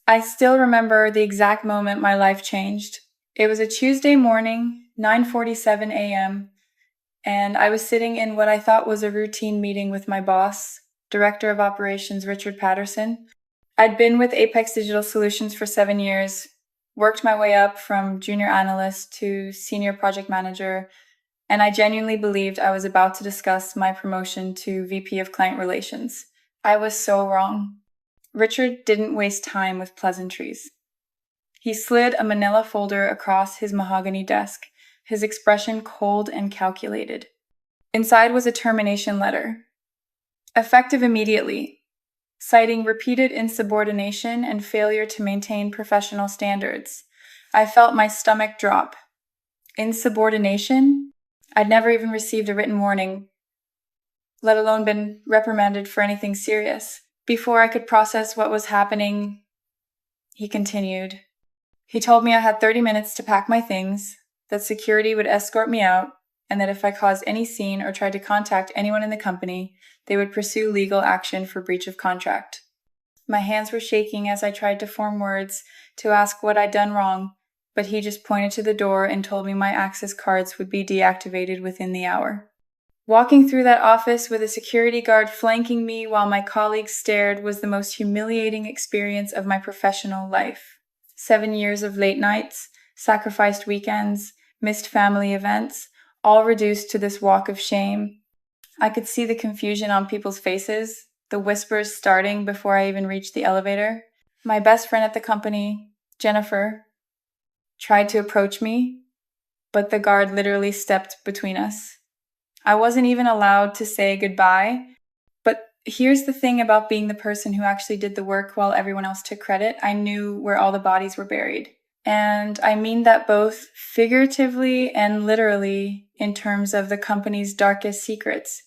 I still remember the exact moment my life changed. It was a Tuesday morning, 9:47 a.m., and I was sitting in what I thought was a routine meeting with my boss, Director of Operations Richard Patterson. I'd been with Apex Digital Solutions for 7 years, worked my way up from junior analyst to senior project manager, and I genuinely believed I was about to discuss my promotion to VP of Client Relations. I was so wrong. Richard didn't waste time with pleasantries. He slid a manila folder across his mahogany desk, his expression cold and calculated. Inside was a termination letter, effective immediately, citing repeated insubordination and failure to maintain professional standards. I felt my stomach drop. Insubordination? I'd never even received a written warning, let alone been reprimanded for anything serious. Before I could process what was happening, he continued. He told me I had 30 minutes to pack my things, that security would escort me out, and that if I caused any scene or tried to contact anyone in the company, they would pursue legal action for breach of contract. My hands were shaking as I tried to form words to ask what I'd done wrong, but he just pointed to the door and told me my access cards would be deactivated within the hour. Walking through that office with a security guard flanking me while my colleagues stared was the most humiliating experience of my professional life. 7 years of late nights, sacrificed weekends, missed family events, all reduced to this walk of shame. I could see the confusion on people's faces, the whispers starting before I even reached the elevator. My best friend at the company, Jennifer, tried to approach me, but the guard literally stepped between us. I wasn't even allowed to say goodbye, but here's the thing about being the person who actually did the work while everyone else took credit. I knew where all the bodies were buried. And I mean that both figuratively and literally in terms of the company's darkest secrets.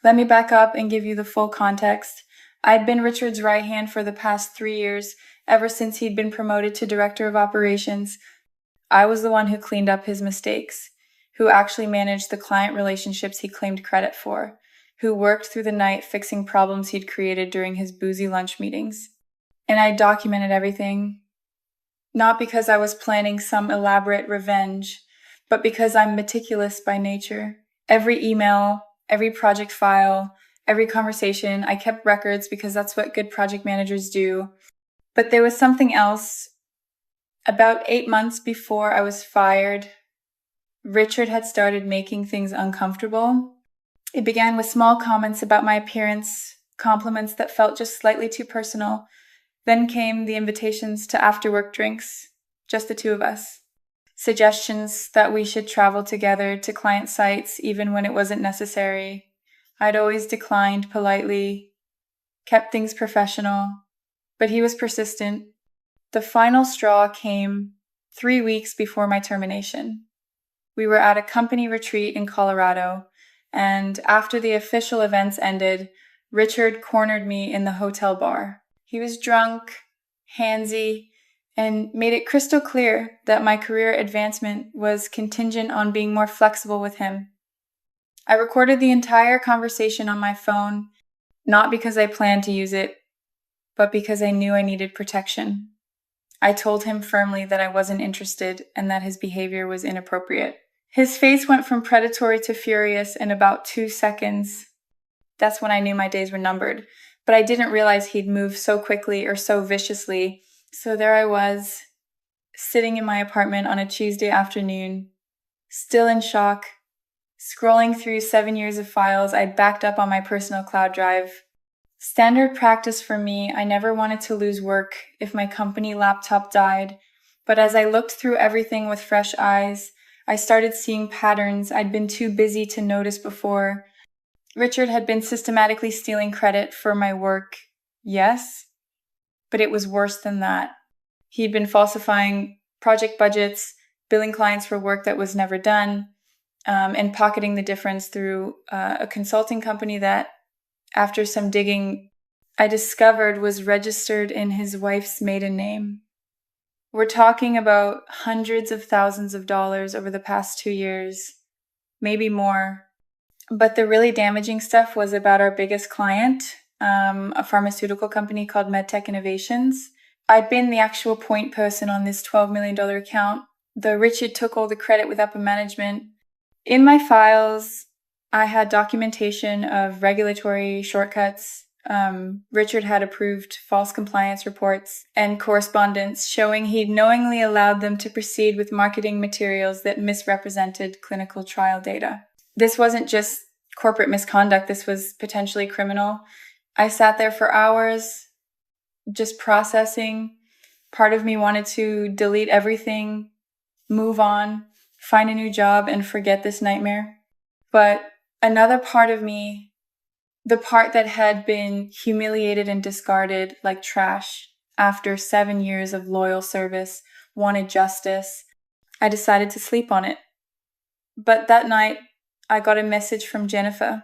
Let me back up and give you the full context. I'd been Richard's right hand for the past 3 years, ever since he'd been promoted to Director of Operations. I was the one who cleaned up his mistakes, who actually managed the client relationships he claimed credit for, who worked through the night fixing problems he'd created during his boozy lunch meetings. And I documented everything, not because I was planning some elaborate revenge, but because I'm meticulous by nature. Every email, every project file, every conversation, I kept records because that's what good project managers do. But there was something else. About 8 months before I was fired, Richard had started making things uncomfortable. It began with small comments about my appearance, compliments that felt just slightly too personal. Then came the invitations to after-work drinks, just the two of us. Suggestions that we should travel together to client sites even when it wasn't necessary. I'd always declined politely, kept things professional, but he was persistent. The final straw came 3 weeks before my termination. We were at a company retreat in Colorado, and after the official events ended, Richard cornered me in the hotel bar. He was drunk, handsy, and made it crystal clear that my career advancement was contingent on being more flexible with him. I recorded the entire conversation on my phone, not because I planned to use it, but because I knew I needed protection. I told him firmly that I wasn't interested and that his behavior was inappropriate. His face went from predatory to furious in about 2 seconds. That's when I knew my days were numbered, but I didn't realize he'd move so quickly or so viciously. So there I was, sitting in my apartment on a Tuesday afternoon, still in shock, scrolling through 7 years of files I'd backed up on my personal cloud drive. Standard practice for me, I never wanted to lose work if my company laptop died, but as I looked through everything with fresh eyes, I started seeing patterns I'd been too busy to notice before. Richard had been systematically stealing credit for my work, yes, but it was worse than that. He'd been falsifying project budgets, billing clients for work that was never done, and pocketing the difference through a consulting company that, after some digging, I discovered was registered in his wife's maiden name. We're talking about hundreds of thousands of dollars over the past 2 years, maybe more. But the really damaging stuff was about our biggest client, a pharmaceutical company called MedTech Innovations. I'd been the actual point person on this $12 million account, though Richard took all the credit with upper management. In my files, I had documentation of regulatory shortcuts. Richard had approved false compliance reports and correspondence showing he'd knowingly allowed them to proceed with marketing materials that misrepresented clinical trial data. This wasn't just corporate misconduct, this was potentially criminal. I sat there for hours, just processing. Part of me wanted to delete everything, move on, find a new job, and forget this nightmare. But another part of me, the part that had been humiliated and discarded like trash after 7 years of loyal service, wanted justice. I decided to sleep on it. But that night, I got a message from Jennifer.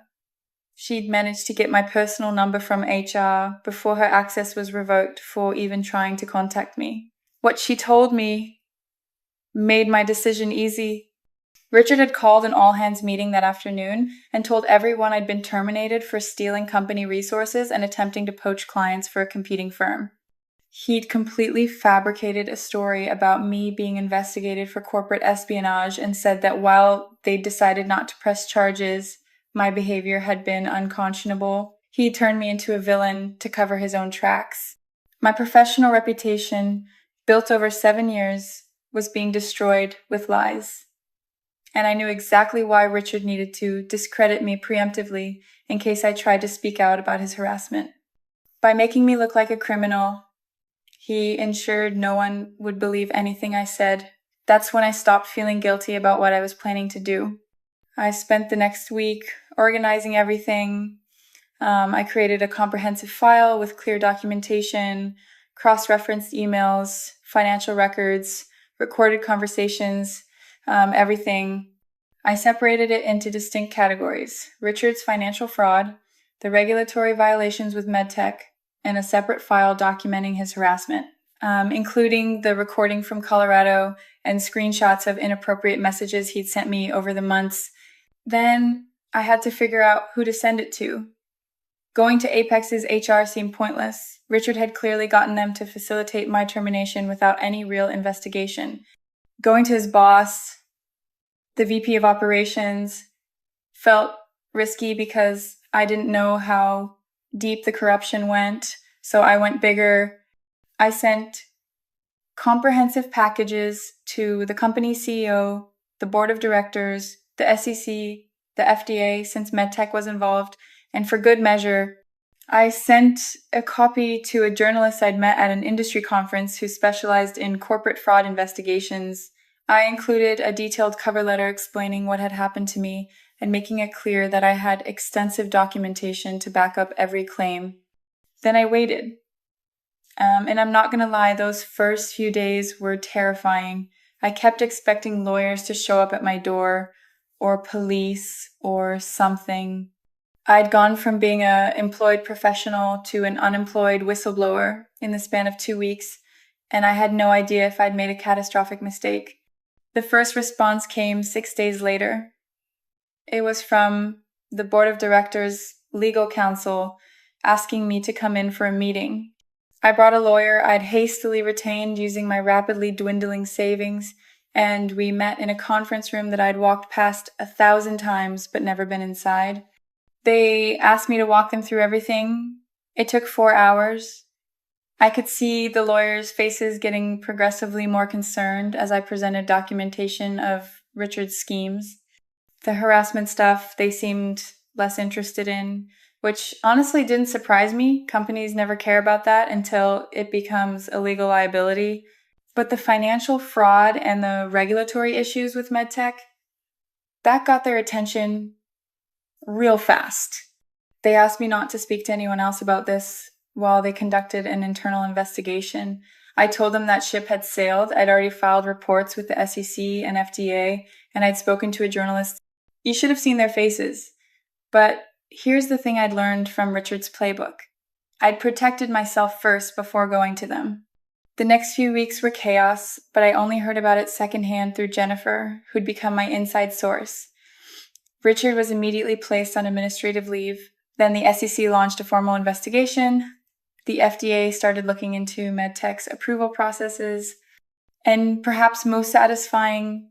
She'd managed to get my personal number from HR before her access was revoked for even trying to contact me. What she told me made my decision easy. Richard had called an all-hands meeting that afternoon and told everyone I'd been terminated for stealing company resources and attempting to poach clients for a competing firm. He'd completely fabricated a story about me being investigated for corporate espionage and said that while they'd decided not to press charges, my behavior had been unconscionable. He turned me into a villain to cover his own tracks. My professional reputation, built over 7 years, was being destroyed with lies. And I knew exactly why Richard needed to discredit me preemptively in case I tried to speak out about his harassment. By making me look like a criminal, he ensured no one would believe anything I said. That's when I stopped feeling guilty about what I was planning to do. I spent the next week organizing everything. I created a comprehensive file with clear documentation, cross-referenced emails, financial records, recorded conversations, everything. I separated it into distinct categories: Richard's financial fraud, the regulatory violations with MedTech, and a separate file documenting his harassment, including the recording from Colorado and screenshots of inappropriate messages he'd sent me over the months. Then I had to figure out who to send it to. Going to Apex's HR seemed pointless. Richard had clearly gotten them to facilitate my termination without any real investigation. Going to his boss, the VP of operations, felt risky because I didn't know how deep the corruption went, so I went bigger. I sent comprehensive packages to the company CEO, the board of directors, the SEC, the FDA, since MedTech was involved, and for good measure, I sent a copy to a journalist I'd met at an industry conference who specialized in corporate fraud investigations. I included a detailed cover letter explaining what had happened to me and making it clear that I had extensive documentation to back up every claim. Then I waited. And I'm not going to lie, those first few days were terrifying. I kept expecting lawyers to show up at my door, or police, or something. I'd gone from being an employed professional to an unemployed whistleblower in the span of 2 weeks, and I had no idea if I'd made a catastrophic mistake. The first response came 6 days later. It was from the board of directors' legal counsel asking me to come in for a meeting. I brought a lawyer I'd hastily retained using my rapidly dwindling savings, and we met in a conference room that I'd walked past 1,000 times but never been inside. They asked me to walk them through everything. It took 4 hours. I could see the lawyers' faces getting progressively more concerned as I presented documentation of Richard's schemes. The harassment stuff they seemed less interested in, which honestly didn't surprise me. Companies never care about that until it becomes a legal liability. But the financial fraud and the regulatory issues with MedTech, that got their attention real fast. They asked me not to speak to anyone else about this while they conducted an internal investigation. I told them that ship had sailed. I'd already filed reports with the SEC and FDA, and I'd spoken to a journalist. You should have seen their faces. But here's the thing I'd learned from Richard's playbook. I'd protected myself first before going to them. The next few weeks were chaos, but I only heard about it secondhand through Jennifer, who'd become my inside source. Richard was immediately placed on administrative leave. Then the SEC launched a formal investigation. The FDA started looking into medtech's approval processes, and perhaps most satisfying,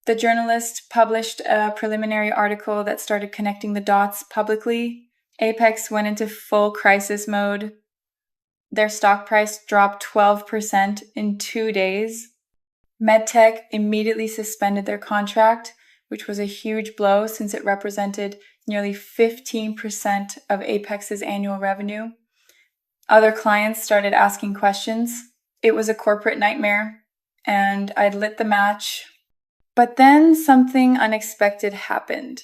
the journalist published a preliminary article that started connecting the dots publicly. Apex went into full crisis mode. Their stock price dropped 12% in 2 days. MedTech immediately suspended their contract, which was a huge blow since it represented nearly 15% of Apex's annual revenue. Other clients started asking questions. It was a corporate nightmare, and I'd lit the match. But then something unexpected happened.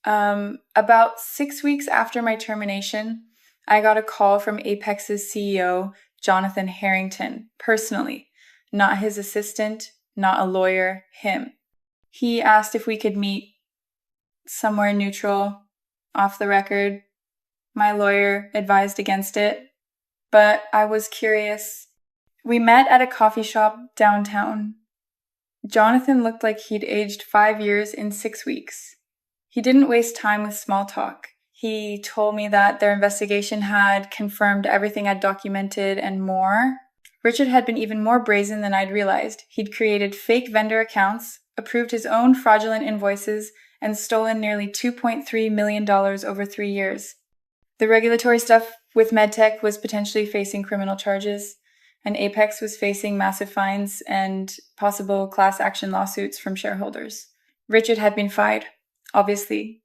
About 6 weeks after my termination, I got a call from Apex's CEO, Jonathan Harrington, personally, not his assistant, not a lawyer, him. He asked if we could meet somewhere neutral, off the record. My lawyer advised against it, but I was curious. We met at a coffee shop downtown. Jonathan looked like he'd aged 5 years in 6 weeks. He didn't waste time with small talk. He told me that their investigation had confirmed everything I'd documented and more. Richard had been even more brazen than I'd realized. He'd created fake vendor accounts, approved his own fraudulent invoices, and stolen nearly $2.3 million over 3 years. The regulatory stuff with MedTech was potentially facing criminal charges, and Apex was facing massive fines and possible class action lawsuits from shareholders. Richard had been fired, obviously.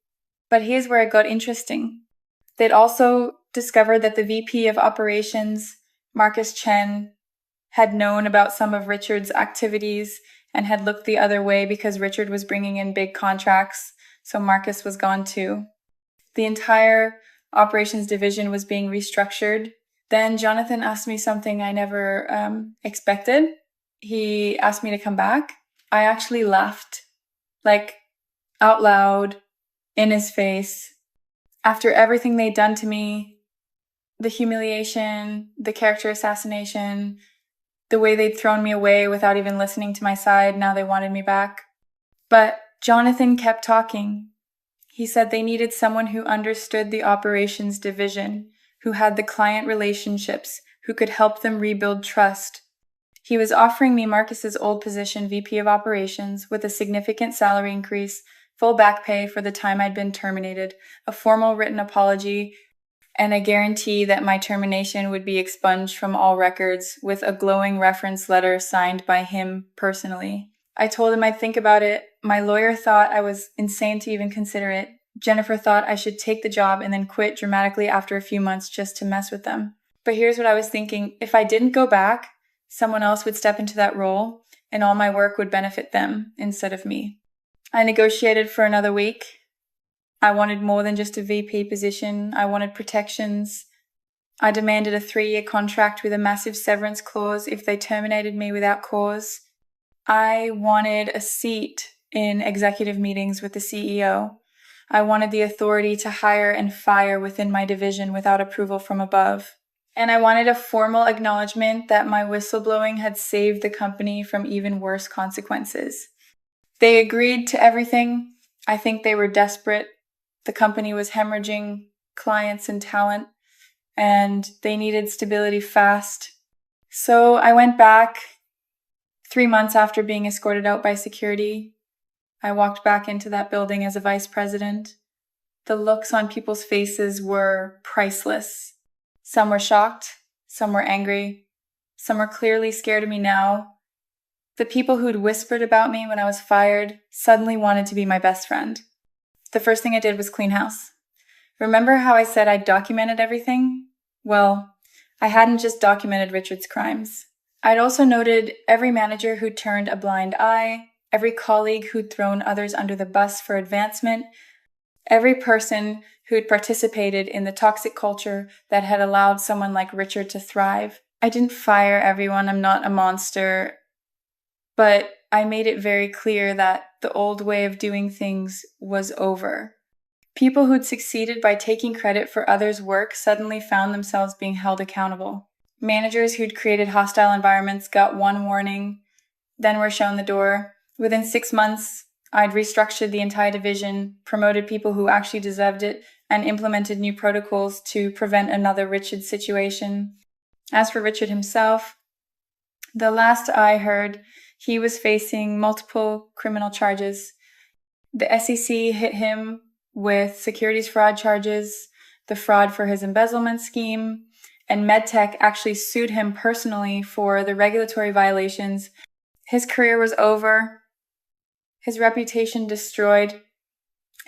But here's where it got interesting. They'd also discovered that the VP of Operations, Marcus Chen, had known about some of Richard's activities and had looked the other way because Richard was bringing in big contracts, so Marcus was gone too. The entire operations division was being restructured. Then Jonathan asked me something I never expected. He asked me to come back. I actually laughed, like out loud, in his face. After everything they'd done to me, the humiliation, the character assassination, the way they'd thrown me away without even listening to my side, now they wanted me back. But Jonathan kept talking. He said they needed someone who understood the operations division, who had the client relationships, who could help them rebuild trust. He was offering me Marcus's old position, VP of Operations, with a significant salary increase, full back pay for the time I'd been terminated, a formal written apology, and a guarantee that my termination would be expunged from all records with a glowing reference letter signed by him personally. I told him I'd think about it. My lawyer thought I was insane to even consider it. Jennifer thought I should take the job and then quit dramatically after a few months just to mess with them. But here's what I was thinking. If I didn't go back, someone else would step into that role and all my work would benefit them instead of me. I negotiated for another week. I wanted more than just a VP position. I wanted protections. I demanded a 3-year contract with a massive severance clause if they terminated me without cause. I wanted a seat in executive meetings with the CEO. I wanted the authority to hire and fire within my division without approval from above. And I wanted a formal acknowledgement that my whistleblowing had saved the company from even worse consequences. They agreed to everything. I think they were desperate. The company was hemorrhaging clients and talent, and they needed stability fast. So I went back 3 months after being escorted out by security. I walked back into that building as a vice president. The looks on people's faces were priceless. Some were shocked, some were angry, some were clearly scared of me now. The people who'd whispered about me when I was fired suddenly wanted to be my best friend. The first thing I did was clean house. Remember how I said I'd documented everything? Well, I hadn't just documented Richard's crimes. I'd also noted every manager who'd turned a blind eye, every colleague who'd thrown others under the bus for advancement, every person who'd participated in the toxic culture that had allowed someone like Richard to thrive. I didn't fire everyone, I'm not a monster, but I made it very clear that the old way of doing things was over. People who'd succeeded by taking credit for others' work suddenly found themselves being held accountable. Managers who'd created hostile environments got one warning, then were shown the door. Within 6 months, I'd restructured the entire division, promoted people who actually deserved it, and implemented new protocols to prevent another Richard situation. As for Richard himself, the last I heard, he was facing multiple criminal charges. The SEC hit him with securities fraud charges, the fraud for his embezzlement scheme, and MedTech actually sued him personally for the regulatory violations. His career was over, his reputation destroyed,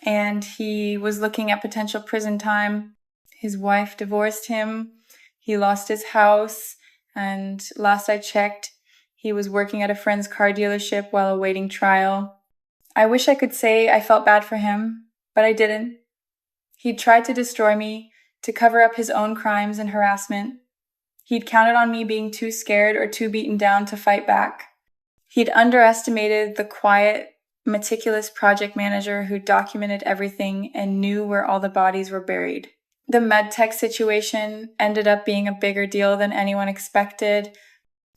and he was looking at potential prison time. His wife divorced him, he lost his house, and last I checked, he was working at a friend's car dealership while awaiting trial. I wish I could say I felt bad for him, but I didn't. He'd tried to destroy me, to cover up his own crimes and harassment. He'd counted on me being too scared or too beaten down to fight back. He'd underestimated the quiet, meticulous project manager who documented everything and knew where all the bodies were buried. The MedTech situation ended up being a bigger deal than anyone expected.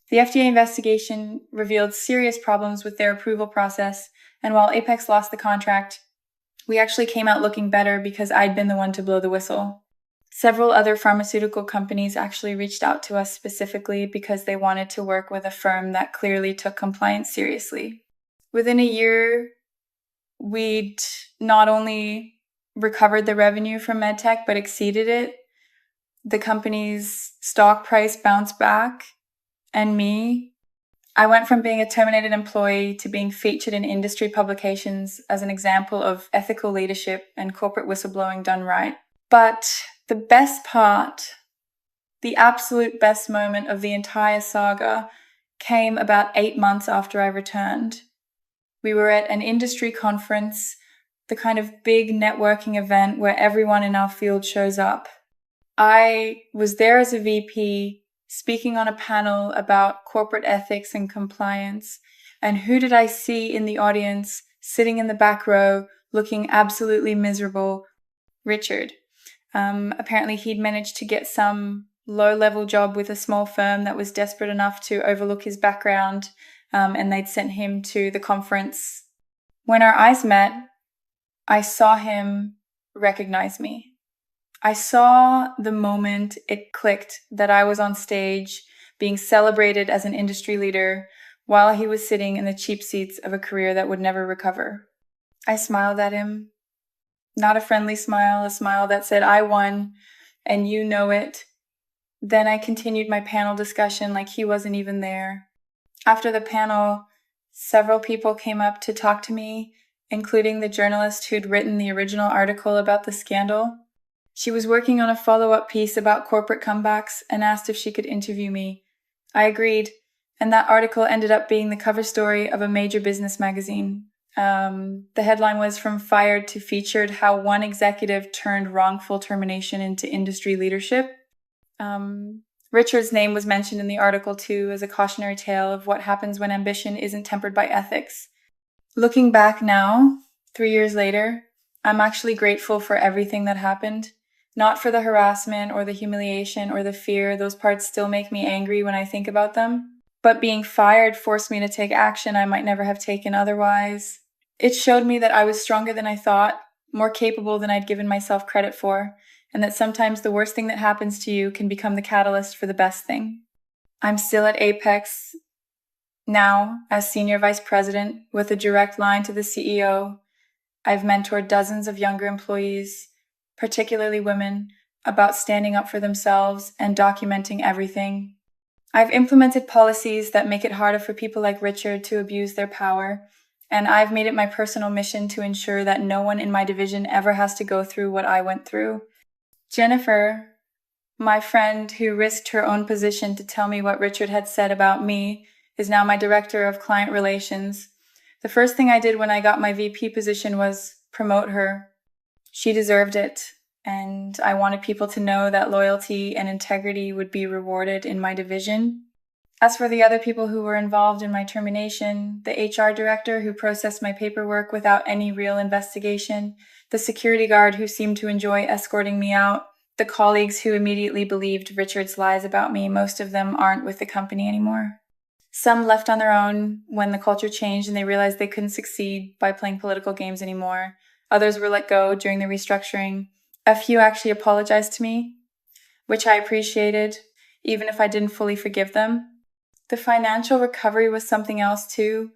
The FDA investigation revealed serious problems with their approval process, and while Apex lost the contract, we actually came out looking better because I'd been the one to blow the whistle. Several other pharmaceutical companies actually reached out to us specifically because they wanted to work with a firm that clearly took compliance seriously. Within a year, we'd not only recovered the revenue from MedTech, but exceeded it. The company's stock price bounced back, and I went from being a terminated employee to being featured in industry publications as an example of ethical leadership and corporate whistleblowing done right. But the best part, the absolute best moment of the entire saga, came about 8 months after I returned. We were at an industry conference, the kind of big networking event where everyone in our field shows up. I was there as a VP, speaking on a panel about corporate ethics and compliance. And who did I see in the audience, sitting in the back row, looking absolutely miserable? Richard. Apparently he'd managed to get some low-level job with a small firm that was desperate enough to overlook his background, and they'd sent him to the conference. When our eyes met, I saw him recognize me. I saw the moment it clicked that I was on stage being celebrated as an industry leader while he was sitting in the cheap seats of a career that would never recover. I smiled at him. Not a friendly smile, a smile that said, I won, and you know it. Then I continued my panel discussion like he wasn't even there. After the panel, several people came up to talk to me, including the journalist who'd written the original article about the scandal. She was working on a follow-up piece about corporate comebacks and asked if she could interview me. I agreed, and that article ended up being the cover story of a major business magazine. The headline was From Fired to Featured: How One Executive Turned Wrongful Termination into Industry Leadership. Richard's name was mentioned in the article too as a cautionary tale of what happens when ambition isn't tempered by ethics. Looking back now, 3 years later, I'm actually grateful for everything that happened. Not for the harassment or the humiliation or the fear. Those parts still make me angry when I think about them. But being fired forced me to take action I might never have taken otherwise. It showed me that I was stronger than I thought, more capable than I'd given myself credit for, and that sometimes the worst thing that happens to you can become the catalyst for the best thing. I'm still at Apex now as Senior Vice President with a direct line to the CEO. I've mentored dozens of younger employees, particularly women, about standing up for themselves and documenting everything. I've implemented policies that make it harder for people like Richard to abuse their power, and I've made it my personal mission to ensure that no one in my division ever has to go through what I went through. Jennifer, my friend who risked her own position to tell me what Richard had said about me, is now my Director of Client Relations. The first thing I did when I got my VP position was promote her. She deserved it, and I wanted people to know that loyalty and integrity would be rewarded in my division. As for the other people who were involved in my termination, the HR director who processed my paperwork without any real investigation, the security guard who seemed to enjoy escorting me out, the colleagues who immediately believed Richard's lies about me, most of them aren't with the company anymore. Some left on their own when the culture changed and they realized they couldn't succeed by playing political games anymore. Others were let go during the restructuring. A few actually apologized to me, which I appreciated, even if I didn't fully forgive them. The financial recovery was something else too.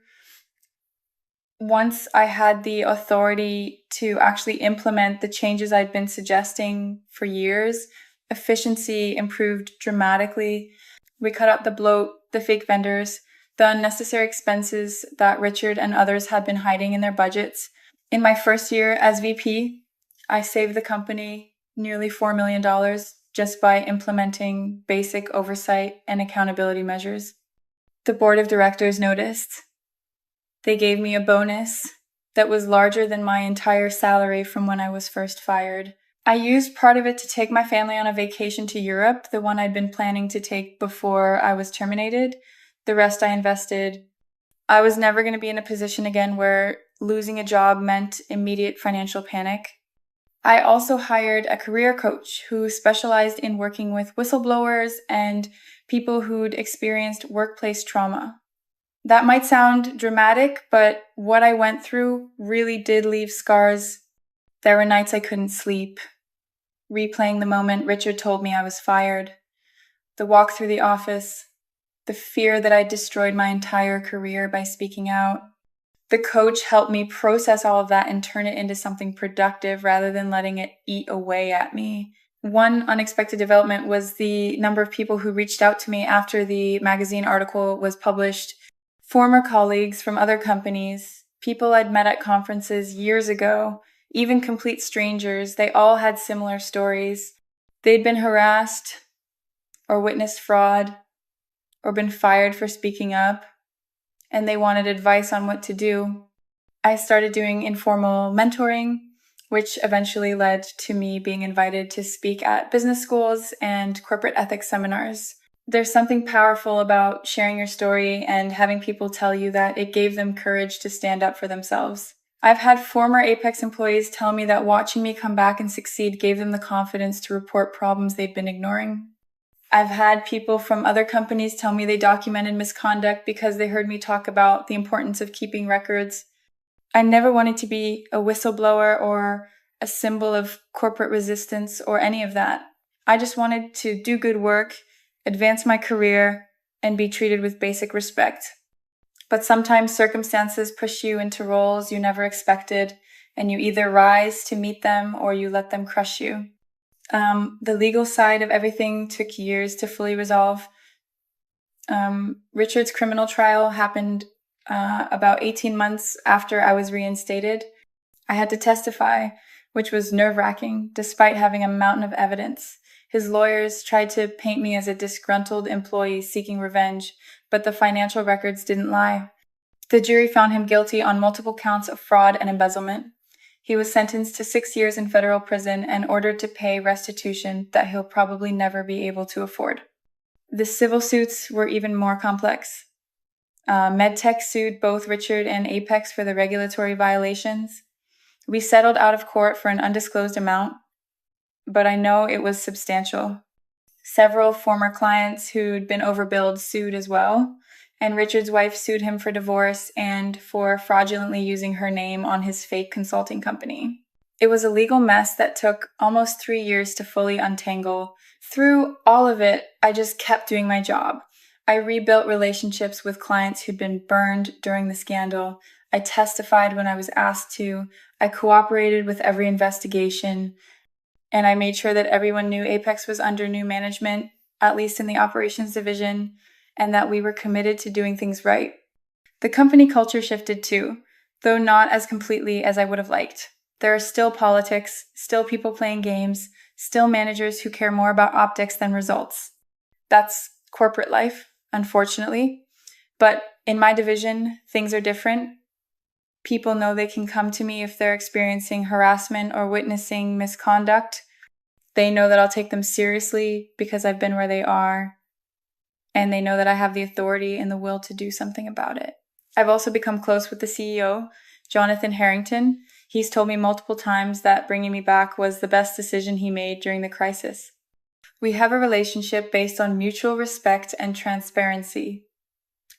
Once I had the authority to actually implement the changes I'd been suggesting for years, efficiency improved dramatically. We cut out the bloat, the fake vendors, the unnecessary expenses that Richard and others had been hiding in their budgets. In my first year as VP, I saved the company nearly $4 million just by implementing basic oversight and accountability measures. The board of directors noticed. They gave me a bonus that was larger than my entire salary from when I was first fired. I used part of it to take my family on a vacation to Europe, the one I'd been planning to take before I was terminated. The rest I invested. I was never going to be in a position again where losing a job meant immediate financial panic. I also hired a career coach who specialized in working with whistleblowers and people who'd experienced workplace trauma. That might sound dramatic, but what I went through really did leave scars. There were nights I couldn't sleep, replaying the moment Richard told me I was fired, the walk through the office, the fear that I'd destroyed my entire career by speaking out. The coach helped me process all of that and turn it into something productive rather than letting it eat away at me. One unexpected development was the number of people who reached out to me after the magazine article was published. Former colleagues from other companies, people I'd met at conferences years ago, even complete strangers, they all had similar stories. They'd been harassed or witnessed fraud or been fired for speaking up, and they wanted advice on what to do. I started doing informal mentoring, which eventually led to me being invited to speak at business schools and corporate ethics seminars. There's something powerful about sharing your story and having people tell you that it gave them courage to stand up for themselves. I've had former Apex employees tell me that watching me come back and succeed gave them the confidence to report problems they'd been ignoring. I've had people from other companies tell me they documented misconduct because they heard me talk about the importance of keeping records. I never wanted to be a whistleblower or a symbol of corporate resistance or any of that. I just wanted to do good work, advance my career, and be treated with basic respect. But sometimes circumstances push you into roles you never expected, and you either rise to meet them or you let them crush you. The legal side of everything took years to fully resolve. Richard's criminal trial happened about 18 months after I was reinstated. I had to testify, which was nerve-wracking, despite having a mountain of evidence. His lawyers tried to paint me as a disgruntled employee seeking revenge, but the financial records didn't lie. The jury found him guilty on multiple counts of fraud and embezzlement. He was sentenced to 6 years in federal prison and ordered to pay restitution that he'll probably never be able to afford. The civil suits were even more complex. MedTech sued both Richard and Apex for the regulatory violations. We settled out of court for an undisclosed amount, but I know it was substantial. Several former clients who'd been overbilled sued as well, and Richard's wife sued him for divorce and for fraudulently using her name on his fake consulting company. It was a legal mess that took almost 3 years to fully untangle. Through all of it, I just kept doing my job. I rebuilt relationships with clients who'd been burned during the scandal. I testified when I was asked to. I cooperated with every investigation. And I made sure that everyone knew Apex was under new management, at least in the operations division, and that we were committed to doing things right. The company culture shifted too, though not as completely as I would have liked. There are still politics, still people playing games, still managers who care more about optics than results. That's corporate life, unfortunately. But in my division, things are different. People know they can come to me if they're experiencing harassment or witnessing misconduct. They know that I'll take them seriously because I've been where they are. And they know that I have the authority and the will to do something about it. I've also become close with the CEO, Jonathan Harrington. He's told me multiple times that bringing me back was the best decision he made during the crisis. We have a relationship based on mutual respect and transparency.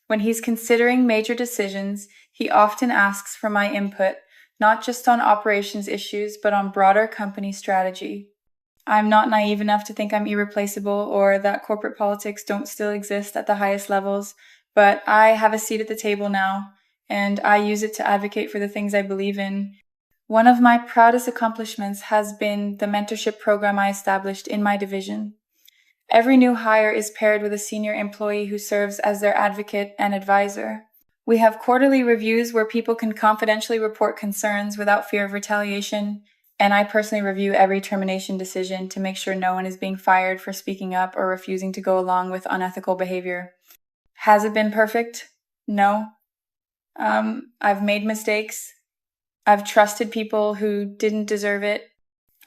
When he's considering major decisions, he often asks for my input, not just on operations issues, but on broader company strategy. I'm not naive enough to think I'm irreplaceable or that corporate politics don't still exist at the highest levels, but I have a seat at the table now, and I use it to advocate for the things I believe in. One of my proudest accomplishments has been the mentorship program I established in my division. Every new hire is paired with a senior employee who serves as their advocate and advisor. We have quarterly reviews where people can confidentially report concerns without fear of retaliation, and I personally review every termination decision to make sure no one is being fired for speaking up or refusing to go along with unethical behavior. Has it been perfect? No. I've made mistakes. I've trusted people who didn't deserve it.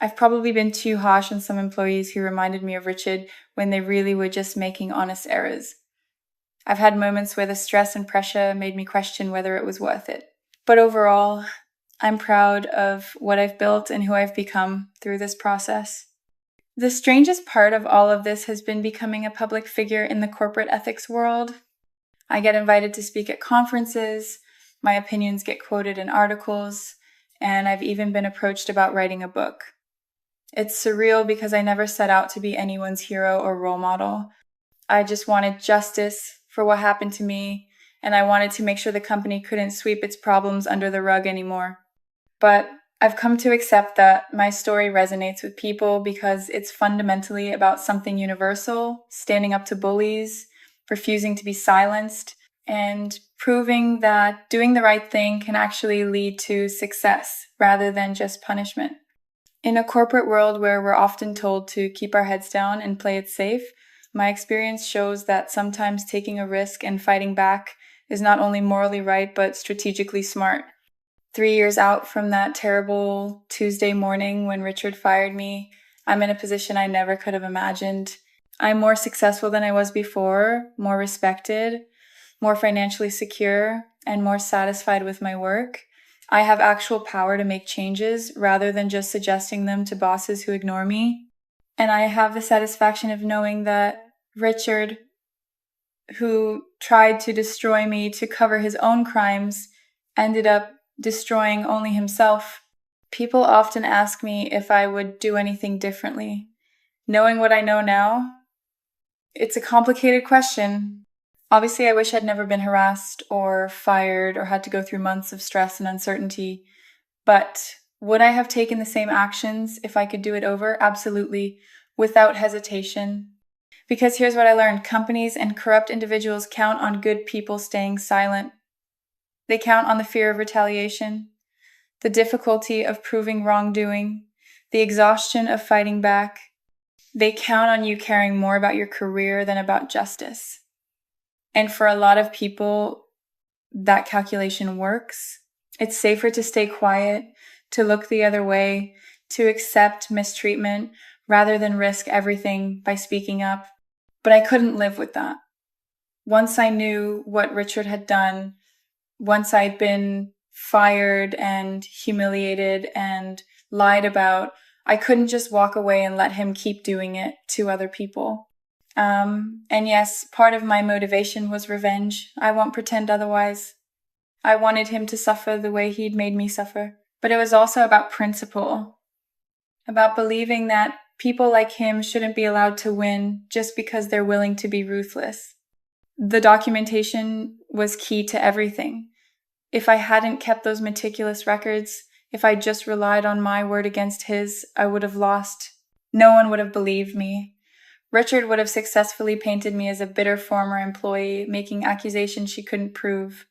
I've probably been too harsh on some employees who reminded me of Richard when they really were just making honest errors. I've had moments where the stress and pressure made me question whether it was worth it. But overall, I'm proud of what I've built and who I've become through this process. The strangest part of all of this has been becoming a public figure in the corporate ethics world. I get invited to speak at conferences, my opinions get quoted in articles, and I've even been approached about writing a book. It's surreal because I never set out to be anyone's hero or role model. I just wanted justice for what happened to me, and I wanted to make sure the company couldn't sweep its problems under the rug anymore. But I've come to accept that my story resonates with people because it's fundamentally about something universal, standing up to bullies, refusing to be silenced, and proving that doing the right thing can actually lead to success rather than just punishment. In a corporate world where we're often told to keep our heads down and play it safe, my experience shows that sometimes taking a risk and fighting back is not only morally right, but strategically smart. 3 years out from that terrible Tuesday morning when Richard fired me, I'm in a position I never could have imagined. I'm more successful than I was before, more respected, more financially secure, and more satisfied with my work. I have actual power to make changes rather than just suggesting them to bosses who ignore me. And I have the satisfaction of knowing that Richard, who tried to destroy me to cover his own crimes, ended up destroying only himself. People often ask me if I would do anything differently. Knowing what I know now, it's a complicated question. Obviously, I wish I'd never been harassed or fired or had to go through months of stress and uncertainty. But would I have taken the same actions if I could do it over? Absolutely, without hesitation. Because here's what I learned. Companies and corrupt individuals count on good people staying silent. They count on the fear of retaliation, the difficulty of proving wrongdoing, the exhaustion of fighting back. They count on you caring more about your career than about justice. And for a lot of people, that calculation works. It's safer to stay quiet, to look the other way, to accept mistreatment rather than risk everything by speaking up. But I couldn't live with that. Once I knew what Richard had done, once I'd been fired and humiliated and lied about, I couldn't just walk away and let him keep doing it to other people. And yes, part of my motivation was revenge. I won't pretend otherwise. I wanted him to suffer the way he'd made me suffer. But it was also about principle, about believing that people like him shouldn't be allowed to win just because they're willing to be ruthless. The documentation was key to everything. If I hadn't kept those meticulous records, if I just relied on my word against his, I would have lost. No one would have believed me. Richard would have successfully painted me as a bitter former employee, making accusations she couldn't prove.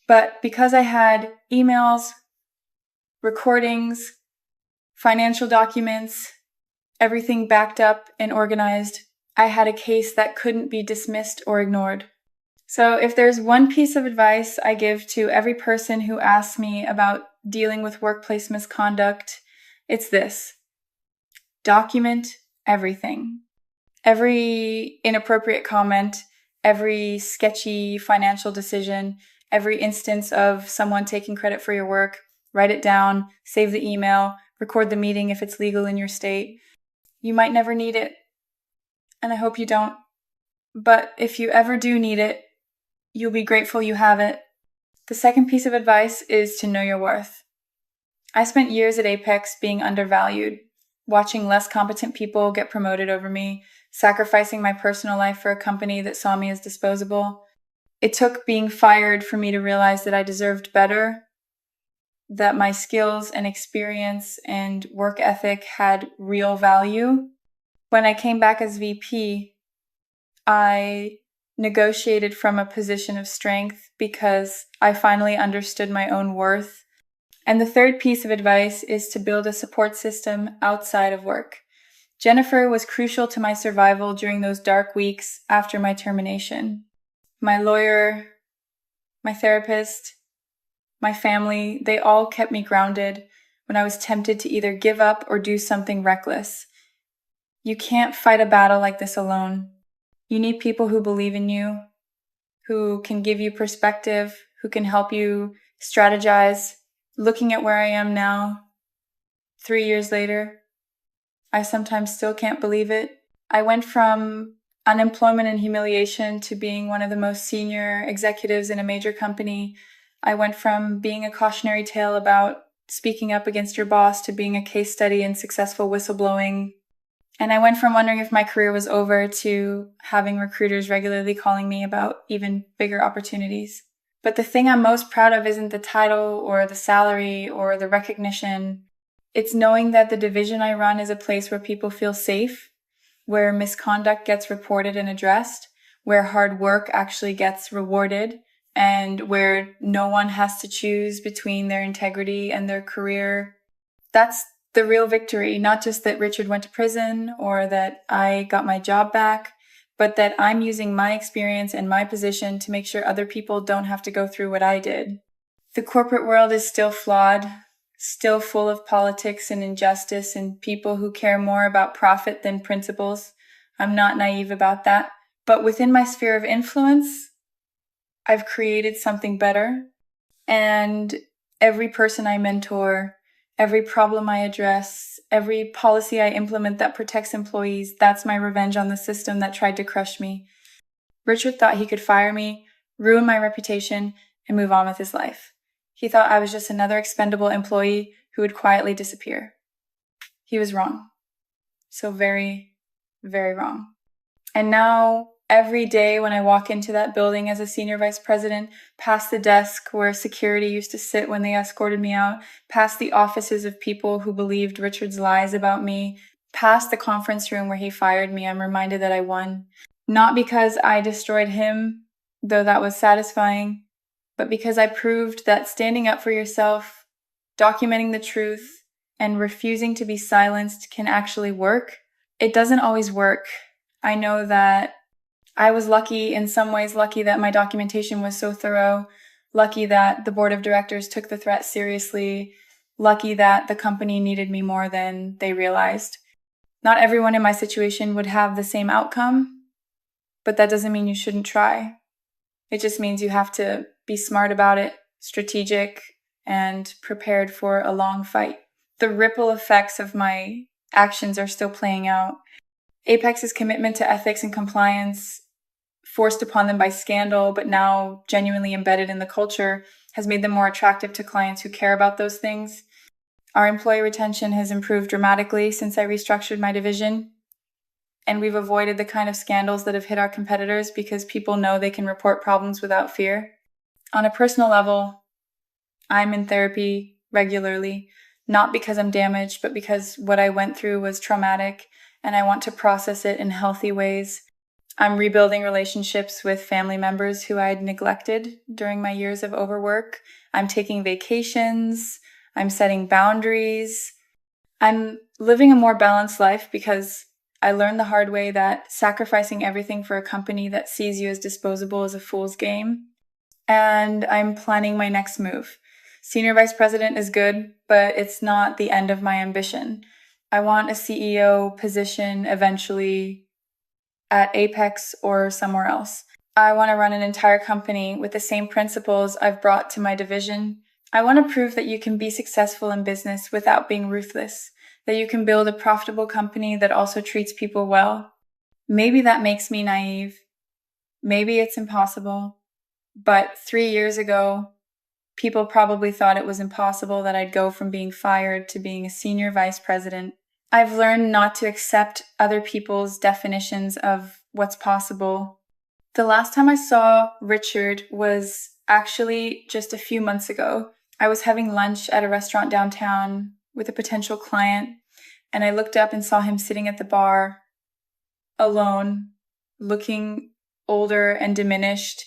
But because I had emails, recordings, financial documents, everything backed up and organized, I had a case that couldn't be dismissed or ignored. So if there's one piece of advice I give to every person who asks me about dealing with workplace misconduct, it's this: document everything. Every inappropriate comment, every sketchy financial decision, every instance of someone taking credit for your work, write it down, save the email, record the meeting if it's legal in your state. You might never need it, and I hope you don't. But if you ever do need it, you'll be grateful you have it. The second piece of advice is to know your worth. I spent years at Apex being undervalued, watching less competent people get promoted over me, sacrificing my personal life for a company that saw me as disposable. It took being fired for me to realize that I deserved better, that my skills and experience and work ethic had real value. When I came back as VP, I negotiated from a position of strength because I finally understood my own worth. And the third piece of advice is to build a support system outside of work. Jennifer was crucial to my survival during those dark weeks after my termination. My lawyer, my therapist, my family, they all kept me grounded when I was tempted to either give up or do something reckless. You can't fight a battle like this alone. You need people who believe in you, who can give you perspective, who can help you strategize. Looking at where I am now, 3 years later, I sometimes still can't believe it. I went from unemployment and humiliation to being one of the most senior executives in a major company. I went from being a cautionary tale about speaking up against your boss to being a case study in successful whistleblowing. And I went from wondering if my career was over to having recruiters regularly calling me about even bigger opportunities. But the thing I'm most proud of isn't the title or the salary or the recognition. It's knowing that the division I run is a place where people feel safe, where misconduct gets reported and addressed, where hard work actually gets rewarded, and where no one has to choose between their integrity and their career. That's the real victory, not just that Richard went to prison or that I got my job back, but that I'm using my experience and my position to make sure other people don't have to go through what I did. The corporate world is still flawed, still full of politics and injustice and people who care more about profit than principles. I'm not naive about that. But within my sphere of influence, I've created something better. And every person I mentor, every problem I address, every policy I implement that protects employees, that's my revenge on the system that tried to crush me. Richard thought he could fire me, ruin my reputation, and move on with his life. He thought I was just another expendable employee who would quietly disappear. He was wrong. So very, very wrong. And now, every day when I walk into that building as a senior vice president, past the desk where security used to sit when they escorted me out, past the offices of people who believed Richard's lies about me, past the conference room where he fired me, I'm reminded that I won. Not because I destroyed him, though that was satisfying, but because I proved that standing up for yourself, documenting the truth, and refusing to be silenced can actually work. It doesn't always work. I know that I was lucky, in some ways lucky that my documentation was so thorough, lucky that the board of directors took the threat seriously, lucky that the company needed me more than they realized. Not everyone in my situation would have the same outcome, but that doesn't mean you shouldn't try. It just means you have to be smart about it, strategic, and prepared for a long fight. The ripple effects of my actions are still playing out. Apex's commitment to ethics and compliance, forced upon them by scandal, but now genuinely embedded in the culture, has made them more attractive to clients who care about those things. Our employee retention has improved dramatically since I restructured my division, and we've avoided the kind of scandals that have hit our competitors because people know they can report problems without fear. On a personal level, I'm in therapy regularly, not because I'm damaged, but because what I went through was traumatic, and I want to process it in healthy ways. I'm rebuilding relationships with family members who I had neglected during my years of overwork. I'm taking vacations. I'm setting boundaries. I'm living a more balanced life because I learned the hard way that sacrificing everything for a company that sees you as disposable is a fool's game. And I'm planning my next move. Senior vice president is good, but it's not the end of my ambition. I want a CEO position eventually at Apex or somewhere else. I want to run an entire company with the same principles I've brought to my division. I want to prove that you can be successful in business without being ruthless, that you can build a profitable company that also treats people well. Maybe that makes me naive. Maybe it's impossible. But 3 years ago, people probably thought it was impossible that I'd go from being fired to being a senior vice president. I've learned not to accept other people's definitions of what's possible. The last time I saw Richard was actually just a few months ago. I was having lunch at a restaurant downtown with a potential client, and I looked up and saw him sitting at the bar, alone, looking older and diminished.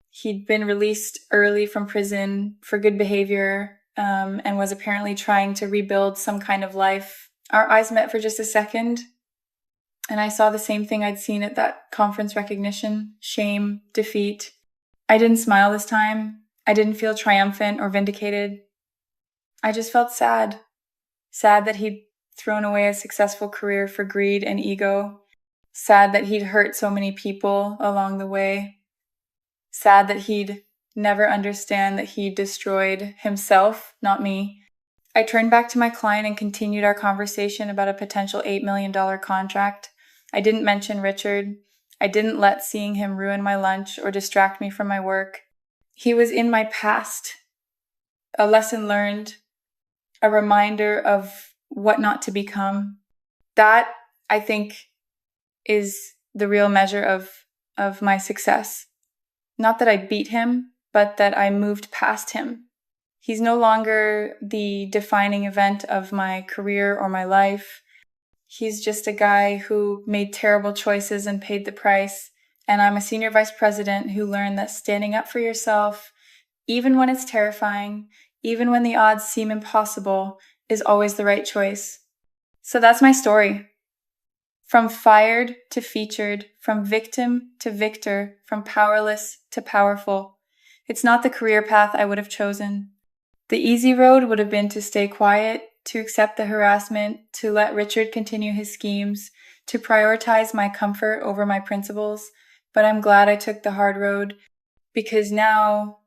He'd been released early from prison for good behavior, and was apparently trying to rebuild some kind of life. Our eyes met for just a second, and I saw the same thing I'd seen at that conference recognition: shame, defeat. I didn't smile this time. I didn't feel triumphant or vindicated. I just felt sad. Sad that he'd thrown away a successful career for greed and ego. Sad that he'd hurt so many people along the way. Sad that he'd never understand that he destroyed himself, not me. I turned back to my client and continued our conversation about a potential $8 million contract. I didn't mention Richard. I didn't let seeing him ruin my lunch or distract me from my work. He was in my past, a lesson learned, a reminder of what not to become. That, I think, is the real measure of my success. Not that I beat him, but that I moved past him. He's no longer the defining event of my career or my life. He's just a guy who made terrible choices and paid the price. And I'm a senior vice president who learned that standing up for yourself, even when it's terrifying, even when the odds seem impossible, is always the right choice. So that's my story. From fired to featured, from victim to victor, from powerless to powerful. It's not the career path I would have chosen. The easy road would have been to stay quiet, to accept the harassment, to let Richard continue his schemes, to prioritize my comfort over my principles. But I'm glad I took the hard road, because now,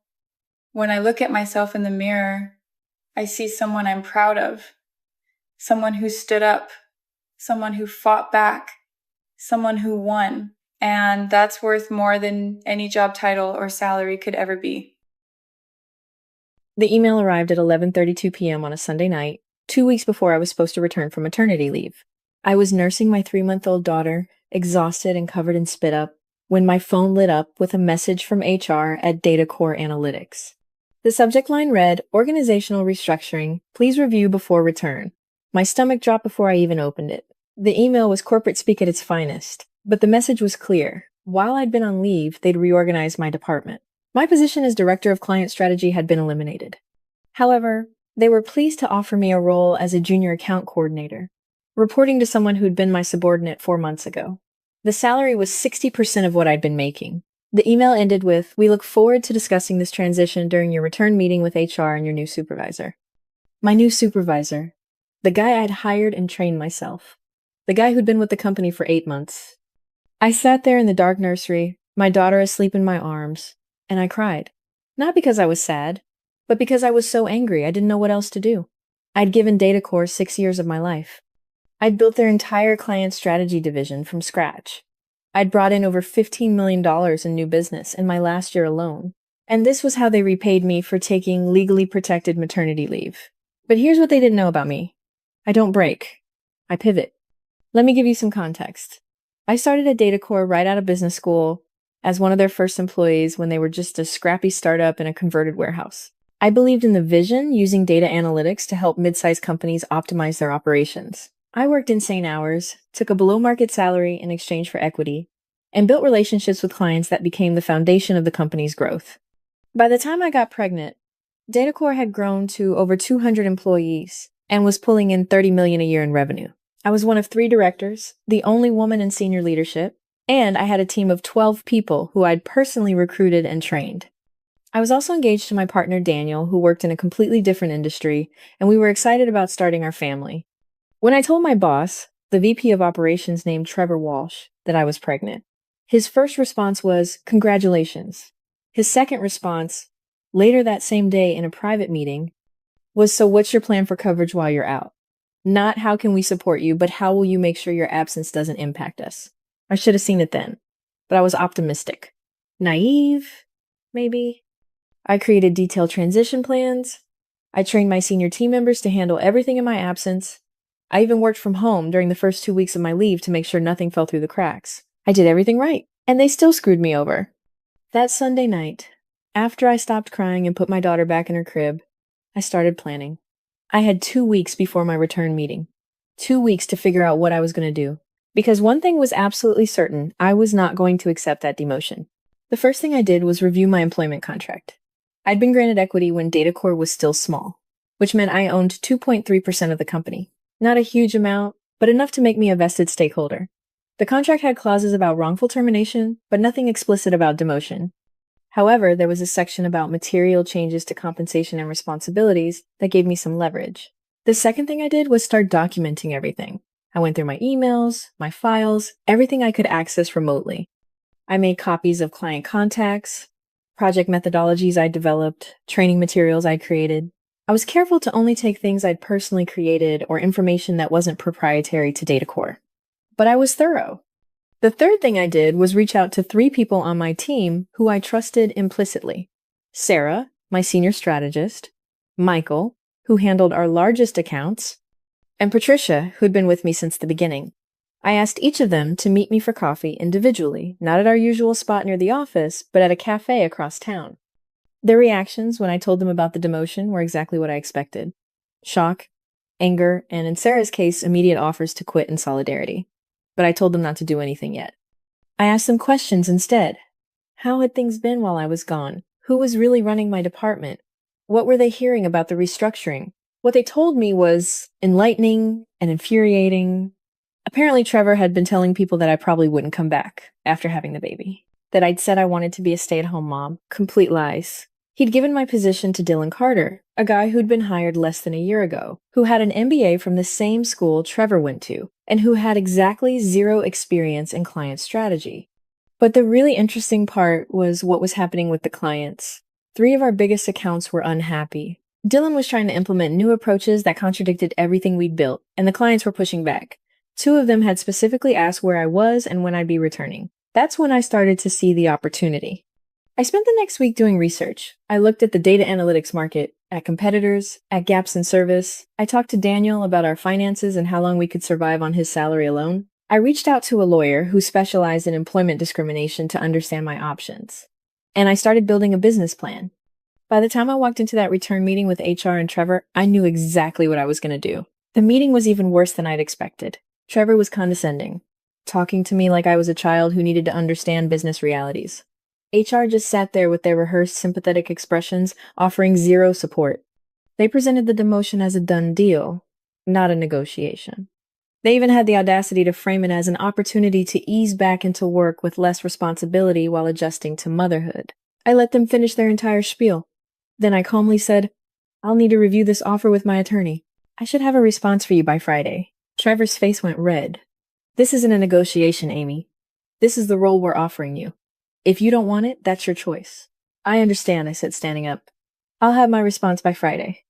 when I look at myself in the mirror, I see someone I'm proud of, someone who stood up, someone who fought back, someone who won. And that's worth more than any job title or salary could ever be. The email arrived at 11:32 p.m. on a Sunday night, 2 weeks before I was supposed to return from maternity leave. I was nursing my 3-month-old daughter, exhausted and covered in spit up, when my phone lit up with a message from HR at DataCore Analytics. The subject line read, "Organizational restructuring. Please review before return." My stomach dropped before I even opened it. The email was corporate speak at its finest, but the message was clear. While I'd been on leave, they'd reorganized my department. My position as Director of Client Strategy had been eliminated. However, they were pleased to offer me a role as a junior account coordinator, reporting to someone who'd been my subordinate 4 months ago. The salary was 60% of what I'd been making. The email ended with, "We look forward to discussing this transition during your return meeting with HR and your new supervisor." My new supervisor. The guy I'd hired and trained myself. The guy who'd been with the company for 8 months. I sat there in the dark nursery, my daughter asleep in my arms, and I cried. Not because I was sad, but because I was so angry I didn't know what else to do. I'd given DataCore 6 years of my life. I'd built their entire client strategy division from scratch. I'd brought in over $15 million in new business in my last year alone. And this was how they repaid me for taking legally protected maternity leave. But here's what they didn't know about me. I don't break. I pivot. Let me give you some context. I started at DataCore right out of business school as one of their first employees when they were just a scrappy startup in a converted warehouse. I believed in the vision using data analytics to help mid-sized companies optimize their operations. I worked insane hours, took a below-market salary in exchange for equity, and built relationships with clients that became the foundation of the company's growth. By the time I got pregnant, DataCore had grown to over 200 employees and was pulling in $30 million a year in revenue. I was one of 3 directors, the only woman in senior leadership, and I had a team of 12 people who I'd personally recruited and trained. I was also engaged to my partner Daniel, who worked in a completely different industry, and we were excited about starting our family. When I told my boss, the VP of operations named Trevor Walsh, that I was pregnant, his first response was, "Congratulations." His second response, later that same day in a private meeting, was, "So what's your plan for coverage while you're out? Not how can we support you, but how will you make sure your absence doesn't impact us?" I should have seen it then, but I was optimistic. Naive? maybe. I created detailed transition plans. I trained my senior team members to handle everything in my absence. I even worked from home during the first 2 weeks of my leave to make sure nothing fell through the cracks. I did everything right, and they still screwed me over. That Sunday night, after I stopped crying and put my daughter back in her crib, I started planning. I had 2 weeks before my return meeting. 2 weeks to figure out what I was going to do. Because one thing was absolutely certain, I was not going to accept that demotion. The first thing I did was review my employment contract. I'd been granted equity when DataCore was still small, which meant I owned 2.3% of the company. Not a huge amount, but enough to make me a vested stakeholder. The contract had clauses about wrongful termination, but nothing explicit about demotion. However, there was a section about material changes to compensation and responsibilities that gave me some leverage. The second thing I did was start documenting everything. I went through my emails, my files, everything I could access remotely. I made copies of client contacts, project methodologies I developed, training materials I created. I was careful to only take things I'd personally created or information that wasn't proprietary to DataCore. But I was thorough. The third thing I did was reach out to 3 people on my team who I trusted implicitly. Sarah, my senior strategist, Michael, who handled our largest accounts, and Patricia, who'd been with me since the beginning. I asked each of them to meet me for coffee individually, not at our usual spot near the office, but at a cafe across town. Their reactions when I told them about the demotion were exactly what I expected. Shock, anger, and in Sarah's case, immediate offers to quit in solidarity. But I told them not to do anything yet. I asked them questions instead. How had things been while I was gone? Who was really running my department? What were they hearing about the restructuring? What they told me was enlightening and infuriating. Apparently, Trevor had been telling people that I probably wouldn't come back after having the baby. That I'd said I wanted to be a stay-at-home mom. Complete lies. He'd given my position to Dylan Carter, a guy who'd been hired less than a year ago, who had an MBA from the same school Trevor went to, and who had exactly 0 experience in client strategy. But the really interesting part was what was happening with the clients. 3 of our biggest accounts were unhappy. Dylan was trying to implement new approaches that contradicted everything we'd built, and the clients were pushing back. 2 of them had specifically asked where I was and when I'd be returning. That's when I started to see the opportunity. I spent the next week doing research. I looked at the data analytics market, at competitors, at gaps in service. I talked to Daniel about our finances and how long we could survive on his salary alone. I reached out to a lawyer who specialized in employment discrimination to understand my options. And I started building a business plan. By the time I walked into that return meeting with HR and Trevor, I knew exactly what I was going to do. The meeting was even worse than I'd expected. Trevor was condescending, talking to me like I was a child who needed to understand business realities. HR just sat there with their rehearsed sympathetic expressions, offering 0 support. They presented the demotion as a done deal, not a negotiation. They even had the audacity to frame it as an opportunity to ease back into work with less responsibility while adjusting to motherhood. I let them finish their entire spiel. Then I calmly said, "I'll need to review this offer with my attorney. I should have a response for you by Friday." Trevor's face went red. "This isn't a negotiation, Amy. This is the role we're offering you. If you don't want it, that's your choice." "I understand," I said, standing up. "I'll have my response by Friday."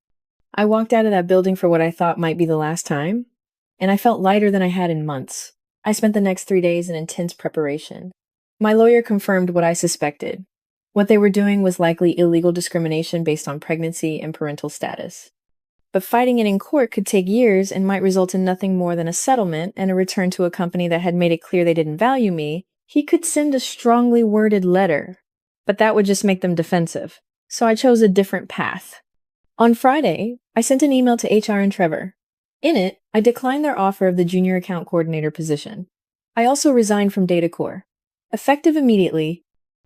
I walked out of that building for what I thought might be the last time, and I felt lighter than I had in months. I spent the next 3 days in intense preparation. My lawyer confirmed what I suspected. What they were doing was likely illegal discrimination based on pregnancy and parental status. But fighting it in court could take years and might result in nothing more than a settlement and a return to a company that had made it clear they didn't value me. He could send a strongly worded letter, but that would just make them defensive. So I chose a different path. On Friday, I sent an email to HR and Trevor. In it, I declined their offer of the junior account coordinator position. I also resigned from DataCore, effective immediately,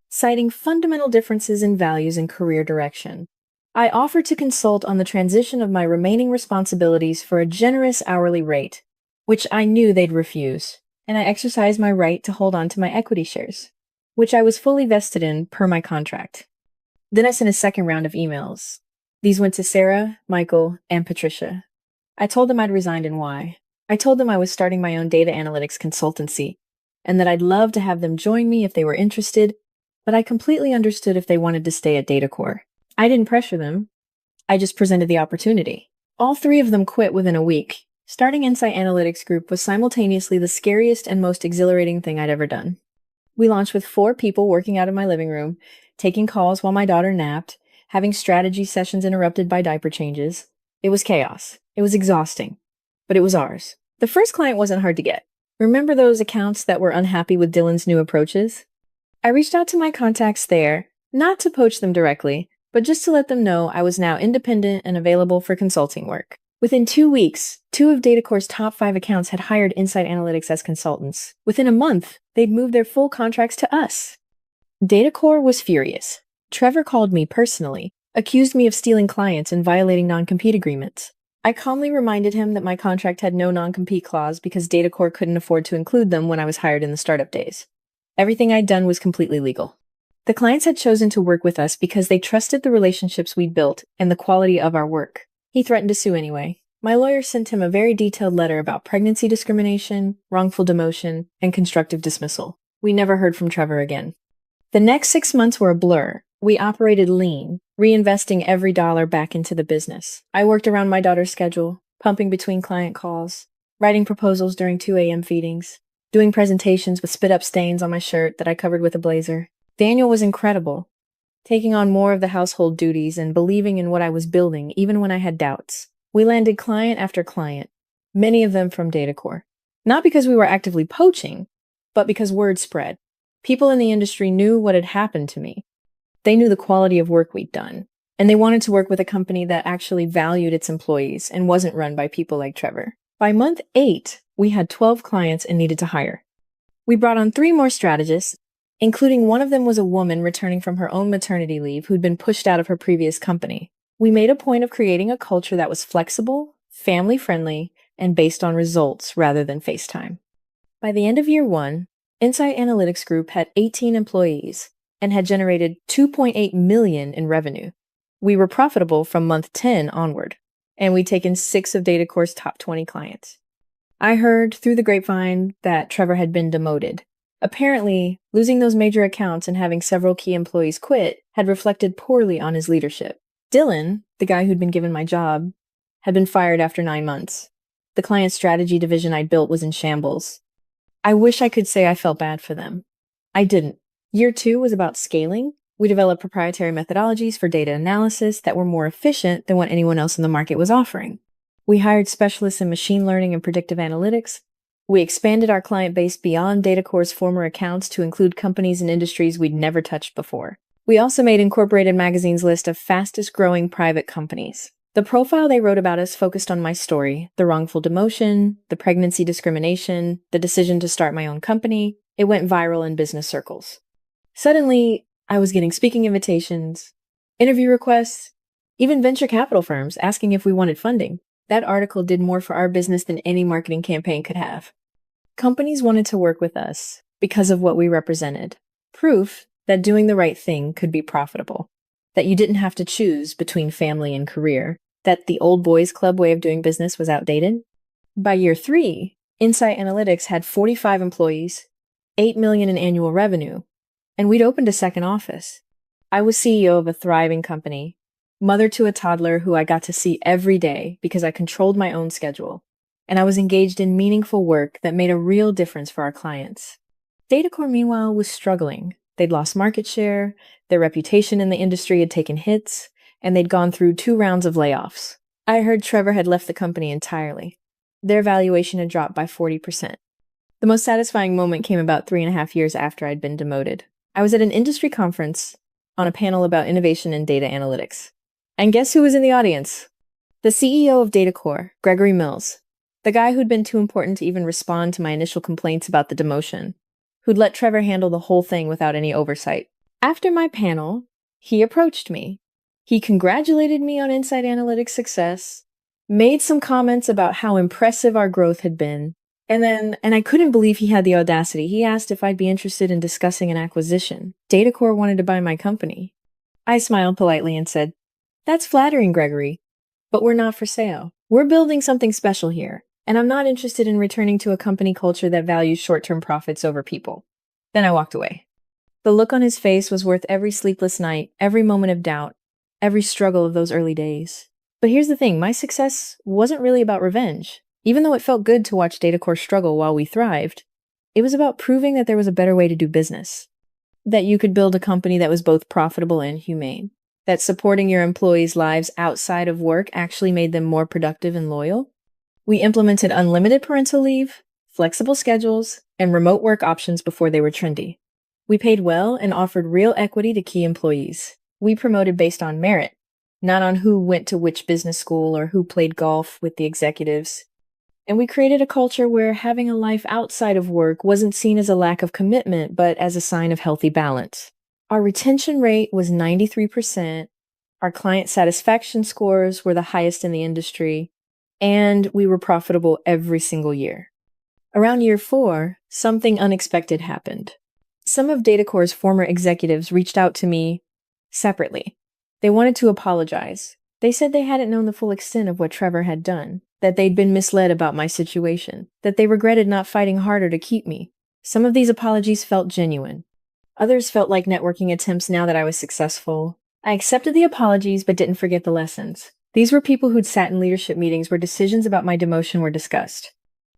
citing fundamental differences in values and career direction. I offered to consult on the transition of my remaining responsibilities for a generous hourly rate, which I knew they'd refuse, and I exercised my right to hold on to my equity shares, which I was fully vested in per my contract. Then I sent a second round of emails. These went to Sarah, Michael, and Patricia. I told them I'd resigned and why. I told them I was starting my own data analytics consultancy, and that I'd love to have them join me if they were interested, but I completely understood if they wanted to stay at DataCore. I didn't pressure them. I just presented the opportunity. All 3 of them quit within a week. Starting Insight Analytics Group was simultaneously the scariest and most exhilarating thing I'd ever done. We launched with 4 people working out of my living room, taking calls while my daughter napped, having strategy sessions interrupted by diaper changes. It was chaos. It was exhausting. But it was ours. The first client wasn't hard to get. Remember those accounts that were unhappy with Dylan's new approaches? I reached out to my contacts there, not to poach them directly, but just to let them know I was now independent and available for consulting work. Within 2 weeks, 2 of Datacor's top 5 accounts had hired Insight Analytics as consultants. Within a month, they'd moved their full contracts to us. Datacor was furious. Trevor called me personally, accused me of stealing clients and violating non-compete agreements. I calmly reminded him that my contract had no non-compete clause because Datacor couldn't afford to include them when I was hired in the startup days. Everything I'd done was completely legal. The clients had chosen to work with us because they trusted the relationships we'd built and the quality of our work. He threatened to sue anyway. My lawyer sent him a very detailed letter about pregnancy discrimination, wrongful demotion, and constructive dismissal. We never heard from Trevor again. The next 6 months were a blur. We operated lean, reinvesting every dollar back into the business. I worked around my daughter's schedule, pumping between client calls, writing proposals during 2 a.m. feedings, doing presentations with spit-up stains on my shirt that I covered with a blazer. Daniel was incredible, taking on more of the household duties and believing in what I was building even when I had doubts. We landed client after client, many of them from Datacor. Not because we were actively poaching, but because word spread. People in the industry knew what had happened to me. They knew the quality of work we'd done, and they wanted to work with a company that actually valued its employees and wasn't run by people like Trevor. By month 8, we had 12 clients and needed to hire. We brought on 3 more strategists, including one of them was a woman returning from her own maternity leave who'd been pushed out of her previous company. We made a point of creating a culture that was flexible, family-friendly, and based on results rather than FaceTime. By the end of year 1, Insight Analytics Group had 18 employees and had generated $2.8 million in revenue. We were profitable from month 10 onward, and we'd taken 6 of Datacor's top 20 clients. I heard through the grapevine that Trevor had been demoted. Apparently, losing those major accounts and having several key employees quit had reflected poorly on his leadership. Dylan, the guy who'd been given my job, had been fired after 9 months. The client strategy division I'd built was in shambles. I wish I could say I felt bad for them. I didn't. Year 2 was about scaling. We developed proprietary methodologies for data analysis that were more efficient than what anyone else in the market was offering. We hired specialists in machine learning and predictive analytics. We expanded our client base beyond Datacor's former accounts to include companies and industries we'd never touched before. We also made Incorporated Magazine's list of fastest-growing private companies. The profile they wrote about us focused on my story, the wrongful demotion, the pregnancy discrimination, the decision to start my own company. It went viral in business circles. Suddenly, I was getting speaking invitations, interview requests, even venture capital firms asking if we wanted funding. That article did more for our business than any marketing campaign could have. Companies wanted to work with us because of what we represented. Proof that doing the right thing could be profitable. That you didn't have to choose between family and career. That the old boys club way of doing business was outdated. By year 3, Insight Analytics had 45 employees, $8 million in annual revenue, and we'd opened a second office. I was CEO of a thriving company, mother to a toddler who I got to see every day because I controlled my own schedule, and I was engaged in meaningful work that made a real difference for our clients. Datacor, meanwhile, was struggling. They'd lost market share, their reputation in the industry had taken hits, and they'd gone through 2 rounds of layoffs. I heard Trevor had left the company entirely. Their valuation had dropped by 40%. The most satisfying moment came about 3.5 years after I'd been demoted. I was at an industry conference on a panel about innovation in data analytics. And guess who was in the audience? The CEO of Datacor, Gregory Mills, the guy who'd been too important to even respond to my initial complaints about the demotion, who'd let Trevor handle the whole thing without any oversight. After my panel, he approached me. He congratulated me on Insight Analytics' success, made some comments about how impressive our growth had been, and I couldn't believe he had the audacity. He asked if I'd be interested in discussing an acquisition. Datacor wanted to buy my company. I smiled politely and said, "That's flattering, Gregory, but we're not for sale. We're building something special here, and I'm not interested in returning to a company culture that values short-term profits over people." Then I walked away. The look on his face was worth every sleepless night, every moment of doubt, every struggle of those early days. But here's the thing, my success wasn't really about revenge. Even though it felt good to watch Datacor struggle while we thrived, it was about proving that there was a better way to do business. that you could build a company that was both profitable and humane, that supporting your employees' lives outside of work actually made them more productive and loyal. We implemented unlimited parental leave, flexible schedules, and remote work options before they were trendy. We paid well and offered real equity to key employees. We promoted based on merit, not on who went to which business school or who played golf with the executives. And we created a culture where having a life outside of work wasn't seen as a lack of commitment, but as a sign of healthy balance. Our retention rate was 93%. Our client satisfaction scores were the highest in the industry, and we were profitable every single year. Around year 4, something unexpected happened. Some of DataCore's former executives reached out to me separately. They wanted to apologize. They said they hadn't known the full extent of what Trevor had done, that they'd been misled about my situation, that they regretted not fighting harder to keep me. Some of these apologies felt genuine. Others felt like networking attempts now that I was successful. I accepted the apologies but didn't forget the lessons. These were people who'd sat in leadership meetings where decisions about my demotion were discussed.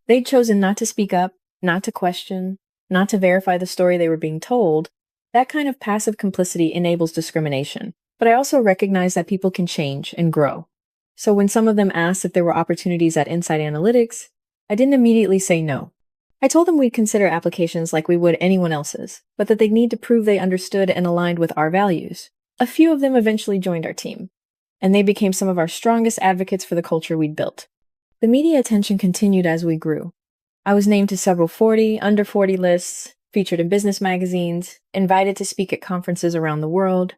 They'd chosen not to speak up, not to question, not to verify the story they were being told. That kind of passive complicity enables discrimination. But I also recognize that people can change and grow. So when some of them asked if there were opportunities at Insight Analytics, I didn't immediately say no. I told them we'd consider applications like we would anyone else's, but that they'd need to prove they understood and aligned with our values. A few of them eventually joined our team, and they became some of our strongest advocates for the culture we'd built. The media attention continued as we grew. I was named to several 40, under 40 lists, featured in business magazines, invited to speak at conferences around the world.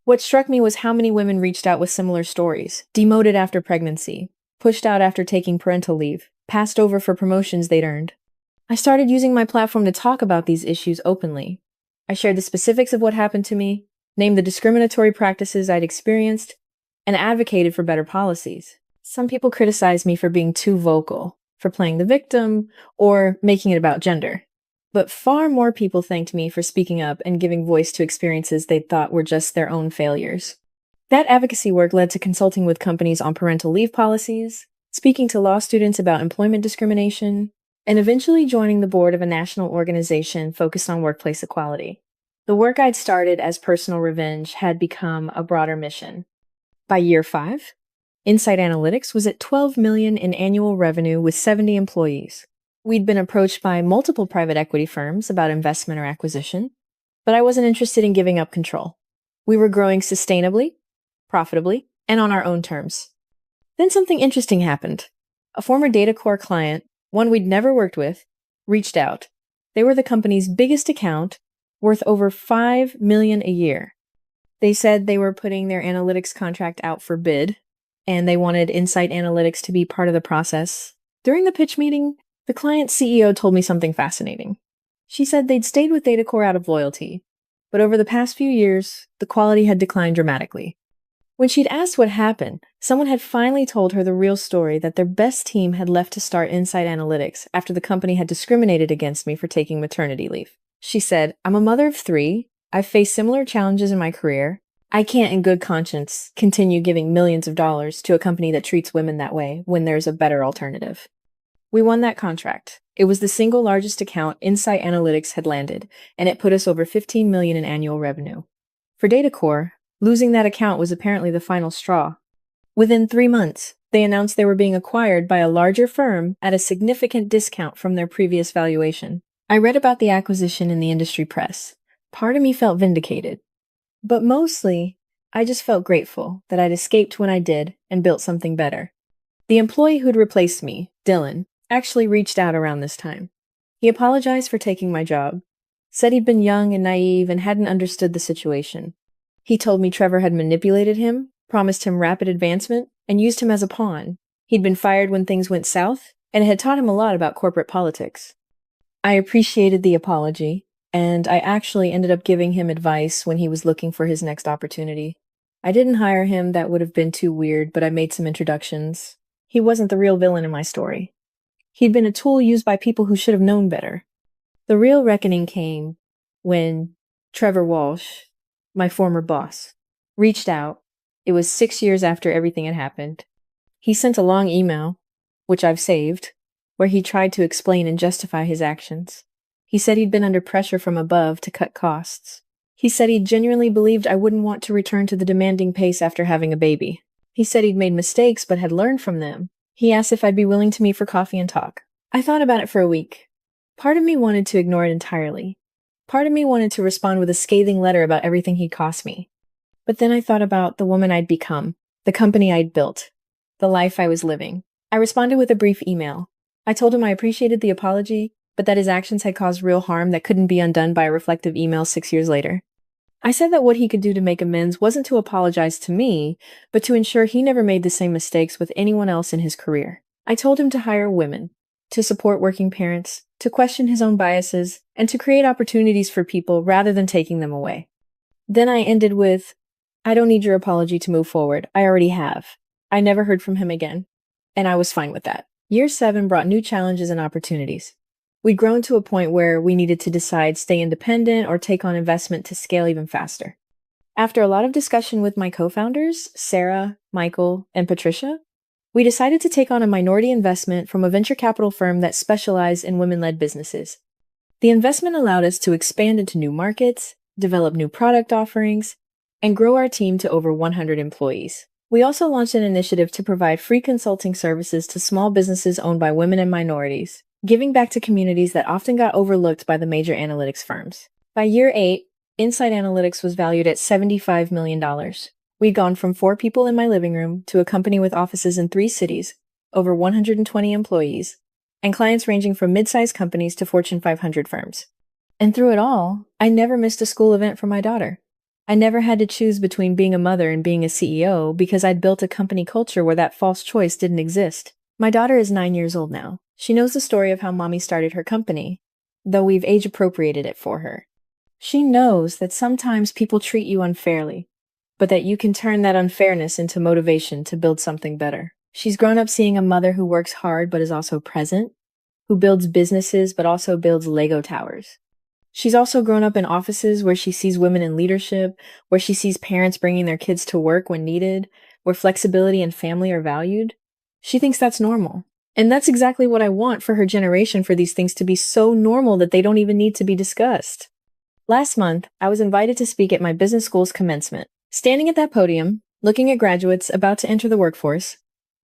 What struck me was how many women reached out with similar stories, demoted after pregnancy, pushed out after taking parental leave, passed over for promotions they'd earned. I started using my platform to talk about these issues openly. I shared the specifics of what happened to me, named the discriminatory practices I'd experienced, and advocated for better policies. Some people criticized me for being too vocal, for playing the victim, or making it about gender. But far more people thanked me for speaking up and giving voice to experiences they thought were just their own failures. That advocacy work led to consulting with companies on parental leave policies, speaking to law students about employment discrimination, and eventually joining the board of a national organization focused on workplace equality. The work I'd started as personal revenge had become a broader mission. By year 5, Insight Analytics was at $12 million in annual revenue with 70 employees. We'd been approached by multiple private equity firms about investment or acquisition, but I wasn't interested in giving up control. We were growing sustainably, profitably, and on our own terms. Then something interesting happened. A former DataCore client, one we'd never worked with, reached out. They were the company's biggest account, worth over $5 million a year. They said they were putting their analytics contract out for bid, and they wanted Insight Analytics to be part of the process. During the pitch meeting, the client's CEO told me something fascinating. She said they'd stayed with DataCore out of loyalty, but over the past few years, the quality had declined dramatically. When she'd asked what happened, someone had finally told her the real story that their best team had left to start Insight Analytics after the company had discriminated against me for taking maternity leave. She said, "I'm a mother of 3. I've faced similar challenges in my career. I can't in good conscience continue giving millions of dollars to a company that treats women that way when there's a better alternative." We won that contract. It was the single largest account Insight Analytics had landed, and it put us over $15 million in annual revenue. For DataCore, losing that account was apparently the final straw. Within 3 months, they announced they were being acquired by a larger firm at a significant discount from their previous valuation. I read about the acquisition in the industry press. Part of me felt vindicated. But mostly, I just felt grateful that I'd escaped when I did and built something better. The employee who'd replaced me, Dylan, actually reached out around this time. He apologized for taking my job, said he'd been young and naive and hadn't understood the situation. He told me Trevor had manipulated him, promised him rapid advancement, and used him as a pawn. He'd been fired when things went south, and it had taught him a lot about corporate politics. I appreciated the apology, and I actually ended up giving him advice when he was looking for his next opportunity. I didn't hire him, that would have been too weird, but I made some introductions. He wasn't the real villain in my story. He'd been a tool used by people who should have known better. The real reckoning came when Trevor Walsh, my former boss, reached out. It was 6 years after everything had happened. He sent a long email, which I've saved, where he tried to explain and justify his actions. He said he'd been under pressure from above to cut costs. He said he genuinely believed I wouldn't want to return to the demanding pace after having a baby. He said he'd made mistakes but had learned from them. He asked if I'd be willing to meet for coffee and talk. I thought about it for a week. Part of me wanted to ignore it entirely. Part of me wanted to respond with a scathing letter about everything he'd cost me. But then I thought about the woman I'd become, the company I'd built, the life I was living. I responded with a brief email. I told him I appreciated the apology, but that his actions had caused real harm that couldn't be undone by a reflective email 6 years later. I said that what he could do to make amends wasn't to apologize to me, but to ensure he never made the same mistakes with anyone else in his career. I told him to hire women, to support working parents, to question his own biases, and to create opportunities for people rather than taking them away. Then I ended with, I don't need your apology to move forward. I already have. I never heard from him again, and I was fine with that. Year 7 brought new challenges and opportunities. We'd grown to a point where we needed to decide stay independent or take on investment to scale even faster. After a lot of discussion with my co-founders, Sarah, Michael, and Patricia, we decided to take on a minority investment from a venture capital firm that specialized in women-led businesses. The investment allowed us to expand into new markets, develop new product offerings, and grow our team to over 100 employees. We also launched an initiative to provide free consulting services to small businesses owned by women and minorities, giving back to communities that often got overlooked by the major analytics firms. By year 8, Insight Analytics was valued at $75 million. We'd gone from 4 people in my living room to a company with offices in 3 cities, over 120 employees, and clients ranging from mid-sized companies to Fortune 500 firms. And through it all, I never missed a school event for my daughter. I never had to choose between being a mother and being a CEO because I'd built a company culture where that false choice didn't exist. My daughter is 9 years old now. She knows the story of how mommy started her company, though we've age-appropriated it for her. She knows that sometimes people treat you unfairly, but that you can turn that unfairness into motivation to build something better. She's grown up seeing a mother who works hard but is also present, who builds businesses but also builds Lego towers. She's also grown up in offices where she sees women in leadership, where she sees parents bringing their kids to work when needed, where flexibility and family are valued. She thinks that's normal. And that's exactly what I want for her generation, for these things to be so normal that they don't even need to be discussed. Last month, I was invited to speak at my business school's commencement. Standing at that podium, looking at graduates about to enter the workforce,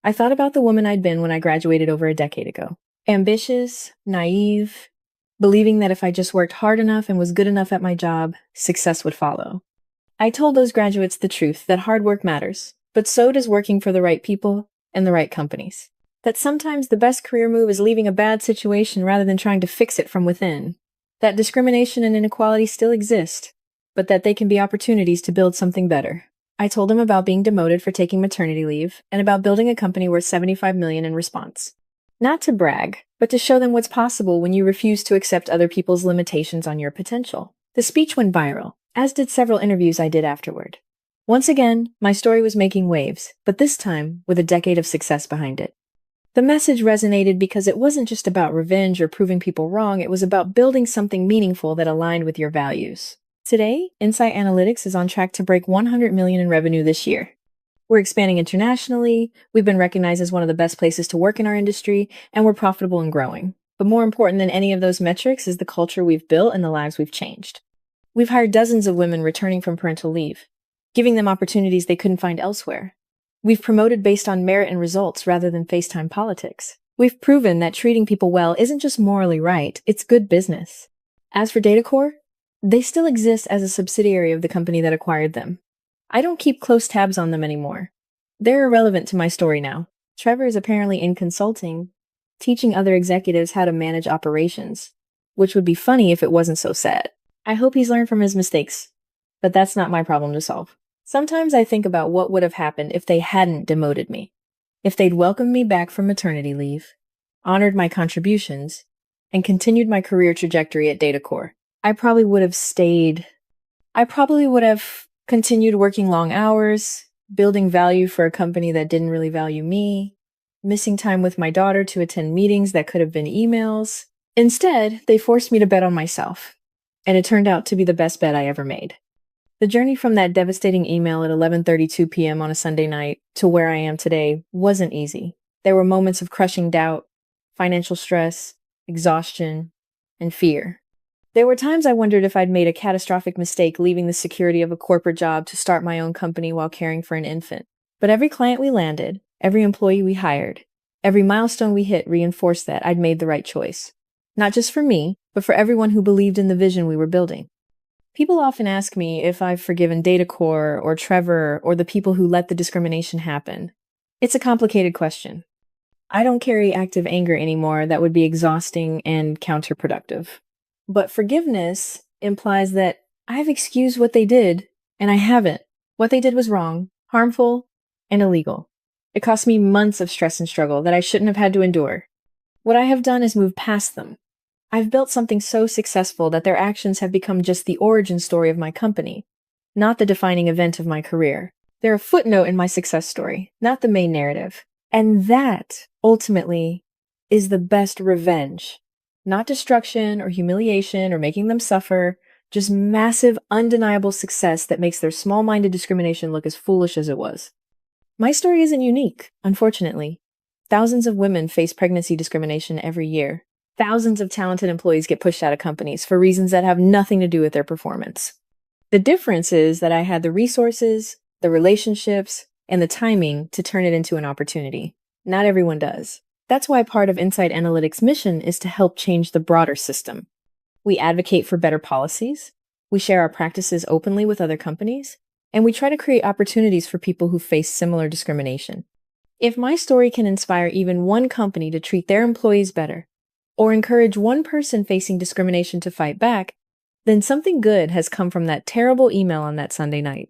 I thought about the woman I'd been when I graduated over a decade ago. Ambitious, naive, believing that if I just worked hard enough and was good enough at my job, success would follow. I told those graduates the truth, that hard work matters, but so does working for the right people and the right companies. That sometimes the best career move is leaving a bad situation rather than trying to fix it from within. That discrimination and inequality still exist, but that they can be opportunities to build something better. I told them about being demoted for taking maternity leave and about building a company worth $75 million in response. Not to brag, but to show them what's possible when you refuse to accept other people's limitations on your potential. The speech went viral, as did several interviews I did afterward. Once again, my story was making waves, but this time with a decade of success behind it. The message resonated because it wasn't just about revenge or proving people wrong, it was about building something meaningful that aligned with your values. Today, Insight Analytics is on track to break $100 million in revenue this year. We're expanding internationally, we've been recognized as one of the best places to work in our industry, and we're profitable and growing. But more important than any of those metrics is the culture we've built and the lives we've changed. We've hired dozens of women returning from parental leave, giving them opportunities they couldn't find elsewhere. We've promoted based on merit and results rather than FaceTime politics. We've proven that treating people well isn't just morally right, it's good business. As for DataCore, they still exist as a subsidiary of the company that acquired them. I don't keep close tabs on them anymore. They're irrelevant to my story now. Trevor is apparently in consulting, teaching other executives how to manage operations, which would be funny if it wasn't so sad. I hope he's learned from his mistakes, but that's not my problem to solve. Sometimes I think about what would have happened if they hadn't demoted me, if they'd welcomed me back from maternity leave, honored my contributions, and continued my career trajectory at DataCore. I probably would have stayed. I probably would have continued working long hours, building value for a company that didn't really value me, missing time with my daughter to attend meetings that could have been emails. Instead, they forced me to bet on myself, and it turned out to be the best bet I ever made. The journey from that devastating email at 11:32 p.m. on a Sunday night to where I am today wasn't easy. There were moments of crushing doubt, financial stress, exhaustion, and fear. There were times I wondered if I'd made a catastrophic mistake leaving the security of a corporate job to start my own company while caring for an infant. But every client we landed, every employee we hired, every milestone we hit reinforced that I'd made the right choice. Not just for me, but for everyone who believed in the vision we were building. People often ask me if I've forgiven DataCore or Trevor or the people who let the discrimination happen. It's a complicated question. I don't carry active anger anymore that would be exhausting and counterproductive. But forgiveness implies that I've excused what they did, and I haven't. What they did was wrong, harmful, and illegal. It cost me months of stress and struggle that I shouldn't have had to endure. What I have done is move past them. I've built something so successful that their actions have become just the origin story of my company, not the defining event of my career. They're a footnote in my success story, not the main narrative. And that, ultimately, is the best revenge. Not destruction or humiliation or making them suffer, just massive, undeniable success that makes their small-minded discrimination look as foolish as it was. My story isn't unique, unfortunately. Thousands of women face pregnancy discrimination every year. Thousands of talented employees get pushed out of companies for reasons that have nothing to do with their performance. The difference is that I had the resources, the relationships, and the timing to turn it into an opportunity. Not everyone does. That's why part of Insight Analytics' mission is to help change the broader system. We advocate for better policies, we share our practices openly with other companies, and we try to create opportunities for people who face similar discrimination. If my story can inspire even one company to treat their employees better, or encourage one person facing discrimination to fight back, then something good has come from that terrible email on that Sunday night.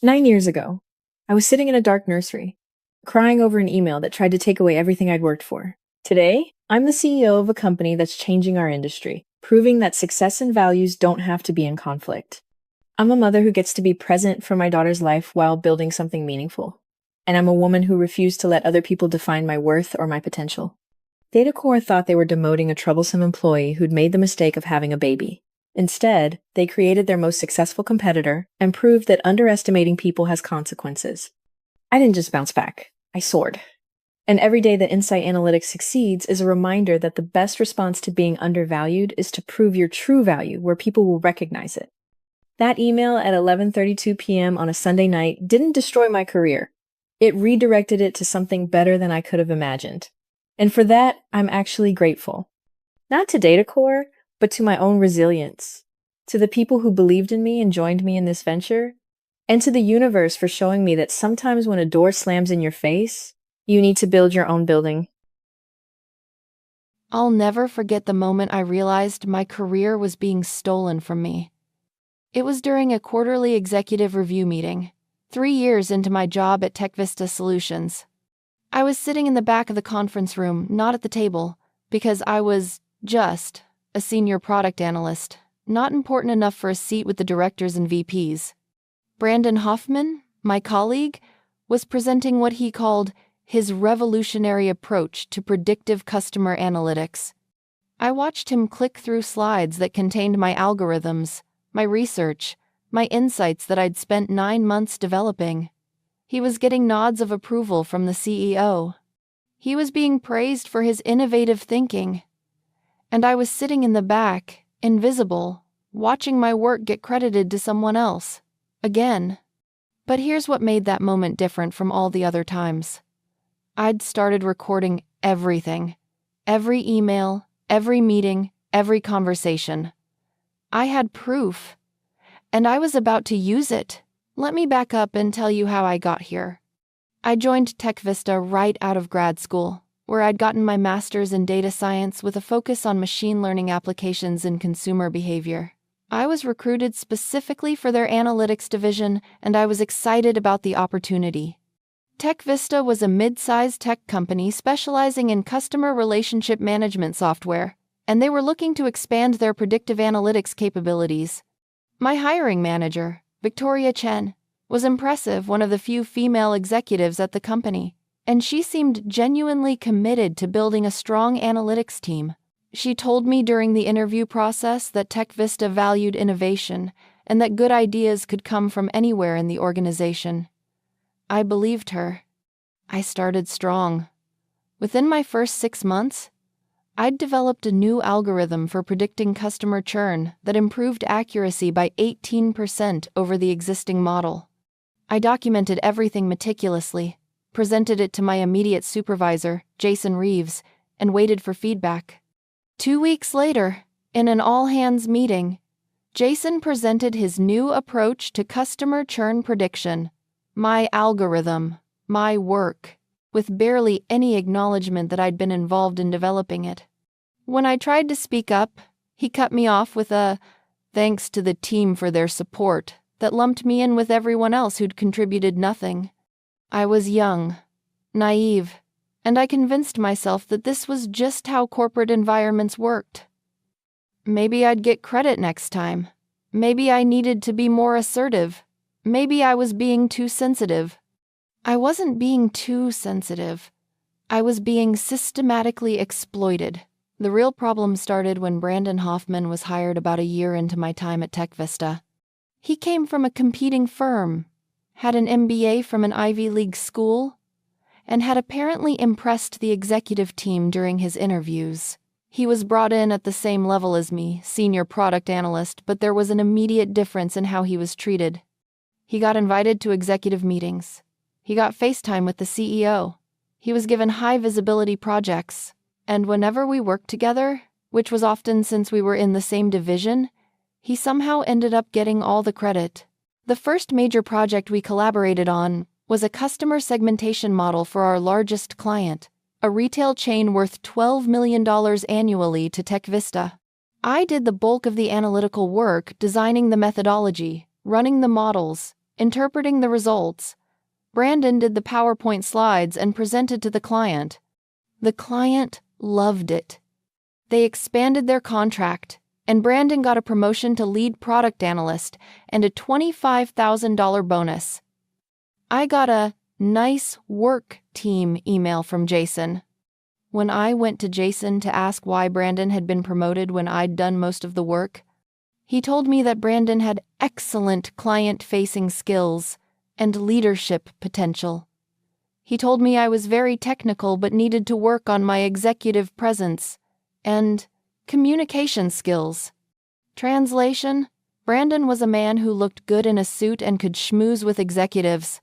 9 years ago, I was sitting in a dark nursery, crying over an email that tried to take away everything I'd worked for. Today, I'm the CEO of a company that's changing our industry, proving that success and values don't have to be in conflict. I'm a mother who gets to be present for my daughter's life while building something meaningful. And I'm a woman who refused to let other people define my worth or my potential. DataCore thought they were demoting a troublesome employee who'd made the mistake of having a baby. Instead, they created their most successful competitor and proved that underestimating people has consequences. I didn't just bounce back. I soared. And every day that Insight Analytics succeeds is a reminder that the best response to being undervalued is to prove your true value where people will recognize it. That email at 11:32 p.m. on a Sunday night didn't destroy my career. It redirected it to something better than I could have imagined. And for that, I'm actually grateful. Not to DataCore, but to my own resilience, to the people who believed in me and joined me in this venture, and to the universe for showing me that sometimes when a door slams in your face, you need to build your own building. I'll never forget the moment I realized my career was being stolen from me. It was during a quarterly executive review meeting, 3 years into my job at TechVista Solutions. I was sitting in the back of the conference room, not at the table, because I was just a senior product analyst, not important enough for a seat with the directors and VPs. Brandon Hoffman, my colleague, was presenting what he called his revolutionary approach to predictive customer analytics. I watched him click through slides that contained my algorithms, my research, my insights that I'd spent 9 months developing. He was getting nods of approval from the CEO. He was being praised for his innovative thinking. And I was sitting in the back, invisible, watching my work get credited to someone else. Again. But here's what made that moment different from all the other times. I'd started recording everything. Every email, every meeting, every conversation. I had proof. And I was about to use it. Let me back up and tell you how I got here. I joined TechVista right out of grad school, where I'd gotten my master's in data science with a focus on machine learning applications in consumer behavior. I was recruited specifically for their analytics division, and I was excited about the opportunity. TechVista was a mid-sized tech company specializing in customer relationship management software, and they were looking to expand their predictive analytics capabilities. My hiring manager, Victoria Chen, was impressive, one of the few female executives at the company, and she seemed genuinely committed to building a strong analytics team. She told me during the interview process that TechVista valued innovation and that good ideas could come from anywhere in the organization. I believed her. I started strong. Within my first 6 months, I'd developed a new algorithm for predicting customer churn that improved accuracy by 18% over the existing model. I documented everything meticulously, presented it to my immediate supervisor, Jason Reeves, and waited for feedback. 2 weeks later, in an all-hands meeting, Jason presented his new approach to customer churn prediction, my algorithm, my work, with barely any acknowledgement that I'd been involved in developing it. When I tried to speak up, he cut me off with a thanks to the team for their support that lumped me in with everyone else who'd contributed nothing. I was young, naive, and I convinced myself that this was just how corporate environments worked. Maybe I'd get credit next time. Maybe I needed to be more assertive. Maybe I was being too sensitive. I wasn't being too sensitive. I was being systematically exploited. The real problem started when Brandon Hoffman was hired about a year into my time at TechVista. He came from a competing firm, had an MBA from an Ivy League school, and had apparently impressed the executive team during his interviews. He was brought in at the same level as me, senior product analyst, but there was an immediate difference in how he was treated. He got invited to executive meetings. He got FaceTime with the CEO. He was given high-visibility projects. And whenever we worked together, which was often since we were in the same division, he somehow ended up getting all the credit. The first major project we collaborated on was a customer segmentation model for our largest client, a retail chain worth $12 million annually to TechVista. I did the bulk of the analytical work, designing the methodology, running the models, interpreting the results. Brandon did the PowerPoint slides and presented to the client. The client loved it. They expanded their contract, and Brandon got a promotion to lead product analyst and a $25,000 bonus. I got a nice work team email from Jason. When I went to Jason to ask why Brandon had been promoted when I'd done most of the work, he told me that Brandon had excellent client-facing skills and leadership potential. He told me I was very technical but needed to work on my executive presence and communication skills. Translation: Brandon was a man who looked good in a suit and could schmooze with executives.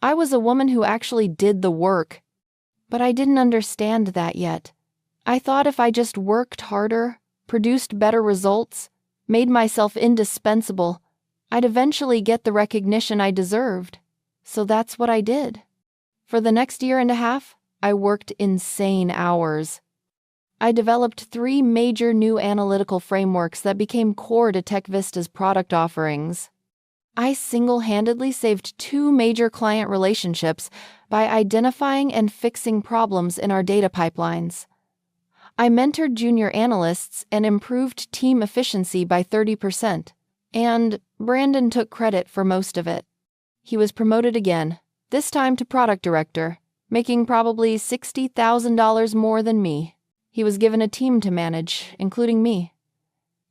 I was a woman who actually did the work. But I didn't understand that yet. I thought if I just worked harder, produced better results, made myself indispensable, I'd eventually get the recognition I deserved. So that's what I did. For the next year and a half, I worked insane hours. I developed 3 major new analytical frameworks that became core to TechVista's product offerings. I single-handedly saved 2 major client relationships by identifying and fixing problems in our data pipelines. I mentored junior analysts and improved team efficiency by 30%, and Brandon took credit for most of it. He was promoted again, this time to product director, making probably $60,000 more than me. He was given a team to manage, including me.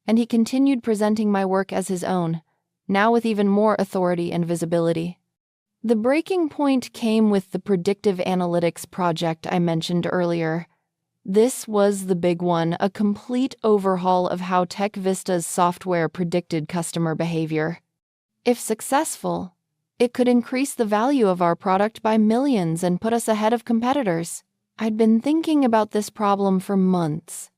And he continued presenting my work as his own, now with even more authority and visibility. The breaking point came with the predictive analytics project I mentioned earlier. This was the big one, a complete overhaul of how TechVista's software predicted customer behavior. If successful, it could increase the value of our product by millions and put us ahead of competitors. I'd been thinking about this problem for months.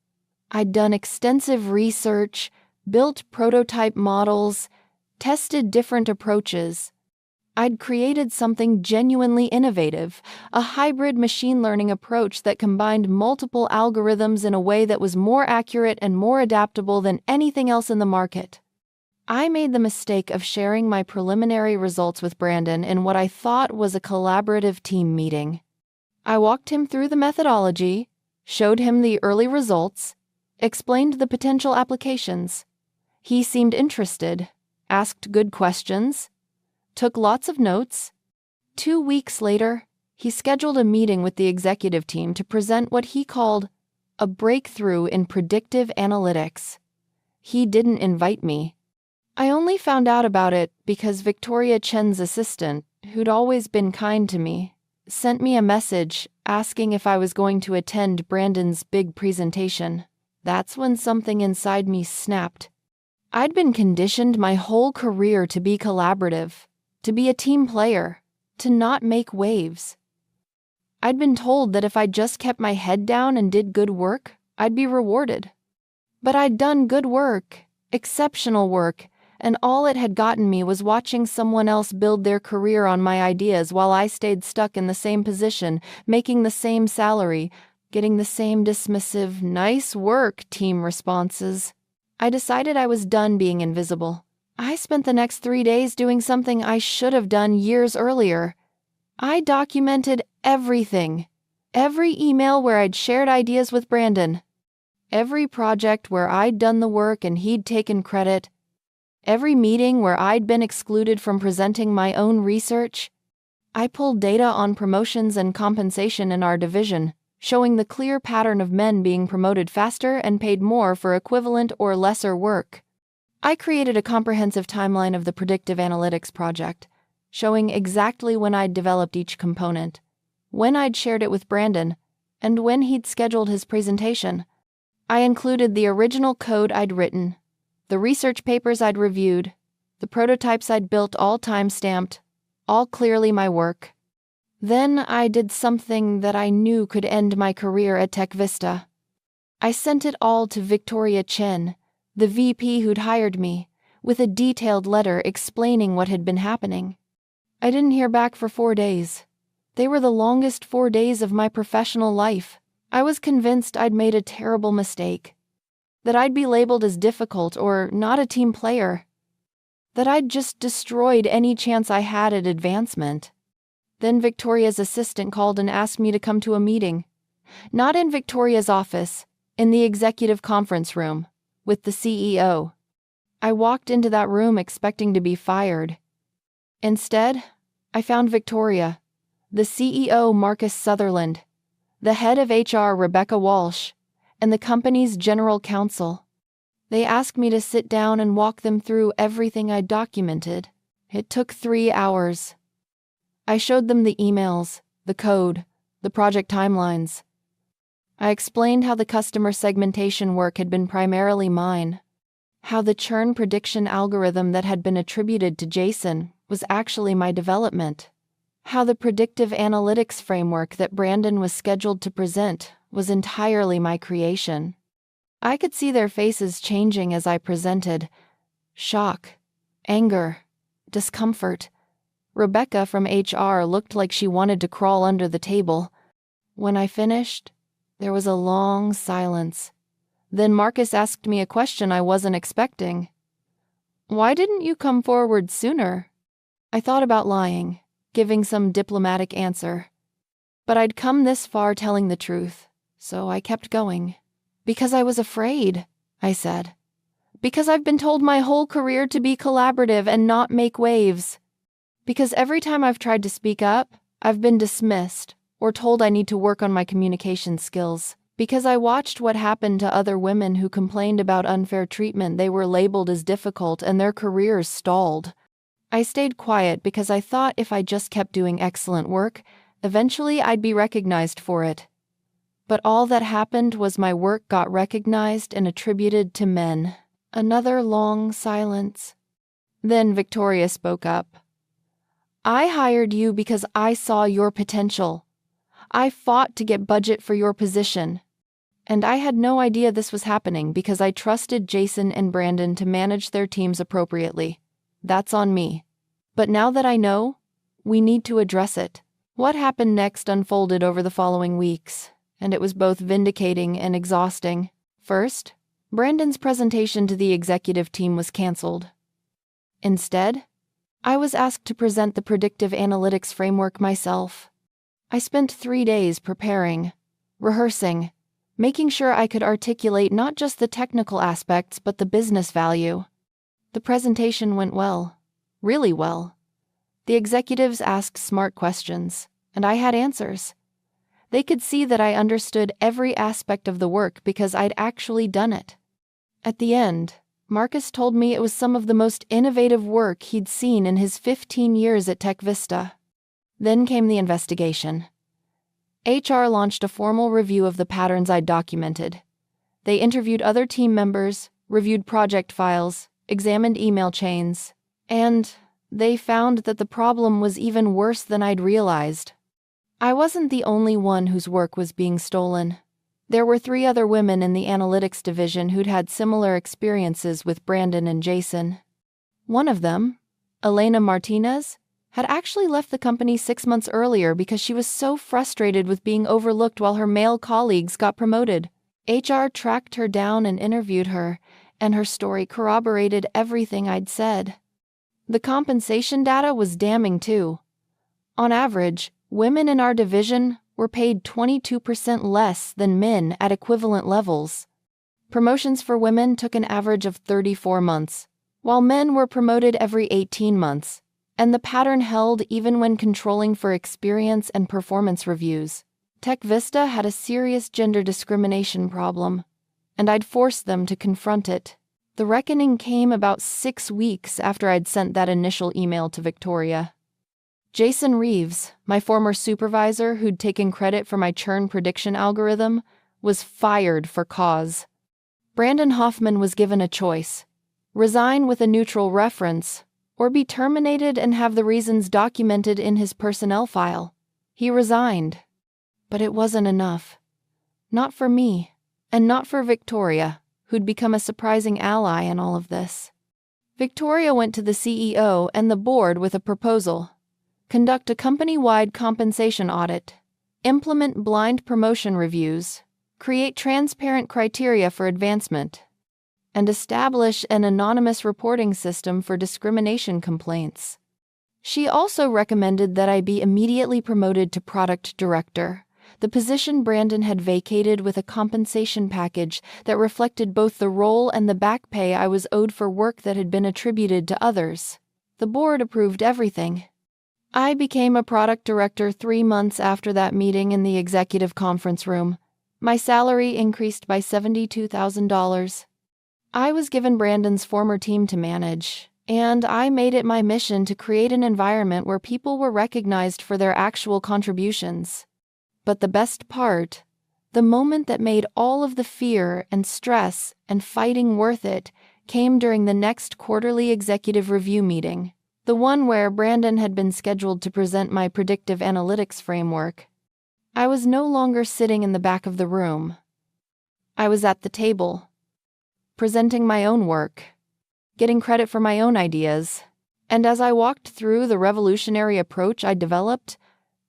I'd done extensive research, built prototype models, tested different approaches. I'd created something genuinely innovative, a hybrid machine learning approach that combined multiple algorithms in a way that was more accurate and more adaptable than anything else in the market. I made the mistake of sharing my preliminary results with Brandon in what I thought was a collaborative team meeting. I walked him through the methodology, showed him the early results, explained the potential applications. He seemed interested, asked good questions, took lots of notes. 2 weeks later, he scheduled a meeting with the executive team to present what he called a breakthrough in predictive analytics. He didn't invite me. I only found out about it because Victoria Chen's assistant, who'd always been kind to me, sent me a message asking if I was going to attend Brandon's big presentation. That's when something inside me snapped. I'd been conditioned my whole career to be collaborative, to be a team player, to not make waves. I'd been told that if I just kept my head down and did good work, I'd be rewarded. But I'd done good work, exceptional work, and all it had gotten me was watching someone else build their career on my ideas while I stayed stuck in the same position, making the same salary, getting the same dismissive, "nice work" team responses. I decided I was done being invisible. I spent the next 3 days doing something I should have done years earlier. I documented everything. Every email where I'd shared ideas with Brandon. Every project where I'd done the work and he'd taken credit. Every meeting where I'd been excluded from presenting my own research. I pulled data on promotions and compensation in our division, showing the clear pattern of men being promoted faster and paid more for equivalent or lesser work. I created a comprehensive timeline of the predictive analytics project, showing exactly when I'd developed each component, when I'd shared it with Brandon, and when he'd scheduled his presentation. I included the original code I'd written, the research papers I'd reviewed, the prototypes I'd built, all time-stamped, all clearly my work. Then I did something that I knew could end my career at Tech Vista. I sent it all to Victoria Chen, the VP who'd hired me, with a detailed letter explaining what had been happening. I didn't hear back for 4 days. They were the longest 4 days of my professional life. I was convinced I'd made a terrible mistake, that I'd be labeled as difficult or not a team player, that I'd just destroyed any chance I had at advancement. Then Victoria's assistant called and asked me to come to a meeting. Not in Victoria's office, in the executive conference room, with the CEO. I walked into that room expecting to be fired. Instead, I found Victoria, the CEO Marcus Sutherland, the head of HR Rebecca Walsh, and the company's general counsel. They asked me to sit down and walk them through everything I documented. It took 3 hours. I showed them the emails, the code, the project timelines. I explained how the customer segmentation work had been primarily mine, how the churn prediction algorithm that had been attributed to Jason was actually my development, how the predictive analytics framework that Brandon was scheduled to present was entirely my creation. I could see their faces changing as I presented. Shock, anger, discomfort. Rebecca from HR looked like she wanted to crawl under the table. When I finished, there was a long silence. Then Marcus asked me a question I wasn't expecting. "Why didn't you come forward sooner?" I thought about lying, giving some diplomatic answer. But I'd come this far telling the truth, so I kept going. "Because I was afraid," I said. "Because I've been told my whole career to be collaborative and not make waves. Because every time I've tried to speak up, I've been dismissed or told I need to work on my communication skills. Because I watched what happened to other women who complained about unfair treatment. They were labeled as difficult and their careers stalled. I stayed quiet because I thought if I just kept doing excellent work, eventually I'd be recognized for it. But all that happened was my work got recognized and attributed to men." Another long silence. Then Victoria spoke up. "I hired you because I saw your potential. I fought to get budget for your position. And I had no idea this was happening because I trusted Jason and Brandon to manage their teams appropriately. That's on me. But now that I know, we need to address it." What happened next unfolded over the following weeks, and it was both vindicating and exhausting. First, Brandon's presentation to the executive team was canceled. Instead, I was asked to present the predictive analytics framework myself. I spent 3 days preparing, rehearsing, making sure I could articulate not just the technical aspects but the business value. The presentation went well, really well. The executives asked smart questions, and I had answers. They could see that I understood every aspect of the work because I'd actually done it. At the end, Marcus told me it was some of the most innovative work he'd seen in his 15 years at Tech Vista. Then came the investigation. HR launched a formal review of the patterns I'd documented. They interviewed other team members, reviewed project files, examined email chains, and they found that the problem was even worse than I'd realized. I wasn't the only one whose work was being stolen. There were 3 other women in the analytics division who'd had similar experiences with Brandon and Jason. One of them, Elena Martinez, had actually left the company 6 months earlier because she was so frustrated with being overlooked while her male colleagues got promoted. HR tracked her down and interviewed her, and her story corroborated everything I'd said. The compensation data was damning too. On average, women in our division were paid 22% less than men at equivalent levels. Promotions for women took an average of 34 months, while men were promoted every 18 months, and the pattern held even when controlling for experience and performance reviews. TechVista had a serious gender discrimination problem, and I'd forced them to confront it. The reckoning came about 6 weeks after I'd sent that initial email to Victoria. Jason Reeves, my former supervisor who'd taken credit for my churn prediction algorithm, was fired for cause. Brandon Hoffman was given a choice: resign with a neutral reference, or be terminated and have the reasons documented in his personnel file. He resigned. But it wasn't enough. Not for me, and not for Victoria, who'd become a surprising ally in all of this. Victoria went to the CEO and the board with a proposal: conduct a company-wide compensation audit, implement blind promotion reviews, create transparent criteria for advancement, and establish an anonymous reporting system for discrimination complaints. She also recommended that I be immediately promoted to product director, the position Brandon had vacated, with a compensation package that reflected both the role and the back pay I was owed for work that had been attributed to others. The board approved everything. I became a product director 3 months after that meeting in the executive conference room. My salary increased by $72,000. I was given Brandon's former team to manage, and I made it my mission to create an environment where people were recognized for their actual contributions. But the best part, the moment that made all of the fear and stress and fighting worth it, came during the next quarterly executive review meeting, the one where Brandon had been scheduled to present my predictive analytics framework. I was no longer sitting in the back of the room. I was at the table, presenting my own work, getting credit for my own ideas, and as I walked through the revolutionary approach I developed,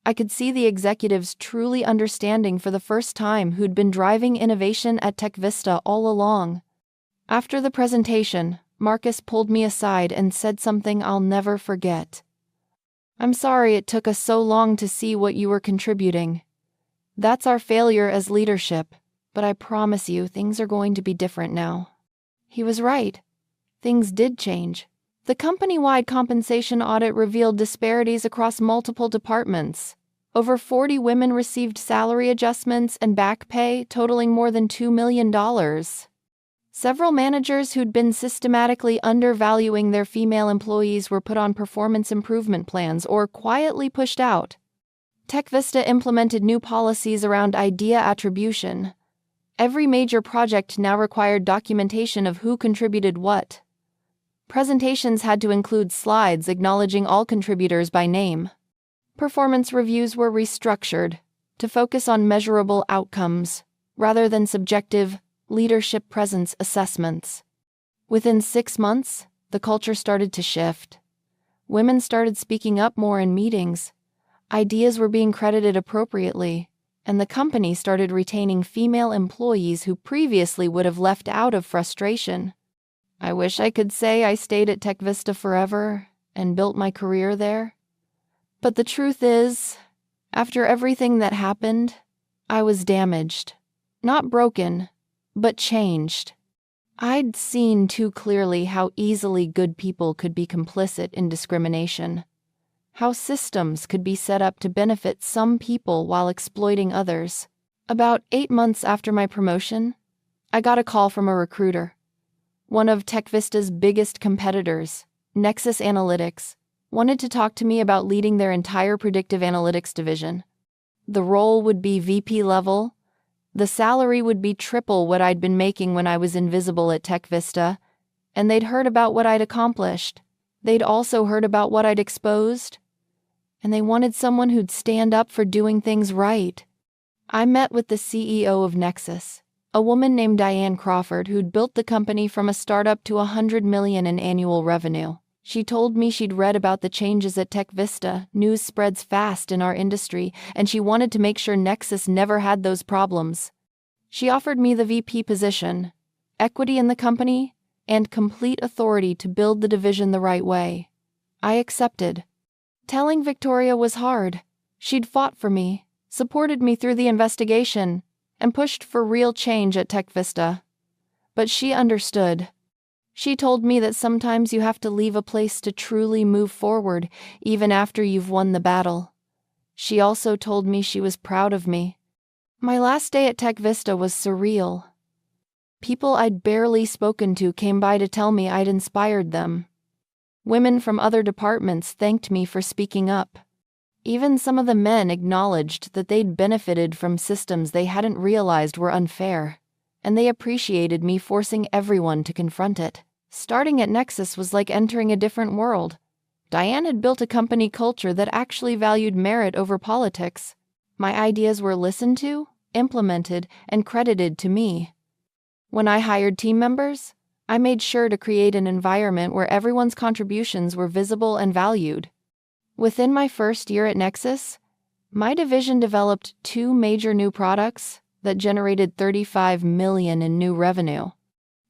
I could see the executives truly understanding for the first time who'd been driving innovation at TechVista all along. After the presentation, Marcus pulled me aside and said something I'll never forget. "I'm sorry it took us so long to see what you were contributing. That's our failure as leadership, but I promise you things are going to be different now." He was right. Things did change. The company-wide compensation audit revealed disparities across multiple departments. Over 40 women received salary adjustments and back pay totaling more than $2 million. Several managers who'd been systematically undervaluing their female employees were put on performance improvement plans or quietly pushed out. TechVista implemented new policies around idea attribution. Every major project now required documentation of who contributed what. Presentations had to include slides acknowledging all contributors by name. Performance reviews were restructured to focus on measurable outcomes rather than subjective leadership presence assessments. Within 6 months, the culture started to shift. Women started speaking up more in meetings. Ideas were being credited appropriately, and the company started retaining female employees who previously would have left out of frustration. I wish I could say I stayed at TechVista forever and built my career there. But the truth is, after everything that happened, I was damaged. Not broken, but changed. I'd seen too clearly how easily good people could be complicit in discrimination. How systems could be set up to benefit some people while exploiting others. About 8 months after my promotion, I got a call from a recruiter. One of TechVista's biggest competitors, Nexus Analytics, wanted to talk to me about leading their entire predictive analytics division. The role would be VP level. The salary would be triple what I'd been making when I was invisible at TechVista, and they'd heard about what I'd accomplished. They'd also heard about what I'd exposed, and they wanted someone who'd stand up for doing things right. I met with the CEO of Nexus, a woman named Diane Crawford who'd built the company from a startup to $100 million in annual revenue. She told me she'd read about the changes at TechVista. News spreads fast in our industry, and she wanted to make sure Nexus never had those problems. She offered me the VP position, equity in the company, and complete authority to build the division the right way. I accepted. Telling Victoria was hard. She'd fought for me, supported me through the investigation, and pushed for real change at TechVista. But she understood. She told me that sometimes you have to leave a place to truly move forward, even after you've won the battle. She also told me she was proud of me. My last day at TechVista was surreal. People I'd barely spoken to came by to tell me I'd inspired them. Women from other departments thanked me for speaking up. Even some of the men acknowledged that they'd benefited from systems they hadn't realized were unfair, and they appreciated me forcing everyone to confront it. Starting at Nexus was like entering a different world. Diane had built a company culture that actually valued merit over politics. My ideas were listened to, implemented, and credited to me. When I hired team members, I made sure to create an environment where everyone's contributions were visible and valued. Within my first year at Nexus, my division developed 2 major new products that generated $35 million in new revenue.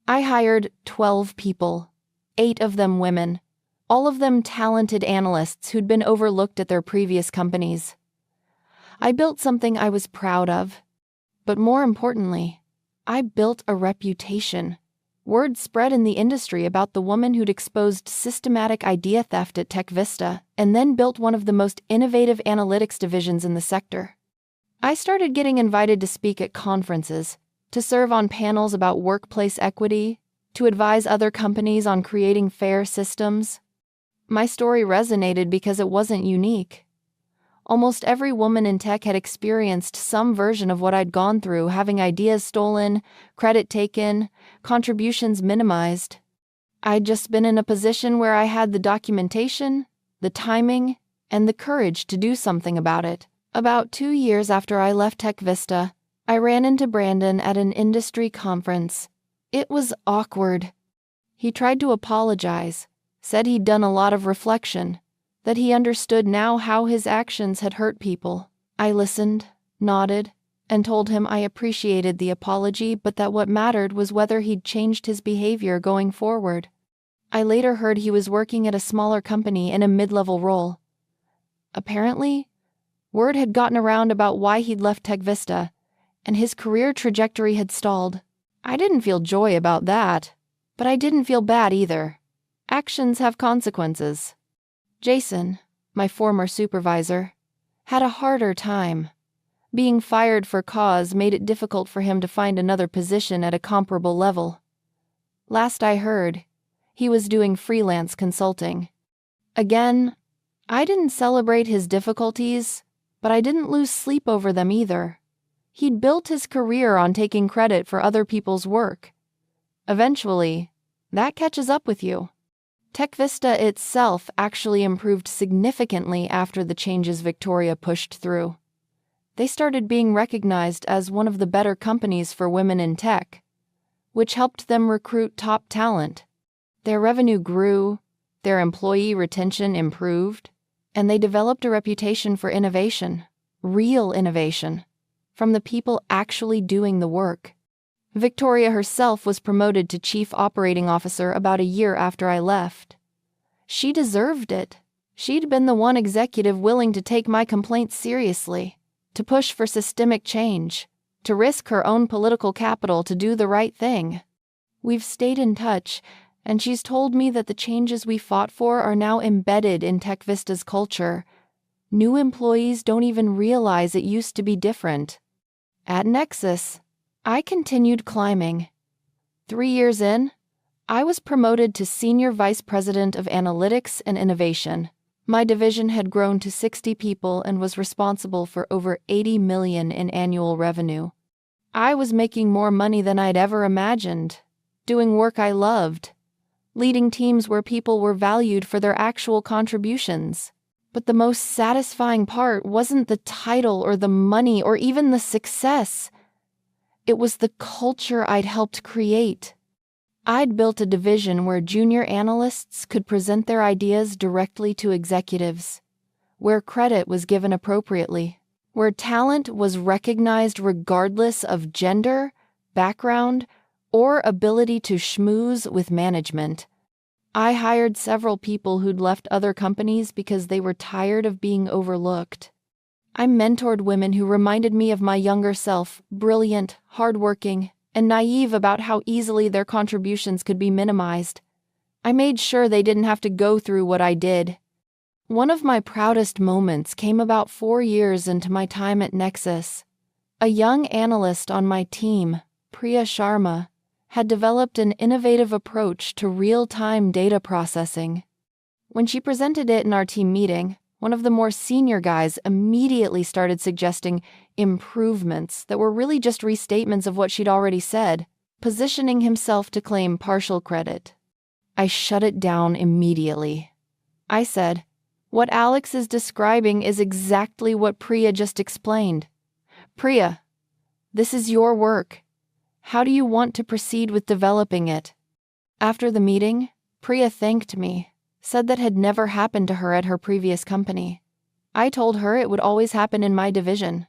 I hired 12 people, 8 of them women, all of them talented analysts who'd been overlooked at their previous companies. I built something I was proud of, but more importantly, I built a reputation. Word spread in the industry about the woman who'd exposed systematic idea theft at TechVista and then built one of the most innovative analytics divisions in the sector. I started getting invited to speak at conferences, to serve on panels about workplace equity, to advise other companies on creating fair systems. My story resonated because it wasn't unique. Almost every woman in tech had experienced some version of what I'd gone through, having ideas stolen, credit taken, contributions minimized. I'd just been in a position where I had the documentation, the timing, and the courage to do something about it. About 2 years after I left TechVista, I ran into Brandon at an industry conference. It was awkward. He tried to apologize, said he'd done a lot of reflection, that he understood now how his actions had hurt people. I listened, nodded, and told him I appreciated the apology, but that what mattered was whether he'd changed his behavior going forward. I later heard he was working at a smaller company in a mid-level role. Apparently, word had gotten around about why he'd left TechVista, and his career trajectory had stalled. I didn't feel joy about that, but I didn't feel bad either. Actions have consequences. Jason, my former supervisor, had a harder time. Being fired for cause made it difficult for him to find another position at a comparable level. Last I heard, he was doing freelance consulting. Again, I didn't celebrate his difficulties, but I didn't lose sleep over them either. He'd built his career on taking credit for other people's work. Eventually, that catches up with you. TechVista itself actually improved significantly after the changes Victoria pushed through. They started being recognized as one of the better companies for women in tech, which helped them recruit top talent. Their revenue grew, their employee retention improved, and they developed a reputation for innovation, real innovation, from the people actually doing the work. Victoria herself was promoted to Chief Operating Officer about a year after I left. She deserved it. She'd been the one executive willing to take my complaints seriously, to push for systemic change, to risk her own political capital to do the right thing. We've stayed in touch, and she's told me that the changes we fought for are now embedded in TechVista's culture. New employees don't even realize it used to be different. At Nexus, I continued climbing. 3 years in, I was promoted to Senior Vice President of Analytics and Innovation. My division had grown to 60 people and was responsible for over $80 million in annual revenue. I was making more money than I'd ever imagined, doing work I loved, leading teams where people were valued for their actual contributions. But the most satisfying part wasn't the title or the money or even the success. It was the culture I'd helped create. I'd built a division where junior analysts could present their ideas directly to executives, where credit was given appropriately, where talent was recognized regardless of gender, background, or ability to schmooze with management. I hired several people who'd left other companies because they were tired of being overlooked. I mentored women who reminded me of my younger self, brilliant, hardworking, and naive about how easily their contributions could be minimized. I made sure they didn't have to go through what I did. One of my proudest moments came about 4 years into my time at Nexus. A young analyst on my team, Priya Sharma, had developed an innovative approach to real-time data processing. When she presented it in our team meeting, one of the more senior guys immediately started suggesting improvements that were really just restatements of what she'd already said, positioning himself to claim partial credit. I shut it down immediately. I said, "What Alex is describing is exactly what Priya just explained. Priya, this is your work. How do you want to proceed with developing it?" After the meeting, Priya thanked me, said that had never happened to her at her previous company. I told her it would always happen in my division.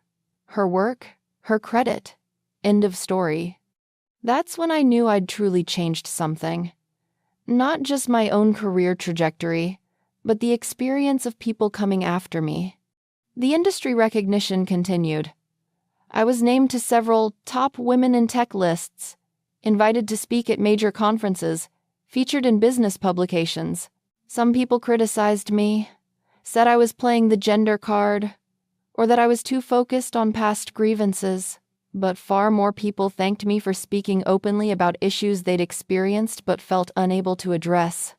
Her work, her credit. End of story. That's when I knew I'd truly changed something. Not just my own career trajectory, but the experience of people coming after me. The industry recognition continued. I was named to several top women in tech lists, invited to speak at major conferences, featured in business publications. Some people criticized me, said I was playing the gender card, or that I was too focused on past grievances, but far more people thanked me for speaking openly about issues they'd experienced but felt unable to address.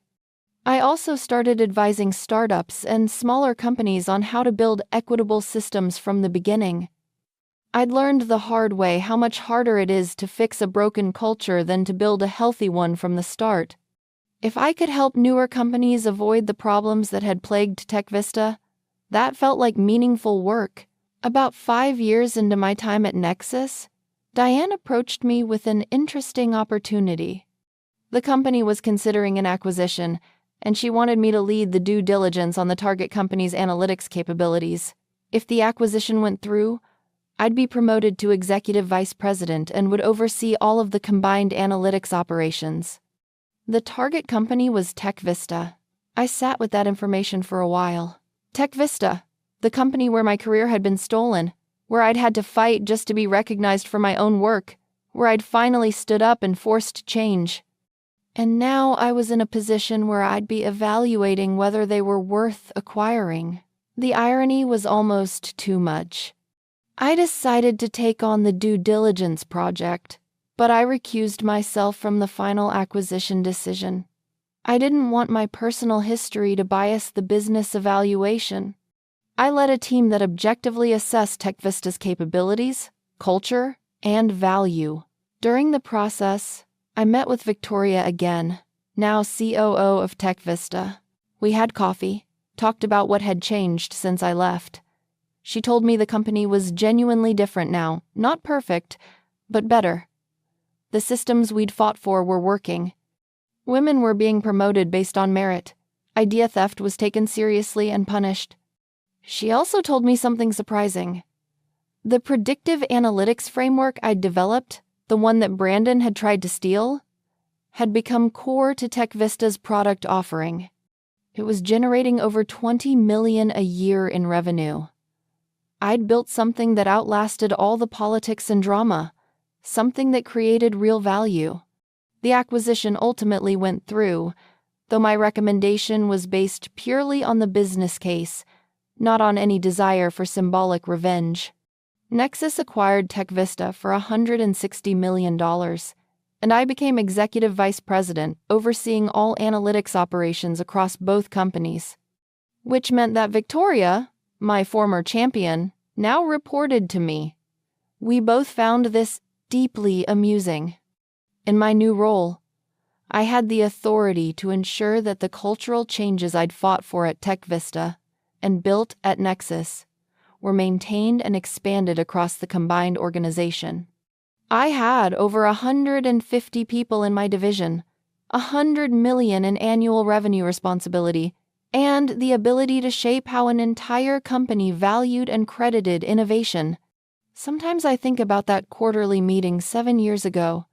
I also started advising startups and smaller companies on how to build equitable systems from the beginning. I'd learned the hard way how much harder it is to fix a broken culture than to build a healthy one from the start. If I could help newer companies avoid the problems that had plagued TechVista, that felt like meaningful work. About 5 years into my time at Nexus, Diane approached me with an interesting opportunity. The company was considering an acquisition, and she wanted me to lead the due diligence on the target company's analytics capabilities. If the acquisition went through, I'd be promoted to executive vice president and would oversee all of the combined analytics operations. The target company was TechVista. I sat with that information for a while. TechVista, the company where my career had been stolen, where I'd had to fight just to be recognized for my own work, where I'd finally stood up and forced change. And now I was in a position where I'd be evaluating whether they were worth acquiring. The irony was almost too much. I decided to take on the due diligence project, but I recused myself from the final acquisition decision. I didn't want my personal history to bias the business evaluation. I led a team that objectively assessed TechVista's capabilities, culture, and value. During the process, I met with Victoria again, now COO of TechVista. We had coffee, talked about what had changed since I left. She told me the company was genuinely different now, not perfect, but better. The systems we'd fought for were working. Women were being promoted based on merit. Idea theft was taken seriously and punished. She also told me something surprising. The predictive analytics framework I'd developed, the one that Brandon had tried to steal, had become core to TechVista's product offering. It was generating over $20 million a year in revenue. I'd built something that outlasted all the politics and drama, something that created real value. The acquisition ultimately went through, though my recommendation was based purely on the business case, not on any desire for symbolic revenge. Nexus acquired TechVista for $160 million, and I became executive vice president, overseeing all analytics operations across both companies. which meant that Victoria, my former champion, now reported to me. We both found this deeply amusing. In my new role, I had the authority to ensure that the cultural changes I'd fought for at TechVista and built at Nexus were maintained and expanded across the combined organization. I had over 150 people in my division, 100 million in annual revenue responsibility, and the ability to shape how an entire company valued and credited innovation. Sometimes I think about that quarterly meeting 7 years ago,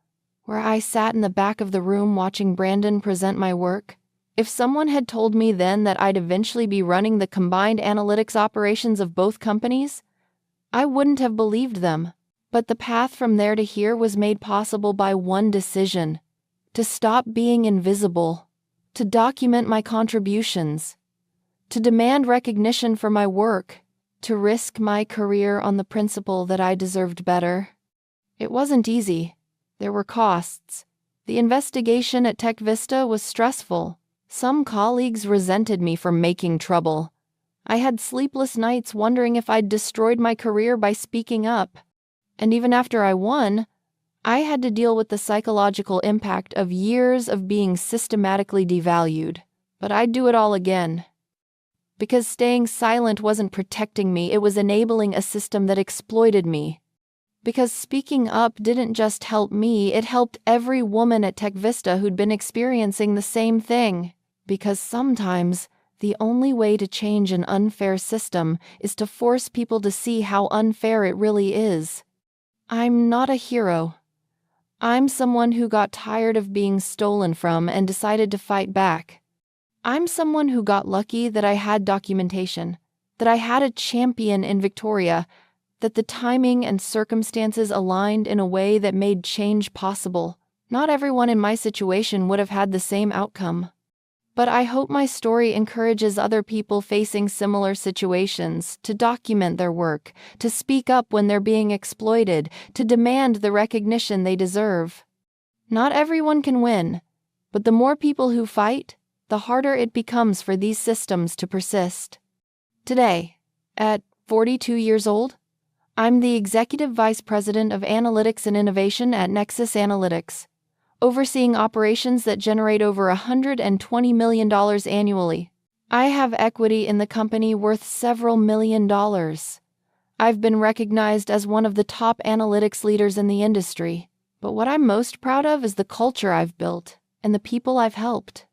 where I sat in the back of the room watching Brandon present my work. If someone had told me then that I'd eventually be running the combined analytics operations of both companies, I wouldn't have believed them. But the path from there to here was made possible by one decision: to stop being invisible, to document my contributions, to demand recognition for my work, to risk my career on the principle that I deserved better. It wasn't easy. There were costs. The investigation at TechVista was stressful. Some colleagues resented me for making trouble. I had sleepless nights wondering if I'd destroyed my career by speaking up. And even after I won, I had to deal with the psychological impact of years of being systematically devalued. But I'd do it all again. Because staying silent wasn't protecting me, it was enabling a system that exploited me. Because speaking up didn't just help me, it helped every woman at TechVista who'd been experiencing the same thing. Because sometimes the only way to change an unfair system is to force people to see how unfair it really is. I'm not a hero. I'm someone who got tired of being stolen from and decided to fight back. I'm someone who got lucky that I had documentation, that I had a champion in Victoria, that the timing and circumstances aligned in a way that made change possible. Not everyone in my situation would have had the same outcome. But I hope my story encourages other people facing similar situations to document their work, to speak up when they're being exploited, to demand the recognition they deserve. Not everyone can win, but the more people who fight, the harder it becomes for these systems to persist. Today, at 42 years old, I'm the Executive Vice President of Analytics and Innovation at Nexus Analytics, overseeing operations that generate over $120 million annually. I have equity in the company worth several $1,000,000. I've been recognized as one of the top analytics leaders in the industry, but what I'm most proud of is the culture I've built and the people I've helped.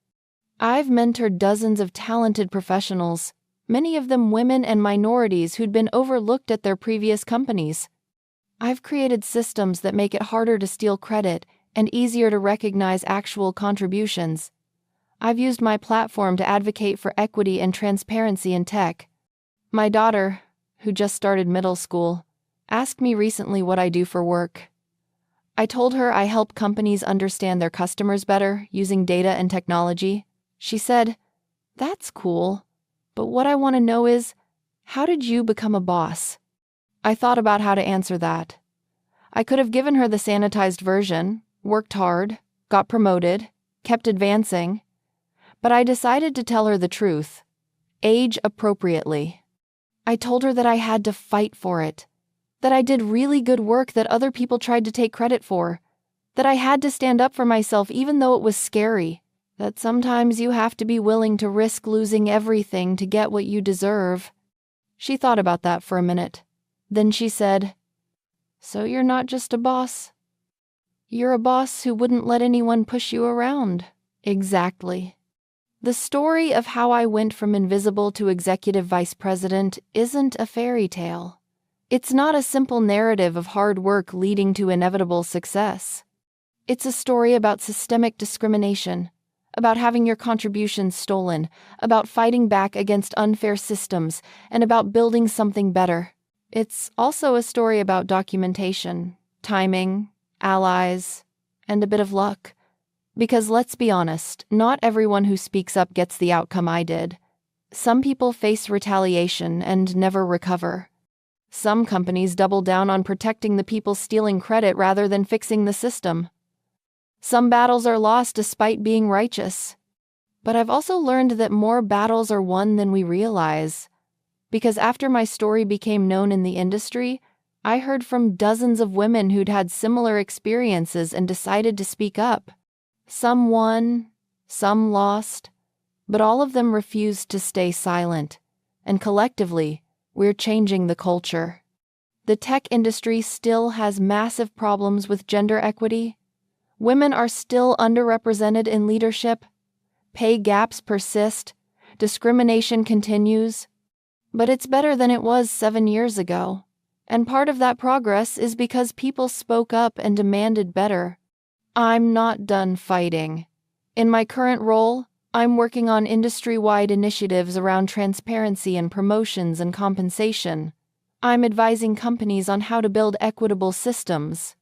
I've mentored dozens of talented professionals, many of them women and minorities who'd been overlooked at their previous companies. I've created systems that make it harder to steal credit and easier to recognize actual contributions. I've used my platform to advocate for equity and transparency in tech. My daughter, who just started middle school, asked me recently what I do for work. I told her I help companies understand their customers better using data and technology. She said, "That's cool. But what I want to know is, how did you become a boss?" I thought about how to answer that. I could have given her the sanitized version, worked hard, got promoted, kept advancing. But I decided to tell her the truth, age appropriately. I told her that I had to fight for it, that I did really good work that other people tried to take credit for, that I had to stand up for myself even though it was scary, that sometimes you have to be willing to risk losing everything to get what you deserve. She thought about that for a minute. Then she said, "So you're not just a boss. You're a boss who wouldn't let anyone push you around." Exactly. The story of how I went from invisible to executive vice president isn't a fairy tale. It's not a simple narrative of hard work leading to inevitable success. It's a story about systemic discrimination, about having your contributions stolen, about fighting back against unfair systems, and about building something better. It's also a story about documentation, timing, allies, and a bit of luck. Because let's be honest, not everyone who speaks up gets the outcome I did. Some people face retaliation and never recover. Some companies double down on protecting the people stealing credit rather than fixing the system. Some battles are lost despite being righteous. But I've also learned that more battles are won than we realize. Because after my story became known in the industry, I heard from dozens of women who'd had similar experiences and decided to speak up. Some won, some lost, but all of them refused to stay silent. And collectively, we're changing the culture. The tech industry still has massive problems with gender equity. Women are still underrepresented in leadership. Pay gaps persist. Discrimination continues. But it's better than it was 7 years ago. And part of that progress is because people spoke up and demanded better. I'm not done fighting. In my current role, I'm working on industry-wide initiatives around transparency and promotions and compensation. I'm advising companies on how to build equitable systems.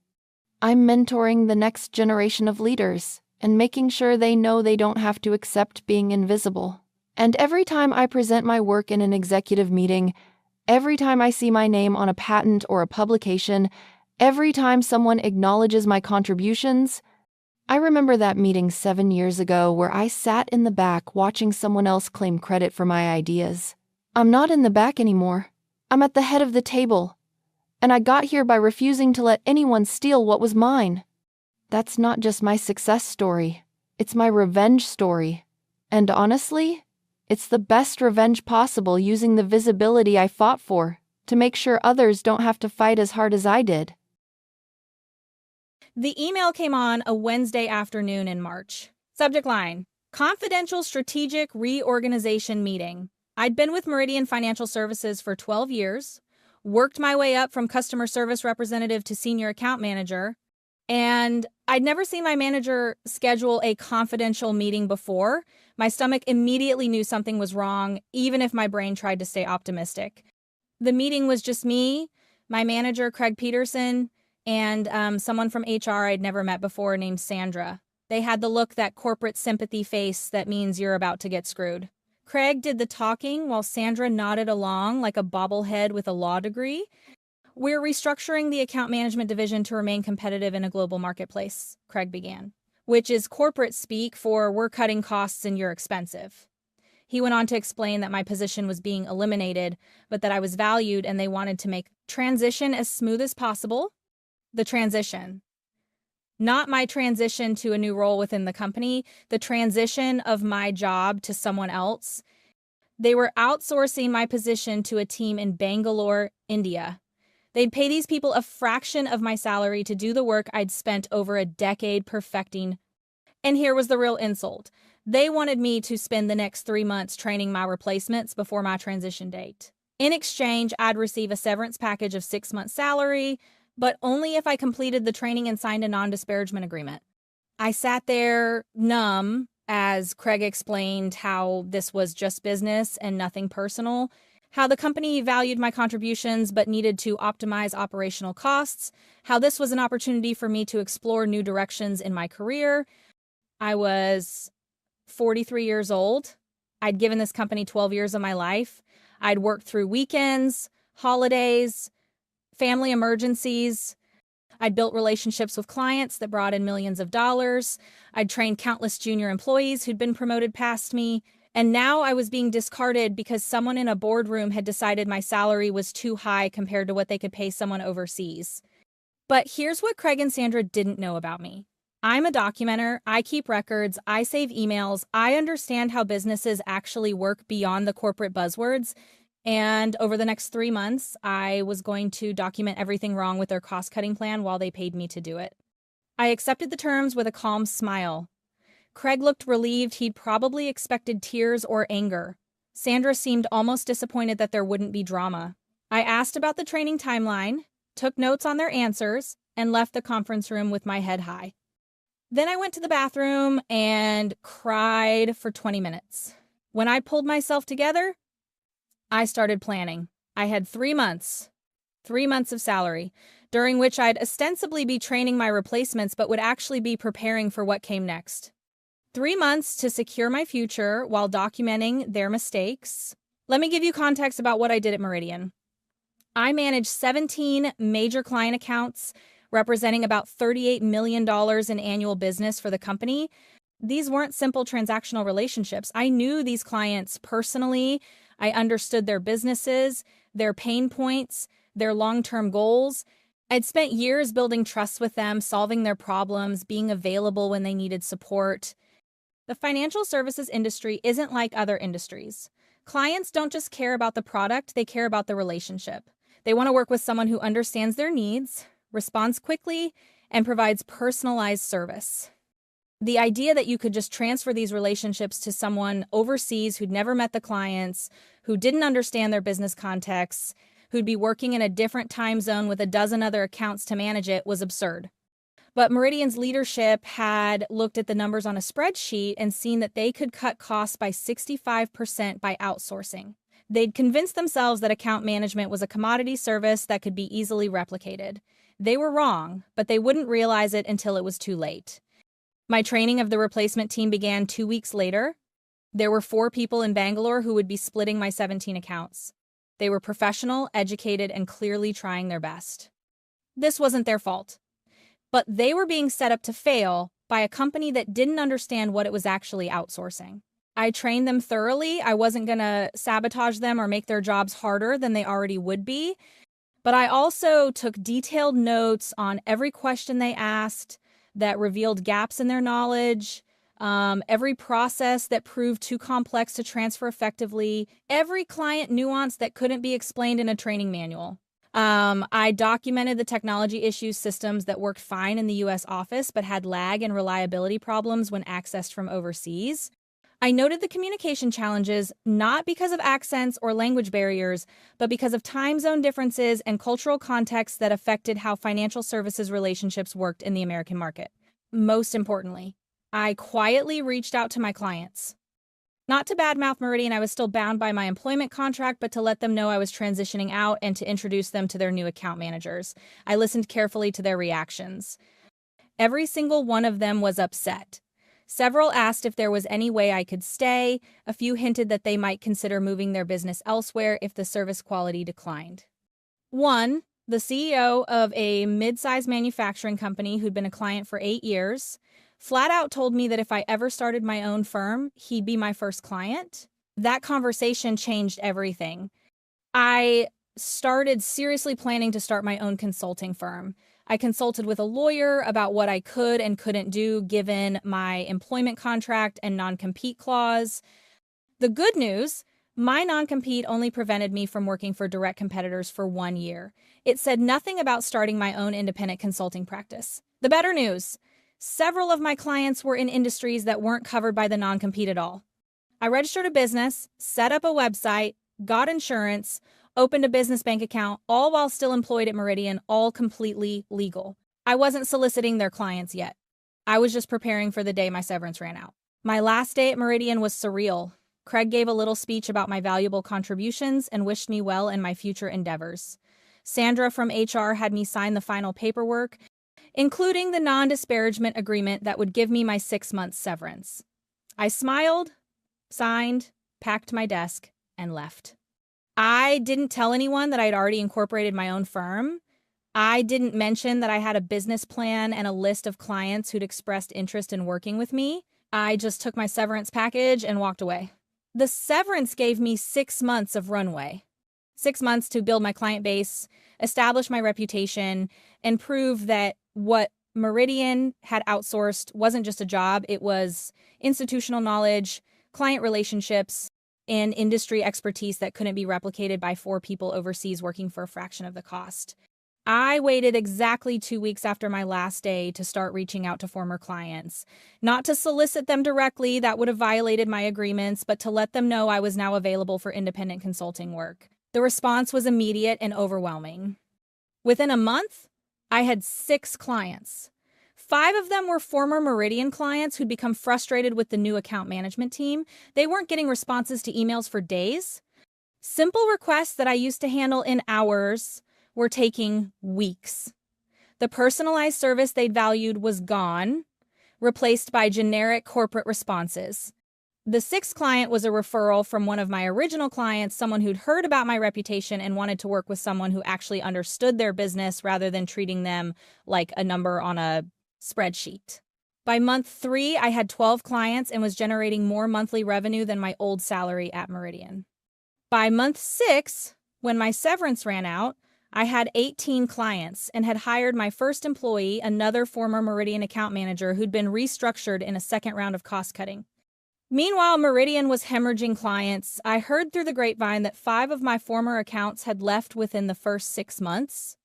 I'm mentoring the next generation of leaders and making sure they know they don't have to accept being invisible. And every time I present my work in an executive meeting, every time I see my name on a patent or a publication, every time someone acknowledges my contributions, I remember that meeting 7 years ago where I sat in the back watching someone else claim credit for my ideas. I'm not in the back anymore. I'm at the head of the table. And I got here by refusing to let anyone steal what was mine. That's not just my success story. It's my revenge story. And honestly, it's the best revenge possible using the visibility I fought for to make sure others don't have to fight as hard as I did. The email came on a Wednesday afternoon in March. Subject line: Confidential Strategic Reorganization Meeting. I'd been with Meridian Financial Services for 12 years, worked my way up from customer service representative to senior account manager, and I'd never seen my manager schedule a confidential meeting before. My stomach immediately knew something was wrong, even if my brain tried to stay optimistic. The meeting was just me, my manager, Craig Peterson, and someone from HR I'd never met before named Sandra. They had the look, that corporate sympathy face that means you're about to get screwed. Craig did the talking while Sandra nodded along like a bobblehead with a law degree. We're restructuring the account management division to remain competitive in a global marketplace, Craig began, which is corporate speak for we're cutting costs and you're expensive. He went on to explain that my position was being eliminated, but that I was valued and they wanted to make transition as smooth as possible. The transition. Not my transition to a new role within the company, the transition of my job to someone else. They were outsourcing my position to a team in Bangalore, India. They'd pay these people a fraction of my salary to do the work I'd spent over a decade perfecting. And here was the real insult. They wanted me to spend the next 3 months training my replacements before my transition date. In exchange, I'd receive a severance package of 6 months' salary, but only if I completed the training and signed a non-disparagement agreement. I sat there numb as Craig explained how this was just business and nothing personal, how the company valued my contributions but needed to optimize operational costs, how this was an opportunity for me to explore new directions in my career. I was 43 years old. I'd given this company 12 years of my life. I'd worked through weekends, holidays, family emergencies. I'd built relationships with clients that brought in millions of dollars. I'd trained countless junior employees who'd been promoted past me. And now I was being discarded because someone in a boardroom had decided my salary was too high compared to what they could pay someone overseas. But here's what Craig and Sandra didn't know about me. I'm a documenter, I keep records, I save emails, I understand how businesses actually work beyond the corporate buzzwords. And over the next 3 months, I was going to document everything wrong with their cost-cutting plan while they paid me to do it. I accepted the terms with a calm smile. Craig looked relieved. He'd probably expected tears or anger. Sandra seemed almost disappointed that there wouldn't be drama. I asked about the training timeline, took notes on their answers, and left the conference room with my head high. Then I went to the bathroom and cried for 20 minutes. When I pulled myself together, I started planning. I had 3 months of salary, during which I'd ostensibly be training my replacements, but would actually be preparing for what came next. 3 months to secure my future while documenting their mistakes. Let me give you context about what I did at Meridian. I managed 17 major client accounts, representing about $38 million in annual business for the company. These weren't simple transactional relationships. I knew these clients personally. I understood their businesses, their pain points, their long-term goals. I'd spent years building trust with them, solving their problems, being available when they needed support. The financial services industry isn't like other industries. Clients don't just care about the product, they care about the relationship. They want to work with someone who understands their needs, responds quickly, and provides personalized service. The idea that you could just transfer these relationships to someone overseas who'd never met the clients, who didn't understand their business contexts, who'd be working in a different time zone with a dozen other accounts to manage it was absurd. But Meridian's leadership had looked at the numbers on a spreadsheet and seen that they could cut costs by 65% by outsourcing. They'd convinced themselves that account management was a commodity service that could be easily replicated. They were wrong, but they wouldn't realize it until it was too late. My training of the replacement team began 2 weeks later. There were 4 people in Bangalore who would be splitting my 17 accounts. They were professional, educated, and clearly trying their best. This wasn't their fault, but they were being set up to fail by a company that didn't understand what it was actually outsourcing. I trained them thoroughly. I wasn't going to sabotage them or make their jobs harder than they already would be. But I also took detailed notes on every question they asked that revealed gaps in their knowledge, every process that proved too complex to transfer effectively, every client nuance that couldn't be explained in a training manual. I documented the technology issues systems that worked fine in the US office but had lag and reliability problems when accessed from overseas. I noted the communication challenges not because of accents or language barriers, but because of time zone differences and cultural contexts that affected how financial services relationships worked in the American market. Most importantly, I quietly reached out to my clients. Not to badmouth Meridian, I was still bound by my employment contract, but to let them know I was transitioning out and to introduce them to their new account managers. I listened carefully to their reactions. Every single one of them was upset. Several asked if there was any way I could stay. A few hinted that they might consider moving their business elsewhere if the service quality declined. One, the CEO of a mid-sized manufacturing company who'd been a client for 8 years, flat out told me that if I ever started my own firm, he'd be my first client. That conversation changed everything. I started seriously planning to start my own consulting firm. I consulted with a lawyer about what I could and couldn't do given my employment contract and non-compete clause. The good news, my non-compete only prevented me from working for direct competitors for 1 year. It said nothing about starting my own independent consulting practice. The better news, several of my clients were in industries that weren't covered by the non-compete at all. I registered a business, set up a website, got insurance, opened a business bank account, all while still employed at Meridian, all completely legal. I wasn't soliciting their clients yet. I was just preparing for the day my severance ran out. My last day at Meridian was surreal. Craig gave a little speech about my valuable contributions and wished me well in my future endeavors. Sandra from HR had me sign the final paperwork, including the non-disparagement agreement that would give me my 6-month severance. I smiled, signed, packed my desk, and left. I didn't tell anyone that I'd already incorporated my own firm. I didn't mention that I had a business plan and a list of clients who'd expressed interest in working with me. I just took my severance package and walked away. The severance gave me 6 months of runway. 6 months to build my client base, establish my reputation, and prove that what Meridian had outsourced wasn't just a job, it was institutional knowledge, client relationships, and industry expertise that couldn't be replicated by 4 people overseas working for a fraction of the cost. I waited exactly 2 weeks after my last day to start reaching out to former clients. Not to solicit them directly, that would have violated my agreements, but to let them know I was now available for independent consulting work. The response was immediate and overwhelming. Within a month, I had 6 clients. 5 of them were former Meridian clients who'd become frustrated with the new account management team. They weren't getting responses to emails for days. Simple requests that I used to handle in hours were taking weeks. The personalized service they'd valued was gone, replaced by generic corporate responses. The 6th client was a referral from one of my original clients, someone who'd heard about my reputation and wanted to work with someone who actually understood their business rather than treating them like a number on a spreadsheet. By month 3, I had 12 clients and was generating more monthly revenue than my old salary at Meridian. By month 6, when my severance ran out, I had 18 clients and had hired my first employee, another former Meridian account manager who'd been restructured in a second round of cost cutting. Meanwhile, Meridian was hemorrhaging clients. I heard through the grapevine that 5 of my former accounts had left within the first 6 months.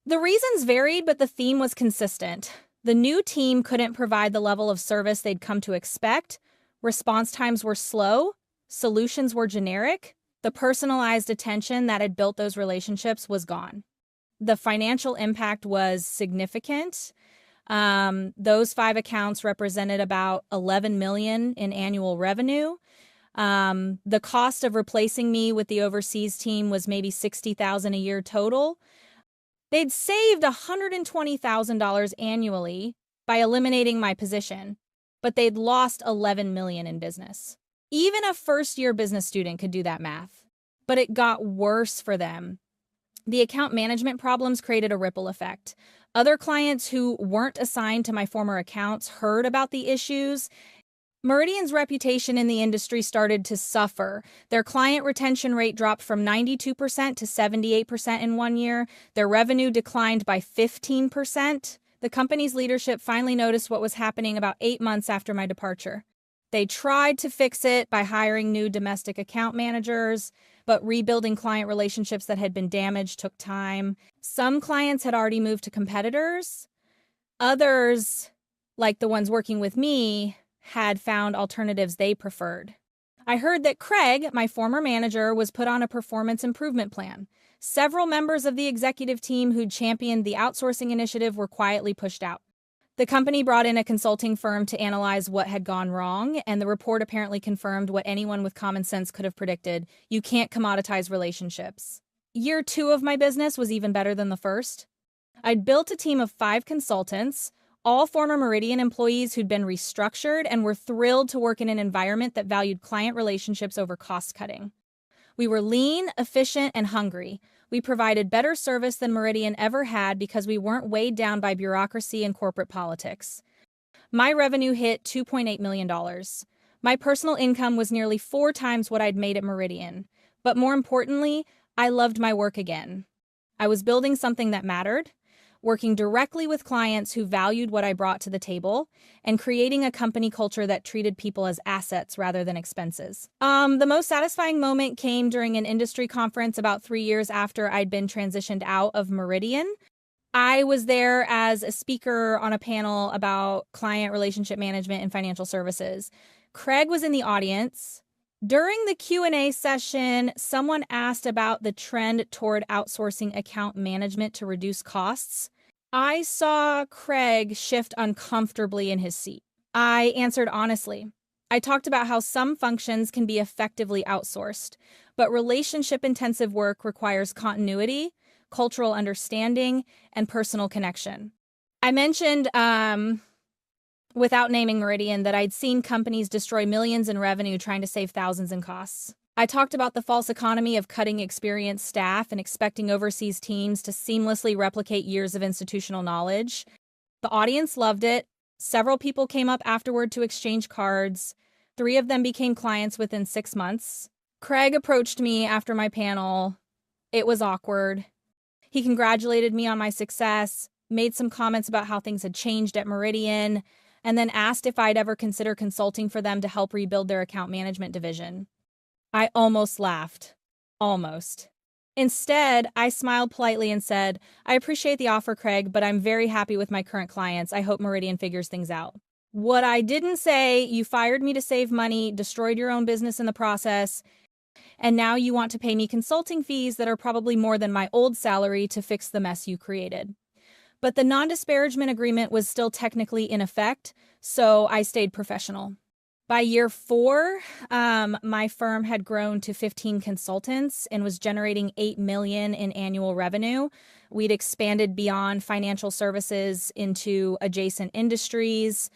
The reasons varied, but the theme was consistent. The new team couldn't provide the level of service they'd come to expect. Response times were slow. Solutions were generic. The personalized attention that had built those relationships was gone. The financial impact was significant. Those 5 accounts represented about $11 million in annual revenue. The cost of replacing me with the overseas team was maybe $60,000 a year total. They'd saved $120,000 annually by eliminating my position, but they'd lost $11 million in business. Even a first-year business student could do that math, but it got worse for them. The account management problems created a ripple effect. Other clients who weren't assigned to my former accounts heard about the issues. Meridian's reputation in the industry started to suffer. Their client retention rate dropped from 92% to 78% in 1 year. Their revenue declined by 15%. The company's leadership finally noticed what was happening about 8 months after my departure. They tried to fix it by hiring new domestic account managers, but rebuilding client relationships that had been damaged took time. Some clients had already moved to competitors. Others, like the ones working with me, had found alternatives they preferred. I heard that Craig, my former manager, was put on a performance improvement plan. Several members of the executive team who'd championed the outsourcing initiative were quietly pushed out. The company brought in a consulting firm to analyze what had gone wrong, and the report apparently confirmed what anyone with common sense could have predicted. You can't commoditize relationships. Year 2 of my business was even better than the first. I'd built a team of 5 consultants, all former Meridian employees who'd been restructured and were thrilled to work in an environment that valued client relationships over cost cutting. We were lean, efficient, and hungry. We provided better service than Meridian ever had because we weren't weighed down by bureaucracy and corporate politics. My revenue hit $2.8 million. My personal income was nearly 4 times what I'd made at Meridian. But more importantly, I loved my work again. I was building something that mattered, working directly with clients who valued what I brought to the table, and creating a company culture that treated people as assets rather than expenses. The most satisfying moment came during an industry conference about 3 years after I'd been transitioned out of Meridian. I was there as a speaker on a panel about client relationship management and financial services. Craig was in the audience. During the Q&A session, someone asked about the trend toward outsourcing account management to reduce costs. I saw Craig shift uncomfortably in his seat. I answered honestly. I talked about how some functions can be effectively outsourced, but relationship-intensive work requires continuity, cultural understanding, and personal connection. I mentioned, without naming Meridian, that I'd seen companies destroy millions in revenue trying to save thousands in costs. I talked about the false economy of cutting experienced staff and expecting overseas teams to seamlessly replicate years of institutional knowledge. The audience loved it. Several people came up afterward to exchange cards. 3 of them became clients within 6 months. Craig approached me after my panel. It was awkward. He congratulated me on my success, made some comments about how things had changed at Meridian, and then asked if I'd ever consider consulting for them to help rebuild their account management division. I almost laughed. Almost. Instead, I smiled politely and said, I appreciate the offer, Craig, but I'm very happy with my current clients. I hope Meridian figures things out. What I didn't say, you fired me to save money, destroyed your own business in the process, and now you want to pay me consulting fees that are probably more than my old salary to fix the mess you created. But the non-disparagement agreement was still technically in effect, so I stayed professional. By year 4, my firm had grown to 15 consultants and was generating $8 million in annual revenue. We'd expanded beyond financial services into adjacent industries.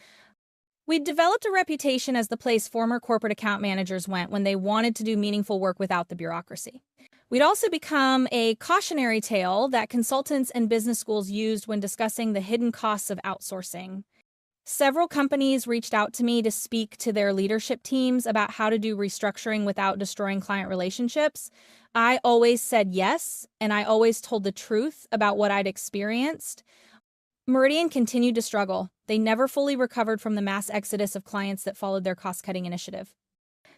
We'd developed a reputation as the place former corporate account managers went when they wanted to do meaningful work without the bureaucracy. We'd also become a cautionary tale that consultants and business schools used when discussing the hidden costs of outsourcing. Several companies reached out to me to speak to their leadership teams about how to do restructuring without destroying client relationships. I always said yes, and I always told the truth about what I'd experienced. Meridian continued to struggle. They never fully recovered from the mass exodus of clients that followed their cost-cutting initiative.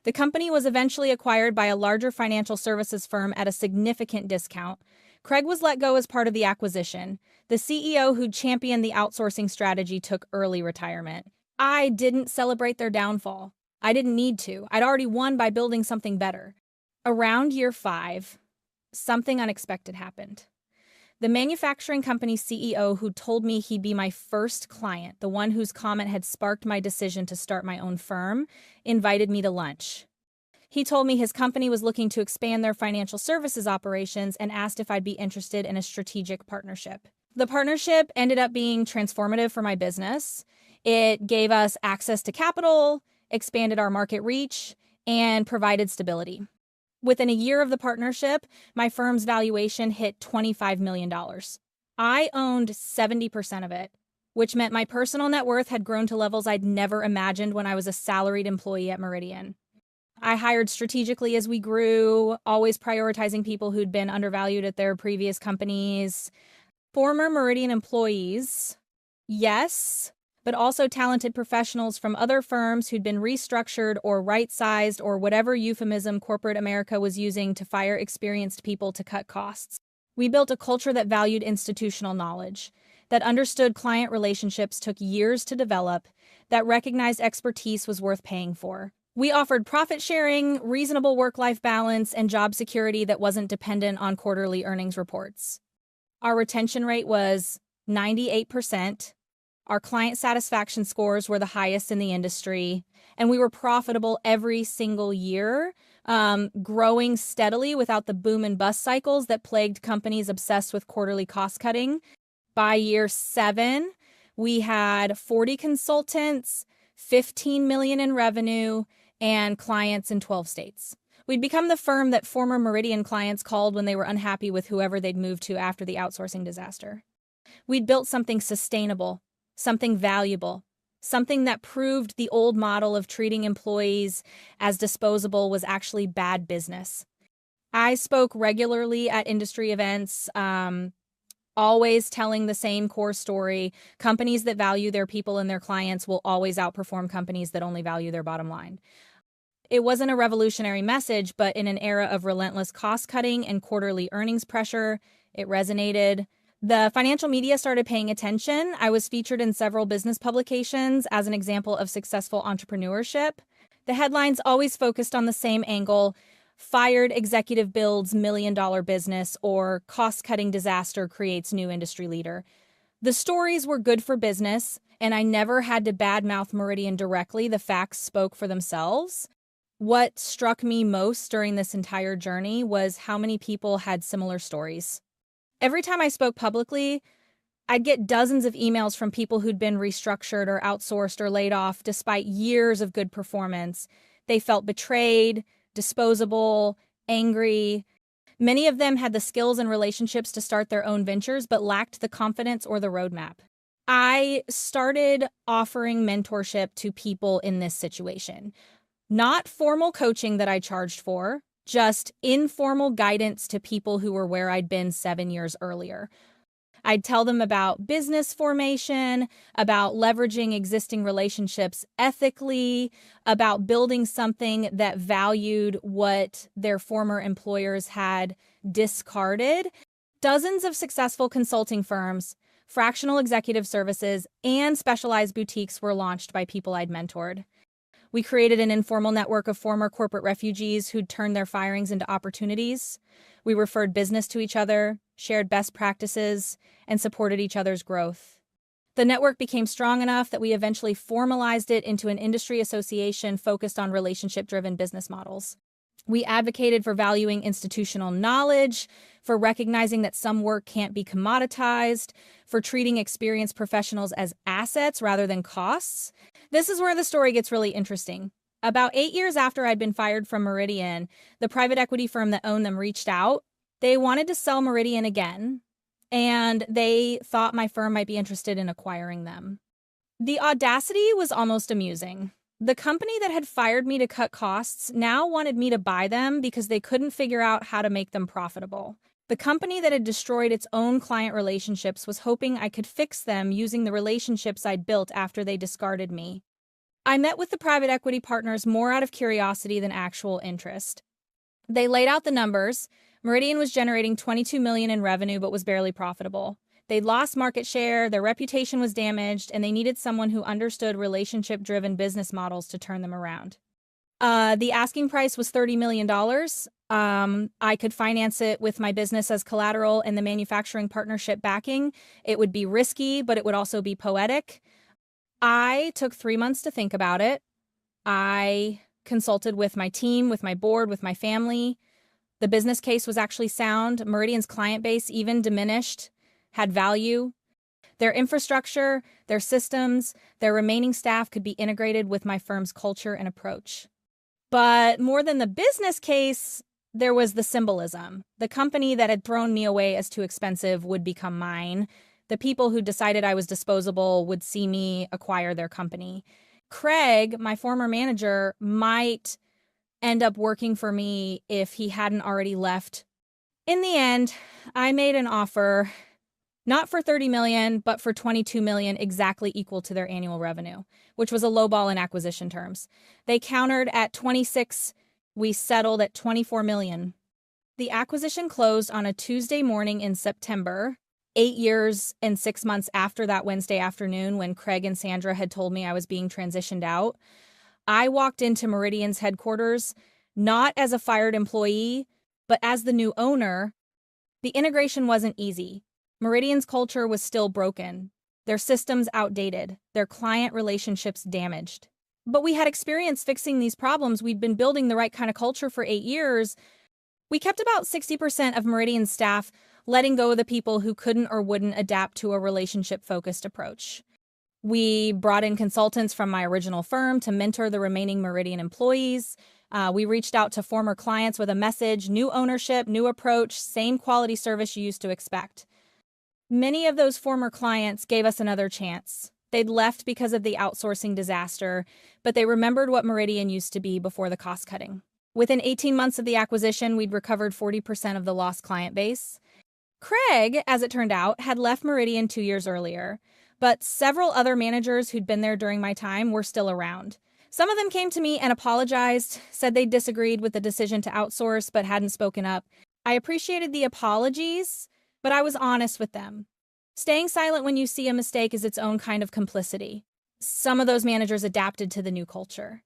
The company was eventually acquired by a larger financial services firm at a significant discount. Craig was let go as part of the acquisition. The CEO who'd championed the outsourcing strategy took early retirement. I didn't celebrate their downfall. I didn't need to. I'd already won by building something better. Around year 5, something unexpected happened. The manufacturing company's CEO who told me he'd be my first client, the one whose comment had sparked my decision to start my own firm, invited me to lunch. He told me his company was looking to expand their financial services operations and asked if I'd be interested in a strategic partnership. The partnership ended up being transformative for my business. It gave us access to capital, expanded our market reach, and provided stability. Within a year of the partnership, my firm's valuation hit $25 million. I owned 70% of it, which meant my personal net worth had grown to levels I'd never imagined when I was a salaried employee at Meridian. I hired strategically as we grew, always prioritizing people who'd been undervalued at their previous companies. Former Meridian employees, yes, but also talented professionals from other firms who'd been restructured or right-sized or whatever euphemism corporate America was using to fire experienced people to cut costs. We built a culture that valued institutional knowledge, that understood client relationships took years to develop, that recognized expertise was worth paying for. We offered profit sharing, reasonable work-life balance, and job security that wasn't dependent on quarterly earnings reports. Our retention rate was 98%. Our client satisfaction scores were the highest in the industry, and we were profitable every single year, growing steadily without the boom and bust cycles that plagued companies obsessed with quarterly cost cutting. By year 7, we had 40 consultants, 15 million in revenue, and clients in 12 states. We'd become the firm that former Meridian clients called when they were unhappy with whoever they'd moved to after the outsourcing disaster. We'd built something sustainable, something valuable, something that proved the old model of treating employees as disposable was actually bad business. I spoke regularly at industry events, always telling the same core story. Companies that value their people and their clients will always outperform companies that only value their bottom line. It wasn't a revolutionary message, but in an era of relentless cost cutting and quarterly earnings pressure, it resonated. The financial media started paying attention. I was featured in several business publications as an example of successful entrepreneurship. The headlines always focused on the same angle: fired executive builds million-dollar business, or cost-cutting disaster creates new industry leader. The stories were good for business, and I never had to badmouth Meridian directly. The facts spoke for themselves. What struck me most during this entire journey was how many people had similar stories. Every time I spoke publicly, I'd get dozens of emails from people who'd been restructured or outsourced or laid off despite years of good performance. They felt betrayed, disposable, angry. Many of them had the skills and relationships to start their own ventures, but lacked the confidence or the roadmap. I started offering mentorship to people in this situation. Not formal coaching that I charged for, just informal guidance to people who were where I'd been 7 years earlier. I'd tell them about business formation, about leveraging existing relationships ethically, about building something that valued what their former employers had discarded. Dozens of successful consulting firms, fractional executive services, and specialized boutiques were launched by people I'd mentored. We created an informal network of former corporate refugees who'd turned their firings into opportunities. We referred business to each other, shared best practices, and supported each other's growth. The network became strong enough that we eventually formalized it into an industry association focused on relationship-driven business models. We advocated for valuing institutional knowledge, for recognizing that some work can't be commoditized, for treating experienced professionals as assets rather than costs. This is where the story gets really interesting. About 8 years after I'd been fired from Meridian, the private equity firm that owned them reached out. They wanted to sell Meridian again, and they thought my firm might be interested in acquiring them. The audacity was almost amusing. The company that had fired me to cut costs now wanted me to buy them because they couldn't figure out how to make them profitable. The company that had destroyed its own client relationships was hoping I could fix them using the relationships I'd built after they discarded me. I met with the private equity partners more out of curiosity than actual interest. They laid out the numbers. Meridian was generating $22 million in revenue but was barely profitable. They'd lost market share, their reputation was damaged, and they needed someone who understood relationship-driven business models to turn them around. The asking price was $30 million. I could finance it with my business as collateral and the manufacturing partnership backing. It would be risky, but it would also be poetic. I took 3 months to think about it. I consulted with my team, with my board, with my family. The business case was actually sound. Meridian's client base even diminished, had value. Their infrastructure, their systems, their remaining staff could be integrated with my firm's culture and approach. But more than the business case, there was the symbolism. The company that had thrown me away as too expensive would become mine. The people who decided I was disposable would see me acquire their company. Craig, my former manager, might end up working for me if he hadn't already left. In the end, I made an offer, not for $30 million, but for $22 million, exactly equal to their annual revenue, which was a lowball in acquisition terms. They countered at 26. We settled at $24 million. The acquisition closed on a Tuesday morning in September, 8 years and 6 months after that Wednesday afternoon when Craig and Sandra had told me I was being transitioned out. I walked into Meridian's headquarters, not as a fired employee, but as the new owner. The integration wasn't easy. Meridian's culture was still broken, their systems outdated, their client relationships damaged. But we had experience fixing these problems. We'd been building the right kind of culture for 8 years. We kept about 60% of Meridian's staff, letting go of the people who couldn't or wouldn't adapt to a relationship-focused approach. We brought in consultants from my original firm to mentor the remaining Meridian employees. We reached out to former clients with a message, new ownership, new approach, same quality service you used to expect. Many of those former clients gave us another chance. They'd left because of the outsourcing disaster, but they remembered what Meridian used to be before the cost cutting. Within 18 months of the acquisition, we'd recovered 40% of the lost client base. Craig, as it turned out, had left Meridian 2 years earlier, but several other managers who'd been there during my time were still around. Some of them came to me and apologized, said they disagreed with the decision to outsource but hadn't spoken up. I appreciated the apologies, but I was honest with them. Staying silent when you see a mistake is its own kind of complicity. Some of those managers adapted to the new culture.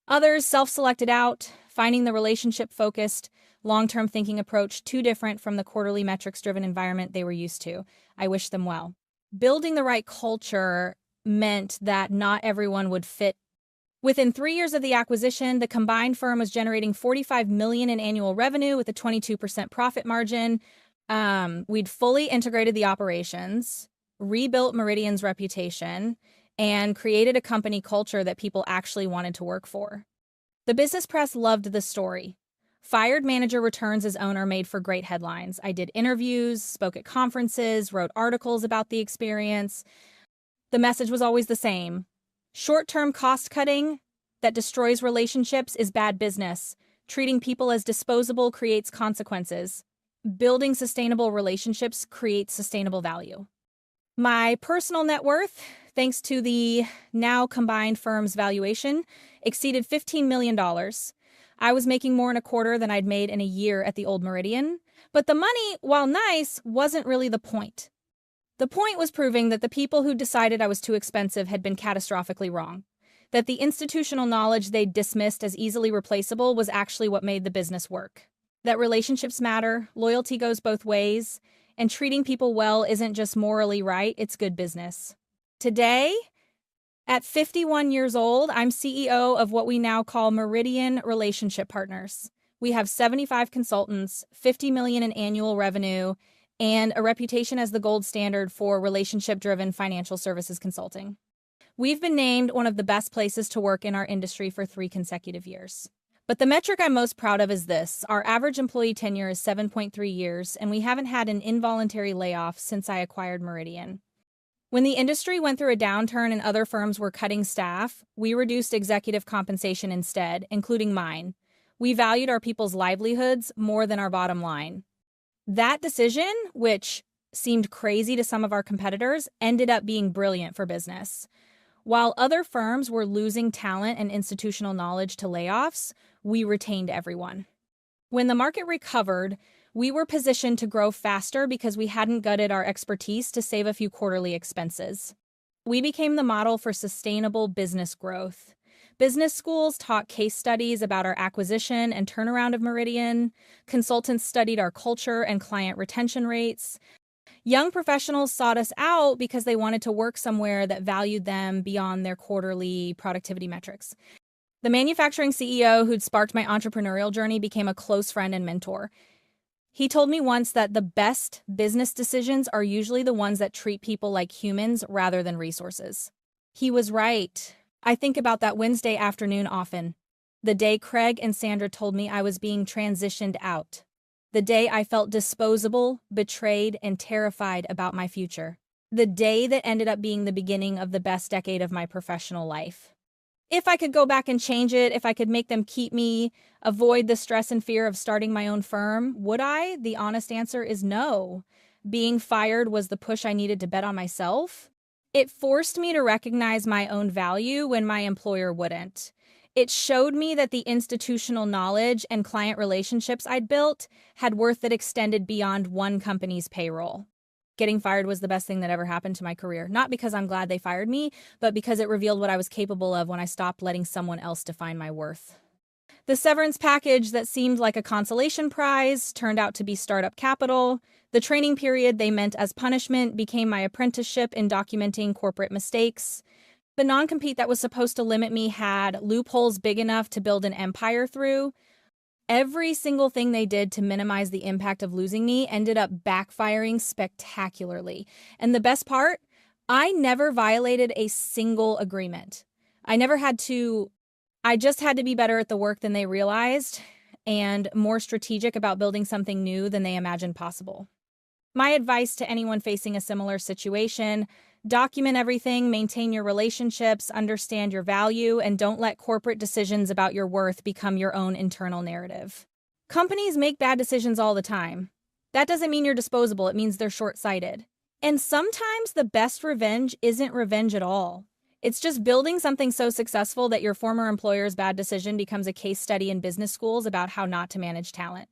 Others self-selected out, finding the relationship-focused, long-term thinking approach too different from the quarterly metrics-driven environment they were used to. I wish them well. Building the right culture meant that not everyone would fit. Within 3 years of the acquisition, the combined firm was generating $45 million in annual revenue with a 22% profit margin. We'd fully integrated the operations, rebuilt Meridian's reputation, and created a company culture that people actually wanted to work for. The business press loved the story. Fired manager returns as owner made for great headlines. I did interviews, spoke at conferences, wrote articles about the experience. The message was always the same. Short-term cost cutting that destroys relationships is bad business. Treating people as disposable creates consequences. Building sustainable relationships creates sustainable value. My personal net worth, thanks to the now combined firm's valuation, exceeded $15 million. I was making more in a quarter than I'd made in a year at the old Meridian. But the money, while nice, wasn't really the point. The point was proving that the people who decided I was too expensive had been catastrophically wrong. That the institutional knowledge they'd dismissed as easily replaceable was actually what made the business work. That relationships matter, loyalty goes both ways, and treating people well isn't just morally right, it's good business. Today, at 51 years old, I'm CEO of what we now call Meridian Relationship Partners. We have 75 consultants, $50 million in annual revenue, and a reputation as the gold standard for relationship-driven financial services consulting. We've been named one of the best places to work in our industry for 3 consecutive years. But the metric I'm most proud of is this. Our average employee tenure is 7.3 years, and we haven't had an involuntary layoff since I acquired Meridian. When the industry went through a downturn and other firms were cutting staff, we reduced executive compensation instead, including mine. We valued our people's livelihoods more than our bottom line. That decision, which seemed crazy to some of our competitors, ended up being brilliant for business. While other firms were losing talent and institutional knowledge to layoffs, we retained everyone. When the market recovered, we were positioned to grow faster because we hadn't gutted our expertise to save a few quarterly expenses. We became the model for sustainable business growth. Business schools taught case studies about our acquisition and turnaround of Meridian. Consultants studied our culture and client retention rates. Young professionals sought us out because they wanted to work somewhere that valued them beyond their quarterly productivity metrics. The manufacturing CEO who'd sparked my entrepreneurial journey became a close friend and mentor. He told me once that the best business decisions are usually the ones that treat people like humans rather than resources. He was right. I think about that Wednesday afternoon often. The day Craig and Sandra told me I was being transitioned out. The day I felt disposable, betrayed, and terrified about my future. The day that ended up being the beginning of the best decade of my professional life. If I could go back and change it, if I could make them keep me, avoid the stress and fear of starting my own firm, would I? The honest answer is no. Being fired was the push I needed to bet on myself. It forced me to recognize my own value when my employer wouldn't. It showed me that the institutional knowledge and client relationships I'd built had worth that extended beyond one company's payroll. Getting fired was the best thing that ever happened to my career, not because I'm glad they fired me, but because it revealed what I was capable of when I stopped letting someone else define my worth. The severance package that seemed like a consolation prize turned out to be startup capital. The training period they meant as punishment became my apprenticeship in documenting corporate mistakes. The non-compete that was supposed to limit me had loopholes big enough to build an empire through. Every single thing they did to minimize the impact of losing me ended up backfiring spectacularly. And the best part, I never violated a single agreement. I just had to be better at the work than they realized and more strategic about building something new than they imagined possible. My advice to anyone facing a similar situation: document everything, maintain your relationships, understand your value, and don't let corporate decisions about your worth become your own internal narrative. Companies make bad decisions all the time. That doesn't mean you're disposable, it means they're short-sighted. And sometimes the best revenge isn't revenge at all. It's just building something so successful that your former employer's bad decision becomes a case study in business schools about how not to manage talent.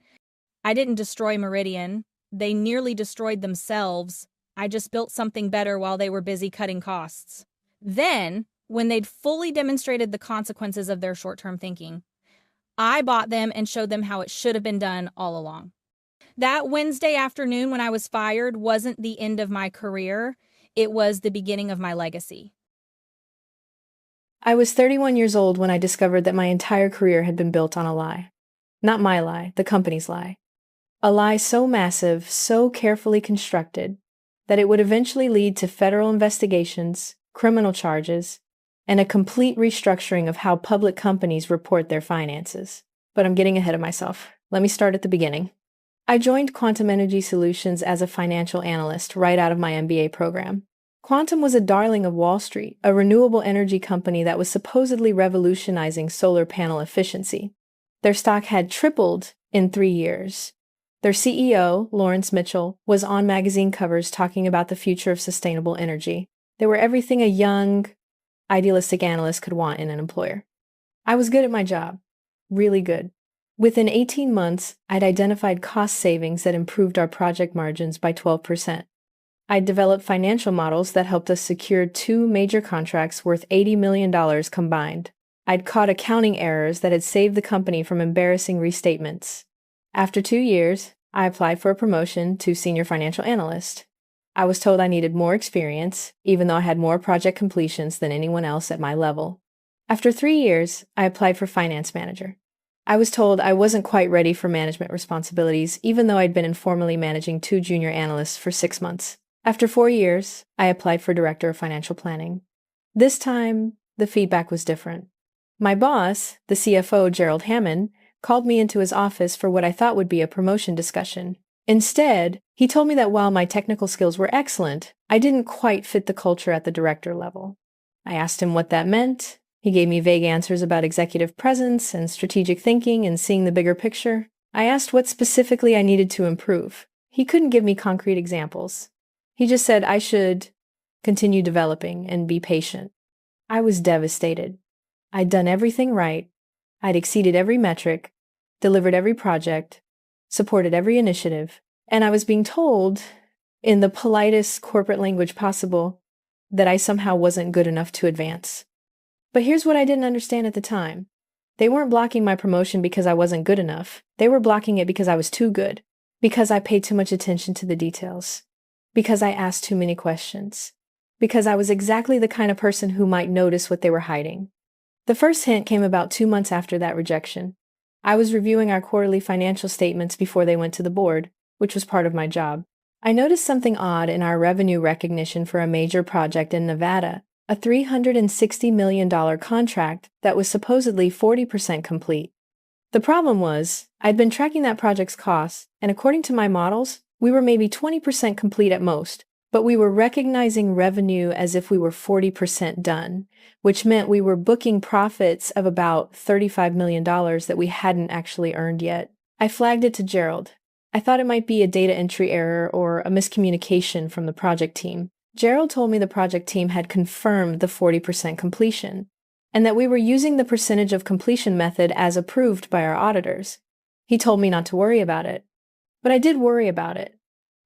I didn't destroy Meridian. They nearly destroyed themselves. I just built something better while they were busy cutting costs. Then, when they'd fully demonstrated the consequences of their short-term thinking, I bought them and showed them how it should have been done all along. That Wednesday afternoon when I was fired wasn't the end of my career. It was the beginning of my legacy. I was 31 years old when I discovered that my entire career had been built on a lie. Not my lie, the company's lie. A lie so massive, so carefully constructed, that it would eventually lead to federal investigations, criminal charges, and a complete restructuring of how public companies report their finances. But I'm getting ahead of myself. Let me start at the beginning. I joined Quantum Energy Solutions as a financial analyst right out of my MBA program. Quantum was a darling of Wall Street, a renewable energy company that was supposedly revolutionizing solar panel efficiency. Their stock had tripled in 3 years. Their CEO, Lawrence Mitchell, was on magazine covers talking about the future of sustainable energy. They were everything a young, idealistic analyst could want in an employer. I was good at my job. Really good. Within 18 months, I'd identified cost savings that improved our project margins by 12%. I'd developed financial models that helped us secure 2 major contracts worth $80 million combined. I'd caught accounting errors that had saved the company from embarrassing restatements. After 2 years, I applied for a promotion to senior financial analyst. I was told I needed more experience, even though I had more project completions than anyone else at my level. After 3 years, I applied for finance manager. I was told I wasn't quite ready for management responsibilities, even though I'd been informally managing 2 junior analysts for 6 months. After 4 years, I applied for director of financial planning. This time, the feedback was different. My boss, the CFO, Gerald Hammond, called me into his office for what I thought would be a promotion discussion. Instead, he told me that while my technical skills were excellent, I didn't quite fit the culture at the director level. I asked him what that meant. He gave me vague answers about executive presence and strategic thinking and seeing the bigger picture. I asked what specifically I needed to improve. He couldn't give me concrete examples. He just said I should continue developing and be patient. I was devastated. I'd done everything right. I'd exceeded every metric, delivered every project, supported every initiative, and I was being told, in the politest corporate language possible, that I somehow wasn't good enough to advance. But here's what I didn't understand at the time. They weren't blocking my promotion because I wasn't good enough. They were blocking it because I was too good, because I paid too much attention to the details, because I asked too many questions, because I was exactly the kind of person who might notice what they were hiding. The first hint came about 2 months after that rejection. I was reviewing our quarterly financial statements before they went to the board, which was part of my job. I noticed something odd in our revenue recognition for a major project in Nevada, a $360 million contract that was supposedly 40% complete. The problem was, I'd been tracking that project's costs, and according to my models, we were maybe 20% complete at most, but we were recognizing revenue as if we were 40% done, which meant we were booking profits of about $35 million that we hadn't actually earned yet. I flagged it to Gerald. I thought it might be a data entry error or a miscommunication from the project team. Gerald told me the project team had confirmed the 40% completion, and that we were using the percentage of completion method as approved by our auditors. He told me not to worry about it. But I did worry about it,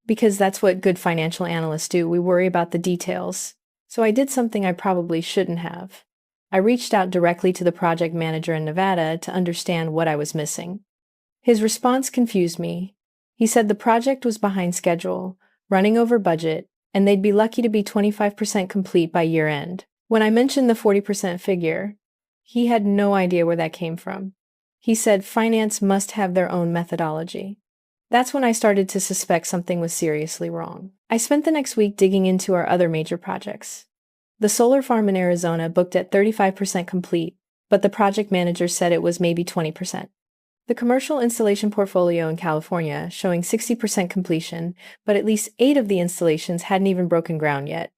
because that's what good financial analysts do. We worry about the details. So I did something I probably shouldn't have. I reached out directly to the project manager in Nevada to understand what I was missing. His response confused me. He said the project was behind schedule, running over budget, and they'd be lucky to be 25% complete by year end. When I mentioned the 40% figure, he had no idea where that came from. He said finance must have their own methodology. That's when I started to suspect something was seriously wrong. I spent the next week digging into our other major projects. The solar farm in Arizona booked at 35% complete, but the project manager said it was maybe 20%. The commercial installation portfolio in California showing 60% completion, but at least 8 of the installations hadn't even broken ground yet.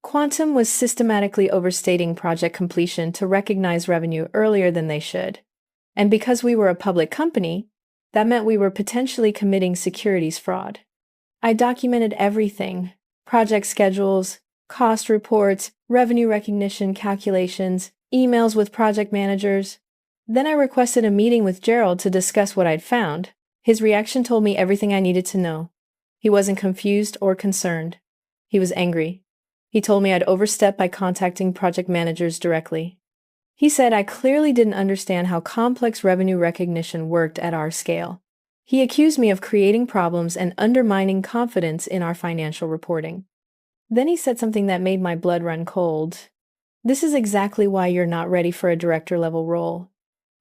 Quantum was systematically overstating project completion to recognize revenue earlier than they should. And because we were a public company, that meant we were potentially committing securities fraud. I documented everything: project schedules, cost reports, revenue recognition calculations, emails with project managers. Then I requested a meeting with Gerald to discuss what I'd found. His reaction told me everything I needed to know. He wasn't confused or concerned. He was angry. He told me I'd overstepped by contacting project managers directly. He said I clearly didn't understand how complex revenue recognition worked at our scale. He accused me of creating problems and undermining confidence in our financial reporting. Then he said something that made my blood run cold. This is exactly why you're not ready for a director-level role.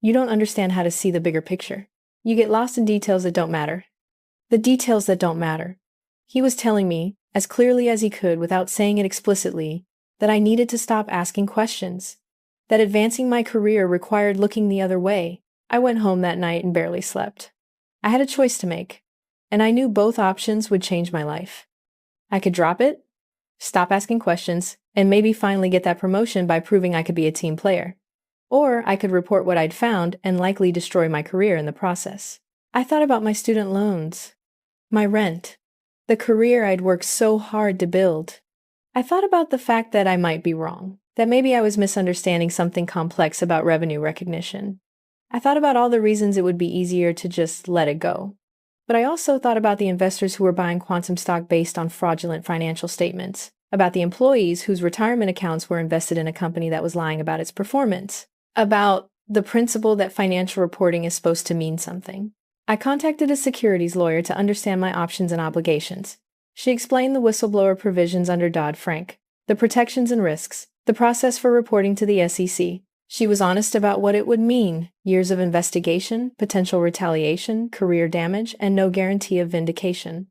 You don't understand how to see the bigger picture. You get lost in details that don't matter. The details that don't matter. He was telling me, as clearly as he could without saying it explicitly, that I needed to stop asking questions. That advancing my career required looking the other way. I went home that night and barely slept. I had a choice to make, and I knew both options would change my life. I could drop it, stop asking questions, and maybe finally get that promotion by proving I could be a team player. Or I could report what I'd found and likely destroy my career in the process. I thought about my student loans, my rent, the career I'd worked so hard to build. I thought about the fact that I might be wrong, that maybe I was misunderstanding something complex about revenue recognition. I thought about all the reasons it would be easier to just let it go. But I also thought about the investors who were buying Quantum stock based on fraudulent financial statements, about the employees whose retirement accounts were invested in a company that was lying about its performance, about the principle that financial reporting is supposed to mean something. I contacted a securities lawyer to understand my options and obligations. She explained the whistleblower provisions under Dodd-Frank, the protections and risks, the process for reporting to the SEC. She was honest about what it would mean: years of investigation, potential retaliation, career damage, and no guarantee of vindication.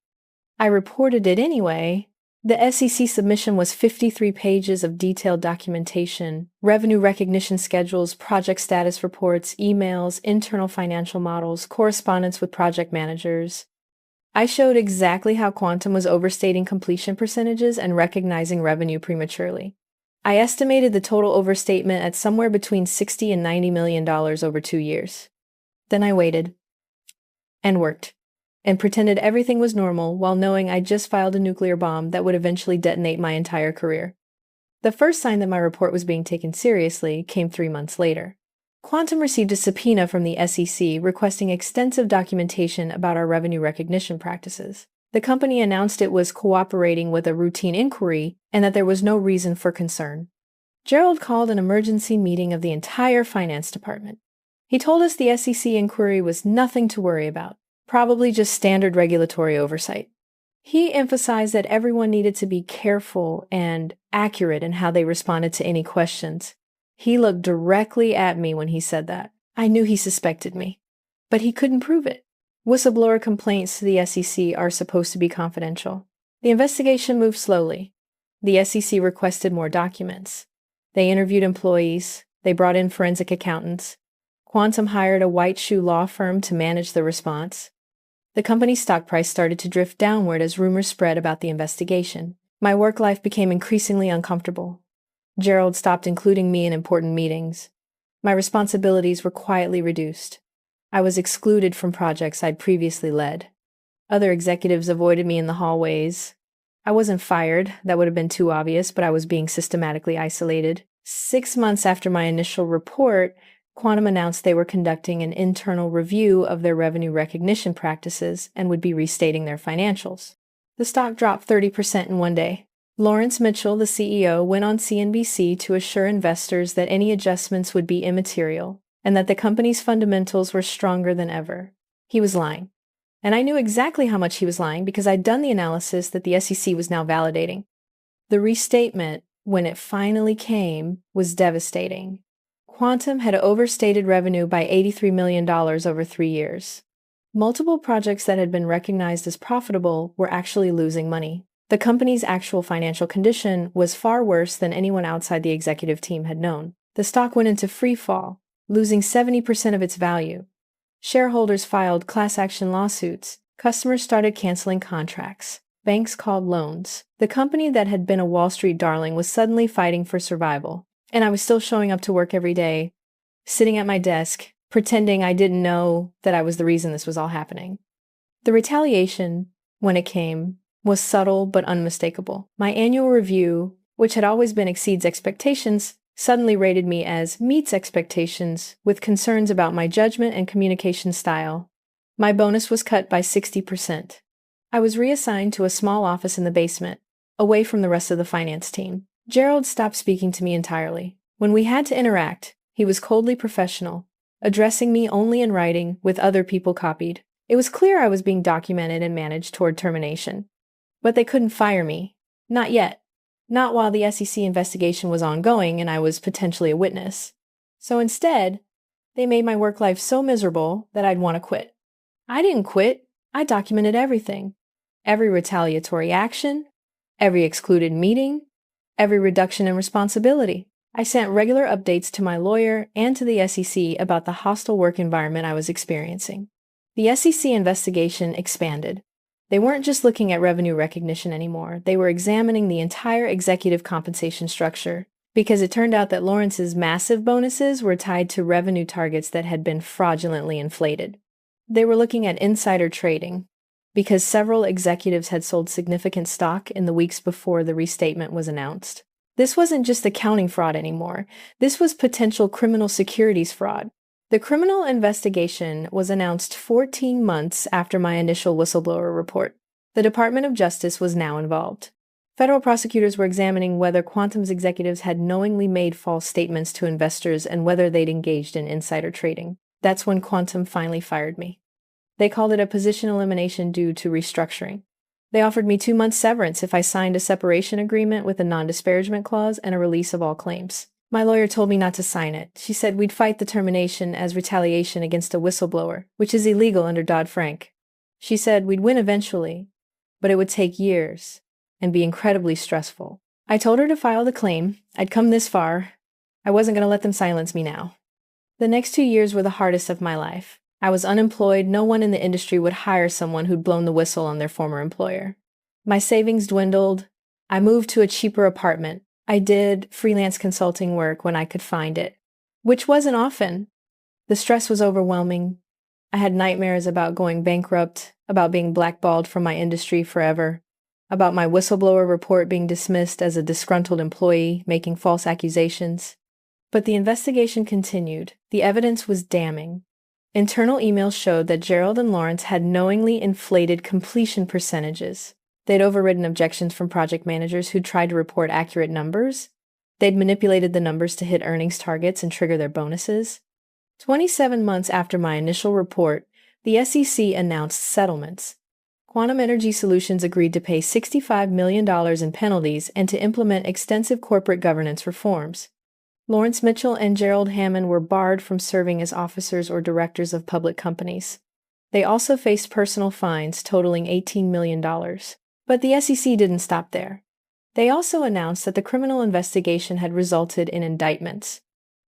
I reported it anyway. The SEC submission was 53 pages of detailed documentation, revenue recognition schedules, project status reports, emails, internal financial models, correspondence with project managers. I showed exactly how Quantum was overstating completion percentages and recognizing revenue prematurely. I estimated the total overstatement at somewhere between $60 and $90 million over 2 years. Then I waited and worked and pretended everything was normal while knowing I'd just filed a nuclear bomb that would eventually detonate my entire career. The first sign that my report was being taken seriously came 3 months later. Quantum received a subpoena from the SEC requesting extensive documentation about our revenue recognition practices. The company announced it was cooperating with a routine inquiry and that there was no reason for concern. Gerald called an emergency meeting of the entire finance department. He told us the SEC inquiry was nothing to worry about, probably just standard regulatory oversight. He emphasized that everyone needed to be careful and accurate in how they responded to any questions. He looked directly at me when he said that. I knew he suspected me, but he couldn't prove it. Whistleblower complaints to the SEC are supposed to be confidential. The investigation moved slowly. The SEC requested more documents. They interviewed employees. They brought in forensic accountants. Quantum hired a white shoe law firm to manage the response. The company's stock price started to drift downward as rumors spread about the investigation. My work life became increasingly uncomfortable. Gerald stopped including me in important meetings. My responsibilities were quietly reduced. I was excluded from projects I'd previously led. Other executives avoided me in the hallways. I wasn't fired, that would have been too obvious, but I was being systematically isolated. 6 months after my initial report, Quantum announced they were conducting an internal review of their revenue recognition practices and would be restating their financials. The stock dropped 30% in one day. Lawrence Mitchell, the CEO, went on CNBC to assure investors that any adjustments would be immaterial and that the company's fundamentals were stronger than ever. He was lying. And I knew exactly how much he was lying because I'd done the analysis that the SEC was now validating. The restatement, when it finally came, was devastating. Quantum had overstated revenue by $83 million over 3 years. Multiple projects that had been recognized as profitable were actually losing money. The company's actual financial condition was far worse than anyone outside the executive team had known. The stock went into free fall, losing 70% of its value. Shareholders filed class action lawsuits. Customers started canceling contracts. Banks called loans. The company that had been a Wall Street darling was suddenly fighting for survival. And I was still showing up to work every day, sitting at my desk, pretending I didn't know that I was the reason this was all happening. The retaliation, when it came, was subtle but unmistakable. My annual review, which had always been exceeds expectations, suddenly rated me as meets expectations with concerns about my judgment and communication style. My bonus was cut by 60%. I was reassigned to a small office in the basement, away from the rest of the finance team. Gerald stopped speaking to me entirely. When we had to interact, he was coldly professional, addressing me only in writing with other people copied. It was clear I was being documented and managed toward termination. But they couldn't fire me. Not yet. Not while the SEC investigation was ongoing and I was potentially a witness. So instead, they made my work life so miserable that I'd want to quit. I didn't quit. I documented everything. Every retaliatory action, every excluded meeting, every reduction in responsibility. I sent regular updates to my lawyer and to the SEC about the hostile work environment I was experiencing. The SEC investigation expanded. They weren't just looking at revenue recognition anymore. They were examining the entire executive compensation structure, because it turned out that Lawrence's massive bonuses were tied to revenue targets that had been fraudulently inflated. They were looking at insider trading, because several executives had sold significant stock in the weeks before the restatement was announced. This wasn't just accounting fraud anymore. This was potential criminal securities fraud. The criminal investigation was announced 14 months after my initial whistleblower report. The Department of Justice was now involved. Federal prosecutors were examining whether Quantum's executives had knowingly made false statements to investors and whether they'd engaged in insider trading. That's when Quantum finally fired me. They called it a position elimination due to restructuring. They offered me 2 months severance if I signed a separation agreement with a non-disparagement clause and a release of all claims. My lawyer told me not to sign it. She said we'd fight the termination as retaliation against a whistleblower, which is illegal under Dodd-Frank. She said we'd win eventually, but it would take years and be incredibly stressful. I told her to file the claim. I'd come this far. I wasn't going to let them silence me now. The next 2 years were the hardest of my life. I was unemployed. No one in the industry would hire someone who'd blown the whistle on their former employer. My savings dwindled. I moved to a cheaper apartment. I did freelance consulting work when I could find it, which wasn't often. The stress was overwhelming. I had nightmares about going bankrupt, about being blackballed from my industry forever, about my whistleblower report being dismissed as a disgruntled employee making false accusations. But the investigation continued. The evidence was damning. Internal emails showed that Gerald and Lawrence had knowingly inflated completion percentages. They'd overridden objections from project managers who tried to report accurate numbers. They'd manipulated the numbers to hit earnings targets and trigger their bonuses. 27 months after my initial report, the SEC announced settlements. Quantum Energy Solutions agreed to pay $65 million in penalties and to implement extensive corporate governance reforms. Lawrence Mitchell and Gerald Hammond were barred from serving as officers or directors of public companies. They also faced personal fines totaling $18 million. But the SEC didn't stop there. They also announced that the criminal investigation had resulted in indictments.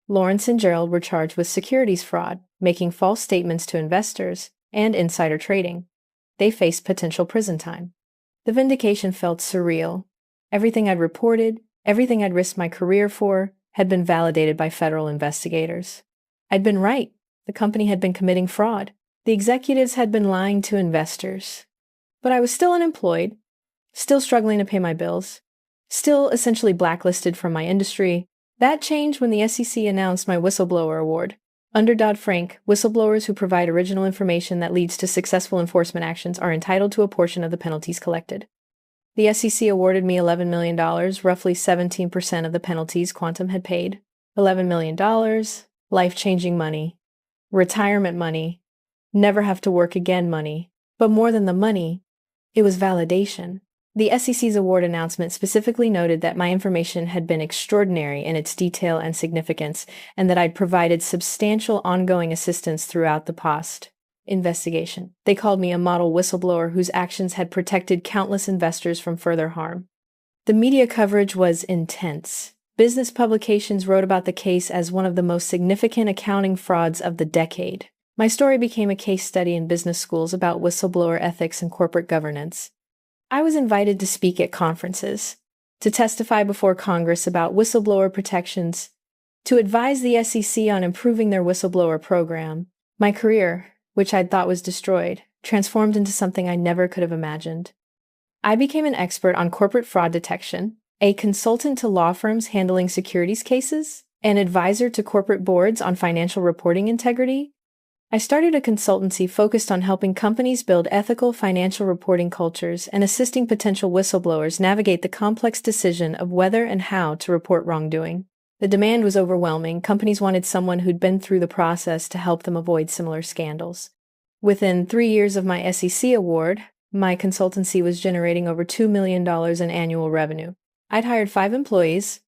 Lawrence and Gerald were charged with securities fraud, making false statements to investors, and insider trading. They faced potential prison time. The vindication felt surreal. Everything I'd reported, everything I'd risked my career for, had been validated by federal investigators. I'd been right. The company had been committing fraud. The executives had been lying to investors. But I was still unemployed, still struggling to pay my bills, still essentially blacklisted from my industry. That changed when the SEC announced my whistleblower award. Under Dodd-Frank, whistleblowers who provide original information that leads to successful enforcement actions are entitled to a portion of the penalties collected. The SEC awarded me $11 million, roughly 17% of the penalties Quantum had paid. $11 million, life-changing money, retirement money, never have to work again money. But more than the money, it was validation. The SEC's award announcement specifically noted that my information had been extraordinary in its detail and significance, and that I'd provided substantial ongoing assistance throughout the past investigation. They called me a model whistleblower whose actions had protected countless investors from further harm. The media coverage was intense. Business publications wrote about the case as one of the most significant accounting frauds of the decade. My story became a case study in business schools about whistleblower ethics and corporate governance. I was invited to speak at conferences, to testify before Congress about whistleblower protections, to advise the SEC on improving their whistleblower program. My career, which I'd thought was destroyed, transformed into something I never could have imagined. I became an expert on corporate fraud detection, a consultant to law firms handling securities cases, an advisor to corporate boards on financial reporting integrity. I started a consultancy focused on helping companies build ethical financial reporting cultures and assisting potential whistleblowers navigate the complex decision of whether and how to report wrongdoing. The demand was overwhelming. Companies wanted someone who'd been through the process to help them avoid similar scandals. Within 3 years of my SEC award, my consultancy was generating over $2 million in annual revenue. I'd hired 5 employees,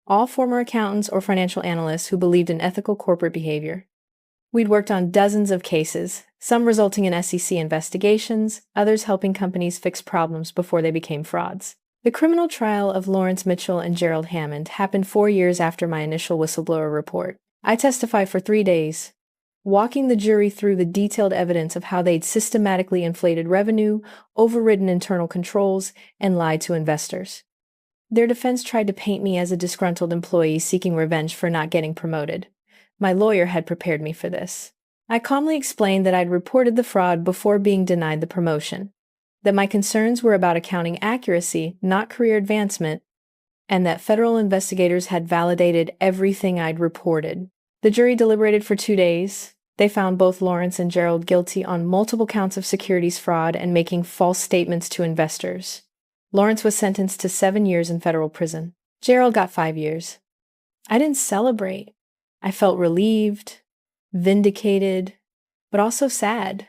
all former accountants or financial analysts who believed in ethical corporate behavior. We'd worked on dozens of cases, some resulting in SEC investigations, others helping companies fix problems before they became frauds. The criminal trial of Lawrence Mitchell and Gerald Hammond happened 4 years after my initial whistleblower report. I testified for 3 days, walking the jury through the detailed evidence of how they'd systematically inflated revenue, overridden internal controls, and lied to investors. Their defense tried to paint me as a disgruntled employee seeking revenge for not getting promoted. My lawyer had prepared me for this. I calmly explained that I'd reported the fraud before being denied the promotion, that my concerns were about accounting accuracy, not career advancement, and that federal investigators had validated everything I'd reported. The jury deliberated for 2 days. They found both Lawrence and Gerald guilty on multiple counts of securities fraud and making false statements to investors. Lawrence was sentenced to 7 years in federal prison. Gerald got 5 years. I didn't celebrate. I felt relieved, vindicated, but also sad.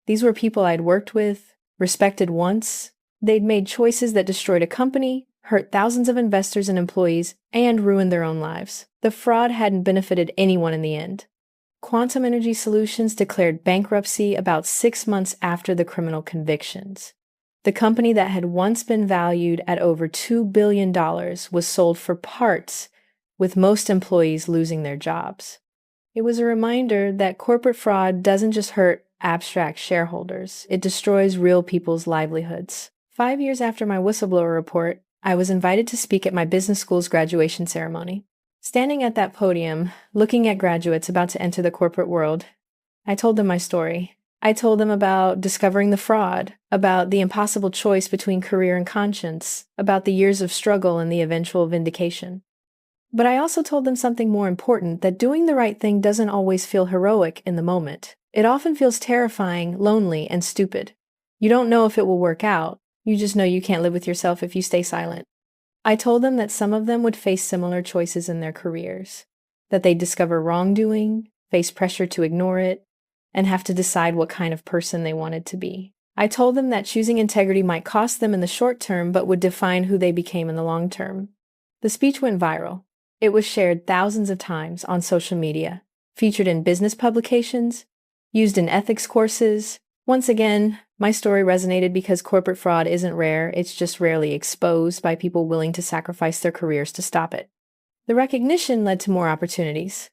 These were people I'd worked with, respected once. They'd made choices that destroyed a company, hurt thousands of investors and employees, and ruined their own lives. The fraud hadn't benefited anyone in the end. Quantum Energy Solutions declared bankruptcy about 6 months after the criminal convictions. The company that had once been valued at over $2 billion was sold for parts, with most employees losing their jobs. It was a reminder that corporate fraud doesn't just hurt abstract shareholders, it destroys real people's livelihoods. 5 years after my whistleblower report, I was invited to speak at my business school's graduation ceremony. Standing at that podium, looking at graduates about to enter the corporate world, I told them my story. I told them about discovering the fraud, about the impossible choice between career and conscience, about the years of struggle and the eventual vindication. But I also told them something more important, that doing the right thing doesn't always feel heroic in the moment. It often feels terrifying, lonely, and stupid. You don't know if it will work out. You just know you can't live with yourself if you stay silent. I told them that some of them would face similar choices in their careers, that they'd discover wrongdoing, face pressure to ignore it, and have to decide what kind of person they wanted to be. I told them that choosing integrity might cost them in the short term, but would define who they became in the long term. The speech went viral. It was shared thousands of times on social media, featured in business publications, used in ethics courses. Once again, my story resonated because corporate fraud isn't rare, it's just rarely exposed by people willing to sacrifice their careers to stop it. The recognition led to more opportunities.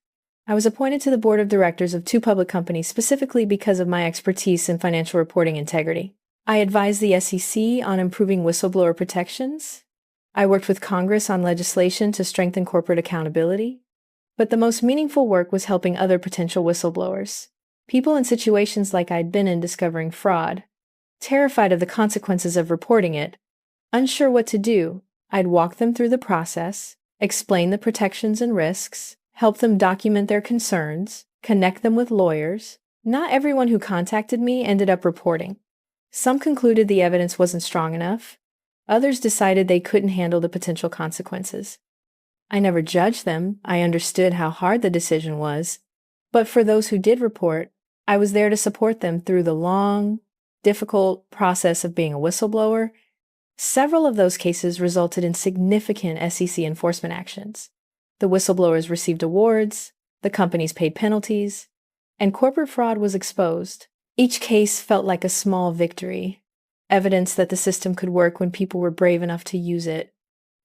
I was appointed to the board of directors of 2 public companies specifically because of my expertise in financial reporting integrity. I advised the SEC on improving whistleblower protections. I worked with Congress on legislation to strengthen corporate accountability. But the most meaningful work was helping other potential whistleblowers. People in situations like I'd been in discovering fraud, terrified of the consequences of reporting it, unsure what to do. I'd walk them through the process, explain the protections and risks, help them document their concerns, connect them with lawyers. Not everyone who contacted me ended up reporting. Some concluded the evidence wasn't strong enough. Others decided they couldn't handle the potential consequences. I never judged them. I understood how hard the decision was. But for those who did report, I was there to support them through the long, difficult process of being a whistleblower. Several of those cases resulted in significant SEC enforcement actions. The whistleblowers received awards, the companies paid penalties, and corporate fraud was exposed. Each case felt like a small victory, evidence that the system could work when people were brave enough to use it.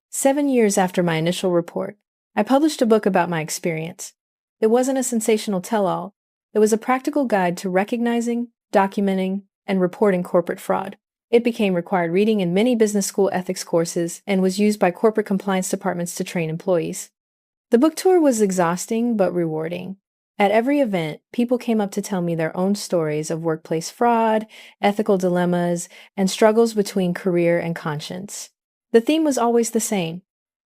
7 years after my initial report, I published a book about my experience. It wasn't a sensational tell-all. It was a practical guide to recognizing, documenting, and reporting corporate fraud. It became required reading in many business school ethics courses and was used by corporate compliance departments to train employees. The book tour was exhausting but rewarding. At every event, people came up to tell me their own stories of workplace fraud, ethical dilemmas, and struggles between career and conscience. The theme was always the same.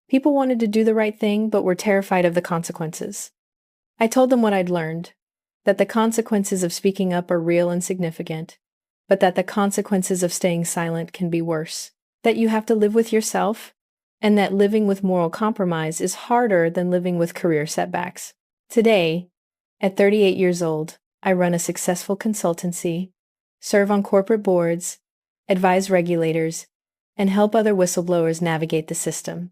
People wanted to do the right thing but were terrified of the consequences. I told them what I'd learned, that the consequences of speaking up are real and significant, but that the consequences of staying silent can be worse, that you have to live with yourself, and that living with moral compromise is harder than living with career setbacks. Today, at 38 years old, I run a successful consultancy, serve on corporate boards, advise regulators, and help other whistleblowers navigate the system.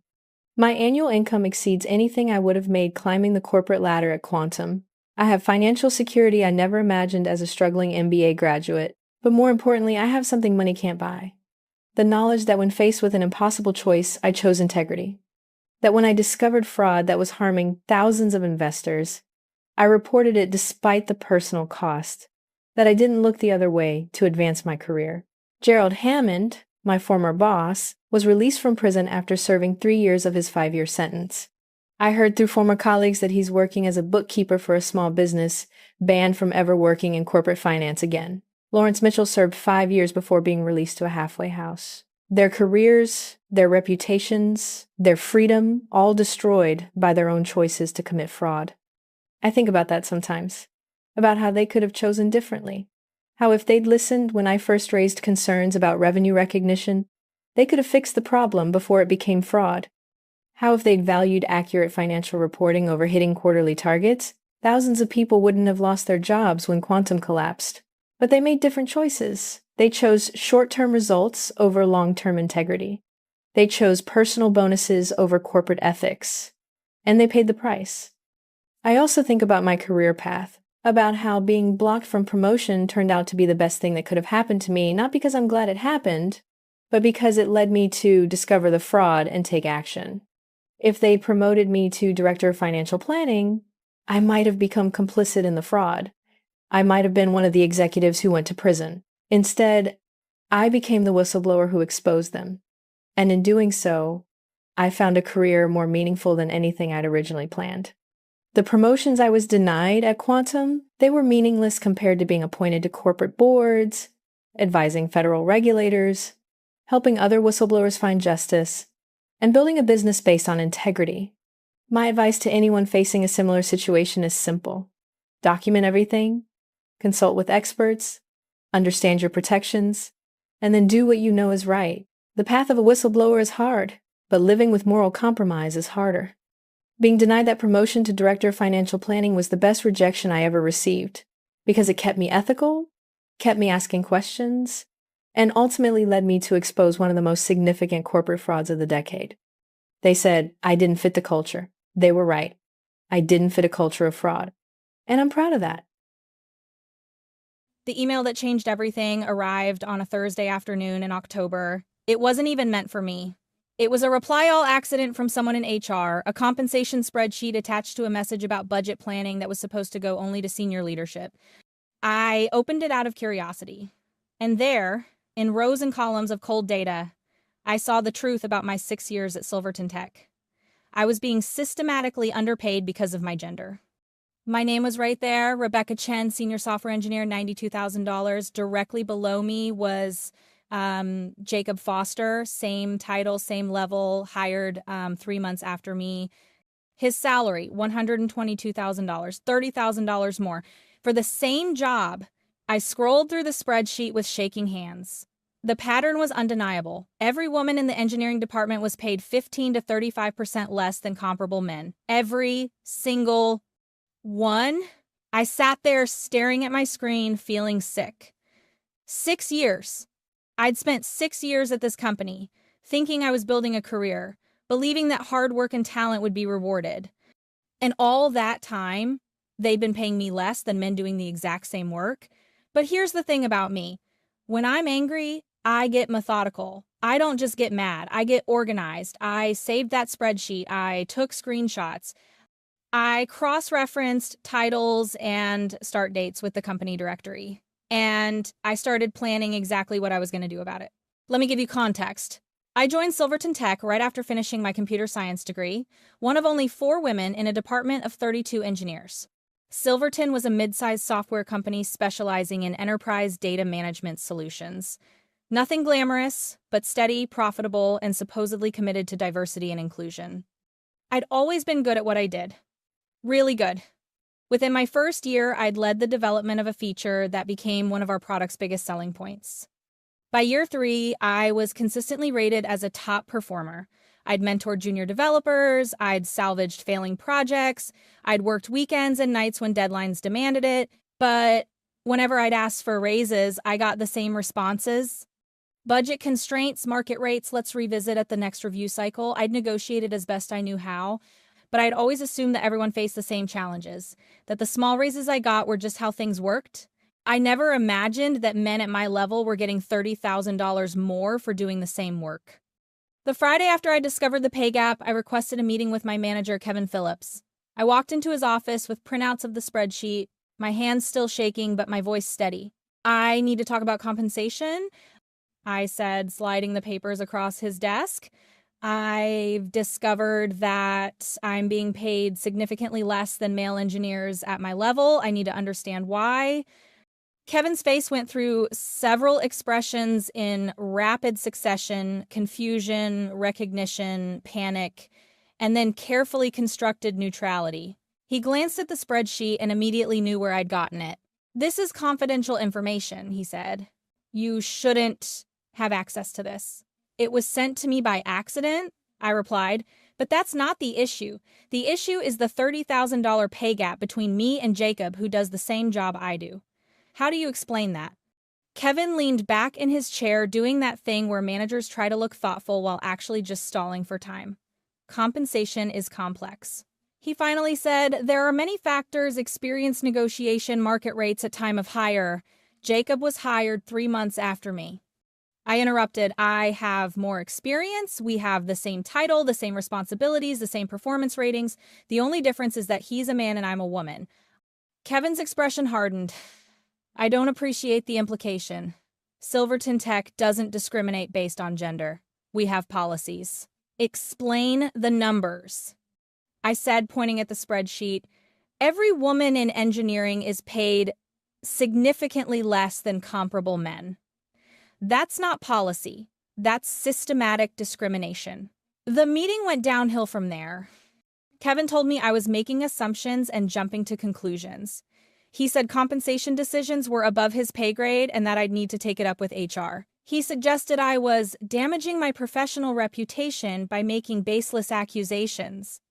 My annual income exceeds anything I would have made climbing the corporate ladder at Quantum. I have financial security I never imagined as a struggling MBA graduate, but more importantly, I have something money can't buy. The knowledge that when faced with an impossible choice, I chose integrity. That when I discovered fraud that was harming thousands of investors, I reported it despite the personal cost, that I didn't look the other way to advance my career. Gerald Hammond, my former boss, was released from prison after serving 3 years of his 5-year sentence. I heard through former colleagues that he's working as a bookkeeper for a small business, banned from ever working in corporate finance again. Lawrence Mitchell served 5 years before being released to a halfway house. Their careers, their reputations, their freedom, all destroyed by their own choices to commit fraud. I think about that sometimes, about how they could have chosen differently, how if they'd listened when I first raised concerns about revenue recognition, they could have fixed the problem before it became fraud. How if they'd valued accurate financial reporting over hitting quarterly targets, thousands of people wouldn't have lost their jobs when Quantum collapsed. But they made different choices. They chose short-term results over long-term integrity. They chose personal bonuses over corporate ethics. And they paid the price. I also think about my career path, about how being blocked from promotion turned out to be the best thing that could have happened to me, not because I'm glad it happened, but because it led me to discover the fraud and take action. If they promoted me to director of financial planning, I might have become complicit in the fraud. I might have been one of the executives who went to prison. Instead, I became the whistleblower who exposed them. And in doing so, I found a career more meaningful than anything I'd originally planned. The promotions I was denied at Quantum, they were meaningless compared to being appointed to corporate boards, advising federal regulators, helping other whistleblowers find justice, and building a business based on integrity. My advice to anyone facing a similar situation is simple. Document everything, consult with experts, understand your protections, and then do what you know is right. The path of a whistleblower is hard, but living with moral compromise is harder. Being denied that promotion to Director of Financial Planning was the best rejection I ever received, because it kept me ethical, kept me asking questions, and ultimately led me to expose one of the most significant corporate frauds of the decade. They said I didn't fit the culture. They were right. I didn't fit a culture of fraud. And I'm proud of that. The email that changed everything arrived on a Thursday afternoon in October. It wasn't even meant for me. It was a reply-all accident from someone in HR, a compensation spreadsheet attached to a message about budget planning that was supposed to go only to senior leadership. I opened it out of curiosity. And there, in rows and columns of cold data, I saw the truth about my 6 years at Silverton Tech. I was being systematically underpaid because of my gender. My name was right there, Rebecca Chen, Senior Software Engineer, $92,000. Directly below me was Jacob Foster, same title, same level, hired 3 months after me. His salary, $122,000, $30,000 more. For the same job, I scrolled through the spreadsheet with shaking hands. The pattern was undeniable. Every woman in the engineering department was paid 15 to 35% less than comparable men. Every single one. I sat there staring at my screen, feeling sick. 6 years. I'd spent 6 years at this company, thinking I was building a career, believing that hard work and talent would be rewarded. And all that time, they'd been paying me less than men doing the exact same work. But here's the thing about me. When I'm angry, I get methodical. I don't just get mad. I get organized. I saved that spreadsheet. I took screenshots. I cross-referenced titles and start dates with the company directory, and I started planning exactly what I was going to do about it. Let me give you context. I joined Silverton Tech right after finishing my computer science degree, one of only 4 women in a department of 32 engineers. Silverton was a mid-sized software company specializing in enterprise data management solutions. Nothing glamorous, but steady, profitable, and supposedly committed to diversity and inclusion. I'd always been good at what I did. Really good. Within my first year, I'd led the development of a feature that became one of our product's biggest selling points. By year 3, I was consistently rated as a top performer. I'd mentored junior developers, I'd salvaged failing projects, I'd worked weekends and nights when deadlines demanded it, but whenever I'd asked for raises, I got the same responses. Budget constraints, market rates, let's revisit at the next review cycle. I'd negotiated as best I knew how. But I'd always assumed that everyone faced the same challenges, that the small raises I got were just how things worked. I never imagined that men at my level were getting $30,000 more for doing the same work. The Friday after I discovered the pay gap, I requested a meeting with my manager, Kevin Phillips. I walked into his office with printouts of the spreadsheet, my hands still shaking, but my voice steady. I need to talk about compensation, I said, sliding the papers across his desk. I've discovered that I'm being paid significantly less than male engineers at my level. I need to understand why. Kevin's face went through several expressions in rapid succession: confusion, recognition, panic, and then carefully constructed neutrality. He glanced at the spreadsheet and immediately knew where I'd gotten it. "This is confidential information," he said. "You shouldn't have access to this." "It was sent to me by accident," I replied, "but that's not the issue. The issue is the $30,000 pay gap between me and Jacob, who does the same job I do. How do you explain that?" Kevin leaned back in his chair, doing that thing where managers try to look thoughtful while actually just stalling for time. "Compensation is complex." He finally said, "There are many factors: experience, negotiation, market rates at time of hire. Jacob was hired 3 months after me." I interrupted. I have more experience. We have the same title, the same responsibilities, the same performance ratings. The only difference is that he's a man and I'm a woman. Kevin's expression hardened. I don't appreciate the implication. Silverton Tech doesn't discriminate based on gender. We have policies. Explain the numbers. I said, pointing at the spreadsheet, every woman in engineering is paid significantly less than comparable men. That's not policy. That's systematic discrimination. The meeting went downhill from there. Kevin told me I was making assumptions and jumping to conclusions. He said compensation decisions were above his pay grade and that I'd need to take it up with HR. He suggested I was damaging my professional reputation by making baseless accusations.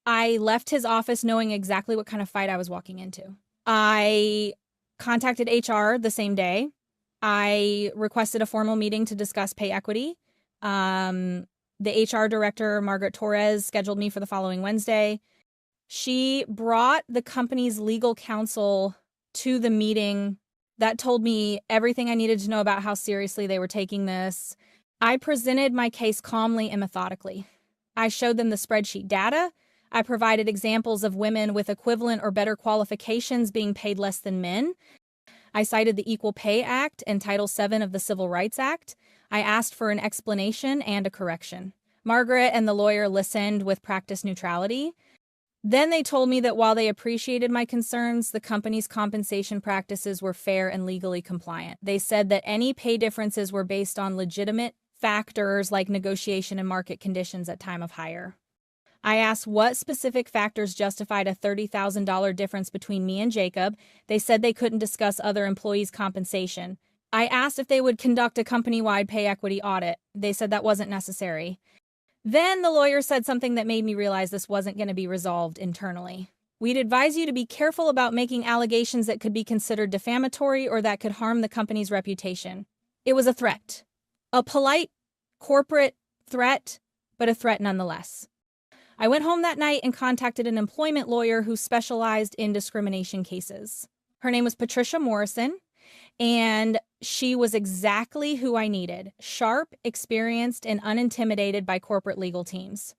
I left his office knowing exactly what kind of fight I was walking into. I contacted HR the same day. I requested a formal meeting to discuss pay equity. The HR director, Margaret Torres, scheduled me for the following Wednesday. She brought the company's legal counsel to the meeting. That told me everything I needed to know about how seriously they were taking this. I presented my case calmly and methodically. I showed them the spreadsheet data. I provided examples of women with equivalent or better qualifications being paid less than men. I cited the Equal Pay Act and Title VII of the Civil Rights Act. I asked for an explanation and a correction. Margaret and the lawyer listened with practice neutrality. Then they told me that while they appreciated my concerns, the company's compensation practices were fair and legally compliant. They said that any pay differences were based on legitimate factors like negotiation and market conditions at time of hire. I asked what specific factors justified a $30,000 difference between me and Jacob. They said they couldn't discuss other employees' compensation. I asked if they would conduct a company-wide pay equity audit. They said that wasn't necessary. Then the lawyer said something that made me realize this wasn't going to be resolved internally. We'd advise you to be careful about making allegations that could be considered defamatory or that could harm the company's reputation. It was a threat. A polite, corporate threat, but a threat nonetheless. I went home that night and contacted an employment lawyer who specialized in discrimination cases. Her name was Patricia Morrison, and she was exactly who I needed: sharp, experienced, and unintimidated by corporate legal teams.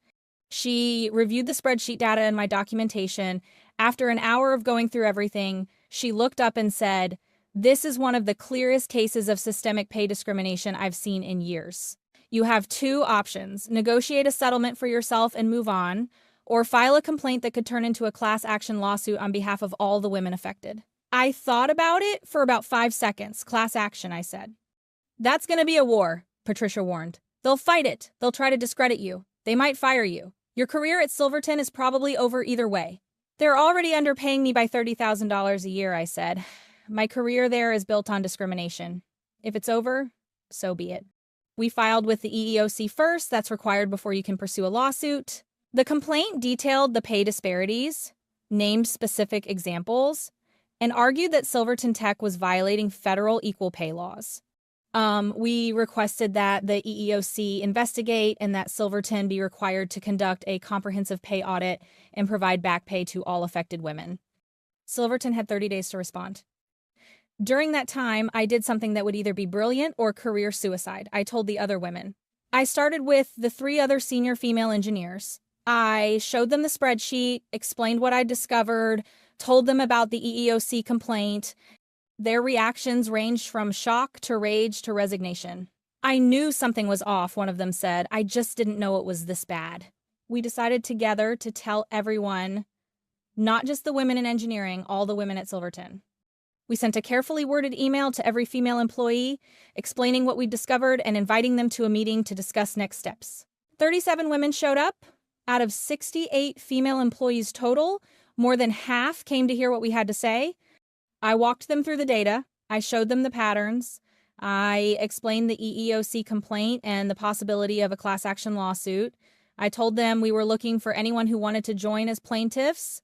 She reviewed the spreadsheet data and my documentation. After an hour of going through everything, she looked up and said, "This is one of the clearest cases of systemic pay discrimination I've seen in years. You have two options: negotiate a settlement for yourself and move on, or file a complaint that could turn into a class action lawsuit on behalf of all the women affected." I thought about it for about 5 seconds. Class action, I said. "That's going to be a war," Patricia warned. "They'll fight it. They'll try to discredit you. They might fire you. Your career at Silverton is probably over either way." "They're already underpaying me by $30,000 a year," I said. "My career there is built on discrimination. If it's over, so be it." We filed with the EEOC first. That's required before you can pursue a lawsuit. The complaint detailed the pay disparities, named specific examples, and argued that Silverton Tech was violating federal equal pay laws. We requested that the EEOC investigate and that Silverton be required to conduct a comprehensive pay audit and provide back pay to all affected women. Silverton had 30 days to respond. During that time, I did something that would either be brilliant or career suicide. I told the other women. I started with the 3 other senior female engineers. I showed them the spreadsheet, explained what I'd discovered, told them about the EEOC complaint. Their reactions ranged from shock to rage to resignation. "I knew something was off," one of them said. "I just didn't know it was this bad." We decided together to tell everyone, not just the women in engineering, all the women at Silverton. We sent a carefully worded email to every female employee, explaining what we'd discovered and inviting them to a meeting to discuss next steps. 37 women showed up. Out of 68 female employees total, more than half came to hear what we had to say. I walked them through the data. I showed them the patterns. I explained the EEOC complaint and the possibility of a class action lawsuit. I told them we were looking for anyone who wanted to join as plaintiffs.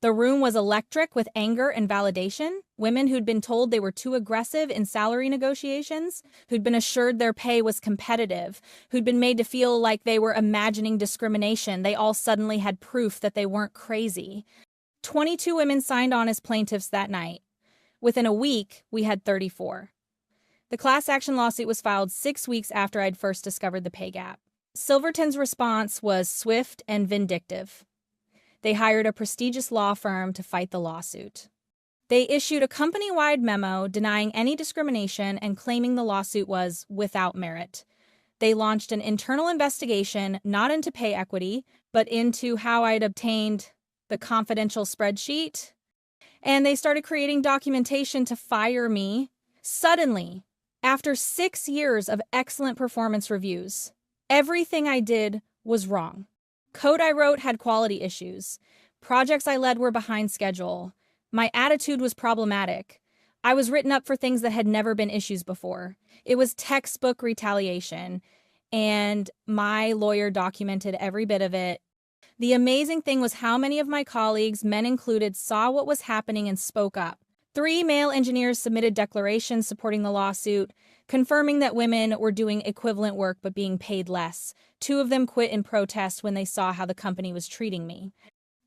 The room was electric with anger and validation. Women who'd been told they were too aggressive in salary negotiations, who'd been assured their pay was competitive, who'd been made to feel like they were imagining discrimination. They all suddenly had proof that they weren't crazy. 22 women signed on as plaintiffs that night. Within a week, we had 34. The class action lawsuit was filed 6 weeks after I'd first discovered the pay gap. Silverton's response was swift and vindictive. They hired a prestigious law firm to fight the lawsuit. They issued a company-wide memo denying any discrimination and claiming the lawsuit was without merit. They launched an internal investigation not into pay equity, but into how I'd obtained the confidential spreadsheet. And they started creating documentation to fire me suddenly after 6 years of excellent performance reviews. Everything I did was wrong. Code I wrote had quality issues. Projects I led were behind schedule. My attitude was problematic. I was written up for things that had never been issues before. It was textbook retaliation, and my lawyer documented every bit of it. The amazing thing was how many of my colleagues, men included, saw what was happening and spoke up. 3 male engineers submitted declarations supporting the lawsuit, confirming that women were doing equivalent work but being paid less. 2 of them quit in protest when they saw how the company was treating me.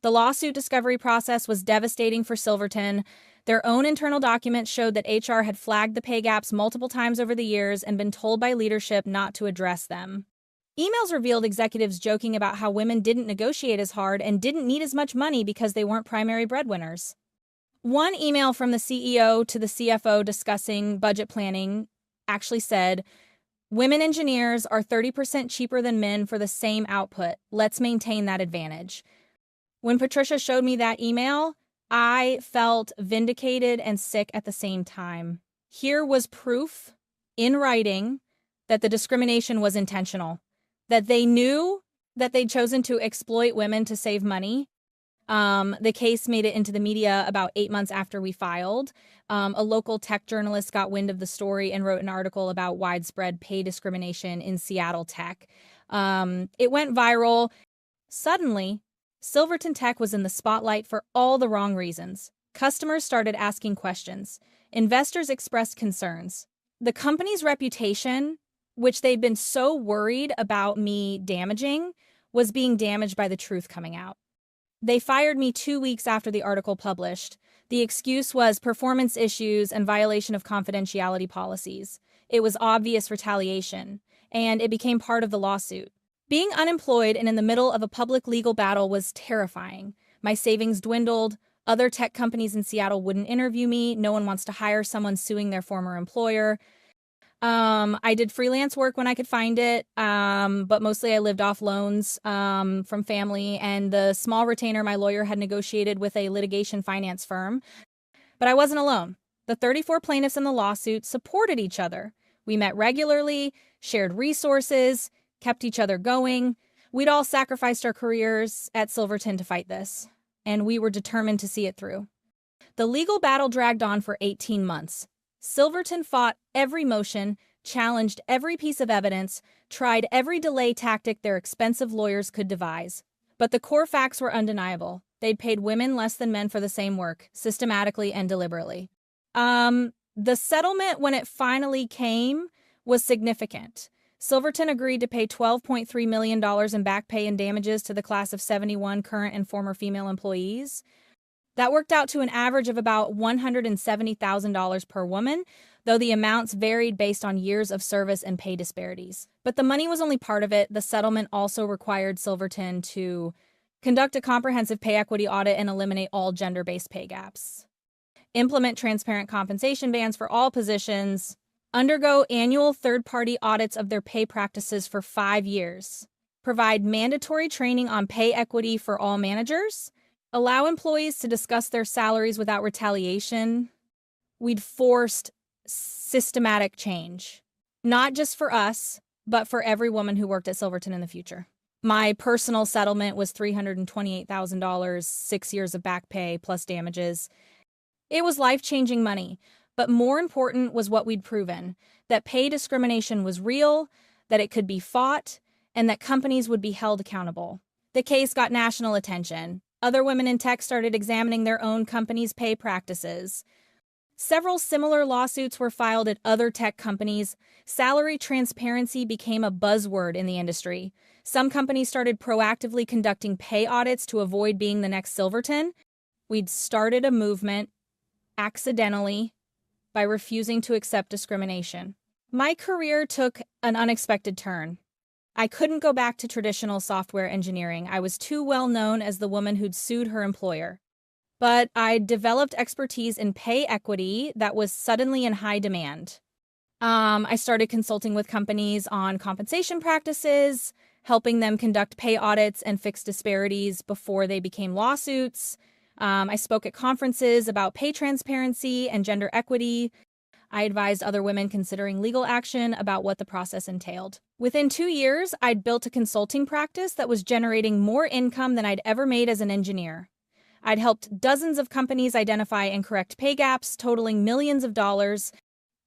The lawsuit discovery process was devastating for Silverton. Their own internal documents showed that HR had flagged the pay gaps multiple times over the years and been told by leadership not to address them. Emails revealed executives joking about how women didn't negotiate as hard and didn't need as much money because they weren't primary breadwinners. One email from the CEO to the CFO discussing budget planning actually said, "Women engineers are 30% cheaper than men for the same output. Let's maintain that advantage." When Patricia showed me that email, I felt vindicated and sick at the same time. Here was proof in writing that the discrimination was intentional, that they knew that they'd chosen to exploit women to save money. The case made it into the media about 8 months after we filed. A local tech journalist got wind of the story and wrote an article about widespread pay discrimination in Seattle tech. It went viral. Suddenly, Silverton Tech was in the spotlight for all the wrong reasons. Customers started asking questions. Investors expressed concerns. The company's reputation, which they'd been so worried about me damaging, was being damaged by the truth coming out. They fired me 2 weeks after the article published. The excuse was performance issues and violation of confidentiality policies. It was obvious retaliation, and it became part of the lawsuit. Being unemployed and in the middle of a public legal battle was terrifying. My savings dwindled. Other tech companies in Seattle wouldn't interview me. No one wants to hire someone suing their former employer. I did freelance work when I could find it, but mostly I lived off loans from family and the small retainer my lawyer had negotiated with a litigation finance firm. But I wasn't alone. The 34 plaintiffs in the lawsuit supported each other. We met regularly, shared resources, kept each other going. We'd all sacrificed our careers at Silverton to fight this, and we were determined to see it through. The legal battle dragged on for 18 months. Silverton fought every motion, challenged every piece of evidence, tried every delay tactic their expensive lawyers could devise. But the core facts were undeniable. They'd paid women less than men for the same work, systematically and deliberately. The settlement, when it finally came, was significant. Silverton agreed to pay $12.3 million in back pay and damages to the class of 71 current and former female employees. That worked out to an average of about $170,000 per woman, though the amounts varied based on years of service and pay disparities. But the money was only part of it. The settlement also required Silverton to conduct a comprehensive pay equity audit and eliminate all gender-based pay gaps, implement transparent compensation bands for all positions, undergo annual third-party audits of their pay practices for 5 years, provide mandatory training on pay equity for all managers, allow employees to discuss their salaries without retaliation. We'd forced systematic change, not just for us, but for every woman who worked at Silverton in the future. My personal settlement was $328,000, 6 years of back pay plus damages. It was life-changing money. But more important was what we'd proven, that pay discrimination was real, that it could be fought, and that companies would be held accountable. The case got national attention. Other women in tech started examining their own companies' pay practices. Several similar lawsuits were filed at other tech companies. Salary transparency became a buzzword in the industry. Some companies started proactively conducting pay audits to avoid being the next Silverton. We'd started a movement, accidentally, by refusing to accept discrimination. My career took an unexpected turn. I couldn't go back to traditional software engineering. I was too well known as the woman who'd sued her employer. But I developed expertise in pay equity that was suddenly in high demand. I started consulting with companies on compensation practices, helping them conduct pay audits and fix disparities before they became lawsuits. I spoke at conferences about pay transparency and gender equity. I advised other women considering legal action about what the process entailed. Within 2 years, I'd built a consulting practice that was generating more income than I'd ever made as an engineer. I'd helped dozens of companies identify and correct pay gaps, totaling millions of dollars,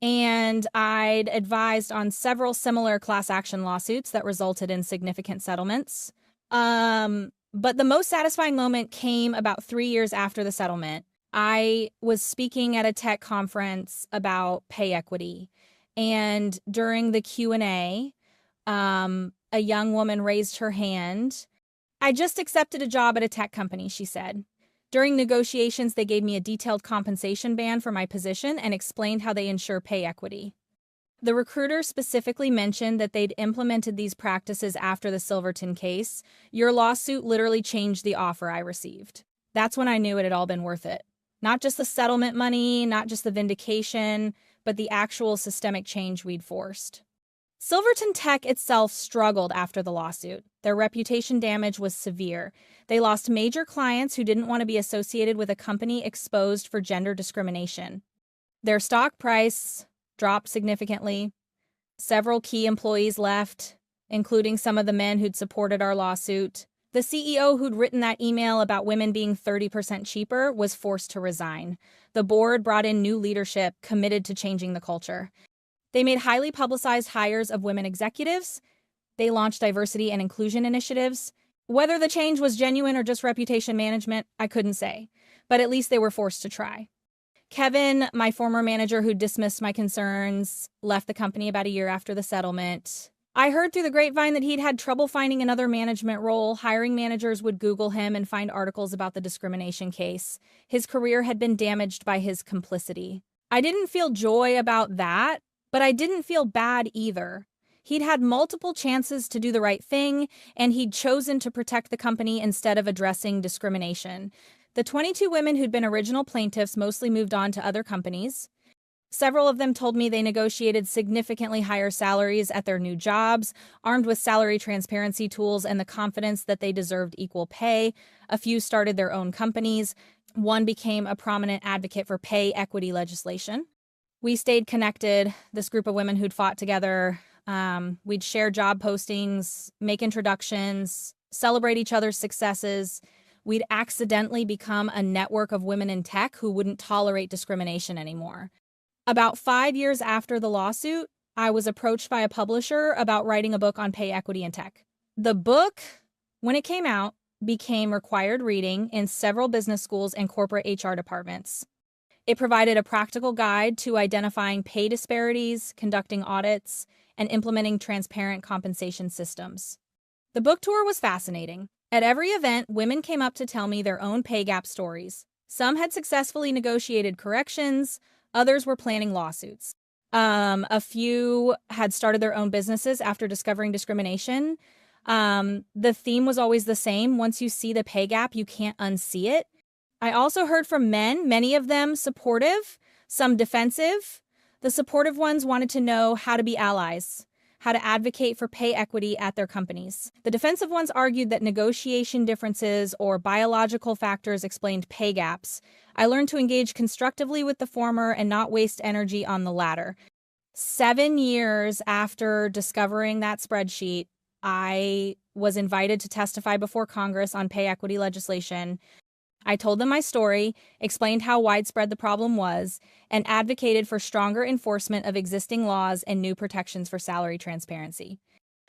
and I'd advised on several similar class action lawsuits that resulted in significant settlements. But the most satisfying moment came about 3 years after the settlement. I was speaking at a tech conference about pay equity, and during the Q&A, a young woman raised her hand. "I just accepted a job at a tech company," she said. "During negotiations, they gave me a detailed compensation band for my position and explained how they ensure pay equity." The recruiter specifically mentioned that they'd implemented these practices after the Silverton case. "Your lawsuit literally changed the offer I received." That's when I knew it had all been worth it. Not just the settlement money, not just the vindication, but the actual systemic change we'd forced. Silverton Tech itself struggled after the lawsuit. Their reputation damage was severe. They lost major clients who didn't want to be associated with a company exposed for gender discrimination. Their stock price dropped significantly. Several key employees left, including some of the men who'd supported our lawsuit. The CEO who'd written that email about women being 30% cheaper was forced to resign. The board brought in new leadership committed to changing the culture. They made highly publicized hires of women executives. They launched diversity and inclusion initiatives. Whether the change was genuine or just reputation management, I couldn't say, but at least they were forced to try. Kevin, my former manager who dismissed my concerns, left the company about a year after the settlement. I heard through the grapevine that he'd had trouble finding another management role. Hiring managers would Google him and find articles about the discrimination case. His career had been damaged by his complicity. I didn't feel joy about that, but I didn't feel bad either. He'd had multiple chances to do the right thing, and he'd chosen to protect the company instead of addressing discrimination. The 22 women who'd been original plaintiffs mostly moved on to other companies. Several of them told me they negotiated significantly higher salaries at their new jobs, armed with salary transparency tools and the confidence that they deserved equal pay. A few started their own companies. One became a prominent advocate for pay equity legislation. We stayed connected, this group of women who'd fought together. We'd share job postings, make introductions, celebrate each other's successes. We'd accidentally become a network of women in tech who wouldn't tolerate discrimination anymore. About 5 years after the lawsuit, I was approached by a publisher about writing a book on pay equity in tech. The book, when it came out, became required reading in several business schools and corporate HR departments. It provided a practical guide to identifying pay disparities, conducting audits, and implementing transparent compensation systems. The book tour was fascinating. At every event, women came up to tell me their own pay gap stories. Some had successfully negotiated corrections, others were planning lawsuits. A few had started their own businesses after discovering discrimination. The theme was always the same. Once you see the pay gap, you can't unsee it. I also heard from men, many of them supportive, some defensive. The supportive ones wanted to know how to be allies, how to advocate for pay equity at their companies. The defensive ones argued that negotiation differences or biological factors explained pay gaps. I learned to engage constructively with the former and not waste energy on the latter. 7 years after discovering that spreadsheet, I was invited to testify before Congress on pay equity legislation. I told them my story, explained how widespread the problem was, and advocated for stronger enforcement of existing laws and new protections for salary transparency.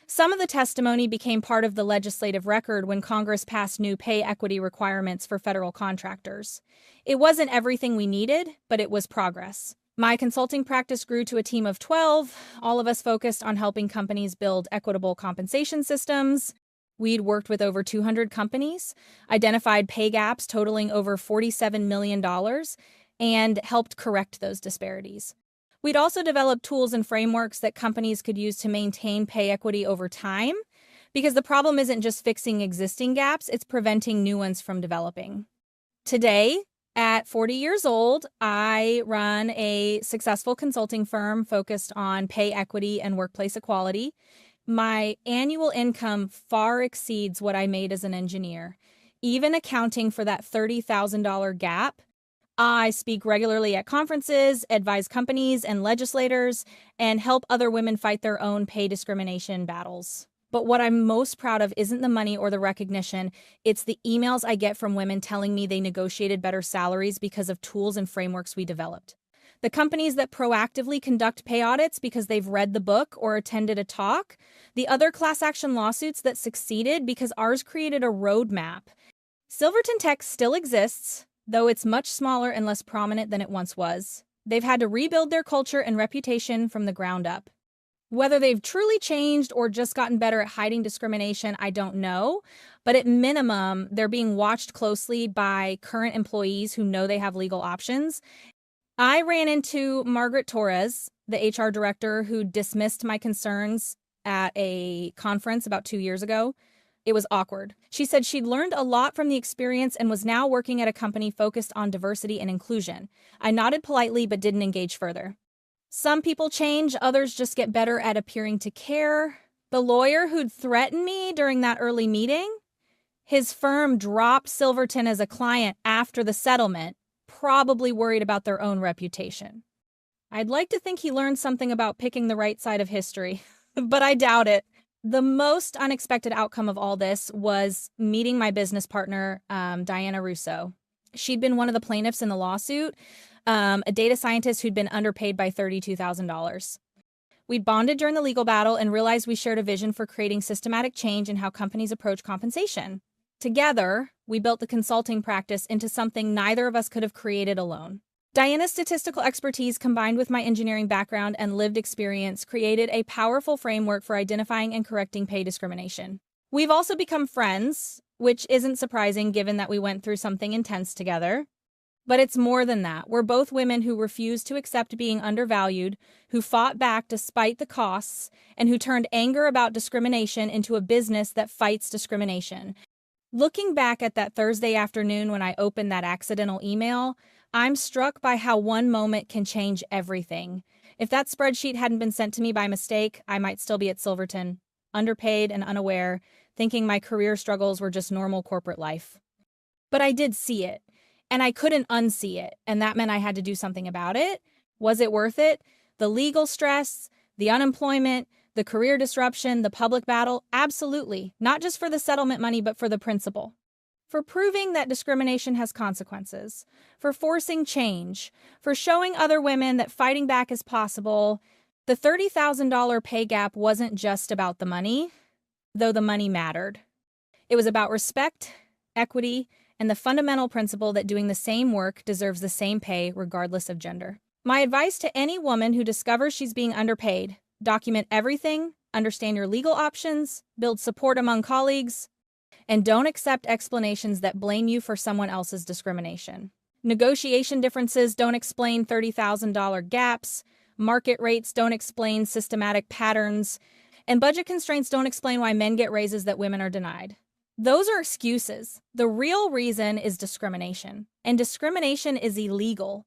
Some of the testimony became part of the legislative record when Congress passed new pay equity requirements for federal contractors. It wasn't everything we needed, but it was progress. My consulting practice grew to a team of 12, all of us focused on helping companies build equitable compensation systems. We'd worked with over 200 companies, identified pay gaps totaling over $47 million, and helped correct those disparities. We'd also developed tools and frameworks that companies could use to maintain pay equity over time, because the problem isn't just fixing existing gaps, it's preventing new ones from developing. Today, at 40 years old, I run a successful consulting firm focused on pay equity and workplace equality. My annual income far exceeds what I made as an engineer. Even accounting for that $30,000 gap, I speak regularly at conferences, advise companies and legislators, and help other women fight their own pay discrimination battles. But what I'm most proud of isn't the money or the recognition. It's the emails I get from women telling me they negotiated better salaries because of tools and frameworks we developed. The companies that proactively conduct pay audits because they've read the book or attended a talk. The other class action lawsuits that succeeded because ours created a roadmap. Silverton Tech still exists, though it's much smaller and less prominent than it once was. They've had to rebuild their culture and reputation from the ground up. Whether they've truly changed or just gotten better at hiding discrimination, I don't know. But at minimum, they're being watched closely by current employees who know they have legal options. I ran into Margaret Torres, the HR director who dismissed my concerns at a conference about 2 years ago. It was awkward. She said she'd learned a lot from the experience and was now working at a company focused on diversity and inclusion. I nodded politely but didn't engage further. Some people change, others just get better at appearing to care. The lawyer who'd threatened me during that early meeting, his firm dropped Silverton as a client after the settlement, probably worried about their own reputation. I'd like to think he learned something about picking the right side of history, but I doubt it. The most unexpected outcome of all this was meeting my business partner, Diana Russo. She'd been one of the plaintiffs in the lawsuit, a data scientist who'd been underpaid by $32,000. We'd bonded during the legal battle and realized we shared a vision for creating systematic change in how companies approach compensation. Together, we built the consulting practice into something neither of us could have created alone. Diana's statistical expertise combined with my engineering background and lived experience created a powerful framework for identifying and correcting pay discrimination. We've also become friends, which isn't surprising given that we went through something intense together. But it's more than that. We're both women who refused to accept being undervalued, who fought back despite the costs, and who turned anger about discrimination into a business that fights discrimination. Looking back at that Thursday afternoon when I opened that accidental email, I'm struck by how one moment can change everything. If that spreadsheet hadn't been sent to me by mistake, I might still be at Silverton, underpaid and unaware, thinking my career struggles were just normal corporate life. But I did see it, and I couldn't unsee it, and that meant I had to do something about it. Was it worth it? The legal stress, the unemployment, the career disruption, the public battle? Absolutely. Not just for the settlement money, but for the principle. For proving that discrimination has consequences, for forcing change, for showing other women that fighting back is possible. The $30,000 pay gap wasn't just about the money, though the money mattered. It was about respect, equity, and the fundamental principle that doing the same work deserves the same pay regardless of gender. My advice to any woman who discovers she's being underpaid: document everything, understand your legal options, build support among colleagues, and don't accept explanations that blame you for someone else's discrimination. Negotiation differences don't explain $30,000 gaps, market rates don't explain systematic patterns, and budget constraints don't explain why men get raises that women are denied. Those are excuses. The real reason is discrimination, and discrimination is illegal.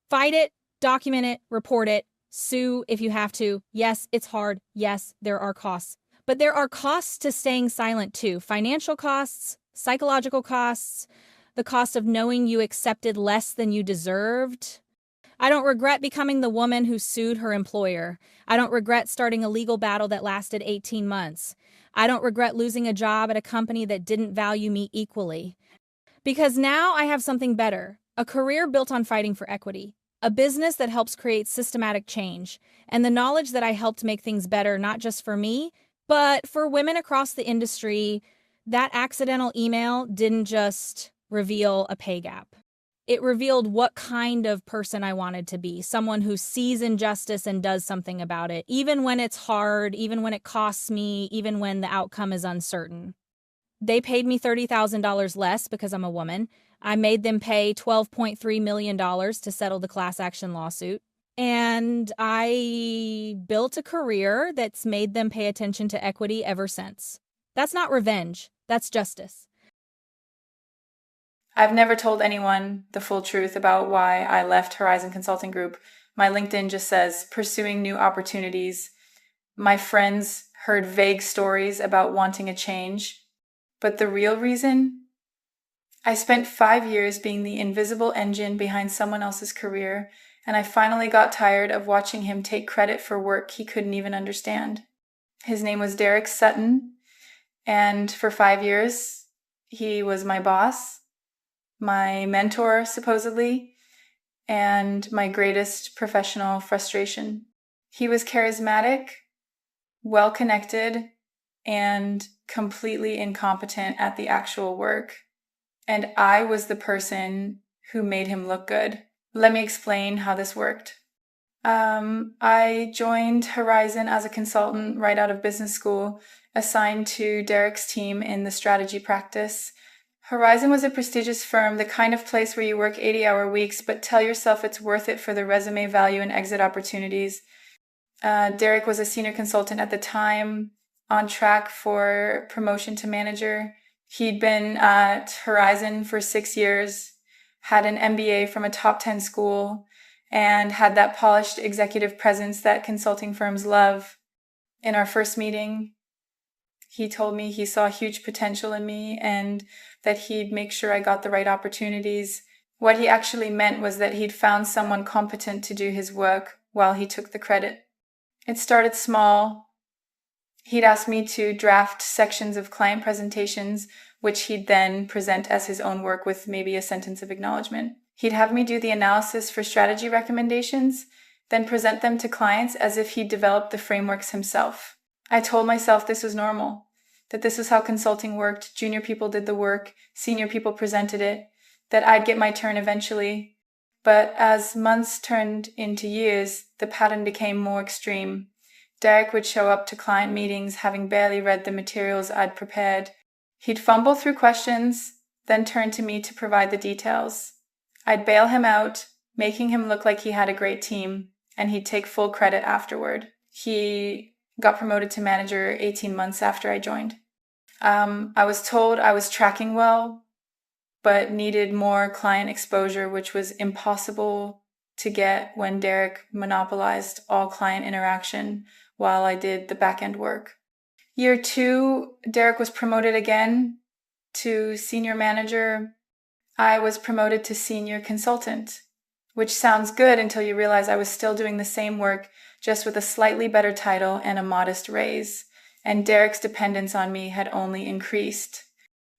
Fight it, document it, report it, sue if you have to. Yes, it's hard. Yes, there are costs. But there are costs to staying silent too. Financial costs, psychological costs, the cost of knowing you accepted less than you deserved. I don't regret becoming the woman who sued her employer. I don't regret starting a legal battle that lasted 18 months. I don't regret losing a job at a company that didn't value me equally. Because now I have something better, a career built on fighting for equity, a business that helps create systematic change, and the knowledge that I helped make things better not just for me, but for women across the industry. That accidental email didn't just reveal a pay gap. It revealed what kind of person I wanted to be, someone who sees injustice and does something about it, even when it's hard, even when it costs me, even when the outcome is uncertain. They paid me $30,000 less because I'm a woman. I made them pay $12.3 million to settle the class action lawsuit. And I built a career that's made them pay attention to equity ever since. That's not revenge, that's justice. I've never told anyone the full truth about why I left Horizon Consulting Group. My LinkedIn just says pursuing new opportunities. My friends heard vague stories about wanting a change. But the real reason? I spent 5 years being the invisible engine behind someone else's career, and I finally got tired of watching him take credit for work he couldn't even understand. His name was Derek Sutton, and for 5 years, he was my boss, my mentor, supposedly, and my greatest professional frustration. He was charismatic, well-connected, and completely incompetent at the actual work. And I was the person who made him look good. Let me explain how this worked. I joined Horizon as a consultant right out of business school, assigned to Derek's team in the strategy practice. Horizon was a prestigious firm, the kind of place where you work 80-hour weeks, but tell yourself it's worth it for the resume value and exit opportunities. Derek was a senior consultant at the time, on track for promotion to manager. He'd been at Horizon for 6 years, had an MBA from a top 10 school, and had that polished executive presence that consulting firms love. In our first meeting, he told me he saw huge potential in me and that he'd make sure I got the right opportunities. What he actually meant was that he'd found someone competent to do his work while he took the credit. It started small. He'd asked me to draft sections of client presentations, which he'd then present as his own work with maybe a sentence of acknowledgement. He'd have me do the analysis for strategy recommendations, then present them to clients as if he'd developed the frameworks himself. I told myself this was normal, that this was how consulting worked. Junior people did the work, senior people presented it, that I'd get my turn eventually. But as months turned into years, the pattern became more extreme. Derek would show up to client meetings having barely read the materials I'd prepared. He'd fumble through questions, then turn to me to provide the details. I'd bail him out, making him look like he had a great team, and he'd take full credit afterward. He got promoted to manager 18 months after I joined. I was told I was tracking well, but needed more client exposure, which was impossible to get when Derek monopolized all client interaction while I did the back-end work. Year 2, Derek was promoted again to senior manager. I was promoted to senior consultant, which sounds good until you realize I was still doing the same work, just with a slightly better title and a modest raise, and Derek's dependence on me had only increased.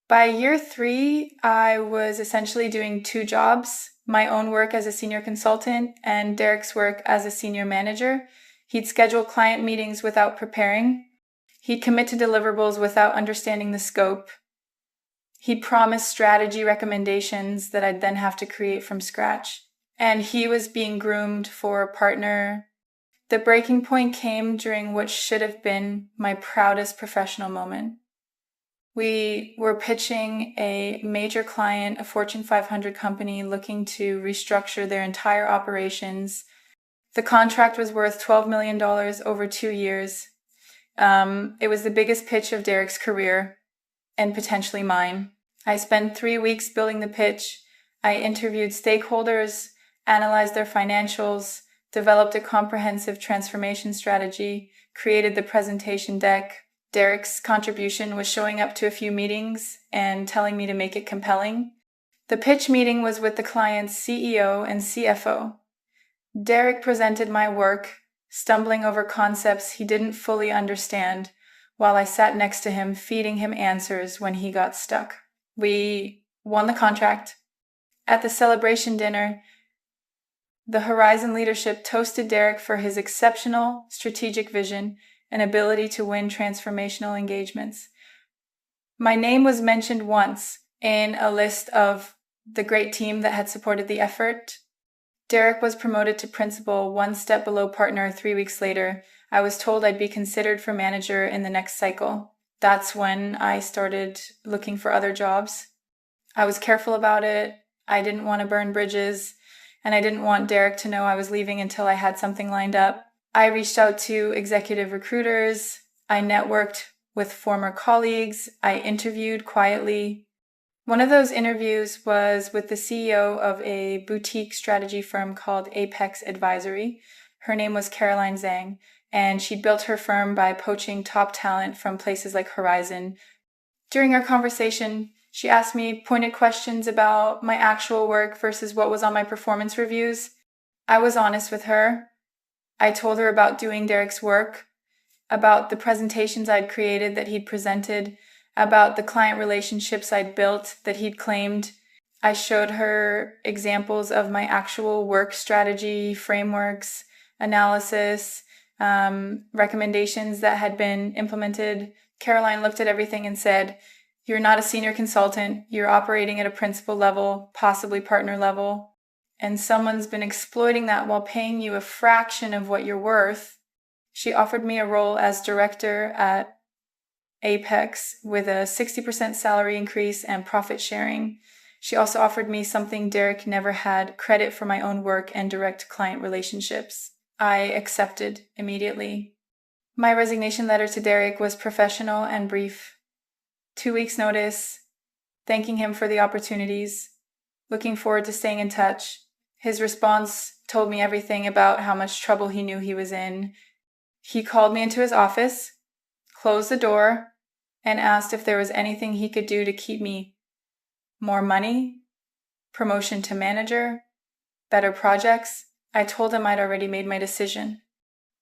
By year 3, I was essentially doing 2 jobs, my own work as a senior consultant and Derek's work as a senior manager. He'd schedule client meetings without preparing. He'd commit to deliverables without understanding the scope. He'd promise strategy recommendations that I'd then have to create from scratch. And he was being groomed for a partner. The breaking point came during what should have been my proudest professional moment. We were pitching a major client, a Fortune 500 company looking to restructure their entire operations. The contract was worth $12 million over 2 years. It was the biggest pitch of Derek's career and potentially mine. I spent 3 weeks building the pitch. I interviewed stakeholders, analyzed their financials, developed a comprehensive transformation strategy, created the presentation deck. Derek's contribution was showing up to a few meetings and telling me to make it compelling. The pitch meeting was with the client's CEO and CFO. Derek presented my work, stumbling over concepts he didn't fully understand, while I sat next to him, feeding him answers when he got stuck. We won the contract. At the celebration dinner, the Horizon leadership toasted Derek for his exceptional strategic vision and ability to win transformational engagements. My name was mentioned once in a list of the great team that had supported the effort. Derek was promoted to principal, 1 step below partner 3 weeks later. I was told I'd be considered for manager in the next cycle. That's when I started looking for other jobs. I was careful about it. I didn't want to burn bridges, and I didn't want Derek to know I was leaving until I had something lined up. I reached out to executive recruiters. I networked with former colleagues. I interviewed quietly. One of those interviews was with the CEO of a boutique strategy firm called Apex Advisory. Her name was Caroline Zhang, and she built her firm by poaching top talent from places like Horizon. During our conversation, she asked me pointed questions about my actual work versus what was on my performance reviews. I was honest with her. I told her about doing Derek's work, about the presentations I'd created that he'd presented, about the client relationships I'd built that he'd claimed. I showed her examples of my actual work strategy, frameworks, analysis, recommendations that had been implemented. Caroline looked at everything and said, "You're not a senior consultant. You're operating at a principal level, possibly partner level, and someone's been exploiting that while paying you a fraction of what you're worth." She offered me a role as director at Apex with a 60% salary increase and profit sharing. She also offered me something Derek never had, credit for my own work and direct client relationships. I accepted immediately. My resignation letter to Derek was professional and brief. 2 weeks notice, thanking him for the opportunities, looking forward to staying in touch. His response told me everything about how much trouble he knew he was in. He called me into his office, closed the door, and asked if there was anything he could do to keep me. More money, promotion to manager, better projects. I told him I'd already made my decision.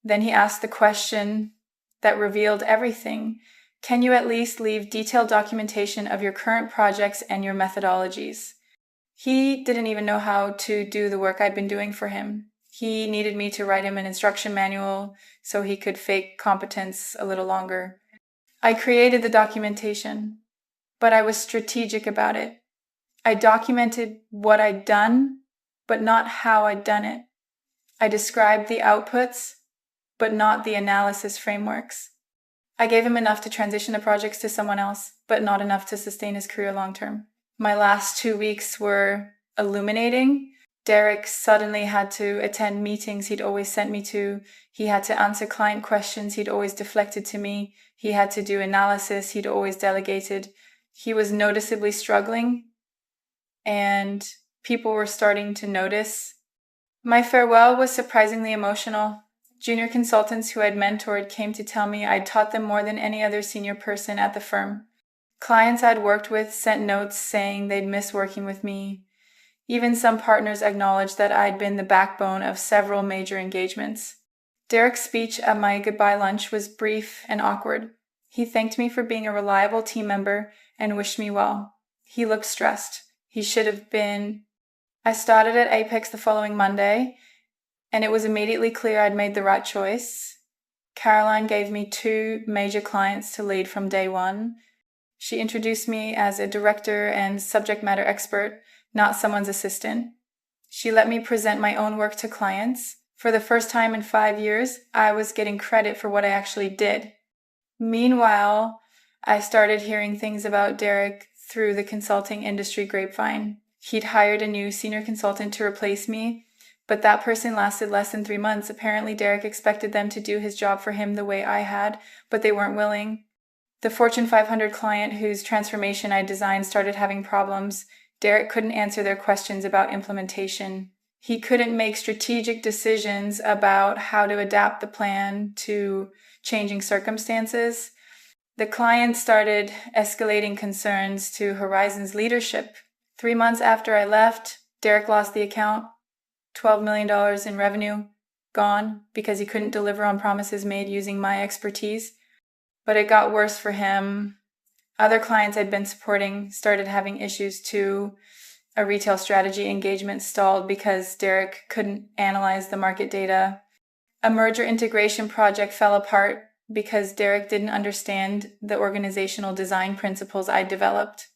Then he asked the question that revealed everything. Can you at least leave detailed documentation of your current projects and your methodologies? He didn't even know how to do the work I'd been doing for him. He needed me to write him an instruction manual so he could fake competence a little longer. I created the documentation, but I was strategic about it. I documented what I'd done, but not how I'd done it. I described the outputs, but not the analysis frameworks. I gave him enough to transition the projects to someone else, but not enough to sustain his career long term. My last 2 weeks were illuminating. Derek suddenly had to attend meetings he'd always sent me to. He had to answer client questions he'd always deflected to me. He had to do analysis he'd always delegated. He was noticeably struggling, and people were starting to notice. My farewell was surprisingly emotional. Junior consultants who I'd mentored came to tell me I'd taught them more than any other senior person at the firm. Clients I'd worked with sent notes saying they'd miss working with me. Even some partners acknowledged that I'd been the backbone of several major engagements. Derek's speech at my goodbye lunch was brief and awkward. He thanked me for being a reliable team member and wished me well. He looked stressed. He should have been. I started at Apex the following Monday, and it was immediately clear I'd made the right choice. Caroline gave me 2 major clients to lead from day one. She introduced me as a director and subject matter expert, not someone's assistant. She let me present my own work to clients. For the first time in 5 years, I was getting credit for what I actually did. Meanwhile, I started hearing things about Derek through the consulting industry grapevine. He'd hired a new senior consultant to replace me, but that person lasted less than 3 months. Apparently, Derek expected them to do his job for him the way I had, but they weren't willing. The Fortune 500 client whose transformation I designed started having problems. Derek couldn't answer their questions about implementation. He couldn't make strategic decisions about how to adapt the plan to changing circumstances. The client started escalating concerns to Horizon's leadership. 3 months after I left, Derek lost the account. $12 million in revenue gone because he couldn't deliver on promises made using my expertise. But it got worse for him. Other clients I'd been supporting started having issues too. A retail strategy engagement stalled because Derek couldn't analyze the market data. A merger integration project fell apart because Derek didn't understand the organizational design principles I developed.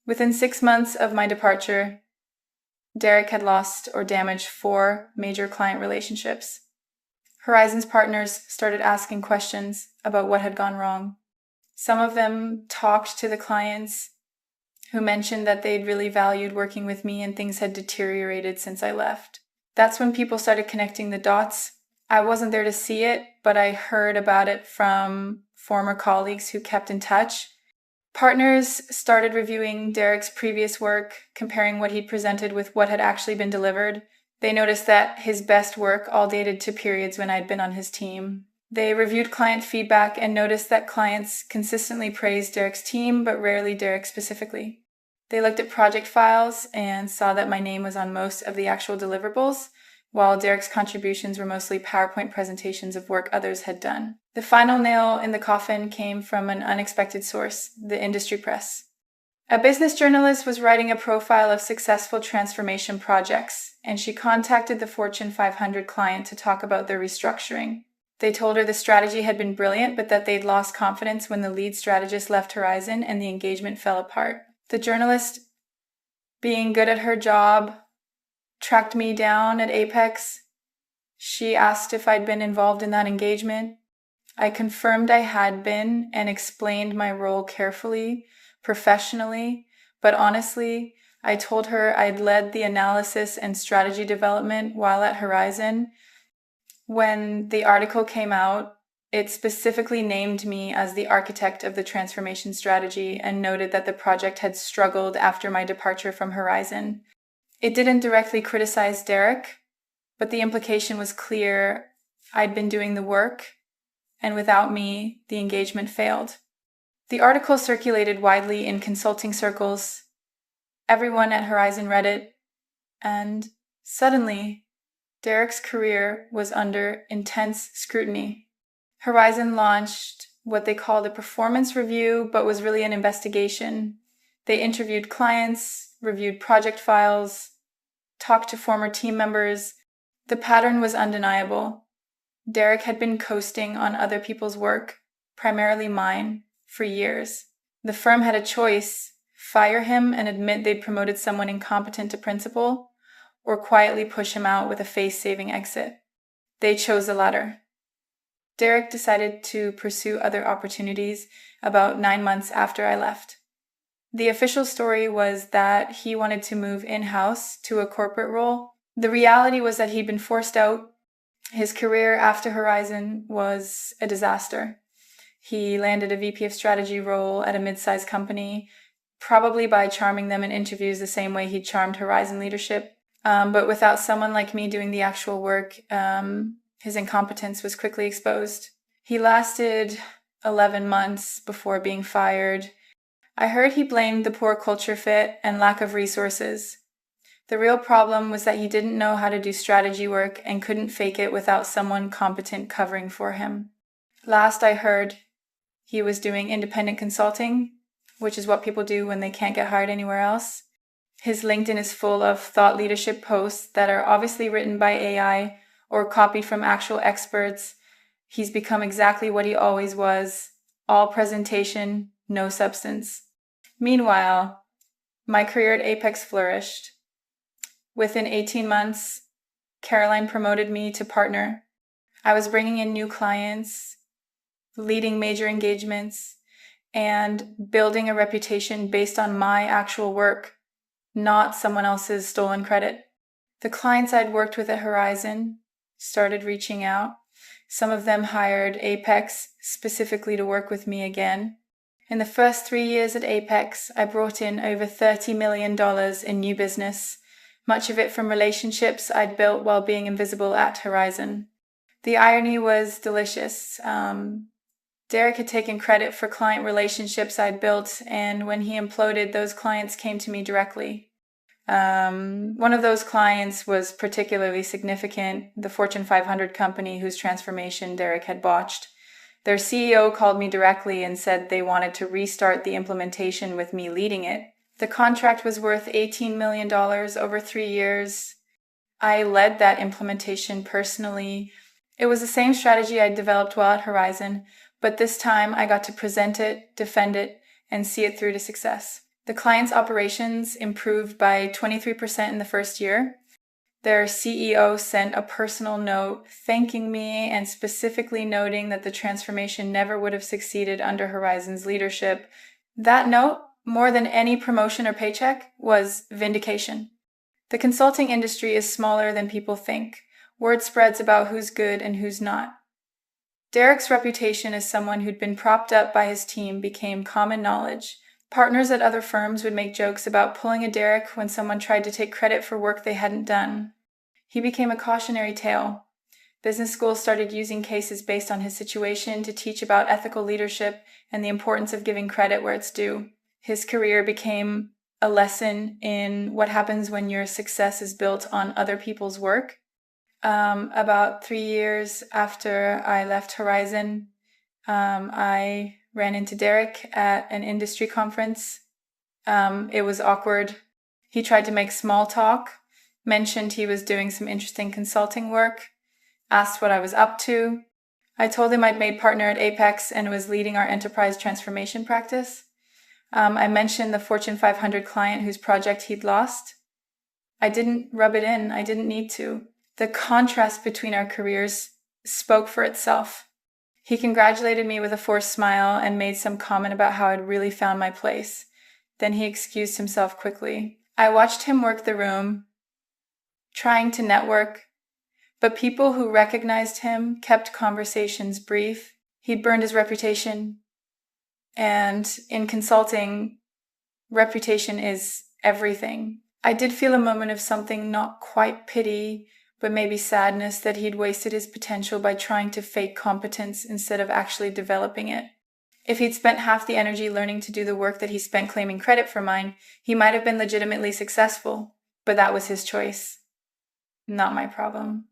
Within 6 months of my departure, Derek had lost or damaged 4 major client relationships. Horizon's partners started asking questions about what had gone wrong. Some of them talked to the clients who mentioned that they'd really valued working with me and things had deteriorated since I left. That's when people started connecting the dots. I wasn't there to see it, but I heard about it from former colleagues who kept in touch. Partners started reviewing Derek's previous work, comparing what he'd presented with what had actually been delivered. They noticed that his best work all dated to periods when I'd been on his team. They reviewed client feedback and noticed that clients consistently praised Derek's team, but rarely Derek specifically. They looked at project files and saw that my name was on most of the actual deliverables, while Derek's contributions were mostly PowerPoint presentations of work others had done. The final nail in the coffin came from an unexpected source, the industry press. A business journalist was writing a profile of successful transformation projects, and she contacted the Fortune 500 client to talk about their restructuring. They told her the strategy had been brilliant, but that they'd lost confidence when the lead strategist left Horizon and the engagement fell apart. The journalist, being good at her job, tracked me down at Apex. She asked if I'd been involved in that engagement. I confirmed I had been and explained my role carefully, professionally, but honestly, I told her I'd led the analysis and strategy development while at Horizon. When the article came out, it specifically named me as the architect of the transformation strategy and noted that the project had struggled after my departure from Horizon. It didn't directly criticize Derek, but the implication was clear. I'd been doing the work, and without me, the engagement failed. The article circulated widely in consulting circles. Everyone at Horizon read it, and suddenly, Derek's career was under intense scrutiny. Horizon launched what they called a performance review, but was really an investigation. They interviewed clients, reviewed project files, talked to former team members. The pattern was undeniable. Derek had been coasting on other people's work, primarily mine, for years. The firm had a choice: fire him and admit they'd promoted someone incompetent to principal, or quietly push him out with a face-saving exit. They chose the latter. Derek decided to pursue other opportunities about 9 months after I left. The official story was that he wanted to move in-house to a corporate role. The reality was that he'd been forced out. His career after Horizon was a disaster. He landed a VP of strategy role at a mid-sized company, probably by charming them in interviews the same way he charmed Horizon leadership. But without someone like me doing the actual work, his incompetence was quickly exposed. He lasted 11 months before being fired. I heard he blamed the poor culture fit and lack of resources. The real problem was that he didn't know how to do strategy work and couldn't fake it without someone competent covering for him. Last I heard, he was doing independent consulting, which is what people do when they can't get hired anywhere else. His LinkedIn is full of thought leadership posts that are obviously written by AI or copied from actual experts. He's become exactly what he always was: all presentation, no substance. Meanwhile, my career at Apex flourished. Within 18 months, Caroline promoted me to partner. I was bringing in new clients, leading major engagements, and building a reputation based on my actual work, not someone else's stolen credit. The clients I'd worked with at Horizon started reaching out. Some of them hired Apex specifically to work with me again. In the first 3 years at Apex, I brought in over $30 million in new business, much of it from relationships I'd built while being invisible at Horizon. The irony was delicious. Derek had taken credit for client relationships I'd built, and when he imploded, those clients came to me directly. One of those clients was particularly significant, the Fortune 500 company whose transformation Derek had botched. Their CEO called me directly and said they wanted to restart the implementation with me leading it. The contract was worth $18 million over 3 years. I led that implementation personally. It was the same strategy I'd developed while at Horizon, but this time I got to present it, defend it, and see it through to success. The client's operations improved by 23% in the first year. Their CEO sent a personal note thanking me and specifically noting that the transformation never would have succeeded under Horizon's leadership. That note more than any promotion or paycheck, was vindication. The consulting industry is smaller than people think. Word spreads about who's good and who's not. Derek's reputation as someone who'd been propped up by his team became common knowledge. Partners at other firms would make jokes about pulling a Derek when someone tried to take credit for work they hadn't done. He became a cautionary tale. Business schools started using cases based on his situation to teach about ethical leadership and the importance of giving credit where it's due. His career became a lesson in what happens when your success is built on other people's work. About 3 years after I left Horizon, I ran into Derek at an industry conference. It was awkward. He tried to make small talk, mentioned he was doing some interesting consulting work, asked what I was up to. I told him I'd made partner at Apex and was leading our enterprise transformation practice. I mentioned the Fortune 500 client whose project he'd lost. I didn't rub it in. I didn't need to. The contrast between our careers spoke for itself. He congratulated me with a forced smile and made some comment about how I'd really found my place. Then he excused himself quickly. I watched him work the room, trying to network, but people who recognized him kept conversations brief. He'd burned his reputation, and in consulting, reputation is everything. I did feel a moment of something, not quite pity, but maybe sadness, that he'd wasted his potential by trying to fake competence instead of actually developing it. If he'd spent half the energy learning to do the work that he spent claiming credit for mine, he might have been legitimately successful, but that was his choice. Not my problem.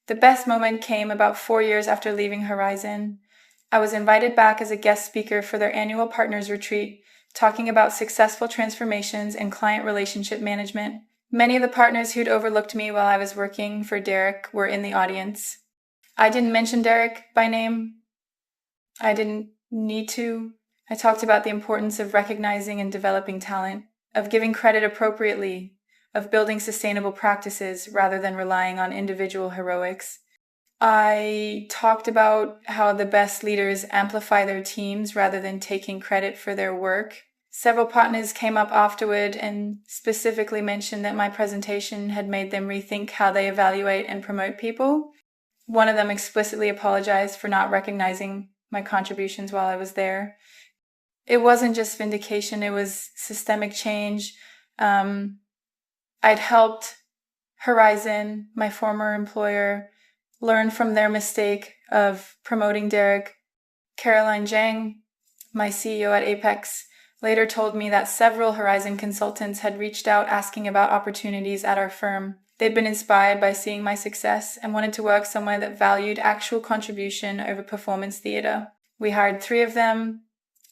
The best moment came about 4 years after leaving Horizon. I was invited back as a guest speaker for their annual partners retreat, talking about successful transformations and client relationship management. Many of the partners who'd overlooked me while I was working for Derek were in the audience. I didn't mention Derek by name. I didn't need to. I talked about the importance of recognizing and developing talent, of giving credit appropriately, of building sustainable practices rather than relying on individual heroics. I talked about how the best leaders amplify their teams rather than taking credit for their work. Several partners came up afterward and specifically mentioned that my presentation had made them rethink how they evaluate and promote people. One of them explicitly apologized for not recognizing my contributions while I was there. It wasn't just vindication, it was systemic change. I'd helped Horizon, my former employer, learn from their mistake of promoting Derek. Caroline Zhang, my CEO at Apex, later told me that several Horizon consultants had reached out asking about opportunities at our firm. They'd been inspired by seeing my success and wanted to work somewhere that valued actual contribution over performance theater. We hired 3 of them,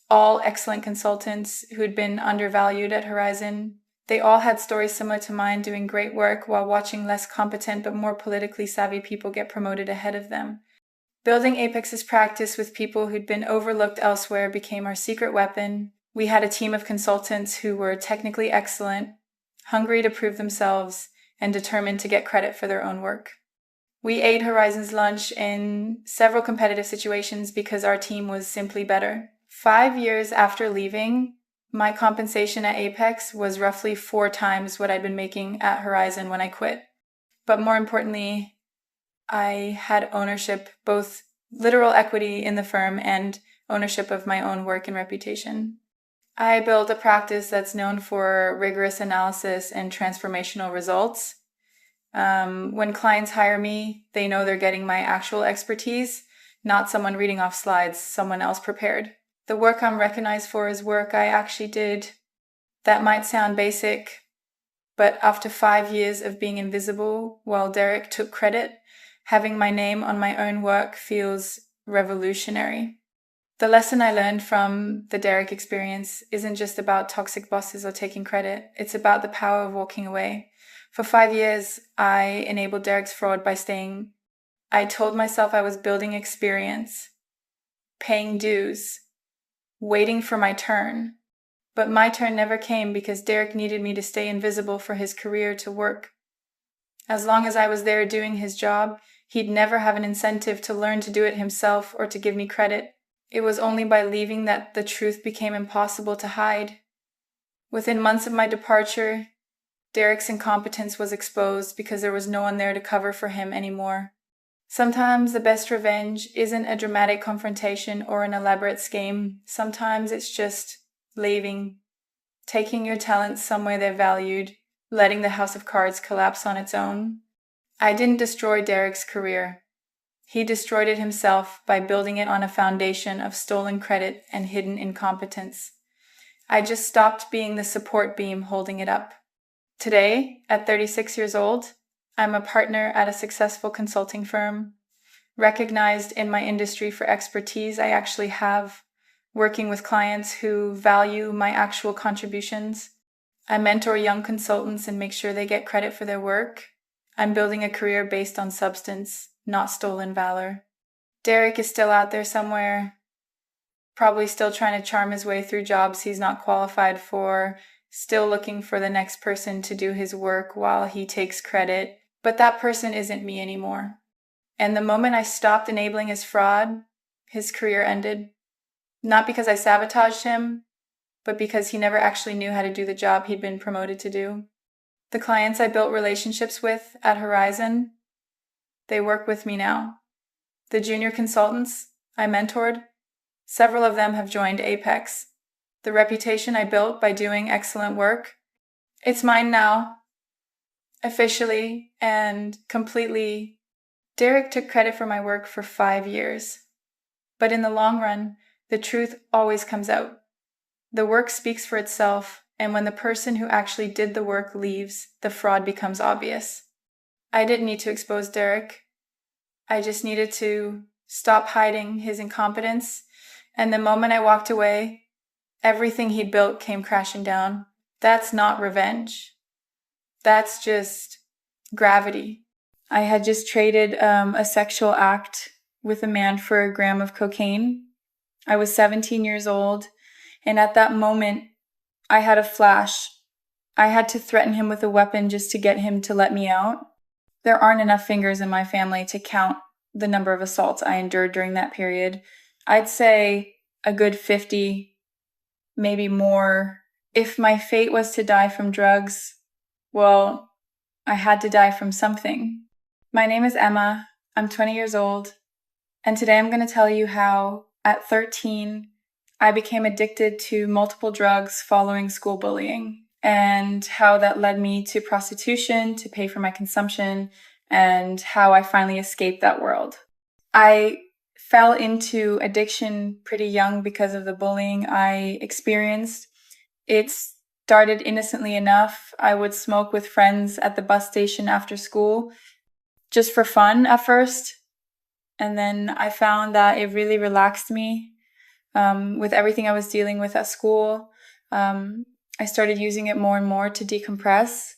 all excellent consultants who'd been undervalued at Horizon. They all had stories similar to mine, doing great work while watching less competent but more politically savvy people get promoted ahead of them. Building Apex's practice with people who'd been overlooked elsewhere became our secret weapon. We had a team of consultants who were technically excellent, hungry to prove themselves, and determined to get credit for their own work. We ate Horizon's lunch in several competitive situations because our team was simply better. 5 years after leaving, my compensation at Apex was roughly 4 times what I'd been making at Horizon when I quit. But more importantly, I had ownership, both literal equity in the firm and ownership of my own work and reputation. I built a practice that's known for rigorous analysis and transformational results. When clients hire me, they know they're getting my actual expertise, not someone reading off slides someone else prepared. The work I'm recognized for is work I actually did. That might sound basic, but after 5 years of being invisible while Derek took credit, having my name on my own work feels revolutionary. The lesson I learned from the Derek experience isn't just about toxic bosses or taking credit. It's about the power of walking away. For 5 years, I enabled Derek's fraud by staying. I told myself I was building experience, paying dues, waiting for my turn. But my turn never came because Derek needed me to stay invisible for his career to work. As long as I was there doing his job, he'd never have an incentive to learn to do it himself or to give me credit. It was only by leaving that the truth became impossible to hide. Within months of my departure, Derek's incompetence was exposed because there was no one there to cover for him anymore. Sometimes the best revenge isn't a dramatic confrontation or an elaborate scheme. Sometimes it's just leaving, taking your talents somewhere they're valued, letting the house of cards collapse on its own. I didn't destroy Derek's career. He destroyed it himself by building it on a foundation of stolen credit and hidden incompetence. I just stopped being the support beam holding it up. Today, at 36 years old, I'm a partner at a successful consulting firm, recognized in my industry for expertise I actually have, working with clients who value my actual contributions. I mentor young consultants and make sure they get credit for their work. I'm building a career based on substance, not stolen valor. Derek is still out there somewhere, probably still trying to charm his way through jobs he's not qualified for, still looking for the next person to do his work while he takes credit. But that person isn't me anymore. And the moment I stopped enabling his fraud, his career ended. Not because I sabotaged him, but because he never actually knew how to do the job he'd been promoted to do. The clients I built relationships with at Horizon, they work with me now. The junior consultants I mentored, several of them have joined Apex. The reputation I built by doing excellent work, it's mine now. Officially and completely. Derek took credit for my work for 5 years. But in the long run, the truth always comes out. The work speaks for itself, and when the person who actually did the work leaves, the fraud becomes obvious. I didn't need to expose Derek. I just needed to stop hiding his incompetence, and the moment I walked away, everything he'd built came crashing down. That's not revenge. That's just gravity. I had just traded a sexual act with a man for a gram of cocaine. I was 17 years old, and at that moment, I had a flash. I had to threaten him with a weapon just to get him to let me out. There aren't enough fingers in my family to count the number of assaults I endured during that period. I'd say a good 50, maybe more. If my fate was to die from drugs, well, I had to die from something. My name is Emma. I'm 20 years old. And today I'm going to tell you how, at 13, I became addicted to multiple drugs following school bullying, and how that led me to prostitution to pay for my consumption, and how I finally escaped that world. I fell into addiction pretty young because of the bullying I experienced. It started innocently enough. I would smoke with friends at the bus station after school, just for fun at first. And then I found that it really relaxed me with everything I was dealing with at school. I started using it more and more to decompress.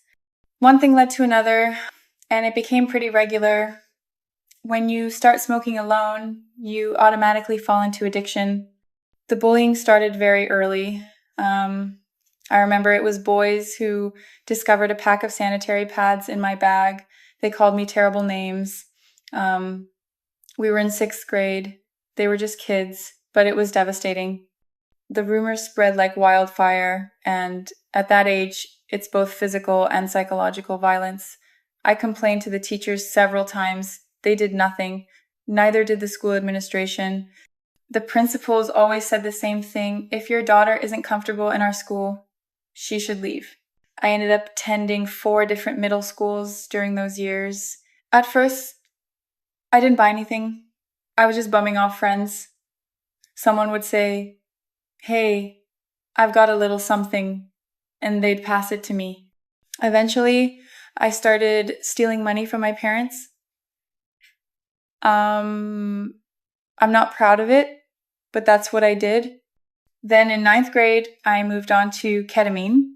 One thing led to another, and it became pretty regular. When you start smoking alone, you automatically fall into addiction. The bullying started very early. I remember it was boys who discovered a pack of sanitary pads in my bag. They called me terrible names. We were in 6th grade. They were just kids, but it was devastating. The rumors spread like wildfire, and at that age, it's both physical and psychological violence. I complained to the teachers several times. They did nothing. Neither did the school administration. The principals always said the same thing. If your daughter isn't comfortable in our school, she should leave. I ended up attending 4 different middle schools during those years. At first, I didn't buy anything. I was just bumming off friends. Someone would say, "Hey, I've got a little something," and they'd pass it to me. Eventually, I started stealing money from my parents. I'm not proud of it, but that's what I did. Then in 9th grade, I moved on to ketamine.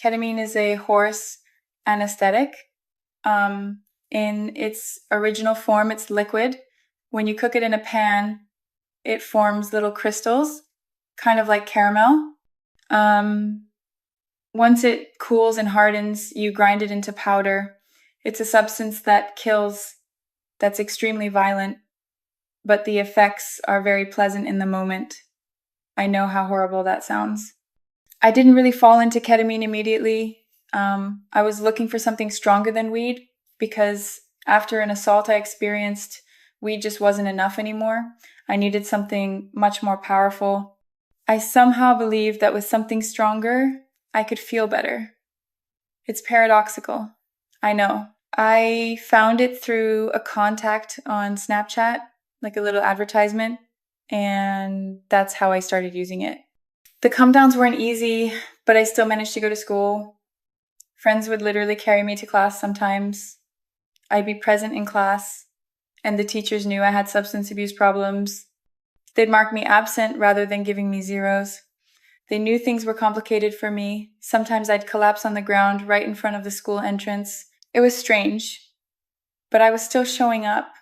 Ketamine is a horse anesthetic. In its original form, it's liquid. When you cook it in a pan, it forms little crystals, kind of like caramel. Once it cools and hardens, you grind it into powder. It's a substance that kills, that's extremely violent, but the effects are very pleasant in the moment. I know how horrible that sounds. I didn't really fall into ketamine immediately. I was looking for something stronger than weed because after an assault I experienced, weed just wasn't enough anymore. I needed something much more powerful. I somehow believed that with something stronger, I could feel better. It's paradoxical. I know. I found it through a contact on Snapchat, like a little advertisement, and that's how I started using it. The come downs weren't easy, but I still managed to go to school. Friends would literally carry me to class sometimes. I'd be present in class, and the teachers knew I had substance abuse problems. They'd mark me absent rather than giving me zeros. They knew things were complicated for me. Sometimes I'd collapse on the ground right in front of the school entrance. It was strange, but I was still showing up.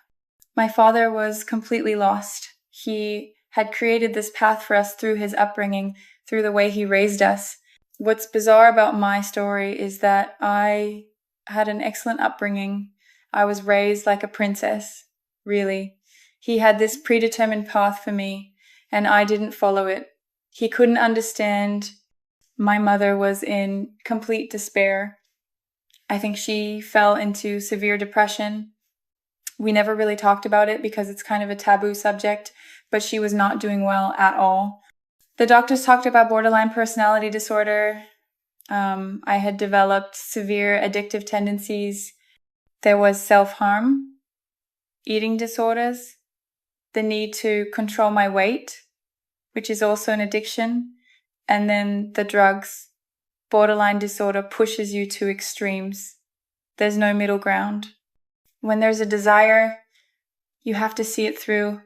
My father was completely lost. He had created this path for us through his upbringing, through the way he raised us. What's bizarre about my story is that I had an excellent upbringing. I was raised like a princess, really. He had this predetermined path for me, and I didn't follow it. He couldn't understand. My mother was in complete despair. I think she fell into severe depression. We never really talked about it because it's kind of a taboo subject, but she was not doing well at all. The doctors talked about borderline personality disorder. I had developed severe addictive tendencies. There was self-harm, eating disorders, the need to control my weight, which is also an addiction, and then the drugs. Borderline disorder pushes you to extremes. There's no middle ground. When there's a desire, you have to see it through,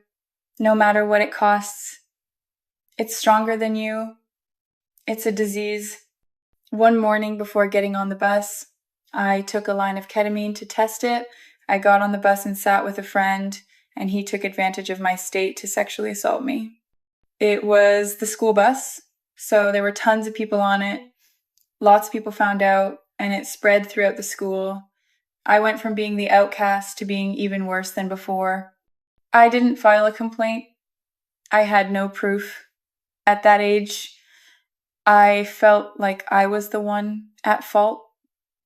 no matter what it costs. It's stronger than you. It's a disease. One morning before getting on the bus, I took a line of ketamine to test it. I got on the bus and sat with a friend, and he took advantage of my state to sexually assault me. It was the school bus, so there were tons of people on it. Lots of people found out, and it spread throughout the school. I went from being the outcast to being even worse than before. I didn't file a complaint. I had no proof. At that age, I felt like I was the one at fault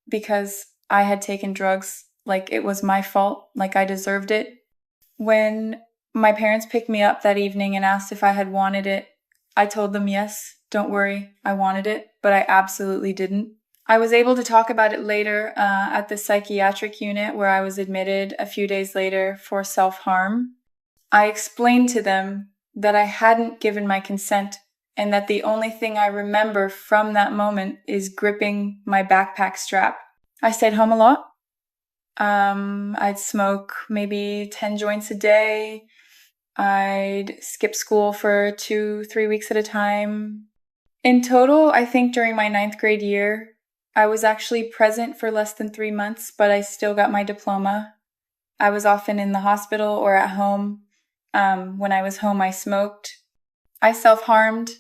because I had taken drugs, like it was my fault, like I deserved it. When my parents picked me up that evening and asked if I had wanted it, I told them yes, don't worry, I wanted it, but I absolutely didn't. I was able to talk about it later at the psychiatric unit where I was admitted a few days later for self-harm. I explained to them that I hadn't given my consent and that the only thing I remember from that moment is gripping my backpack strap. I stayed home a lot. I'd smoke maybe 10 joints a day. I'd skip school for 2-3 weeks at a time. In total, I think during my 9th grade year, I was actually present for less than 3 months, but I still got my diploma. I was often in the hospital or at home. When I was home, I smoked. I self-harmed.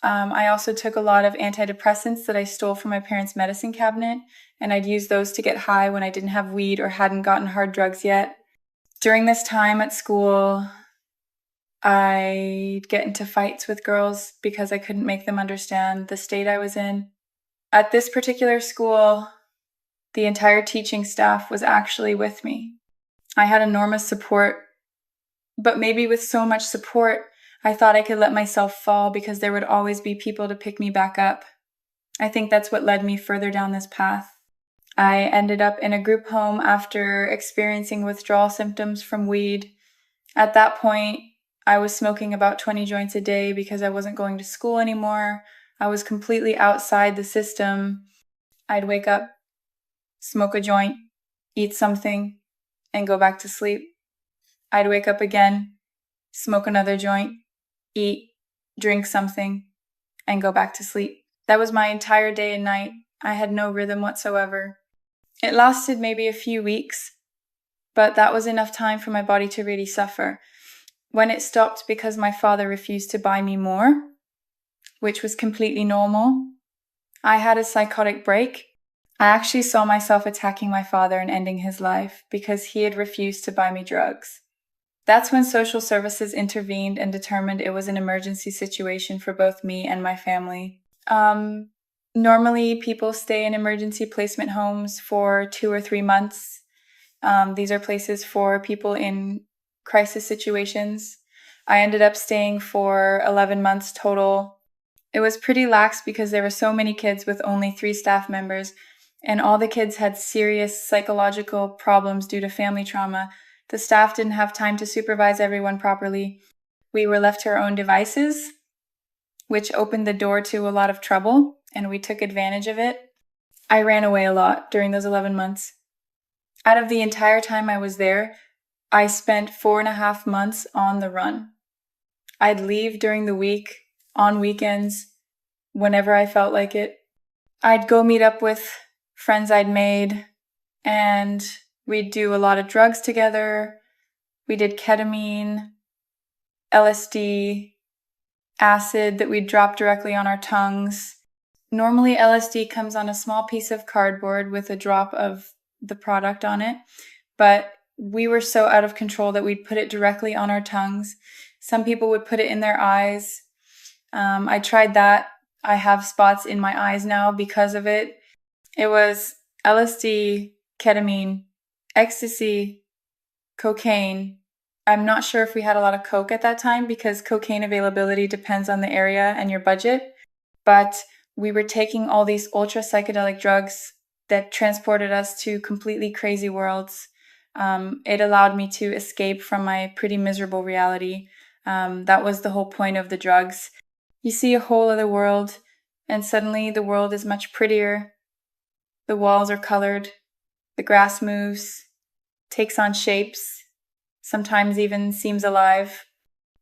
I also took a lot of antidepressants that I stole from my parents' medicine cabinet, and I'd use those to get high when I didn't have weed or hadn't gotten hard drugs yet. During this time at school, I'd get into fights with girls because I couldn't make them understand the state I was in. At this particular school, the entire teaching staff was actually with me. I had enormous support, but maybe with so much support, I thought I could let myself fall because there would always be people to pick me back up. I think that's what led me further down this path. I ended up in a group home after experiencing withdrawal symptoms from weed. At that point, I was smoking about 20 joints a day because I wasn't going to school anymore. I was completely outside the system. I'd wake up, smoke a joint, eat something, and go back to sleep. I'd wake up again, smoke another joint, eat, drink something, and go back to sleep. That was my entire day and night. I had no rhythm whatsoever. It lasted maybe a few weeks, but that was enough time for my body to really suffer. When it stopped because my father refused to buy me more, which was completely normal, I had a psychotic break. I actually saw myself attacking my father and ending his life because he had refused to buy me drugs. That's when social services intervened and determined it was an emergency situation for both me and my family. Normally, people stay in emergency placement homes for 2 or 3 months. These are places for people in crisis situations. I ended up staying for 11 months total. It was pretty lax because there were so many kids with only 3 staff members, and all the kids had serious psychological problems due to family trauma. The staff didn't have time to supervise everyone properly. We were left to our own devices, which opened the door to a lot of trouble, and we took advantage of it. I ran away a lot during those 11 months. Out of the entire time I was there, I spent 4.5 months on the run. I'd leave during the week, on weekends, whenever I felt like it. I'd go meet up with friends I'd made, and we'd do a lot of drugs together. We did ketamine, LSD, acid that we'd drop directly on our tongues. Normally, LSD comes on a small piece of cardboard with a drop of the product on it, but we were so out of control that we'd put it directly on our tongues. Some people would put it in their eyes. I tried that. I have spots in my eyes now because of it. It was LSD, ketamine, ecstasy, cocaine. I'm not sure if we had a lot of coke at that time because cocaine availability depends on the area and your budget, but we were taking all these ultra psychedelic drugs that transported us to completely crazy worlds. It allowed me to escape from my pretty miserable reality. That was the whole point of the drugs. You see a whole other world, and suddenly the world is much prettier. The walls are colored, the grass moves, takes on shapes, sometimes even seems alive.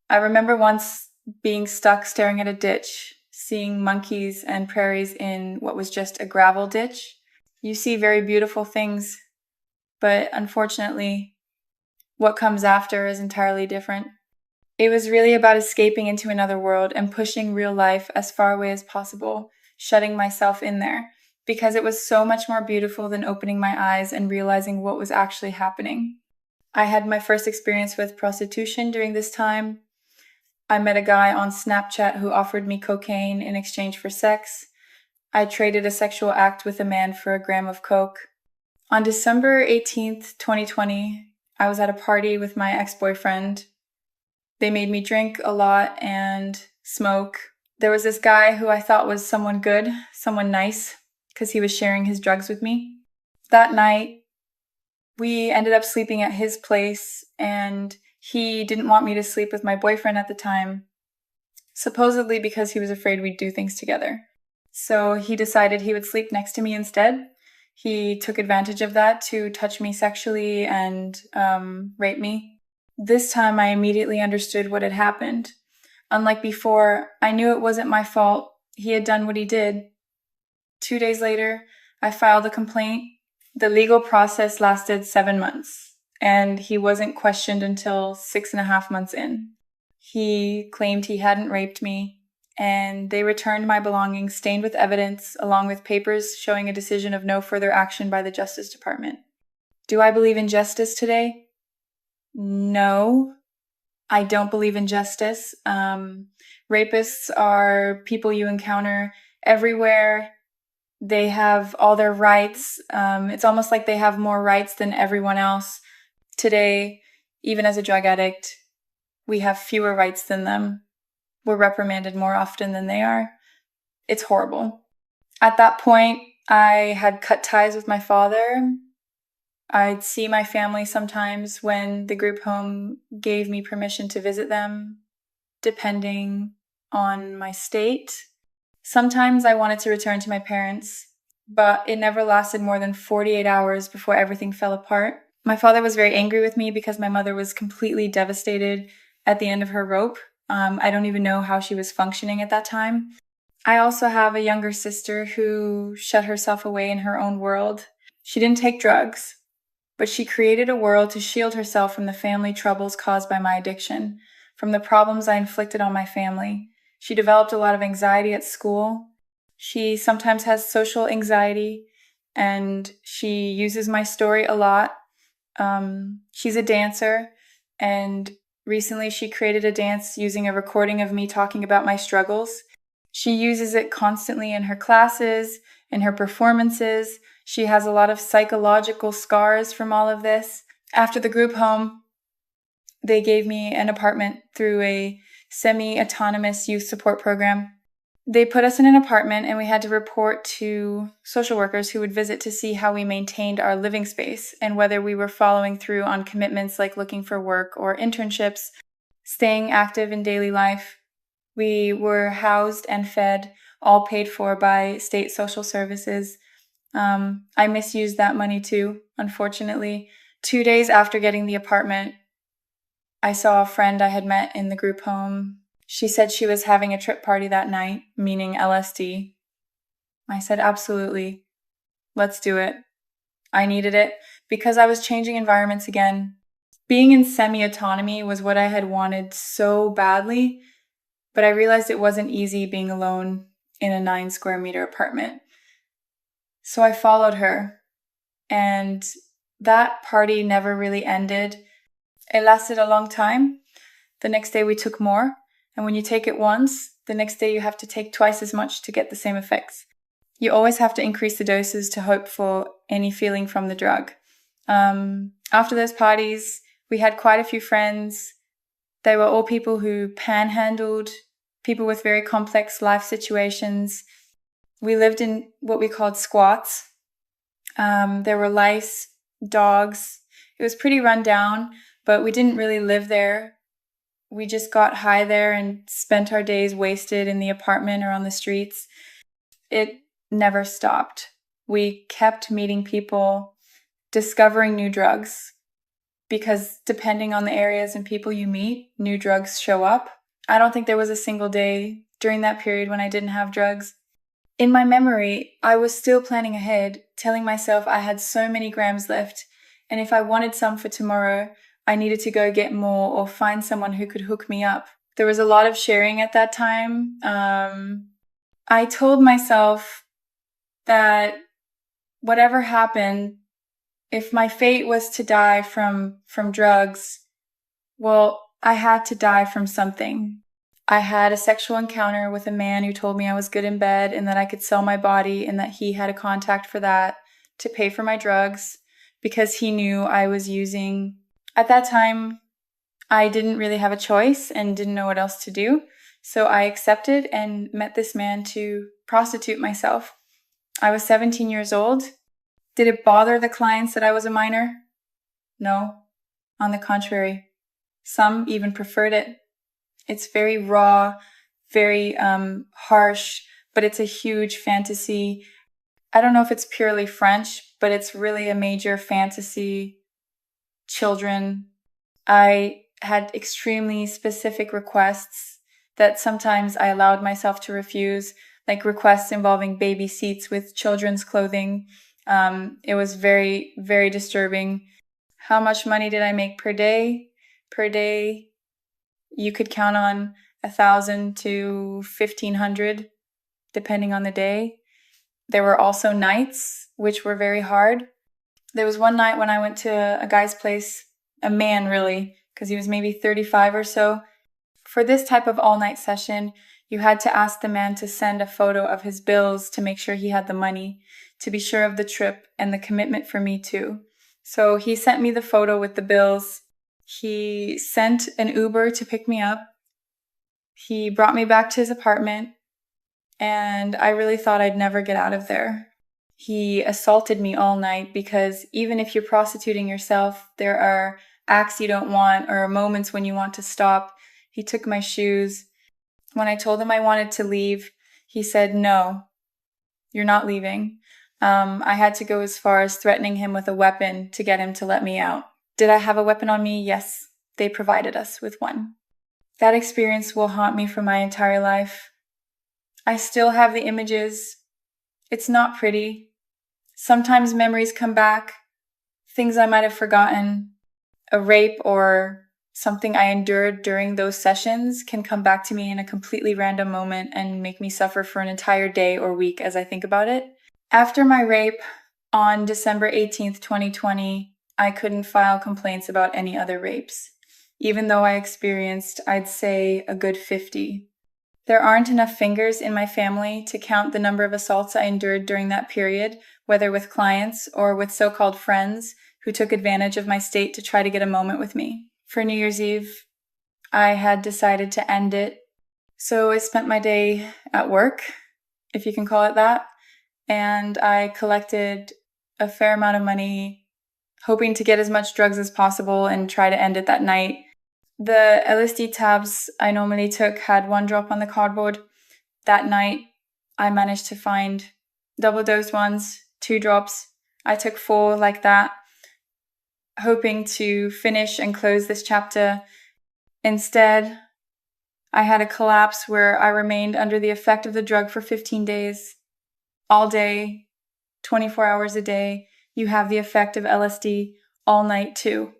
I remember once being stuck staring at a ditch, seeing monkeys and prairies in what was just a gravel ditch. You see very beautiful things, but unfortunately, what comes after is entirely different. It was really about escaping into another world and pushing real life as far away as possible, shutting myself in there, because it was so much more beautiful than opening my eyes and realizing what was actually happening. I had my first experience with prostitution during this time. I met a guy on Snapchat who offered me cocaine in exchange for sex. I traded a sexual act with a man for a gram of coke. On December 18th, 2020, I was at a party with my ex-boyfriend. They made me drink a lot and smoke. There was this guy who I thought was someone good, someone nice, because he was sharing his drugs with me. That night, we ended up sleeping at his place, and he didn't want me to sleep with my boyfriend at the time, supposedly because he was afraid we'd do things together. So he decided he would sleep next to me instead. He took advantage of that to touch me sexually and rape me. This time I immediately understood what had happened. Unlike before, I knew it wasn't my fault. He had done what he did. 2 days later, I filed a complaint. The legal process lasted 7 months, and he wasn't questioned until 6.5 months in. He claimed he hadn't raped me, and they returned my belongings stained with evidence, along with papers showing a decision of no further action by the Justice Department. Do I believe in justice today? No, I don't believe in justice. Rapists are people you encounter everywhere. They have all their rights. It's almost like they have more rights than everyone else. Today, even as a drug addict, we have fewer rights than them. We're reprimanded more often than they are. It's horrible. At that point, I had cut ties with my father. I'd see my family sometimes when the group home gave me permission to visit them, depending on my state. Sometimes I wanted to return to my parents, but it never lasted more than 48 hours before everything fell apart. My father was very angry with me because my mother was completely devastated at the end of her rope. I don't even know how she was functioning at that time. I also have a younger sister who shut herself away in her own world. She didn't take drugs, but she created a world to shield herself from the family troubles caused by my addiction, from the problems I inflicted on my family. She developed a lot of anxiety at school. She sometimes has social anxiety, and she uses my story a lot. She's a dancer, and recently she created a dance using a recording of me talking about my struggles. She uses it constantly in her classes, in her performances. She has a lot of psychological scars from all of this. After the group home, they gave me an apartment through a semi-autonomous youth support program. They put us in an apartment and we had to report to social workers who would visit to see how we maintained our living space and whether we were following through on commitments like looking for work or internships, staying active in daily life. We were housed and fed, all paid for by state social services. I misused that money too, unfortunately. 2 days after getting the apartment, I saw a friend I had met in the group home. She said she was having a trip party that night, meaning LSD. I said, absolutely. Let's do it. I needed it because I was changing environments again. Being in semi-autonomy was what I had wanted so badly, but I realized it wasn't easy being alone in a 9 square meter apartment. So I followed her, and that party never really ended. It lasted a long time. The next day we took more, and when you take it once, the next day you have to take twice as much to get the same effects. You always have to increase the doses to hope for any feeling from the drug. After those parties, we had quite a few friends. They were all people who panhandled, people with very complex life situations. We lived in what we called squats. There were lice, dogs. It was pretty run down, but we didn't really live there. We just got high there and spent our days wasted in the apartment or on the streets. It never stopped. We kept meeting people, discovering new drugs, because depending on the areas and people you meet, new drugs show up. I don't think there was a single day during that period when I didn't have drugs. In my memory, I was still planning ahead, telling myself I had so many grams left, and if I wanted some for tomorrow, I needed to go get more or find someone who could hook me up. There was a lot of sharing at that time. I told myself that whatever happened, if my fate was to die from drugs, well, I had to die from something. I had a sexual encounter with a man who told me I was good in bed and that I could sell my body and that he had a contact for that to pay for my drugs because he knew I was using. At that time, I didn't really have a choice and didn't know what else to do. So I accepted and met this man to prostitute myself. I was 17 years old. Did it bother the clients that I was a minor? No. On the contrary, some even preferred it. It's very raw, very harsh, but it's a huge fantasy. I don't know if it's purely French, but it's really a major fantasy. Children. I had extremely specific requests that sometimes I allowed myself to refuse, like requests involving baby seats with children's clothing. It was very, very disturbing. How much money did I make per day? Per day, you could count on 1,000 to 1,500, depending on the day. There were also nights, which were very hard. There was one night when I went to a guy's place, a man really, because he was maybe 35 or so. For this type of all-night session, you had to ask the man to send a photo of his bills to make sure he had the money, to be sure of the trip and the commitment for me too. So he sent me the photo with the bills. He sent an Uber to pick me up. He brought me back to his apartment, and I really thought I'd never get out of there. He assaulted me all night because even if you're prostituting yourself, there are acts you don't want or moments when you want to stop. He took my shoes. When I told him I wanted to leave, he said, "No, you're not leaving." I had to go as far as threatening him with a weapon to get him to let me out. Did I have a weapon on me? Yes, they provided us with one. That experience will haunt me for my entire life. I still have the images. It's not pretty. Sometimes memories come back, things I might have forgotten. A rape or something I endured during those sessions can come back to me in a completely random moment and make me suffer for an entire day or week as I think about it. After my rape on December 18th, 2020, I couldn't file complaints about any other rapes, even though I experienced, I'd say, a good 50. There aren't enough fingers in my family to count the number of assaults I endured during that period, whether with clients or with so-called friends who took advantage of my state to try to get a moment with me. For New Year's Eve, I had decided to end it, so I spent my day at work, if you can call it that, and I collected a fair amount of money, hoping to get as much drugs as possible and try to end it that night. The LSD tabs I normally took had 1 drop on the cardboard. That night, I managed to find double-dosed ones, 2 drops. I took 4 like that, hoping to finish and close this chapter. Instead, I had a collapse where I remained under the effect of the drug for 15 days. All day, 24 hours a day, you have the effect of LSD all night too.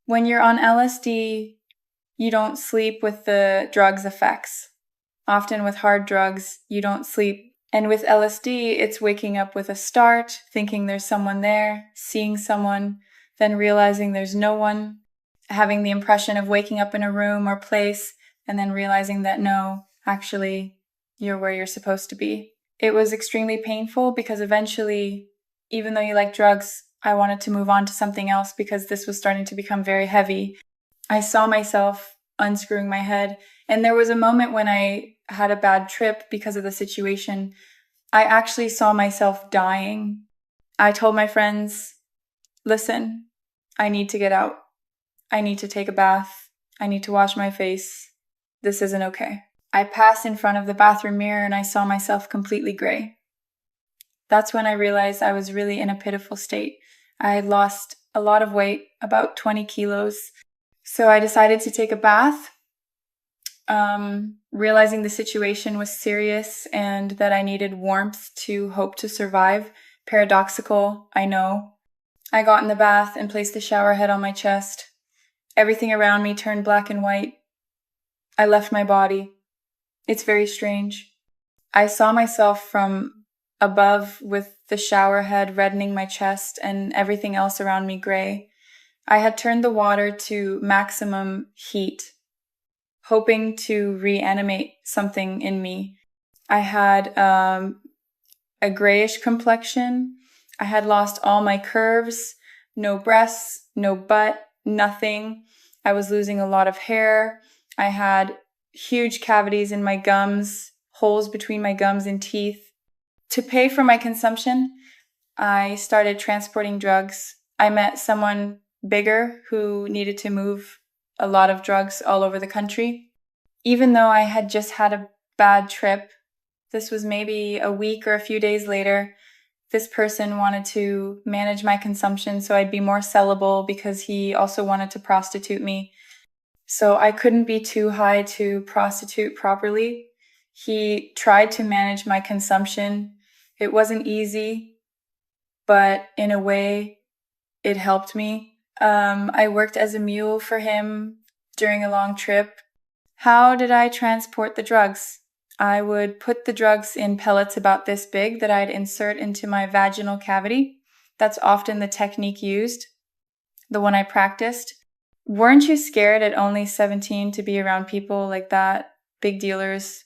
When you're on LSD, you don't sleep with the drug's effects. Often with hard drugs, you don't sleep. And with LSD, it's waking up with a start, thinking there's someone there, seeing someone, then realizing there's no one, having the impression of waking up in a room or place, and then realizing that no, actually, you're where you're supposed to be. It was extremely painful because eventually, even though you like drugs, I wanted to move on to something else because this was starting to become very heavy. I saw myself unscrewing my head, and there was a moment when I had a bad trip because of the situation. I actually saw myself dying. I told my friends, listen, I need to get out. I need to take a bath. I need to wash my face. This isn't okay. I passed in front of the bathroom mirror and I saw myself completely gray. That's when I realized I was really in a pitiful state. I had lost a lot of weight, about 20 kilos. So I decided to take a bath, realizing the situation was serious and that I needed warmth to hope to survive. Paradoxical, I know. I got in the bath and placed the shower head on my chest. Everything around me turned black and white. I left my body. It's very strange. I saw myself from above with the shower head reddening my chest and everything else around me gray. I had turned the water to maximum heat, hoping to reanimate something in me. I had a grayish complexion. I had lost all my curves, no breasts, no butt, nothing. I was losing a lot of hair. I had huge cavities in my gums, holes between my gums and teeth. To pay for my consumption, I started transporting drugs. I met someone bigger who needed to move a lot of drugs all over the country. Even though I had just had a bad trip, this was maybe a week or a few days later, this person wanted to manage my consumption so I'd be more sellable because he also wanted to prostitute me. So I couldn't be too high to prostitute properly. He tried to manage my consumption. It wasn't easy, but in a way, it helped me. I worked as a mule for him during a long trip. How did I transport the drugs? I would put the drugs in pellets about this big that I'd insert into my vaginal cavity. That's often the technique used, the one I practiced. Weren't you scared at only 17 to be around people like that, big dealers,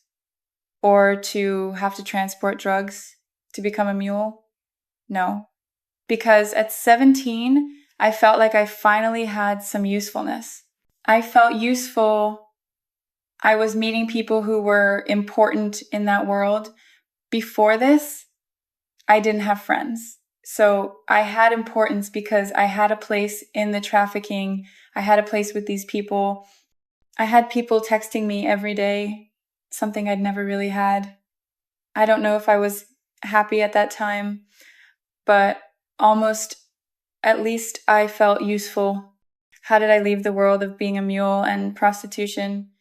or to have to transport drugs to become a mule? No. Because at 17, I felt like I finally had some usefulness. I felt useful. I was meeting people who were important in that world. Before this, I didn't have friends. So I had importance because I had a place in the trafficking. I had a place with these people. I had people texting me every day, something I'd never really had. I don't know if I was happy at that time, but at least I felt useful. How did I leave the world of being a mule and prostitution?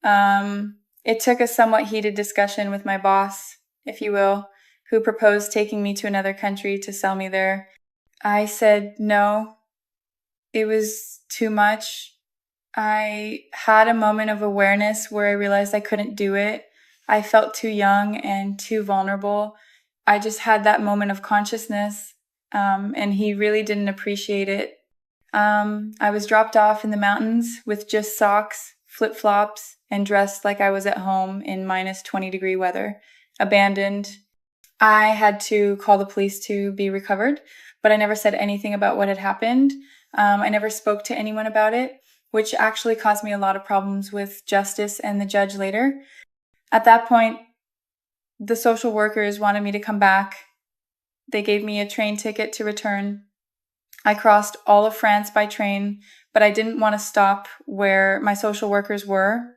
It took a somewhat heated discussion with my boss, if you will, who proposed taking me to another country to sell me there. I said no. It was too much. I had a moment of awareness where I realized I couldn't do it. I felt too young and too vulnerable. I just had that moment of consciousness, and he really didn't appreciate it. I was dropped off in the mountains with just socks, flip-flops, and dressed like I was at home in minus 20-degree weather, abandoned. I had to call the police to be recovered, but I never said anything about what had happened. I never spoke to anyone about it, which actually caused me a lot of problems with justice and the judge later. At that point, the social workers wanted me to come back. They gave me a train ticket to return. I crossed all of France by train, but I didn't want to stop where my social workers were.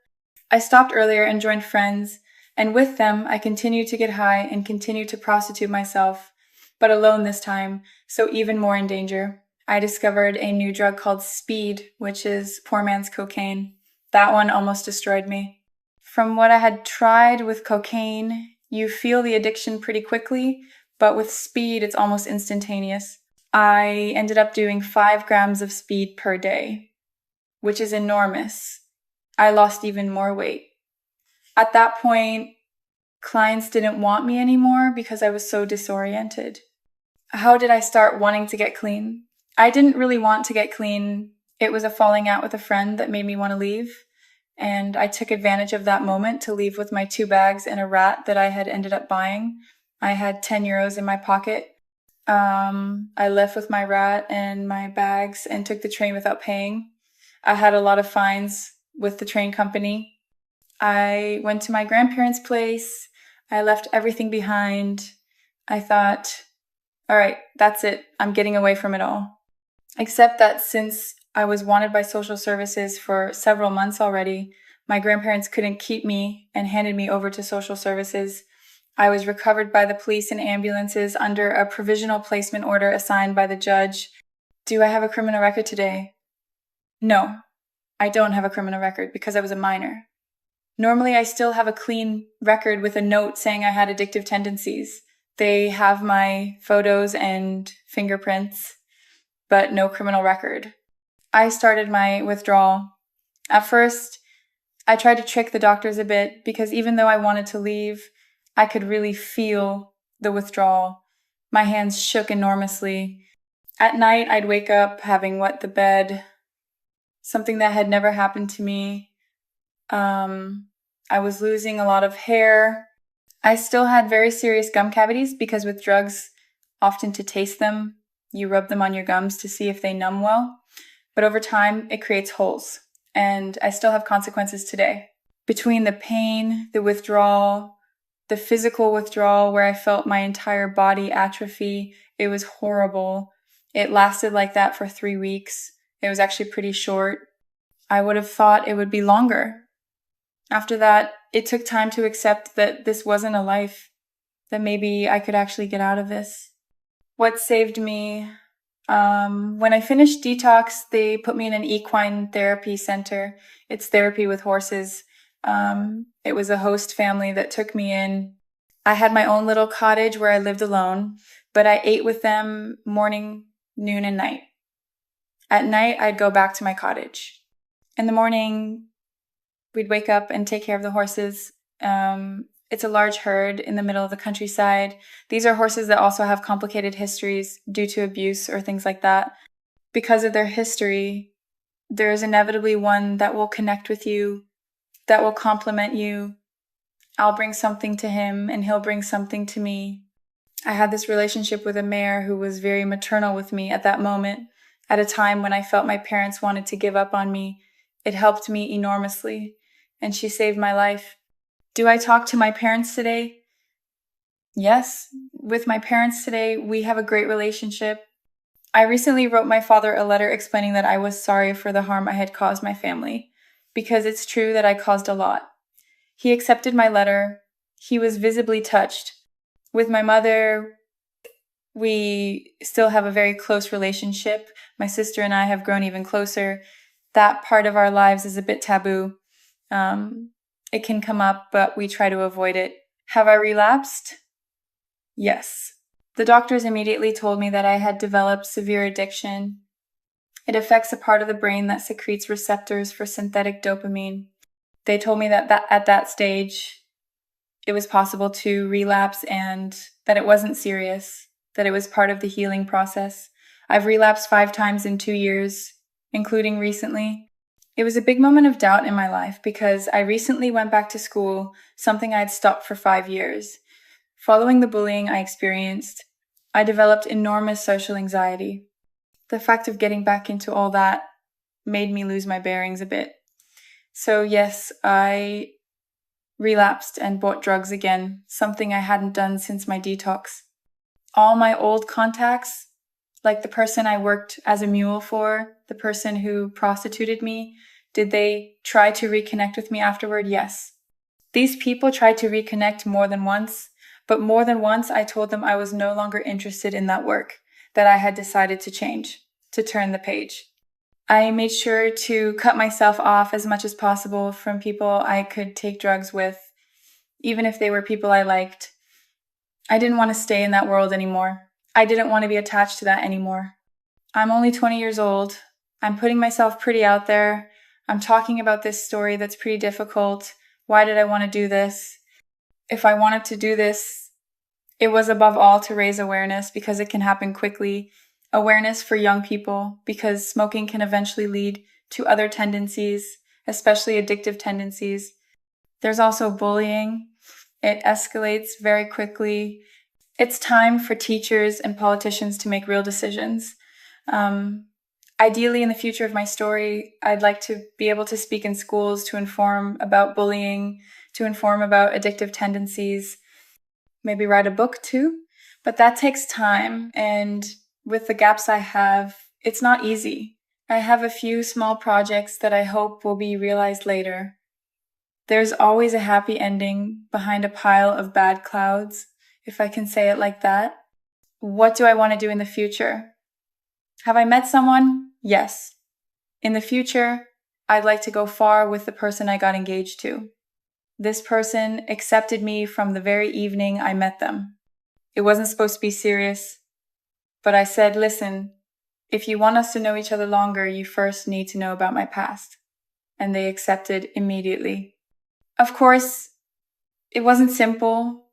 I stopped earlier and joined friends, and with them, I continued to get high and continued to prostitute myself, but alone this time, so even more in danger. I discovered a new drug called speed, which is poor man's cocaine. That one almost destroyed me. From what I had tried with cocaine, you feel the addiction pretty quickly, but with speed, it's almost instantaneous. I ended up doing 5 grams of speed per day, which is enormous. I lost even more weight. At that point, clients didn't want me anymore because I was so disoriented. How did I start wanting to get clean? I didn't really want to get clean. It was a falling out with a friend that made me want to leave. And I took advantage of that moment to leave with my 2 bags and a rat that I had ended up buying. I had 10 euros in my pocket. I left with my rat and my bags and took the train without paying. I had a lot of fines with the train company. I went to my grandparents' place. I left everything behind. I thought, all right, that's it. I'm getting away from it all. Except that since I was wanted by social services for several months already, my grandparents couldn't keep me and handed me over to social services. I was recovered by the police and ambulances under a provisional placement order assigned by the judge. Do I have a criminal record today? No, I don't have a criminal record because I was a minor. Normally, I still have a clean record with a note saying I had addictive tendencies. They have my photos and fingerprints, but no criminal record. I started my withdrawal. At first, I tried to trick the doctors a bit because even though I wanted to leave, I could really feel the withdrawal. My hands shook enormously. At night, I'd wake up having wet the bed, something that had never happened to me. I was losing a lot of hair. I still had very serious gum cavities because with drugs, often to taste them, you rub them on your gums to see if they numb well. But over time, it creates holes, and I still have consequences today. Between the pain, the withdrawal, the physical withdrawal where I felt my entire body atrophy, it was horrible. It lasted like that for 3 weeks. It was actually pretty short. I would have thought it would be longer. After that, it took time to accept that this wasn't a life, that maybe I could actually get out of this. What saved me? When I finished detox, they put me in an equine therapy center. It's therapy with horses. It was a host family that took me in. I had my own little cottage where I lived alone, but I ate with them morning, noon, and night. At night, I'd go back to my cottage. In the morning, we'd wake up and take care of the horses. It's a large herd in the middle of the countryside. These are horses that also have complicated histories due to abuse or things like that. Because of their history, there is inevitably one that will connect with you, that will compliment you. I'll bring something to him and he'll bring something to me. I had this relationship with a mare who was very maternal with me at that moment, at a time when I felt my parents wanted to give up on me. It helped me enormously, and she saved my life. Do I talk to my parents today? Yes, with my parents today, we have a great relationship. I recently wrote my father a letter explaining that I was sorry for the harm I had caused my family, because it's true that I caused a lot. He accepted my letter. He was visibly touched. With my mother, we still have a very close relationship. My sister and I have grown even closer. That part of our lives is a bit taboo. It can come up, but we try to avoid it. Have I relapsed? Yes. The doctors immediately told me that I had developed severe addiction. It affects a part of the brain that secretes receptors for synthetic dopamine. They told me that at that stage, it was possible to relapse and that it wasn't serious, that it was part of the healing process. I've relapsed 5 times in 2 years, including recently. It was a big moment of doubt in my life because I recently went back to school, something I had stopped for 5 years. Following the bullying I experienced, I developed enormous social anxiety. The fact of getting back into all that made me lose my bearings a bit. So yes, I relapsed and bought drugs again, something I hadn't done since my detox. All my old contacts, like the person I worked as a mule for, the person who prostituted me, did they try to reconnect with me afterward? Yes. These people tried to reconnect more than once, but more than once I told them I was no longer interested in that work, that I had decided to change, to turn the page. I made sure to cut myself off as much as possible from people I could take drugs with, even if they were people I liked. I didn't want to stay in that world anymore. I didn't want to be attached to that anymore. I'm only 20 years old. I'm putting myself pretty out there. I'm talking about this story that's pretty difficult. Why did I want to do this? If I wanted to do this, it was above all to raise awareness because it can happen quickly. Awareness for young people because smoking can eventually lead to other tendencies, especially addictive tendencies. There's also bullying. It escalates very quickly. It's time for teachers and politicians to make real decisions. Ideally, in the future of my story, I'd like to be able to speak in schools to inform about bullying, to inform about addictive tendencies, maybe write a book too. But that takes time, and with the gaps I have, it's not easy. I have a few small projects that I hope will be realized later. There's always a happy ending behind a pile of bad clouds, if I can say it like that. What do I want to do in the future? Have I met someone? Yes. In the future, I'd like to go far with the person I got engaged to. This person accepted me from the very evening I met them. It wasn't supposed to be serious, but I said, listen, if you want us to know each other longer, you first need to know about my past. And they accepted immediately. Of course, it wasn't simple.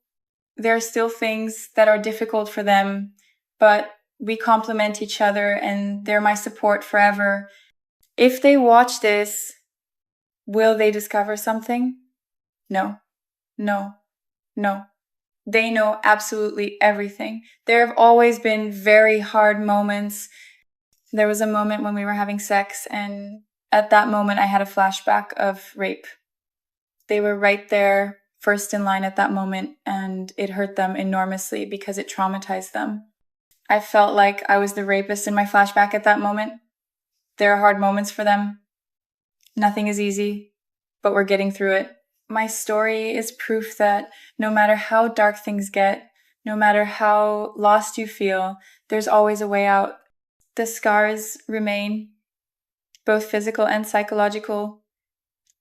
There are still things that are difficult for them, but we complement each other and they're my support forever. If they watch this, will they discover something? No. They know absolutely everything. There have always been very hard moments. There was a moment when we were having sex, and at that moment I had a flashback of rape. They were right there, first in line at that moment, and it hurt them enormously because it traumatized them. I felt like I was the rapist in my flashback at that moment. There are hard moments for them. Nothing is easy, but we're getting through it. My story is proof that no matter how dark things get, no matter how lost you feel, there's always a way out. The scars remain, both physical and psychological,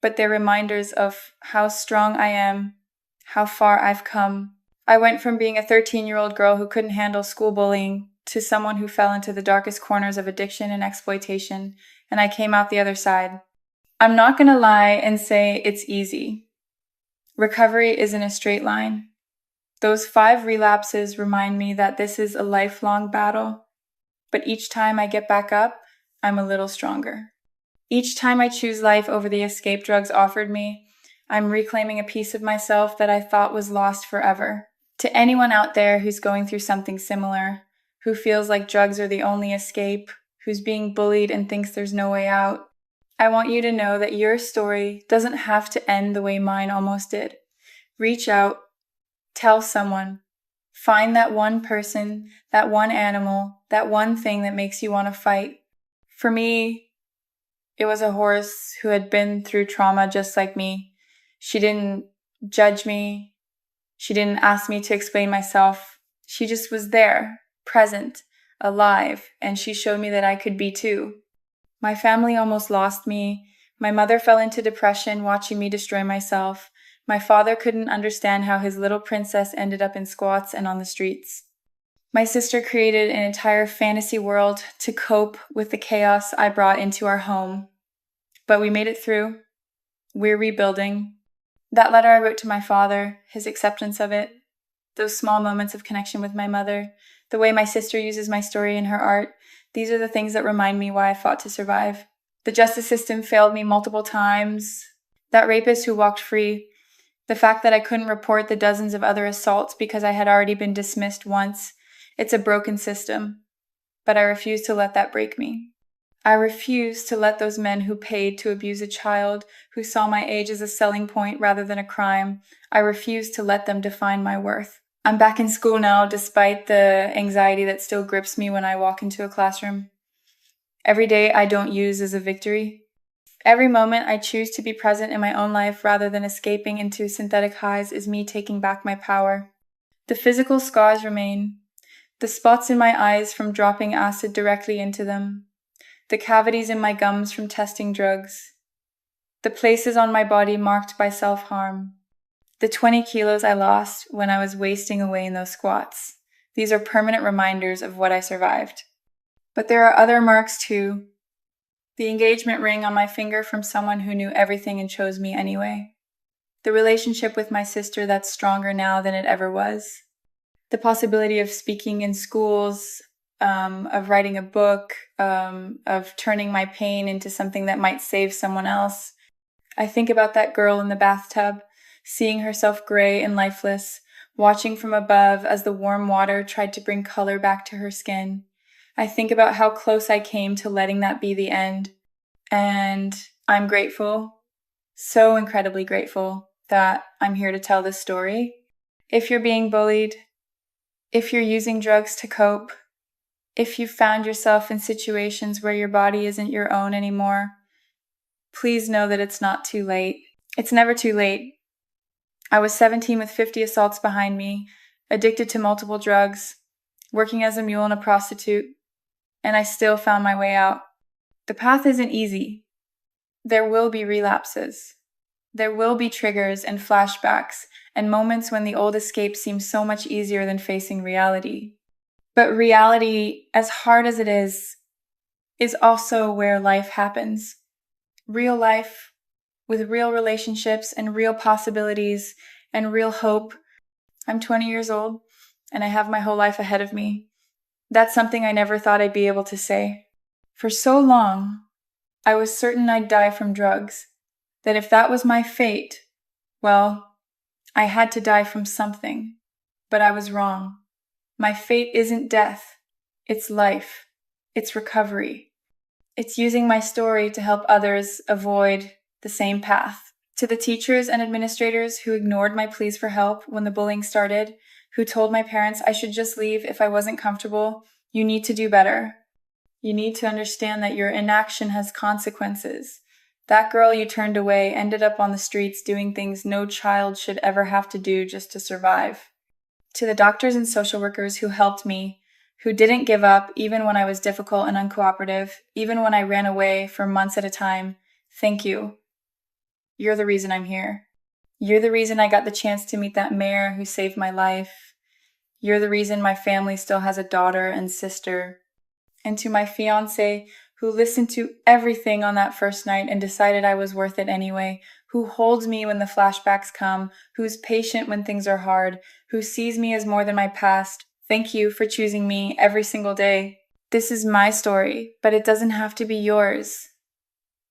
but they're reminders of how strong I am, how far I've come. I went from being a 13-year-old girl who couldn't handle school bullying to someone who fell into the darkest corners of addiction and exploitation, and I came out the other side. I'm not going to lie and say it's easy. Recovery isn't a straight line. Those 5 relapses remind me that this is a lifelong battle, but each time I get back up, I'm a little stronger. Each time I choose life over the escape drugs offered me, I'm reclaiming a piece of myself that I thought was lost forever. To anyone out there who's going through something similar, who feels like drugs are the only escape, who's being bullied and thinks there's no way out, I want you to know that your story doesn't have to end the way mine almost did. Reach out, tell someone, find that one person, that one animal, that one thing that makes you want to fight. For me, it was a horse who had been through trauma just like me. She didn't judge me. She didn't ask me to explain myself. She just was there, present, alive, and she showed me that I could be too. My family almost lost me. My mother fell into depression watching me destroy myself. My father couldn't understand how his little princess ended up in squats and on the streets. My sister created an entire fantasy world to cope with the chaos I brought into our home. But we made it through. We're rebuilding. That letter I wrote to my father, his acceptance of it, those small moments of connection with my mother, the way my sister uses my story in her art, these are the things that remind me why I fought to survive. The justice system failed me multiple times. That rapist who walked free. The fact that I couldn't report the dozens of other assaults because I had already been dismissed once. It's a broken system. But I refuse to let that break me. I refuse to let those men who paid to abuse a child, who saw my age as a selling point rather than a crime, I refuse to let them define my worth. I'm back in school now despite the anxiety that still grips me when I walk into a classroom. Every day I don't use is a victory. Every moment I choose to be present in my own life rather than escaping into synthetic highs is me taking back my power. The physical scars remain. The spots in my eyes from dropping acid directly into them. The cavities in my gums from testing drugs. The places on my body marked by self-harm. The 20 kilos I lost when I was wasting away in those squats. These are permanent reminders of what I survived. But there are other marks too. The engagement ring on my finger from someone who knew everything and chose me anyway. The relationship with my sister that's stronger now than it ever was. The possibility of speaking in schools, of writing a book, of turning my pain into something that might save someone else. I think about that girl in the bathtub, seeing herself gray and lifeless, watching from above as the warm water tried to bring color back to her skin. I think about how close I came to letting that be the end. And I'm grateful, so incredibly grateful that I'm here to tell this story. If you're being bullied, if you're using drugs to cope, if you found yourself in situations where your body isn't your own anymore, please know that it's not too late. It's never too late. I was 17 with 50 assaults behind me, addicted to multiple drugs, working as a mule and a prostitute, and I still found my way out. The path isn't easy. There will be relapses. There will be triggers and flashbacks and moments when the old escape seems so much easier than facing reality. But reality, as hard as it is also where life happens. Real life with real relationships and real possibilities and real hope. I'm 20 years old and I have my whole life ahead of me. That's something I never thought I'd be able to say. For so long, I was certain I'd die from drugs, that if that was my fate, well, I had to die from something. But I was wrong. My fate isn't death. It's life. It's recovery. It's using my story to help others avoid the same path. To the teachers and administrators who ignored my pleas for help when the bullying started, who told my parents I should just leave if I wasn't comfortable, you need to do better. You need to understand that your inaction has consequences. That girl you turned away ended up on the streets doing things no child should ever have to do just to survive. To the doctors and social workers who helped me, who didn't give up even when I was difficult and uncooperative, even when I ran away for months at a time, thank you. You're the reason I'm here. You're the reason I got the chance to meet that mayor who saved my life. You're the reason my family still has a daughter and sister. And to my fiancé, who listened to everything on that first night and decided I was worth it anyway, who holds me when the flashbacks come, who's patient when things are hard, who sees me as more than my past. Thank you for choosing me every single day. This is my story, but it doesn't have to be yours.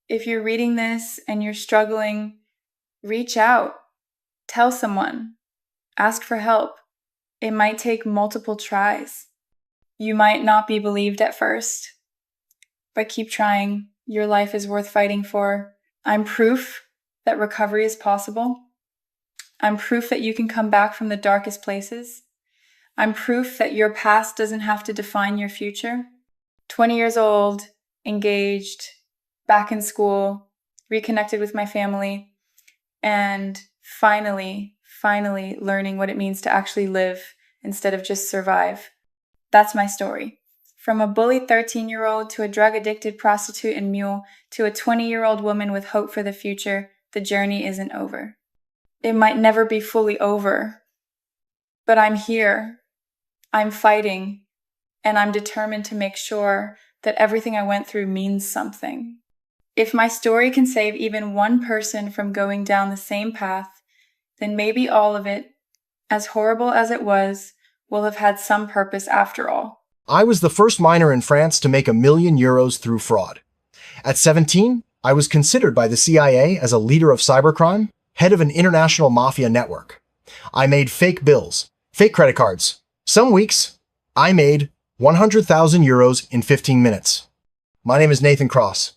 If you're reading this and you're struggling, reach out. Tell someone. Ask for help. It might take multiple tries. You might not be believed at first, but keep trying. Your life is worth fighting for. I'm proof that recovery is possible. I'm proof that you can come back from the darkest places. I'm proof that your past doesn't have to define your future. 20 years old, engaged, back in school, reconnected with my family, and finally learning what it means to actually live instead of just survive. That's my story. From a bullied 13-year-old to a drug-addicted prostitute and mule to a 20-year-old woman with hope for the future, the journey isn't over. It might never be fully over, but I'm here. I'm fighting, and I'm determined to make sure that everything I went through means something. If my story can save even one person from going down the same path, then maybe all of it, as horrible as it was, will have had some purpose after all. I was the first miner in France to make €1 million through fraud. At 17, I was considered by the CIA as a leader of cybercrime, head of an international mafia network. I made fake bills, fake credit cards. Some weeks, I made 100,000 euros in 15 minutes. My name is Nathan Cross,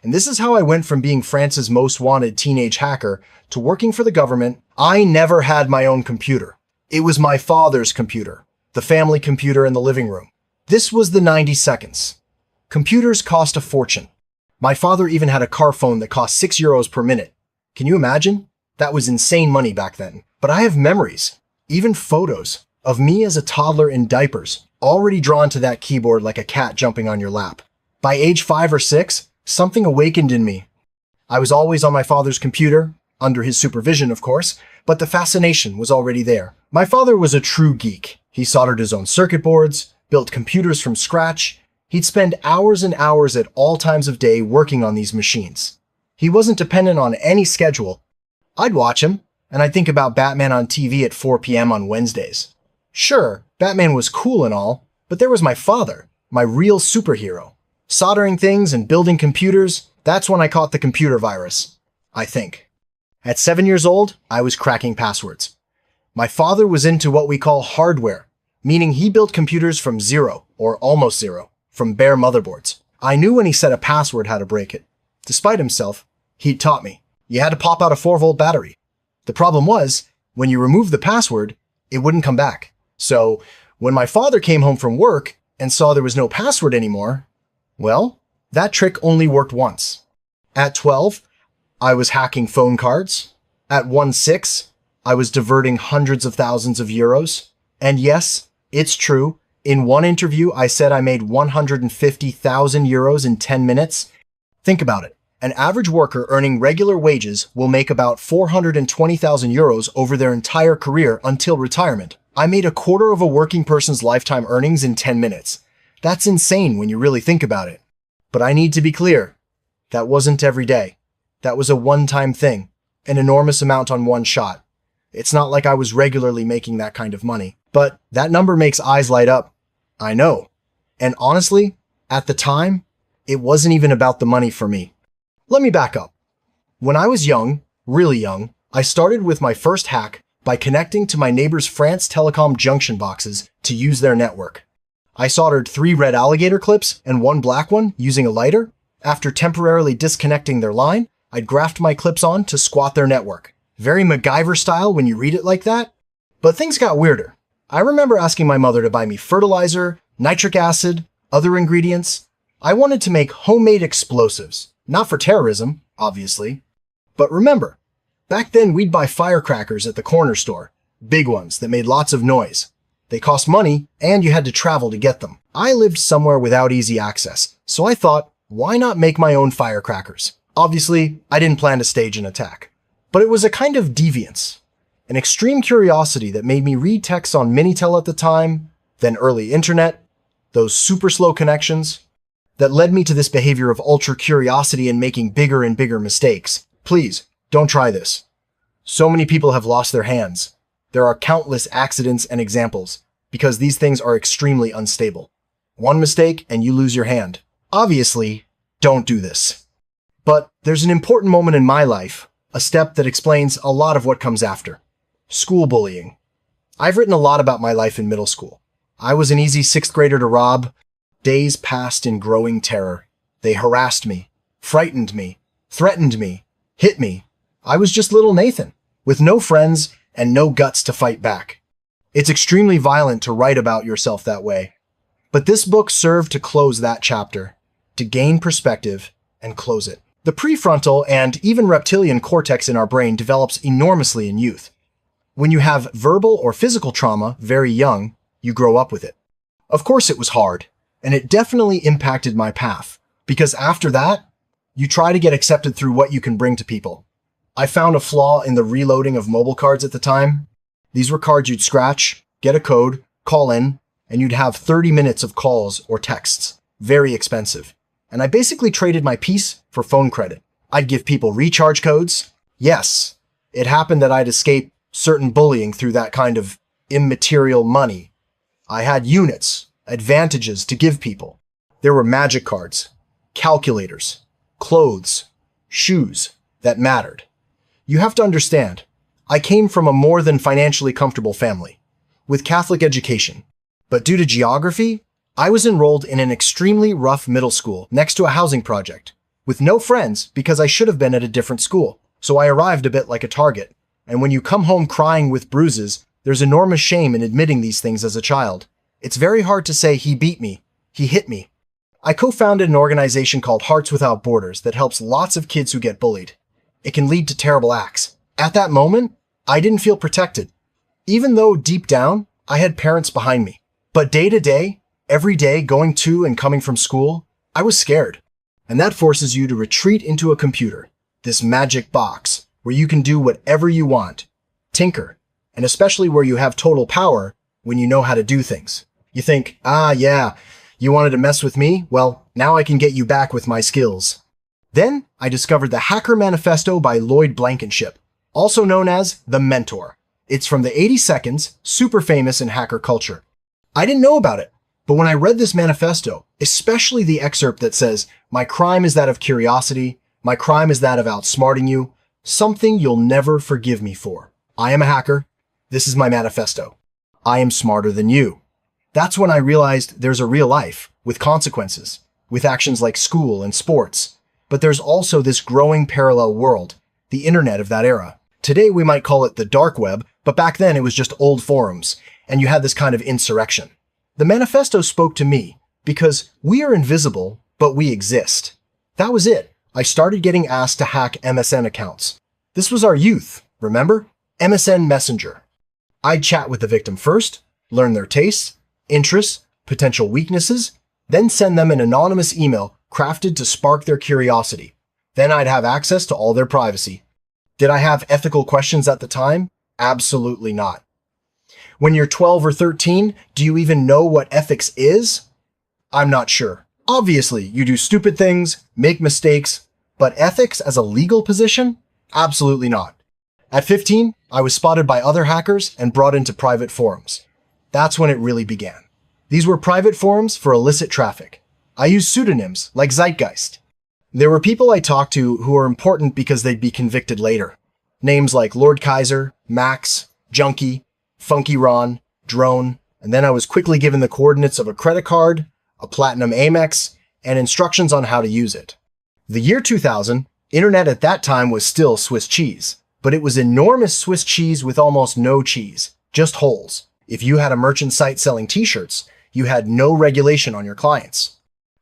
and this is how I went from being France's most wanted teenage hacker to working for the government. I never had my own computer. It was my father's computer, the family computer in the living room. This was the 90 seconds. Computers cost a fortune. My father even had a car phone that cost 6 euros per minute. Can you imagine? That was insane money back then. But I have memories, even photos, of me as a toddler in diapers, already drawn to that keyboard like a cat jumping on your lap. By age 5 or 6, something awakened in me. I was always on my father's computer, under his supervision, of course, but the fascination was already there. My father was a true geek. He soldered his own circuit boards, built computers from scratch. He'd spend hours and hours at all times of day working on these machines. He wasn't dependent on any schedule. I'd watch him, and I'd think about Batman on TV at 4 p.m. on Wednesdays. Sure, Batman was cool and all, but there was my father, my real superhero. Soldering things and building computers, that's when I caught the computer virus, I think. At 7 years old, I was cracking passwords. My father was into what we call hardware, meaning he built computers from zero, or almost zero, from bare motherboards. I knew when he set a password how to break it. Despite himself, he'd taught me. You had to pop out a 4-volt battery. The problem was, when you removed the password, it wouldn't come back. So, when my father came home from work and saw there was no password anymore, well, that trick only worked once. At 12, I was hacking phone cards. At 1.6, I was diverting hundreds of thousands of euros. And yes, it's true. In one interview, I said I made 150,000 euros in 10 minutes. Think about it. An average worker earning regular wages will make about 420,000 euros over their entire career until retirement. I made a quarter of a working person's lifetime earnings in 10 minutes. That's insane when you really think about it. But I need to be clear. That wasn't every day. That was a one-time thing. An enormous amount on one shot. It's not like I was regularly making that kind of money. But that number makes eyes light up. I know. And honestly, at the time, it wasn't even about the money for me. Let me back up. When I was young, really young, I started with my first hack by connecting to my neighbor's France Telecom junction boxes to use their network. I soldered 3 red alligator clips and 1 black one using a lighter. After temporarily disconnecting their line, I'd graft my clips on to squat their network. Very MacGyver style when you read it like that. But things got weirder. I remember asking my mother to buy me fertilizer, nitric acid, other ingredients. I wanted to make homemade explosives. Not for terrorism, obviously. But remember, back then we'd buy firecrackers at the corner store. Big ones that made lots of noise. They cost money, and you had to travel to get them. I lived somewhere without easy access, so I thought, why not make my own firecrackers? Obviously, I didn't plan to stage an attack. But it was a kind of deviance. An extreme curiosity that made me read texts on Minitel at the time, then early internet, those super slow connections, that led me to this behavior of ultra curiosity and making bigger and bigger mistakes. Please, don't try this. So many people have lost their hands. There are countless accidents and examples, because these things are extremely unstable. One mistake and you lose your hand. Obviously, don't do this. But there's an important moment in my life, a step that explains a lot of what comes after. School bullying. I've written a lot about my life in middle school. I was an easy 6th grader to rob. Days passed in growing terror. They harassed me, frightened me, threatened me, hit me. I was just little Nathan, with no friends and no guts to fight back. It's extremely violent to write about yourself that way. But this book served to close that chapter, to gain perspective and close it. The prefrontal and even reptilian cortex in our brain develops enormously in youth. When you have verbal or physical trauma very young, you grow up with it. Of course it was hard. And it definitely impacted my path, because after that, you try to get accepted through what you can bring to people. I found a flaw in the reloading of mobile cards at the time. These were cards you'd scratch, get a code, call in, and you'd have 30 minutes of calls or texts. Very expensive. And I basically traded my peace for phone credit. I'd give people recharge codes. Yes, it happened that I'd escape certain bullying through that kind of immaterial money. I had units, advantages to give people. There were magic cards, calculators, clothes, shoes that mattered. You have to understand, I came from a more than financially comfortable family, with Catholic education, but due to geography, I was enrolled in an extremely rough middle school next to a housing project, with no friends because I should have been at a different school, so I arrived a bit like a target. And when you come home crying with bruises, there's enormous shame in admitting these things as a child. It's very hard to say he beat me, he hit me. I co-founded an organization called Hearts Without Borders that helps lots of kids who get bullied. It can lead to terrible acts. At that moment, I didn't feel protected, even though deep down, I had parents behind me. But day to day, every day going to and coming from school, I was scared. And that forces you to retreat into a computer, this magic box where you can do whatever you want, tinker, and especially where you have total power when you know how to do things. You think, yeah, you wanted to mess with me? Well, now I can get you back with my skills. Then I discovered the Hacker Manifesto by Lloyd Blankenship, also known as The Mentor. It's from the 80 Seconds, super famous in hacker culture. I didn't know about it, but when I read this manifesto, especially the excerpt that says, "My crime is that of curiosity, my crime is that of outsmarting you, something you'll never forgive me for. I am a hacker. This is my manifesto. I am smarter than you." That's when I realized there's a real life with consequences, with actions like school and sports. But there's also this growing parallel world, the internet of that era. Today we might call it the dark web, but back then it was just old forums, and you had this kind of insurrection. The manifesto spoke to me because we are invisible, but we exist. That was it. I started getting asked to hack MSN accounts. This was our youth, remember? MSN Messenger. I'd chat with the victim first, learn their tastes, interests, potential weaknesses, then send them an anonymous email crafted to spark their curiosity. Then I'd have access to all their privacy. Did I have ethical questions at the time? Absolutely not. When you're 12 or 13, do you even know what ethics is? I'm not sure. Obviously, you do stupid things, make mistakes, but ethics as a legal position? Absolutely not. At 15, I was spotted by other hackers and brought into private forums. That's when it really began. These were private forums for illicit traffic. I used pseudonyms like Zeitgeist. There were people I talked to who were important because they'd be convicted later. Names like Lord Kaiser, Max, Junkie, Funky Ron, Drone, and then I was quickly given the coordinates of a credit card, a Platinum Amex, and instructions on how to use it. The year 2000, internet at that time was still Swiss cheese, but it was enormous Swiss cheese with almost no cheese, just holes. If you had a merchant site selling t-shirts, you had no regulation on your clients.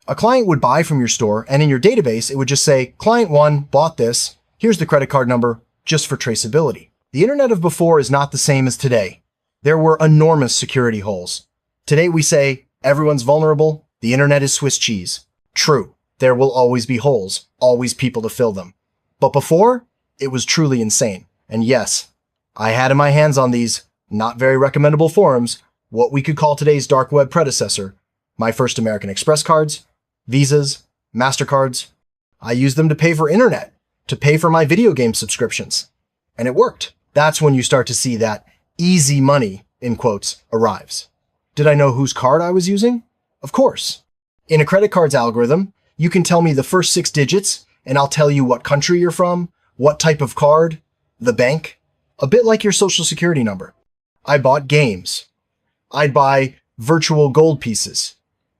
A client would buy from your store, and in your database, it would just say, "Client 1 bought this, here's the credit card number," just for traceability. The internet of before is not the same as today. There were enormous security holes. Today we say, everyone's vulnerable, the internet is Swiss cheese. True, there will always be holes, always people to fill them. But before, it was truly insane. And yes, I had in my hands on these not very recommendable forums, what we could call today's dark web predecessor, my first American Express cards, Visas, MasterCards. I used them to pay for internet, to pay for my video game subscriptions. And it worked. That's when you start to see that easy money, in quotes, arrives. Did I know whose card I was using? Of course. In a credit card's algorithm, you can tell me the first 6 digits, and I'll tell you what country you're from, what type of card, the bank, a bit like your social security number. I bought games. I'd buy virtual gold pieces.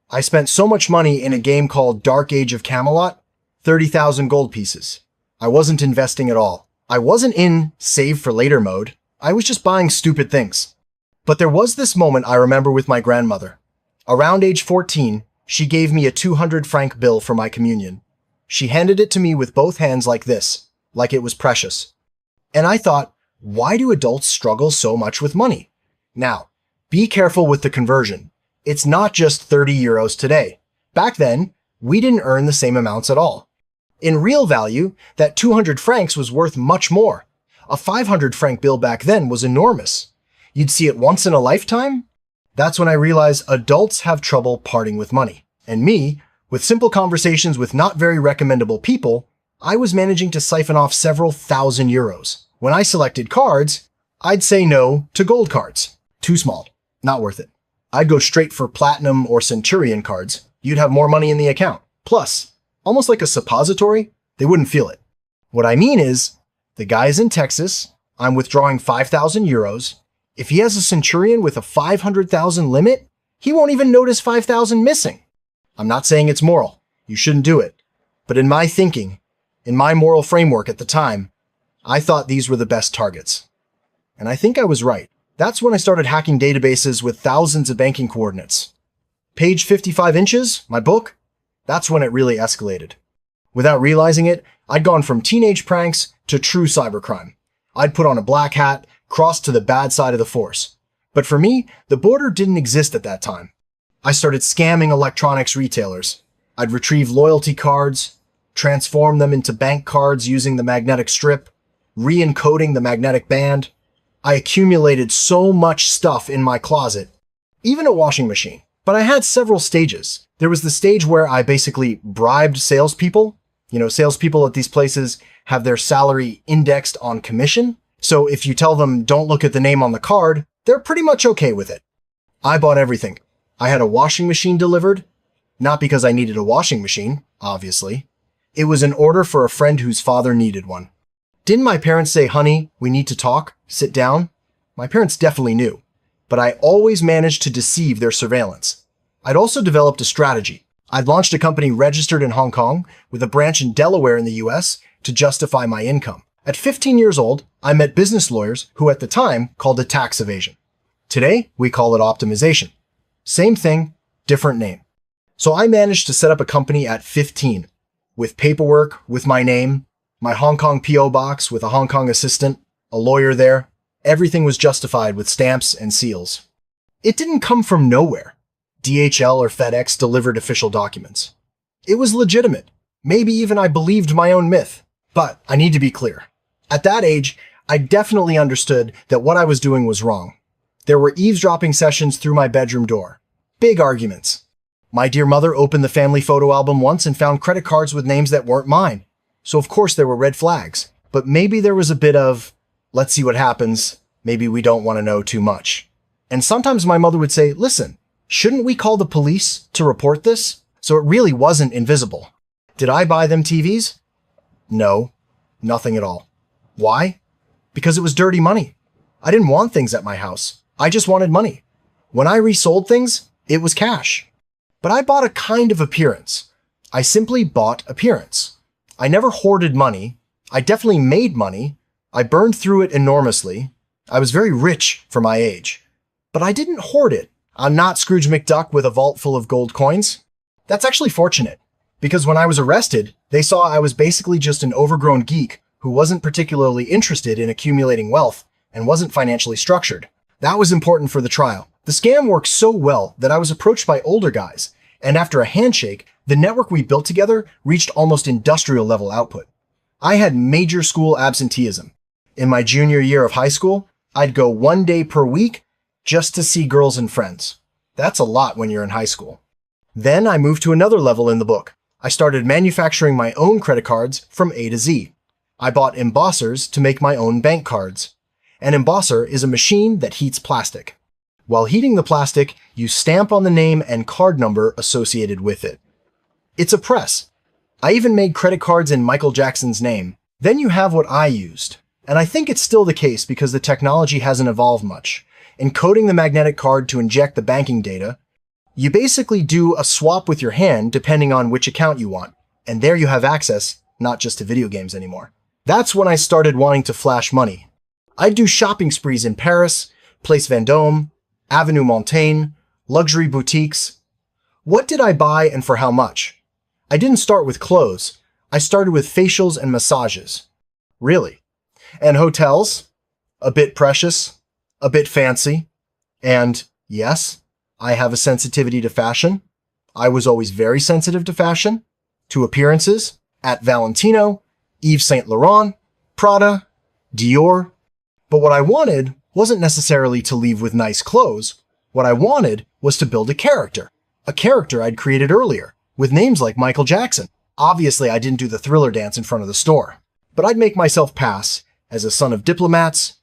I spent so much money in a game called Dark Age of Camelot, 30,000 gold pieces. I wasn't investing at all. I wasn't in save for later mode. I was just buying stupid things. But there was this moment I remember with my grandmother. Around age 14, she gave me a 200 franc bill for my communion. She handed it to me with both hands like this, like it was precious. And I thought, why do adults struggle so much with money? Now, be careful with the conversion. It's not just 30 euros today. Back then, we didn't earn the same amounts at all. In real value, that 200 francs was worth much more. A 500 franc bill back then was enormous. You'd see it once in a lifetime? That's when I realized adults have trouble parting with money. And me, with simple conversations with not very recommendable people, I was managing to siphon off several thousand euros. When I selected cards, I'd say no to gold cards. Too small. Not worth it. I'd go straight for Platinum or Centurion cards. You'd have more money in the account. Plus, almost like a suppository, they wouldn't feel it. What I mean is, the guy's in Texas, I'm withdrawing 5,000 euros. If he has a Centurion with a 500,000 limit, he won't even notice 5,000 missing. I'm not saying it's moral. You shouldn't do it. But in my thinking, in my moral framework at the time, I thought these were the best targets. And I think I was right. That's when I started hacking databases with thousands of banking coordinates. Page 55 inches, my book, that's when it really escalated. Without realizing it, I'd gone from teenage pranks to true cybercrime. I'd put on a black hat, crossed to the bad side of the force. But for me, the border didn't exist at that time. I started scamming electronics retailers. I'd retrieve loyalty cards, transform them into bank cards using the magnetic strip, re-encoding the magnetic band. I accumulated so much stuff in my closet, even a washing machine. But I had several stages. There was the stage where I basically bribed salespeople. Salespeople at these places have their salary indexed on commission. So if you tell them don't look at the name on the card, they're pretty much okay with it. I bought everything. I had a washing machine delivered. Not because I needed a washing machine, obviously. It was an order for a friend whose father needed one. Didn't my parents say, honey, we need to talk, sit down? My parents definitely knew, but I always managed to deceive their surveillance. I'd also developed a strategy. I'd launched a company registered in Hong Kong with a branch in Delaware in the US to justify my income. At 15 years old, I met business lawyers who at the time called it tax evasion. Today, we call it optimization. Same thing, different name. So I managed to set up a company at 15, with paperwork, with my name, my Hong Kong P.O. box with a Hong Kong assistant, a lawyer there. Everything was justified with stamps and seals. It didn't come from nowhere. DHL or FedEx delivered official documents. It was legitimate. Maybe even I believed my own myth. But I need to be clear. At that age, I definitely understood that what I was doing was wrong. There were eavesdropping sessions through my bedroom door. Big arguments. My dear mother opened the family photo album once and found credit cards with names that weren't mine. So of course there were red flags. But maybe there was a bit of, let's see what happens. Maybe we don't want to know too much. And sometimes my mother would say, listen, shouldn't we call the police to report this? So it really wasn't invisible. Did I buy them TVs? No, nothing at all. Why? Because it was dirty money. I didn't want things at my house. I just wanted money. When I resold things, it was cash. But I bought a kind of appearance. I simply bought appearance. I never hoarded money. I definitely made money. I burned through it enormously. I was very rich for my age. But I didn't hoard it. I'm not Scrooge McDuck with a vault full of gold coins. That's actually fortunate, because when I was arrested, they saw I was basically just an overgrown geek who wasn't particularly interested in accumulating wealth and wasn't financially structured. That was important for the trial. The scam worked so well that I was approached by older guys, and after a handshake, the network we built together reached almost industrial level output. I had major school absenteeism. In my junior year of high school, I'd go 1 day per week just to see girls and friends. That's a lot when you're in high school. Then I moved to another level in the book. I started manufacturing my own credit cards from A to Z. I bought embossers to make my own bank cards. An embosser is a machine that heats plastic. While heating the plastic, you stamp on the name and card number associated with it. It's a press. I even made credit cards in Michael Jackson's name. Then you have what I used. And I think it's still the case because the technology hasn't evolved much. Encoding the magnetic card to inject the banking data, you basically do a swap with your hand depending on which account you want. And there you have access, not just to video games anymore. That's when I started wanting to flash money. I'd do shopping sprees in Paris, Place Vendôme, Avenue Montaigne, luxury boutiques. What did I buy and for how much? I didn't start with clothes. I started with facials and massages. Really. And hotels? A bit precious, a bit fancy. And yes, I have a sensitivity to fashion. I was always very sensitive to fashion, to appearances, at Valentino, Yves Saint Laurent, Prada, Dior. But what I wanted wasn't necessarily to leave with nice clothes. What I wanted was to build a character I'd created earlier, with names like Michael Jackson. Obviously, I didn't do the Thriller dance in front of the store, but I'd make myself pass as a son of diplomats,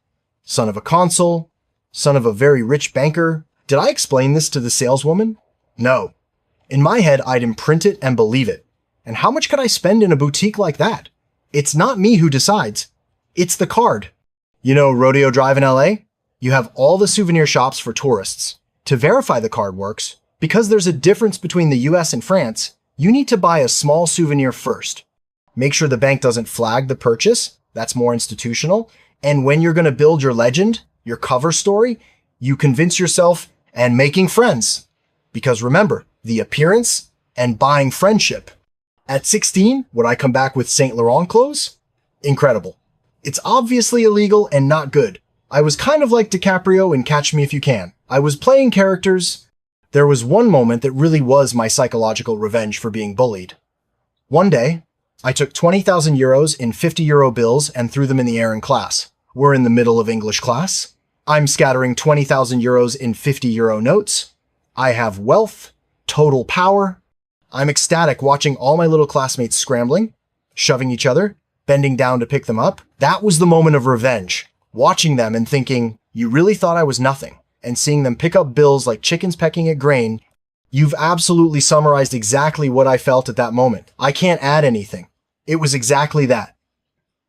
son of a consul, son of a very rich banker. Did I explain this to the saleswoman? No. In my head, I'd imprint it and believe it. And how much could I spend in a boutique like that? It's not me who decides. It's the card. You know Rodeo Drive in LA? You have all the souvenir shops for tourists. To verify the card works, because there's a difference between the US and France, you need to buy a small souvenir first. Make sure the bank doesn't flag the purchase. That's more institutional. And when you're going to build your legend, your cover story, you convince yourself and making friends. Because remember, the appearance and buying friendship. At 16, would I come back with Saint Laurent clothes? Incredible. It's obviously illegal and not good. I was kind of like DiCaprio in Catch Me If You Can. I was playing characters. There was one moment that really was my psychological revenge for being bullied. One day, I took 20,000 euros in 50 euro bills and threw them in the air in class. We're in the middle of English class. I'm scattering 20,000 euros in 50 euro notes. I have wealth, total power. I'm ecstatic watching all my little classmates scrambling, shoving each other, bending down to pick them up. That was the moment of revenge. Watching them and thinking, you really thought I was nothing, and seeing them pick up bills like chickens pecking at grain. You've absolutely summarized exactly what I felt at that moment. I can't add anything. It was exactly that.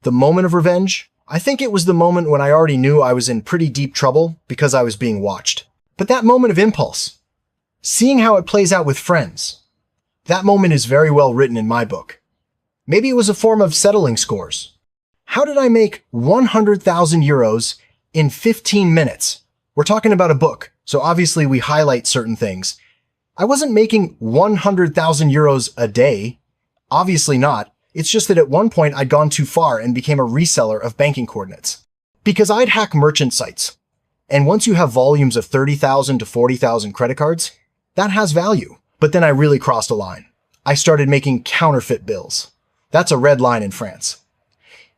The moment of revenge, I think it was the moment when I already knew I was in pretty deep trouble because I was being watched. But that moment of impulse, seeing how it plays out with friends, that moment is very well written in my book. Maybe it was a form of settling scores. How did I make 100,000 euros in 15 minutes? We're talking about a book, so obviously we highlight certain things. I wasn't making 100,000 euros a day. Obviously not. It's just that at one point I'd gone too far and became a reseller of banking coordinates. Because I'd hack merchant sites. And once you have volumes of 30,000 to 40,000 credit cards, that has value. But then I really crossed a line. I started making counterfeit bills. That's a red line in France.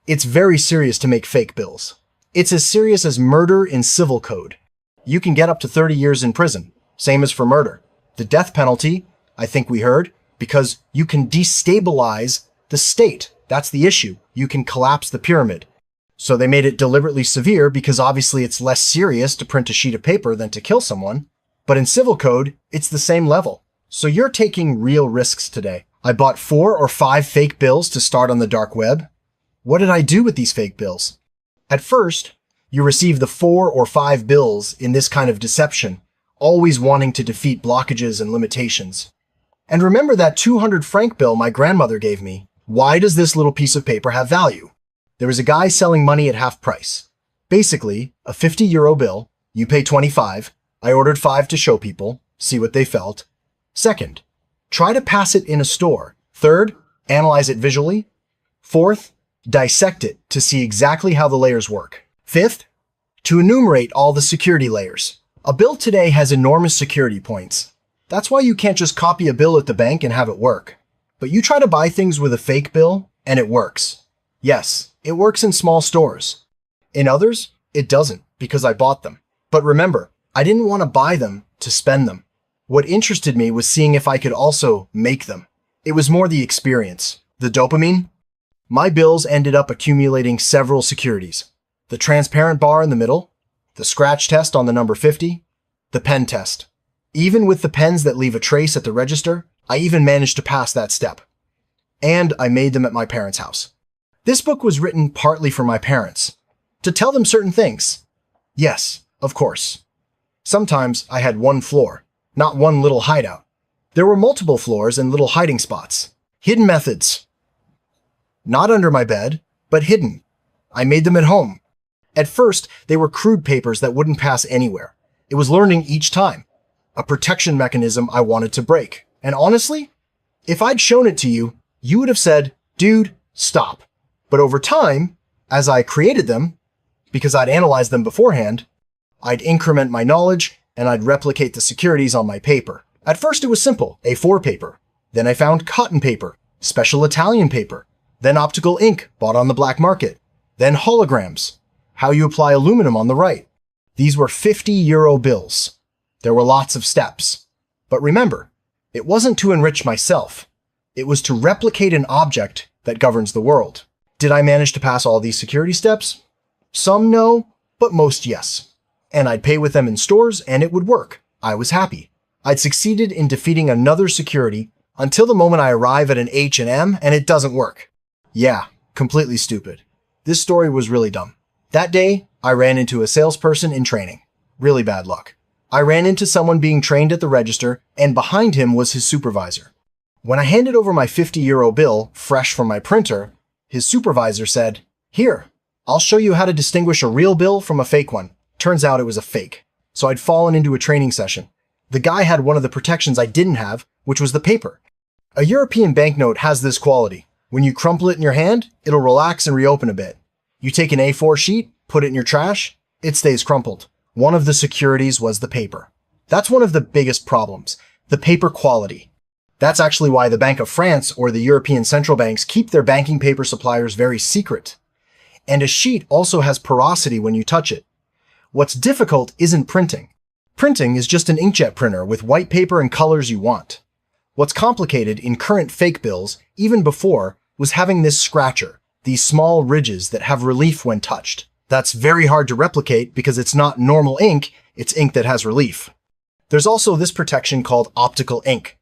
It's very serious to make fake bills. It's as serious as murder in civil code. You can get up to 30 years in prison, same as for murder. The death penalty, I think we heard, because you can destabilize the state. That's the issue. You can collapse the pyramid. So they made it deliberately severe because obviously it's less serious to print a sheet of paper than to kill someone. But in civil code, it's the same level. So you're taking real risks today. I bought 4 or 5 fake bills to start on the dark web. What did I do with these fake bills? At first, you receive the 4 or 5 bills in this kind of deception, always wanting to defeat blockages and limitations. And remember that 200 franc bill my grandmother gave me. Why does this little piece of paper have value? There was a guy selling money at half price. Basically, a 50 euro bill, you pay 25. I ordered 5 to show people, see what they felt. Second, try to pass it in a store. Third, analyze it visually. Fourth, dissect it to see exactly how the layers work. Fifth, to enumerate all the security layers. A bill today has enormous security points. That's why you can't just copy a bill at the bank and have it work. But you try to buy things with a fake bill, and it works. Yes, it works in small stores. In others, it doesn't, because I bought them. But remember, I didn't want to buy them to spend them. What interested me was seeing if I could also make them. It was more the experience. The dopamine? My bills ended up accumulating several securities. The transparent bar in the middle, the scratch test on the number 50, the pen test. Even with the pens that leave a trace at the register, I even managed to pass that step. And I made them at my parents' house. This book was written partly for my parents, to tell them certain things. Yes, of course. Sometimes I had one floor, not one little hideout. There were multiple floors and little hiding spots. Hidden methods. Not under my bed, but hidden. I made them at home. At first, they were crude papers that wouldn't pass anywhere. It was learning each time. A protection mechanism I wanted to break. And honestly, if I'd shown it to you, you would have said, dude, stop. But over time, as I created them, because I'd analyzed them beforehand, I'd increment my knowledge and I'd replicate the securities on my paper. At first it was simple, A4 paper. Then I found cotton paper, special Italian paper, then optical ink bought on the black market, then holograms, how you apply aluminum on the right. These were 50 euro bills. There were lots of steps. But remember, it wasn't to enrich myself. It was to replicate an object that governs the world. Did I manage to pass all these security steps? Some no, but most yes. And I'd pay with them in stores and it would work. I was happy. I'd succeeded in defeating another security Until the moment I arrive at an H&M and it doesn't work. Yeah, completely stupid. This story was really dumb. That day, I ran into a salesperson in training. Really bad luck. I ran into someone being trained at the register, and behind him was his supervisor. When I handed over my €50 bill, fresh from my printer, his supervisor said, "Here, I'll show you how to distinguish a real bill from a fake one." Turns out it was a fake. So I'd fallen into a training session. The guy had one of the protections I didn't have, which was the paper. A European banknote has this quality. When you crumple it in your hand, it'll relax and reopen a bit. You take an A4 sheet, put it in your trash, it stays crumpled. One of the securities was the paper. That's one of the biggest problems, the paper quality. That's actually why the Bank of France or the European central banks keep their banking paper suppliers very secret. And a sheet also has porosity when you touch it. What's difficult isn't printing. Printing is just an inkjet printer with white paper and colors you want. What's complicated in current fake bills, even before, was having this scratcher, these small ridges that have relief when touched. That's very hard to replicate because it's not normal ink, it's ink that has relief. There's also this protection called optical ink.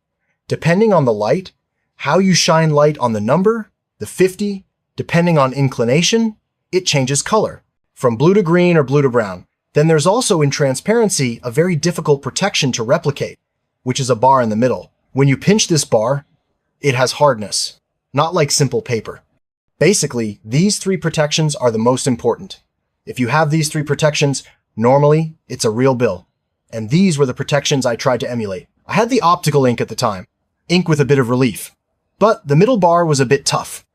Depending on the light, how you shine light on the number, the 50, depending on inclination, it changes color, from blue to green or blue to brown. Then there's also in transparency a very difficult protection to replicate, which is a bar in the middle. When you pinch this bar, it has hardness, not like simple paper. Basically, these three protections are the most important. If you have these three protections, normally it's a real bill. And these were the protections I tried to emulate. I had the optical ink at the time, ink with a bit of relief. But the middle bar was a bit tough.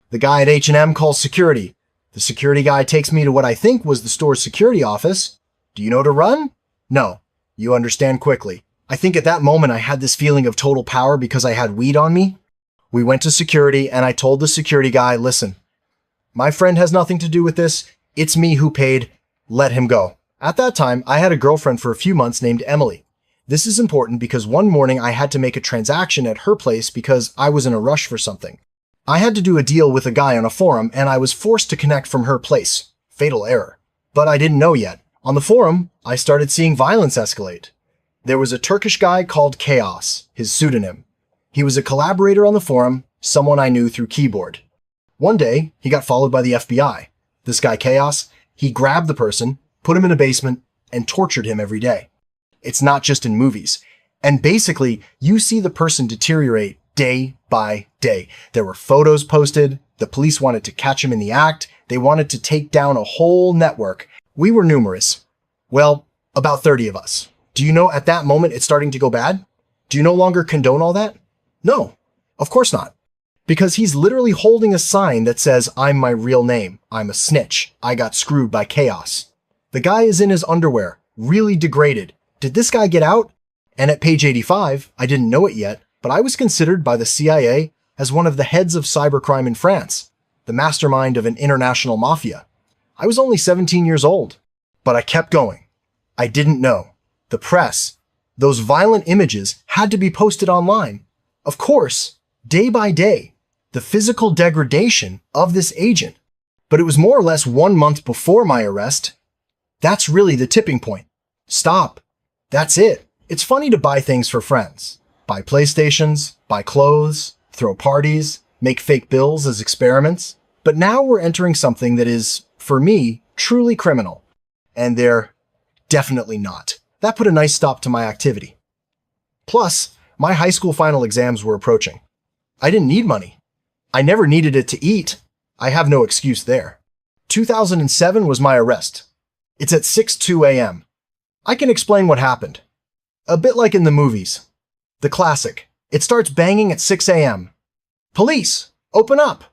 The guy at H&M calls security. The security guy takes me to what I think was the store's security office. Do you know to run? No. You understand quickly. I think at that moment I had this feeling of total power because I had weed on me. We went to security and I told the security guy, "Listen, my friend has nothing to do with this. It's me who paid. Let him go." At that time, I had a girlfriend for a few months named Emily. This is important because one morning I had to make a transaction at her place because I was in a rush for something. I had to do a deal with a guy on a forum and I was forced to connect from her place. Fatal error. But I didn't know yet. On the forum, I started seeing violence escalate. There was a Turkish guy called Chaos, his pseudonym. He was a collaborator on the forum, someone I knew through keyboard. One day, he got followed by the FBI. This guy Chaos, he grabbed the person, put him in a basement, and tortured him every day. It's not just in movies. And basically, you see the person deteriorate day by day. There were photos posted. The police wanted to catch him in the act. They wanted to take down a whole network. We were numerous. Well, about 30 of us. Do you know at that moment it's starting to go bad? Do you no longer condone all that? No, of course not. Because he's literally holding a sign that says, "I'm my real name. I'm a snitch. I got screwed by Chaos." The guy is in his underwear, really degraded. Did this guy get out? And at page 85, I didn't know it yet, but I was considered by the CIA as one of the heads of cybercrime in France, the mastermind of an international mafia. I was only 17 years old, but I kept going. I didn't know. The press, those violent images had to be posted online. Of course, day by day, the physical degradation of this agent. But it was more or less 1 month before my arrest. That's really the tipping point. Stop. That's it. It's funny to buy things for friends. Buy PlayStations, buy clothes, throw parties, make fake bills as experiments. But now we're entering something that is, for me, truly criminal. And they're definitely not. That put a nice stop to my activity. Plus, my high school final exams were approaching. I didn't need money. I never needed it to eat. I have no excuse there. 2007 was my arrest. It's at 6:02 a.m. I can explain what happened. A bit like in the movies. The classic. It starts banging at 6 a.m. Police, open up.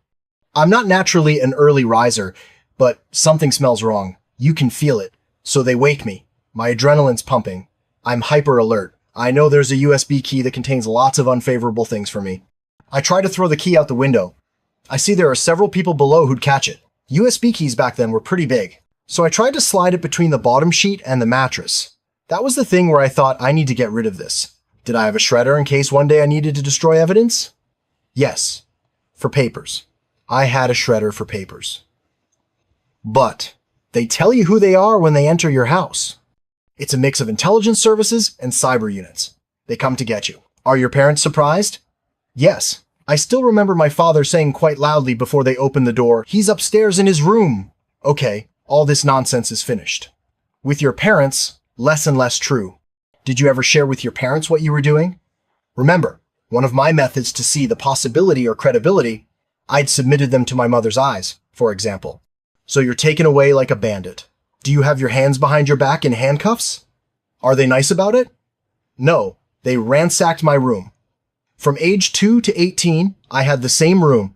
I'm not naturally an early riser, but something smells wrong. You can feel it. So they wake me. My adrenaline's pumping. I'm hyper alert. I know there's a USB key that contains lots of unfavorable things for me. I try to throw the key out the window. I see there are several people below who'd catch it. USB keys back then were pretty big. So I tried to slide it between the bottom sheet and the mattress. That was the thing where I thought I need to get rid of this. Did I have a shredder in case one day I needed to destroy evidence? Yes. For papers. I had a shredder for papers. But they tell you who they are when they enter your house. It's a mix of intelligence services and cyber units. They come to get you. Are your parents surprised? Yes, I still remember my father saying quite loudly before they opened the door, "He's upstairs in his room." Okay, all this nonsense is finished. With your parents, less and less true. Did you ever share with your parents what you were doing? Remember, one of my methods to see the possibility or credibility, I'd submitted them to my mother's eyes, for example. So you're taken away like a bandit. Do you have your hands behind your back in handcuffs? Are they nice about it? No, they ransacked my room. From age 2 to 18, I had the same room.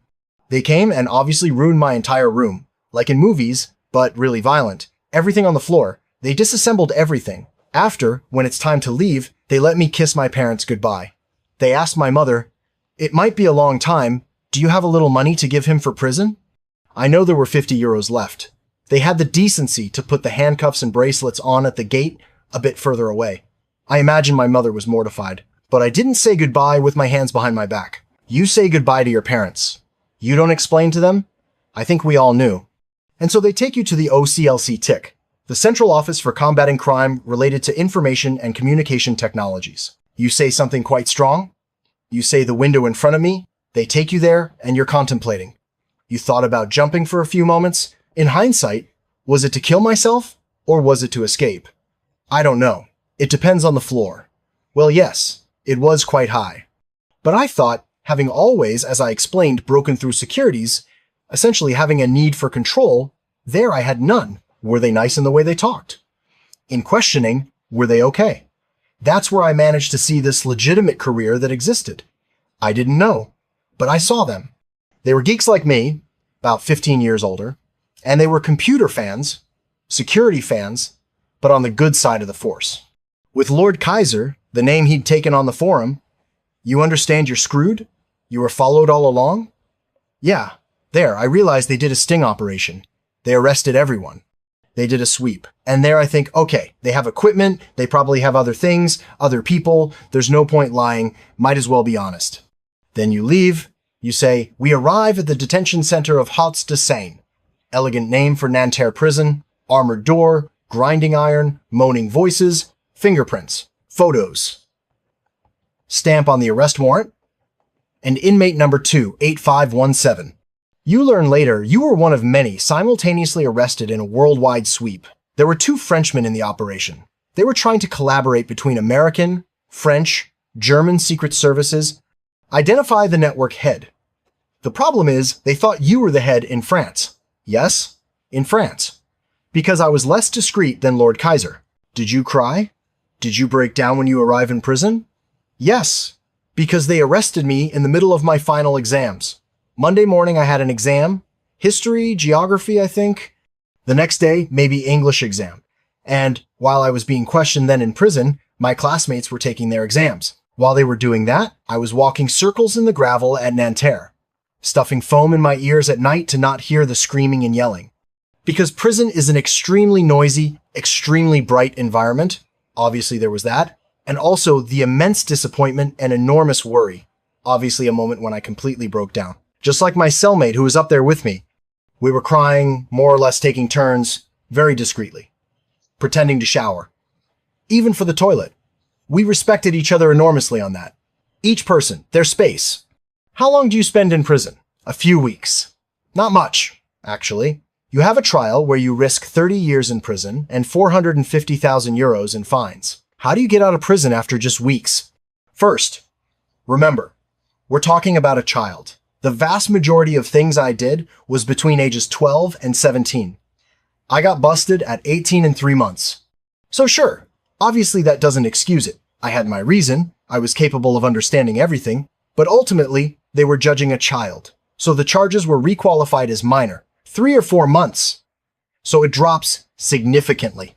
They came and obviously ruined my entire room. Like in movies, but really violent. Everything on the floor. They disassembled everything. After, when it's time to leave, they let me kiss my parents goodbye. They asked my mother, "It might be a long time. Do you have a little money to give him for prison?" I know there were 50 euros left. They had the decency to put the handcuffs and bracelets on at the gate a bit further away. I imagine my mother was mortified, but I didn't say goodbye with my hands behind my back. You say goodbye to your parents. You don't explain to them? I think we all knew. And so they take you to the OCLC TIC, the Central Office for Combating Crime related to Information and Communication Technologies. You say something quite strong. You say the window in front of me. They take you there and you're contemplating. You thought about jumping for a few moments. In hindsight, was it to kill myself or was it to escape? I don't know. It depends on the floor. Well, yes, it was quite high. But I thought, having always, as I explained, broken through securities, essentially having a need for control, there I had none. Were they nice in the way they talked? In questioning, were they okay? That's where I managed to see this legitimate career that existed. I didn't know, but I saw them. They were geeks like me, about 15 years older, and they were computer fans, security fans, but on the good side of the force. With Lord Kaiser, the name he'd taken on the forum, you understand you're screwed? You were followed all along? Yeah, there, I realized they did a sting operation. They arrested everyone. They did a sweep. And there I think, okay, they have equipment, they probably have other things, other people, there's no point lying, might as well be honest. Then you leave, you say, we arrive at the detention center of Hauts de Seine. Elegant name for Nanterre prison, armored door, grinding iron, moaning voices, fingerprints, photos. Stamp on the arrest warrant. And inmate number 28517. You learn later you were one of many simultaneously arrested in a worldwide sweep. There were 2 Frenchmen in the operation. They were trying to collaborate between American, French, German secret services, identify the network head. The problem is they thought you were the head in France. Yes, in France. Because I was less discreet than Lord Kaiser. Did you cry? Did you break down when you arrive in prison? Yes, because they arrested me in the middle of my final exams. Monday morning I had an exam, history, geography, I think. The next day, maybe English exam. And while I was being questioned then in prison, my classmates were taking their exams. While they were doing that, I was walking circles in the gravel at Nanterre, stuffing foam in my ears at night to not hear the screaming and yelling. Because prison is an extremely noisy, extremely bright environment. Obviously there was that. And also the immense disappointment and enormous worry. Obviously a moment when I completely broke down. Just like my cellmate who was up there with me. We were crying, more or less taking turns, very discreetly. Pretending to shower. Even for the toilet. We respected each other enormously on that. Each person, their space. How long do you spend in prison? A few weeks. Not much, actually. You have a trial where you risk 30 years in prison and 450,000 euros in fines. How do you get out of prison after just weeks? First, remember, we're talking about a child. The vast majority of things I did was between ages 12 and 17. I got busted at 18 and 3 months. So sure, obviously that doesn't excuse it. I had my reason, I was capable of understanding everything, but ultimately they were judging a child. So the charges were requalified as minor, 3 or 4 months. So it drops significantly.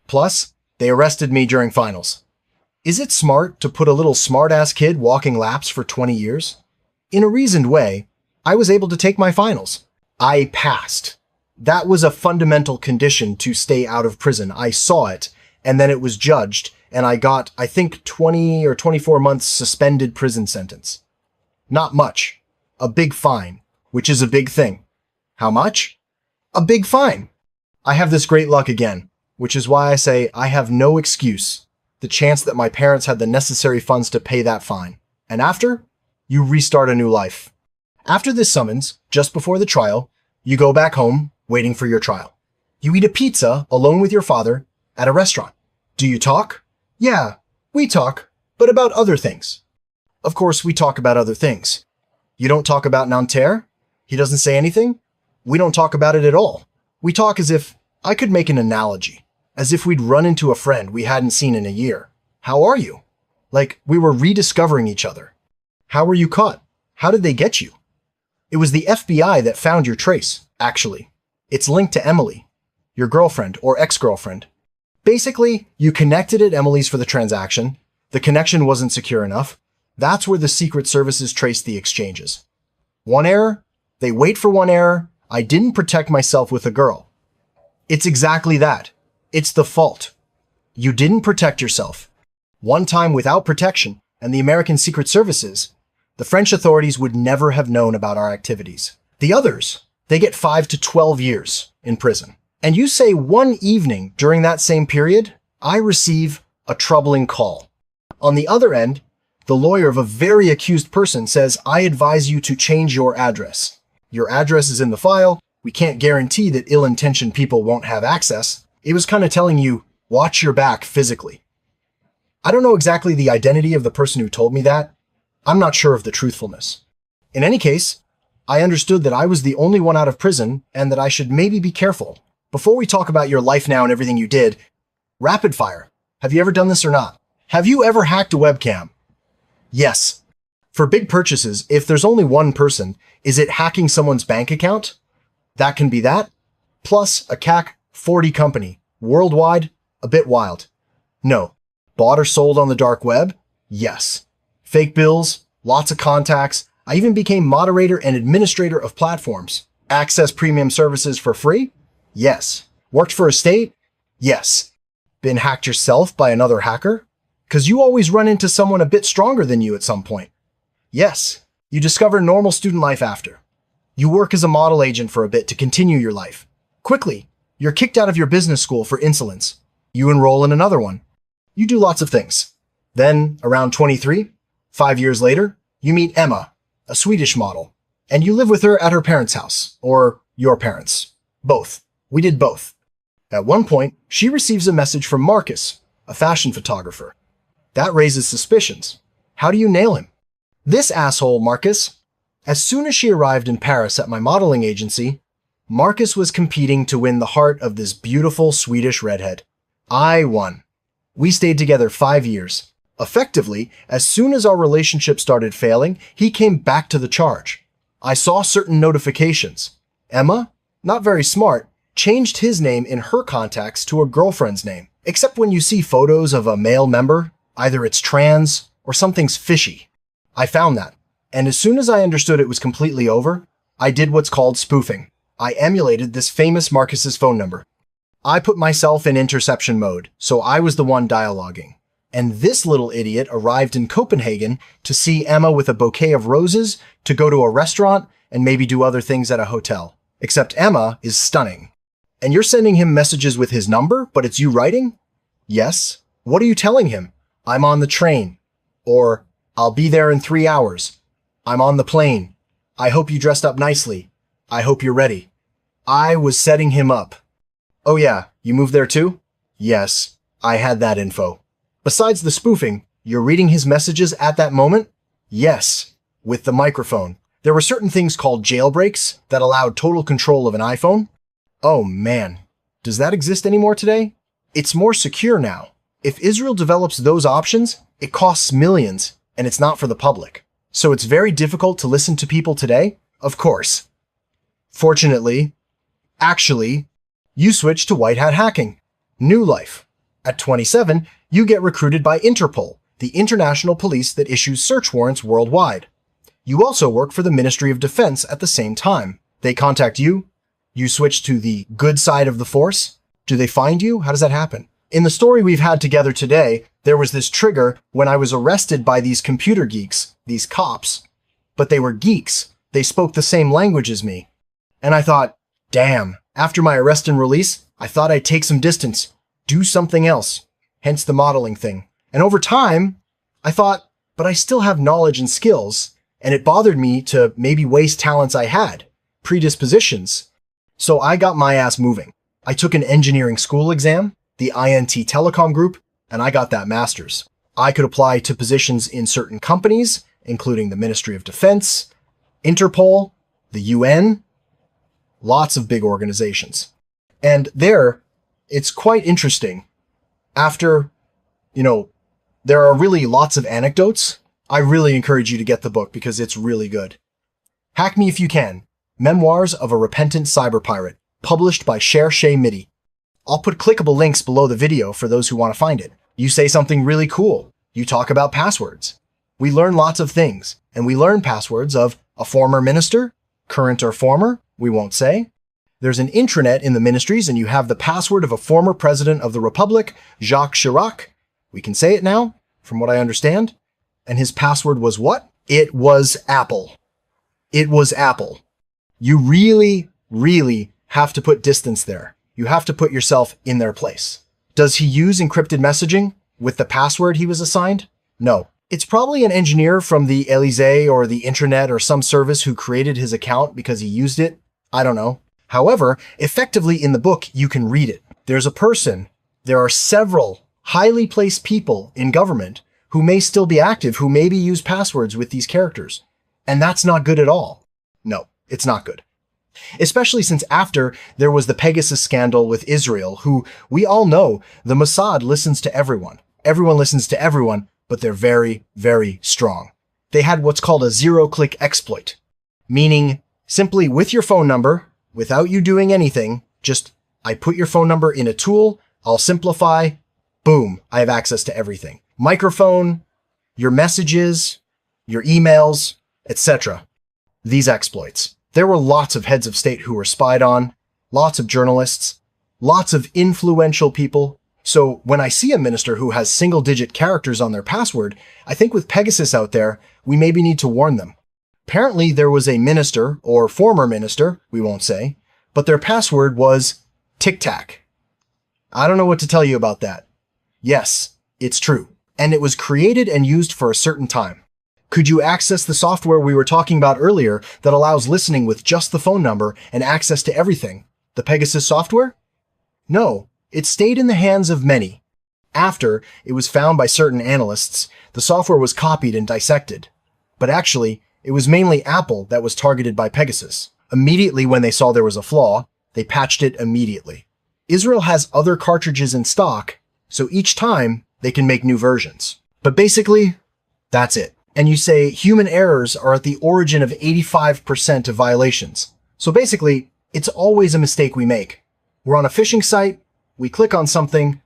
Plus, they arrested me during finals. Is it smart to put a little smart-ass kid walking laps for 20 years? In a reasoned way, I was able to take my finals. I passed. That was a fundamental condition to stay out of prison. I saw it, and then it was judged, and I got, I think, 20 or 24 months suspended prison sentence. Not much. A big fine, which is a big thing. How much? A big fine. I have this great luck again, which is why I say I have no excuse. The chance that my parents had the necessary funds to pay that fine. And after? You restart a new life. After this summons, just before the trial, you go back home, waiting for your trial. You eat a pizza alone with your father at a restaurant. Do you talk? Yeah, we talk, but about other things. Of course, we talk about other things. You don't talk about Nanterre? He doesn't say anything? We don't talk about it at all. We talk as if, I could make an analogy, as if we'd run into a friend we hadn't seen in a year. How are you? Like we were rediscovering each other. How were you caught? How did they get you? It was the FBI that found your trace, actually. It's linked to Emily, your girlfriend or ex-girlfriend. Basically, you connected at Emily's for the transaction. The connection wasn't secure enough. That's where the Secret Services traced the exchanges. One error? They wait for one error. I didn't protect myself with a girl. It's exactly that. It's the fault. You didn't protect yourself. One time without protection, and the American Secret Services, the French authorities would never have known about our activities. The others, they get 5 to 12 years in prison. And you say one evening during that same period, I receive a troubling call. On the other end, the lawyer of a very accused person says, I advise you to change your address. Your address is in the file. We can't guarantee that ill-intentioned people won't have access. It was kind of telling you, watch your back physically. I don't know exactly the identity of the person who told me that. I'm not sure of the truthfulness. In any case, I understood that I was the only one out of prison and that I should maybe be careful. Before we talk about your life now and everything you did, rapid fire. Have you ever done this or not? Have you ever hacked a webcam? Yes. For big purchases, if there's only one person, is it hacking someone's bank account? That can be that. Plus a CAC 40 company. Worldwide, a bit wild. No. Bought or sold on the dark web? Yes. Fake bills, lots of contacts. I even became moderator and administrator of platforms. Access premium services for free? Yes. Worked for a state? Yes. Been hacked yourself by another hacker? 'Cause you always run into someone a bit stronger than you at some point. Yes. You discover normal student life after. You work as a model agent for a bit to continue your life. Quickly, you're kicked out of your business school for insolence. You enroll in another one. You do lots of things. Then, around 23, 5 years later, you meet Emma, a Swedish model, and you live with her at her parents' house, or your parents. Both. We did both. At one point, she receives a message from Marcus, a fashion photographer. That raises suspicions. How do you nail him? This asshole, Marcus. As soon as she arrived in Paris at my modeling agency, Marcus was competing to win the heart of this beautiful Swedish redhead. I won. We stayed together 5 years. Effectively, as soon as our relationship started failing, he came back to the charge. I saw certain notifications. Emma, not very smart, changed his name in her contacts to a girlfriend's name. Except when you see photos of a male member, either it's trans or something's fishy. I found that. And as soon as I understood it was completely over, I did what's called spoofing. I emulated this famous Marcus's phone number. I put myself in interception mode, so I was the one dialoguing. And this little idiot arrived in Copenhagen to see Emma with a bouquet of roses, to go to a restaurant, and maybe do other things at a hotel. Except Emma is stunning. And you're sending him messages with his number, but it's you writing? Yes. What are you telling him? I'm on the train. Or, I'll be there in 3 hours. I'm on the plane. I hope you dressed up nicely. I hope you're ready. I was setting him up. Oh yeah, you moved there too? Yes, I had that info. Besides the spoofing, you're reading his messages at that moment? Yes, with the microphone. There were certain things called jailbreaks that allowed total control of an iPhone. Oh man, does that exist anymore today? It's more secure now. If Israel develops those options, it costs millions, and it's not for the public. So it's very difficult to listen to people today? Of course. Fortunately, actually, you switch to white hat hacking. New life. At 27, you get recruited by Interpol, the international police that issues search warrants worldwide. You also work for the Ministry of Defense at the same time. They contact you. You switch to the good side of the force. Do they find you? How does that happen? In the story we've had together today, there was this trigger when I was arrested by these computer geeks, these cops. But they were geeks. They spoke the same language as me. And I thought, damn, after my arrest and release, I thought I'd take some distance, do something else, hence the modeling thing. And over time, I thought, but I still have knowledge and skills. and it bothered me to maybe waste talents I had, predispositions. So I got my ass moving. I took an engineering school exam, the INT Telecom Group, and I got that master's. I could apply to positions in certain companies, including the Ministry of Defense, Interpol, the UN, lots of big organizations. And there, it's quite interesting. After, there are really lots of anecdotes. I really encourage you to get the book because it's really good. Hack Me If You Can, Memoirs of a Repentant Cyber Pirate, published by Cherchez Midi. I'll put clickable links below the video for those who want to find it. You say something really cool. You talk about passwords. We learn lots of things, and we learn passwords of a former minister, current or former, we won't say. There's an intranet in the ministries, and you have the password of a former president of the Republic, Jacques Chirac. We can say it now, from what I understand. And his password was what? It was Apple. It was Apple. You really, really have to put distance there. You have to put yourself in their place. Does he use encrypted messaging with the password he was assigned? No. It's probably an engineer from the Elysee or the intranet or some service who created his account because he used it. I don't know. However, effectively in the book, you can read it. There's a person. There are several highly placed people in government who may still be active, who maybe use passwords with these characters. And that's not good at all. No, it's not good. Especially since after there was the Pegasus scandal with Israel, who we all know the Mossad listens to everyone. Everyone listens to everyone, but they're very, very strong. They had what's called a zero-click exploit, meaning simply with your phone number, without you doing anything, just I put your phone number in a tool, I'll simplify, boom, I have access to everything. Microphone, your messages, your emails, etc. These exploits. There were lots of heads of state who were spied on, lots of journalists, lots of influential people. So when I see a minister who has single-digit characters on their password, I think with Pegasus out there, we maybe need to warn them. Apparently there was a minister, or former minister, we won't say, but their password was Tic Tac. I don't know what to tell you about that. Yes, it's true. And it was created and used for a certain time. Could you access the software we were talking about earlier that allows listening with just the phone number and access to everything? The Pegasus software? No, it stayed in the hands of many. After it was found by certain analysts, the software was copied and dissected. But actually, it was mainly Apple that was targeted by Pegasus. Immediately when they saw there was a flaw, they patched it immediately. Israel has other cartridges in stock, so each time they can make new versions. But basically, that's it. And you say human errors are at the origin of 85% of violations. So basically, it's always a mistake we make. We're on a phishing site, we click on something.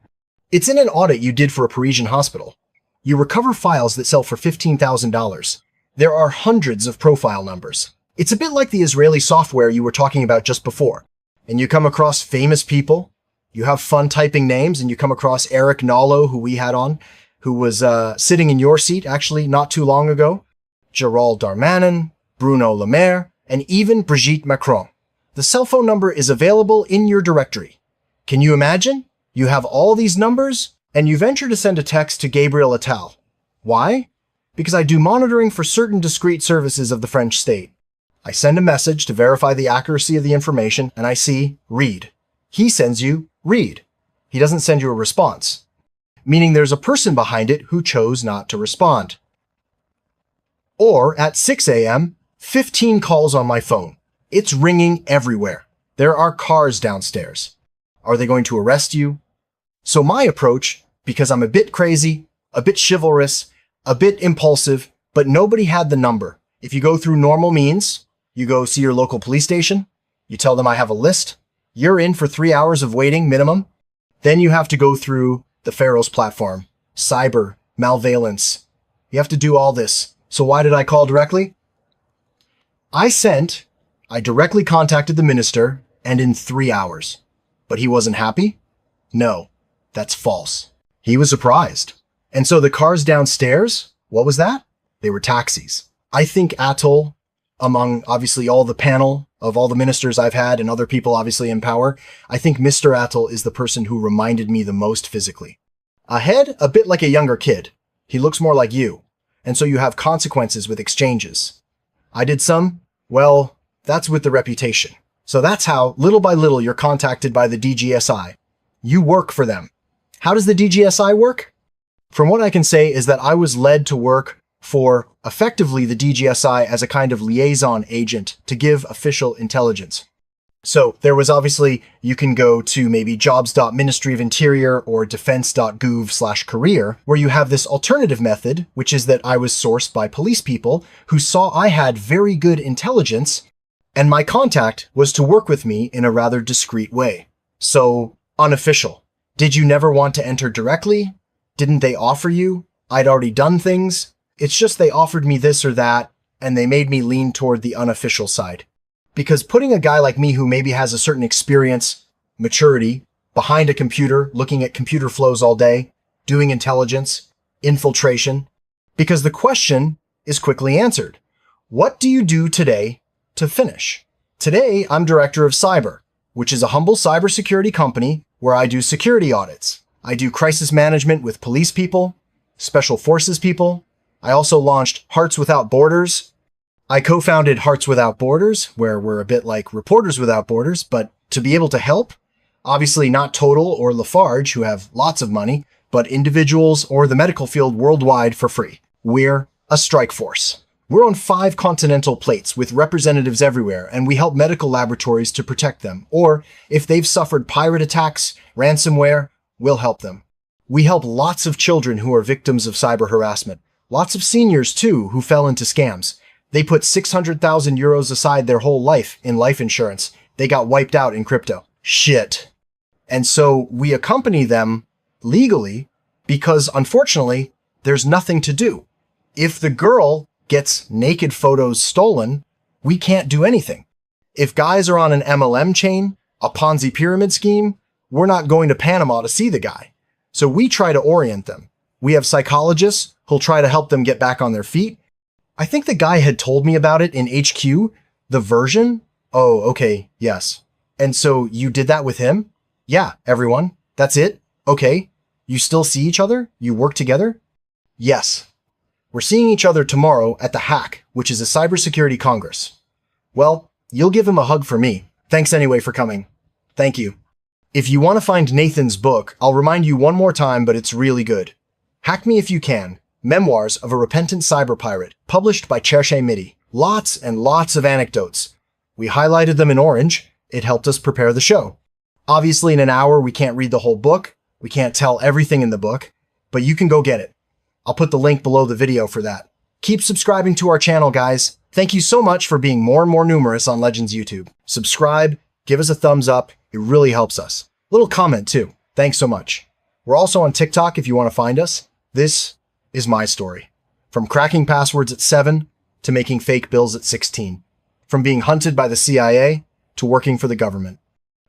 It's in an audit you did for a Parisian hospital. You recover files that sell for $15,000. There are hundreds of profile numbers. It's a bit like the Israeli software you were talking about just before. And you come across famous people. You have fun typing names, and you come across Eric Nallo, who we had on, who was sitting in your seat actually not too long ago, Gerald Darmanin, Bruno Le Maire, and even Brigitte Macron. The cell phone number is available in your directory. Can you imagine? You have all these numbers, and you venture to send a text to Gabriel Attal. Why? Because I do monitoring for certain discrete services of the French state. I send a message to verify the accuracy of the information, and I see read. He sends you read. He doesn't send you a response, meaning there's a person behind it who chose not to respond. Or at 6 a.m., 15 calls on my phone. It's ringing everywhere. There are cars downstairs. Are they going to arrest you? So my approach, because I'm a bit crazy, a bit chivalrous, a bit impulsive, but nobody had the number. If you go through normal means, you go see your local police station, you tell them I have a list, you're in for 3 hours of waiting minimum. Then you have to go through the Pharos platform, cyber, malveillance. You have to do all this. So why did I call directly? I directly contacted the minister, and in 3 hours. But he wasn't happy? No, that's false. He was surprised. And so the cars downstairs, what was that? They were taxis. I think Attal, among obviously all the panel of all the ministers I've had and other people obviously in power, I think Mr. Attal is the person who reminded me the most physically. A bit like a younger kid. He looks more like you. And so you have consequences with exchanges. I did some, well, that's with the reputation. So that's how, little by little, you're contacted by the DGSI. You work for them. How does the DGSI work? From what I can say is that I was led to work for, effectively, the DGSI as a kind of liaison agent to give official intelligence. So there was obviously, you can go to maybe jobs.Ministry of Interior or defense.gov/career, where you have this alternative method, which is that I was sourced by police people who saw I had very good intelligence, and my contact was to work with me in a rather discreet way. So, unofficial. Did you never want to enter directly? Didn't they offer you? I'd already done things. It's just they offered me this or that, and they made me lean toward the unofficial side. Because putting a guy like me who maybe has a certain experience, maturity, behind a computer, looking at computer flows all day, doing intelligence, infiltration, because the question is quickly answered. What do you do today to finish? Today, I'm director of cyber, which is a humble cybersecurity company where I do security audits. I do crisis management with police people, special forces people. I also launched Hearts Without Borders. I co-founded Hearts Without Borders, where we're a bit like Reporters Without Borders, but to be able to help, obviously not Total or Lafarge, who have lots of money, but individuals or the medical field worldwide for free. We're a strike force. We're on 5 continental plates with representatives everywhere, and we help medical laboratories to protect them. Or if they've suffered pirate attacks, ransomware, we'll help them. We help lots of children who are victims of cyber harassment. Lots of seniors, too, who fell into scams. They put 600,000 euros aside their whole life in life insurance. They got wiped out in crypto. Shit. And so we accompany them legally because, unfortunately, there's nothing to do. If the girl gets naked photos stolen, we can't do anything. If guys are on an MLM chain, a Ponzi pyramid scheme, we're not going to Panama to see the guy. So we try to orient them. We have psychologists who'll try to help them get back on their feet. I think the guy had told me about it in HQ, the version. Oh, okay, yes. And so you did that with him? Yeah, everyone. That's it? Okay. You still see each other? You work together? Yes. We're seeing each other tomorrow at the Hack, which is a cybersecurity congress. Well, you'll give him a hug for me. Thanks anyway for coming. Thank you. If you want to find Nathan's book, I'll remind you one more time, but it's really good. Hack Me If You Can. Memoirs of a Repentant Cyber Pirate, published by Cherche Midi. Lots and lots of anecdotes. We highlighted them in orange. It helped us prepare the show. Obviously, in an hour, we can't read the whole book. We can't tell everything in the book, but you can go get it. I'll put the link below the video for that. Keep subscribing to our channel, guys. Thank you so much for being more and more numerous on Legends YouTube. Subscribe, give us a thumbs up. It really helps us. Little comment, too. Thanks so much. We're also on TikTok if you want to find us. This is my story. From cracking passwords at 7 to making fake bills at 16. From being hunted by the CIA to working for the government.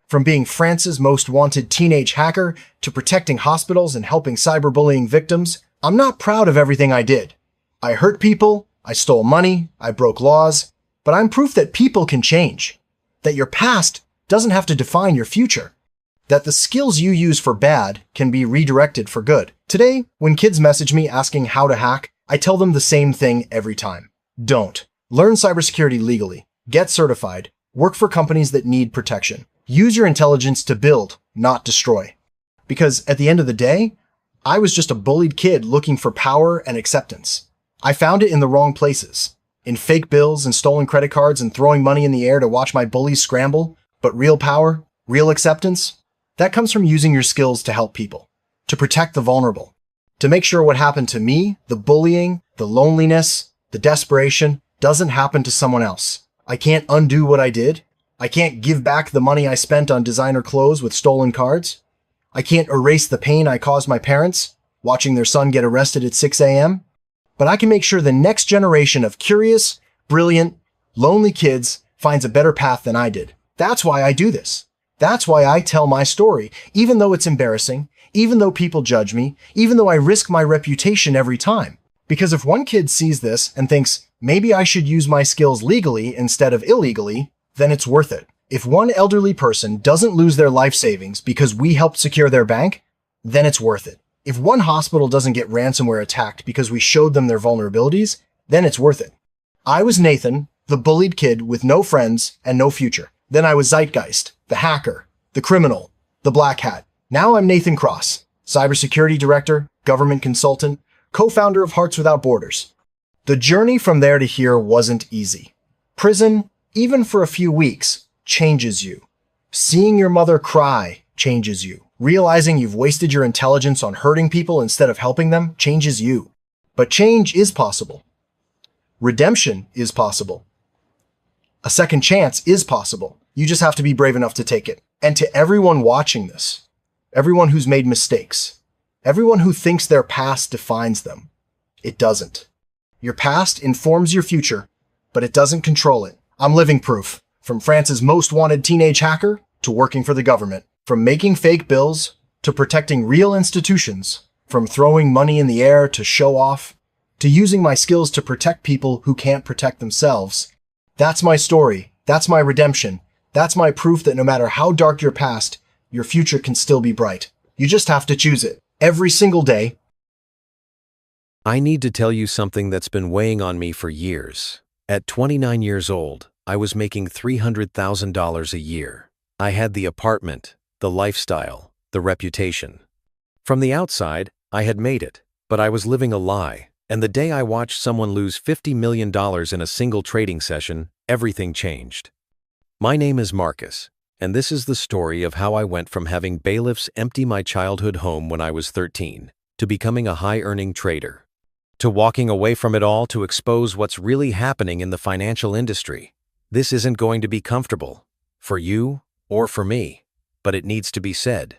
From being France's most wanted teenage hacker to protecting hospitals and helping cyberbullying victims, I'm not proud of everything I did. I hurt people, I stole money, I broke laws, but I'm proof that people can change. That your past doesn't have to define your future. That the skills you use for bad can be redirected for good. Today, when kids message me asking how to hack, I tell them the same thing every time. Don't. Learn cybersecurity legally. Get certified. Work for companies that need protection. Use your intelligence to build, not destroy. Because at the end of the day, I was just a bullied kid looking for power and acceptance. I found it in the wrong places. In fake bills and stolen credit cards and throwing money in the air to watch my bullies scramble. But real power, real acceptance, that comes from using your skills to help people, to protect the vulnerable, to make sure what happened to me, the bullying, the loneliness, the desperation, doesn't happen to someone else. I can't undo what I did. I can't give back the money I spent on designer clothes with stolen cards. I can't erase the pain I caused my parents, watching their son get arrested at 6 a.m. But I can make sure the next generation of curious, brilliant, lonely kids finds a better path than I did. That's why I do this. That's why I tell my story, even though it's embarrassing, even though people judge me, even though I risk my reputation every time. Because if one kid sees this and thinks, maybe I should use my skills legally instead of illegally, then it's worth it. If one elderly person doesn't lose their life savings because we helped secure their bank, then it's worth it. If one hospital doesn't get ransomware attacked because we showed them their vulnerabilities, then it's worth it. I was Nathan, The bullied kid with no friends and no future. Then I was Zeitgeist, the hacker, the criminal, the black hat. Now I'm Nathan Cross, cybersecurity director, government consultant, co-founder of Hearts Without Borders. The journey from there to here wasn't easy. Prison, even for a few weeks, changes you. Seeing your mother cry changes you. Realizing you've wasted your intelligence on hurting people instead of helping them changes you. But change is possible. Redemption is possible. A second chance is possible. You just have to be brave enough to take it. And to everyone watching this, everyone who's made mistakes, everyone who thinks their past defines them, it doesn't. Your past informs your future, but it doesn't control it. I'm living proof. From France's most wanted teenage hacker to working for the government. From making fake bills to protecting real institutions. From throwing money in the air to show off, to using my skills to protect people who can't protect themselves. That's my story. That's my redemption. That's my proof that no matter how dark your past, your future can still be bright. You just have to choose it. Every single day. I need to tell you something that's been weighing on me for years. At 29 years old, I was making $300,000 a year. I had the apartment, the lifestyle, the reputation. From the outside, I had made it, but I was living a lie. And the day I watched someone lose $50 million in a single trading session, everything changed. My name is Marcus, and this is the story of how I went from having bailiffs empty my childhood home when I was 13, to becoming a high-earning trader, to walking away from it all to expose what's really happening in the financial industry. This isn't going to be comfortable, for you or for me, but it needs to be said.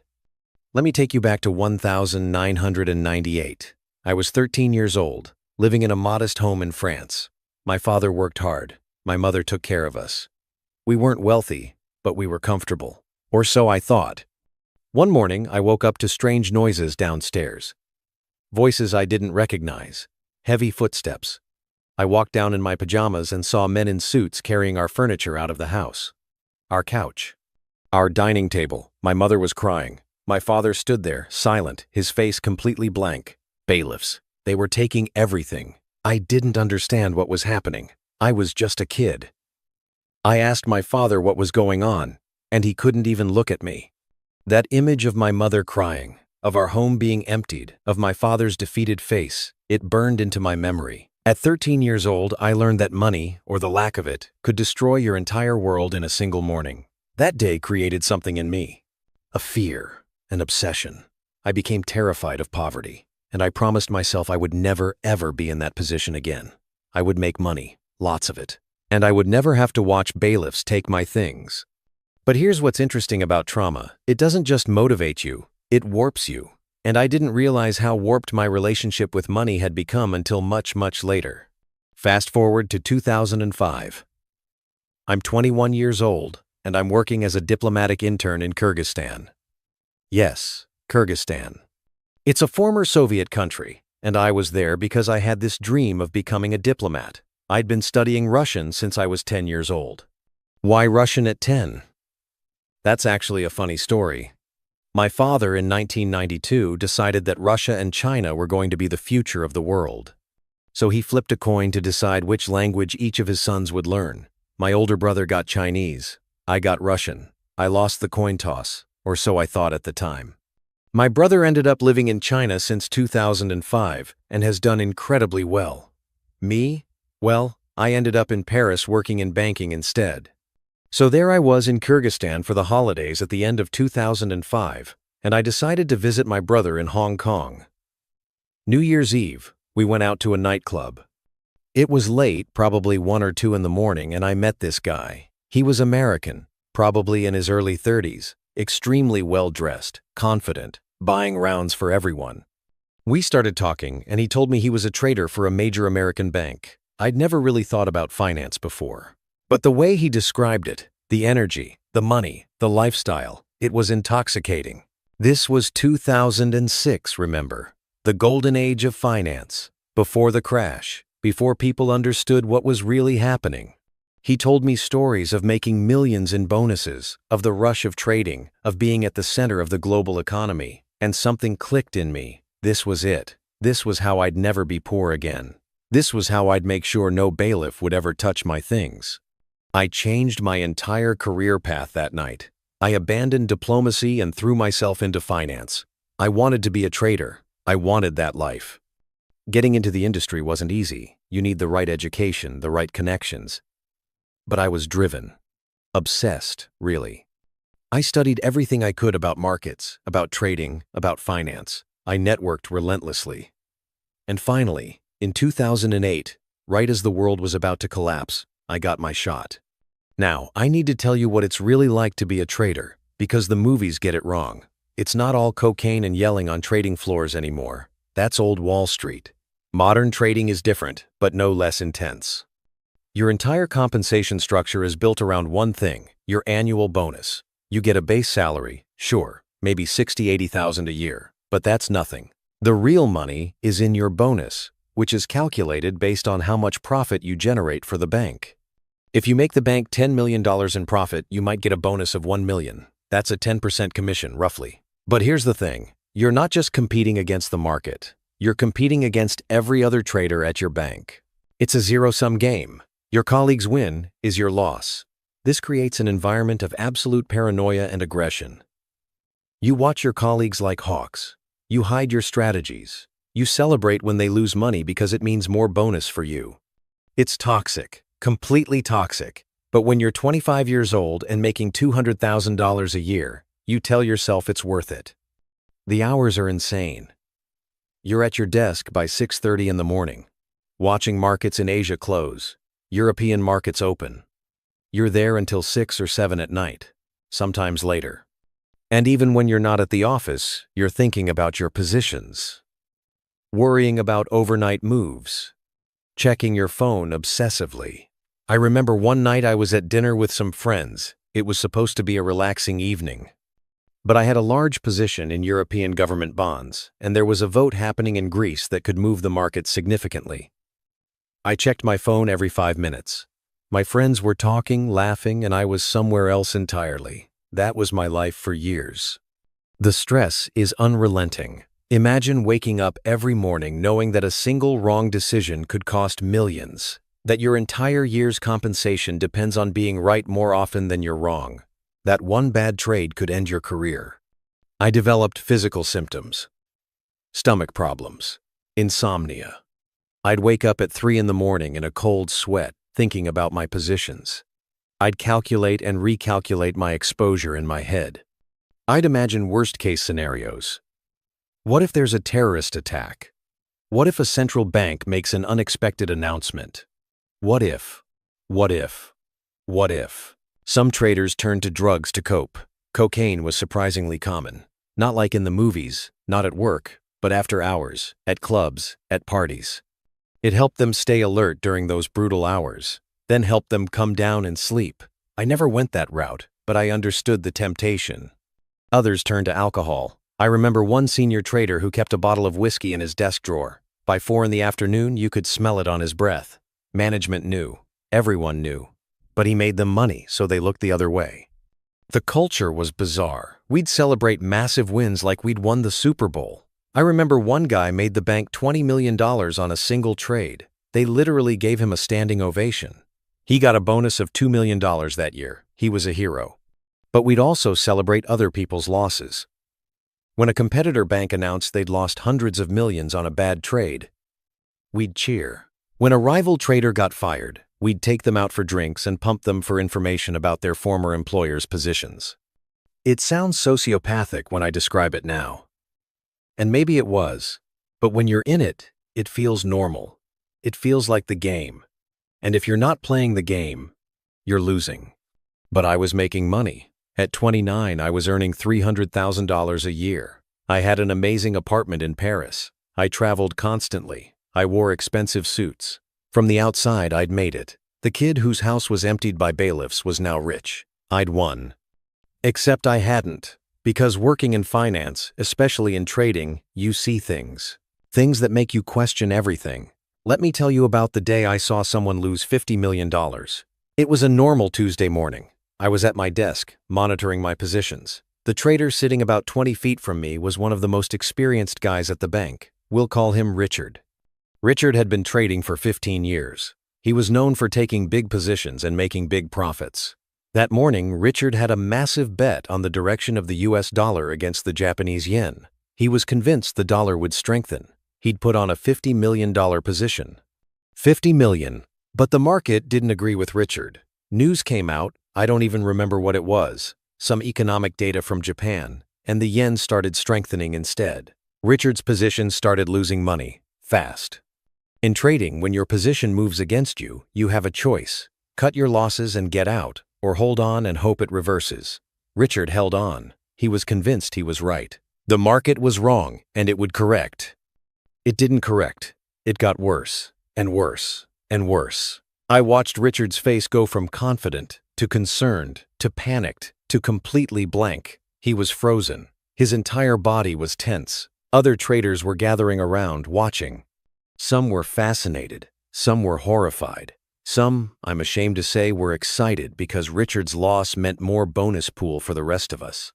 Let me take you back to 1998. I was 13 years old, living in a modest home in France. My father worked hard. My mother took care of us. We weren't wealthy, but we were comfortable. Or so I thought. One morning, I woke up to strange noises downstairs. Voices I didn't recognize. Heavy footsteps. I walked down in my pajamas and saw men in suits carrying our furniture out of the house. Our couch. Our dining table. My mother was crying. My father stood there, silent, his face completely blank. Bailiffs. They were taking everything. I didn't understand what was happening. I was just a kid. I asked my father what was going on, and he couldn't even look at me. That image of my mother crying, of our home being emptied, of my father's defeated face, it burned into my memory. At 13 years old, I learned that money, or the lack of it, could destroy your entire world in a single morning. That day created something in me. A fear, an obsession. I became terrified of poverty. And I promised myself I would never, ever be in that position again. I would make money, lots of it. And I would never have to watch bailiffs take my things. But here's what's interesting about trauma. It doesn't just motivate you, it warps you. And I didn't realize how warped my relationship with money had become until much, much later. Fast forward to 2005. I'm 21 years old, and I'm working as a diplomatic intern in Kyrgyzstan. Yes, Kyrgyzstan. It's a former Soviet country, and I was there because I had this dream of becoming a diplomat. I'd been studying Russian since I was 10 years old. Why Russian at 10? That's actually a funny story. My father in 1992 decided that Russia and China were going to be the future of the world. So he flipped a coin to decide which language each of his sons would learn. My older brother got Chinese. I got Russian. I lost the coin toss, or so I thought at the time. My brother ended up living in China since 2005 and has done incredibly well. Me? Well, I ended up in Paris working in banking instead. So there I was in Kyrgyzstan for the holidays at the end of 2005, and I decided to visit my brother in Hong Kong. New Year's Eve, we went out to a nightclub. It was late, probably 1 or 2 in the morning, and I met this guy. He was American, probably in his early 30s, extremely well-dressed, confident, buying rounds for everyone. We started talking, and he told me he was a trader for a major American bank. I'd never really thought about finance before. But the way he described it, the energy, the money, the lifestyle, it was intoxicating. This was 2006, remember? The golden age of finance, before the crash, before people understood what was really happening. He told me stories of making millions in bonuses, of the rush of trading, of being at the center of the global economy, and something clicked in me. This was it. This was how I'd never be poor again. This was how I'd make sure no bailiff would ever touch my things. I changed my entire career path that night. I abandoned diplomacy and threw myself into finance. I wanted to be a trader. I wanted that life. Getting into the industry wasn't easy. You need the right education, the right connections. But I was driven. Obsessed, really. I studied everything I could about markets, about trading, about finance. I networked relentlessly. And finally, in 2008, right as the world was about to collapse, I got my shot. Now, I need to tell you what it's really like to be a trader, because the movies get it wrong. It's not all cocaine and yelling on trading floors anymore. That's old Wall Street. Modern trading is different, but no less intense. Your entire compensation structure is built around one thing, your annual bonus. You get a base salary, sure, maybe $60,000–$80,000 a year, but that's nothing. The real money is in your bonus, which is calculated based on how much profit you generate for the bank. If you make the bank $10 million in profit, you might get a bonus of $1 million. That's a 10% commission, roughly. But here's the thing. You're not just competing against the market. You're competing against every other trader at your bank. It's a zero-sum game. Your colleagues' win is your loss. This creates an environment of absolute paranoia and aggression. You watch your colleagues like hawks. You hide your strategies. You celebrate when they lose money because it means more bonus for you. It's toxic. Completely toxic. But when you're 25 years old and making $200,000 a year, you tell yourself it's worth it. The hours are insane. You're at your desk by 6:30 in the morning, watching markets in Asia close, European markets open. You're there until 6 or 7 at night, sometimes later. And even when you're not at the office, you're thinking about your positions, worrying about overnight moves, checking your phone obsessively. I remember one night I was at dinner with some friends. It was supposed to be a relaxing evening. But I had a large position in European government bonds, and there was a vote happening in Greece that could move the market significantly. I checked my phone every 5 minutes. My friends were talking, laughing, and I was somewhere else entirely. That was my life for years. The stress is unrelenting. Imagine waking up every morning knowing that a single wrong decision could cost millions, that your entire year's compensation depends on being right more often than you're wrong. That one bad trade could end your career. I developed physical symptoms. Stomach problems. Insomnia. I'd wake up at 3 in the morning in a cold sweat, thinking about my positions. I'd calculate and recalculate my exposure in my head. I'd imagine worst-case scenarios. What if there's a terrorist attack? What if a central bank makes an unexpected announcement? What if? What if? What if? Some traders turned to drugs to cope. Cocaine was surprisingly common. Not like in the movies, not at work, but after hours, at clubs, at parties. It helped them stay alert during those brutal hours, then helped them come down and sleep. I never went that route, but I understood the temptation. Others turned to alcohol. I remember one senior trader who kept a bottle of whiskey in his desk drawer. By 4 in the afternoon, you could smell it on his breath. Management knew. Everyone knew. But he made them money, so they looked the other way. The culture was bizarre. We'd celebrate massive wins like we'd won the Super Bowl. I remember one guy made the bank $20 million on a single trade. They literally gave him a standing ovation. He got a bonus of $2 million that year. He was a hero. But we'd also celebrate other people's losses. When a competitor bank announced they'd lost hundreds of millions on a bad trade, we'd cheer. When a rival trader got fired, we'd take them out for drinks and pump them for information about their former employer's positions. It sounds sociopathic when I describe it now. And maybe it was, but when you're in it, it feels normal. It feels like the game. And if you're not playing the game, you're losing. But I was making money. At 29, I was earning $300,000 a year. I had an amazing apartment in Paris. I traveled constantly. I wore expensive suits. From the outside, I'd made it. The kid whose house was emptied by bailiffs was now rich. I'd won. Except I hadn't. Because working in finance, especially in trading, you see things. Things that make you question everything. Let me tell you about the day I saw someone lose $50 million. It was a normal Tuesday morning. I was at my desk, monitoring my positions. The trader sitting about 20 feet from me was one of the most experienced guys at the bank. We'll call him Richard. Richard had been trading for 15 years. He was known for taking big positions and making big profits. That morning, Richard had a massive bet on the direction of the US dollar against the Japanese yen. He was convinced the dollar would strengthen. He'd put on a $50 million position. 50 million. But the market didn't agree with Richard. News came out, I don't even remember what it was, some economic data from Japan, and the yen started strengthening instead. Richard's position started losing money, fast. In trading, when your position moves against you, you have a choice. Cut your losses and get out, or hold on and hope it reverses. Richard held on. He was convinced he was right. The market was wrong, and it would correct. It didn't correct. It got worse, and worse, and worse. I watched Richard's face go from confident, to concerned, to panicked, to completely blank. He was frozen. His entire body was tense. Other traders were gathering around, watching. Some were fascinated. Some were horrified. Some, I'm ashamed to say, were excited because Richard's loss meant more bonus pool for the rest of us.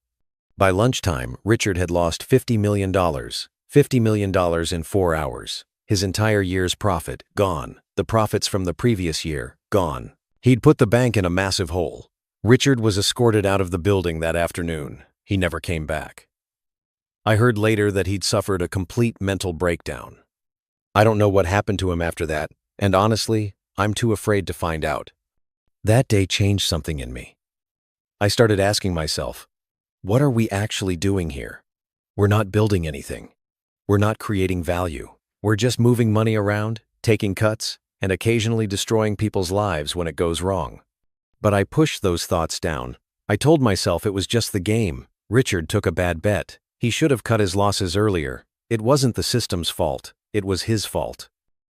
By lunchtime, Richard had lost $50 million. $50 million in 4 hours. His entire year's profit, gone. The profits from the previous year, gone. He'd put the bank in a massive hole. Richard was escorted out of the building that afternoon. He never came back. I heard later that he'd suffered a complete mental breakdown. I don't know what happened to him after that, and honestly, I'm too afraid to find out. That day changed something in me. I started asking myself, what are we actually doing here? We're not building anything. We're not creating value. We're just moving money around, taking cuts, and occasionally destroying people's lives when it goes wrong. But I pushed those thoughts down. I told myself it was just the game. Richard took a bad bet. He should have cut his losses earlier. It wasn't the system's fault. It was his fault.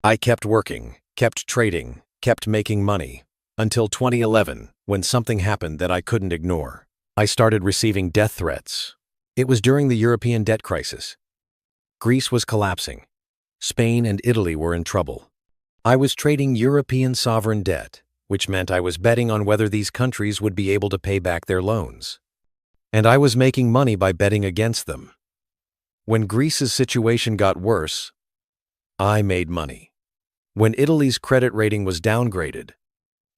I kept working, kept trading, kept making money, until 2011, when something happened that I couldn't ignore. I started receiving death threats. It was during the European debt crisis. Greece was collapsing. Spain and Italy were in trouble. I was trading European sovereign debt, which meant I was betting on whether these countries would be able to pay back their loans. And I was making money by betting against them. When Greece's situation got worse, I made money. When Italy's credit rating was downgraded,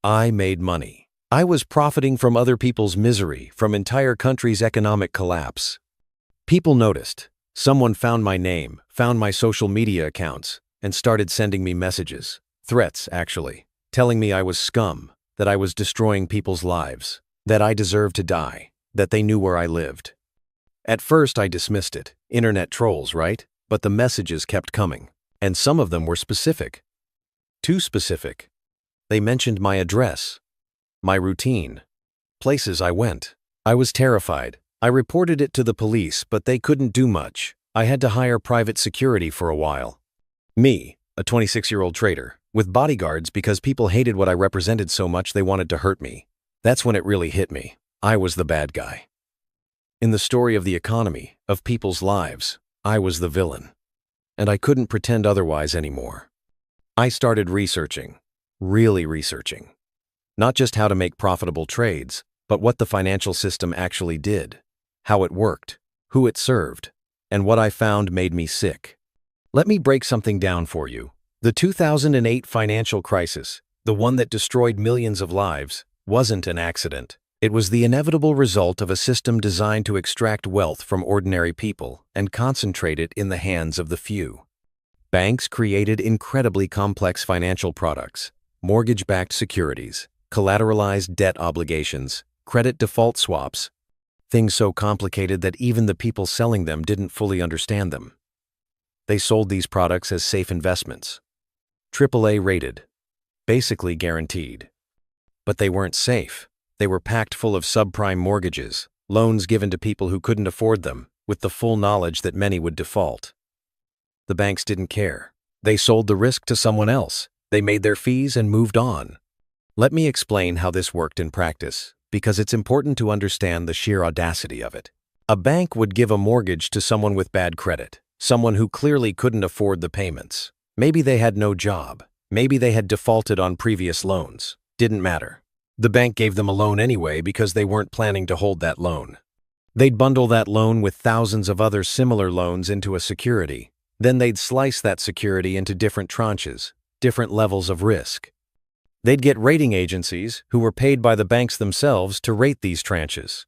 I made money. I was profiting from other people's misery, from entire countries' economic collapse. People noticed. Someone found my name, found my social media accounts, and started sending me messages. Threats, actually. Telling me I was scum, that I was destroying people's lives, that I deserved to die, that they knew where I lived. At first I dismissed it. Internet trolls, right? But the messages kept coming. And some of them were specific. Too specific. They mentioned my address, my routine, places I went. I was terrified. I reported it to the police, but they couldn't do much. I had to hire private security for a while. Me, a 26-year-old trader, with bodyguards because people hated what I represented so much they wanted to hurt me. That's when it really hit me. I was the bad guy. In the story of the economy, of people's lives, I was the villain. And I couldn't pretend otherwise anymore. I started researching, really researching. Not just how to make profitable trades, but what the financial system actually did, how it worked, who it served, and what I found made me sick. Let me break something down for you. The 2008 financial crisis, the one that destroyed millions of lives, wasn't an accident. It was the inevitable result of a system designed to extract wealth from ordinary people and concentrate it in the hands of the few. Banks created incredibly complex financial products, mortgage-backed securities, collateralized debt obligations, credit default swaps, things so complicated that even the people selling them didn't fully understand them. They sold these products as safe investments, AAA rated, basically guaranteed. But they weren't safe. They were packed full of subprime mortgages, loans given to people who couldn't afford them, with the full knowledge that many would default. The banks didn't care. They sold the risk to someone else. They made their fees and moved on. Let me explain how this worked in practice, because it's important to understand the sheer audacity of it. A bank would give a mortgage to someone with bad credit, someone who clearly couldn't afford the payments. Maybe they had no job. Maybe they had defaulted on previous loans. Didn't matter. The bank gave them a loan anyway because they weren't planning to hold that loan. They'd bundle that loan with thousands of other similar loans into a security, Then they'd slice that security into different tranches, different levels of risk. They'd get rating agencies who were paid by the banks themselves to rate these tranches.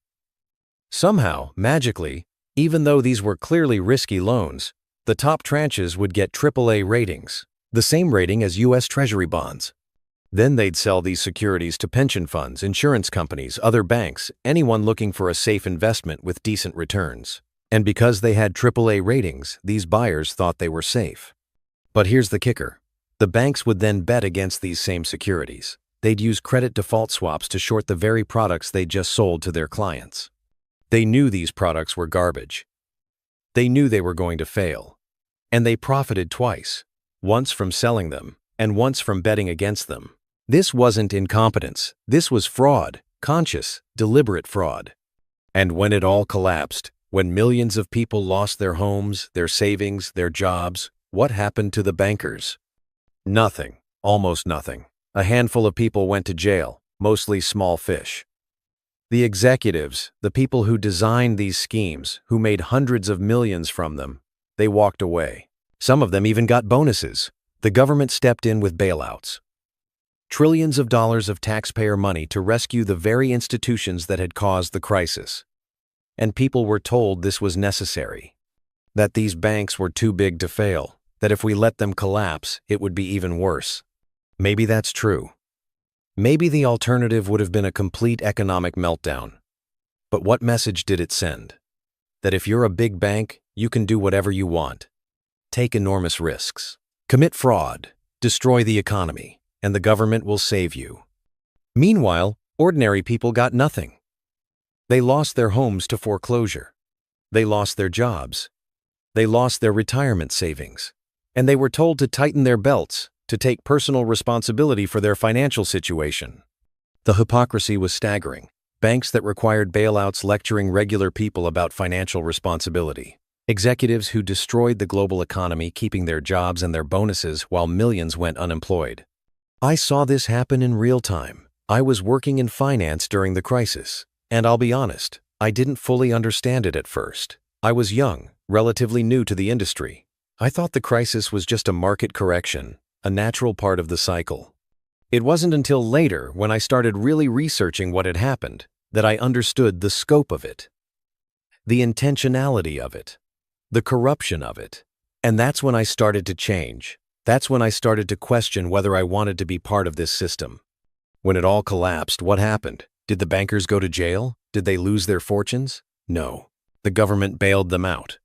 Somehow, magically, even though these were clearly risky loans, the top tranches would get AAA ratings, the same rating as U.S. Treasury bonds. Then they'd sell these securities to pension funds, insurance companies, other banks, anyone looking for a safe investment with decent returns. And because they had AAA ratings, these buyers thought they were safe. But here's the kicker. The banks would then bet against these same securities. They'd use credit default swaps to short the very products they just sold to their clients. They knew these products were garbage. They knew they were going to fail. And they profited twice, once from selling them, and once from betting against them. This wasn't incompetence. This was fraud, conscious, deliberate fraud. And when it all collapsed, when millions of people lost their homes, their savings, their jobs, what happened to the bankers? Nothing, almost nothing. A handful of people went to jail, mostly small fish. The executives, the people who designed these schemes, who made hundreds of millions from them, they walked away. Some of them even got bonuses. The government stepped in with bailouts. Trillions of dollars of taxpayer money to rescue the very institutions that had caused the crisis. And people were told this was necessary. That these banks were too big to fail, that if we let them collapse, it would be even worse. Maybe that's true. Maybe the alternative would have been a complete economic meltdown. But what message did it send? That if you're a big bank, you can do whatever you want. Take enormous risks. Commit fraud. Destroy the economy. And the government will save you. Meanwhile, ordinary people got nothing. They lost their homes to foreclosure. They lost their jobs. They lost their retirement savings. And they were told to tighten their belts, to take personal responsibility for their financial situation. The hypocrisy was staggering. Banks that required bailouts lecturing regular people about financial responsibility. Executives who destroyed the global economy keeping their jobs and their bonuses while millions went unemployed. I saw this happen in real time. I was working in finance during the crisis. And I'll be honest, I didn't fully understand it at first. I was young, relatively new to the industry. I thought the crisis was just a market correction, a natural part of the cycle. It wasn't until later, when I started really researching what had happened, that I understood the scope of it, the intentionality of it, the corruption of it. And that's when I started to change. That's when I started to question whether I wanted to be part of this system. When it all collapsed, what happened? Did the bankers go to jail? Did they lose their fortunes? No. The government bailed them out.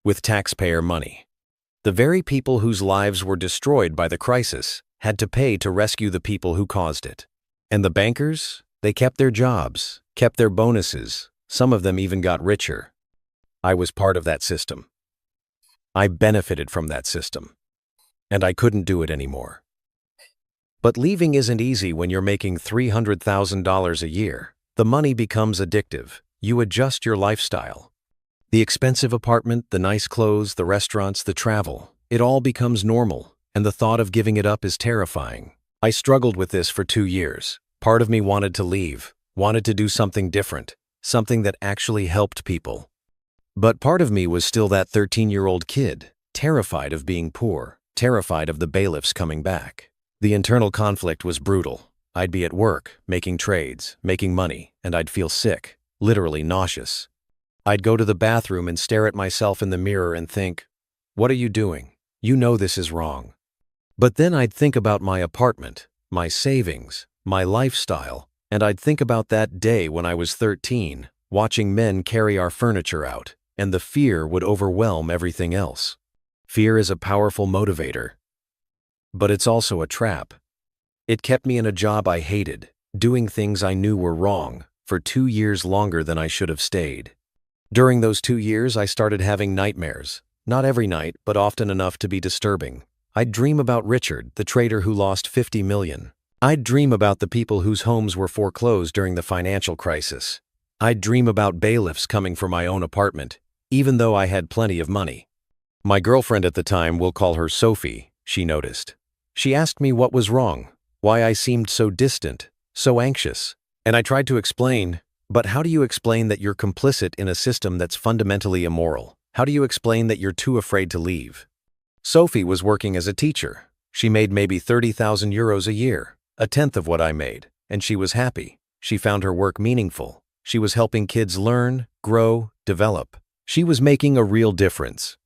With taxpayer money. The very people whose lives were destroyed by the crisis had to pay to rescue the people who caused it. And the bankers? They kept their jobs, kept their bonuses. Some of them even got richer. I was part of that system. I benefited from that system. And I couldn't do it anymore. But leaving isn't easy when you're making $300,000 a year. The money becomes addictive. You adjust your lifestyle. The expensive apartment, the nice clothes, the restaurants, the travel, it all becomes normal, and the thought of giving it up is terrifying. I struggled with this for 2 years. Part of me wanted to leave, wanted to do something different, something that actually helped people. But part of me was still that 13-year-old kid, terrified of being poor, terrified of the bailiffs coming back. The internal conflict was brutal. I'd be at work, making trades, making money, and I'd feel sick, literally nauseous. I'd go to the bathroom and stare at myself in the mirror and think, "What are you doing? You know this is wrong." But then I'd think about my apartment, my savings, my lifestyle, and I'd think about that day when I was 13, watching men carry our furniture out, and the fear would overwhelm everything else. Fear is a powerful motivator. But it's also a trap. It kept me in a job I hated, doing things I knew were wrong, for 2 years longer than I should have stayed. During those 2 years, I started having nightmares. Not every night, but often enough to be disturbing. I'd dream about Richard, the trader who lost $50 million. I'd dream about the people whose homes were foreclosed during the financial crisis. I'd dream about bailiffs coming for my own apartment, even though I had plenty of money. My girlfriend at the time, we'll call her Sophie, she noticed. She asked me what was wrong, why I seemed so distant, so anxious. And I tried to explain, but how do you explain that you're complicit in a system that's fundamentally immoral? How do you explain that you're too afraid to leave? Sophie was working as a teacher. She made maybe 30,000 euros a year, a tenth of what I made, and she was happy. She found her work meaningful. She was helping kids learn, grow, develop. She was making a real difference.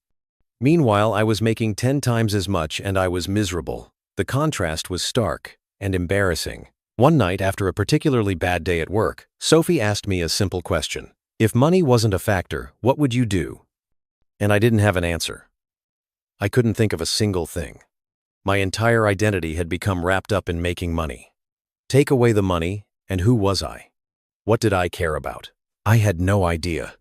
Meanwhile, I was making 10 times as much and I was miserable. The contrast was stark and embarrassing. One night, after a particularly bad day at work, Sophie asked me a simple question. If money wasn't a factor, what would you do? And I didn't have an answer. I couldn't think of a single thing. My entire identity had become wrapped up in making money. Take away the money, and who was I? What did I care about? I had no idea.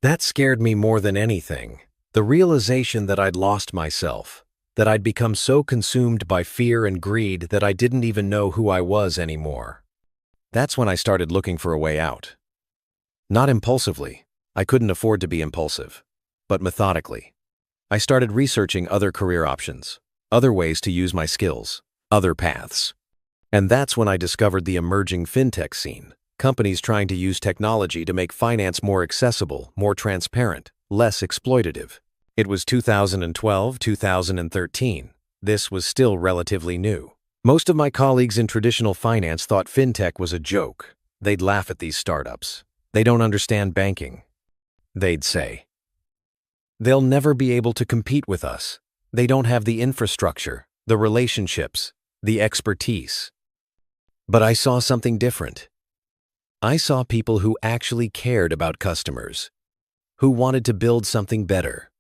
That scared me more than anything. The realization that I'd lost myself, that I'd become so consumed by fear and greed that I didn't even know who I was anymore. That's when I started looking for a way out. Not impulsively. I couldn't afford to be impulsive, but methodically. I started researching other career options, other ways to use my skills, other paths. And that's when I discovered the emerging fintech scene, companies trying to use technology to make finance more accessible, more transparent, less exploitative. It was 2012, 2013. This was still relatively new. Most of my colleagues in traditional finance thought fintech was a joke. They'd laugh at these startups. They don't understand banking. They'd say, they'll never be able to compete with us. They don't have the infrastructure, the relationships, the expertise. But I saw something different. I saw people who actually cared about customers, who wanted to build something better,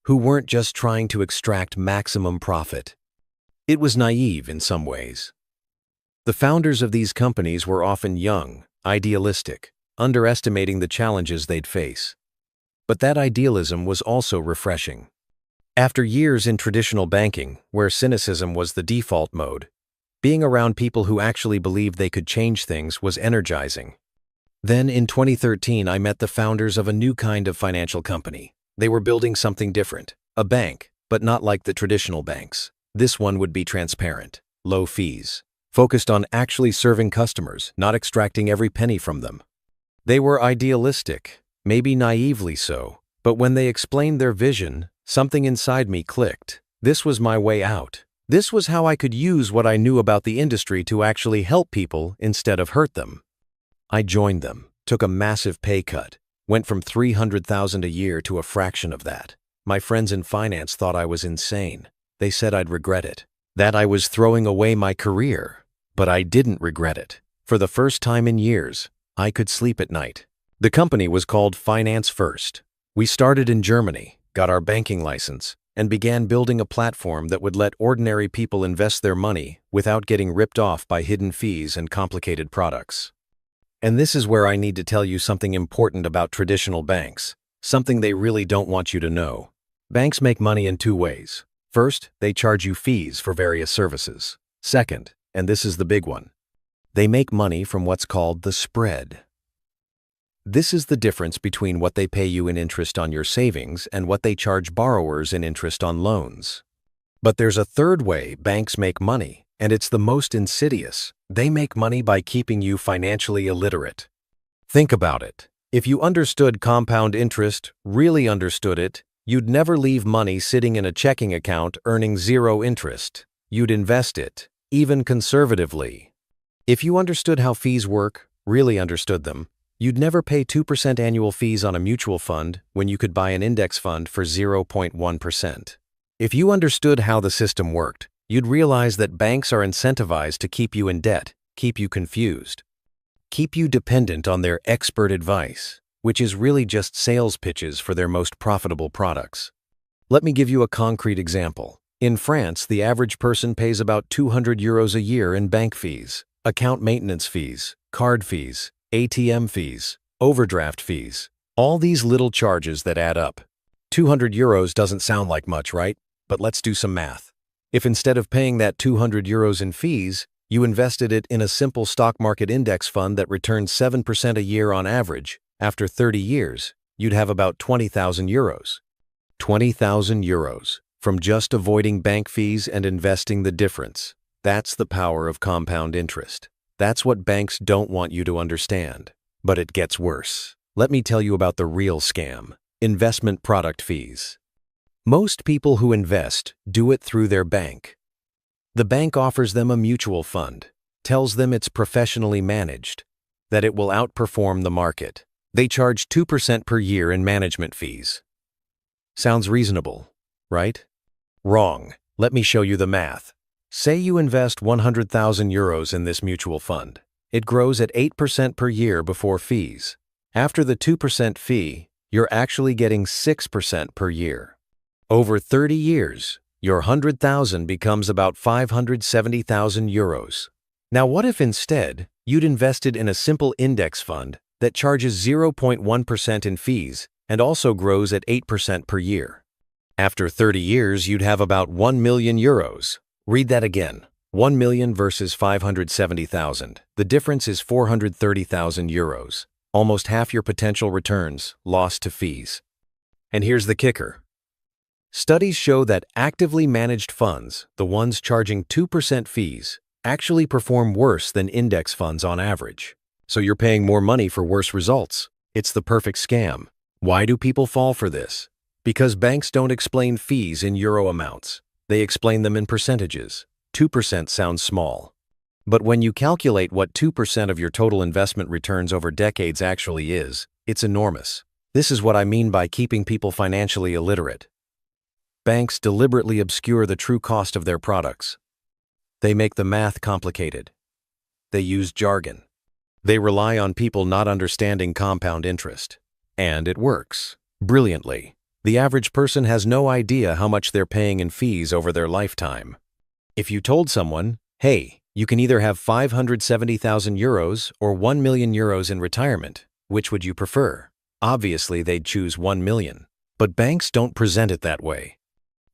who weren't just trying to extract maximum profit. It was naive in some ways. The founders of these companies were often young, idealistic, underestimating the challenges they'd face. But that idealism was also refreshing. After years in traditional banking, where cynicism was the default mode, being around people who actually believed they could change things was energizing. Then in 2013, I met the founders of a new kind of financial company. They were building something different, a bank, but not like the traditional banks. This one would be transparent, low fees, focused on actually serving customers, not extracting every penny from them. They were idealistic, maybe naively so, but when they explained their vision, something inside me clicked. This was my way out. This was how I could use what I knew about the industry to actually help people instead of hurt them. I joined them, took a massive pay cut, went from $300,000 a year to a fraction of that. My friends in finance thought I was insane. They said I'd regret it, that I was throwing away my career. But I didn't regret it. For the first time in years, I could sleep at night. The company was called Finance First. We started in Germany, got our banking license, and began building a platform that would let ordinary people invest their money without getting ripped off by hidden fees and complicated products. And this is where I need to tell you something important about traditional banks, something they really don't want you to know. Banks make money in two ways. First, they charge you fees for various services. Second, and this is the big one, they make money from what's called the spread. This is the difference between what they pay you in interest on your savings and what they charge borrowers in interest on loans. But there's a third way banks make money, and it's the most insidious. They make money by keeping you financially illiterate. Think about it. If you understood compound interest, really understood it, you'd never leave money sitting in a checking account earning zero interest. You'd invest it, even conservatively. If you understood how fees work, really understood them, you'd never pay 2% annual fees on a mutual fund when you could buy an index fund for 0.1%. If you understood how the system worked, you'd realize that banks are incentivized to keep you in debt, keep you confused, keep you dependent on their expert advice, which is really just sales pitches for their most profitable products. Let me give you a concrete example. In France, the average person pays about 200 euros a year in bank fees, account maintenance fees, card fees, ATM fees, overdraft fees, all these little charges that add up. 200 euros doesn't sound like much, right? But let's do some math. If instead of paying that 200 euros in fees, you invested it in a simple stock market index fund that returns 7% a year on average, after 30 years, you'd have about 20,000 euros. 20,000 euros from just avoiding bank fees and investing the difference. That's the power of compound interest. That's what banks don't want you to understand. But it gets worse. Let me tell you about the real scam. Investment product fees. Most people who invest do it through their bank. The bank offers them a mutual fund, tells them it's professionally managed, that it will outperform the market. They charge 2% per year in management fees. Sounds reasonable, right? Wrong. Let me show you the math. Say you invest 100,000 euros in this mutual fund. It grows at 8% per year before fees. After the 2% fee, you're actually getting 6% per year. Over 30 years, your 100,000 becomes about 570,000 euros. Now what if instead you'd invested in a simple index fund that charges 0.1% in fees and also grows at 8% per year? After 30 years, you'd have about 1 million euros. Read that again. 1 million versus 570,000. The difference is 430,000 euros. Almost half your potential returns lost to fees. And here's the kicker. Studies show that actively managed funds, the ones charging 2% fees, actually perform worse than index funds on average. So you're paying more money for worse results. It's the perfect scam. Why do people fall for this? Because banks don't explain fees in euro amounts. They explain them in percentages. 2% sounds small. But when you calculate what 2% of your total investment returns over decades actually is, it's enormous. This is what I mean by keeping people financially illiterate. Banks deliberately obscure the true cost of their products. They make the math complicated. They use jargon. They rely on people not understanding compound interest. And it works brilliantly. The average person has no idea how much they're paying in fees over their lifetime. If you told someone, hey, you can either have 570,000 euros or 1 million euros in retirement, which would you prefer? Obviously, they'd choose 1 million. But banks don't present it that way.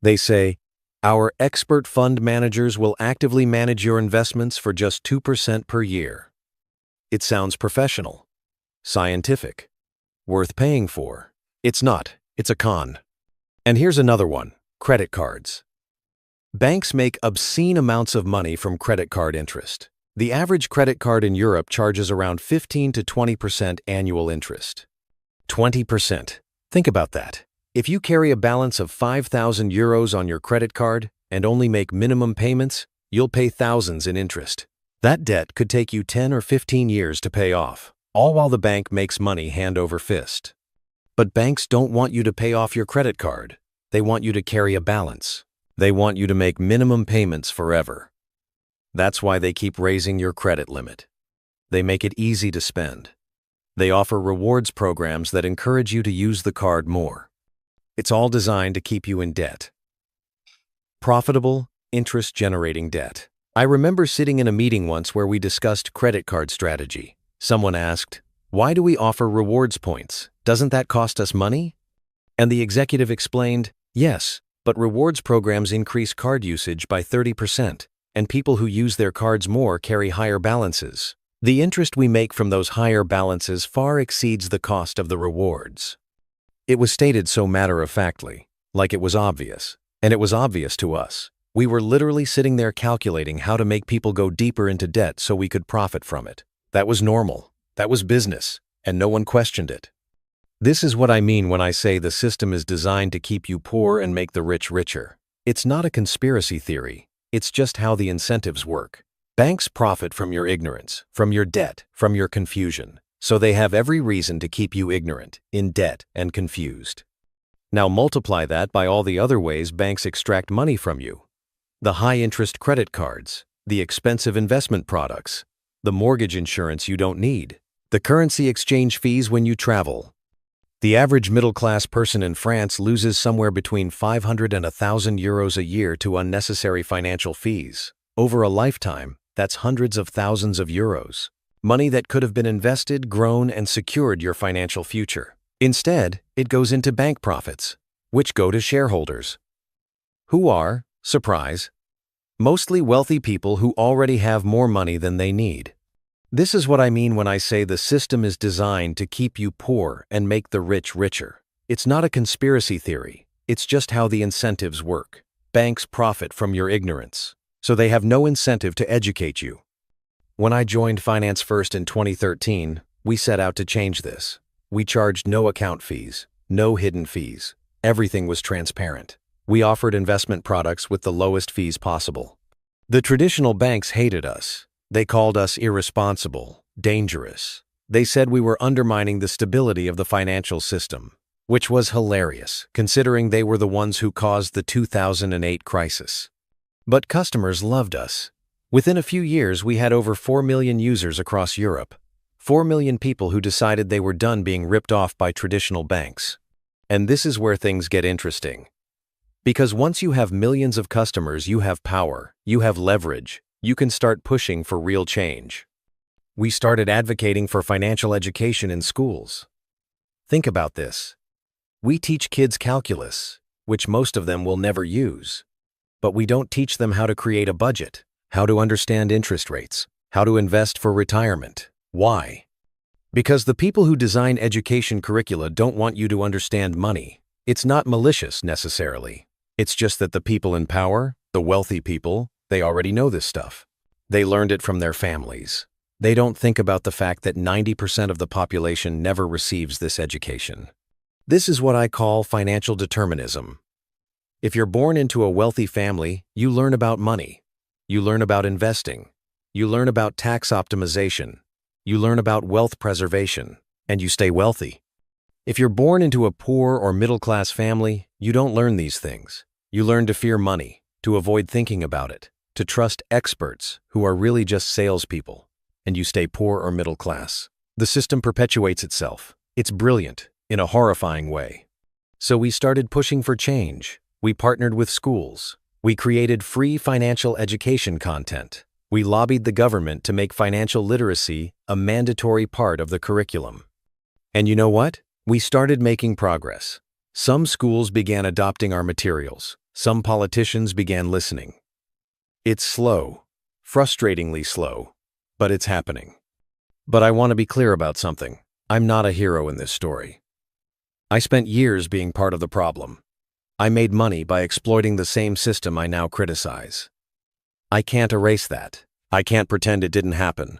They say, our expert fund managers will actively manage your investments for just 2% per year. It sounds professional, scientific, worth paying for. It's not. It's a con. And here's another one, credit cards. Banks make obscene amounts of money from credit card interest. The average credit card in Europe charges around 15 to 20% annual interest. 20%. Think about that. If you carry a balance of 5,000 euros on your credit card and only make minimum payments, you'll pay thousands in interest. That debt could take you 10 or 15 years to pay off, all while the bank makes money hand over fist. But banks don't want you to pay off your credit card. They want you to carry a balance. They want you to make minimum payments forever. That's why they keep raising your credit limit. They make it easy to spend. They offer rewards programs that encourage you to use the card more. It's all designed to keep you in debt. Profitable, interest-generating debt. I remember sitting in a meeting once where we discussed credit card strategy. Someone asked, why do we offer rewards points? Doesn't that cost us money? And the executive explained, yes, but rewards programs increase card usage by 30%, and people who use their cards more carry higher balances. The interest we make from those higher balances far exceeds the cost of the rewards. It was stated so matter-of-factly, like it was obvious, and it was obvious to us. We were literally sitting there calculating how to make people go deeper into debt so we could profit from it. That was normal. That was business, and no one questioned it. This is what I mean when I say the system is designed to keep you poor and make the rich richer. It's not a conspiracy theory. It's just how the incentives work. Banks profit from your ignorance, from your debt, from your confusion. So they have every reason to keep you ignorant, in debt, and confused. Now multiply that by all the other ways banks extract money from you. The high-interest credit cards, the expensive investment products, the mortgage insurance you don't need, the currency exchange fees when you travel. The average middle-class person in France loses somewhere between 500 and 1,000 euros a year to unnecessary financial fees. Over a lifetime, that's hundreds of thousands of euros. Money that could have been invested, grown, and secured your financial future. Instead, it goes into bank profits, which go to shareholders. Who are, surprise, mostly wealthy people who already have more money than they need. This is what I mean when I say the system is designed to keep you poor and make the rich richer. It's not a conspiracy theory. It's just how the incentives work. Banks profit from your ignorance, so they have no incentive to educate you. When I joined Finance First in 2013, we set out to change this. We charged no account fees, No hidden fees. Everything was transparent. We offered investment products with the lowest fees possible. The traditional banks hated us. They called us irresponsible, dangerous. They said we were undermining the stability of the financial system, which was hilarious, considering they were the ones who caused the 2008 crisis. But customers loved us. Within a few years, we had over 4 million users across Europe. 4 million people who decided they were done being ripped off by traditional banks. And this is where things get interesting. Because once you have millions of customers, you have power, you have leverage, you can start pushing for real change. We started advocating for financial education in schools. Think about this. We teach kids calculus, which most of them will never use. But we don't teach them how to create a budget, how to understand interest rates, how to invest for retirement. Why? Because the people who design education curricula don't want you to understand money. It's not malicious necessarily. It's just that the people in power, the wealthy people, they already know this stuff. They learned it from their families. They don't think about the fact that 90% of the population never receives this education. This is what I call financial determinism. If you're born into a wealthy family, you learn about money. You learn about investing. You learn about tax optimization. You learn about wealth preservation, and you stay wealthy. If you're born into a poor or middle-class family, you don't learn these things. You learn to fear money, to avoid thinking about it, to trust experts who are really just salespeople, and you stay poor or middle class. The system perpetuates itself. It's brilliant, in a horrifying way. So we started pushing for change. We partnered with schools. We created free financial education content. We lobbied the government to make financial literacy a mandatory part of the curriculum. And you know what? We started making progress. Some schools began adopting our materials. Some politicians began listening. It's slow, frustratingly slow, but it's happening. But I want to be clear about something. I'm not a hero in this story. I spent years being part of the problem. I made money by exploiting the same system I now criticize. I can't erase that. I can't pretend it didn't happen.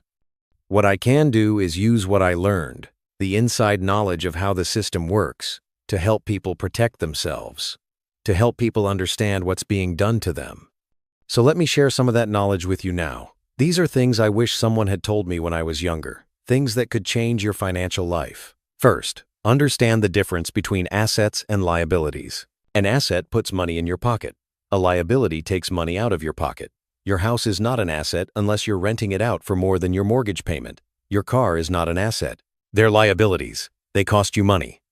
What I can do is use what I learned, the inside knowledge of how the system works, to help people protect themselves, to help people understand what's being done to them. So let me share some of that knowledge with you now. These are things I wish someone had told me when I was younger, things that could change your financial life. First, understand the difference between assets and liabilities. An asset puts money in your pocket. A liability takes money out of your pocket. Your house is not an asset unless you're renting it out for more than your mortgage payment. Your car is not an asset. They're liabilities. They cost you money.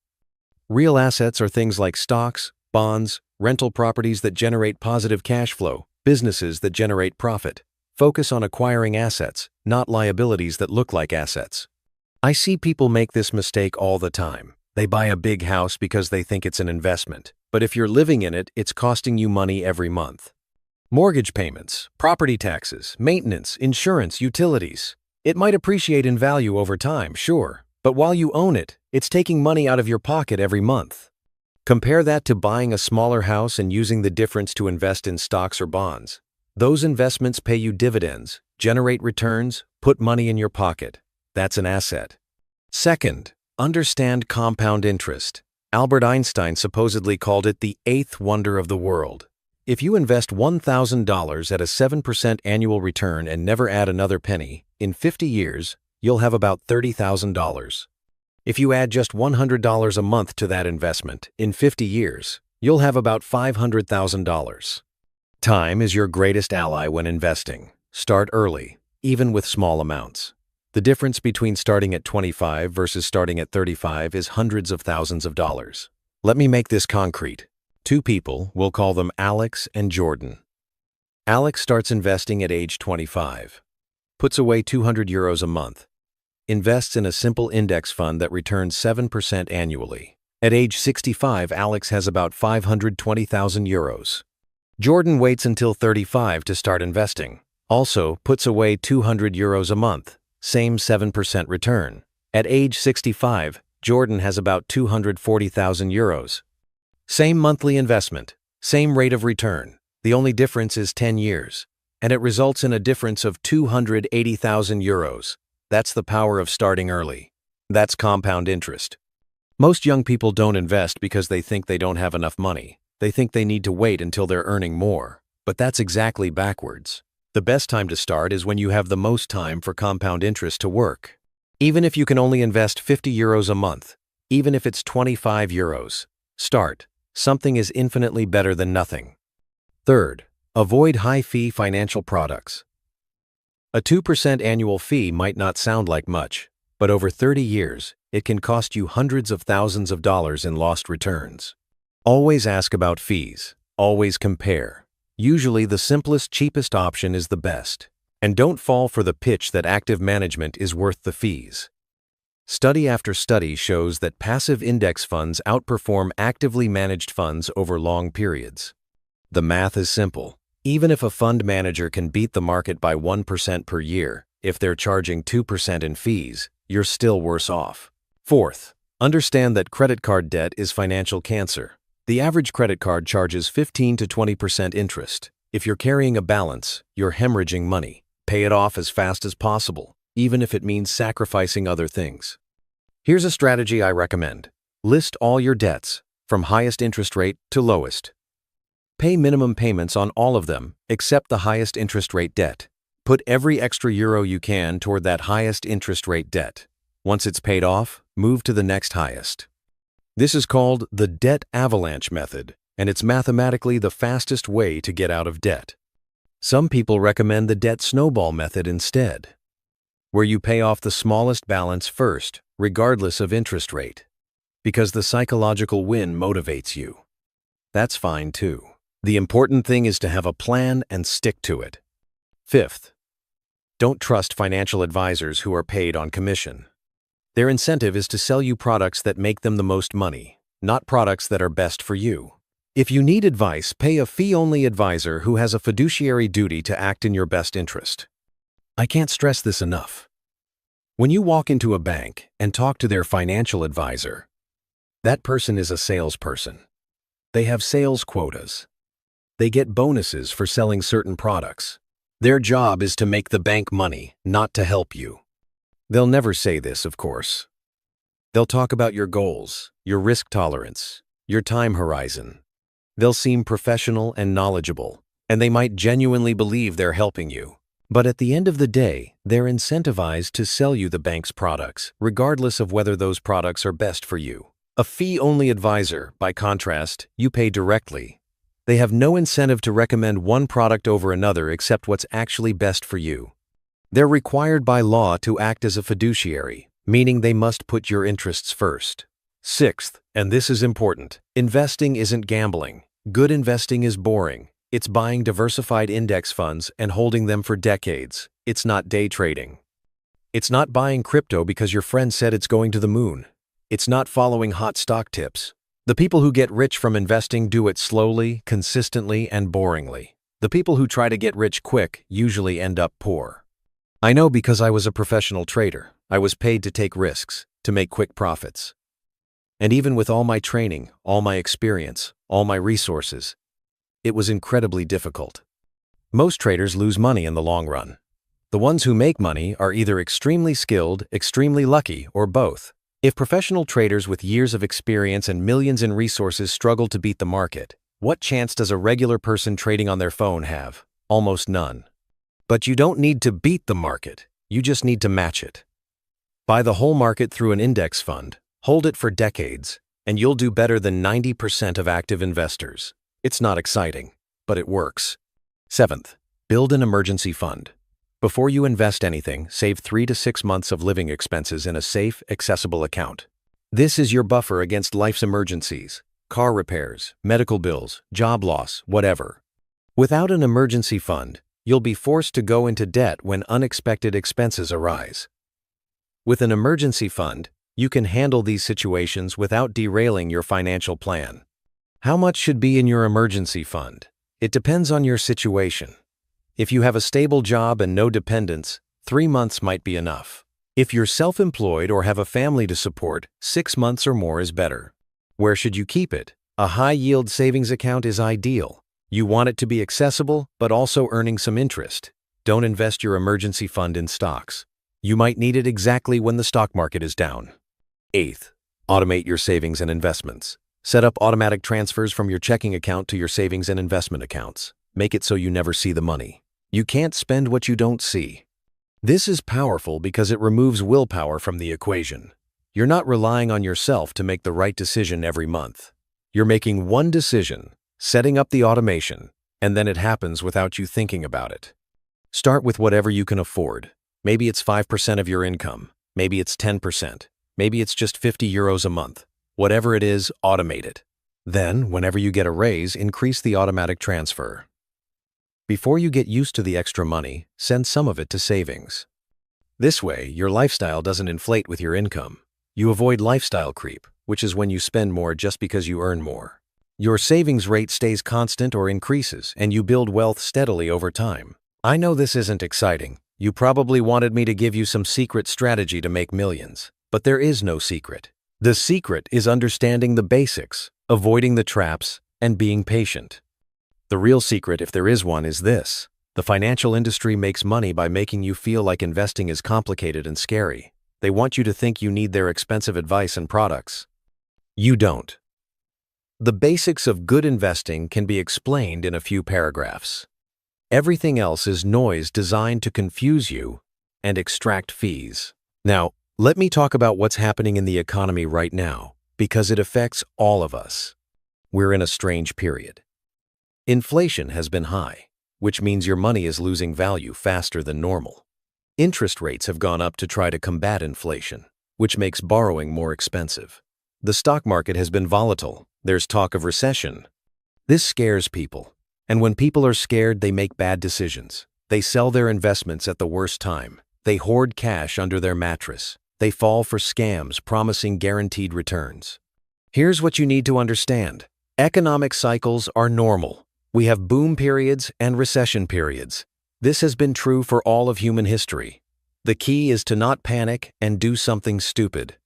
Real assets are things like stocks, bonds, rental properties that generate positive cash flow, businesses that generate profit. Focus on acquiring assets, not liabilities that look like assets. I see people make this mistake all the time. They buy a big house because they think it's an investment. But if you're living in it, it's costing you money every month. Mortgage payments, property taxes, maintenance, insurance, utilities. It might appreciate in value over time, sure, but while you own it, it's taking money out of your pocket every month. Compare that to buying a smaller house and using the difference to invest in stocks or bonds. Those investments pay you dividends, generate returns, put money in your pocket. That's an asset. Second, understand compound interest. Albert Einstein supposedly called it the eighth wonder of the world. If you invest $1,000 at a 7% annual return and never add another penny, in 50 years, you'll have about $30,000. If you add just $100 a month to that investment, in 50 years, you'll have about $500,000. Time is your greatest ally when investing. Start early, even with small amounts. The difference between starting at 25 versus starting at 35 is hundreds of thousands of dollars. Let me make this concrete. Two people, we'll call them Alex and Jordan. Alex starts investing at age 25, puts away €200 a month, invests in a simple index fund that returns 7% annually. At age 65, Alex has about €520,000. Jordan waits until 35 to start investing, also puts away €200 a month, same 7% return. At age 65, Jordan has about €240,000. Same monthly investment, same rate of return. The only difference is 10 years, and it results in a difference of €280,000. That's the power of starting early. That's compound interest. Most young people don't invest because they think they don't have enough money. They think they need to wait until they're earning more. But that's exactly backwards. The best time to start is when you have the most time for compound interest to work. Even if you can only invest €50 a month, even if it's €25, start. Something is infinitely better than nothing. Third, avoid high-fee financial products. A 2% annual fee might not sound like much, but over 30 years, it can cost you hundreds of thousands of dollars in lost returns. Always ask about fees. Always compare. Usually the simplest, cheapest option is the best. And don't fall for the pitch that active management is worth the fees. Study after study shows that passive index funds outperform actively managed funds over long periods. The math is simple. Even if a fund manager can beat the market by 1% per year, if they're charging 2% in fees, you're still worse off. Fourth, understand that credit card debt is financial cancer. The average credit card charges 15 to 20% interest. If you're carrying a balance, you're hemorrhaging money. Pay it off as fast as possible, even if it means sacrificing other things. Here's a strategy I recommend. List all your debts, from highest interest rate to lowest. Pay minimum payments on all of them, except the highest interest rate debt. Put every extra euro you can toward that highest interest rate debt. Once it's paid off, move to the next highest. This is called the debt avalanche method, and it's mathematically the fastest way to get out of debt. Some people recommend the debt snowball method instead, where you pay off the smallest balance first, regardless of interest rate, because the psychological win motivates you. That's fine too. The important thing is to have a plan and stick to it. Fifth, don't trust financial advisors who are paid on commission. Their incentive is to sell you products that make them the most money, not products that are best for you. If you need advice, pay a fee-only advisor who has a fiduciary duty to act in your best interest. I can't stress this enough. When you walk into a bank and talk to their financial advisor, that person is a salesperson. They have sales quotas. They get bonuses for selling certain products. Their job is to make the bank money, not to help you. They'll never say this, of course. They'll talk about your goals, your risk tolerance, your time horizon. They'll seem professional and knowledgeable, and they might genuinely believe they're helping you. But at the end of the day, they're incentivized to sell you the bank's products, regardless of whether those products are best for you. A fee-only advisor, by contrast, you pay directly. They have no incentive to recommend one product over another except what's actually best for you. They're required by law to act as a fiduciary, meaning they must put your interests first. Sixth, and this is important, investing isn't gambling. Good investing is boring. It's buying diversified index funds and holding them for decades. It's not day trading. It's not buying crypto because your friend said it's going to the moon. It's not following hot stock tips. The people who get rich from investing do it slowly, consistently, and boringly. The people who try to get rich quick usually end up poor. I know because I was a professional trader. I was paid to take risks, to make quick profits. And even with all my training, all my experience, all my resources, it was incredibly difficult. Most traders lose money in the long run. The ones who make money are either extremely skilled, extremely lucky, or both. If professional traders with years of experience and millions in resources struggle to beat the market, what chance does a regular person trading on their phone have? Almost none. But you don't need to beat the market, you just need to match it. Buy the whole market through an index fund, hold it for decades, and you'll do better than 90% of active investors. It's not exciting, but it works. Seventh, build an emergency fund. Before you invest anything, save 3 to 6 months of living expenses in a safe, accessible account. This is your buffer against life's emergencies, car repairs, medical bills, job loss, whatever. Without an emergency fund, you'll be forced to go into debt when unexpected expenses arise. With an emergency fund, you can handle these situations without derailing your financial plan. How much should be in your emergency fund? It depends on your situation. If you have a stable job and no dependents, 3 months might be enough. If you're self-employed or have a family to support, 6 months or more is better. Where should you keep it? A high-yield savings account is ideal. You want it to be accessible, but also earning some interest. Don't invest your emergency fund in stocks. You might need it exactly when the stock market is down. Eighth, Automate your savings and investments. Set up automatic transfers from your checking account to your savings and investment accounts. Make it so you never see the money. You can't spend what you don't see. This is powerful because it removes willpower from the equation. You're not relying on yourself to make the right decision every month. You're making one decision, setting up the automation, and then it happens without you thinking about it. Start with whatever you can afford. Maybe it's 5% of your income. Maybe it's 10%. Maybe it's just €50 a month. Whatever it is, automate it. Then, whenever you get a raise, increase the automatic transfer. Before you get used to the extra money, send some of it to savings. This way, your lifestyle doesn't inflate with your income. You avoid lifestyle creep, which is when you spend more just because you earn more. Your savings rate stays constant or increases, and you build wealth steadily over time. I know this isn't exciting. You probably wanted me to give you some secret strategy to make millions, but there is no secret. The secret is understanding the basics, avoiding the traps, and being patient. The real secret, if there is one, is this. The financial industry makes money by making you feel like investing is complicated and scary. They want you to think you need their expensive advice and products. You don't. The basics of good investing can be explained in a few paragraphs. Everything else is noise designed to confuse you and extract fees. Now, let me talk about what's happening in the economy right now, because it affects all of us. We're in a strange period. Inflation has been high, which means your money is losing value faster than normal. Interest rates have gone up to try to combat inflation, which makes borrowing more expensive. The stock market has been volatile. There's talk of recession. This scares people, and when people are scared, they make bad decisions. They sell their investments at the worst time. They hoard cash under their mattress. They fall for scams promising guaranteed returns. Here's what you need to understand. Economic cycles are normal. We have boom periods and recession periods. This has been true for all of human history. The key is to not panic and do something stupid.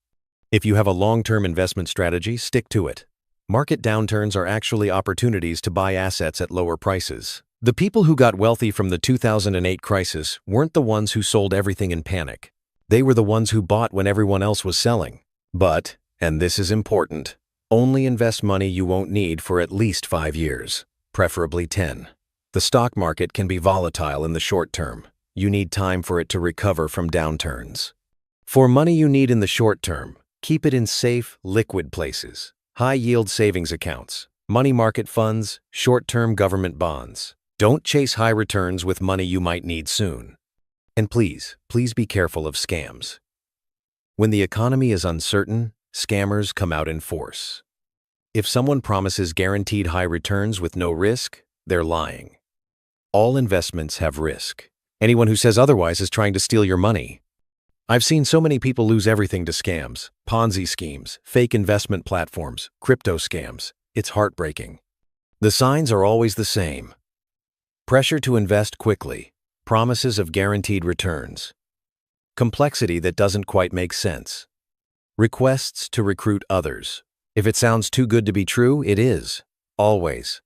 If you have a long-term investment strategy, stick to it. Market downturns are actually opportunities to buy assets at lower prices. The people who got wealthy from the 2008 crisis weren't the ones who sold everything in panic. They were the ones who bought when everyone else was selling. But, and this is important, only invest money you won't need for at least 5 years, preferably 10. The stock market can be volatile in the short term. You need time for it to recover from downturns. For money you need in the short term, keep it in safe, liquid places. High-yield savings accounts, money market funds, short-term government bonds. Don't chase high returns with money you might need soon. And please be careful of scams. When the economy is uncertain, scammers come out in force. If someone promises guaranteed high returns with no risk, they're lying. All investments have risk. Anyone who says otherwise is trying to steal your money. I've seen so many people lose everything to scams, Ponzi schemes, fake investment platforms, crypto scams. It's heartbreaking. The signs are always the same. Pressure to invest quickly. Promises of guaranteed returns. Complexity that doesn't quite make sense. Requests to recruit others. If it sounds too good to be true, it is. Always.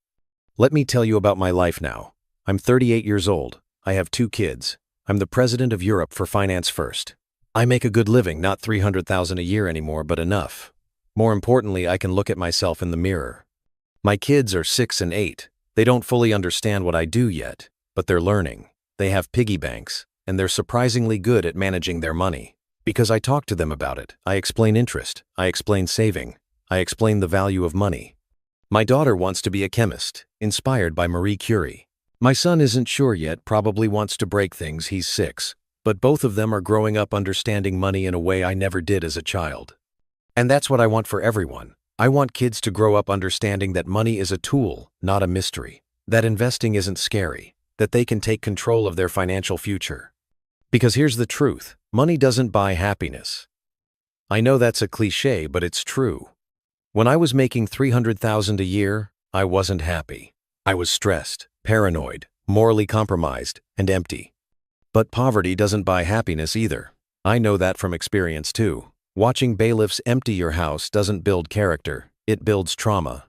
Let me tell you about my life now. I'm 38 years old. I have 2 kids. I'm the president of Europe for Finance First. I make a good living, not $300,000 a year anymore, but enough. More importantly, I can look at myself in the mirror. My kids are 6 and 8. They don't fully understand what I do yet, but they're learning. They have piggy banks, and they're surprisingly good at managing their money. Because I talk to them about it, I explain interest, I explain saving, I explain the value of money. My daughter wants to be a chemist, inspired by Marie Curie. My son isn't sure yet, probably wants to break things, he's 6, but both of them are growing up understanding money in a way I never did as a child. And that's what I want for everyone. I want kids to grow up understanding that money is a tool, not a mystery, that investing isn't scary, that they can take control of their financial future. Because here's the truth, money doesn't buy happiness. I know that's a cliche, but it's true. When I was making $300,000 a year, I wasn't happy. I was stressed, paranoid, morally compromised, and empty. But poverty doesn't buy happiness either. I know that from experience too. Watching bailiffs empty your house doesn't build character, it builds trauma.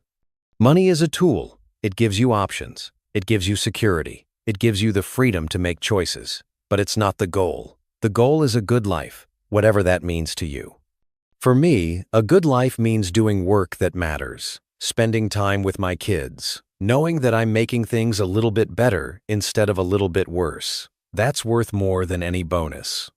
Money is a tool. It gives you options. It gives you security. It gives you the freedom to make choices. But it's not the goal. The goal is a good life, whatever that means to you. For me, a good life means doing work that matters, spending time with my kids, knowing that I'm making things a little bit better instead of a little bit worse. That's worth more than any bonus.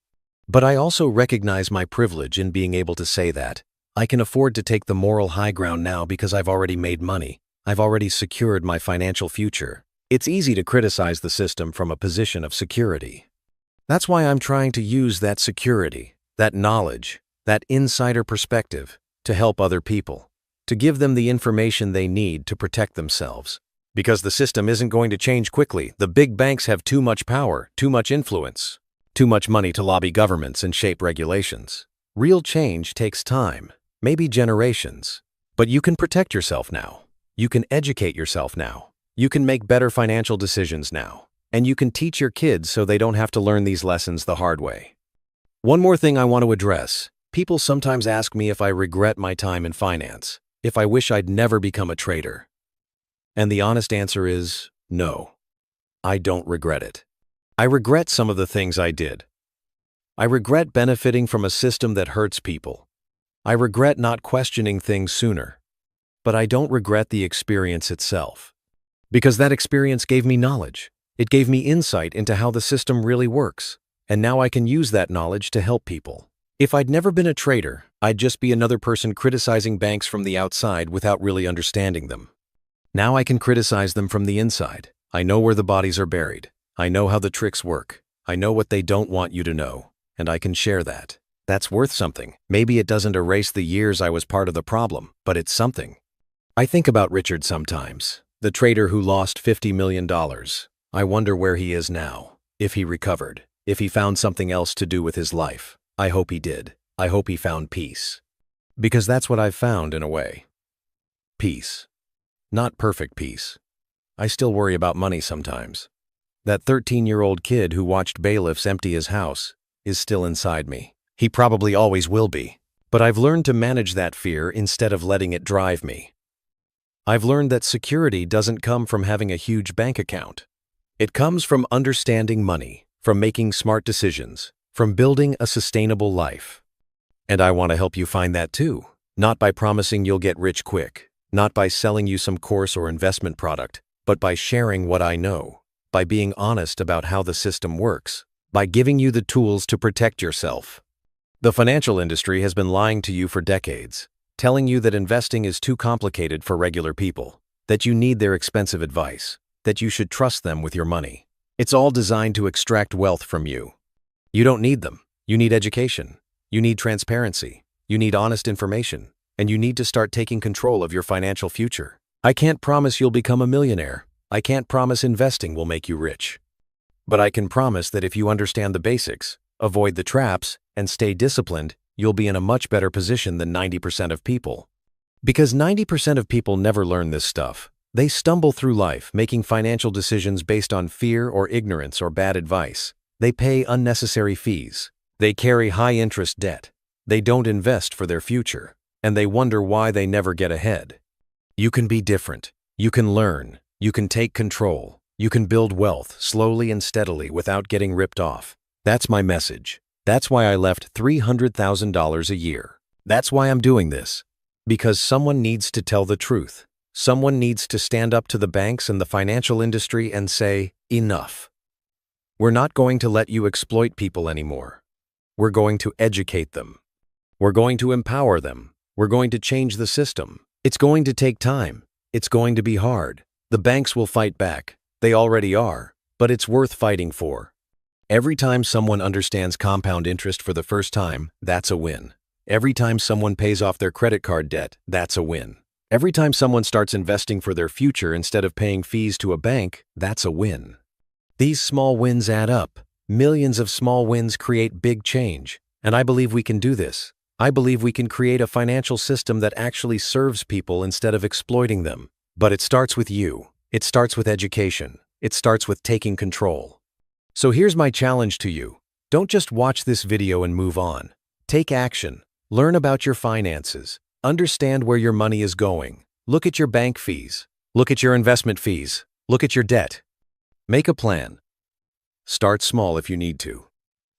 But I also recognize my privilege in being able to say that. I can afford to take the moral high ground now because I've already made money. I've already secured my financial future. It's easy to criticize the system from a position of security. That's why I'm trying to use that security, that knowledge, that insider perspective to help other people, to give them the information they need to protect themselves. Because the system isn't going to change quickly. The big banks have too much power, too much influence, too much money to lobby governments and shape regulations. Real change takes time, maybe generations. But you can protect yourself now. You can educate yourself now. You can make better financial decisions now. And you can teach your kids so they don't have to learn these lessons the hard way. One more thing I want to address. People sometimes ask me if I regret my time in finance, if I wish I'd never become a trader. And the honest answer is no. I don't regret it. I regret some of the things I did. I regret benefiting from a system that hurts people. I regret not questioning things sooner. But I don't regret the experience itself. Because that experience gave me knowledge. It gave me insight into how the system really works. And now I can use that knowledge to help people. If I'd never been a trader, I'd just be another person criticizing banks from the outside without really understanding them. Now I can criticize them from the inside. I know where the bodies are buried. I know how the tricks work. I know what they don't want you to know. And I can share that. That's worth something. Maybe it doesn't erase the years I was part of the problem, but it's something. I think about Richard sometimes, the trader who lost $50 million. I wonder where he is now, if he recovered, if he found something else to do with his life. I hope he did. I hope he found peace. Because that's what I've found in a way. Peace. Not perfect peace. I still worry about money sometimes. That 13-year-old kid who watched bailiffs empty his house is still inside me. He probably always will be. But I've learned to manage that fear instead of letting it drive me. I've learned that security doesn't come from having a huge bank account. It comes from understanding money, from making smart decisions, from building a sustainable life. And I want to help you find that too. Not by promising you'll get rich quick. Not by selling you some course or investment product, but by sharing what I know, by being honest about how the system works, by giving you the tools to protect yourself. The financial industry has been lying to you for decades, telling you that investing is too complicated for regular people, that you need their expensive advice, that you should trust them with your money. It's all designed to extract wealth from you. You don't need them. You need education. You need transparency. You need honest information. And you need to start taking control of your financial future. I can't promise you'll become a millionaire. I can't promise investing will make you rich. But I can promise that if you understand the basics, avoid the traps, and stay disciplined, you'll be in a much better position than 90% of people. Because 90% of people never learn this stuff. They stumble through life making financial decisions based on fear or ignorance or bad advice. They pay unnecessary fees. They carry high-interest debt. They don't invest for their future. And they wonder why they never get ahead. You can be different. You can learn. You can take control. You can build wealth slowly and steadily without getting ripped off. That's my message. That's why I left $300,000 a year. That's why I'm doing this. Because someone needs to tell the truth. Someone needs to stand up to the banks and the financial industry and say, enough. We're not going to let you exploit people anymore. We're going to educate them. We're going to empower them. We're going to change the system. It's going to take time. It's going to be hard. The banks will fight back. They already are, but it's worth fighting for. Every time someone understands compound interest for the first time, that's a win. Every time someone pays off their credit card debt, that's a win. Every time someone starts investing for their future instead of paying fees to a bank, that's a win. These small wins add up. Millions of small wins create big change. And I believe we can do this. I believe we can create a financial system that actually serves people instead of exploiting them. But it starts with you. It starts with education. It starts with taking control. So here's my challenge to you. Don't just watch this video and move on. Take action. Learn about your finances. Understand where your money is going. Look at your bank fees. Look at your investment fees. Look at your debt. Make a plan. Start small if you need to.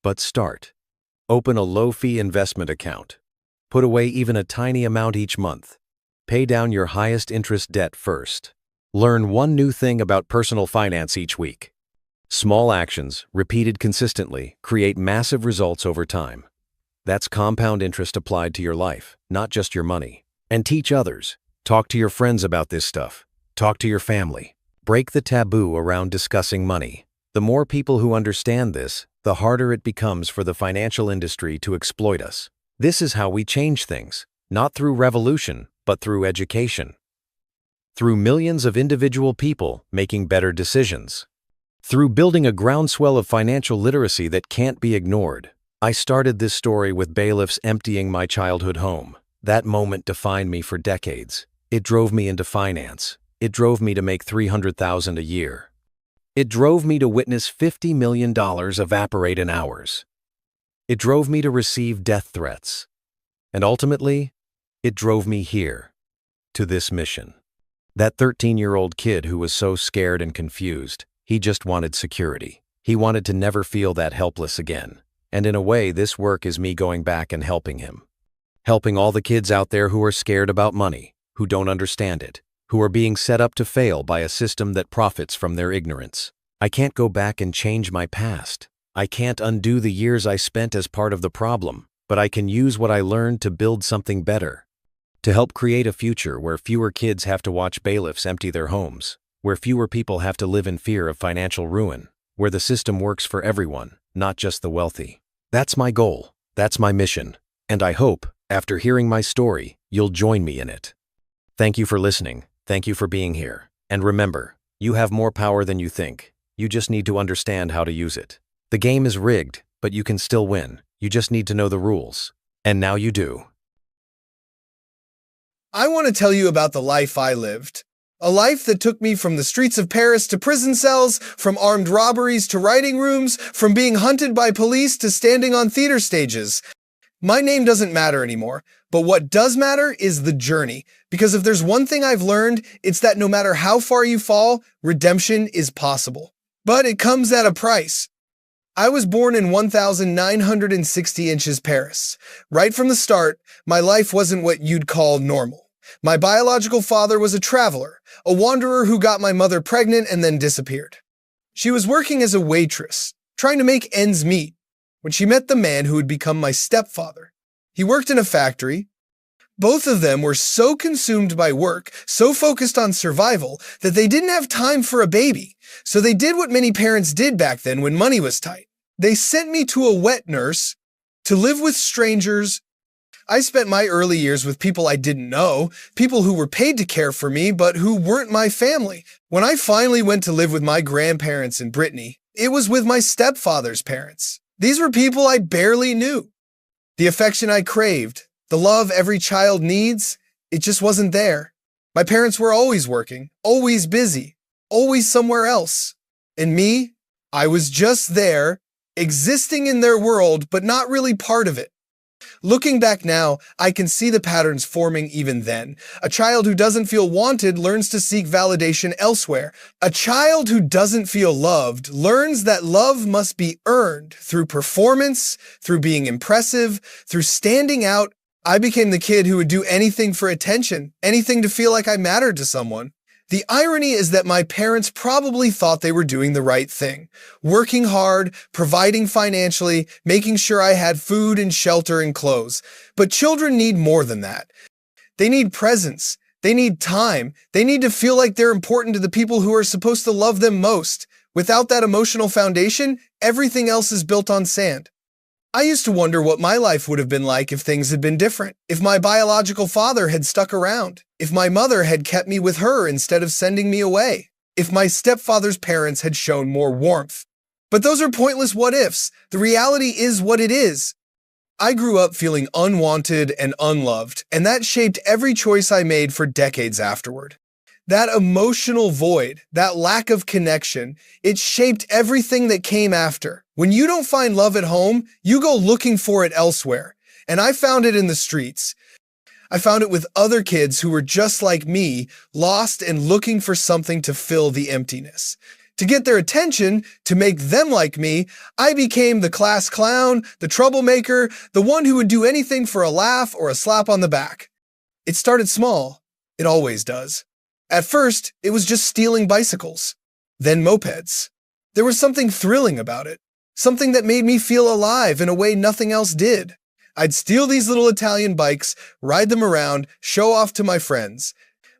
But start. Open a low-fee investment account. Put away even a tiny amount each month. Pay down your highest interest debt first. Learn one new thing about personal finance each week. Small actions, repeated consistently, create massive results over time. That's compound interest applied to your life, not just your money. And teach others. Talk to your friends about this stuff. Talk to your family. Break the taboo around discussing money. The more people who understand this, the harder it becomes for the financial industry to exploit us. This is how we change things, not through revolution, but through education. Through millions of individual people making better decisions. Through building a groundswell of financial literacy that can't be ignored. I started this story with bailiffs emptying my childhood home. That moment defined me for decades. It drove me into finance. It drove me to make $300,000 a year. It drove me to witness $50 million evaporate in hours. It drove me to receive death threats. And ultimately, it drove me here, to this mission. That 13-year-old kid who was so scared and confused, he just wanted security. He wanted to never feel that helpless again. And in a way, this work is me going back and helping him. Helping all the kids out there who are scared about money, who don't understand it, who are being set up to fail by a system that profits from their ignorance. I can't go back and change my past. I can't undo the years I spent as part of the problem, but I can use what I learned to build something better. To help create a future where fewer kids have to watch bailiffs empty their homes, where fewer people have to live in fear of financial ruin, where the system works for everyone, not just the wealthy. That's my goal. That's my mission. And I hope, after hearing my story, you'll join me in it. Thank you for listening. Thank you for being here. And remember, you have more power than you think. You just need to understand how to use it. The game is rigged, but you can still win. You just need to know the rules. And now you do. I want to tell you about the life I lived. A life that took me from the streets of Paris to prison cells, from armed robberies to writing rooms, from being hunted by police to standing on theater stages. My name doesn't matter anymore, but what does matter is the journey. Because if there's one thing I've learned, it's that no matter how far you fall, redemption is possible. But it comes at a price. I was born in 1960 inches Paris. Right from the start, my life wasn't what you'd call normal. My biological father was a traveler, a wanderer who got my mother pregnant and then disappeared. She was working as a waitress, trying to make ends meet, when she met the man who would become my stepfather. He worked in a factory. Both of them were so consumed by work, so focused on survival, that they didn't have time for a baby. So they did what many parents did back then when money was tight. They sent me to a wet nurse to live with strangers. I spent my early years with people I didn't know, people who were paid to care for me, but who weren't my family. When I finally went to live with my grandparents in Brittany, it was with my stepfather's parents. These were people I barely knew. The affection I craved, the love every child needs, it just wasn't there. My parents were always working, always busy, always somewhere else. And me, I was just there, existing in their world, but not really part of it. Looking back now, I can see the patterns forming even then. A child who doesn't feel wanted learns to seek validation elsewhere. A child who doesn't feel loved learns that love must be earned through performance, through being impressive, through standing out. I became the kid who would do anything for attention, anything to feel like I mattered to someone. The irony is that my parents probably thought they were doing the right thing, working hard, providing financially, making sure I had food and shelter and clothes. But children need more than that. They need presence. They need time. They need to feel like they're important to the people who are supposed to love them most. Without that emotional foundation, everything else is built on sand. I used to wonder what my life would have been like if things had been different, if my biological father had stuck around, if my mother had kept me with her instead of sending me away, if my stepfather's parents had shown more warmth. But those are pointless what-ifs. The reality is what it is. I grew up feeling unwanted and unloved, and that shaped every choice I made for decades afterward. That emotional void, that lack of connection, it shaped everything that came after. When you don't find love at home, you go looking for it elsewhere. And I found it in the streets. I found it with other kids who were just like me, lost and looking for something to fill the emptiness. To get their attention, to make them like me, I became the class clown, the troublemaker, the one who would do anything for a laugh or a slap on the back. It started small. It always does. At first, it was just stealing bicycles. Then mopeds. There was something thrilling about it. Something that made me feel alive in a way nothing else did. I'd steal these little Italian bikes, ride them around, show off to my friends.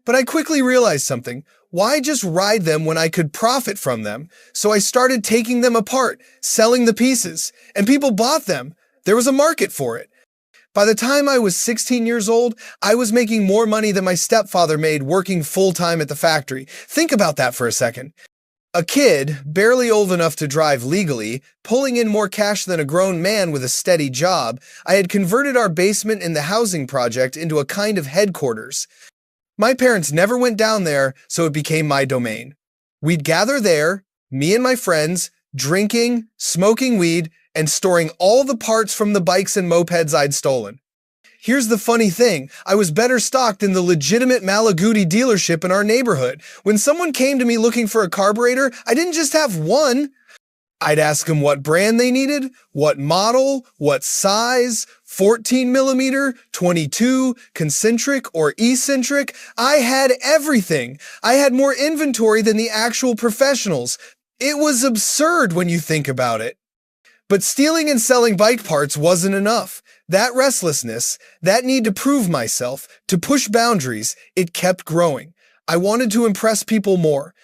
But I quickly realized something. Why just ride them when I could profit from them? So I started taking them apart, selling the pieces, and people bought them. There was a market for it. By the time I was 16 years old, I was making more money than my stepfather made working full-time at the factory. Think about that for a second. A kid, barely old enough to drive legally, pulling in more cash than a grown man with a steady job, I had converted our basement in the housing project into a kind of headquarters. My parents never went down there, so it became my domain. We'd gather there, me and my friends, drinking, smoking weed, and storing all the parts from the bikes and mopeds I'd stolen. Here's the funny thing, I was better stocked than the legitimate Malaguti dealership in our neighborhood. When someone came to me looking for a carburetor, I didn't just have one. I'd ask them what brand they needed, what model, what size, 14 millimeter, 22, concentric, or eccentric. I had everything. I had more inventory than the actual professionals. It was absurd when you think about it. But stealing and selling bike parts wasn't enough. That restlessness, that need to prove myself, to push boundaries, it kept growing. I wanted to impress people more.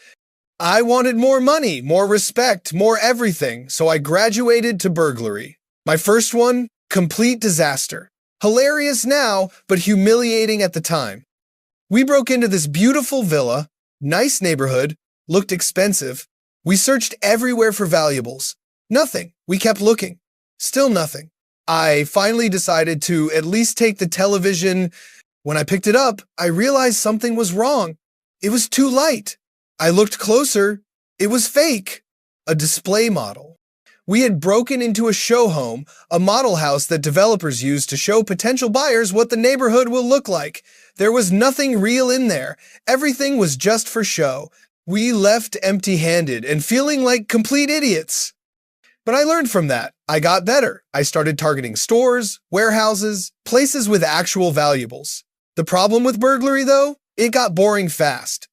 I wanted more money, more respect, more everything, so I graduated to burglary. My first one, complete disaster. Hilarious now, but humiliating at the time. We broke into this beautiful villa, nice neighborhood, looked expensive. We searched everywhere for valuables. Nothing. We kept looking. Still nothing. I finally decided to at least take the television. When I picked it up, I realized something was wrong. It was too light. I looked closer. It was fake. A display model. We had broken into a show home, a model house that developers use to show potential buyers what the neighborhood will look like. There was nothing real in there. Everything was just for show. We left empty-handed and feeling like complete idiots. But I learned from that. I got better. I started targeting stores, warehouses, places with actual valuables. The problem with burglary, though, it got boring fast.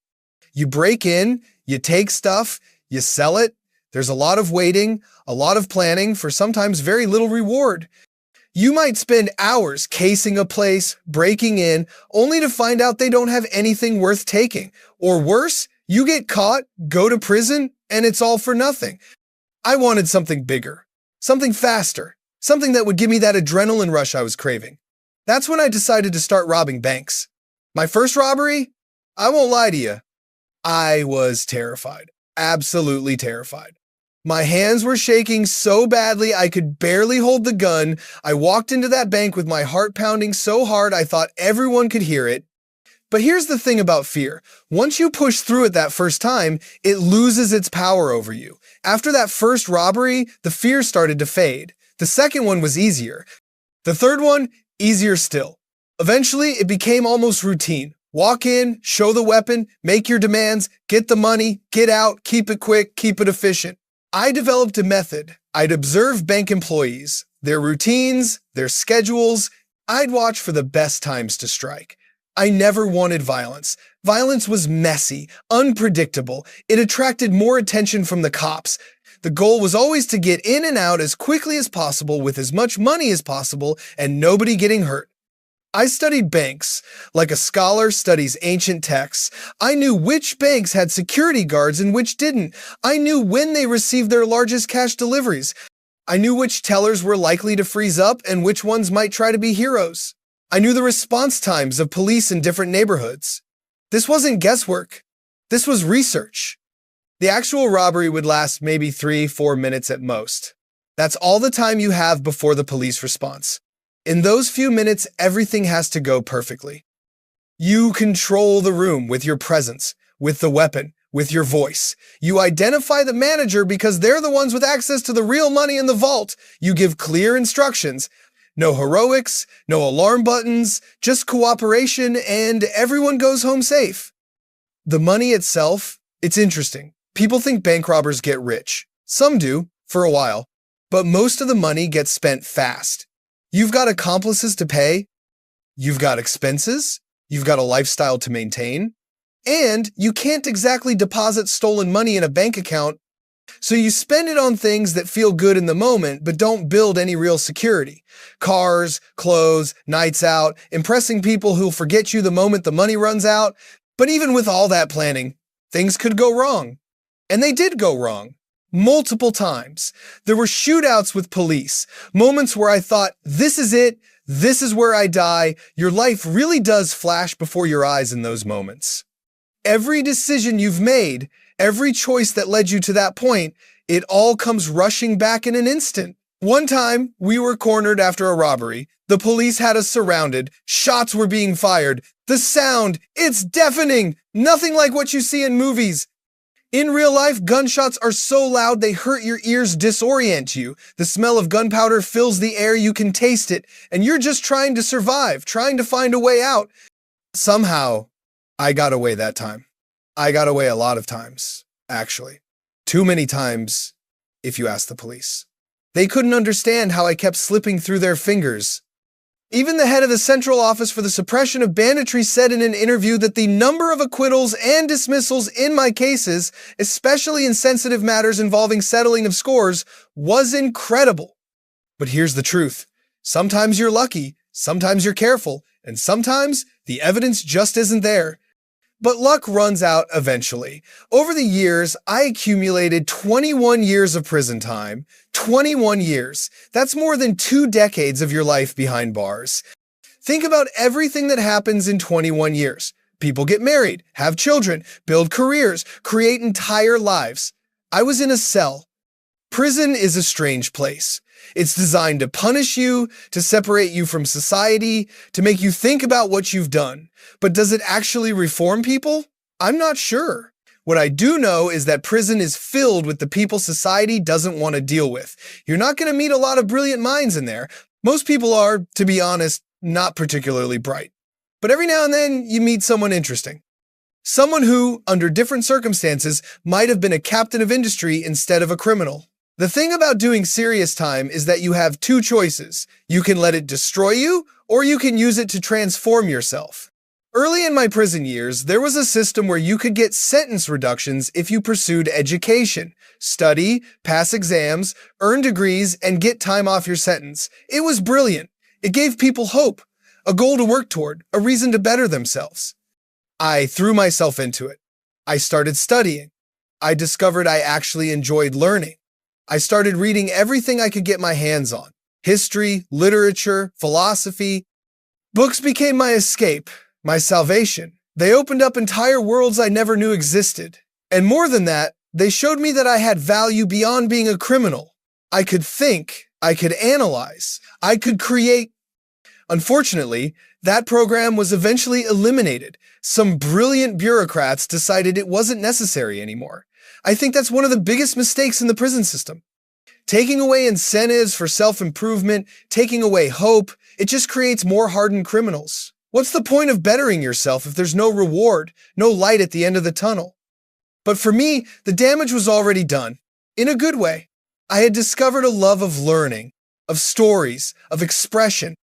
You break in, you take stuff, you sell it. There's a lot of waiting, a lot of planning for sometimes very little reward. You might spend hours casing a place, breaking in, only to find out they don't have anything worth taking. Or worse, you get caught, go to prison, and it's all for nothing. I wanted something bigger, something faster, something that would give me that adrenaline rush I was craving. That's when I decided to start robbing banks. My first robbery? I won't lie to you. I was terrified, absolutely terrified. My hands were shaking so badly I could barely hold the gun. I walked into that bank with my heart pounding so hard I thought everyone could hear it. But here's the thing about fear. Once you push through it that first time, it loses its power over you. After that first robbery, the fear started to fade. The second one was easier. The third one, easier still. Eventually, it became almost routine. Walk in, show the weapon, make your demands, get the money, get out, keep it quick, keep it efficient. I developed a method. I'd observe bank employees, their routines, their schedules. I'd watch for the best times to strike. I never wanted violence. Violence was messy, unpredictable. It attracted more attention from the cops. The goal was always to get in and out as quickly as possible with as much money as possible and nobody getting hurt. I studied banks. Like a scholar studies ancient texts. I knew which banks had security guards and which didn't. I knew when they received their largest cash deliveries. I knew which tellers were likely to freeze up and which ones might try to be heroes. I knew the response times of police in different neighborhoods. This wasn't guesswork. This was research. The actual robbery would last maybe 3-4 minutes at most. That's all the time you have before the police response. In those few minutes, everything has to go perfectly. You control the room with your presence, with the weapon, with your voice. You identify the manager because they're the ones with access to the real money in the vault. You give clear instructions. No heroics, no alarm buttons, just cooperation, and everyone goes home safe. The money itself, it's interesting. People think bank robbers get rich. Some do, for a while, but most of the money gets spent fast. You've got accomplices to pay, you've got expenses, you've got a lifestyle to maintain, and you can't exactly deposit stolen money in a bank account, so you spend it on things that feel good in the moment but don't build any real security. Cars, clothes, nights out, impressing people who'll forget you the moment the money runs out. But even with all that planning, things could go wrong. And they did go wrong. Multiple times. There were shootouts with police, moments where I thought, this is it, this is where I die. Your life really does flash before your eyes in those moments. Every decision you've made, every choice that led you to that point, it all comes rushing back in an instant. One time, we were cornered after a robbery. The police had us surrounded. Shots were being fired. The sound, it's deafening. Nothing like what you see in movies. In real life, gunshots are so loud they hurt your ears, disorient you. The smell of gunpowder fills the air, you can taste it, and you're just trying to survive, trying to find a way out. Somehow, I got away that time. I got away a lot of times, actually. Too many times, if you ask the police. They couldn't understand how I kept slipping through their fingers. Even the head of the Central Office for the Suppression of Banditry said in an interview that the number of acquittals and dismissals in my cases, especially in sensitive matters involving settling of scores, was incredible. But here's the truth. Sometimes you're lucky, sometimes you're careful, and sometimes the evidence just isn't there. But luck runs out eventually. Over the years, I accumulated 21 years of prison time. 21 years. That's more than 2 decades of your life behind bars. Think about everything that happens in 21 years. People get married, have children, build careers, create entire lives. I was in a cell. Prison is a strange place. It's designed to punish you, to separate you from society, to make you think about what you've done. But does it actually reform people? I'm not sure. What I do know is that prison is filled with the people society doesn't want to deal with. You're not going to meet a lot of brilliant minds in there. Most people are, to be honest, not particularly bright. But every now and then, you meet someone interesting. Someone who, under different circumstances, might have been a captain of industry instead of a criminal. The thing about doing serious time is that you have 2 choices. You can let it destroy you, or you can use it to transform yourself. Early in my prison years, there was a system where you could get sentence reductions if you pursued education, study, pass exams, earn degrees, and get time off your sentence. It was brilliant. It gave people hope, a goal to work toward, a reason to better themselves. I threw myself into it. I started studying. I discovered I actually enjoyed learning. I started reading everything I could get my hands on. History, literature, philosophy. Books became my escape, my salvation. They opened up entire worlds I never knew existed. And more than that, they showed me that I had value beyond being a criminal. I could think, I could analyze, I could create. Unfortunately, that program was eventually eliminated. Some brilliant bureaucrats decided it wasn't necessary anymore. I think that's one of the biggest mistakes in the prison system. Taking away incentives for self-improvement, taking away hope, it just creates more hardened criminals. What's the point of bettering yourself if there's no reward, no light at the end of the tunnel? But for me, the damage was already done. In a good way. I had discovered a love of learning, of stories, of expression.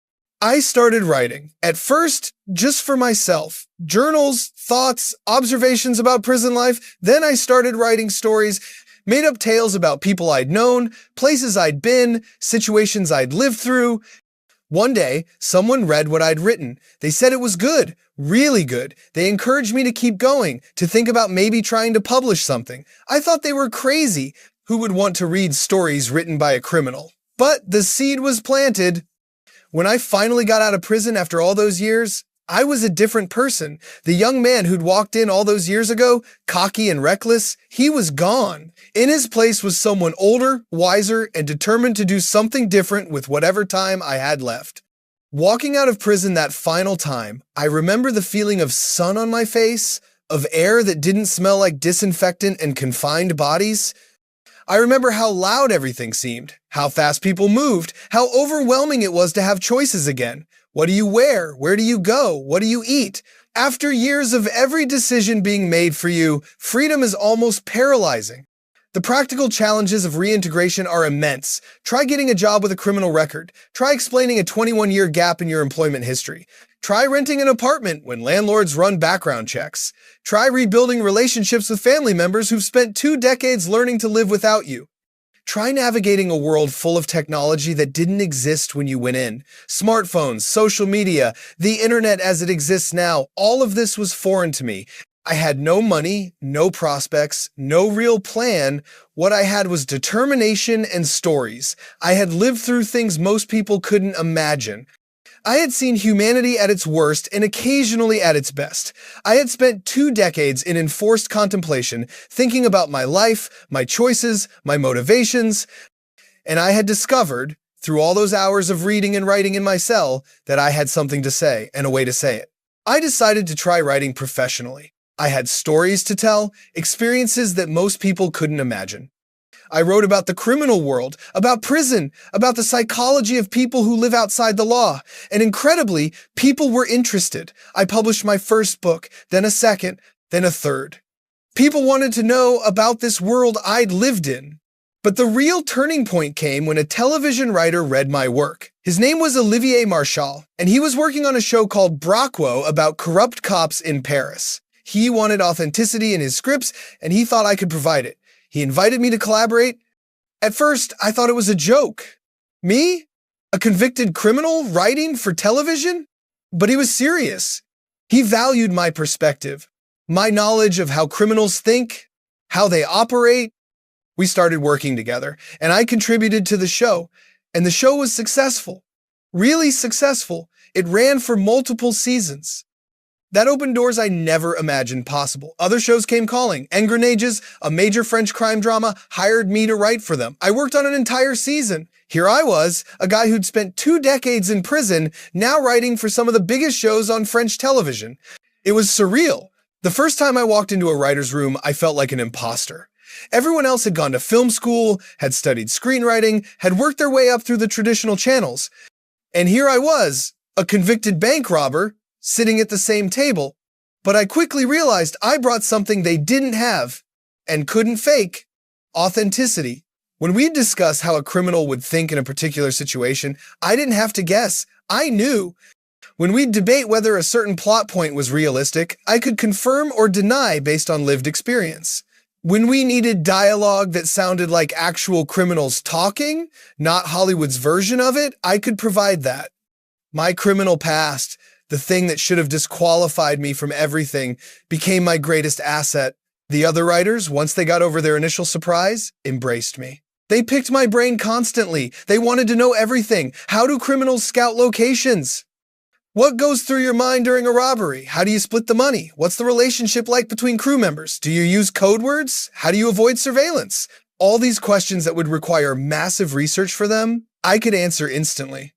I started writing, at first, just for myself. Journals, thoughts, observations about prison life. Then I started writing stories, made up tales about people I'd known, places I'd been, situations I'd lived through. One day, someone read what I'd written. They said it was good, really good. They encouraged me to keep going, to think about maybe trying to publish something. I thought they were crazy. Who would want to read stories written by a criminal? But the seed was planted. When I finally got out of prison after all those years, I was a different person. The young man who'd walked in all those years ago, cocky and reckless, he was gone. In his place was someone older, wiser, and determined to do something different with whatever time I had left. Walking out of prison that final time, I remember the feeling of sun on my face, of air that didn't smell like disinfectant and confined bodies. I remember how loud everything seemed, how fast people moved, how overwhelming it was to have choices again. What do you wear? Where do you go? What do you eat? After years of every decision being made for you, freedom is almost paralyzing. The practical challenges of reintegration are immense. Try getting a job with a criminal record. Try explaining a 21-year gap in your employment history. Try renting an apartment when landlords run background checks. Try rebuilding relationships with family members who've spent 2 decades learning to live without you. Try navigating a world full of technology that didn't exist when you went in. Smartphones, social media, the internet as it exists now, all of this was foreign to me. I had no money, no prospects, no real plan. What I had was determination and stories. I had lived through things most people couldn't imagine. I had seen humanity at its worst and occasionally at its best. I had spent 2 decades in enforced contemplation, thinking about my life, my choices, my motivations, and I had discovered, through all those hours of reading and writing in my cell, that I had something to say and a way to say it. I decided to try writing professionally. I had stories to tell, experiences that most people couldn't imagine. I wrote about the criminal world, about prison, about the psychology of people who live outside the law, and incredibly, people were interested. I published my first book, then a second, then a third. People wanted to know about this world I'd lived in. But the real turning point came when a television writer read my work. His name was Olivier Marchal, and he was working on a show called Bracquot about corrupt cops in Paris. He wanted authenticity in his scripts, and he thought I could provide it. He invited me to collaborate. At first, I thought it was a joke. Me? A convicted criminal writing for television? But he was serious. He valued my perspective, my knowledge of how criminals think, how they operate. We started working together, and I contributed to the show, and the show was successful. Really successful. It ran for multiple seasons. That opened doors I never imagined possible. Other shows came calling. Engrenages, a major French crime drama, hired me to write for them. I worked on an entire season. Here I was, a guy who'd spent 2 decades in prison, now writing for some of the biggest shows on French television. It was surreal. The first time I walked into a writer's room, I felt like an imposter. Everyone else had gone to film school, had studied screenwriting, had worked their way up through the traditional channels. And here I was, a convicted bank robber, sitting at the same table, but I quickly realized I brought something they didn't have and couldn't fake: authenticity. When we'd discuss how a criminal would think in a particular situation, I didn't have to guess. I knew. When we'd debate whether a certain plot point was realistic, I could confirm or deny based on lived experience. When we needed dialogue that sounded like actual criminals talking, not Hollywood's version of it, I could provide that. My criminal past, the thing that should have disqualified me from everything, became my greatest asset. The other writers, once they got over their initial surprise, embraced me. They picked my brain constantly. They wanted to know everything. How do criminals scout locations? What goes through your mind during a robbery? How do you split the money? What's the relationship like between crew members? Do you use code words? How do you avoid surveillance? All these questions that would require massive research for them, I could answer instantly.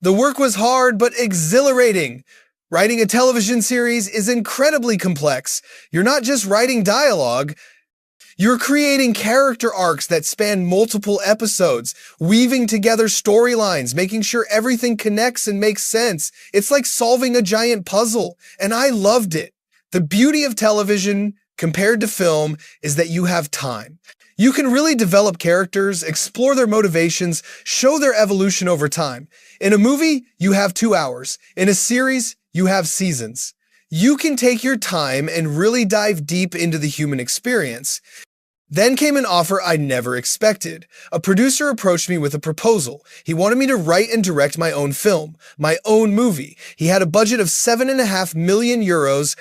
The work was hard but exhilarating. Writing a television series is incredibly complex. You're not just writing dialogue. You're creating character arcs that span multiple episodes, weaving together storylines, making sure everything connects and makes sense. It's like solving a giant puzzle, and I loved it. The beauty of television, compared to film, is that you have time. You can really develop characters, explore their motivations, show their evolution over time. In a movie, you have 2 hours. In a series, you have seasons. You can take your time and really dive deep into the human experience. Then came an offer I never expected. A producer approached me with a proposal. He wanted me to write and direct my own film, my own movie. He had a budget of 7.5 million euros.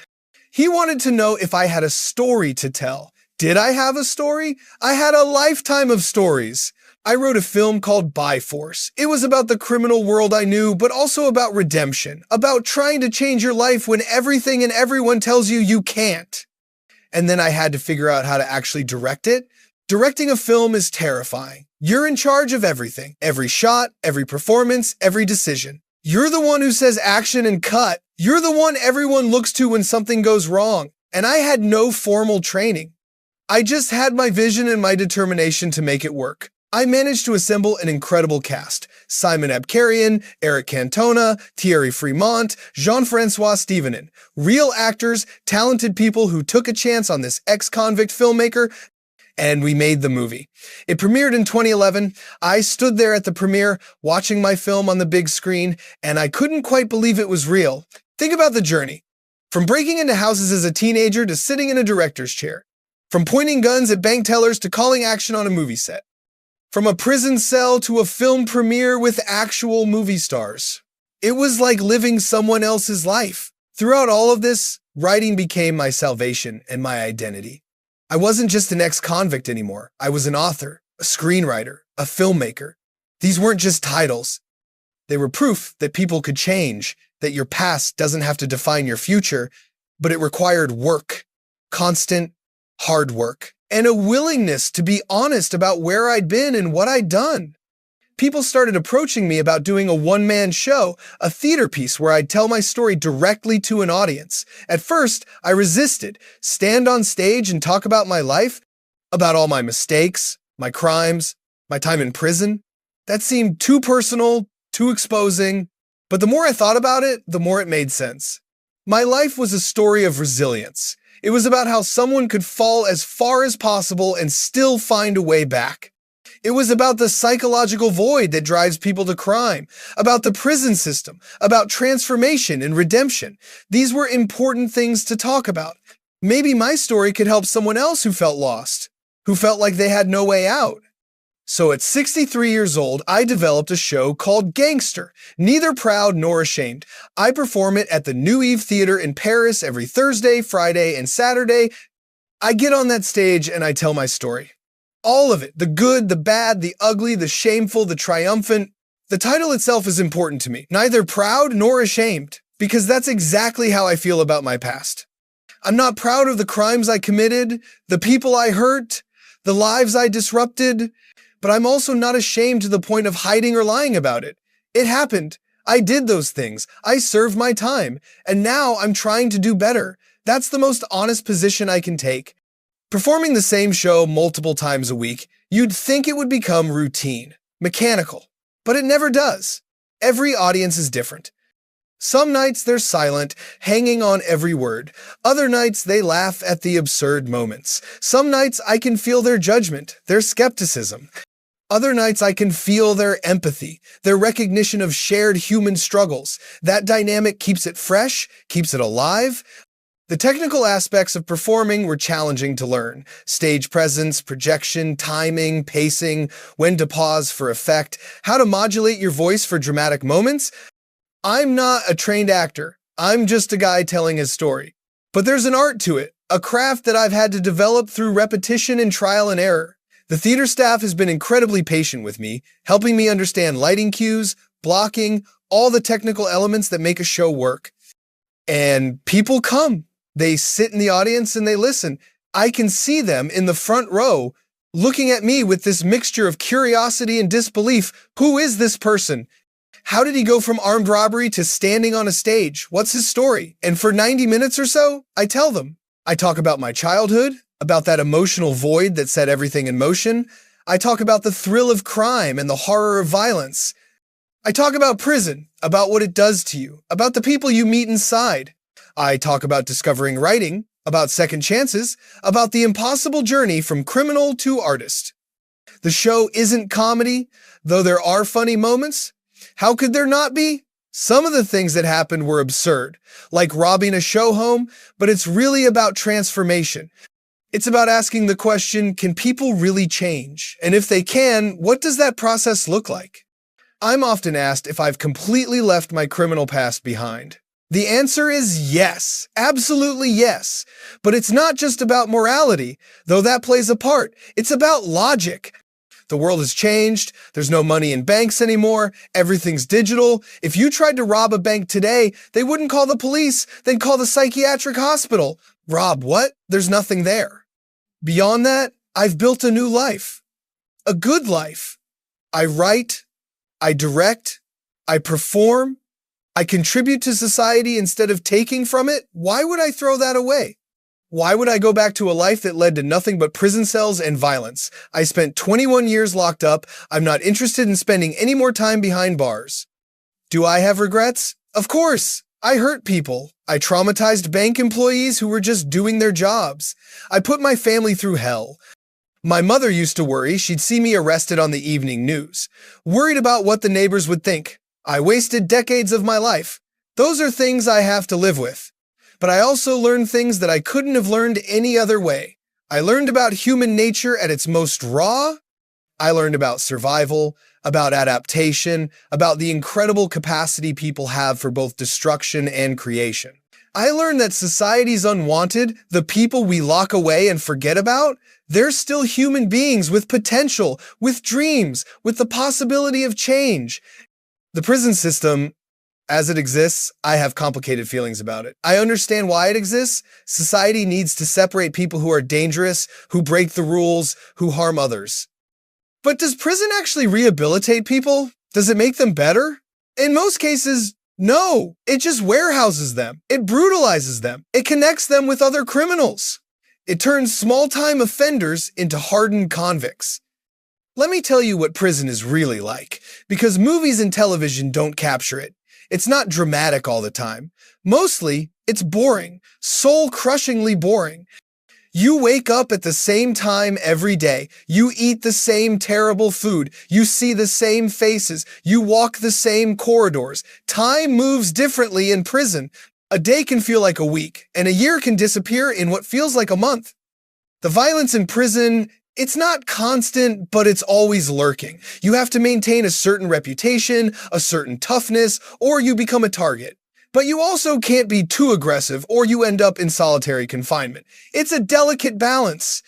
He wanted to know if I had a story to tell. Did I have a story? I had a lifetime of stories. I wrote a film called Byforce. It was about the criminal world I knew, but also about redemption, about trying to change your life when everything and everyone tells you you can't. And then I had to figure out how to actually direct it. Directing a film is terrifying. You're in charge of everything, every shot, every performance, every decision. You're the one who says action and cut. You're the one everyone looks to when something goes wrong. And I had no formal training. I just had my vision and my determination to make it work. I managed to assemble an incredible cast. Simon Abkarian, Eric Cantona, Thierry Fremont, Jean-Francois Stevenin. Real actors, talented people who took a chance on this ex-convict filmmaker, and we made the movie. It premiered in 2011. I stood there at the premiere, watching my film on the big screen, and I couldn't quite believe it was real. Think about the journey. From breaking into houses as a teenager to sitting in a director's chair. From pointing guns at bank tellers to calling action on a movie set. From a prison cell to a film premiere with actual movie stars. It was like living someone else's life. Throughout all of this, writing became my salvation and my identity. I wasn't just an ex-convict anymore. I was an author, a screenwriter, a filmmaker. These weren't just titles. They were proof that people could change, that your past doesn't have to define your future, but it required work, constant, hard work, and a willingness to be honest about where I'd been and what I'd done. People started approaching me about doing a one-man show, a theater piece where I'd tell my story directly to an audience. At first, I resisted. Stand on stage and talk about my life, about all my mistakes, my crimes, my time in prison. That seemed too personal, too exposing. But the more I thought about it, the more it made sense. My life was a story of resilience. It was about how someone could fall as far as possible and still find a way back. It was about the psychological void that drives people to crime, about the prison system, about transformation and redemption. These were important things to talk about. Maybe my story could help someone else who felt lost, who felt like they had no way out. So at 63 years old, I developed a show called Gangster, Neither Proud Nor Ashamed. I perform it at the New Eve Theater in Paris every Thursday, Friday, and Saturday. I get on that stage and I tell my story. All of it, the good, the bad, the ugly, the shameful, the triumphant. The title itself is important to me, Neither Proud Nor Ashamed, because that's exactly how I feel about my past. I'm not proud of the crimes I committed, the people I hurt, the lives I disrupted, but I'm also not ashamed to the point of hiding or lying about it. It happened. I did those things. I served my time. And now I'm trying to do better. That's the most honest position I can take. Performing the same show multiple times a week, you'd think it would become routine, mechanical, but it never does. Every audience is different. Some nights they're silent, hanging on every word. Other nights they laugh at the absurd moments. Some nights I can feel their judgment, their skepticism. Other nights I can feel their empathy, their recognition of shared human struggles. That dynamic keeps it fresh, keeps it alive. The technical aspects of performing were challenging to learn. Stage presence, projection, timing, pacing, when to pause for effect, how to modulate your voice for dramatic moments. I'm not a trained actor. I'm just a guy telling his story. But there's an art to it, a craft that I've had to develop through repetition and trial and error. The theater staff has been incredibly patient with me, helping me understand lighting cues, blocking, all the technical elements that make a show work. And people come. They sit in the audience and they listen. I can see them in the front row looking at me with this mixture of curiosity and disbelief. Who is this person? How did he go from armed robbery to standing on a stage? What's his story? And for 90 minutes or so, I tell them. I talk about my childhood, about that emotional void that set everything in motion. I talk about the thrill of crime and the horror of violence. I talk about prison, about what it does to you, about the people you meet inside. I talk about discovering writing, about second chances, about the impossible journey from criminal to artist. The show isn't comedy, though there are funny moments. How could there not be? Some of the things that happened were absurd, like robbing a show home, but it's really about transformation. It's about asking the question, can people really change? And if they can, what does that process look like? I'm often asked if I've completely left my criminal past behind. The answer is yes, absolutely yes. But it's not just about morality, though that plays a part. It's about logic. The world has changed. There's no money in banks anymore. Everything's digital. If you tried to rob a bank today, they wouldn't call the police. They'd call the psychiatric hospital. Rob what? There's nothing there. Beyond that, I've built a new life. A good life. I write. I direct. I perform. I contribute to society instead of taking from it. Why would I throw that away? Why would I go back to a life that led to nothing but prison cells and violence? I spent 21 years locked up. I'm not interested in spending any more time behind bars. Do I have regrets? Of course. I hurt people. I traumatized bank employees who were just doing their jobs. I put my family through hell. My mother used to worry she'd see me arrested on the evening news, worried about what the neighbors would think. I wasted decades of my life. Those are things I have to live with. But I also learned things that I couldn't have learned any other way. I learned about human nature at its most raw. I learned about survival, about adaptation, about the incredible capacity people have for both destruction and creation. I learned that society's unwanted, the people we lock away and forget about, they're still human beings with potential, with dreams, with the possibility of change. The prison system, as it exists, I have complicated feelings about it. I understand why it exists. Society needs to separate people who are dangerous, who break the rules, who harm others. But does prison actually rehabilitate people? Does it make them better? In most cases, no. It just warehouses them. It brutalizes them. It connects them with other criminals. It turns small-time offenders into hardened convicts. Let me tell you what prison is really like, because movies and television don't capture it. It's not dramatic all the time. Mostly, it's boring, soul-crushingly boring. You wake up at the same time every day. You eat the same terrible food. You see the same faces. You walk the same corridors. Time moves differently in prison. A day can feel like a week, and a year can disappear in what feels like a month. The violence in prison, it's not constant, but it's always lurking. You have to maintain a certain reputation, a certain toughness, or you become a target. But you also can't be too aggressive or you end up in solitary confinement. It's a delicate balance.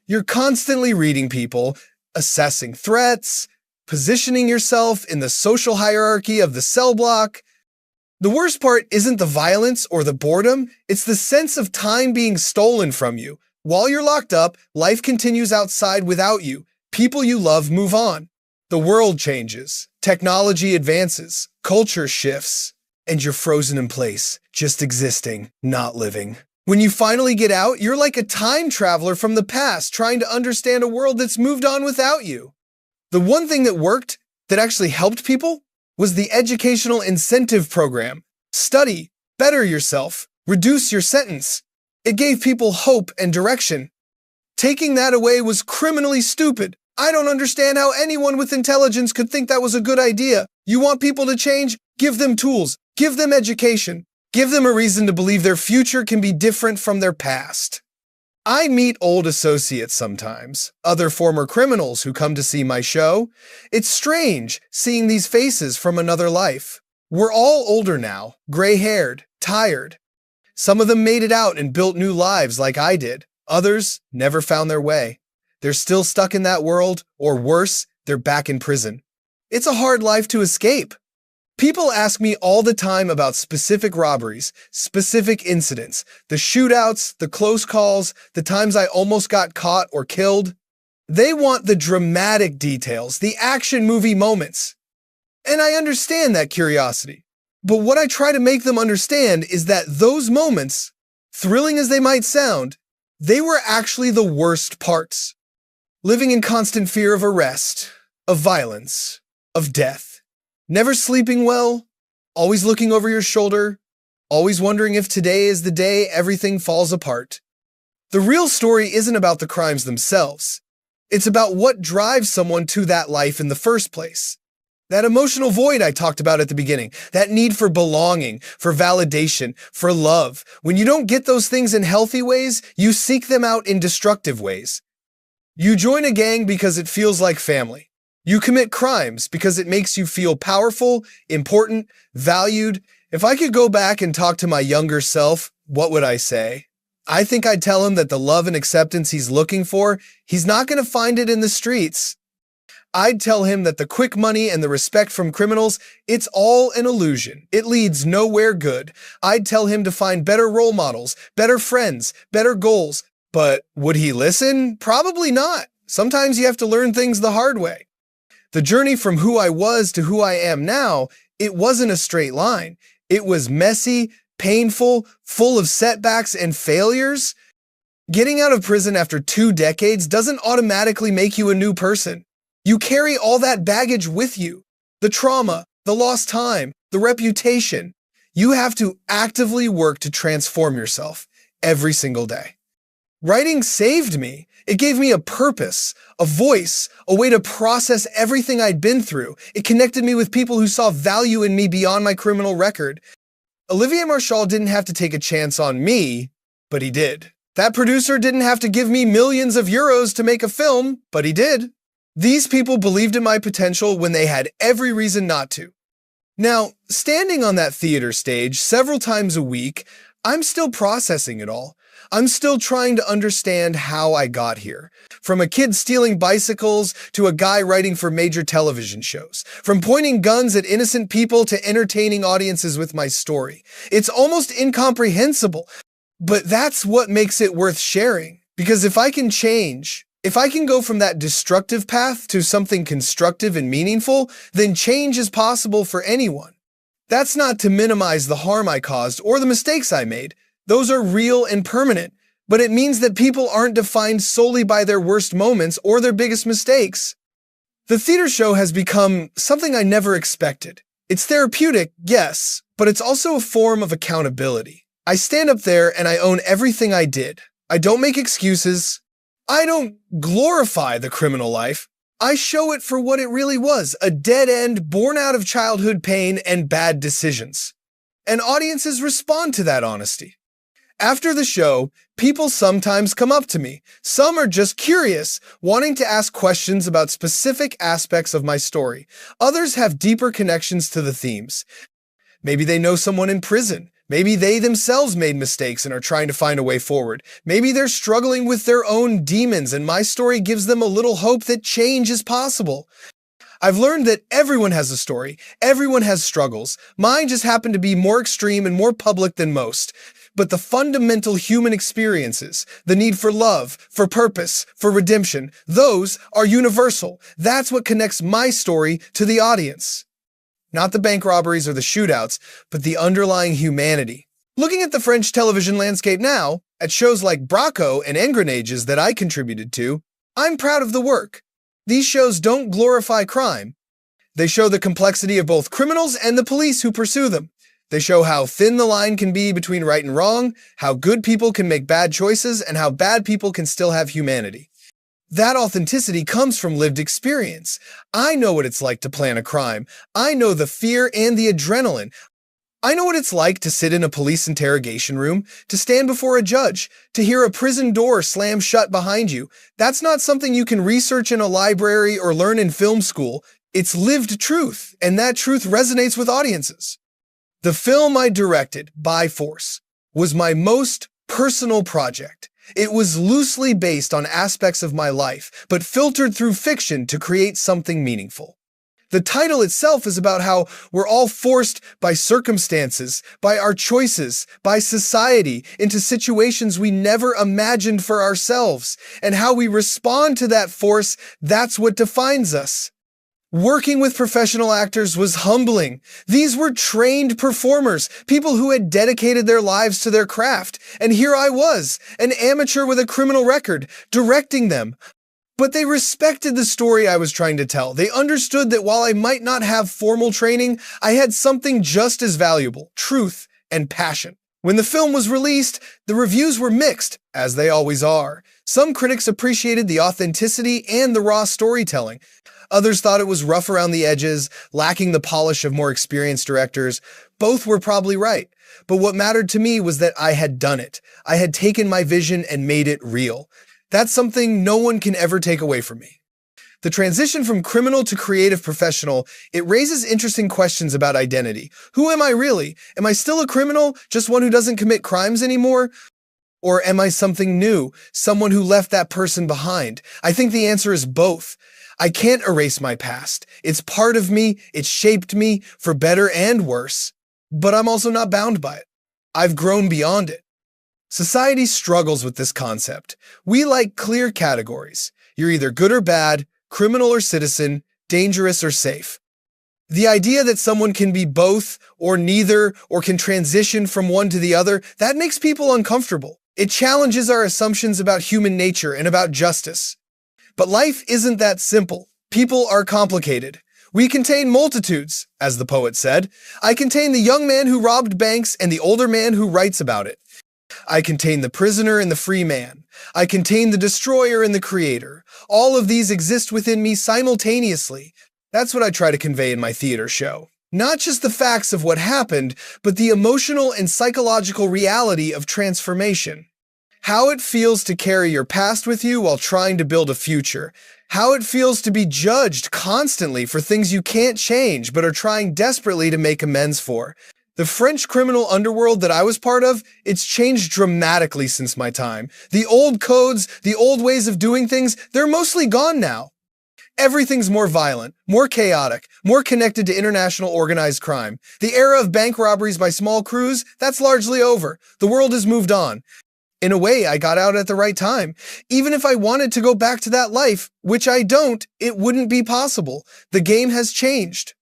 You're constantly reading people, assessing threats, positioning yourself in the social hierarchy of the cell block. The worst part isn't the violence or the boredom, it's the sense of time being stolen from you. While you're locked up, life continues outside without you. People you love move on. The world changes, technology advances, culture shifts. And you're frozen in place, just existing, not living. When you finally get out, you're like a time traveler from the past trying to understand a world that's moved on without you. The one thing that worked, that actually helped people, was the educational incentive program. Study, better yourself, reduce your sentence. It gave people hope and direction. Taking that away was criminally stupid. I don't understand how anyone with intelligence could think that was a good idea. You want people to change? Give them tools. Give them education. Give them a reason to believe their future can be different from their past. I meet old associates sometimes, other former criminals who come to see my show. It's strange seeing these faces from another life. We're all older now, gray-haired, tired. Some of them made it out and built new lives like I did. Others never found their way. They're still stuck in that world, or worse, they're back in prison. It's a hard life to escape. People ask me all the time about specific robberies, specific incidents, the shootouts, the close calls, the times I almost got caught or killed. They want the dramatic details, the action movie moments. And I understand that curiosity. But what I try to make them understand is that those moments, thrilling as they might sound, they were actually the worst parts. Living in constant fear of arrest, of violence, of death. Never sleeping well, always looking over your shoulder, always wondering if today is the day everything falls apart. The real story isn't about the crimes themselves. It's about what drives someone to that life in the first place. That emotional void I talked about at the beginning, that need for belonging, for validation, for love. When you don't get those things in healthy ways, you seek them out in destructive ways. You join a gang because it feels like family. You commit crimes because it makes you feel powerful, important, valued. If I could go back and talk to my younger self, what would I say? I think I'd tell him that the love and acceptance he's looking for, he's not going to find it in the streets. I'd tell him that the quick money and the respect from criminals, it's all an illusion. It leads nowhere good. I'd tell him to find better role models, better friends, better goals. But would he listen? Probably not. Sometimes you have to learn things the hard way. The journey from who I was to who I am now, it wasn't a straight line. It was messy, painful, full of setbacks and failures. Getting out of prison after 2 decades doesn't automatically make you a new person. You carry all that baggage with you. The trauma, the lost time, the reputation. You have to actively work to transform yourself every single day. Writing saved me. It gave me a purpose, a voice, a way to process everything I'd been through. It connected me with people who saw value in me beyond my criminal record. Olivier Marchal didn't have to take a chance on me, but he did. That producer didn't have to give me millions of euros to make a film, but he did. These people believed in my potential when they had every reason not to. Now, standing on that theater stage several times a week, I'm still processing it all. I'm still trying to understand how I got here. From a kid stealing bicycles to a guy writing for major television shows. From pointing guns at innocent people to entertaining audiences with my story. It's almost incomprehensible, but that's what makes it worth sharing. Because if I can change, if I can go from that destructive path to something constructive and meaningful, then change is possible for anyone. That's not to minimize the harm I caused or the mistakes I made. Those are real and permanent, but it means that people aren't defined solely by their worst moments or their biggest mistakes. The theater show has become something I never expected. It's therapeutic, yes, but it's also a form of accountability. I stand up there and I own everything I did. I don't make excuses. I don't glorify the criminal life. I show it for what it really was, a dead end born out of childhood pain and bad decisions. And audiences respond to that honesty. After the show, people sometimes come up to me. Some are just curious, wanting to ask questions about specific aspects of my story. Others have deeper connections to the themes. Maybe they know someone in prison. Maybe they themselves made mistakes and are trying to find a way forward. Maybe they're struggling with their own demons and my story gives them a little hope that change is possible. I've learned that everyone has a story. Everyone has struggles. Mine just happen to be more extreme and more public than most. But the fundamental human experiences, the need for love, for purpose, for redemption, those are universal. That's what connects my story to the audience. Not the bank robberies or the shootouts, but the underlying humanity. Looking at the French television landscape now, at shows like Braco and Engrenages that I contributed to, I'm proud of the work. These shows don't glorify crime. They show the complexity of both criminals and the police who pursue them. They show how thin the line can be between right and wrong, how good people can make bad choices, and how bad people can still have humanity. That authenticity comes from lived experience. I know what it's like to plan a crime. I know the fear and the adrenaline. I know what it's like to sit in a police interrogation room, to stand before a judge, to hear a prison door slam shut behind you. That's not something you can research in a library or learn in film school. It's lived truth, and that truth resonates with audiences. The film I directed, By Force, was my most personal project. It was loosely based on aspects of my life, but filtered through fiction to create something meaningful. The title itself is about how we're all forced by circumstances, by our choices, by society, into situations we never imagined for ourselves, and how we respond to that force, that's what defines us. Working with professional actors was humbling. These were trained performers, people who had dedicated their lives to their craft. And here I was, an amateur with a criminal record, directing them. But they respected the story I was trying to tell. They understood that while I might not have formal training, I had something just as valuable, truth and passion. When the film was released, the reviews were mixed, as they always are. Some critics appreciated the authenticity and the raw storytelling. Others thought it was rough around the edges, lacking the polish of more experienced directors. Both were probably right. But what mattered to me was that I had done it. I had taken my vision and made it real. That's something no one can ever take away from me. The transition from criminal to creative professional, it raises interesting questions about identity. Who am I really? Am I still a criminal, just one who doesn't commit crimes anymore? Or am I something new, someone who left that person behind? I think the answer is both. I can't erase my past. It's part of me, it shaped me, for better and worse. But I'm also not bound by it. I've grown beyond it. Society struggles with this concept. We like clear categories. You're either good or bad, criminal or citizen, dangerous or safe. The idea that someone can be both or neither or can transition from one to the other, that makes people uncomfortable. It challenges our assumptions about human nature and about justice. But life isn't that simple. People are complicated. We contain multitudes, as the poet said. I contain the young man who robbed banks and the older man who writes about it. I contain the prisoner and the free man. I contain the destroyer and the creator. All of these exist within me simultaneously. That's what I try to convey in my theater show. Not just the facts of what happened, but the emotional and psychological reality of transformation. How it feels to carry your past with you while trying to build a future. How it feels to be judged constantly for things you can't change but are trying desperately to make amends for. The French criminal underworld that I was part of, it's changed dramatically since my time. The old codes, the old ways of doing things, they're mostly gone now. Everything's more violent, more chaotic, more connected to international organized crime. The era of bank robberies by small crews, that's largely over. The world has moved on. In a way, I got out at the right time. Even if I wanted to go back to that life, which I don't, it wouldn't be possible. The game has changed.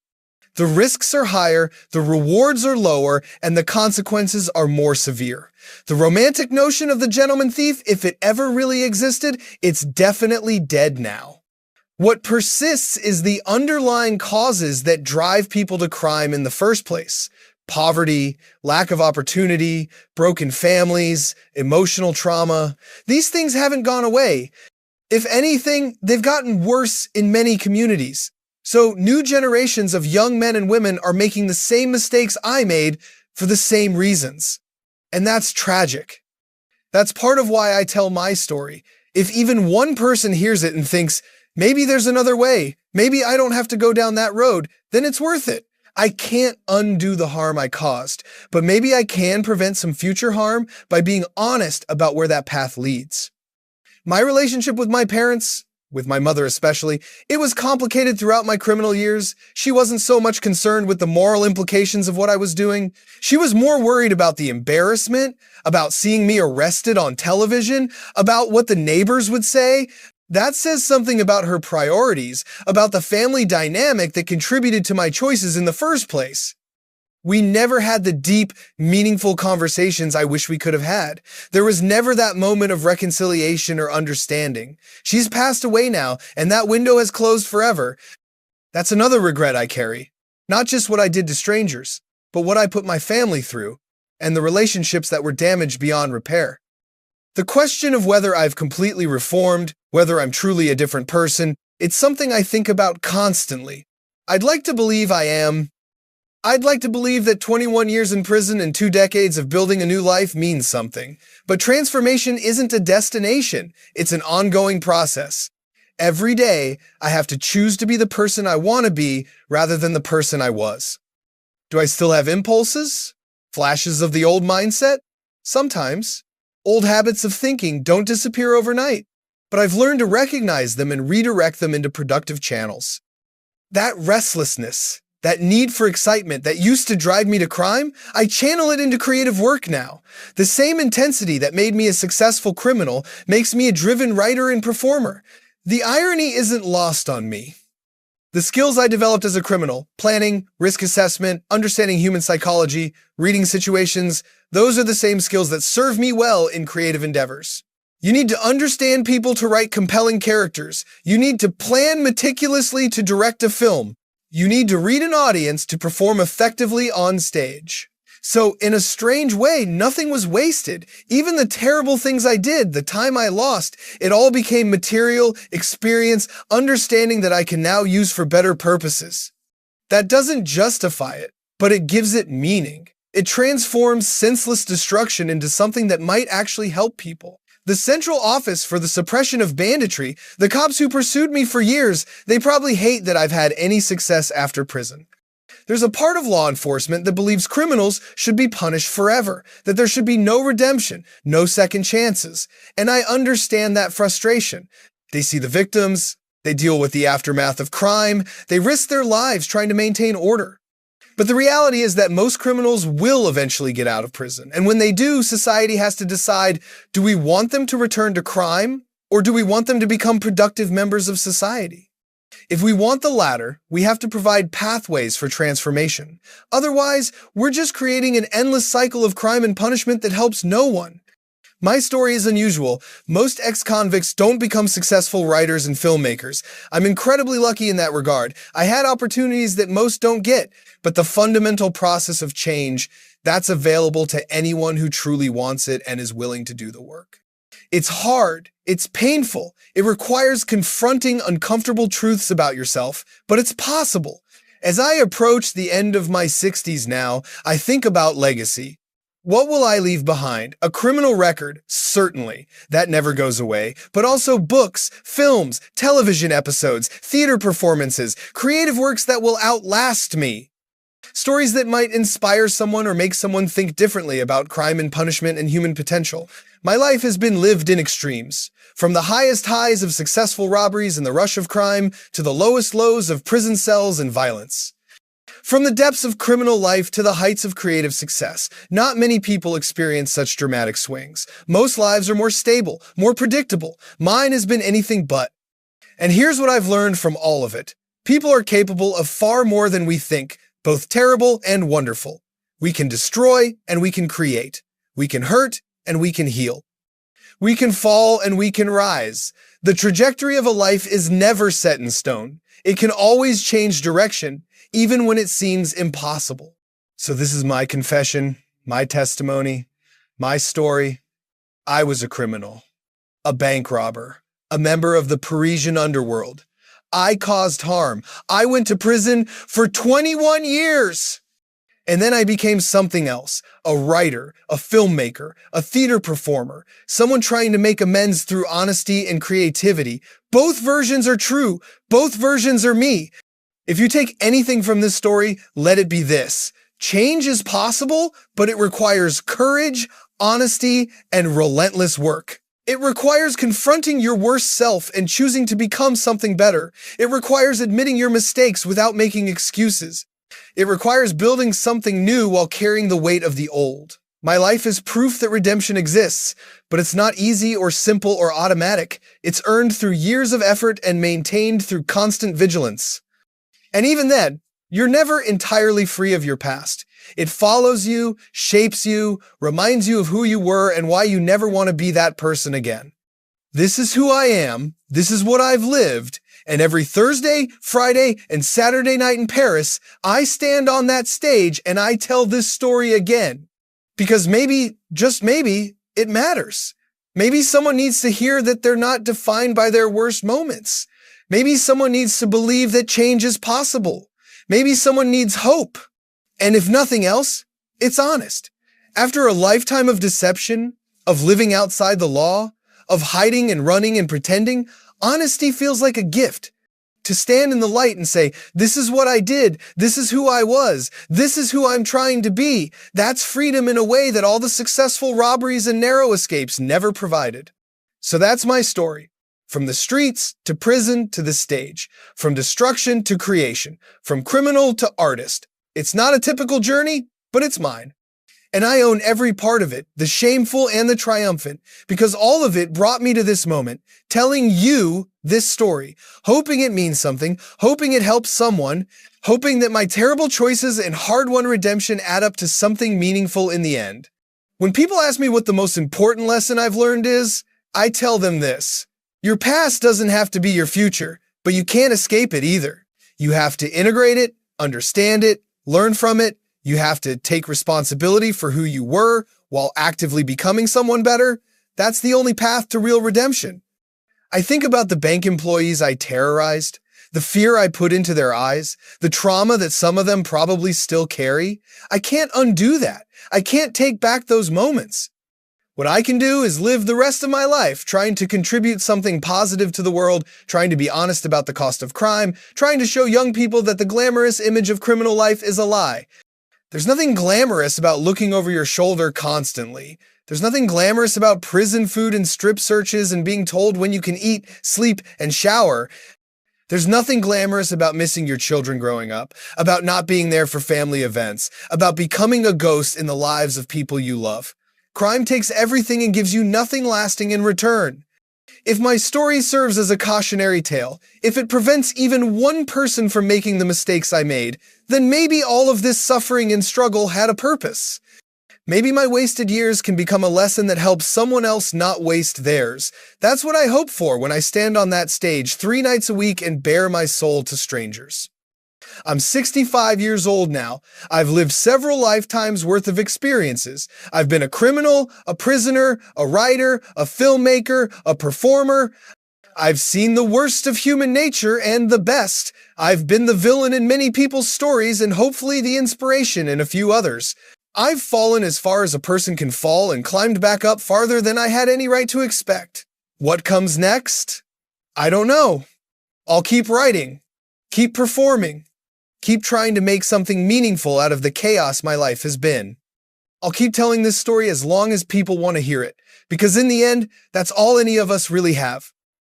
The risks are higher, the rewards are lower, and the consequences are more severe. The romantic notion of the gentleman thief, if it ever really existed, it's definitely dead now. What persists is the underlying causes that drive people to crime in the first place. Poverty, lack of opportunity, broken families, emotional trauma. These things haven't gone away. If anything, they've gotten worse in many communities. So new generations of young men and women are making the same mistakes I made for the same reasons. And that's tragic. That's part of why I tell my story. If even one person hears it and thinks, maybe there's another way, maybe I don't have to go down that road, then it's worth it. I can't undo the harm I caused, but maybe I can prevent some future harm by being honest about where that path leads. My relationship with my parents, with my mother especially, it was complicated throughout my criminal years. She wasn't so much concerned with the moral implications of what I was doing. She was more worried about the embarrassment, about seeing me arrested on television, about what the neighbors would say. That says something about her priorities, about the family dynamic that contributed to my choices in the first place. We never had the deep, meaningful conversations I wish we could have had. There was never that moment of reconciliation or understanding. She's passed away now, and that window has closed forever. That's another regret I carry. Not just what I did to strangers, but what I put my family through, and the relationships that were damaged beyond repair. The question of whether I've completely reformed, whether I'm truly a different person, it's something I think about constantly. I'd like to believe I am. I'd like to believe that 21 years in prison and 2 decades of building a new life means something. But transformation isn't a destination, it's an ongoing process. Every day, I have to choose to be the person I want to be rather than the person I was. Do I still have impulses? Flashes of the old mindset? Sometimes. Old habits of thinking don't disappear overnight, but I've learned to recognize them and redirect them into productive channels. That restlessness, that need for excitement that used to drive me to crime, I channel it into creative work now. The same intensity that made me a successful criminal makes me a driven writer and performer. The irony isn't lost on me. The skills I developed as a criminal, planning, risk assessment, understanding human psychology, reading situations, those are the same skills that serve me well in creative endeavors. You need to understand people to write compelling characters. You need to plan meticulously to direct a film. You need to read an audience to perform effectively on stage. So, in a strange way, nothing was wasted. Even the terrible things I did, the time I lost, it all became material, experience, understanding that I can now use for better purposes. That doesn't justify it, but it gives it meaning. It transforms senseless destruction into something that might actually help people. The Central Office for the Suppression of Banditry, the cops who pursued me for years, they probably hate that I've had any success after prison. There's a part of law enforcement that believes criminals should be punished forever, that there should be no redemption, no second chances. And I understand that frustration. They see the victims, they deal with the aftermath of crime, they risk their lives trying to maintain order. But the reality is that most criminals will eventually get out of prison. And when they do, society has to decide, do we want them to return to crime, or do we want them to become productive members of society? If we want the latter, we have to provide pathways for transformation. Otherwise, we're just creating an endless cycle of crime and punishment that helps no one. My story is unusual. Most ex-convicts don't become successful writers and filmmakers. I'm incredibly lucky in that regard. I had opportunities that most don't get, but the fundamental process of change, that's available to anyone who truly wants it and is willing to do the work. It's hard. It's painful. It requires confronting uncomfortable truths about yourself, but it's possible. As I approach the end of my 60s now, I think about legacy. What will I leave behind? A criminal record, certainly. That never goes away. But also books, films, television episodes, theater performances, creative works that will outlast me. Stories that might inspire someone or make someone think differently about crime and punishment and human potential. My life has been lived in extremes. From the highest highs of successful robberies and the rush of crime to the lowest lows of prison cells and violence. From the depths of criminal life to the heights of creative success, not many people experience such dramatic swings. Most lives are more stable, more predictable. Mine has been anything but. And here's what I've learned from all of it. People are capable of far more than we think, both terrible and wonderful. We can destroy and we can create. We can hurt and we can heal. We can fall and we can rise. The trajectory of a life is never set in stone. It can always change direction, even when it seems impossible. So this is my confession, my testimony, my story. I was a criminal, a bank robber, a member of the Parisian underworld. I caused harm. I went to prison for 21 years. And then I became something else, a writer, a filmmaker, a theater performer, someone trying to make amends through honesty and creativity. Both versions are true. Both versions are me. If you take anything from this story, let it be this. Change is possible, but it requires courage, honesty, and relentless work. It requires confronting your worst self and choosing to become something better. It requires admitting your mistakes without making excuses. It requires building something new while carrying the weight of the old. My life is proof that redemption exists, but it's not easy or simple or automatic. It's earned through years of effort and maintained through constant vigilance. And even then, you're never entirely free of your past. It follows you, shapes you, reminds you of who you were and why you never want to be that person again. This is who I am, this is what I've lived, and every Thursday, Friday, and Saturday night in Paris, I stand on that stage and I tell this story again. Because maybe, just maybe, it matters. Maybe someone needs to hear that they're not defined by their worst moments. Maybe someone needs to believe that change is possible. Maybe someone needs hope. And if nothing else, it's honest. After a lifetime of deception, of living outside the law, of hiding and running and pretending, honesty feels like a gift. To stand in the light and say, this is what I did, this is who I was, this is who I'm trying to be, that's freedom in a way that all the successful robberies and narrow escapes never provided. So that's my story. From the streets to prison to the stage, from destruction to creation, from criminal to artist. It's not a typical journey, but it's mine. And I own every part of it, the shameful and the triumphant, because all of it brought me to this moment, telling you this story, hoping it means something, hoping it helps someone, hoping that my terrible choices and hard-won redemption add up to something meaningful in the end. When people ask me what the most important lesson I've learned is, I tell them this. Your past doesn't have to be your future, but you can't escape it either. You have to integrate it, understand it, learn from it. You have to take responsibility for who you were while actively becoming someone better. That's the only path to real redemption. I think about the bank employees I terrorized, the fear I put into their eyes, the trauma that some of them probably still carry. I can't undo that. I can't take back those moments. What I can do is live the rest of my life trying to contribute something positive to the world, trying to be honest about the cost of crime, trying to show young people that the glamorous image of criminal life is a lie. There's nothing glamorous about looking over your shoulder constantly. There's nothing glamorous about prison food and strip searches and being told when you can eat, sleep, and shower. There's nothing glamorous about missing your children growing up, about not being there for family events, about becoming a ghost in the lives of people you love. Crime takes everything and gives you nothing lasting in return. If my story serves as a cautionary tale, if it prevents even one person from making the mistakes I made, then maybe all of this suffering and struggle had a purpose. Maybe my wasted years can become a lesson that helps someone else not waste theirs. That's what I hope for when I stand on that stage 3 nights a week and bare my soul to strangers. I'm 65 years old now. I've lived several lifetimes worth of experiences. I've been a criminal, a prisoner, a writer, a filmmaker, a performer. I've seen the worst of human nature and the best. I've been the villain in many people's stories and hopefully the inspiration in a few others. I've fallen as far as a person can fall and climbed back up farther than I had any right to expect. What comes next? I don't know. I'll keep writing, keep performing, keep trying to make something meaningful out of the chaos my life has been. I'll keep telling this story as long as people want to hear it, because in the end, that's all any of us really have.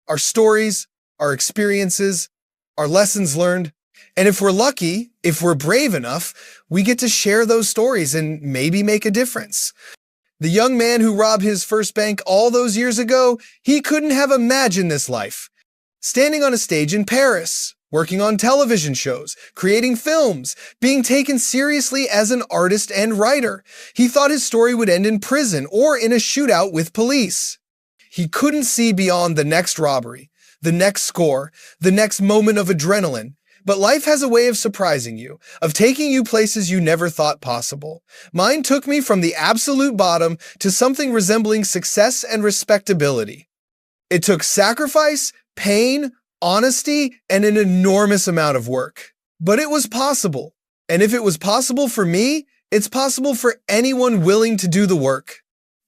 Our stories, our experiences, our lessons learned. And if we're lucky, if we're brave enough, we get to share those stories and maybe make a difference. The young man who robbed his first bank all those years ago, he couldn't have imagined this life. Standing on a stage in Paris, working on television shows, creating films, being taken seriously as an artist and writer. He thought his story would end in prison or in a shootout with police. He couldn't see beyond the next robbery, the next score, the next moment of adrenaline. But life has a way of surprising you, of taking you places you never thought possible. Mine took me from the absolute bottom to something resembling success and respectability. It took sacrifice, pain, honesty, and an enormous amount of work. But it was possible. And if it was possible for me, it's possible for anyone willing to do the work.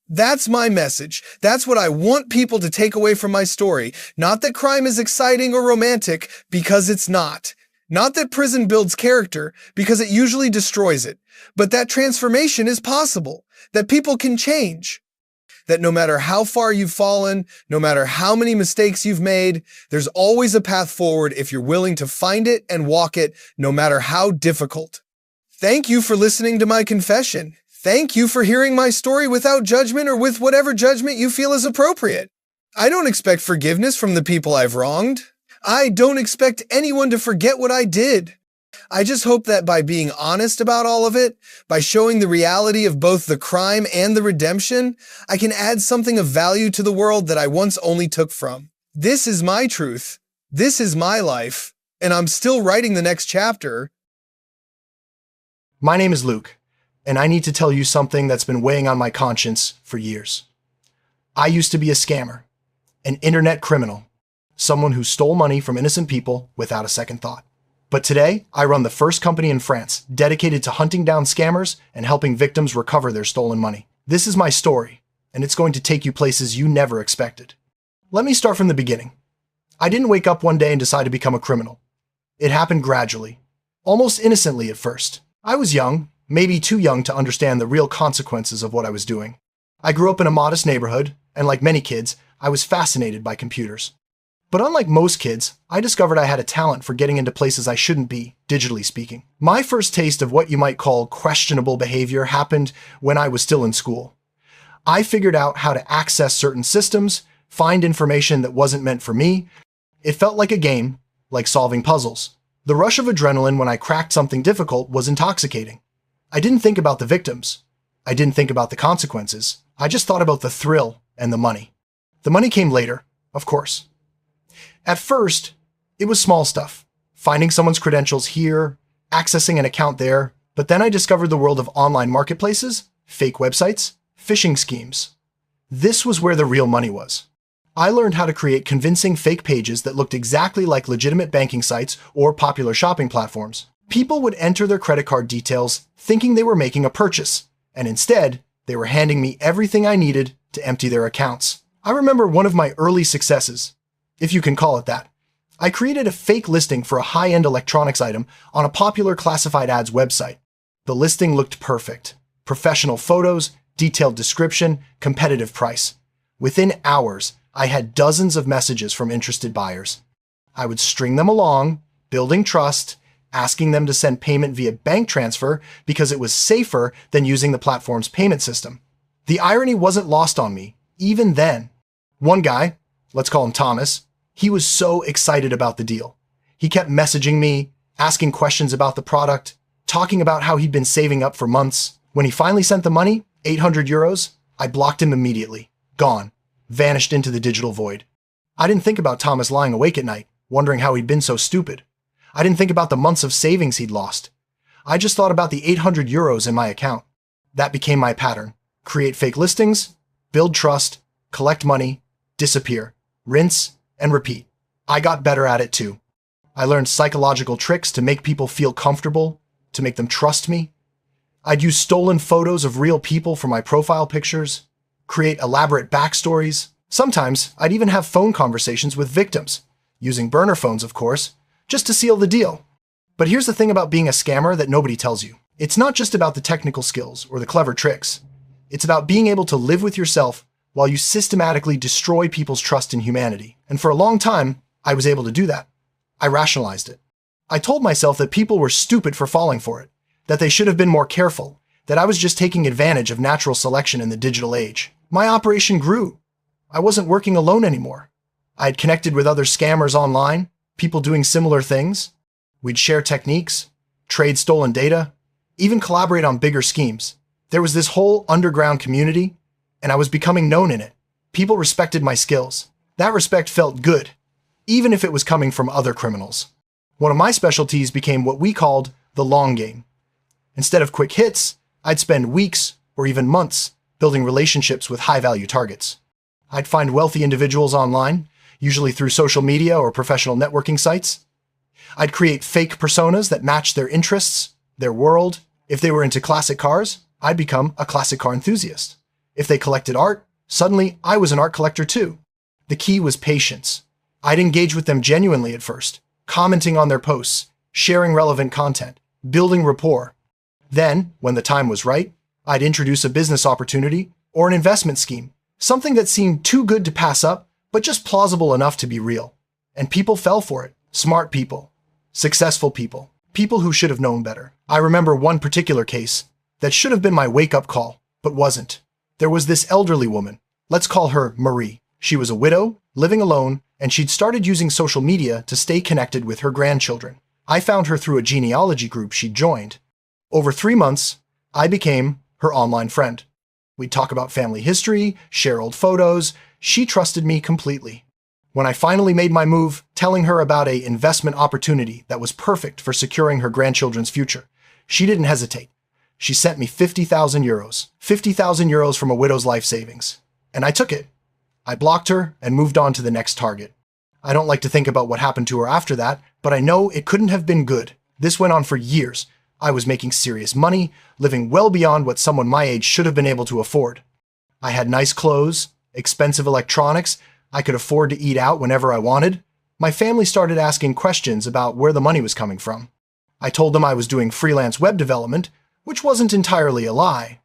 That's my message. That's what I want people to take away from my story. Not that crime is exciting or romantic, because it's not. Not that prison builds character, because it usually destroys it. But that transformation is possible. That people can change. That no matter how far you've fallen, no matter how many mistakes you've made, there's always a path forward if you're willing to find it and walk it, no matter how difficult. Thank you for listening to my confession. Thank you for hearing my story without judgment or with whatever judgment you feel is appropriate. I don't expect forgiveness from the people I've wronged. I don't expect anyone to forget what I did. I just hope that by being honest about all of it, by showing the reality of both the crime and the redemption, I can add something of value to the world that I once only took from. This is my truth. This is my life. And I'm still writing the next chapter. My name is Luke, and I need to tell you something that's been weighing on my conscience for years. I used to be a scammer, an internet criminal, someone who stole money from innocent people without a second thought. But today, I run the first company in France dedicated to hunting down scammers and helping victims recover their stolen money. This is my story, and it's going to take you places you never expected. Let me start from the beginning. I didn't wake up one day and decide to become a criminal. It happened gradually, almost innocently at first. I was young, maybe too young to understand the real consequences of what I was doing. I grew up in a modest neighborhood, and like many kids, I was fascinated by computers. But unlike most kids, I discovered I had a talent for getting into places I shouldn't be, digitally speaking. My first taste of what you might call questionable behavior happened when I was still in school. I figured out how to access certain systems, find information that wasn't meant for me. It felt like a game, like solving puzzles. The rush of adrenaline when I cracked something difficult was intoxicating. I didn't think about the victims. I didn't think about the consequences. I just thought about the thrill and the money. The money came later, of course. At first, it was small stuff, finding someone's credentials here, accessing an account there, but then I discovered the world of online marketplaces, fake websites, phishing schemes. This was where the real money was. I learned how to create convincing fake pages that looked exactly like legitimate banking sites or popular shopping platforms. People would enter their credit card details thinking they were making a purchase, and instead, they were handing me everything I needed to empty their accounts. I remember one of my early successes, if you can call it that. I created a fake listing for a high-end electronics item on a popular classified ads website. The listing looked perfect. Professional photos, detailed description, competitive price. Within hours, I had dozens of messages from interested buyers. I would string them along, building trust, asking them to send payment via bank transfer because it was safer than using the platform's payment system. The irony wasn't lost on me, even then. One guy, let's call him Thomas, he was so excited about the deal. He kept messaging me, asking questions about the product, talking about how he'd been saving up for months. When he finally sent the money, €800? I blocked him immediately. Gone. Vanished into the digital void. I didn't think about Thomas lying awake at night, wondering how he'd been so stupid. I didn't think about the months of savings he'd lost. I just thought about the €800 in my account. That became my pattern. Create fake listings, build trust, collect money, disappear, rinse, and repeat. I got better at it too. I learned psychological tricks to make people feel comfortable, to make them trust me. I'd use stolen photos of real people for my profile pictures, create elaborate backstories. Sometimes I'd even have phone conversations with victims, using burner phones, of course, just to seal the deal. But here's the thing about being a scammer that nobody tells you. It's not just about the technical skills or the clever tricks. It's about being able to live with yourself while you systematically destroy people's trust in humanity. And for a long time, I was able to do that. I rationalized it. I told myself that people were stupid for falling for it, that they should have been more careful, that I was just taking advantage of natural selection in the digital age. My operation grew. I wasn't working alone anymore. I had connected with other scammers online, people doing similar things. We'd share techniques, trade stolen data, even collaborate on bigger schemes. There was this whole underground community, and I was becoming known in it. People respected my skills. That respect felt good, even if it was coming from other criminals. One of my specialties became what we called the long game. Instead of quick hits, I'd spend weeks or even months building relationships with high-value targets. I'd find wealthy individuals online, usually through social media or professional networking sites. I'd create fake personas that matched their interests, their world. If they were into classic cars, I'd become a classic car enthusiast. If they collected art, suddenly I was an art collector too. The key was patience. I'd engage with them genuinely at first, commenting on their posts, sharing relevant content, building rapport. Then, when the time was right, I'd introduce a business opportunity or an investment scheme, something that seemed too good to pass up, but just plausible enough to be real. And people fell for it. Smart people, successful people, people who should have known better. I remember one particular case that should have been my wake-up call, but wasn't. There was this elderly woman. Let's call her Marie. She was a widow, living alone, and she'd started using social media to stay connected with her grandchildren. I found her through a genealogy group she'd joined. Over 3 months, I became her online friend. We'd talk about family history, share old photos. She trusted me completely. When I finally made my move, telling her about an investment opportunity that was perfect for securing her grandchildren's future, she didn't hesitate. She sent me €50,000. €50,000 from a widow's life savings. And I took it. I blocked her and moved on to the next target. I don't like to think about what happened to her after that, but I know it couldn't have been good. This went on for years. I was making serious money, living well beyond what someone my age should have been able to afford. I had nice clothes, expensive electronics, I could afford to eat out whenever I wanted. My family started asking questions about where the money was coming from. I told them I was doing freelance web development, which wasn't entirely a lie.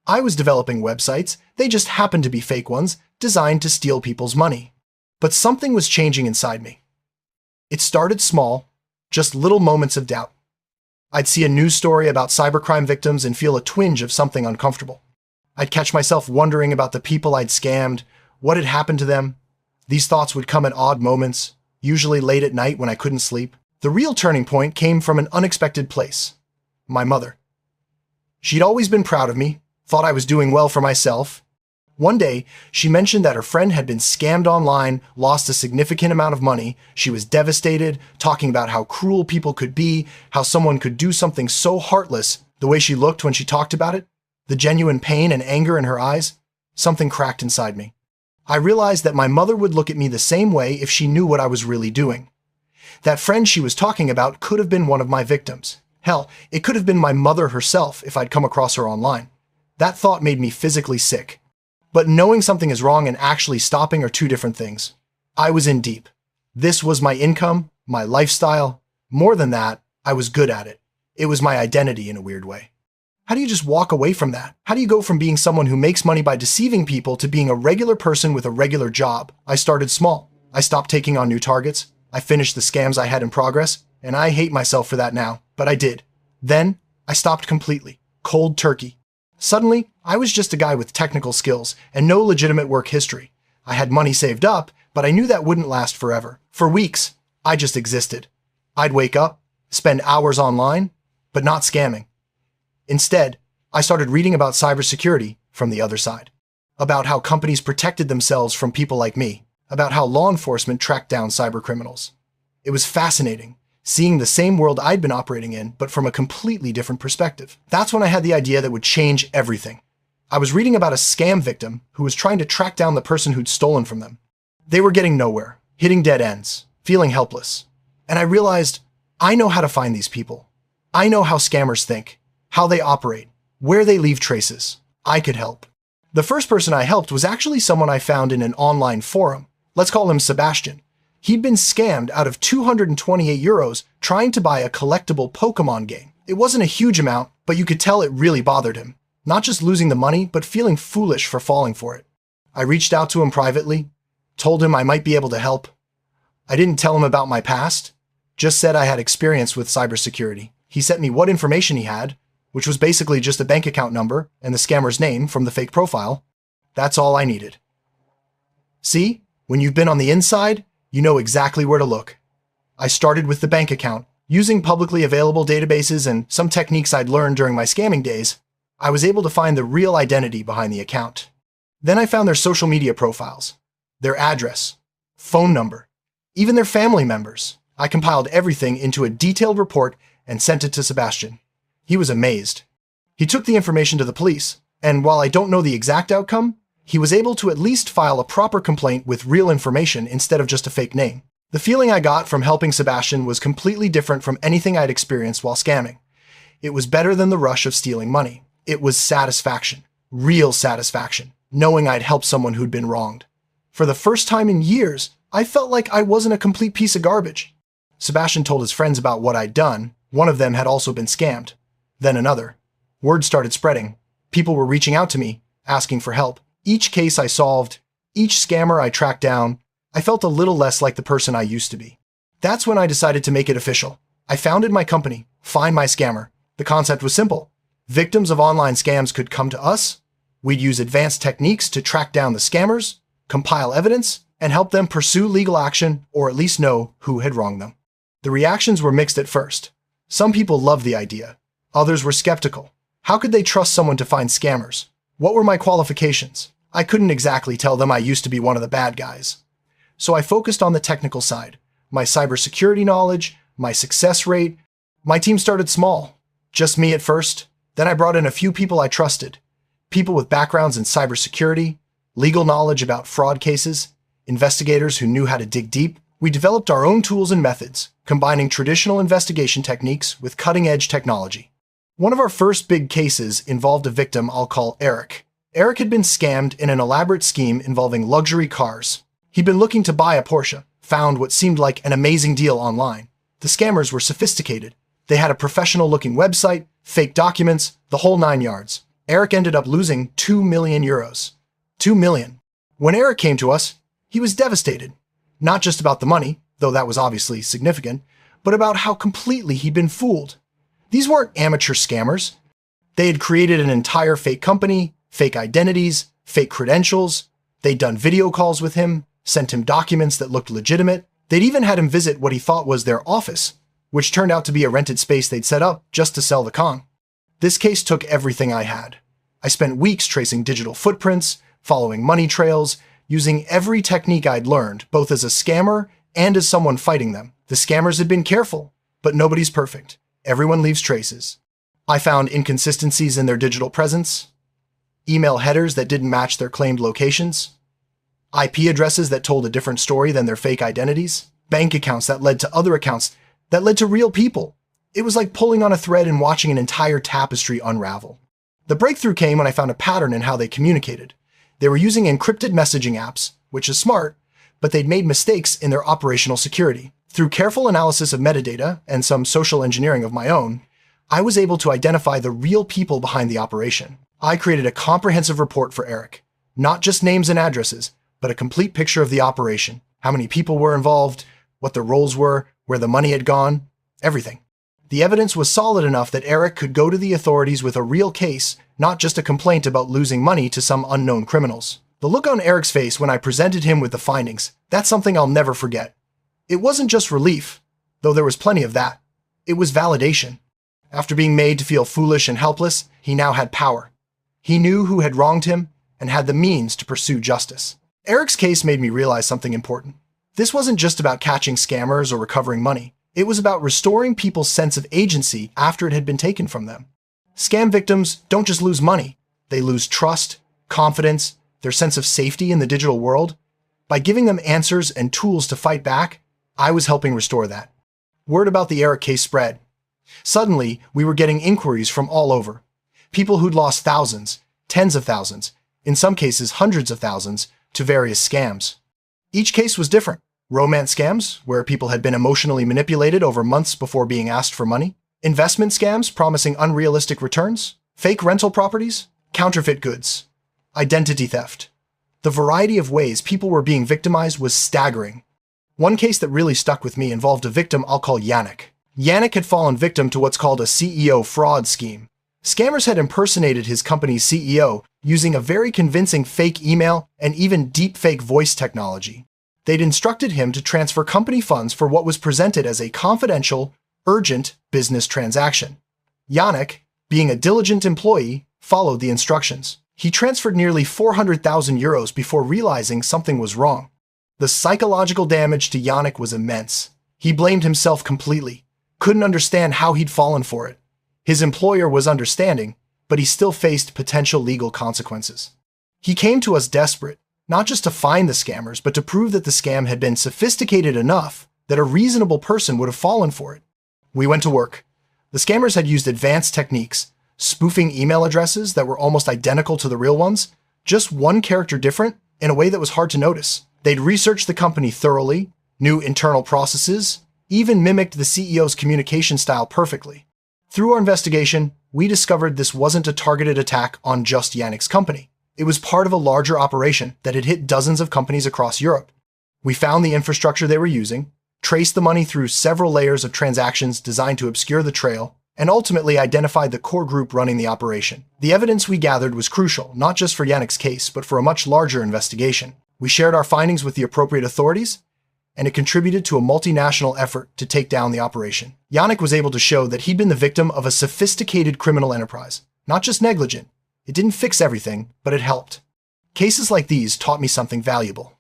I was developing websites, they just happened to be fake ones, designed to steal people's money. But something was changing inside me. It started small, just little moments of doubt. I'd see a news story about cybercrime victims and feel a twinge of something uncomfortable. I'd catch myself wondering about the people I'd scammed, what had happened to them. These thoughts would come at odd moments, usually late at night when I couldn't sleep. The real turning point came from an unexpected place. My mother. She'd always been proud of me, thought I was doing well for myself. One day, she mentioned that her friend had been scammed online, lost a significant amount of money. She was devastated, talking about how cruel people could be, how someone could do something so heartless. The way she looked when she talked about it, the genuine pain and anger in her eyes, something cracked inside me. I realized that my mother would look at me the same way if she knew what I was really doing. That friend she was talking about could have been one of my victims. Hell, it could have been my mother herself if I'd come across her online. That thought made me physically sick. But knowing something is wrong and actually stopping are two different things. I was in deep. This was my income, my lifestyle. More than that, I was good at it. It was my identity in a weird way. How do you just walk away from that? How do you go from being someone who makes money by deceiving people to being a regular person with a regular job? I started small. I stopped taking on new targets. I finished the scams I had in progress, and I hate myself for that now, but I did. Then, I stopped completely. Cold turkey. Suddenly, I was just a guy with technical skills and no legitimate work history. I had money saved up, but I knew that wouldn't last forever. For weeks, I just existed. I'd wake up, spend hours online, but not scamming. Instead, I started reading about cybersecurity, from the other side. About how companies protected themselves from people like me. About how law enforcement tracked down cybercriminals. It was fascinating, seeing the same world I'd been operating in, but from a completely different perspective. That's when I had the idea that would change everything. I was reading about a scam victim who was trying to track down the person who'd stolen from them. They were getting nowhere, hitting dead ends, feeling helpless. And I realized, I know how to find these people. I know how scammers think, how they operate, where they leave traces. I could help. The first person I helped was actually someone I found in an online forum. Let's call him Sebastian. He'd been scammed out of 228 euros trying to buy a collectible Pokemon game. It wasn't a huge amount, but you could tell it really bothered him. Not just losing the money, but feeling foolish for falling for it. I reached out to him privately, told him I might be able to help. I didn't tell him about my past, just said I had experience with cybersecurity. He sent me what information he had, which was basically just a bank account number and the scammer's name from the fake profile. That's all I needed. See, when you've been on the inside, you know exactly where to look. I started with the bank account. Using publicly available databases and some techniques I'd learned during my scamming days, I was able to find the real identity behind the account. Then I found their social media profiles, their address, phone number, even their family members. I compiled everything into a detailed report and sent it to Sebastian. He was amazed. He took the information to the police, and while I don't know the exact outcome, he was able to at least file a proper complaint with real information instead of just a fake name. The feeling I got from helping Sebastian was completely different from anything I'd experienced while scamming. It was better than the rush of stealing money. It was satisfaction, real satisfaction, knowing I'd helped someone who'd been wronged. For the first time in years, I felt like I wasn't a complete piece of garbage. Sebastian told his friends about what I'd done. One of them had also been scammed. Then another. Word started spreading. People were reaching out to me, asking for help. Each case I solved, each scammer I tracked down, I felt a little less like the person I used to be. That's when I decided to make it official. I founded my company, Find My Scammer. The concept was simple. Victims of online scams could come to us. We'd use advanced techniques to track down the scammers, compile evidence, and help them pursue legal action or at least know who had wronged them. The reactions were mixed at first. Some people loved the idea. Others were skeptical. How could they trust someone to find scammers? What were my qualifications? I couldn't exactly tell them I used to be one of the bad guys. So I focused on the technical side, my cybersecurity knowledge, my success rate. My team started small, just me at first. Then I brought in a few people I trusted, people with backgrounds in cybersecurity, legal knowledge about fraud cases, investigators who knew how to dig deep. We developed our own tools and methods, combining traditional investigation techniques with cutting-edge technology. One of our first big cases involved a victim I'll call Eric. Eric had been scammed in an elaborate scheme involving luxury cars. He'd been looking to buy a Porsche, found what seemed like an amazing deal online. The scammers were sophisticated. They had a professional-looking website, fake documents, the whole 9 yards. Eric ended up losing 2 million euros. 2 million. When Eric came to us, he was devastated. Not just about the money, though that was obviously significant, but about how completely he'd been fooled. These weren't amateur scammers. They had created an entire fake company, fake identities, fake credentials. They'd done video calls with him, sent him documents that looked legitimate. They'd even had him visit what he thought was their office, which turned out to be a rented space they'd set up just to sell the con. This case took everything I had. I spent weeks tracing digital footprints, following money trails, using every technique I'd learned, both as a scammer and as someone fighting them. The scammers had been careful, but nobody's perfect. Everyone leaves traces. I found inconsistencies in their digital presence, email headers that didn't match their claimed locations, IP addresses that told a different story than their fake identities, bank accounts that led to other accounts that led to real people. It was like pulling on a thread and watching an entire tapestry unravel. The breakthrough came when I found a pattern in how they communicated. They were using encrypted messaging apps, which is smart, but they'd made mistakes in their operational security. Through careful analysis of metadata and some social engineering of my own, I was able to identify the real people behind the operation. I created a comprehensive report for Eric. Not just names and addresses, but a complete picture of the operation. How many people were involved, what their roles were, where the money had gone, everything. The evidence was solid enough that Eric could go to the authorities with a real case, not just a complaint about losing money to some unknown criminals. The look on Eric's face when I presented him with the findings, that's something I'll never forget. It wasn't just relief, though there was plenty of that. It was validation. After being made to feel foolish and helpless, he now had power. He knew who had wronged him and had the means to pursue justice. Eric's case made me realize something important. This wasn't just about catching scammers or recovering money. It was about restoring people's sense of agency after it had been taken from them. Scam victims don't just lose money. They lose trust, confidence, their sense of safety in the digital world. By giving them answers and tools to fight back, I was helping restore that. Word about the Eric case spread. Suddenly, we were getting inquiries from all over. People who'd lost thousands, tens of thousands, in some cases hundreds of thousands, to various scams. Each case was different. Romance scams, where people had been emotionally manipulated over months before being asked for money. Investment scams promising unrealistic returns. Fake rental properties. Counterfeit goods. Identity theft. The variety of ways people were being victimized was staggering. One case that really stuck with me involved a victim I'll call Yannick. Yannick had fallen victim to what's called a CEO fraud scheme. Scammers had impersonated his company's CEO using a very convincing fake email and even deepfake voice technology. They'd instructed him to transfer company funds for what was presented as a confidential, urgent business transaction. Yannick, being a diligent employee, followed the instructions. He transferred nearly 400,000 euros before realizing something was wrong. The psychological damage to Yannick was immense. He blamed himself completely, couldn't understand how he'd fallen for it. His employer was understanding, but he still faced potential legal consequences. He came to us desperate, not just to find the scammers, but to prove that the scam had been sophisticated enough that a reasonable person would have fallen for it. We went to work. The scammers had used advanced techniques, spoofing email addresses that were almost identical to the real ones, just one character different in a way that was hard to notice. They'd researched the company thoroughly, knew internal processes, even mimicked the CEO's communication style perfectly. Through our investigation, we discovered this wasn't a targeted attack on just Yannick's company. It was part of a larger operation that had hit dozens of companies across Europe. We found the infrastructure they were using, traced the money through several layers of transactions designed to obscure the trail, and ultimately identified the core group running the operation. The evidence we gathered was crucial, not just for Yannick's case, but for a much larger investigation. We shared our findings with the appropriate authorities, and it contributed to a multinational effort to take down the operation. Yannick was able to show that he'd been the victim of a sophisticated criminal enterprise, not just negligent. It didn't fix everything, but it helped. Cases like these taught me something valuable.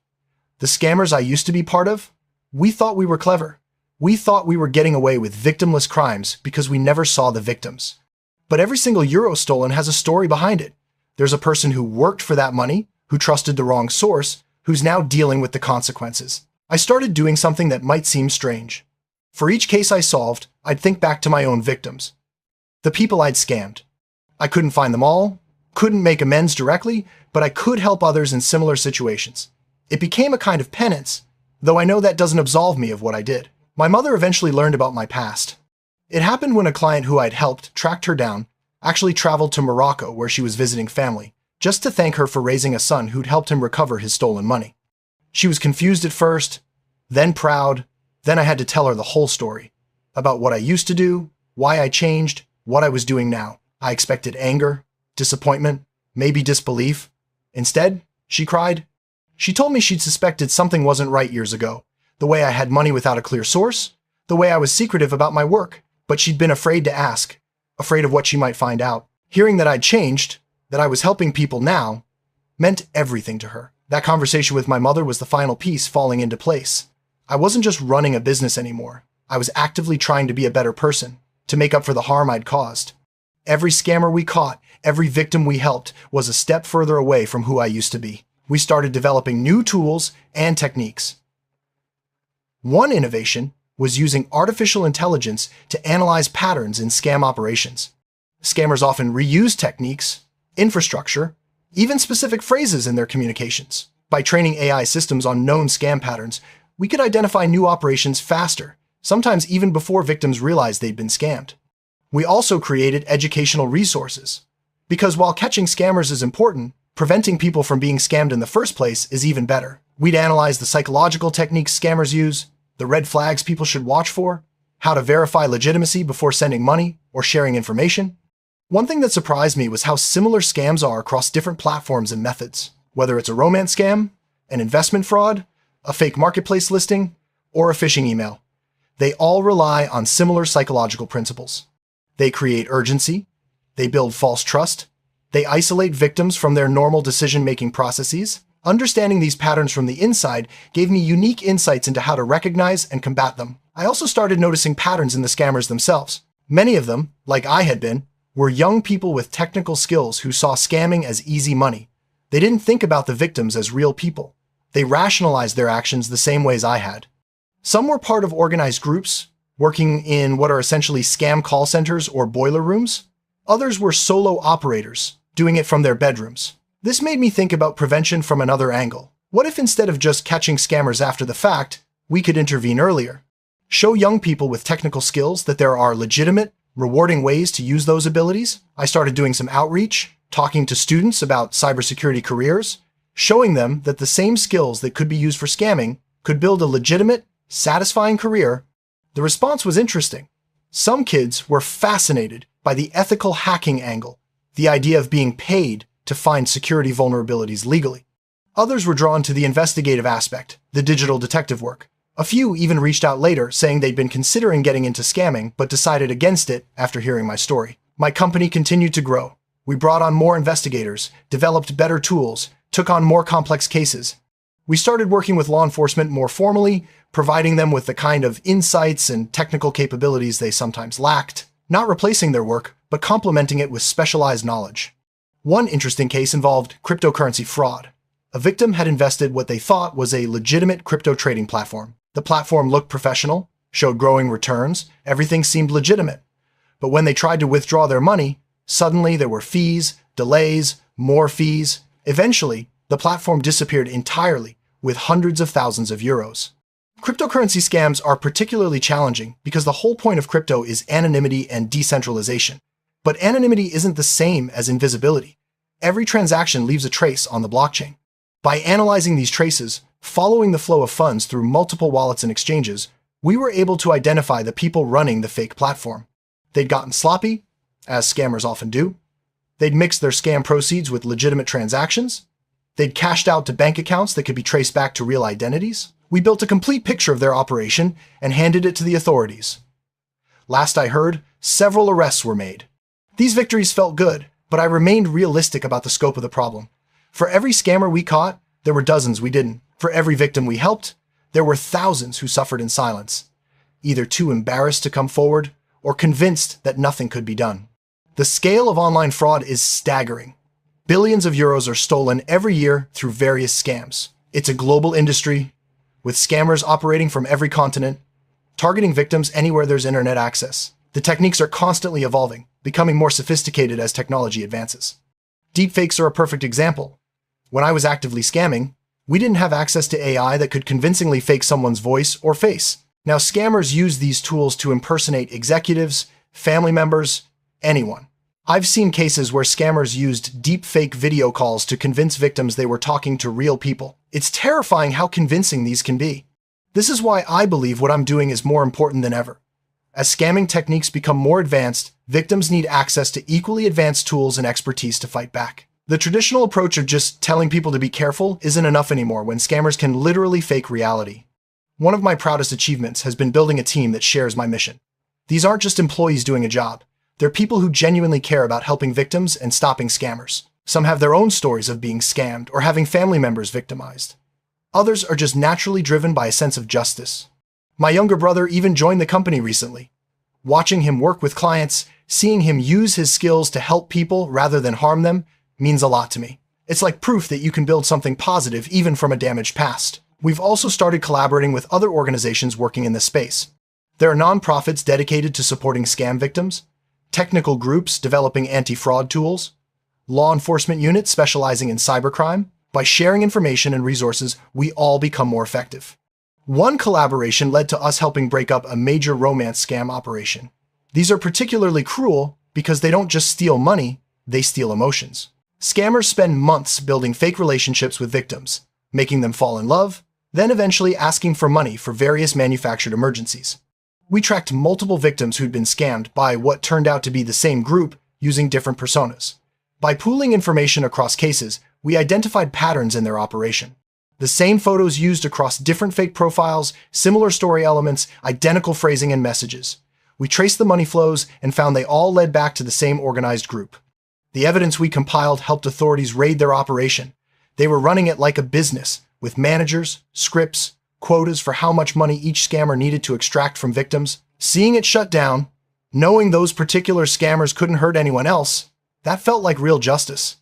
The scammers I used to be part of, we thought we were clever. We thought we were getting away with victimless crimes because we never saw the victims. But every single euro stolen has a story behind it. There's a person who worked for that money, who trusted the wrong source, who's now dealing with the consequences. I started doing something that might seem strange. For each case I solved, I'd think back to my own victims. The people I'd scammed. I couldn't find them all, couldn't make amends directly, but I could help others in similar situations. It became a kind of penance, though I know that doesn't absolve me of what I did. My mother eventually learned about my past. It happened when a client who I'd helped tracked her down, actually traveled to Morocco where she was visiting family, just to thank her for raising a son who'd helped him recover his stolen money. She was confused at first, then proud, then I had to tell her the whole story, about what I used to do, why I changed, what I was doing now. I expected anger, disappointment, maybe disbelief. Instead, she cried. She told me she'd suspected something wasn't right years ago, the way I had money without a clear source, the way I was secretive about my work, but she'd been afraid to ask, afraid of what she might find out. Hearing that I'd changed, that I was helping people now, meant everything to her. That conversation with my mother was the final piece falling into place. I wasn't just running a business anymore. I was actively trying to be a better person, to make up for the harm I'd caused. Every scammer we caught, every victim we helped, was a step further away from who I used to be. We started developing new tools and techniques. One innovation was using artificial intelligence to analyze patterns in scam operations. Scammers often reuse techniques, infrastructure, even specific phrases in their communications. By training AI systems on known scam patterns, we could identify new operations faster, sometimes even before victims realized they'd been scammed. We also created educational resources. Because while catching scammers is important, preventing people from being scammed in the first place is even better. We'd analyze the psychological techniques scammers use, the red flags people should watch for, how to verify legitimacy before sending money or sharing information. One thing that surprised me was how similar scams are across different platforms and methods. Whether it's a romance scam, an investment fraud, a fake marketplace listing, or a phishing email, they all rely on similar psychological principles. They create urgency, they build false trust, They isolate victims from their normal decision-making processes. Understanding these patterns from the inside gave me unique insights into how to recognize and combat them. I also started noticing patterns in the scammers themselves. Many of them, like I had been, were young people with technical skills who saw scamming as easy money. They didn't think about the victims as real people. They rationalized their actions the same ways I had. Some were part of organized groups, working in what are essentially scam call centers or boiler rooms. Others were solo operators, doing it from their bedrooms. This made me think about prevention from another angle. What if instead of just catching scammers after the fact, we could intervene earlier? Show young people with technical skills that there are legitimate, rewarding ways to use those abilities. I started doing some outreach, talking to students about cybersecurity careers, showing them that the same skills that could be used for scamming could build a legitimate, satisfying career. The response was interesting. Some kids were fascinated by the ethical hacking angle, the idea of being paid to find security vulnerabilities legally. Others were drawn to the investigative aspect, the digital detective work. A few even reached out later saying they'd been considering getting into scamming but decided against it after hearing my story. My company continued to grow. We brought on more investigators, developed better tools, took on more complex cases. We started working with law enforcement more formally, providing them with the kind of insights and technical capabilities they sometimes lacked, not replacing their work, but complementing it with specialized knowledge. One interesting case involved cryptocurrency fraud. A victim had invested what they thought was a legitimate crypto trading platform. The platform looked professional, showed growing returns, everything seemed legitimate. But when they tried to withdraw their money, suddenly there were fees, delays, more fees. Eventually, the platform disappeared entirely, with hundreds of thousands of euros. Cryptocurrency scams are particularly challenging because the whole point of crypto is anonymity and decentralization. But anonymity isn't the same as invisibility. Every transaction leaves a trace on the blockchain. By analyzing these traces, following the flow of funds through multiple wallets and exchanges, we were able to identify the people running the fake platform. They'd gotten sloppy, as scammers often do. They'd mixed their scam proceeds with legitimate transactions. They'd cashed out to bank accounts that could be traced back to real identities. We built a complete picture of their operation and handed it to the authorities. Last I heard, several arrests were made. These victories felt good, but I remained realistic about the scope of the problem. For every scammer we caught, there were dozens we didn't. For every victim we helped, there were thousands who suffered in silence, either too embarrassed to come forward or convinced that nothing could be done. The scale of online fraud is staggering. Billions of euros are stolen every year through various scams. It's a global industry, with scammers operating from every continent, targeting victims anywhere there's internet access. The techniques are constantly evolving, becoming more sophisticated as technology advances. Deepfakes are a perfect example. When I was actively scamming, we didn't have access to AI that could convincingly fake someone's voice or face. Now scammers use these tools to impersonate executives, family members, anyone. I've seen cases where scammers used deepfake video calls to convince victims they were talking to real people. It's terrifying how convincing these can be. This is why I believe what I'm doing is more important than ever. As scamming techniques become more advanced, victims need access to equally advanced tools and expertise to fight back. The traditional approach of just telling people to be careful isn't enough anymore when scammers can literally fake reality. One of my proudest achievements has been building a team that shares my mission. These aren't just employees doing a job. They're people who genuinely care about helping victims and stopping scammers. Some have their own stories of being scammed or having family members victimized. Others are just naturally driven by a sense of justice. My younger brother even joined the company recently. Watching him work with clients, seeing him use his skills to help people rather than harm them, means a lot to me. It's like proof that you can build something positive even from a damaged past. We've also started collaborating with other organizations working in this space. There are nonprofits dedicated to supporting scam victims, technical groups developing anti-fraud tools, law enforcement units specializing in cybercrime. By sharing information and resources, we all become more effective. One collaboration led to us helping break up a major romance scam operation. These are particularly cruel because they don't just steal money, they steal emotions. Scammers spend months building fake relationships with victims, making them fall in love, then eventually asking for money for various manufactured emergencies. We tracked multiple victims who'd been scammed by what turned out to be the same group using different personas. By pooling information across cases, we identified patterns in their operation. The same photos used across different fake profiles, similar story elements, identical phrasing and messages. We traced the money flows and found they all led back to the same organized group. The evidence we compiled helped authorities raid their operation. They were running it like a business, with managers, scripts, quotas for how much money each scammer needed to extract from victims. Seeing it shut down, knowing those particular scammers couldn't hurt anyone else, that felt like real justice.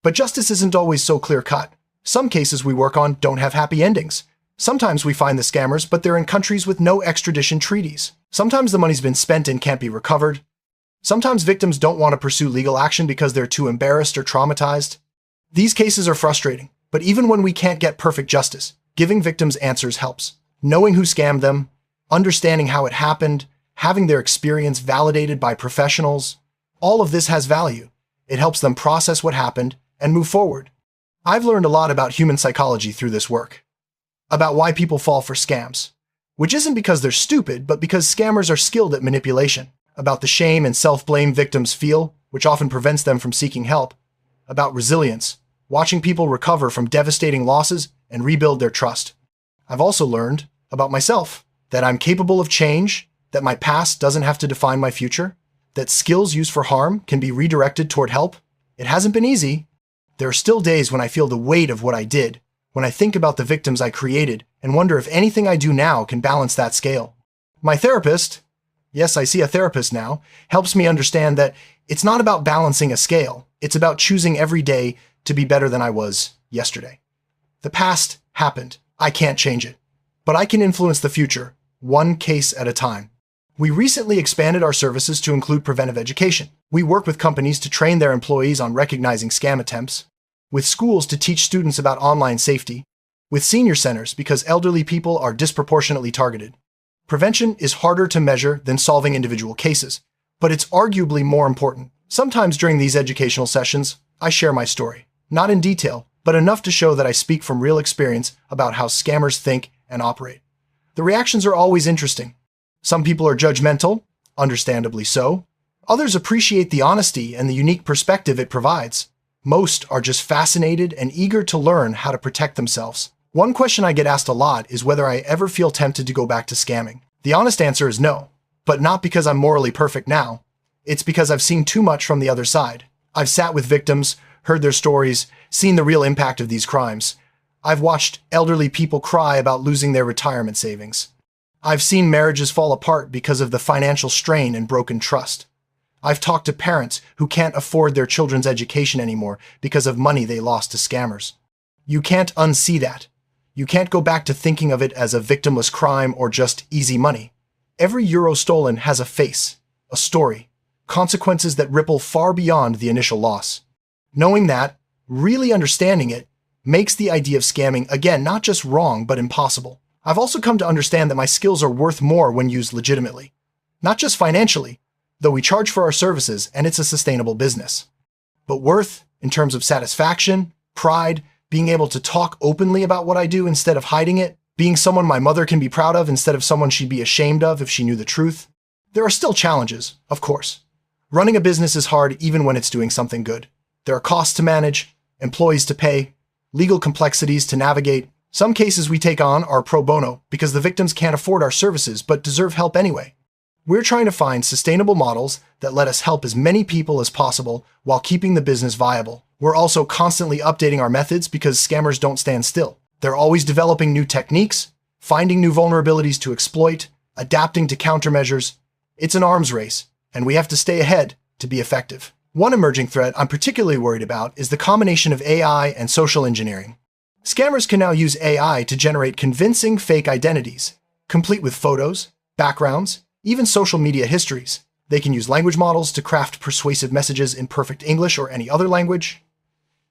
But justice isn't always so clear-cut. Some cases we work on don't have happy endings. Sometimes we find the scammers, but they're in countries with no extradition treaties. Sometimes the money's been spent and can't be recovered. Sometimes victims don't want to pursue legal action because they're too embarrassed or traumatized. These cases are frustrating, but even when we can't get perfect justice, giving victims answers helps. Knowing who scammed them, understanding how it happened, having their experience validated by professionals, all of this has value. It helps them process what happened and move forward. I've learned a lot about human psychology through this work, about why people fall for scams, which isn't because they're stupid, but because scammers are skilled at manipulation, about the shame and self-blame victims feel, which often prevents them from seeking help, about resilience, watching people recover from devastating losses and rebuild their trust. I've also learned about myself, that I'm capable of change, that my past doesn't have to define my future, that skills used for harm can be redirected toward help. It hasn't been easy. There are still days when I feel the weight of what I did, when I think about the victims I created and wonder if anything I do now can balance that scale. My therapist, yes, I see a therapist now, helps me understand that it's not about balancing a scale. It's about choosing every day to be better than I was yesterday. The past happened. I can't change it, but I can influence the future, one case at a time. We recently expanded our services to include preventive education. We work with companies to train their employees on recognizing scam attempts, with schools to teach students about online safety, with senior centers because elderly people are disproportionately targeted. Prevention is harder to measure than solving individual cases, but it's arguably more important. Sometimes during these educational sessions, I share my story, not in detail, but enough to show that I speak from real experience about how scammers think and operate. The reactions are always interesting. Some people are judgmental, understandably so. Others appreciate the honesty and the unique perspective it provides. Most are just fascinated and eager to learn how to protect themselves. One question I get asked a lot is whether I ever feel tempted to go back to scamming. The honest answer is no, but not because I'm morally perfect now. It's because I've seen too much from the other side. I've sat with victims, heard their stories, seen the real impact of these crimes. I've watched elderly people cry about losing their retirement savings. I've seen marriages fall apart because of the financial strain and broken trust. I've talked to parents who can't afford their children's education anymore because of money they lost to scammers. You can't unsee that. You can't go back to thinking of it as a victimless crime or just easy money. Every euro stolen has a face, a story, consequences that ripple far beyond the initial loss. Knowing that, really understanding it, makes the idea of scamming, again, not just wrong, but impossible. I've also come to understand that my skills are worth more when used legitimately. Not just financially, though we charge for our services and it's a sustainable business, but worth in terms of satisfaction, pride, being able to talk openly about what I do instead of hiding it, being someone my mother can be proud of instead of someone she'd be ashamed of if she knew the truth. There are still challenges, of course. Running a business is hard even when it's doing something good. There are costs to manage, employees to pay, legal complexities to navigate. Some cases we take on are pro bono because the victims can't afford our services but deserve help anyway. We're trying to find sustainable models that let us help as many people as possible while keeping the business viable. We're also constantly updating our methods because scammers don't stand still. They're always developing new techniques, finding new vulnerabilities to exploit, adapting to countermeasures. It's an arms race, and we have to stay ahead to be effective. One emerging threat I'm particularly worried about is the combination of AI and social engineering. Scammers can now use AI to generate convincing fake identities, complete with photos, backgrounds, even social media histories. They can use language models to craft persuasive messages in perfect English or any other language.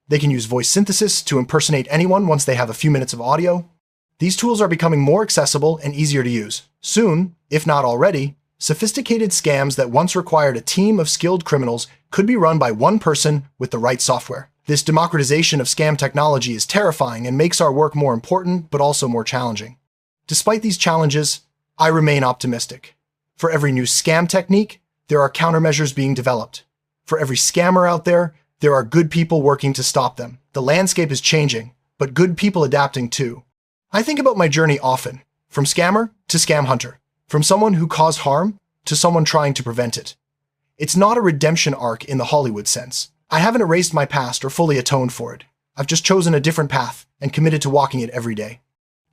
They can use voice synthesis to impersonate anyone once they have a few minutes of audio. These tools are becoming more accessible and easier to use. Soon, if not already, sophisticated scams that once required a team of skilled criminals could be run by one person with the right software. This democratization of scam technology is terrifying and makes our work more important, but also more challenging. Despite these challenges, I remain optimistic. For every new scam technique, there are countermeasures being developed. For every scammer out there, there are good people working to stop them. The landscape is changing, but good people adapting too. I think about my journey often, from scammer to scam hunter, from someone who caused harm to someone trying to prevent it. It's not a redemption arc in the Hollywood sense. I haven't erased my past or fully atoned for it. I've just chosen a different path and committed to walking it every day.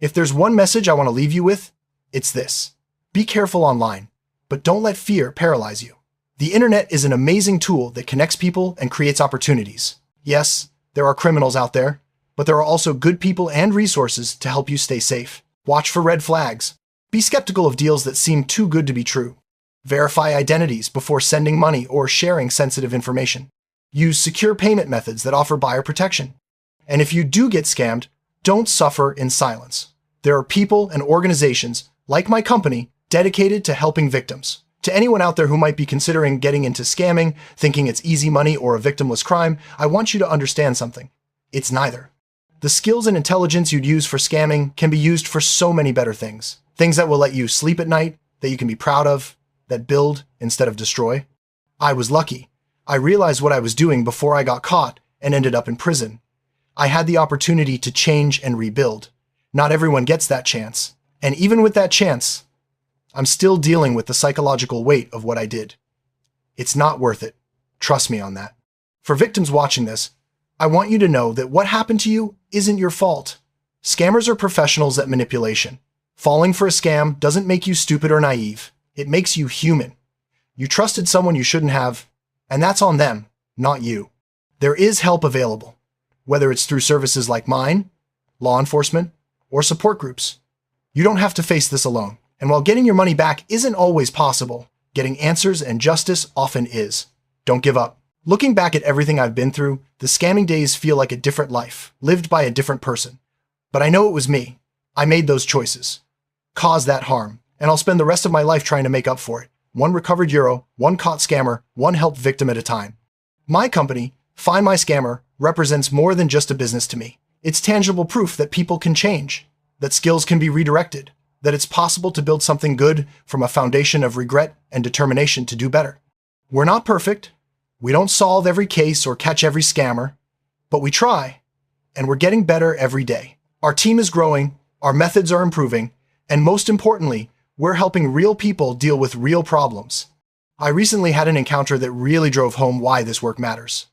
If there's one message I want to leave you with, it's this. Be careful online, but don't let fear paralyze you. The internet is an amazing tool that connects people and creates opportunities. Yes, there are criminals out there, but there are also good people and resources to help you stay safe. Watch for red flags. Be skeptical of deals that seem too good to be true. Verify identities before sending money or sharing sensitive information. Use secure payment methods that offer buyer protection. And if you do get scammed, don't suffer in silence. There are people and organizations, like my company, dedicated to helping victims. To anyone out there who might be considering getting into scamming, thinking it's easy money or a victimless crime, I want you to understand something. It's neither. The skills and intelligence you'd use for scamming can be used for so many better things. Things that will let you sleep at night, that you can be proud of, that build instead of destroy. I was lucky. I realized what I was doing before I got caught and ended up in prison. I had the opportunity to change and rebuild. Not everyone gets that chance. And even with that chance, I'm still dealing with the psychological weight of what I did. It's not worth it. Trust me on that. For victims watching this, I want you to know that what happened to you isn't your fault. Scammers are professionals at manipulation. Falling for a scam doesn't make you stupid or naive. It makes you human. You trusted someone you shouldn't have, and that's on them, not you. There is help available, whether it's through services like mine, law enforcement, or support groups. You don't have to face this alone. And while getting your money back isn't always possible, getting answers and justice often is. Don't give up. Looking back at everything I've been through, the scamming days feel like a different life, lived by a different person. But I know it was me. I made those choices, caused that harm, and I'll spend the rest of my life trying to make up for it. One recovered euro, one caught scammer, one helped victim at a time. My company, Find My Scammer, represents more than just a business to me. It's tangible proof that people can change, that skills can be redirected, that it's possible to build something good from a foundation of regret and determination to do better. We're not perfect. We don't solve every case or catch every scammer, but we try, and we're getting better every day. Our team is growing, our methods are improving, and most importantly, we're helping real people deal with real problems. I recently had an encounter that really drove home why this work matters.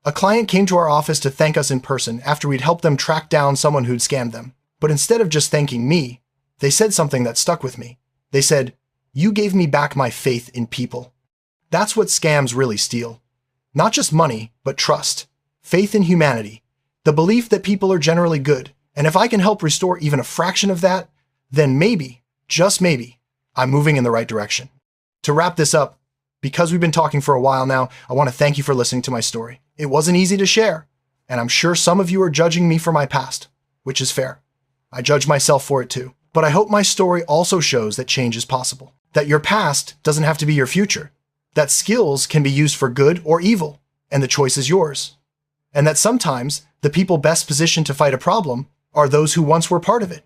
A client came to our office to thank us in person after we'd helped them track down someone who'd scammed them. But instead of just thanking me, they said something that stuck with me. They said, "You gave me back my faith in people." That's what scams really steal. Not just money, but trust, faith in humanity, the belief that people are generally good. And if I can help restore even a fraction of that, then maybe, just maybe, I'm moving in the right direction. To wrap this up, because we've been talking for a while now, I want to thank you for listening to my story. It wasn't easy to share, and I'm sure some of you are judging me for my past, which is fair. I judge myself for it too. But I hope my story also shows that change is possible, that your past doesn't have to be your future, that skills can be used for good or evil, and the choice is yours, and that sometimes the people best positioned to fight a problem are those who once were part of it.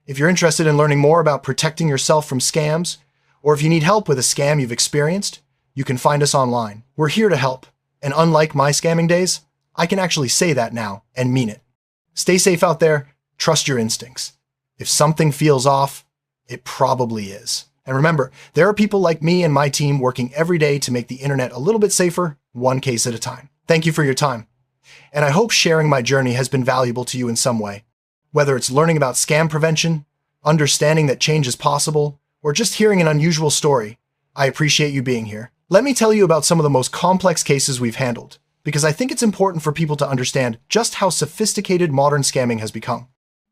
If you're interested in learning more about protecting yourself from scams, or if you need help with a scam you've experienced, you can find us online. We're here to help, and unlike my scamming days, I can actually say that now and mean it. Stay safe out there, trust your instincts. If something feels off, it probably is. And remember, there are people like me and my team working every day to make the internet a little bit safer, one case at a time. Thank you for your time. And I hope sharing my journey has been valuable to you in some way. Whether it's learning about scam prevention, understanding that change is possible, or just hearing an unusual story, I appreciate you being here. Let me tell you about some of the most complex cases we've handled, because I think it's important for people to understand just how sophisticated modern scamming has become.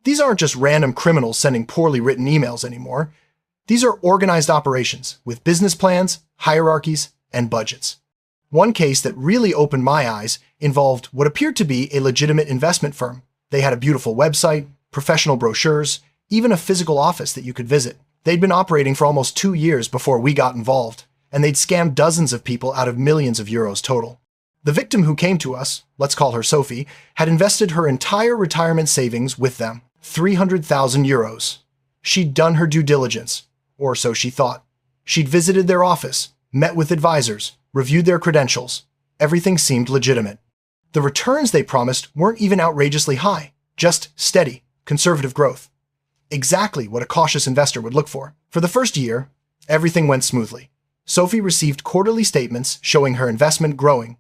These aren't just random criminals sending poorly written emails anymore. These are organized operations with business plans, hierarchies, and budgets. One case that really opened my eyes involved what appeared to be a legitimate investment firm. They had a beautiful website, professional brochures, even a physical office that you could visit. They'd been operating for almost 2 years before we got involved, and they'd scammed dozens of people out of millions of euros total. The victim who came to us, let's call her Sophie, had invested her entire retirement savings with them, 300,000 euros. She'd done her due diligence, or so she thought. She'd visited their office, met with advisors, reviewed their credentials. Everything seemed legitimate. The returns they promised weren't even outrageously high, just steady, conservative growth. Exactly what a cautious investor would look for. For the first year, everything went smoothly. Sophie received quarterly statements showing her investment growing.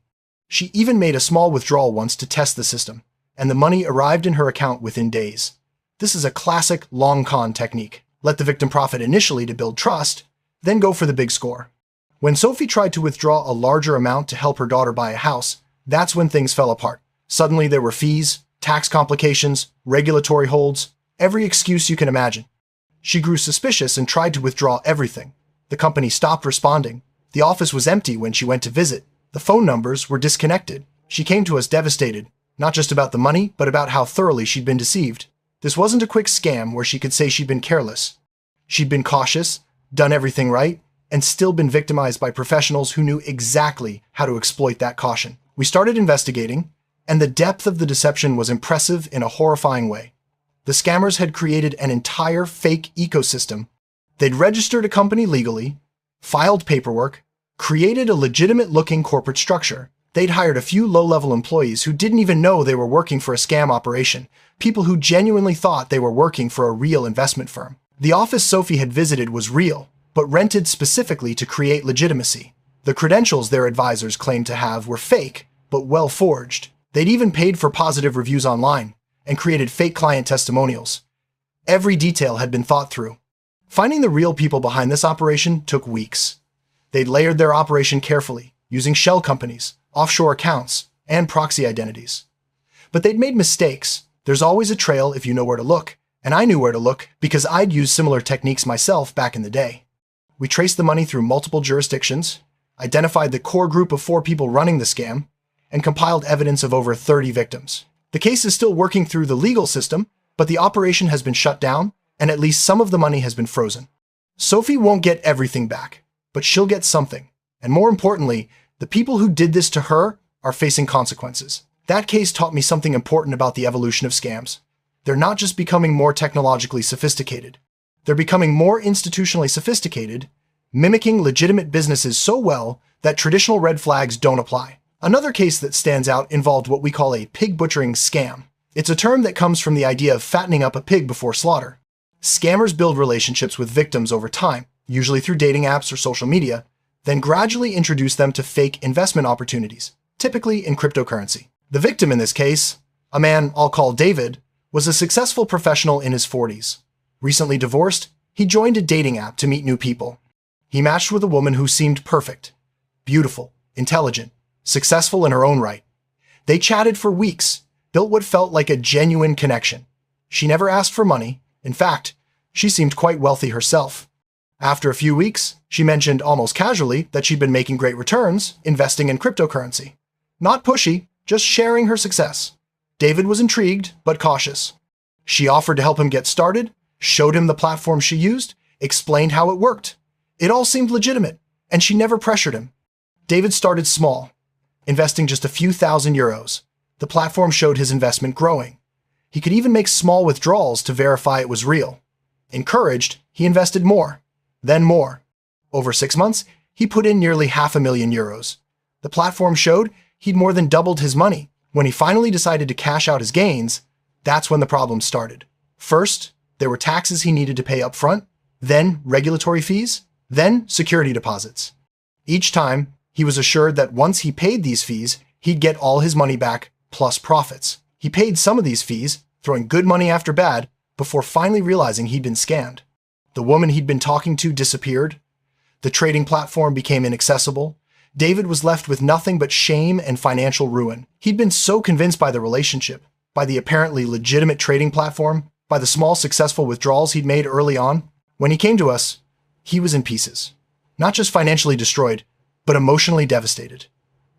She even made a small withdrawal once to test the system, and the money arrived in her account within days. This is a classic long con technique. Let the victim profit initially to build trust, then go for the big score. When Sophie tried to withdraw a larger amount to help her daughter buy a house, that's when things fell apart. Suddenly there were fees, tax complications, regulatory holds, every excuse you can imagine. She grew suspicious and tried to withdraw everything. The company stopped responding. The office was empty when she went to visit. The phone numbers were disconnected. She came to us devastated, not just about the money, but about how thoroughly she'd been deceived. This wasn't a quick scam where she could say she'd been careless. She'd been cautious, done everything right, and still been victimized by professionals who knew exactly how to exploit that caution. We started investigating, and the depth of the deception was impressive in a horrifying way. The scammers had created an entire fake ecosystem. They'd registered a company legally, filed paperwork, created a legitimate-looking corporate structure. They'd hired a few low-level employees who didn't even know they were working for a scam operation, people who genuinely thought they were working for a real investment firm. The office Sophie had visited was real, but rented specifically to create legitimacy. The credentials their advisors claimed to have were fake, but well forged. They'd even paid for positive reviews online and created fake client testimonials. Every detail had been thought through. Finding the real people behind this operation took weeks. They'd layered their operation carefully, using shell companies, offshore accounts, and proxy identities. But they'd made mistakes. There's always a trail if you know where to look, and I knew where to look because I'd used similar techniques myself back in the day. We traced the money through multiple jurisdictions, identified the core group of 4 people running the scam, and compiled evidence of over 30 victims. The case is still working through the legal system, but the operation has been shut down, and at least some of the money has been frozen. Sophie won't get everything back, but she'll get something. And more importantly, the people who did this to her are facing consequences. That case taught me something important about the evolution of scams. They're not just becoming more technologically sophisticated. They're becoming more institutionally sophisticated, mimicking legitimate businesses so well that traditional red flags don't apply. Another case that stands out involved what we call a pig butchering scam. It's a term that comes from the idea of fattening up a pig before slaughter. Scammers build relationships with victims over time, usually through dating apps or social media, then gradually introduce them to fake investment opportunities, typically in cryptocurrency. The victim in this case, a man I'll call David, was a successful professional in his 40s. Recently divorced, he joined a dating app to meet new people. He matched with a woman who seemed perfect, beautiful, intelligent, successful in her own right. They chatted for weeks, built what felt like a genuine connection. She never asked for money. In fact, she seemed quite wealthy herself. After a few weeks, she mentioned almost casually that she'd been making great returns investing in cryptocurrency. Not pushy, just sharing her success. David was intrigued, but cautious. She offered to help him get started, showed him the platform she used, explained how it worked. It all seemed legitimate, and she never pressured him. David started small, investing just a few €1,000s. The platform showed his investment growing. He could even make small withdrawals to verify it was real. Encouraged, he invested more, then more. Over 6 months, he put in nearly €500,000. The platform showed he'd more than doubled his money. When he finally decided to cash out his gains, that's when the problems started. First, there were taxes he needed to pay up front, then regulatory fees, then security deposits. Each time, he was assured that once he paid these fees, he'd get all his money back plus profits. He paid some of these fees, throwing good money after bad, before finally realizing he'd been scammed. The woman he'd been talking to disappeared. The trading platform became inaccessible. David was left with nothing but shame and financial ruin. He'd been so convinced by the relationship, by the apparently legitimate trading platform, by the small successful withdrawals he'd made early on. When he came to us, he was in pieces. Not just financially destroyed, but emotionally devastated.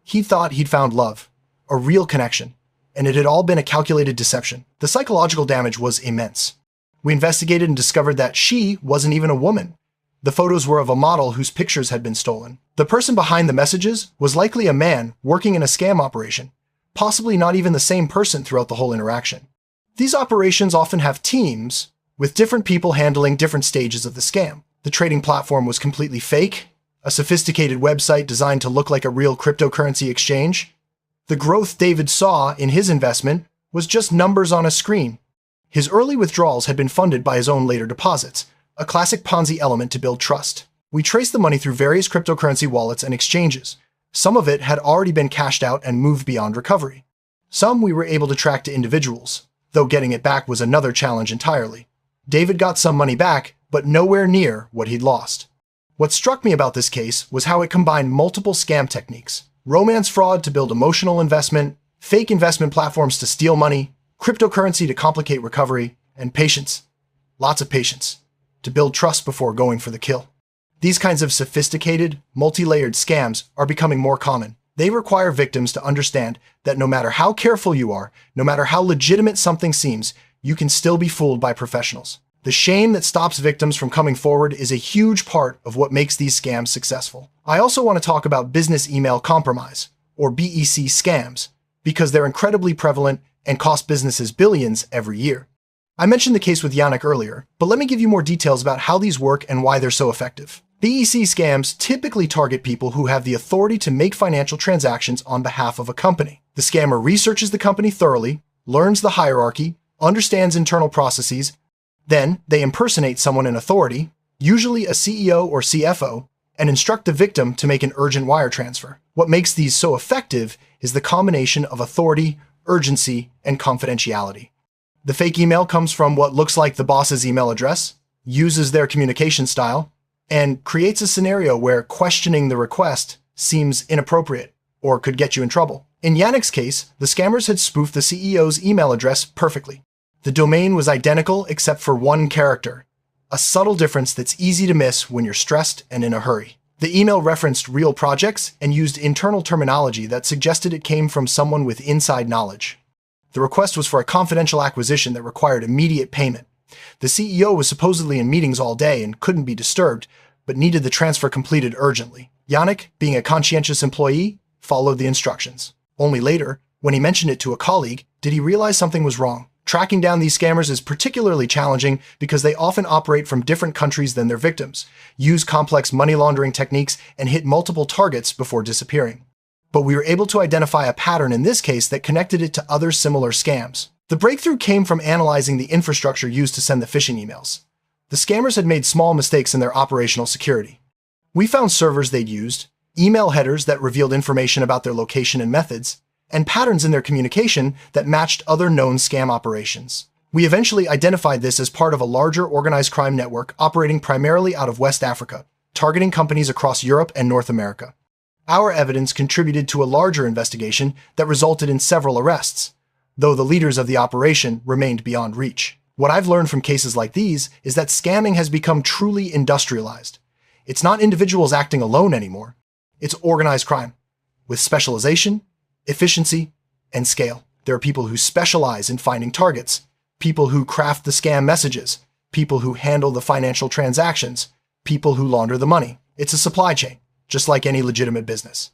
He thought he'd found love, a real connection, and it had all been a calculated deception. The psychological damage was immense. We investigated and discovered that she wasn't even a woman. The photos were of a model whose pictures had been stolen. The person behind the messages was likely a man working in a scam operation, possibly not even the same person throughout the whole interaction. These operations often have teams, with different people handling different stages of the scam. The trading platform was completely fake, a sophisticated website designed to look like a real cryptocurrency exchange. The growth David saw in his investment was just numbers on a screen. His early withdrawals had been funded by his own later deposits, a classic Ponzi element to build trust. We traced the money through various cryptocurrency wallets and exchanges, Some of it had already been cashed out and moved beyond recovery. Some we were able to track to individuals, though getting it back was another challenge entirely. David got some money back, but nowhere near what he'd lost. What struck me about this case was how it combined multiple scam techniques: romance fraud to build emotional investment, fake investment platforms to steal money, cryptocurrency to complicate recovery, and patience, lots of patience, to build trust before going for the kill. These kinds of sophisticated, multi-layered scams are becoming more common. They require victims to understand that no matter how careful you are, no matter how legitimate something seems, you can still be fooled by professionals. The shame that stops victims from coming forward is a huge part of what makes these scams successful. I also want to talk about business email compromise, or BEC scams, because they're incredibly prevalent and cost businesses billions every year. I mentioned the case with Yannick earlier, but let me give you more details about how these work and why they're so effective. BEC scams typically target people who have the authority to make financial transactions on behalf of a company. The scammer researches the company thoroughly, learns the hierarchy, understands internal processes. Then they impersonate someone in authority, usually a CEO or CFO, and instruct the victim to make an urgent wire transfer. What makes these so effective is the combination of authority, urgency, and confidentiality. The fake email comes from what looks like the boss's email address, uses their communication style, and creates a scenario where questioning the request seems inappropriate or could get you in trouble. In Yannick's case, the scammers had spoofed the CEO's email address perfectly. The domain was identical except for one character, a subtle difference that's easy to miss when you're stressed and in a hurry. The email referenced real projects and used internal terminology that suggested it came from someone with inside knowledge. The request was for a confidential acquisition that required immediate payment. The CEO was supposedly in meetings all day and couldn't be disturbed, but needed the transfer completed urgently. Yannick, being a conscientious employee, followed the instructions. Only later, when he mentioned it to a colleague, did he realize something was wrong. Tracking down these scammers is particularly challenging because they often operate from different countries than their victims, use complex money laundering techniques, and hit multiple targets before disappearing. But we were able to identify a pattern in this case that connected it to other similar scams. The breakthrough came from analyzing the infrastructure used to send the phishing emails. The scammers had made small mistakes in their operational security. We found servers they'd used, email headers that revealed information about their location and methods, and patterns in their communication that matched other known scam operations. We eventually identified this as part of a larger organized crime network operating primarily out of West Africa, targeting companies across Europe and North America. Our evidence contributed to a larger investigation that resulted in several arrests, though the leaders of the operation remained beyond reach. What I've learned from cases like these is that scamming has become truly industrialized. It's not individuals acting alone anymore. It's organized crime, with specialization, efficiency, and scale. There are people who specialize in finding targets, people who craft the scam messages, people who handle the financial transactions, people who launder the money. It's a supply chain, just like any legitimate business.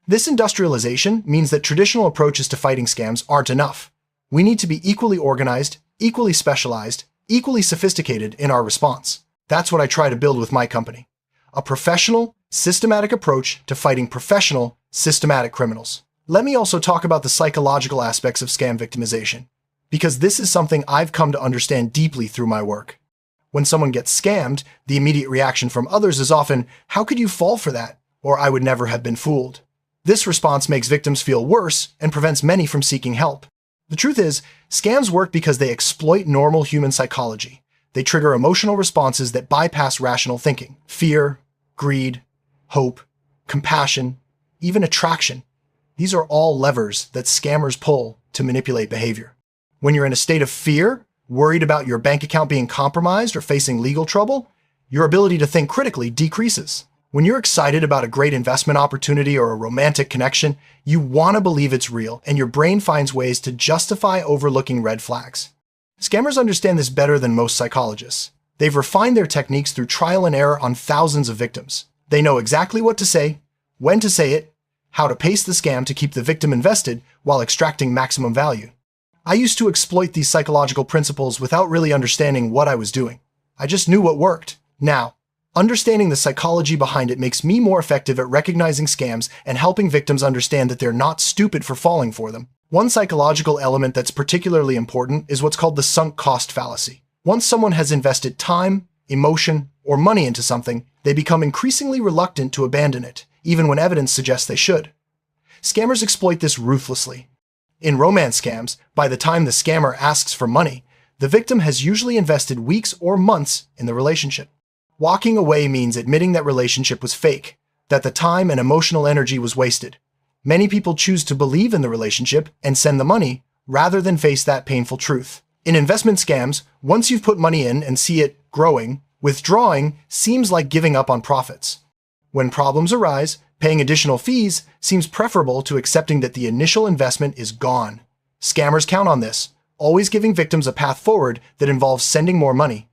This industrialization means that traditional approaches to fighting scams aren't enough. We need to be equally organized, equally specialized, equally sophisticated in our response. That's what I try to build with my company. A professional, systematic approach to fighting professional, systematic criminals. Let me also talk about the psychological aspects of scam victimization, because this is something I've come to understand deeply through my work. When someone gets scammed, the immediate reaction from others is often, "How could you fall for that?" or "I would never have been fooled." This response makes victims feel worse and prevents many from seeking help. The truth is, scams work because they exploit normal human psychology. They trigger emotional responses that bypass rational thinking. Fear, greed, hope, compassion, even attraction. These are all levers that scammers pull to manipulate behavior. When you're in a state of fear, worried about your bank account being compromised or facing legal trouble, your ability to think critically decreases. When you're excited about a great investment opportunity or a romantic connection, you want to believe it's real, and your brain finds ways to justify overlooking red flags. Scammers understand this better than most psychologists. They've refined their techniques through trial and error on thousands of victims. They know exactly what to say, when to say it, how to pace the scam to keep the victim invested while extracting maximum value. I used to exploit these psychological principles without really understanding what I was doing. I just knew what worked. Now, understanding the psychology behind it makes me more effective at recognizing scams and helping victims understand that they're not stupid for falling for them. One psychological element that's particularly important is what's called the sunk cost fallacy. Once someone has invested time, emotion, or money into something, they become increasingly reluctant to abandon it, even when evidence suggests they should. Scammers exploit this ruthlessly. In romance scams, by the time the scammer asks for money, the victim has usually invested weeks or months in the relationship. Walking away means admitting that relationship was fake, that the time and emotional energy was wasted. Many people choose to believe in the relationship and send the money rather than face that painful truth. In investment scams, once you've put money in and see it growing, withdrawing seems like giving up on profits. When problems arise, paying additional fees seems preferable to accepting that the initial investment is gone. Scammers count on this, always giving victims a path forward that involves sending more money.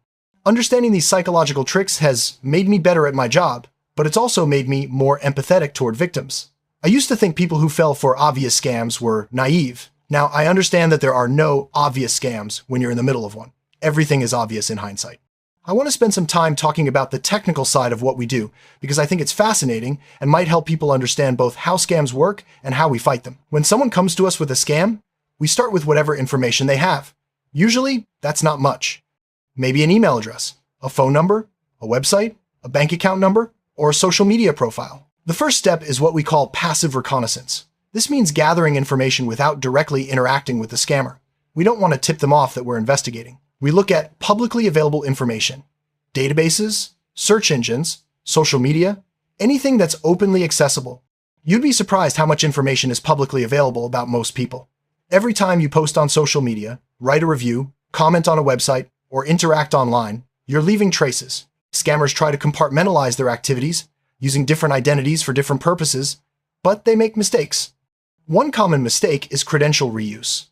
Understanding these psychological tricks has made me better at my job, but it's also made me more empathetic toward victims. I used to think people who fell for obvious scams were naive. Now, I understand that there are no obvious scams when you're in the middle of one. Everything is obvious in hindsight. I want to spend some time talking about the technical side of what we do, because I think it's fascinating and might help people understand both how scams work and how we fight them. When someone comes to us with a scam, we start with whatever information they have. Usually, that's not much. Maybe an email address, a phone number, a website, a bank account number, or a social media profile. The first step is what we call passive reconnaissance. This means gathering information without directly interacting with the scammer. We don't want to tip them off that we're investigating. We look at publicly available information, databases, search engines, social media, anything that's openly accessible. You'd be surprised how much information is publicly available about most people. Every time you post on social media, write a review, comment on a website, or interact online, you're leaving traces. Scammers try to compartmentalize their activities, using different identities for different purposes, but they make mistakes. One common mistake is credential reuse.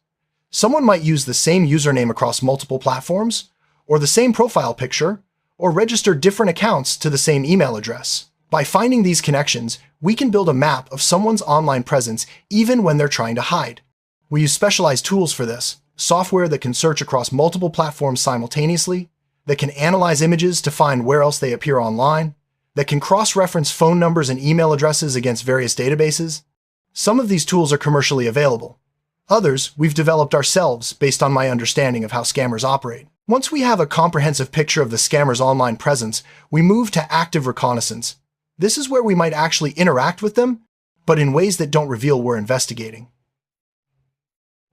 Someone might use the same username across multiple platforms, or the same profile picture, or register different accounts to the same email address. By finding these connections, we can build a map of someone's online presence even when they're trying to hide. We use specialized tools for this, software that can search across multiple platforms simultaneously, that can analyze images to find where else they appear online, that can cross-reference phone numbers and email addresses against various databases. Some of these tools are commercially available. Others we've developed ourselves based on my understanding of how scammers operate. Once we have a comprehensive picture of the scammer's online presence, we move to active reconnaissance. This is where we might actually interact with them, but in ways that don't reveal we're investigating.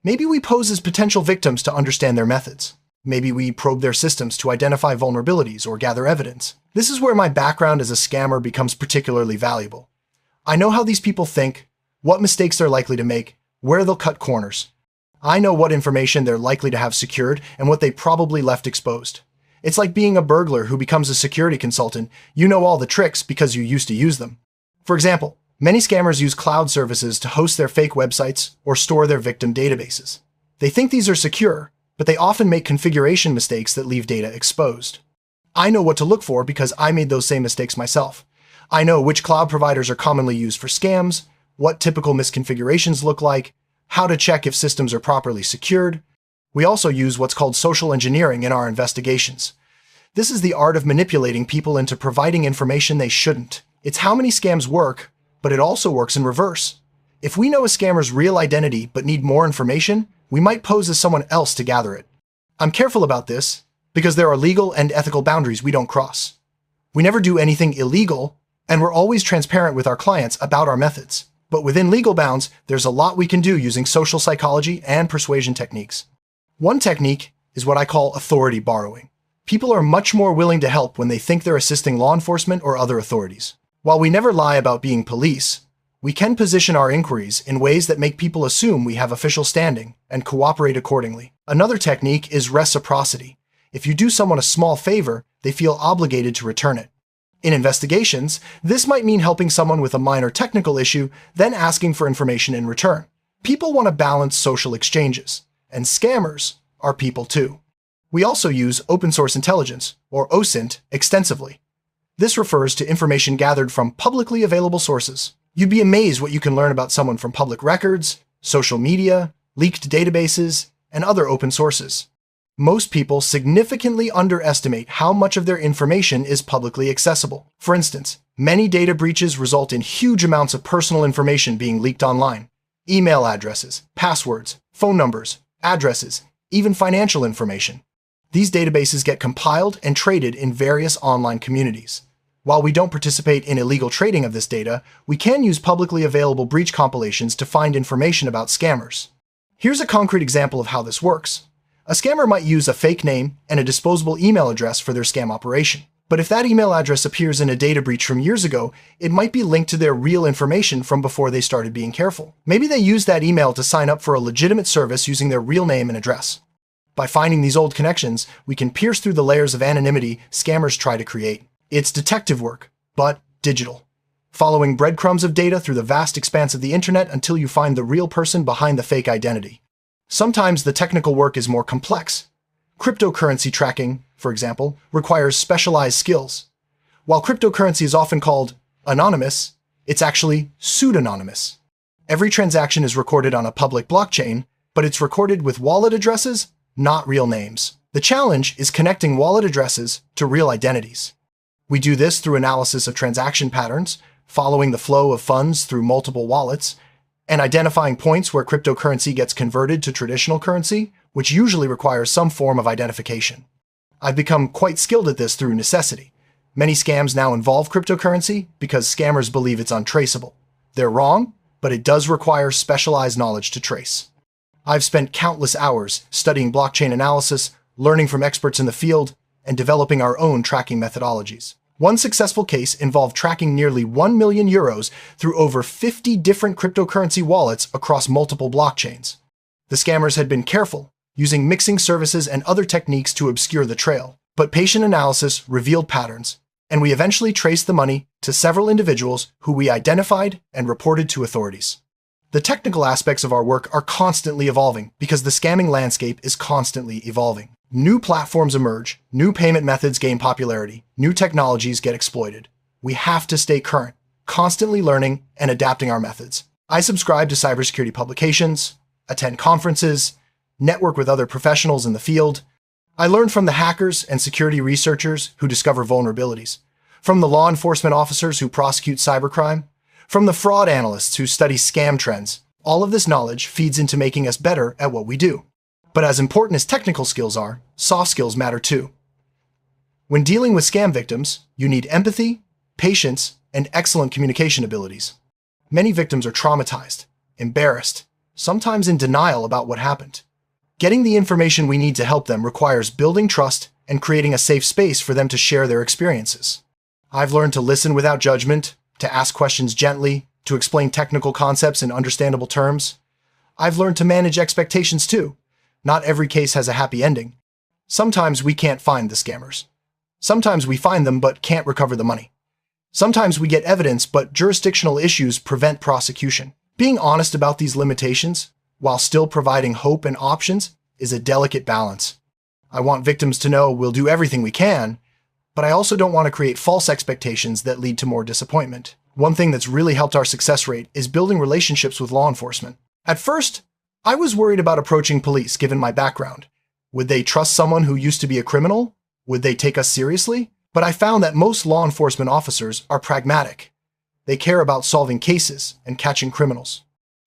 Maybe we pose as potential victims to understand their methods. Maybe we probe their systems to identify vulnerabilities or gather evidence. This is where my background as a scammer becomes particularly valuable. I know how these people think, what mistakes they're likely to make, where they'll cut corners. I know what information they're likely to have secured and what they probably left exposed. It's like being a burglar who becomes a security consultant. You know all the tricks because you used to use them. For example, many scammers use cloud services to host their fake websites or store their victim databases. They think these are secure, but they often make configuration mistakes that leave data exposed. I know what to look for because I made those same mistakes myself. I know which cloud providers are commonly used for scams, what typical misconfigurations look like, how to check if systems are properly secured. We also use what's called social engineering in our investigations. This is the art of manipulating people into providing information they shouldn't. It's how many scams work, but it also works in reverse. If we know a scammer's real identity but need more information, we might pose as someone else to gather it. I'm careful about this because there are legal and ethical boundaries we don't cross. We never do anything illegal, and we're always transparent with our clients about our methods. But within legal bounds, there's a lot we can do using social psychology and persuasion techniques. One technique is what I call authority borrowing. People are much more willing to help when they think they're assisting law enforcement or other authorities. While we never lie about being police, we can position our inquiries in ways that make people assume we have official standing and cooperate accordingly. Another technique is reciprocity. If you do someone a small favor, they feel obligated to return it. In investigations, this might mean helping someone with a minor technical issue, then asking for information in return. People want to balance social exchanges, and scammers are people too. We also use open source intelligence, or OSINT, extensively. This refers to information gathered from publicly available sources. You'd be amazed what you can learn about someone from public records, social media, leaked databases, and other open sources. Most people significantly underestimate how much of their information is publicly accessible. For instance, many data breaches result in huge amounts of personal information being leaked online. Email addresses, passwords, phone numbers, addresses, even financial information. These databases get compiled and traded in various online communities. While we don't participate in illegal trading of this data, we can use publicly available breach compilations to find information about scammers. Here's a concrete example of how this works. A scammer might use a fake name and a disposable email address for their scam operation. But if that email address appears in a data breach from years ago, it might be linked to their real information from before they started being careful. Maybe they used that email to sign up for a legitimate service using their real name and address. By finding these old connections, we can pierce through the layers of anonymity scammers try to create. It's detective work, but digital. Following breadcrumbs of data through the vast expanse of the internet until you find the real person behind the fake identity. Sometimes the technical work is more complex. Cryptocurrency tracking, for example, requires specialized skills. While cryptocurrency is often called anonymous, it's actually pseudonymous. Every transaction is recorded on a public blockchain, but it's recorded with wallet addresses, not real names. The challenge is connecting wallet addresses to real identities. We do this through analysis of transaction patterns, following the flow of funds through multiple wallets, and identifying points where cryptocurrency gets converted to traditional currency, which usually requires some form of identification. I've become quite skilled at this through necessity. Many scams now involve cryptocurrency because scammers believe it's untraceable. They're wrong, but it does require specialized knowledge to trace. I've spent countless hours studying blockchain analysis, learning from experts in the field, and developing our own tracking methodologies. One successful case involved tracking nearly 1 million euros through over 50 different cryptocurrency wallets across multiple blockchains. The scammers had been careful, using mixing services and other techniques to obscure the trail, but patient analysis revealed patterns, and we eventually traced the money to several individuals who we identified and reported to authorities. The technical aspects of our work are constantly evolving because the scamming landscape is constantly evolving. New platforms emerge, new payment methods gain popularity, new technologies get exploited. We have to stay current, constantly learning and adapting our methods. I subscribe to cybersecurity publications, attend conferences, network with other professionals in the field. I learn from the hackers and security researchers who discover vulnerabilities, from the law enforcement officers who prosecute cybercrime, from the fraud analysts who study scam trends. All of this knowledge feeds into making us better at what we do. But as important as technical skills are, soft skills matter too. When dealing with scam victims, you need empathy, patience, and excellent communication abilities. Many victims are traumatized, embarrassed, sometimes in denial about what happened. Getting the information we need to help them requires building trust and creating a safe space for them to share their experiences. I've learned to listen without judgment, to ask questions gently, to explain technical concepts in understandable terms. I've learned to manage expectations too. Not every case has a happy ending. Sometimes we can't find the scammers. Sometimes we find them but can't recover the money. Sometimes we get evidence but jurisdictional issues prevent prosecution. Being honest about these limitations, while still providing hope and options, is a delicate balance. I want victims to know we'll do everything we can, but I also don't want to create false expectations that lead to more disappointment. One thing that's really helped our success rate is building relationships with law enforcement. At first, I was worried about approaching police given my background. Would they trust someone who used to be a criminal? Would they take us seriously? But I found that most law enforcement officers are pragmatic. They care about solving cases and catching criminals.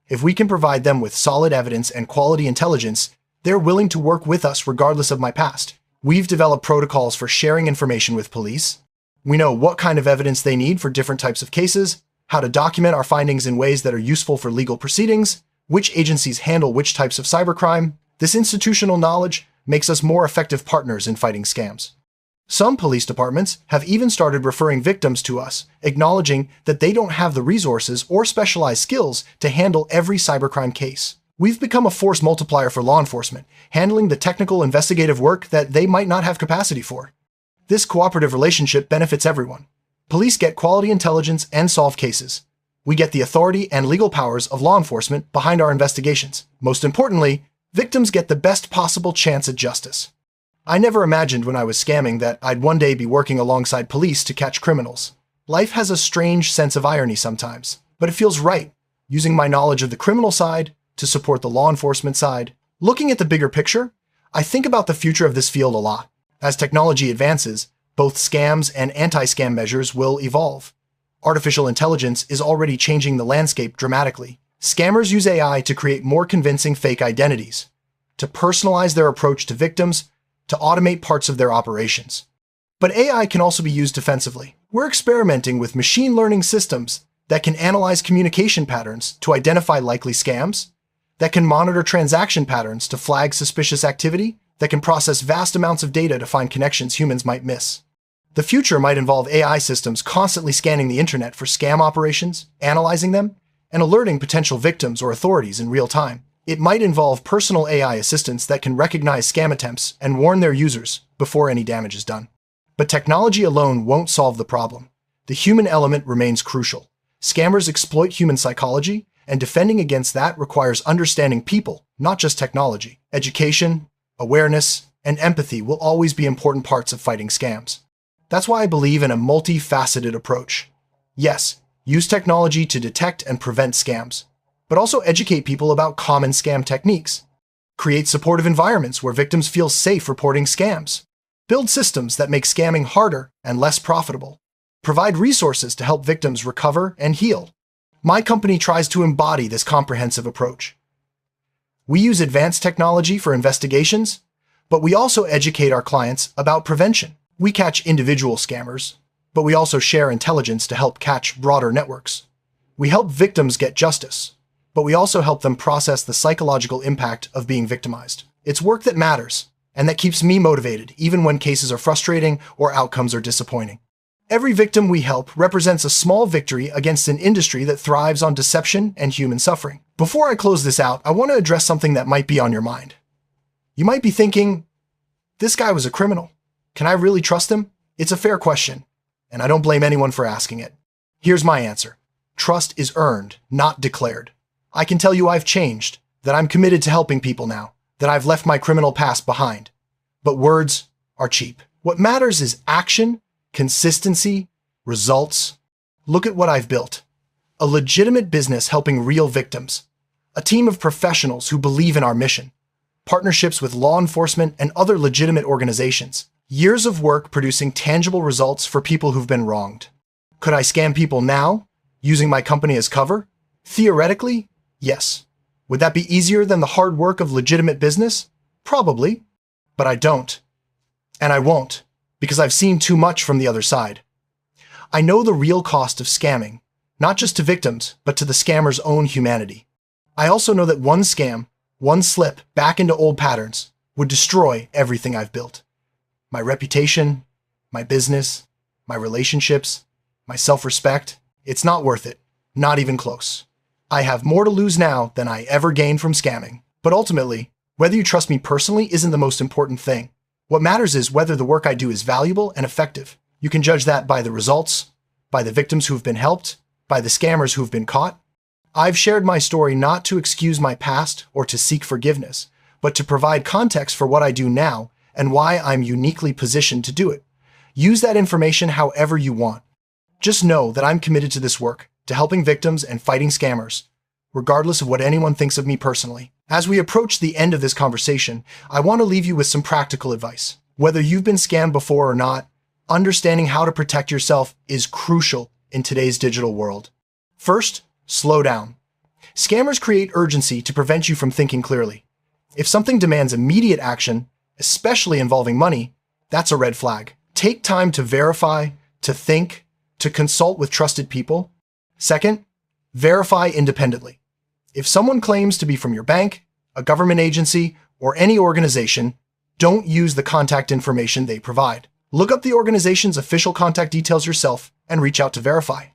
If we can provide them with solid evidence and quality intelligence, they're willing to work with us regardless of my past. We've developed protocols for sharing information with police. We know what kind of evidence they need for different types of cases, how to document our findings in ways that are useful for legal proceedings, which agencies handle which types of cybercrime. This institutional knowledge makes us more effective partners in fighting scams. Some police departments have even started referring victims to us, acknowledging that they don't have the resources or specialized skills to handle every cybercrime case. We've become a force multiplier for law enforcement, handling the technical investigative work that they might not have capacity for. This cooperative relationship benefits everyone. Police get quality intelligence and solve cases. We get the authority and legal powers of law enforcement behind our investigations. Most importantly, victims get the best possible chance at justice. I never imagined when I was scamming that I'd one day be working alongside police to catch criminals. Life has a strange sense of irony sometimes, but it feels right, using my knowledge of the criminal side to support the law enforcement side. Looking at the bigger picture, I think about the future of this field a lot. As technology advances, both scams and anti-scam measures will evolve. Artificial intelligence is already changing the landscape dramatically. Scammers use AI to create more convincing fake identities, to personalize their approach to victims, to automate parts of their operations. But AI can also be used defensively. We're experimenting with machine learning systems that can analyze communication patterns to identify likely scams, that can monitor transaction patterns to flag suspicious activity, that can process vast amounts of data to find connections humans might miss. The future might involve AI systems constantly scanning the internet for scam operations, analyzing them, and alerting potential victims or authorities in real time. It might involve personal AI assistants that can recognize scam attempts and warn their users before any damage is done. But technology alone won't solve the problem. The human element remains crucial. Scammers exploit human psychology, and defending against that requires understanding people, not just technology. Education, awareness, and empathy will always be important parts of fighting scams. That's why I believe in a multifaceted approach. Yes, use technology to detect and prevent scams, but also educate people about common scam techniques. Create supportive environments where victims feel safe reporting scams. Build systems that make scamming harder and less profitable. Provide resources to help victims recover and heal. My company tries to embody this comprehensive approach. We use advanced technology for investigations, but we also educate our clients about prevention. We catch individual scammers, but we also share intelligence to help catch broader networks. We help victims get justice, but we also help them process the psychological impact of being victimized. It's work that matters, and that keeps me motivated even when cases are frustrating or outcomes are disappointing. Every victim we help represents a small victory against an industry that thrives on deception and human suffering. Before I close this out, I want to address something that might be on your mind. You might be thinking, this guy was a criminal. Can I really trust him? It's a fair question, and I don't blame anyone for asking it. Here's my answer. Trust is earned, not declared. I can tell you I've changed, that I'm committed to helping people now, that I've left my criminal past behind. But words are cheap. What matters is action, consistency, results. Look at what I've built. A legitimate business helping real victims. A team of professionals who believe in our mission. Partnerships with law enforcement and other legitimate organizations. Years of work producing tangible results for people who've been wronged. Could I scam people now, using my company as cover? Theoretically, yes. Would that be easier than the hard work of legitimate business? Probably. But I don't. And I won't, because I've seen too much from the other side. I know the real cost of scamming, not just to victims, but to the scammer's own humanity. I also know that one scam, one slip back into old patterns, would destroy everything I've built. My reputation, my business, my relationships, my self-respect. It's not worth it. Not even close. I have more to lose now than I ever gained from scamming. But ultimately, whether you trust me personally isn't the most important thing. What matters is whether the work I do is valuable and effective. You can judge that by the results, by the victims who've been helped, by the scammers who've been caught. I've shared my story not to excuse my past or to seek forgiveness, but to provide context for what I do now and why I'm uniquely positioned to do it. Use that information however you want. Just know that I'm committed to this work, to helping victims and fighting scammers, regardless of what anyone thinks of me personally. As we approach the end of this conversation, I want to leave you with some practical advice. Whether you've been scammed before or not, understanding how to protect yourself is crucial in today's digital world. First, slow down. Scammers create urgency to prevent you from thinking clearly. If something demands immediate action, especially involving money, that's a red flag. Take time to verify, to think, to consult with trusted people. Second, verify independently. If someone claims to be from your bank, a government agency, or any organization, don't use the contact information they provide. Look up the organization's official contact details yourself and reach out to verify.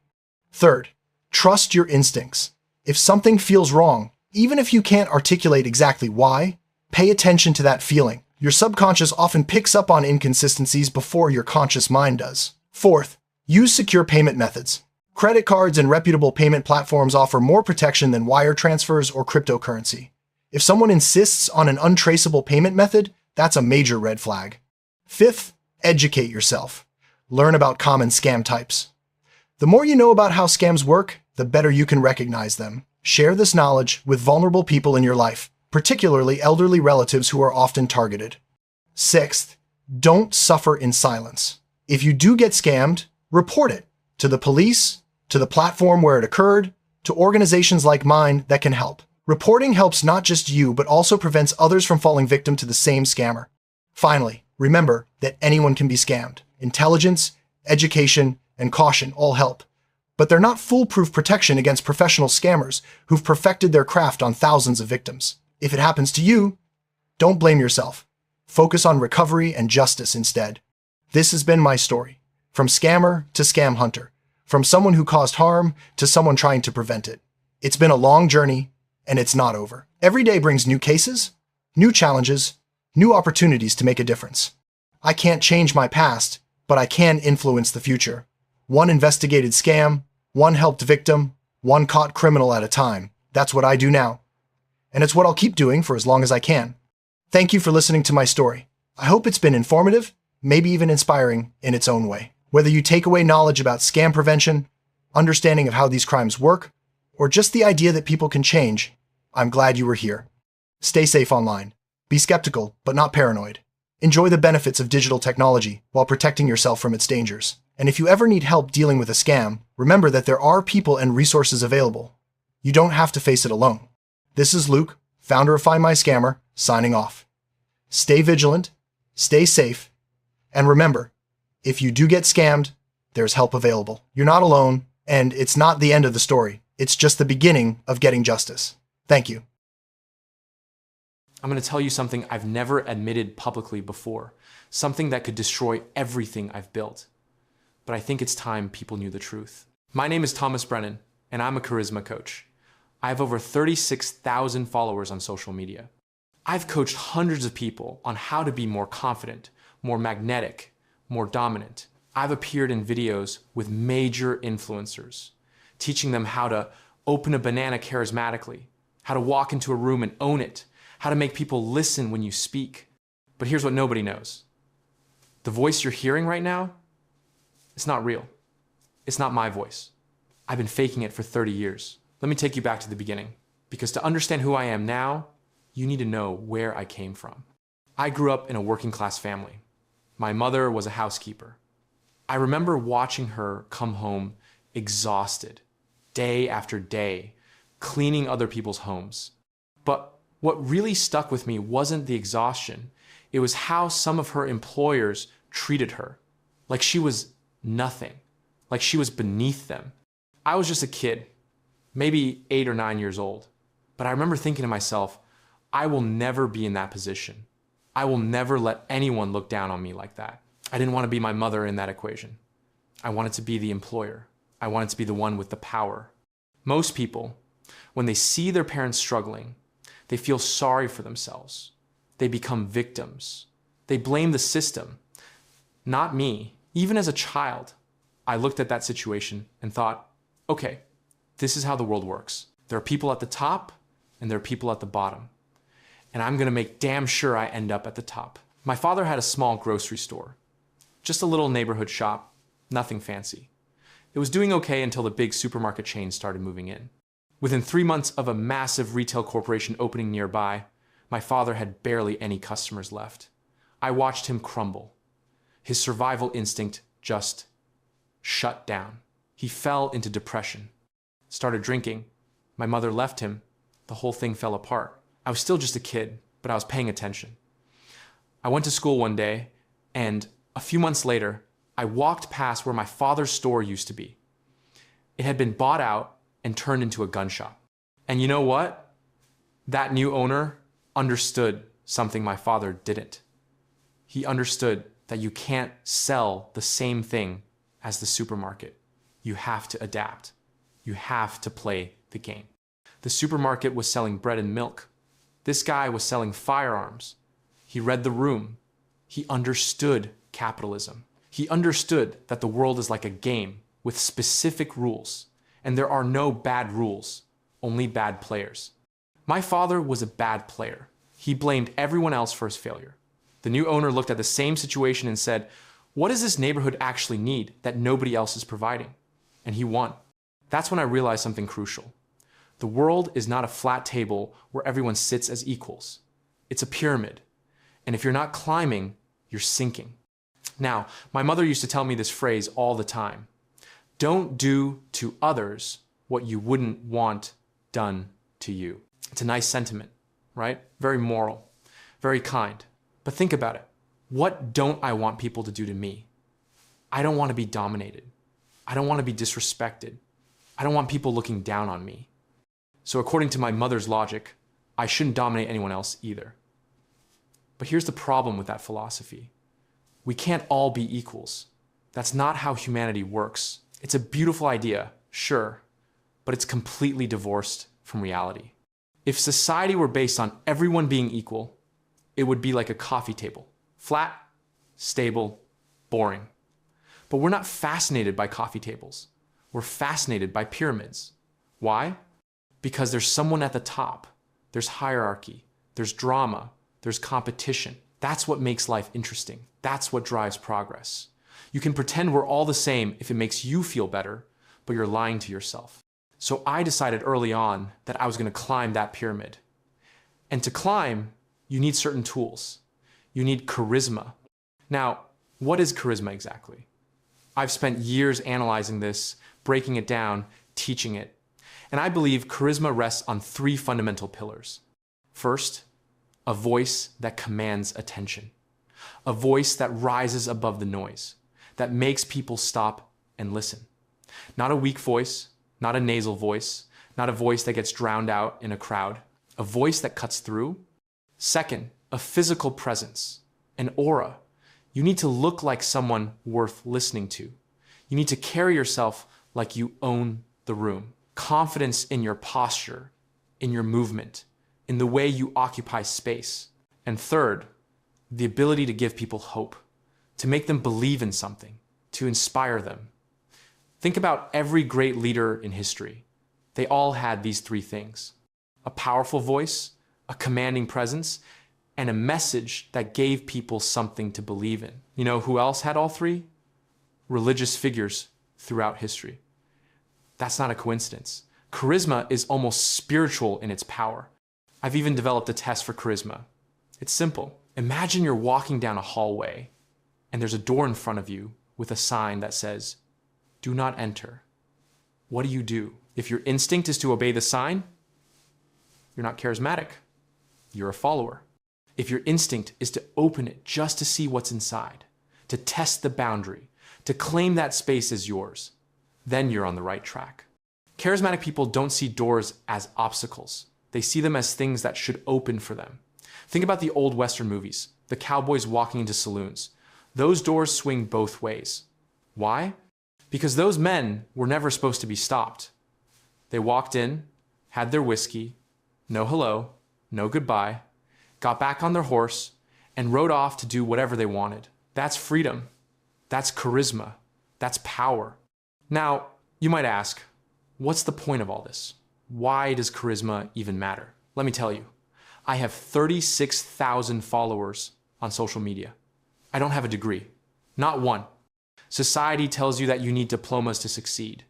Third, trust your instincts. If something feels wrong, even if you can't articulate exactly why, pay attention to that feeling. Your subconscious often picks up on inconsistencies before your conscious mind does. Fourth, use secure payment methods. Credit cards and reputable payment platforms offer more protection than wire transfers or cryptocurrency. If someone insists on an untraceable payment method, that's a major red flag. Fifth, educate yourself. Learn about common scam types. The more you know about how scams work, the better you can recognize them. Share this knowledge with vulnerable people in your life, particularly elderly relatives who are often targeted. Sixth, don't suffer in silence. If you do get scammed, report it to the police, to the platform where it occurred, to organizations like mine that can help. Reporting helps not just you, but also prevents others from falling victim to the same scammer. Finally, remember that anyone can be scammed. Intelligence, education, and caution all help, but they're not foolproof protection against professional scammers who've perfected their craft on thousands of victims. If it happens to you, don't blame yourself. Focus on recovery and justice instead. This has been my story, from scammer to scam hunter, from someone who caused harm to someone trying to prevent it. It's been a long journey, and it's not over. Every day brings new cases, new challenges, new opportunities to make a difference. I can't change my past, but I can influence the future. One investigated scam, one helped victim, one caught criminal at a time. That's what I do now. And it's what I'll keep doing for as long as I can. Thank you for listening to my story. I hope it's been informative, maybe even inspiring in its own way. Whether you take away knowledge about scam prevention, understanding of how these crimes work, or just the idea that people can change, I'm glad you were here. Stay safe online. Be skeptical, but not paranoid. Enjoy the benefits of digital technology while protecting yourself from its dangers. And if you ever need help dealing with a scam, remember that there are people and resources available. You don't have to face it alone. This is Luke, founder of Find My Scammer, signing off. Stay vigilant, stay safe, and remember, if you do get scammed, there's help available. You're not alone, and it's not the end of the story. It's just the beginning of getting justice. Thank you. I'm going to tell you something I've never admitted publicly before, something that could destroy everything I've built. But I think it's time people knew the truth. My name is Thomas Brennan, and I'm a charisma coach. I have over 36,000 followers on social media. I've coached hundreds of people on how to be more confident, more magnetic, more dominant. I've appeared in videos with major influencers, teaching them how to open a banana charismatically, how to walk into a room and own it, how to make people listen when you speak. But here's what nobody knows. The voice you're hearing right now, it's not real. It's not my voice. I've been faking it for 30 years. Let me take you back to the beginning, because to understand who I am now, you need to know where I came from. I grew up in a working class family. My mother was a housekeeper. I remember watching her come home exhausted, day after day, cleaning other people's homes. But what really stuck with me wasn't the exhaustion. It was how some of her employers treated her, like she was nothing, like she was beneath them. I was just a kid, maybe 8 or 9 years old, but I remember thinking to myself, I will never be in that position. I will never let anyone look down on me like that. I didn't want to be my mother in that equation. I wanted to be the employer. I wanted to be the one with the power. Most people, when they see their parents struggling, they feel sorry for themselves. They become victims. They blame the system, not me. Even as a child, I looked at that situation and thought, okay, this is how the world works. There are people at the top and there are people at the bottom. And I'm gonna make damn sure I end up at the top. My father had a small grocery store, just a little neighborhood shop, nothing fancy. It was doing okay until the big supermarket chains started moving in. Within 3 months of a massive retail corporation opening nearby, my father had barely any customers left. I watched him crumble. His survival instinct just shut down. He fell into depression, started drinking. My mother left him. The whole thing fell apart. I was still just a kid, but I was paying attention. I went to school one day, and a few months later, I walked past where my father's store used to be. It had been bought out and turned into a gun shop. And you know what? That new owner understood something my father didn't. He understood that you can't sell the same thing as the supermarket. You have to adapt. You have to play the game. The supermarket was selling bread and milk. This guy was selling firearms. He read the room. He understood capitalism. He understood that the world is like a game with specific rules, and there are no bad rules, only bad players. My father was a bad player. He blamed everyone else for his failure. The new owner looked at the same situation and said, what does this neighborhood actually need that nobody else is providing? And he won. That's when I realized something crucial. The world is not a flat table where everyone sits as equals. It's a pyramid. And if you're not climbing, you're sinking. Now, my mother used to tell me this phrase all the time. Don't do to others what you wouldn't want done to you. It's a nice sentiment, right? Very moral, very kind. But think about it. What don't I want people to do to me? I don't want to be dominated. I don't want to be disrespected. I don't want people looking down on me. So according to my mother's logic, I shouldn't dominate anyone else either. But here's the problem with that philosophy. We can't all be equals. That's not how humanity works. It's a beautiful idea, sure, but it's completely divorced from reality. If society were based on everyone being equal, it would be like a coffee table. Flat, stable, boring. But we're not fascinated by coffee tables. We're fascinated by pyramids. Why? Because there's someone at the top. There's hierarchy. There's drama. There's competition. That's what makes life interesting. That's what drives progress. You can pretend we're all the same if it makes you feel better, but you're lying to yourself. So I decided early on that I was going to climb that pyramid. And to climb, you need certain tools. You need charisma. Now, what is charisma exactly? I've spent years analyzing this, breaking it down, teaching it. And I believe charisma rests on three fundamental pillars. First, a voice that commands attention. A voice that rises above the noise, that makes people stop and listen. Not a weak voice, not a nasal voice, not a voice that gets drowned out in a crowd. A voice that cuts through. Second, a physical presence, an aura. You need to look like someone worth listening to. You need to carry yourself like you own the room. Confidence in your posture, in your movement, in the way you occupy space. And third, the ability to give people hope, to make them believe in something, to inspire them. Think about every great leader in history. They all had these three things: a powerful voice, a commanding presence, and a message that gave people something to believe in. You know who else had all three? Religious figures throughout history. That's not a coincidence. Charisma is almost spiritual in its power. I've even developed a test for charisma. It's simple. Imagine you're walking down a hallway and there's a door in front of you with a sign that says, "Do not enter." What do? If your instinct is to obey the sign, you're not charismatic. You're a follower. If your instinct is to open it just to see what's inside, to test the boundary, to claim that space as yours, then you're on the right track. Charismatic people don't see doors as obstacles. They see them as things that should open for them. Think about the old Western movies, the cowboys walking into saloons. Those doors swing both ways. Why? Because those men were never supposed to be stopped. They walked in, had their whiskey, no hello, no goodbye, got back on their horse, and rode off to do whatever they wanted. That's freedom. That's charisma. That's power. Now, you might ask, what's the point of all this? Why does charisma even matter? Let me tell you. I have 36,000 followers on social media. I don't have a degree. Not one. Society tells you that you need diplomas to succeed,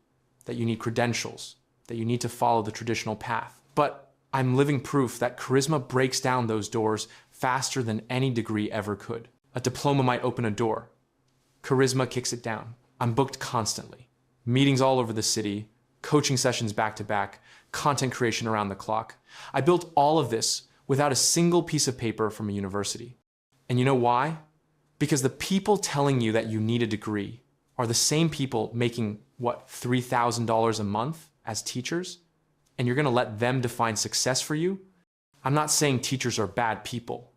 that you need credentials, that you need to follow the traditional path. But I'm living proof that charisma breaks down those doors faster than any degree ever could. A diploma might open a door. Charisma kicks it down. I'm booked constantly. Meetings all over the city, coaching sessions back to back, content creation around the clock. I built all of this without a single piece of paper from a university. And you know why? Because the people telling you that you need a degree are the same people making, $3,000 a month as teachers? And you're going to let them define success for you? I'm not saying teachers are bad people.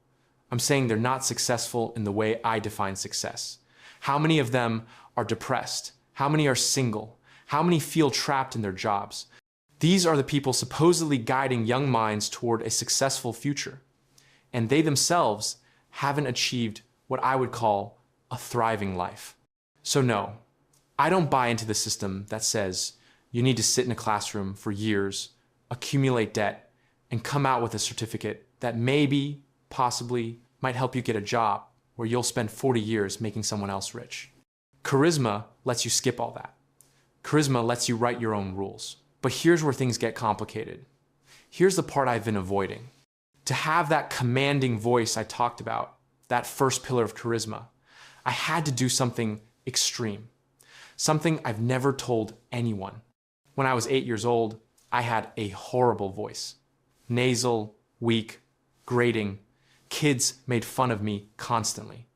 I'm saying they're not successful in the way I define success. How many of them are depressed? How many are single? How many feel trapped in their jobs? These are the people supposedly guiding young minds toward a successful future. And they themselves haven't achieved what I would call a thriving life. So no, I don't buy into the system that says you need to sit in a classroom for years, accumulate debt, and come out with a certificate that maybe, possibly, might help you get a job where you'll spend 40 years making someone else rich. Charisma lets you skip all that. Charisma lets you write your own rules. But here's where things get complicated. Here's the part I've been avoiding. To have that commanding voice I talked about, that first pillar of charisma, I had to do something extreme. Something I've never told anyone. When I was 8 years old, I had a horrible voice. Nasal, weak, grating. Kids made fun of me constantly.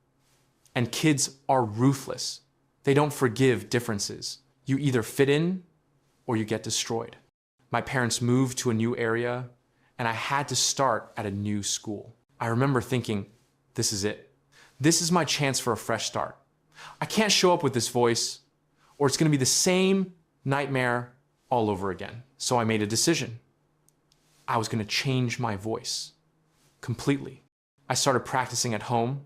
And kids are ruthless. They don't forgive differences. You either fit in or you get destroyed. My parents moved to a new area, and I had to start at a new school. I remember thinking, this is it. This is my chance for a fresh start. I can't show up with this voice, or it's going to be the same nightmare all over again. So I made a decision. I was going to change my voice completely. I started practicing at home.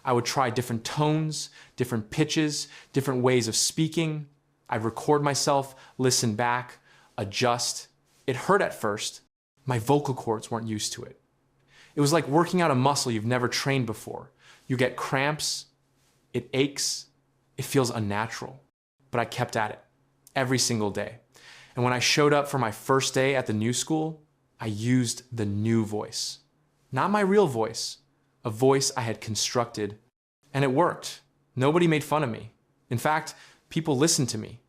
I would try different tones, different pitches, different ways of speaking. I'd record myself, listen back, adjust. It hurt at first. My vocal cords weren't used to it. It was like working out a muscle you've never trained before. You get cramps, it aches, it feels unnatural. But I kept at it every single day. And when I showed up for my first day at the new school, I used the new voice. Not my real voice, a voice I had constructed, and it worked. Nobody made fun of me. In fact, people listened to me.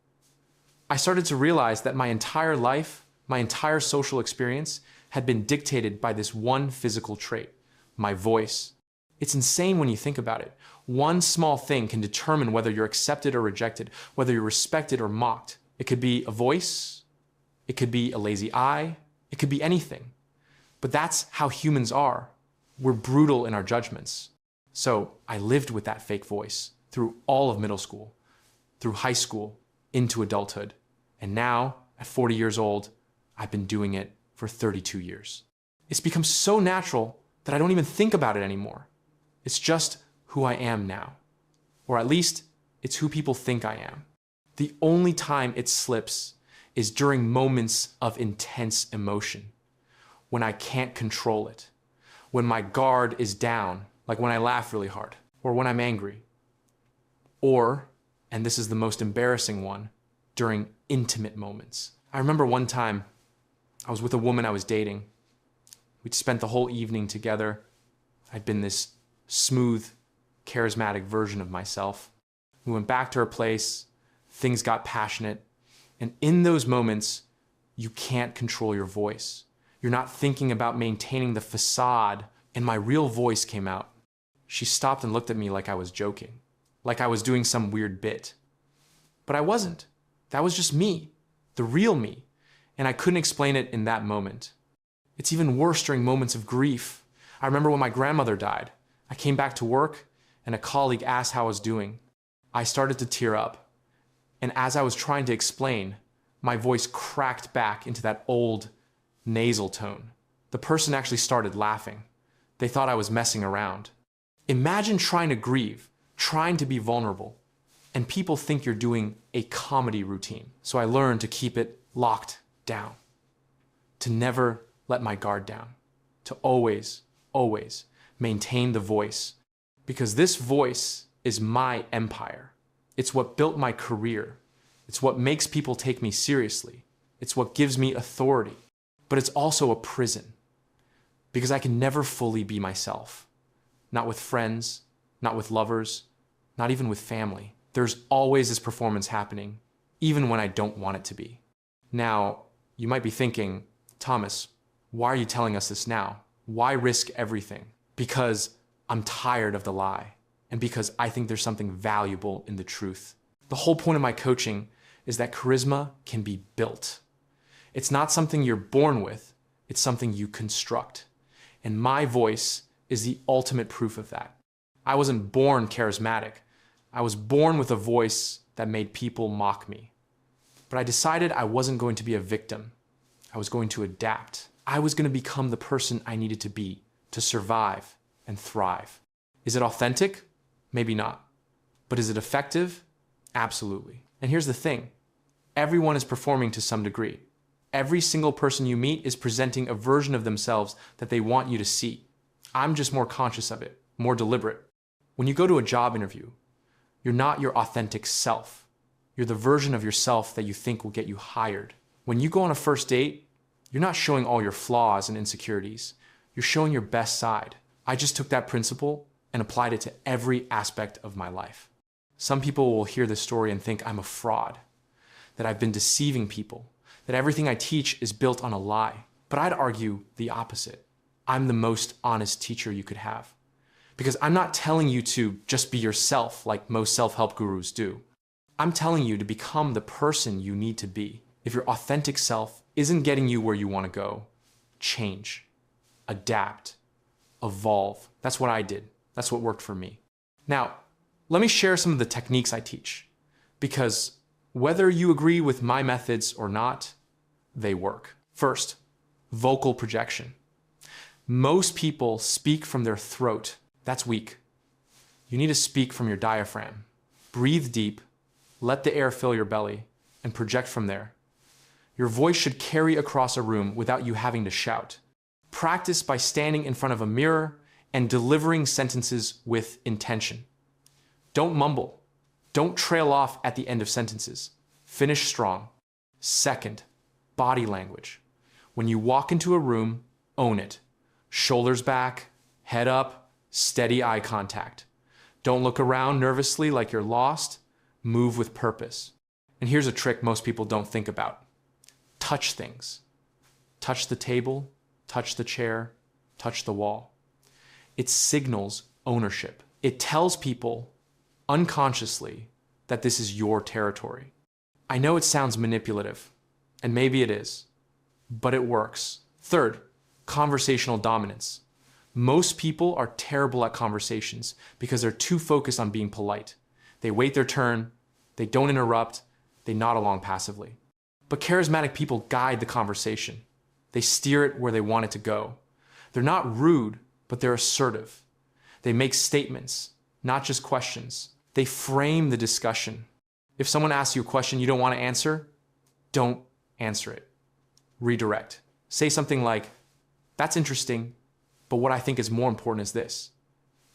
I started to realize that my entire life, my entire social experience had been dictated by this one physical trait, my voice. It's insane when you think about it. One small thing can determine whether you're accepted or rejected, whether you're respected or mocked. It could be a voice, it could be a lazy eye, it could be anything. But that's how humans are. We're brutal in our judgments. So I lived with that fake voice through all of middle school, through high school, into adulthood. And now, at 40 years old, I've been doing it for 32 years. It's become so natural that I don't even think about it anymore. It's just who I am now. Or at least, it's who people think I am. The only time it slips is during moments of intense emotion, when I can't control it, when my guard is down, like when I laugh really hard, or when I'm angry. Or, and this is the most embarrassing one, during intimate moments. I remember one time I was with a woman I was dating. We'd spent the whole evening together. I'd been this smooth, charismatic version of myself. We went back to her place, things got passionate, and in those moments, you can't control your voice. You're not thinking about maintaining the facade, and my real voice came out. She stopped and looked at me like I was joking, like I was doing some weird bit. But I wasn't. That was just me, the real me, and I couldn't explain it in that moment. It's even worse during moments of grief. I remember when my grandmother died. I came back to work, and a colleague asked how I was doing. I started to tear up, and as I was trying to explain, my voice cracked back into that old nasal tone. The person actually started laughing. They thought I was messing around. Imagine trying to grieve, trying to be vulnerable, and people think you're doing a comedy routine. So I learned to keep it locked down, to never let my guard down, to always, always maintain the voice, because this voice is my empire. It's what built my career. It's what makes people take me seriously. It's what gives me authority. But it's also a prison, because I can never fully be myself. Not with friends, not with lovers, not even with family. There's always this performance happening, even when I don't want it to be. Now, you might be thinking, Thomas, why are you telling us this now? Why risk everything? Because I'm tired of the lie, and because I think there's something valuable in the truth. The whole point of my coaching is that charisma can be built. It's not something you're born with, it's something you construct. And my voice is the ultimate proof of that. I wasn't born charismatic. I was born with a voice that made people mock me. But I decided I wasn't going to be a victim. I was going to adapt. I was going to become the person I needed to be to survive and thrive. Is it authentic? Maybe not. But is it effective? Absolutely. And here's the thing. Everyone is performing to some degree. Every single person you meet is presenting a version of themselves that they want you to see. I'm just more conscious of it, more deliberate. When you go to a job interview, you're not your authentic self. You're the version of yourself that you think will get you hired. When you go on a first date, you're not showing all your flaws and insecurities. You're showing your best side. I just took that principle and applied it to every aspect of my life. Some people will hear this story and think I'm a fraud, that I've been deceiving people, that everything I teach is built on a lie. But I'd argue the opposite. I'm the most honest teacher you could have. Because I'm not telling you to just be yourself like most self-help gurus do. I'm telling you to become the person you need to be. If your authentic self isn't getting you where you want to go, change, adapt, evolve. That's what I did. That's what worked for me. Now, let me share some of the techniques I teach, because whether you agree with my methods or not, they work. First, vocal projection. Most people speak from their throat. That's weak. You need to speak from your diaphragm. Breathe deep, let the air fill your belly, and project from there. Your voice should carry across a room without you having to shout. Practice by standing in front of a mirror and delivering sentences with intention. Don't mumble. Don't trail off at the end of sentences. Finish strong. Second, body language. When you walk into a room, own it. Shoulders back, head up, steady eye contact. Don't look around nervously like you're lost. Move with purpose. And here's a trick most people don't think about. Touch things. Touch the table, touch the chair, touch the wall. It signals ownership. It tells people unconsciously that this is your territory. I know it sounds manipulative, and maybe it is, but it works. Third, conversational dominance. Most people are terrible at conversations because they're too focused on being polite. They wait their turn, they don't interrupt, they nod along passively. But charismatic people guide the conversation. They steer it where they want it to go. They're not rude, but they're assertive. They make statements, not just questions. They frame the discussion. If someone asks you a question you don't want to answer, don't answer it. Redirect. Say something like, "That's interesting, but what I think is more important is this."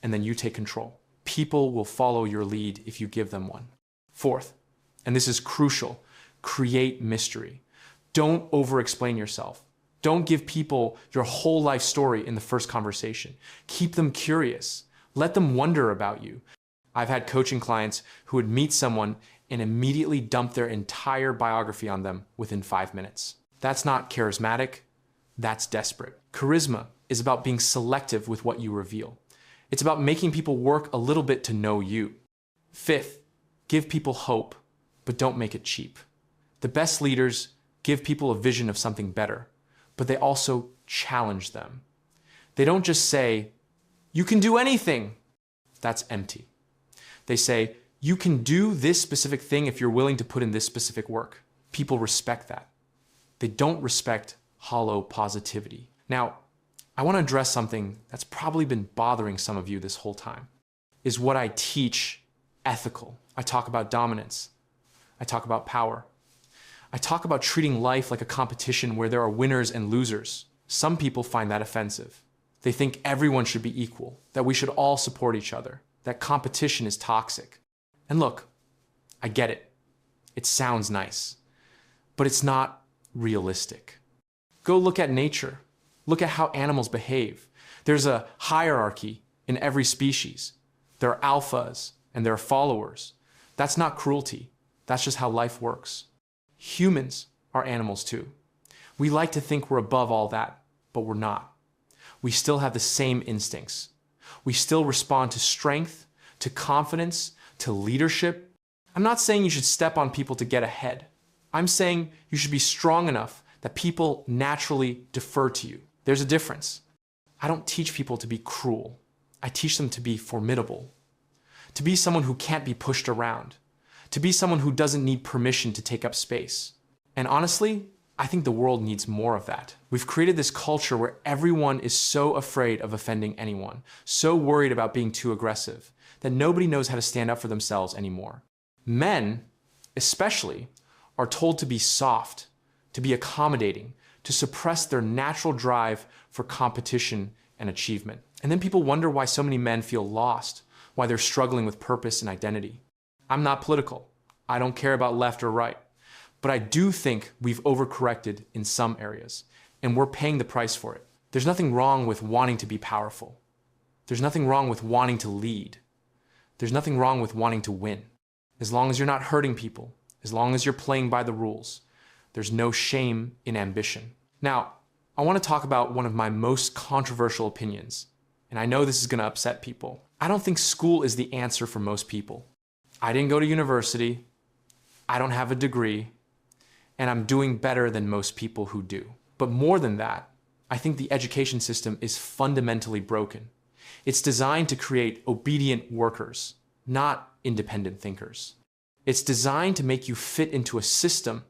And then you take control. People will follow your lead if you give them one. Fourth, and this is crucial, create mystery. Don't over-explain yourself. Don't give people your whole life story in the first conversation. Keep them curious. Let them wonder about you. I've had coaching clients who would meet someone and immediately dump their entire biography on them within 5 minutes. That's not charismatic, that's desperate. Charisma is about being selective with what you reveal. It's about making people work a little bit to know you. Fifth, give people hope, but don't make it cheap. The best leaders give people a vision of something better, but they also challenge them. They don't just say, "You can do anything." That's empty. They say, "You can do this specific thing if you're willing to put in this specific work." People respect that. They don't respect hollow positivity. Now, I want to address something that's probably been bothering some of you this whole time. Is what I teach ethical? I talk about dominance. I talk about power. I talk about treating life like a competition where there are winners and losers. Some people find that offensive. They think everyone should be equal, that we should all support each other, that competition is toxic. And look, I get it. It sounds nice, but it's not realistic. Go look at nature. Look at how animals behave. There's a hierarchy in every species. There are alphas and there are followers. That's not cruelty. That's just how life works. Humans are animals too. We like to think we're above all that, but we're not. We still have the same instincts. We still respond to strength, to confidence, to leadership. I'm not saying you should step on people to get ahead. I'm saying you should be strong enough that people naturally defer to you. There's a difference. I don't teach people to be cruel. I teach them to be formidable, to be someone who can't be pushed around, to be someone who doesn't need permission to take up space. And honestly, I think the world needs more of that. We've created this culture where everyone is so afraid of offending anyone, so worried about being too aggressive, that nobody knows how to stand up for themselves anymore. Men, especially, are told to be soft, to be accommodating, to suppress their natural drive for competition and achievement. And then people wonder why so many men feel lost, why they're struggling with purpose and identity. I'm not political. I don't care about left or right. But I do think we've overcorrected in some areas, and we're paying the price for it. There's nothing wrong with wanting to be powerful. There's nothing wrong with wanting to lead. There's nothing wrong with wanting to win. As long as you're not hurting people, as long as you're playing by the rules, there's no shame in ambition. Now, I want to talk about one of my most controversial opinions, and I know this is going to upset people. I don't think school is the answer for most people. I didn't go to university. I don't have a degree, and I'm doing better than most people who do. But more than that, I think the education system is fundamentally broken. It's designed to create obedient workers, not independent thinkers. It's designed to make you fit into a system,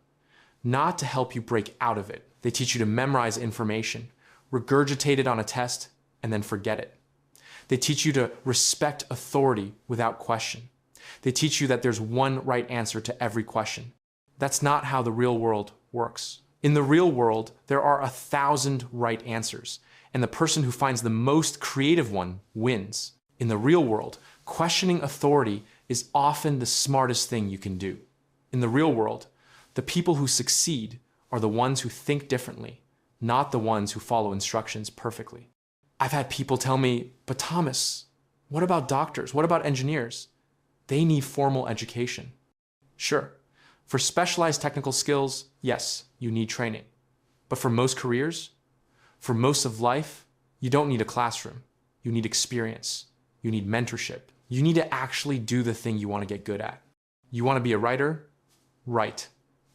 not to help you break out of it. They teach you to memorize information, regurgitate it on a test, and then forget it. They teach you to respect authority without question. They teach you that there's one right answer to every question. That's not how the real world works. In the real world, there are 1,000 right answers, and the person who finds the most creative one wins. In the real world, questioning authority is often the smartest thing you can do. In the real world, the people who succeed are the ones who think differently, not the ones who follow instructions perfectly. I've had people tell me, but Thomas, what about doctors? What about engineers? They need formal education. Sure, for specialized technical skills, yes, you need training. But for most careers, for most of life, you don't need a classroom. You need experience. You need mentorship. You need to actually do the thing you want to get good at. You want to be a writer? Write.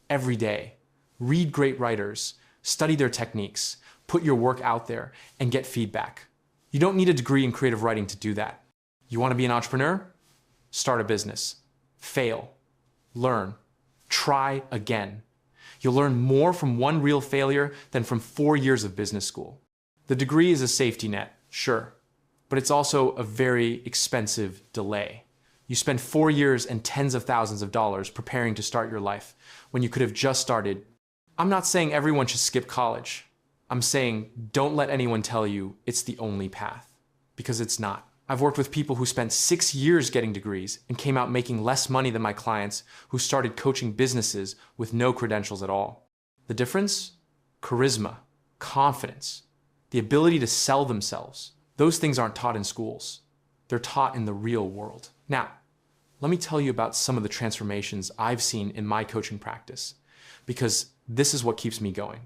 Every day. Read great writers. Study their techniques. Put your work out there and get feedback. You don't need a degree in creative writing to do that. You want to be an entrepreneur? Start a business. Fail. Learn. Try again. You'll learn more from one real failure than from 4 years of business school. The degree is a safety net, sure, but it's also a very expensive delay. You spend 4 years and tens of thousands of dollars preparing to start your life when you could have just started. I'm not saying everyone should skip college. I'm saying don't let anyone tell you it's the only path, because it's not. I've worked with people who spent 6 years getting degrees and came out making less money than my clients who started coaching businesses with no credentials at all. The difference? Charisma, confidence, the ability to sell themselves. Those things aren't taught in schools. They're taught in the real world. Now, let me tell you about some of the transformations I've seen in my coaching practice, because this is what keeps me going.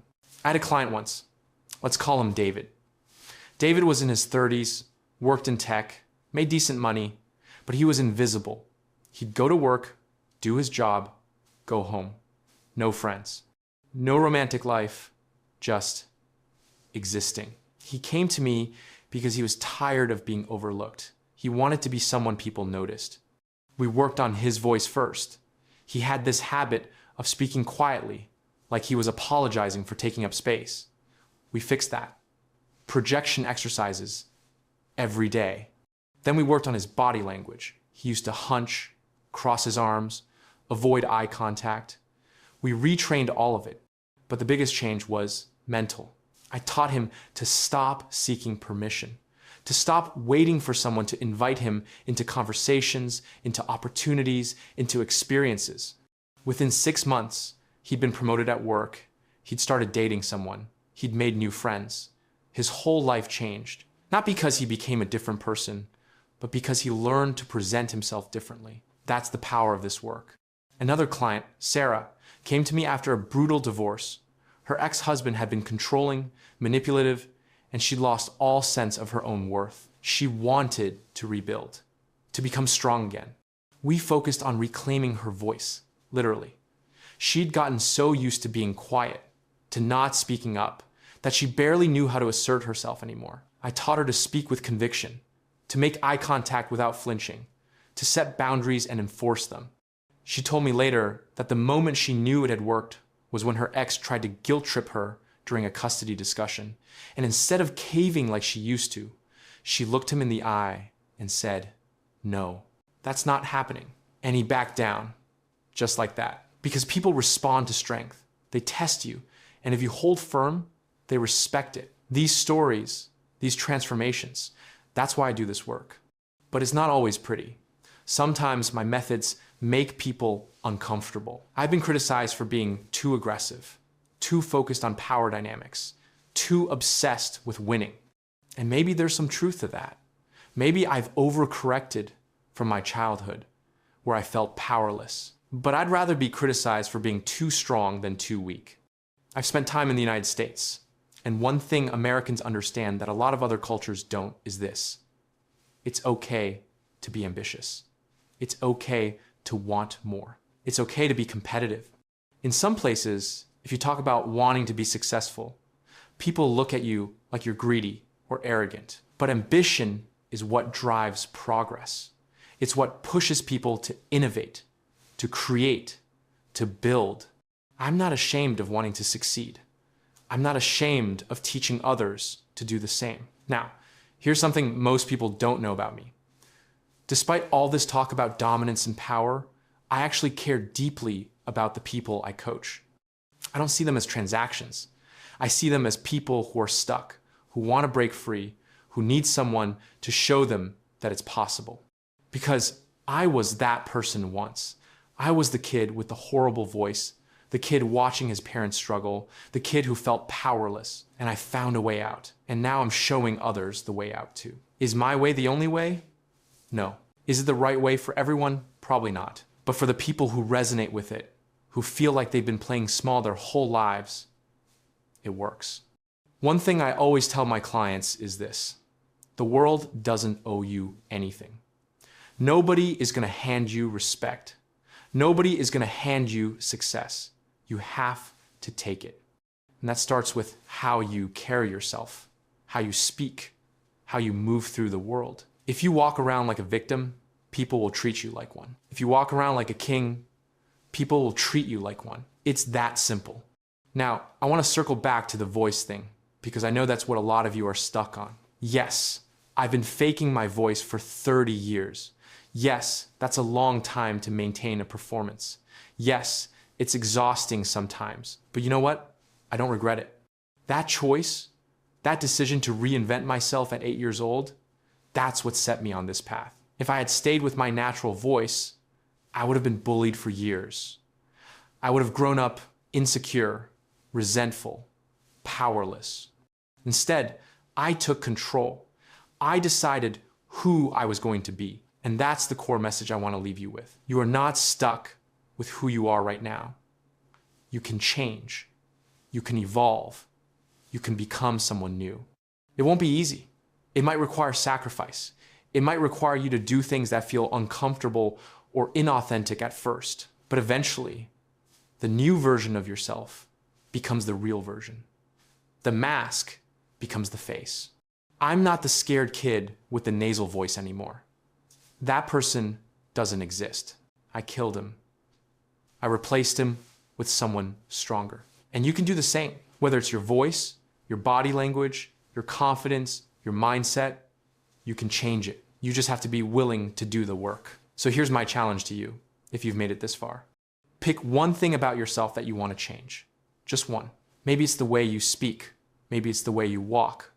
I had a client once. Let's call him David. David was in his 30s, worked in tech, made decent money, but he was invisible. He'd go to work, do his job, go home. No friends. No romantic life, just existing. He came to me because he was tired of being overlooked. He wanted to be someone people noticed. We worked on his voice first. He had this habit of speaking quietly, like he was apologizing for taking up space. We fixed that. Projection exercises every day. Then we worked on his body language. He used to hunch, cross his arms, avoid eye contact. We retrained all of it, but the biggest change was mental. I taught him to stop seeking permission, to stop waiting for someone to invite him into conversations, into opportunities, into experiences. Within 6 months, he'd been promoted at work. He'd started dating someone. He'd made new friends. His whole life changed. Not because he became a different person, but because he learned to present himself differently. That's the power of this work. Another client, Sarah, came to me after a brutal divorce. Her ex-husband had been controlling, manipulative, and she lost all sense of her own worth. She wanted to rebuild, to become strong again. We focused on reclaiming her voice, literally. She'd gotten so used to being quiet, to not speaking up, that she barely knew how to assert herself anymore. I taught her to speak with conviction, to make eye contact without flinching, to set boundaries and enforce them. She told me later that the moment she knew it had worked was when her ex tried to guilt trip her during a custody discussion, and instead of caving like she used to, she looked him in the eye and said, "No, that's not happening." And he backed down, just like that. Because people respond to strength. They test you, and if you hold firm, they respect it. These stories, these transformations, that's why I do this work. But it's not always pretty. Sometimes my methods make people uncomfortable. I've been criticized for being too aggressive, too focused on power dynamics, too obsessed with winning. And maybe there's some truth to that. Maybe I've overcorrected from my childhood, where I felt powerless. But I'd rather be criticized for being too strong than too weak. I've spent time in the United States, and one thing Americans understand that a lot of other cultures don't is this: it's okay to be ambitious. It's okay to want more. It's okay to be competitive. In some places, if you talk about wanting to be successful, people look at you like you're greedy or arrogant. But ambition is what drives progress. It's what pushes people to innovate, to create, to build. I'm not ashamed of wanting to succeed. I'm not ashamed of teaching others to do the same. Now, here's something most people don't know about me. Despite all this talk about dominance and power, I actually care deeply about the people I coach. I don't see them as transactions. I see them as people who are stuck, who want to break free, who need someone to show them that it's possible. Because I was that person once. I was the kid with the horrible voice, the kid watching his parents struggle, the kid who felt powerless, and I found a way out. And now I'm showing others the way out too. Is my way the only way? No. Is it the right way for everyone? Probably not. But for the people who resonate with it, who feel like they've been playing small their whole lives, it works. One thing I always tell my clients is this: the world doesn't owe you anything. Nobody is going to hand you respect. Nobody is going to hand you success. You have to take it. And that starts with how you carry yourself, how you speak, how you move through the world. If you walk around like a victim, people will treat you like one. If you walk around like a king, people will treat you like one. It's that simple. Now, I want to circle back to the voice thing, because I know that's what a lot of you are stuck on. Yes, I've been faking my voice for 30 years. Yes, that's a long time to maintain a performance. Yes, it's exhausting sometimes. But you know what? I don't regret it. That choice, that decision to reinvent myself at 8 years old, that's what set me on this path. If I had stayed with my natural voice, I would have been bullied for years. I would have grown up insecure, resentful, powerless. Instead, I took control. I decided who I was going to be. And that's the core message I want to leave you with. You are not stuck with who you are right now. You can change. You can evolve. You can become someone new. It won't be easy. It might require sacrifice. It might require you to do things that feel uncomfortable or inauthentic at first. But eventually, the new version of yourself becomes the real version. The mask becomes the face. I'm not the scared kid with the nasal voice anymore. That person doesn't exist. I killed him. I replaced him with someone stronger. And you can do the same, whether it's your voice, your body language, your confidence, your mindset. You can change it. You just have to be willing to do the work. So here's my challenge to you, if you've made it this far. Pick one thing about yourself that you want to change. Just one. Maybe it's the way you speak. Maybe it's the way you walk.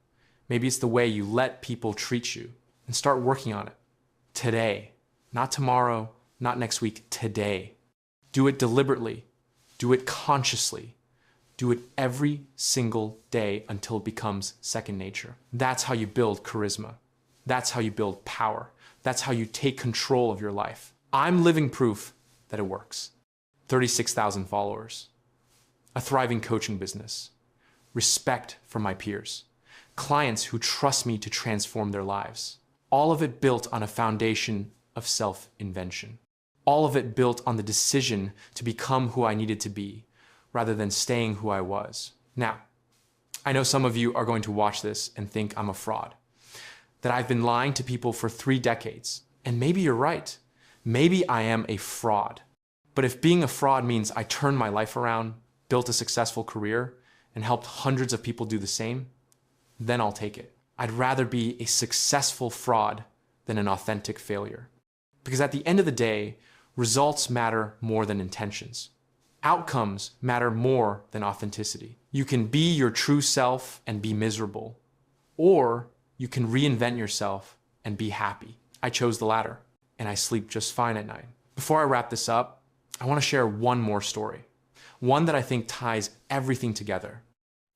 Maybe it's the way you let people treat you. And start working on it. Today. Not tomorrow, not next week, today. Do it deliberately. Do it consciously. Do it every single day until it becomes second nature. That's how you build charisma. That's how you build power. That's how you take control of your life. I'm living proof that it works. 36,000 followers. A thriving coaching business. Respect from my peers. Clients who trust me to transform their lives. All of it built on a foundation of self-invention. All of it built on the decision to become who I needed to be, rather than staying who I was. Now, I know some of you are going to watch this and think I'm a fraud, that I've been lying to people for 3 decades. And maybe you're right. Maybe I am a fraud. But if being a fraud means I turned my life around, built a successful career, and helped hundreds of people do the same, then I'll take it. I'd rather be a successful fraud than an authentic failure. Because at the end of the day, results matter more than intentions. Outcomes matter more than authenticity. You can be your true self and be miserable, or you can reinvent yourself and be happy. I chose the latter, and I sleep just fine at night. Before I wrap this up, I want to share one more story, one that I think ties everything together.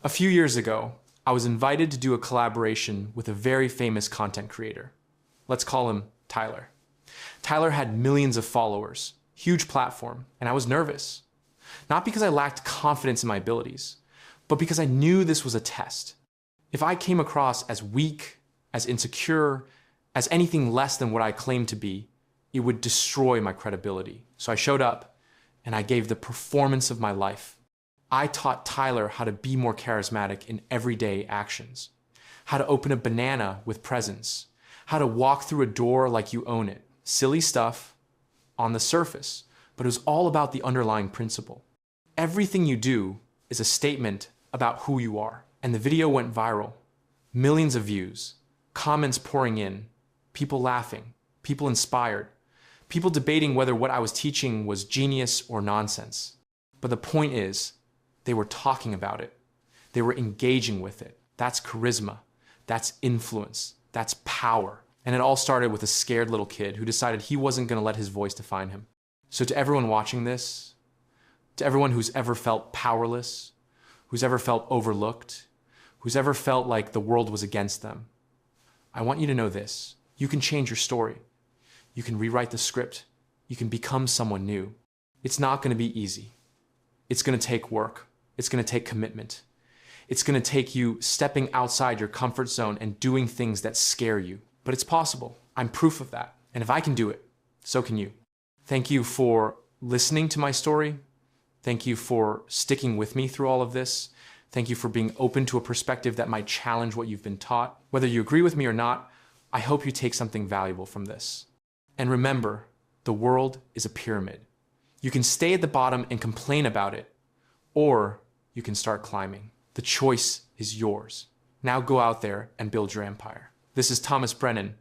A few years ago, I was invited to do a collaboration with a very famous content creator. Let's call him Tyler. Tyler had millions of followers, huge platform, and I was nervous. Not because I lacked confidence in my abilities, but because I knew this was a test. If I came across as weak, as insecure, as anything less than what I claimed to be, it would destroy my credibility. So I showed up, and I gave the performance of my life. I taught Tyler how to be more charismatic in everyday actions, how to open a banana with presence, how to walk through a door like you own it. Silly stuff on the surface, but it was all about the underlying principle. Everything you do is a statement about who you are. And the video went viral. Millions of views, comments pouring in, people laughing, people inspired, people debating whether what I was teaching was genius or nonsense. But the point is, they were talking about it. They were engaging with it. That's charisma. That's influence. That's power. And it all started with a scared little kid who decided he wasn't going to let his voice define him. So to everyone watching this, to everyone who's ever felt powerless, who's ever felt overlooked, who's ever felt like the world was against them, I want you to know this. You can change your story. You can rewrite the script. You can become someone new. It's not going to be easy. It's going to take work. It's going to take commitment. It's going to take you stepping outside your comfort zone and doing things that scare you. But it's possible. I'm proof of that. And if I can do it, so can you. Thank you for listening to my story. Thank you for sticking with me through all of this. Thank you for being open to a perspective that might challenge what you've been taught. Whether you agree with me or not, I hope you take something valuable from this. And remember, the world is a pyramid. You can stay at the bottom and complain about it, or you can start climbing. The choice is yours. Now go out there and build your empire. This is Thomas Brennan,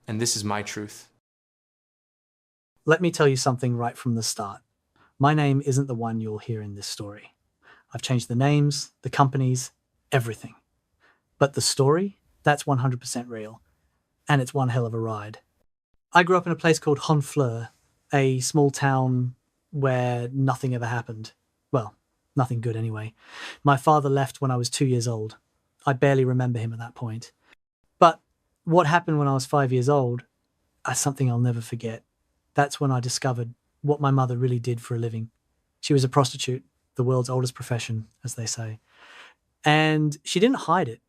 and this is my truth. Let me tell you something right from the start. My name isn't the one you'll hear in this story. I've changed the names, the companies, everything. But the story, that's 100% real. And it's one hell of a ride. I grew up in a place called Honfleur, a small town where nothing ever happened. Well, nothing good anyway. My father left when I was 2 years old. I barely remember him at that point. But what happened when I was 5 years old is something I'll never forget. That's when I discovered what my mother really did for a living. She was a prostitute, the world's oldest profession, as they say. And she didn't hide it.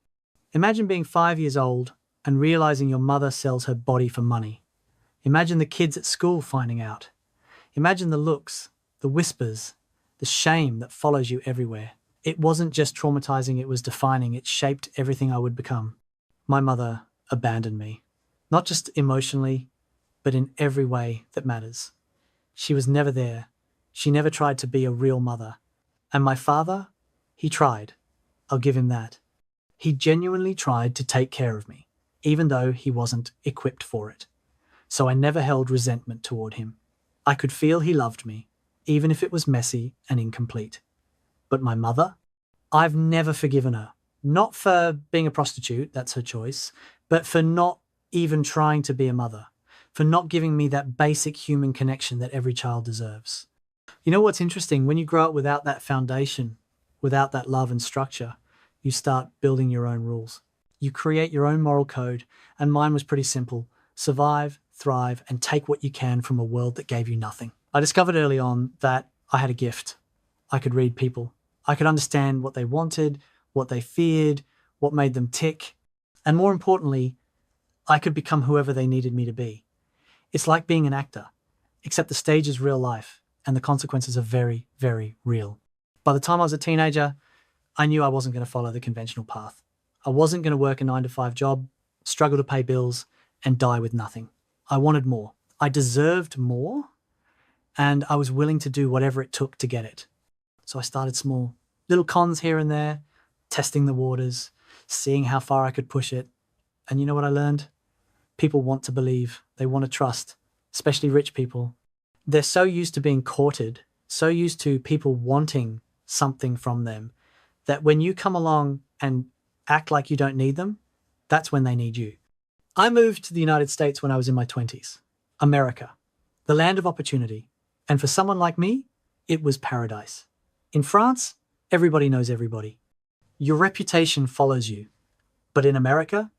Imagine being 5 years old and realizing your mother sells her body for money. Imagine the kids at school finding out. Imagine the looks, the whispers, the shame that follows you everywhere. It wasn't just traumatizing, it was defining. It shaped everything I would become. My mother abandoned me, not just emotionally, but in every way that matters. She was never there. She never tried to be a real mother. And my father, he tried. I'll give him that. He genuinely tried to take care of me, even though he wasn't equipped for it. So I never held resentment toward him. I could feel he loved me, even if it was messy and incomplete. But my mother, I've never forgiven her. Not for being a prostitute, that's her choice, but for not even trying to be a mother, for not giving me that basic human connection that every child deserves. You know what's interesting? When you grow up without that foundation, without that love and structure, you start building your own rules. You create your own moral code, and mine was pretty simple. Survive, thrive, and take what you can from a world that gave you nothing. I discovered early on that I had a gift. I could read people. I could understand what they wanted, what they feared, what made them tick. And more importantly, I could become whoever they needed me to be. It's like being an actor, except the stage is real life and the consequences are very, very real. By the time I was a teenager, I knew I wasn't going to follow the conventional path. I wasn't going to work a 9-to-5 job, struggle to pay bills, and die with nothing. I wanted more. I deserved more, and I was willing to do whatever it took to get it. So I started small. Little cons here and there, testing the waters, seeing how far I could push it. And you know what I learned? People want to believe. They want to trust, especially rich people. They're so used to being courted, so used to people wanting something from them, that when you come along and act like you don't need them, that's when they need you. I moved to the United States when I was in my 20s. America, the land of opportunity. And for someone like me, it was paradise. In France, everybody knows everybody. Your reputation follows you. But in America,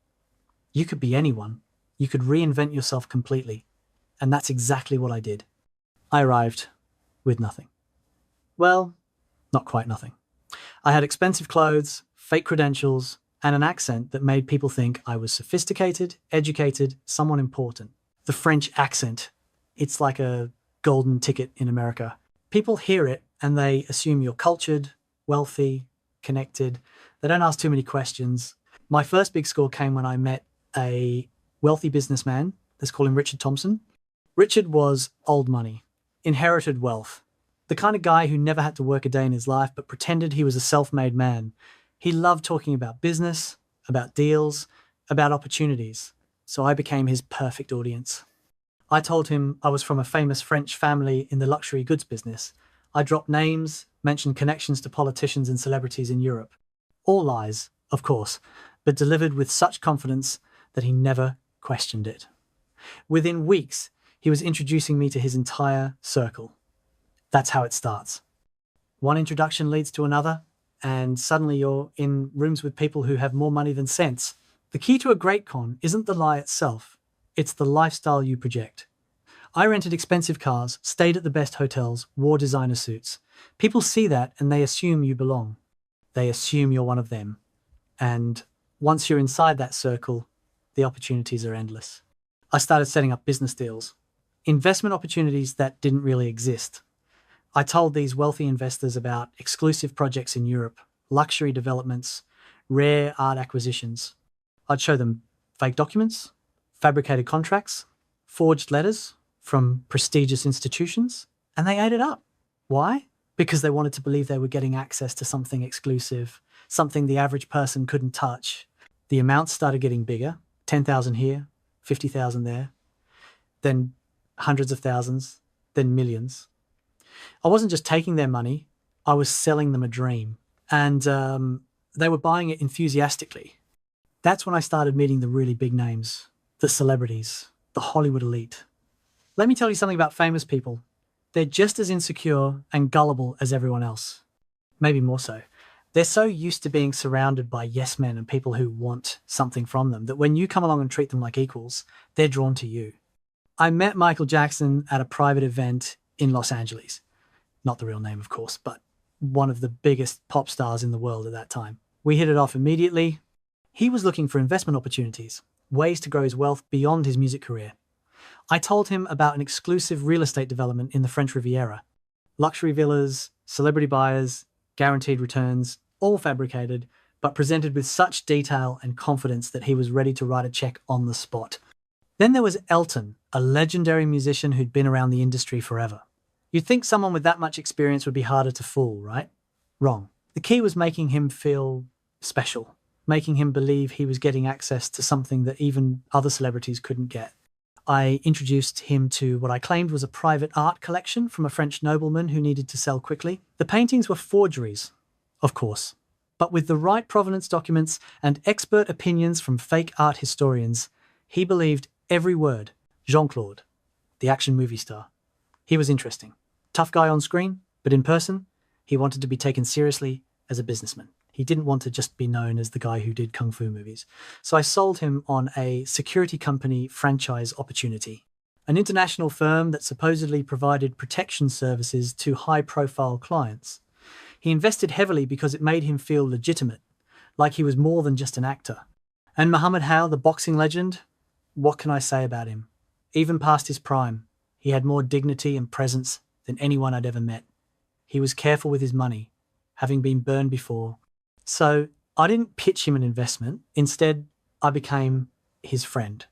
you could be anyone. You could reinvent yourself completely. And that's exactly what I did. I arrived with nothing. Well, not quite nothing. I had expensive clothes, fake credentials, and an accent that made people think I was sophisticated, educated, someone important. The French accent, it's like a golden ticket in America. People hear it and they assume you're cultured, wealthy, connected. They don't ask too many questions. My first big score came when I met a wealthy businessman. Let's call him Richard Thompson. Richard was old money, inherited wealth, the kind of guy who never had to work a day in his life but pretended he was a self-made man. He loved talking about business, about deals, about opportunities. So I became his perfect audience. I told him I was from a famous French family in the luxury goods business. I dropped names, mentioned connections to politicians and celebrities in Europe. All lies, of course, but delivered with such confidence that he never questioned it. Within weeks, he was introducing me to his entire circle. That's how it starts. One introduction leads to another, and suddenly you're in rooms with people who have more money than sense. The key to a great con isn't the lie itself, it's the lifestyle you project. I rented expensive cars, stayed at the best hotels, wore designer suits. People see that and they assume you belong. They assume you're one of them. And once you're inside that circle, the opportunities are endless. I started setting up business deals, investment opportunities that didn't really exist. I told these wealthy investors about exclusive projects in Europe, luxury developments, rare art acquisitions. I'd show them fake documents, fabricated contracts, forged letters from prestigious institutions, and they ate it up. Why? Because they wanted to believe they were getting access to something exclusive, something the average person couldn't touch. The amounts started getting bigger, 10,000 here, 50,000 there, then hundreds of thousands, then millions. I wasn't just taking their money, I was selling them a dream. And they were buying it enthusiastically. That's when I started meeting the really big names, the celebrities, the Hollywood elite. Let me tell you something about famous people. They're just as insecure and gullible as everyone else. Maybe more so. They're so used to being surrounded by yes men and people who want something from them that when you come along and treat them like equals, they're drawn to you. I met Michael Jackson at a private event in Los Angeles. Not the real name, of course, but one of the biggest pop stars in the world at that time. We hit it off immediately. He was looking for investment opportunities, ways to grow his wealth beyond his music career. I told him about an exclusive real estate development in the French Riviera. Luxury villas, celebrity buyers, guaranteed returns, all fabricated, but presented with such detail and confidence that he was ready to write a check on the spot. Then there was Elton, a legendary musician who'd been around the industry forever. You'd think someone with that much experience would be harder to fool, right? Wrong. The key was making him feel special, making him believe he was getting access to something that even other celebrities couldn't get. I introduced him to what I claimed was a private art collection from a French nobleman who needed to sell quickly. The paintings were forgeries, of course, but with the right provenance documents and expert opinions from fake art historians, he believed every word. Jean-Claude, the action movie star. He was interesting. Tough guy on screen, but in person, he wanted to be taken seriously as a businessman. He didn't want to just be known as the guy who did kung fu movies. So I sold him on a security company franchise opportunity, an international firm that supposedly provided protection services to high-profile clients. He invested heavily because it made him feel legitimate, like he was more than just an actor. And Muhammad Ali, the boxing legend, what can I say about him? Even past his prime, he had more dignity and presence than anyone I'd ever met. He was careful with his money, having been burned before. So I didn't pitch him an investment. Instead, I became his friend.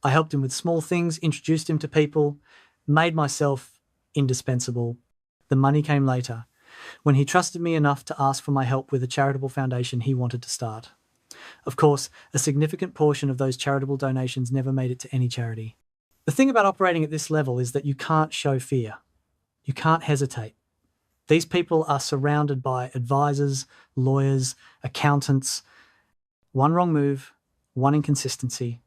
I helped him with small things, introduced him to people, made myself indispensable. The money came later, when he trusted me enough to ask for my help with a charitable foundation he wanted to start. Of course, a significant portion of those charitable donations never made it to any charity. The thing about operating at this level is that you can't show fear. You can't hesitate. These people are surrounded by advisors, lawyers, accountants. One wrong move, one inconsistency,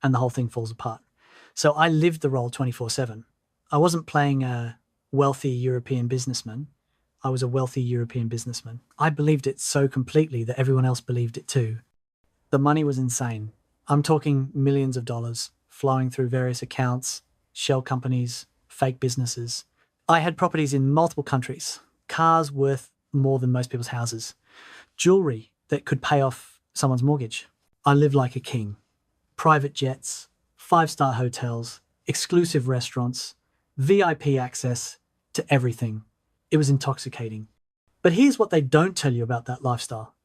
and the whole thing falls apart. So I lived the role 24/7. I wasn't playing a wealthy European businessman. I was a wealthy European businessman. I believed it so completely that everyone else believed it too. The money was insane. I'm talking millions of dollars flowing through various accounts, shell companies, fake businesses. I had properties in multiple countries, cars worth more than most people's houses, jewelry that could pay off someone's mortgage. I lived like a king. Private jets, 5-star hotels, exclusive restaurants, VIP access to everything. It was intoxicating. But here's what they don't tell you about that lifestyle.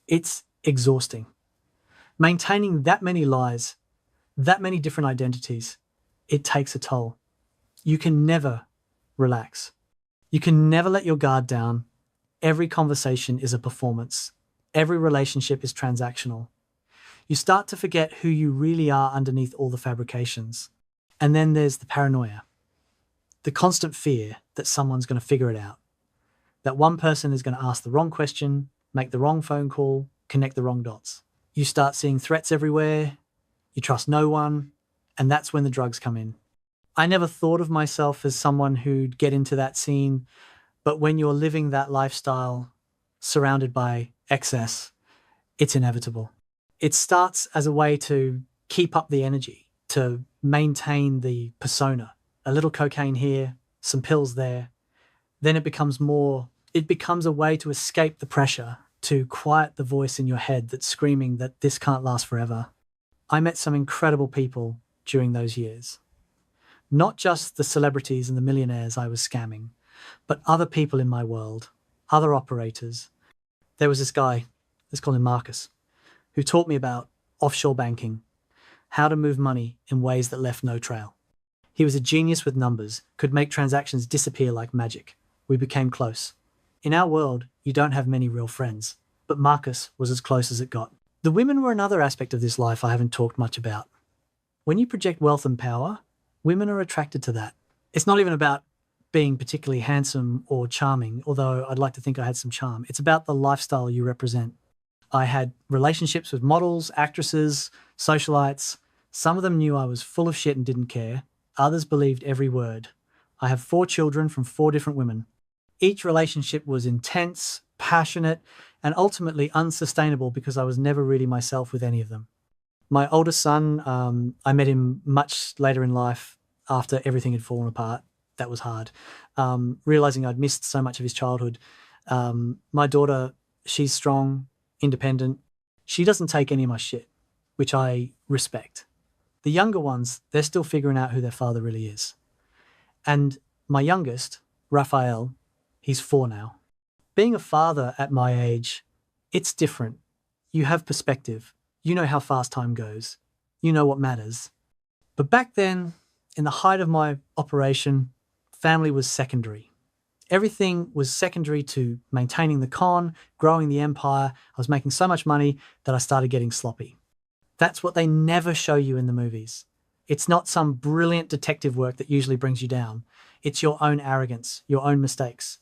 It's exhausting. Maintaining that many lies, that many different identities, it takes a toll. You can never relax. You can never let your guard down. Every conversation is a performance. Every relationship is transactional. You start to forget who you really are underneath all the fabrications. And then there's the paranoia, the constant fear that someone's going to figure it out, that one person is going to ask the wrong question, make the wrong phone call, connect the wrong dots. You start seeing threats everywhere, you trust no one, and that's when the drugs come in. I never thought of myself as someone who'd get into that scene, but when you're living that lifestyle surrounded by excess, it's inevitable. It starts as a way to keep up the energy, to maintain the persona. A little cocaine here, some pills there. Then it becomes a way to escape the pressure, to quiet the voice in your head that's screaming that this can't last forever. I met some incredible people during those years. Not just the celebrities and the millionaires I was scamming, but other people in my world, other operators. There was this guy, let's call him Marcus, who taught me about offshore banking, how to move money in ways that left no trail. He was a genius with numbers, could make transactions disappear like magic. We became close. In our world, you don't have many real friends, but Marcus was as close as it got. The women were another aspect of this life I haven't talked much about. When you project wealth and power, women are attracted to that. It's not even about being particularly handsome or charming, although I'd like to think I had some charm. It's about the lifestyle you represent. I had relationships with models, actresses, socialites. Some of them knew I was full of shit and didn't care. Others believed every word. I have 4 children from 4 different women. Each relationship was intense, passionate, and ultimately unsustainable because I was never really myself with any of them. My oldest son, I met him much later in life after everything had fallen apart. That was hard. Realizing I'd missed so much of his childhood. My daughter, she's strong, independent. She doesn't take any of my shit, which I respect. The younger ones, they're still figuring out who their father really is. And my youngest, Raphael, he's 4 now. Being a father at my age, it's different. You have perspective. You know how fast time goes. You know what matters. But back then, in the height of my operation, family was secondary. Everything was secondary to maintaining the con, growing the empire. I was making so much money that I started getting sloppy. That's what they never show you in the movies. It's not some brilliant detective work that usually brings you down. It's your own arrogance, your own mistakes.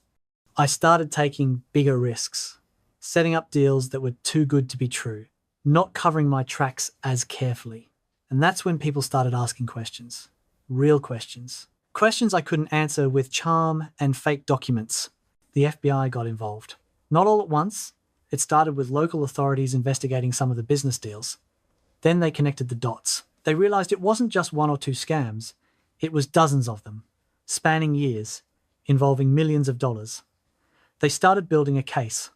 I started taking bigger risks, setting up deals that were too good to be true, not covering my tracks as carefully. And that's when people started asking questions, real questions. Questions I couldn't answer with charm and fake documents. The FBI got involved. Not all at once. It started with local authorities investigating some of the business deals. Then they connected the dots. They realized it wasn't just 1 or 2 scams. It was dozens of them, spanning years, involving millions of dollars. They started building a case.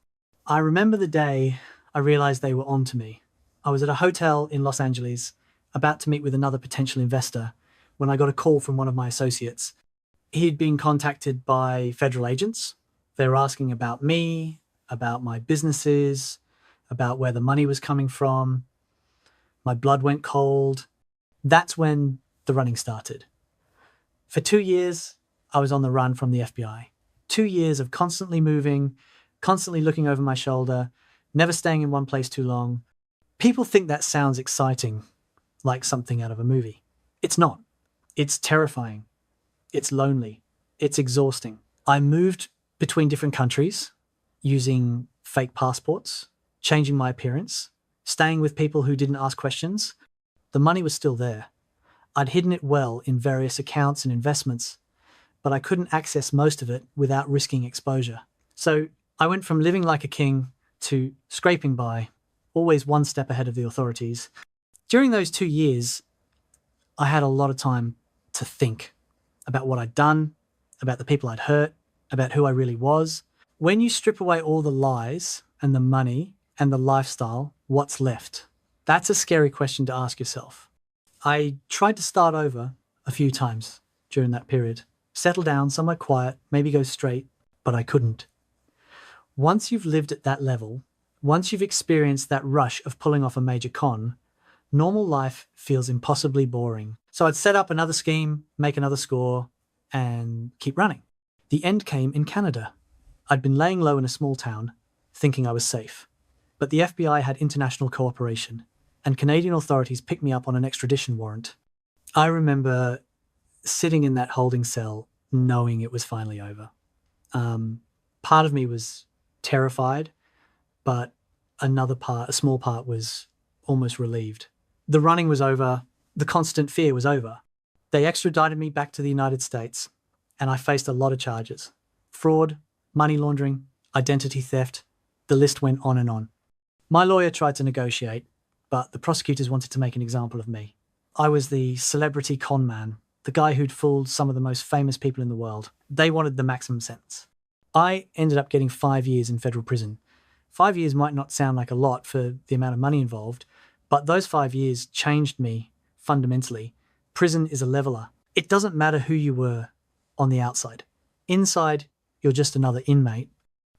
I remember the day I realized they were on to me. I was at a hotel in Los Angeles, about to meet with another potential investor, when I got a call from one of my associates. He'd been contacted by federal agents. They were asking about me, about my businesses, about where the money was coming from. My blood went cold. That's when the running started. For 2 years, I was on the run from the FBI. 2 years of constantly moving, constantly looking over my shoulder, never staying in one place too long. People think that sounds exciting, like something out of a movie. It's not. It's terrifying. It's lonely. It's exhausting. I moved between different countries using fake passports, changing my appearance, staying with people who didn't ask questions. The money was still there. I'd hidden it well in various accounts and investments, but I couldn't access most of it without risking exposure. So I went from living like a king to scraping by, always one step ahead of the authorities. During those 2 years, I had a lot of time to think about what I'd done, about the people I'd hurt, about who I really was. When you strip away all the lies and the money and the lifestyle, what's left? That's a scary question to ask yourself. I tried to start over a few times during that period. Settle down somewhere quiet, maybe go straight. but I couldn't. Once you've lived at that level, once you've experienced that rush of pulling off a major con, normal life feels impossibly boring. So I'd set up another scheme, make another score, and keep running. The end came in Canada. I'd been laying low in a small town, thinking I was safe. But the FBI had international cooperation, and Canadian authorities picked me up on an extradition warrant. I remember sitting in that holding cell, knowing it was finally over. Part of me was terrified, but a small part was almost relieved. The running was over. The constant fear was over. They extradited me back to the United States, and I faced a lot of charges. Fraud, money laundering, identity theft. The list went on and on. My lawyer tried to negotiate, but the prosecutors wanted to make an example of me. I was the celebrity con man, the guy who'd fooled some of the most famous people in the world. They wanted the maximum sentence. I ended up getting 5 years in federal prison. 5 years might not sound like a lot for the amount of money involved, but those 5 years changed me fundamentally. Prison is a leveler. It doesn't matter who you were on the outside. Inside, you're just another inmate.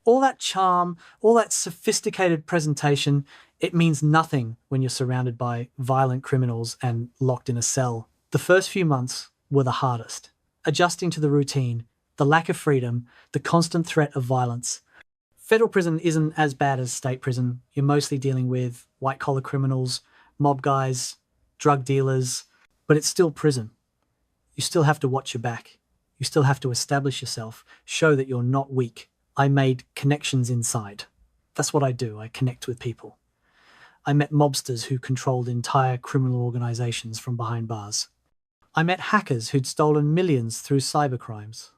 All that charm, all that sophisticated presentation, it means nothing when you're surrounded by violent criminals and locked in a cell. The first few months were the hardest. Adjusting to the routine, the lack of freedom, the constant threat of violence. Federal prison isn't as bad as state prison. You're mostly dealing with white-collar criminals, mob guys, drug dealers, but it's still prison. You still have to watch your back. You still have to establish yourself, show that you're not weak. I made connections inside. That's what I do. I connect with people. I met mobsters who controlled entire criminal organizations from behind bars. I met hackers who'd stolen millions through cybercrimes.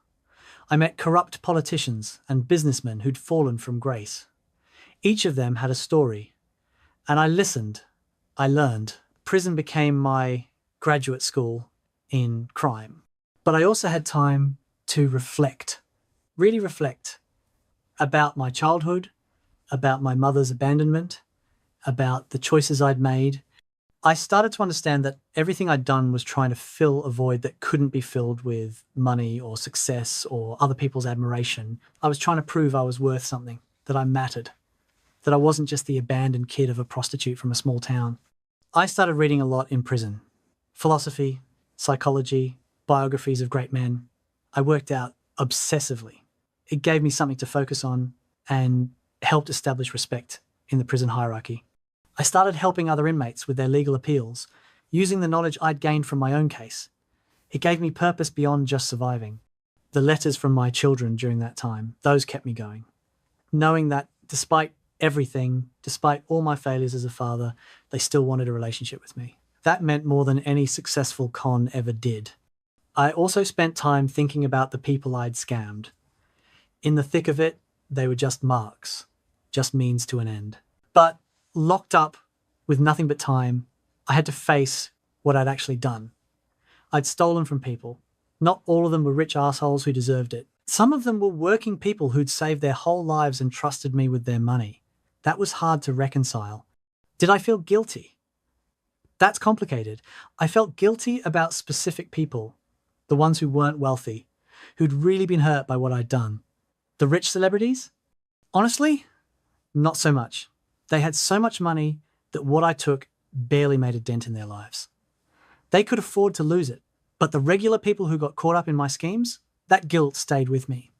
I met corrupt politicians and businessmen who'd fallen from grace. Each of them had a story. And I listened. I learned. Prison became my graduate school in crime. But I also had time to reflect, really reflect about my childhood, about my mother's abandonment, about the choices I'd made. I started to understand that everything I'd done was trying to fill a void that couldn't be filled with money or success or other people's admiration. I was trying to prove I was worth something, that I mattered, that I wasn't just the abandoned kid of a prostitute from a small town. I started reading a lot in prison. Philosophy, psychology, biographies of great men. I worked out obsessively. It gave me something to focus on and helped establish respect in the prison hierarchy. I started helping other inmates with their legal appeals, using the knowledge I'd gained from my own case. It gave me purpose beyond just surviving. The letters from my children during that time, those kept me going. Knowing that despite everything, despite all my failures as a father, they still wanted a relationship with me. That meant more than any successful con ever did. I also spent time thinking about the people I'd scammed. In the thick of it, they were just marks, just means to an end. But locked up with nothing but time, I had to face what I'd actually done. I'd stolen from people. Not all of them were rich assholes who deserved it. Some of them were working people who'd saved their whole lives and trusted me with their money. That was hard to reconcile. Did I feel guilty? That's complicated. I felt guilty about specific people, the ones who weren't wealthy, who'd really been hurt by what I'd done. The rich celebrities? Honestly, not so much. They had so much money that what I took barely made a dent in their lives. They could afford to lose it, but the regular people who got caught up in my schemes, that guilt stayed with me.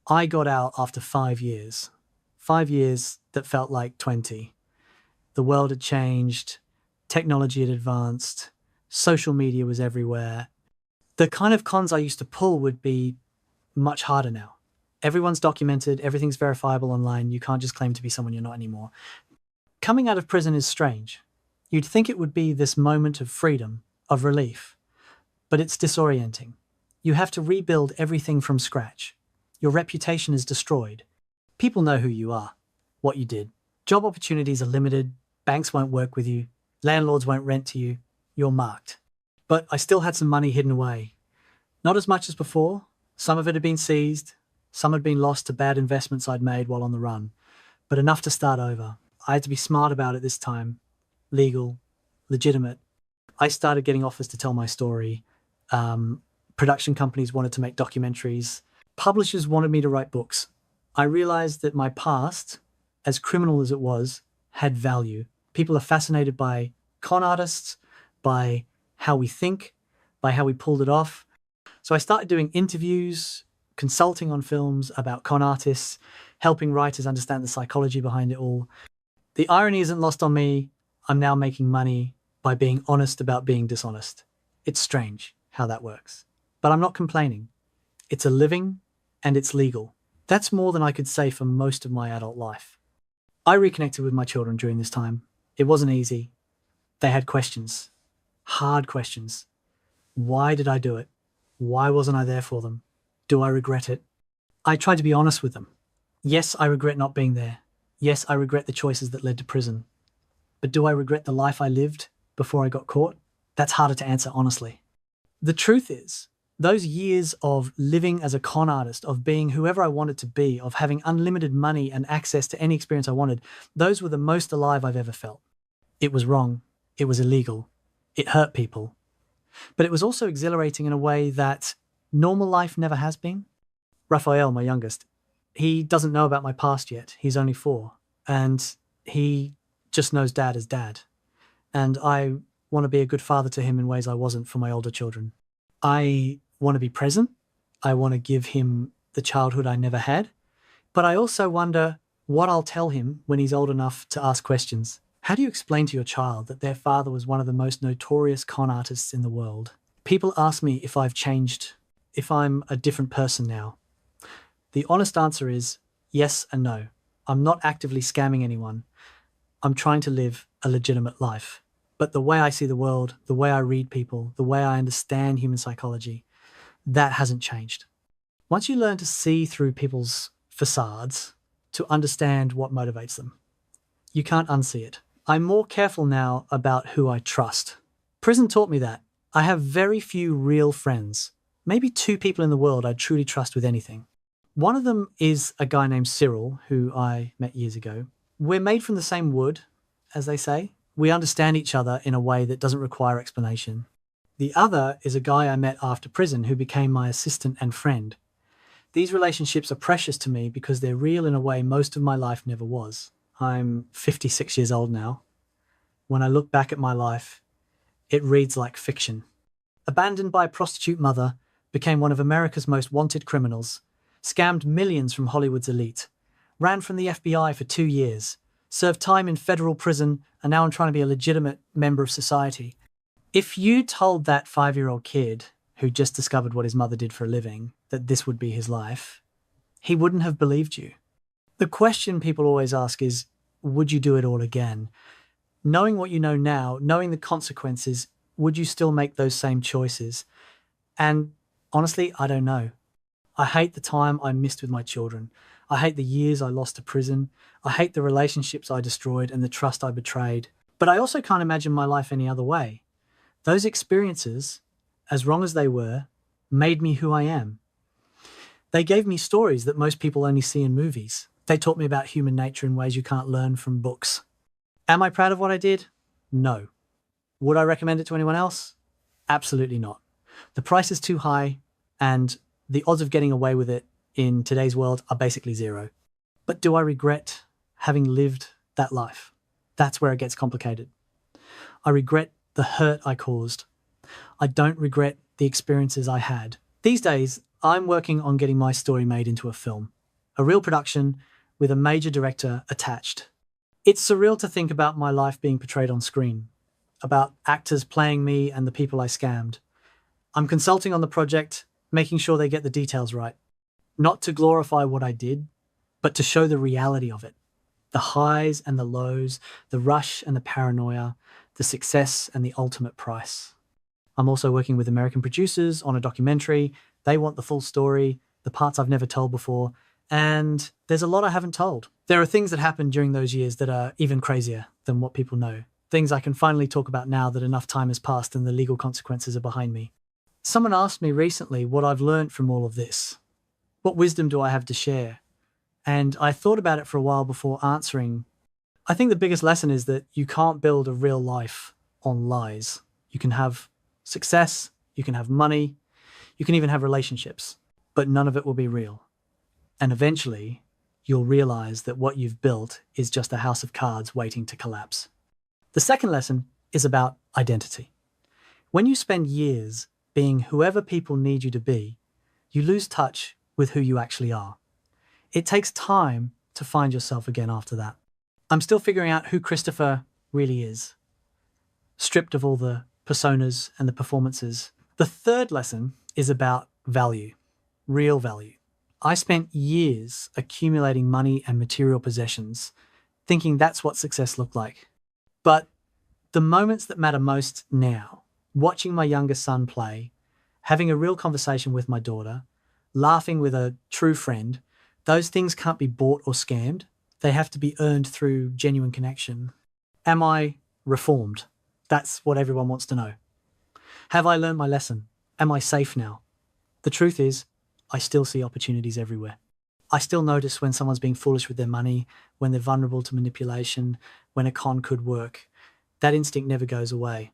I got out after 5 years. 5 years that felt like 20. The world had changed, technology had advanced, social media was everywhere. The kind of cons I used to pull would be much harder now. Everyone's documented, everything's verifiable online, you can't just claim to be someone you're not anymore. Coming out of prison is strange. You'd think it would be this moment of freedom, of relief, but it's disorienting. You have to rebuild everything from scratch. Your reputation is destroyed. People know who you are, what you did. Job opportunities are limited, banks won't work with you, landlords won't rent to you, you're marked. But I still had some money hidden away. Not as much as before. Some of it had been seized, some had been lost to bad investments I'd made while on the run, but enough to start over. I had to be smart about it this time. Legal, legitimate. I started getting offers to tell my story. Production companies wanted to make documentaries. Publishers wanted me to write books. I realized that my past, as criminal as it was, had value. People are fascinated by con artists, by how we think, by how we pulled it off. So I started doing interviews, consulting on films about con artists, helping writers understand the psychology behind it all. The irony isn't lost on me. I'm now making money by being honest about being dishonest. It's strange how that works. But I'm not complaining. It's a living and it's legal. That's more than I could say for most of my adult life. I reconnected with my children during this time. It wasn't easy. They had questions, hard questions. Why did I do it? Why wasn't I there for them? Do I regret it? I tried to be honest with them. Yes, I regret not being there. Yes, I regret the choices that led to prison. But do I regret the life I lived before I got caught? That's harder to answer honestly. The truth is, those years of living as a con artist, of being whoever I wanted to be, of having unlimited money and access to any experience I wanted, those were the most alive I've ever felt. It was wrong. It was illegal. It hurt people. But it was also exhilarating in a way that normal life never has been. Raphael, my youngest, he doesn't know about my past yet. He's only 4. And he just knows dad as dad. And I want to be a good father to him in ways I wasn't for my older children. I want to be present. I want to give him the childhood I never had. But I also wonder what I'll tell him when he's old enough to ask questions. How do you explain to your child that their father was one of the most notorious con artists in the world? People ask me if I've changed, if I'm a different person now. The honest answer is yes and no. I'm not actively scamming anyone. I'm trying to live a legitimate life. But the way I see the world, the way I read people, the way I understand human psychology, that hasn't changed. Once you learn to see through people's facades, to understand what motivates them, you can't unsee it. I'm more careful now about who I trust. Prison taught me that. I have very few real friends. Maybe 2 people in the world I'd truly trust with anything. One of them is a guy named Cyril, who I met years ago. We're made from the same wood, as they say. We understand each other in a way that doesn't require explanation. The other is a guy I met after prison who became my assistant and friend. These relationships are precious to me because they're real in a way most of my life never was. I'm 56 years old now. When I look back at my life, it reads like fiction. Abandoned by a prostitute mother, became one of America's most wanted criminals, scammed millions from Hollywood's elite, ran from the FBI for 2 years, served time in federal prison, and now I'm trying to be a legitimate member of society. If you told that 5-year-old kid who just discovered what his mother did for a living that this would be his life, he wouldn't have believed you. The question people always ask is, would you do it all again? Knowing what you know now, knowing the consequences, would you still make those same choices? And honestly, I don't know. I hate the time I missed with my children. I hate the years I lost to prison. I hate the relationships I destroyed and the trust I betrayed. But I also can't imagine my life any other way. Those experiences, as wrong as they were, made me who I am. They gave me stories that most people only see in movies. They taught me about human nature in ways you can't learn from books. Am I proud of what I did? No. Would I recommend it to anyone else? Absolutely not. The price is too high, and the odds of getting away with it in today's world are basically 0. But do I regret having lived that life? That's where it gets complicated. I regret the hurt I caused. I don't regret the experiences I had. These days, I'm working on getting my story made into a film, a real production with a major director attached. It's surreal to think about my life being portrayed on screen, about actors playing me and the people I scammed. I'm consulting on the project, making sure they get the details right. Not to glorify what I did, but to show the reality of it. The highs and the lows, the rush and the paranoia, the success and the ultimate price. I'm also working with American producers on a documentary. They want the full story, the parts I've never told before, and there's a lot I haven't told. There are things that happened during those years that are even crazier than what people know. Things I can finally talk about now that enough time has passed and the legal consequences are behind me. Someone asked me recently what I've learned from all of this. What wisdom do I have to share? And I thought about it for a while before answering. I think the biggest lesson is that you can't build a real life on lies. You can have success, you can have money, you can even have relationships. but none of it will be real. And eventually, you'll realize that what you've built is just a house of cards waiting to collapse. The second lesson is about identity. When you spend years being whoever people need you to be, you lose touch with who you actually are. It takes time to find yourself again after that. I'm still figuring out who Christopher really is, stripped of all the personas and the performances. The third lesson is about value, real value. I spent years accumulating money and material possessions, thinking that's what success looked like. But the moments that matter most now, watching my younger son play, having a real conversation with my daughter, laughing with a true friend, those things can't be bought or scammed. They have to be earned through genuine connection. Am I reformed? That's what everyone wants to know. Have I learned my lesson? Am I safe now? The truth is, I still see opportunities everywhere. I still notice when someone's being foolish with their money, when they're vulnerable to manipulation, when a con could work. That instinct never goes away.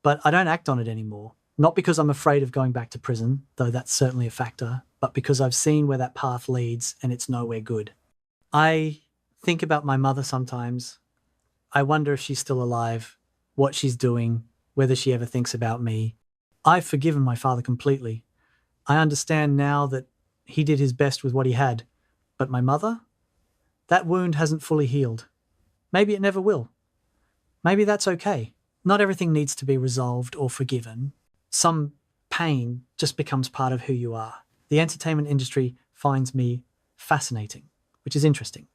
But I don't act on it anymore. Not because I'm afraid of going back to prison, though that's certainly a factor, but because I've seen where that path leads and it's nowhere good. I think about my mother sometimes. I wonder if she's still alive, what she's doing, whether she ever thinks about me. I've forgiven my father completely. I understand now that he did his best with what he had. But my mother? That wound hasn't fully healed. Maybe it never will. Maybe that's okay. Not everything needs to be resolved or forgiven. Some pain just becomes part of who you are. The entertainment industry finds me fascinating, which is interesting.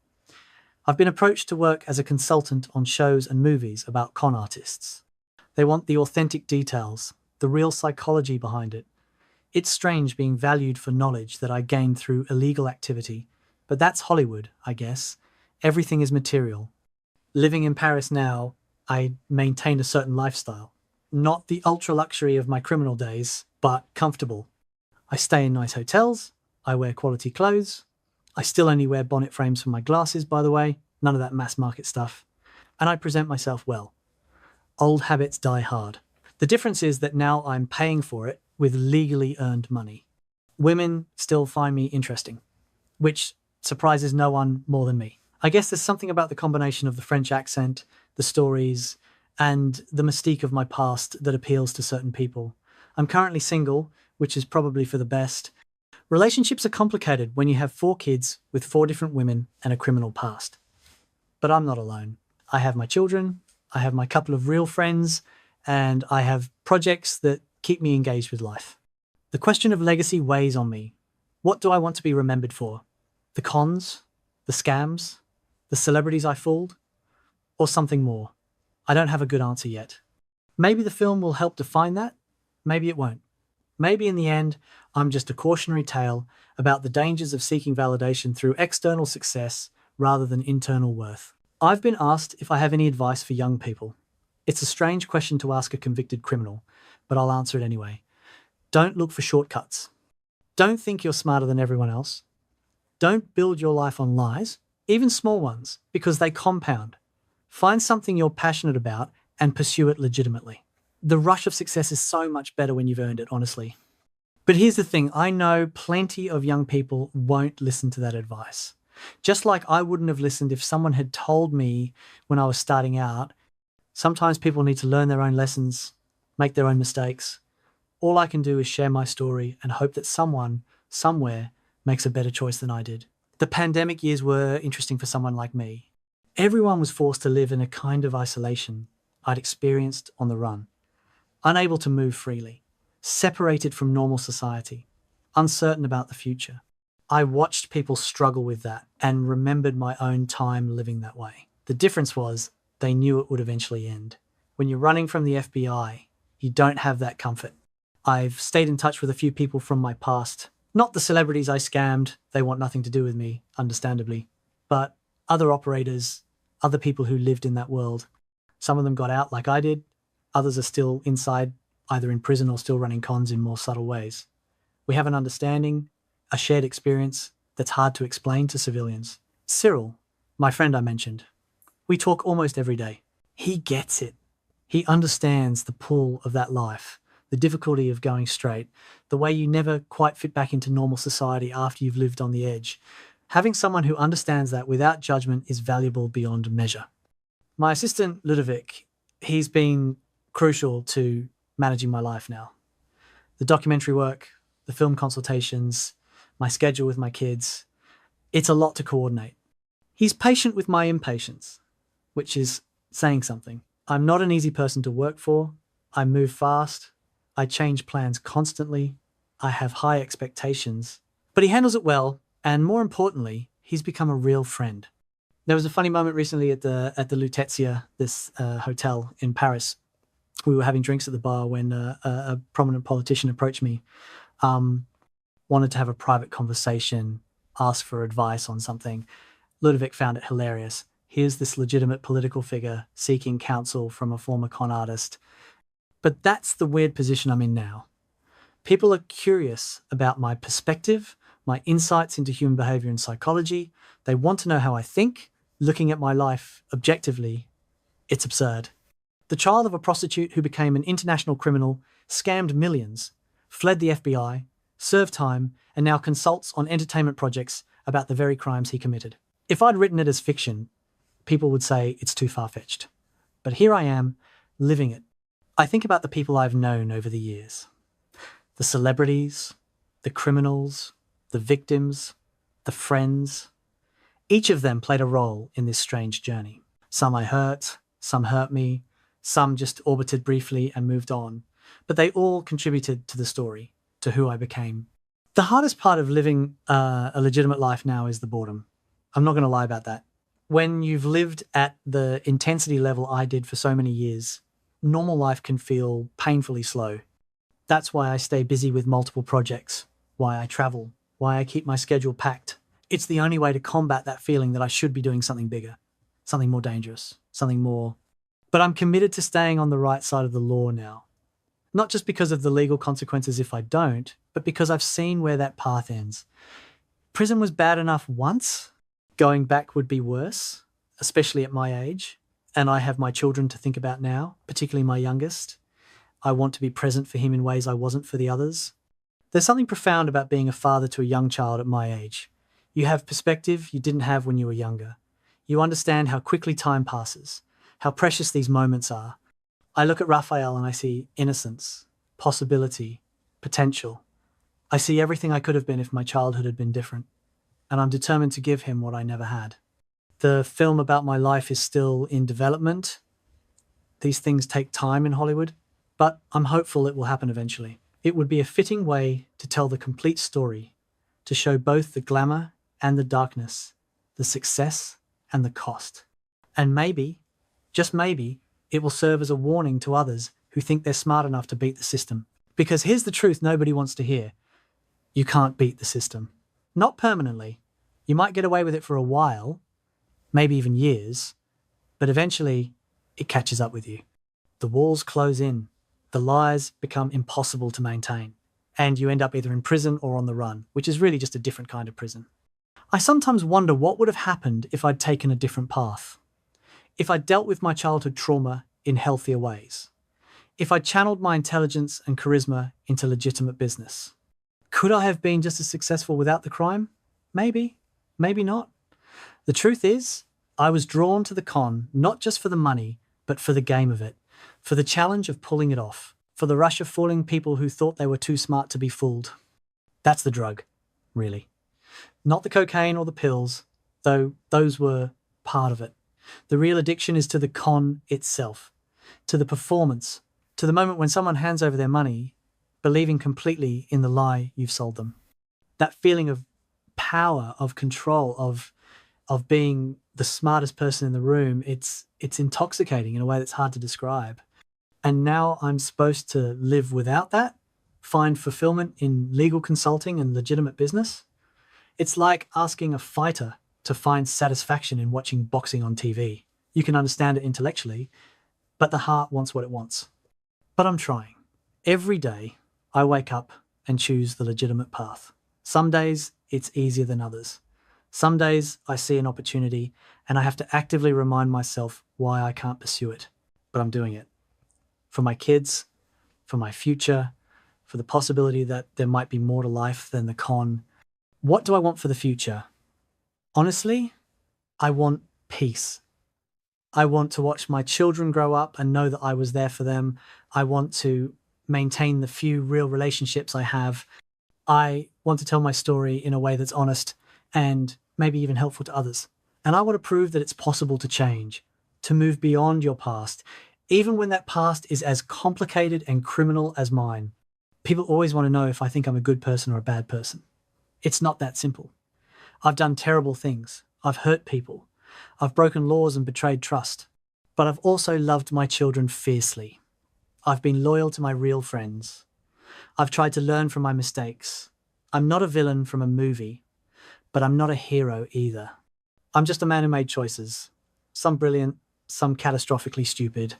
I've been approached to work as a consultant on shows and movies about con artists. They want the authentic details, the real psychology behind it. It's strange being valued for knowledge that I gained through illegal activity, but that's Hollywood, I guess. Everything is material. Living in Paris now, I maintain a certain lifestyle. Not the ultra luxury of my criminal days, but comfortable. I stay in nice hotels, I wear quality clothes. I still only wear bonnet frames for my glasses, by the way, none of that mass market stuff. And I present myself well. Old habits die hard. The difference is that now I'm paying for it with legally earned money. Women still find me interesting, which surprises no one more than me. I guess there's something about the combination of the French accent, the stories, and the mystique of my past that appeals to certain people. I'm currently single, which is probably for the best. Relationships are complicated when you have 4 kids with 4 different women and a criminal past. But I'm not alone. I have my children, I have my couple of real friends, and I have projects that keep me engaged with life. The question of legacy weighs on me. What do I want to be remembered for? The cons? The scams? The celebrities I fooled? Or something more? I don't have a good answer yet. Maybe the film will help define that. Maybe it won't. Maybe in the end, I'm just a cautionary tale about the dangers of seeking validation through external success rather than internal worth. I've been asked if I have any advice for young people. It's a strange question to ask a convicted criminal, but I'll answer it anyway. Don't look for shortcuts. Don't think you're smarter than everyone else. Don't build your life on lies, even small ones, because they compound. Find something you're passionate about and pursue it legitimately. The rush of success is so much better when you've earned it, honestly. But here's the thing, I know plenty of young people won't listen to that advice. Just like I wouldn't have listened if someone had told me when I was starting out, sometimes people need to learn their own lessons, make their own mistakes. All I can do is share my story and hope that someone, somewhere, makes a better choice than I did. The pandemic years were interesting for someone like me. Everyone was forced to live in a kind of isolation I'd experienced on the run. Unable to move freely, separated from normal society, uncertain about the future. I watched people struggle with that and remembered my own time living that way. The difference was they knew it would eventually end. When you're running from the FBI, you don't have that comfort. I've stayed in touch with a few people from my past. Not the celebrities I scammed, they want nothing to do with me, understandably, but other operators, other people who lived in that world. Some of them got out like I did. Others are still inside, either in prison or still running cons in more subtle ways. We have an understanding, a shared experience that's hard to explain to civilians. Cyril, my friend I mentioned, we talk almost every day. He gets it. He understands the pull of that life, the difficulty of going straight, the way you never quite fit back into normal society after you've lived on the edge. Having someone who understands that without judgment is valuable beyond measure. My assistant, Ludovic, he's been crucial to managing my life now. The documentary work, the film consultations, my schedule with my kids, it's a lot to coordinate. He's patient with my impatience, which is saying something. I'm not an easy person to work for. I move fast. I change plans constantly. I have high expectations. But he handles it well, and more importantly, he's become a real friend. There was a funny moment recently at the Lutetia, this hotel in Paris. We were having drinks at the bar when a prominent politician approached me, wanted to have a private conversation, ask for advice on something. Ludovic found it hilarious. Here's this legitimate political figure seeking counsel from a former con artist. But that's the weird position I'm in now. People are curious about my perspective, my insights into human behavior and psychology. They want to know how I think. Looking at my life objectively, it's absurd. The child of a prostitute who became an international criminal, scammed millions, fled the FBI, served time, and now consults on entertainment projects about the very crimes he committed. If I'd written it as fiction, people would say it's too far-fetched. But here I am, living it. I think about the people I've known over the years. The celebrities, the criminals, the victims, the friends. Each of them played a role in this strange journey. Some I hurt, some hurt me, some just orbited briefly and moved on. But they all contributed to the story, to who I became. The hardest part of living a legitimate life now is the boredom. I'm not going to lie about that. When you've lived at the intensity level I did for so many years, normal life can feel painfully slow. That's why I stay busy with multiple projects, why I travel, why I keep my schedule packed. It's the only way to combat that feeling that I should be doing something bigger, something more dangerous, something more. But I'm committed to staying on the right side of the law now. Not just because of the legal consequences if I don't, but because I've seen where that path ends. Prison was bad enough once. Going back would be worse, especially at my age. And I have my children to think about now, particularly my youngest. I want to be present for him in ways I wasn't for the others. There's something profound about being a father to a young child at my age. You have perspective you didn't have when you were younger. You understand how quickly time passes, how precious these moments are. I look at Raphael and I see innocence, possibility, potential. I see everything I could have been if my childhood had been different. And I'm determined to give him what I never had. The film about my life is still in development. These things take time in Hollywood, but I'm hopeful it will happen eventually. It would be a fitting way to tell the complete story, to show both the glamour and the darkness, the success and the cost. And maybe, just maybe, it will serve as a warning to others who think they're smart enough to beat the system. Because here's the truth nobody wants to hear. You can't beat the system. Not permanently. You might get away with it for a while, maybe even years, but eventually it catches up with you. The walls close in. The lies become impossible to maintain. And you end up either in prison or on the run, which is really just a different kind of prison. I sometimes wonder what would have happened if I'd taken a different path. If I'd dealt with my childhood trauma in healthier ways. If I'd channeled my intelligence and charisma into legitimate business. Could I have been just as successful without the crime? Maybe, maybe not. The truth is, I was drawn to the con, not just for the money, but for the game of it, for the challenge of pulling it off, for the rush of fooling people who thought they were too smart to be fooled. That's the drug, really. Not the cocaine or the pills, though those were part of it. The real addiction is to the con itself, to the performance, to the moment when someone hands over their money, believing completely in the lie you've sold them. That feeling of power, of control, of being the smartest person in the room, it's intoxicating in a way that's hard to describe. And now I'm supposed to live without that, find fulfillment in legal consulting and legitimate business. It's like asking a fighter to find satisfaction in watching boxing on TV. You can understand it intellectually, but the heart wants what it wants. But I'm trying. Every day, I wake up and choose the legitimate path. Some days, it's easier than others. Some days, I see an opportunity and I have to actively remind myself why I can't pursue it. But I'm doing it. For my kids, for my future, for the possibility that there might be more to life than the con. What do I want for the future? Honestly, I want peace. I want to watch my children grow up and know that I was there for them. I want to maintain the few real relationships I have. I want to tell my story in a way that's honest and maybe even helpful to others. And I want to prove that it's possible to change, to move beyond your past, even when that past is as complicated and criminal as mine. People always want to know if I think I'm a good person or a bad person. It's not that simple. I've done terrible things. I've hurt people. I've broken laws and betrayed trust. But I've also loved my children fiercely. I've been loyal to my real friends. I've tried to learn from my mistakes. I'm not a villain from a movie, but I'm not a hero either. I'm just a man who made choices. Some brilliant, some catastrophically stupid.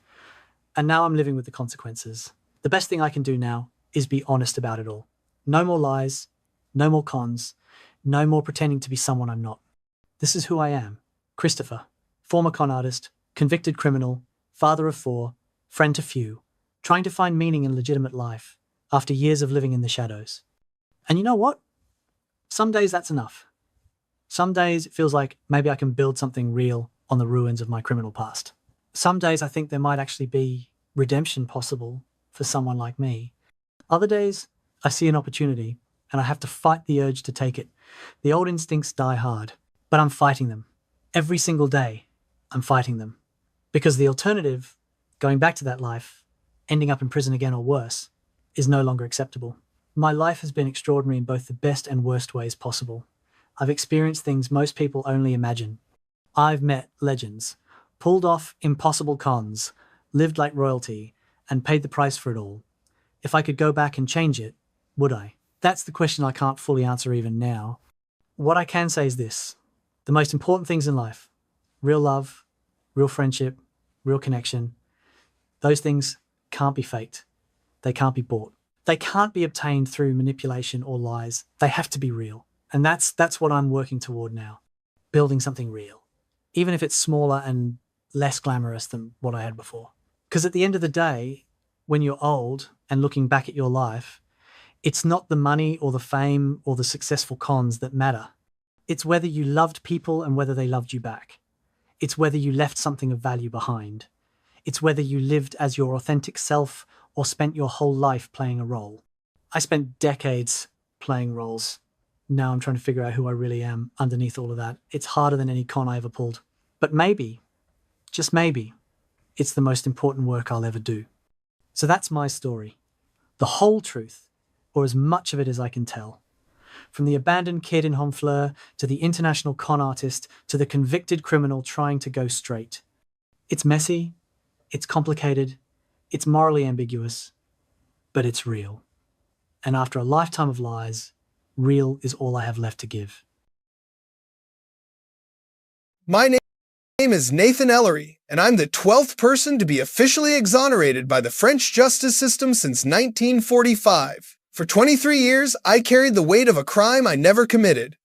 And now I'm living with the consequences. The best thing I can do now is be honest about it all. No more lies, no more cons, no more pretending to be someone I'm not. This is who I am. Christopher, former con artist, convicted criminal, father of 4, friend to few, trying to find meaning in legitimate life after years of living in the shadows. And you know what? Some days that's enough. Some days it feels like maybe I can build something real on the ruins of my criminal past. Some days I think there might actually be redemption possible for someone like me. Other days I see an opportunity and I have to fight the urge to take it. The old instincts die hard, but I'm fighting them. Every single day, I'm fighting them. Because the alternative, going back to that life, ending up in prison again or worse, is no longer acceptable. My life has been extraordinary in both the best and worst ways possible. I've experienced things most people only imagine. I've met legends, pulled off impossible cons, lived like royalty, and paid the price for it all. If I could go back and change it, would I? That's the question I can't fully answer even now. What I can say is this. The most important things in life, real love, real friendship, real connection, those things can't be faked. They can't be bought. They can't be obtained through manipulation or lies. They have to be real. And that's what I'm working toward now. Building something real. Even if it's smaller and less glamorous than what I had before. Because at the end of the day, when you're old and looking back at your life, it's not the money or the fame or the successful cons that matter. It's whether you loved people and whether they loved you back. It's whether you left something of value behind. It's whether you lived as your authentic self or spent your whole life playing a role. I spent decades playing roles. Now I'm trying to figure out who I really am underneath all of that. It's harder than any con I ever pulled. But maybe, just maybe, it's the most important work I'll ever do. So that's my story. The whole truth, or as much of it as I can tell. From the abandoned kid in Honfleur to the international con artist to the convicted criminal trying to go straight. It's messy, it's complicated, it's morally ambiguous, but it's real. And after a lifetime of lies, real is all I have left to give. My name is Nathan Ellery, and I'm the 12th person to be officially exonerated by the French justice system since 1945. For 23 years, I carried the weight of a crime I never committed.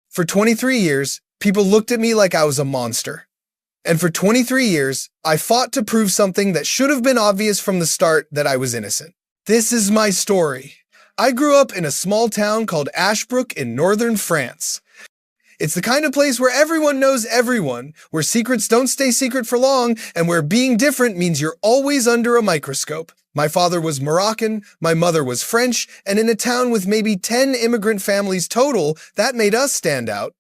For 23 years, people looked at me like I was a monster. And for 23 years, I fought to prove something that should have been obvious from the start, that I was innocent. This is my story. I grew up in a small town called Ashbrook in northern France. It's the kind of place where everyone knows everyone, where secrets don't stay secret for long, and where being different means you're always under a microscope. My father was Moroccan, my mother was French, and in a town with maybe 10 immigrant families total, that made us stand out.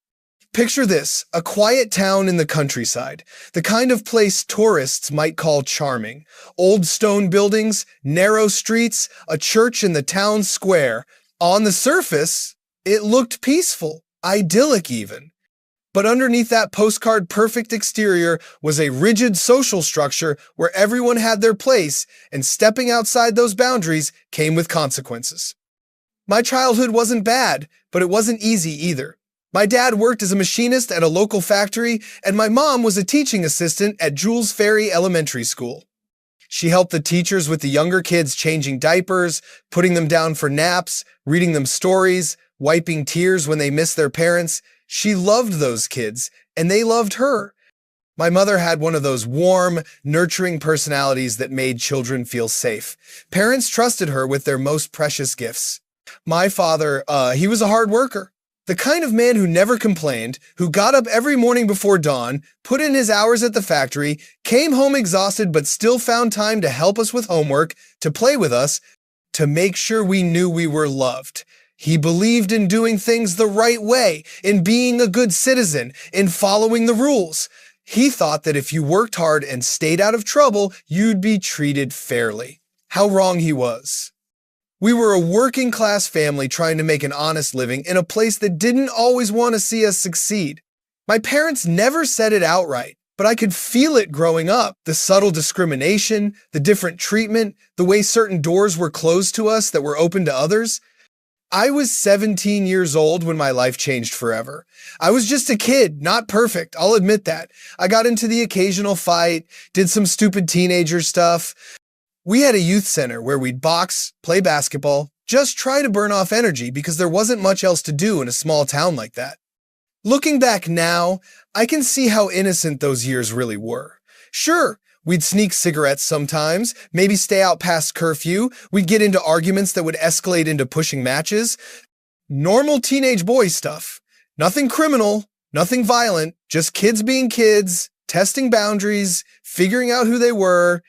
Picture this, a quiet town in the countryside, the kind of place tourists might call charming. Old stone buildings, narrow streets, a church in the town square. On the surface, it looked peaceful, idyllic even. But underneath that postcard-perfect exterior was a rigid social structure where everyone had their place, and stepping outside those boundaries came with consequences. My childhood wasn't bad, but it wasn't easy either. My dad worked as a machinist at a local factory, and my mom was a teaching assistant at Jules Ferry Elementary School. She helped the teachers with the younger kids changing diapers, putting them down for naps, reading them stories, wiping tears when they missed their parents. She loved those kids, and they loved her. My mother had one of those warm, nurturing personalities that made children feel safe. Parents trusted her with their most precious gifts. My father, he was a hard worker. The kind of man who never complained, who got up every morning before dawn, put in his hours at the factory, came home exhausted but still found time to help us with homework, to play with us, to make sure we knew we were loved. He believed in doing things the right way, in being a good citizen, in following the rules. He thought that if you worked hard and stayed out of trouble, you'd be treated fairly. How wrong he was. We were a working-class family trying to make an honest living in a place that didn't always want to see us succeed. My parents never said it outright, but I could feel it growing up. The subtle discrimination, the different treatment, the way certain doors were closed to us that were open to others. I was 17 years old when my life changed forever. I was just a kid, not perfect, I'll admit that. I got into the occasional fight, did some stupid teenager stuff. We had a youth center where we'd box, play basketball, just try to burn off energy because there wasn't much else to do in a small town like that. Looking back now, I can see how innocent those years really were. Sure, we'd sneak cigarettes sometimes, maybe stay out past curfew, we'd get into arguments that would escalate into pushing matches. Normal teenage boy stuff. Nothing criminal, nothing violent, just kids being kids, testing boundaries, figuring out who they were.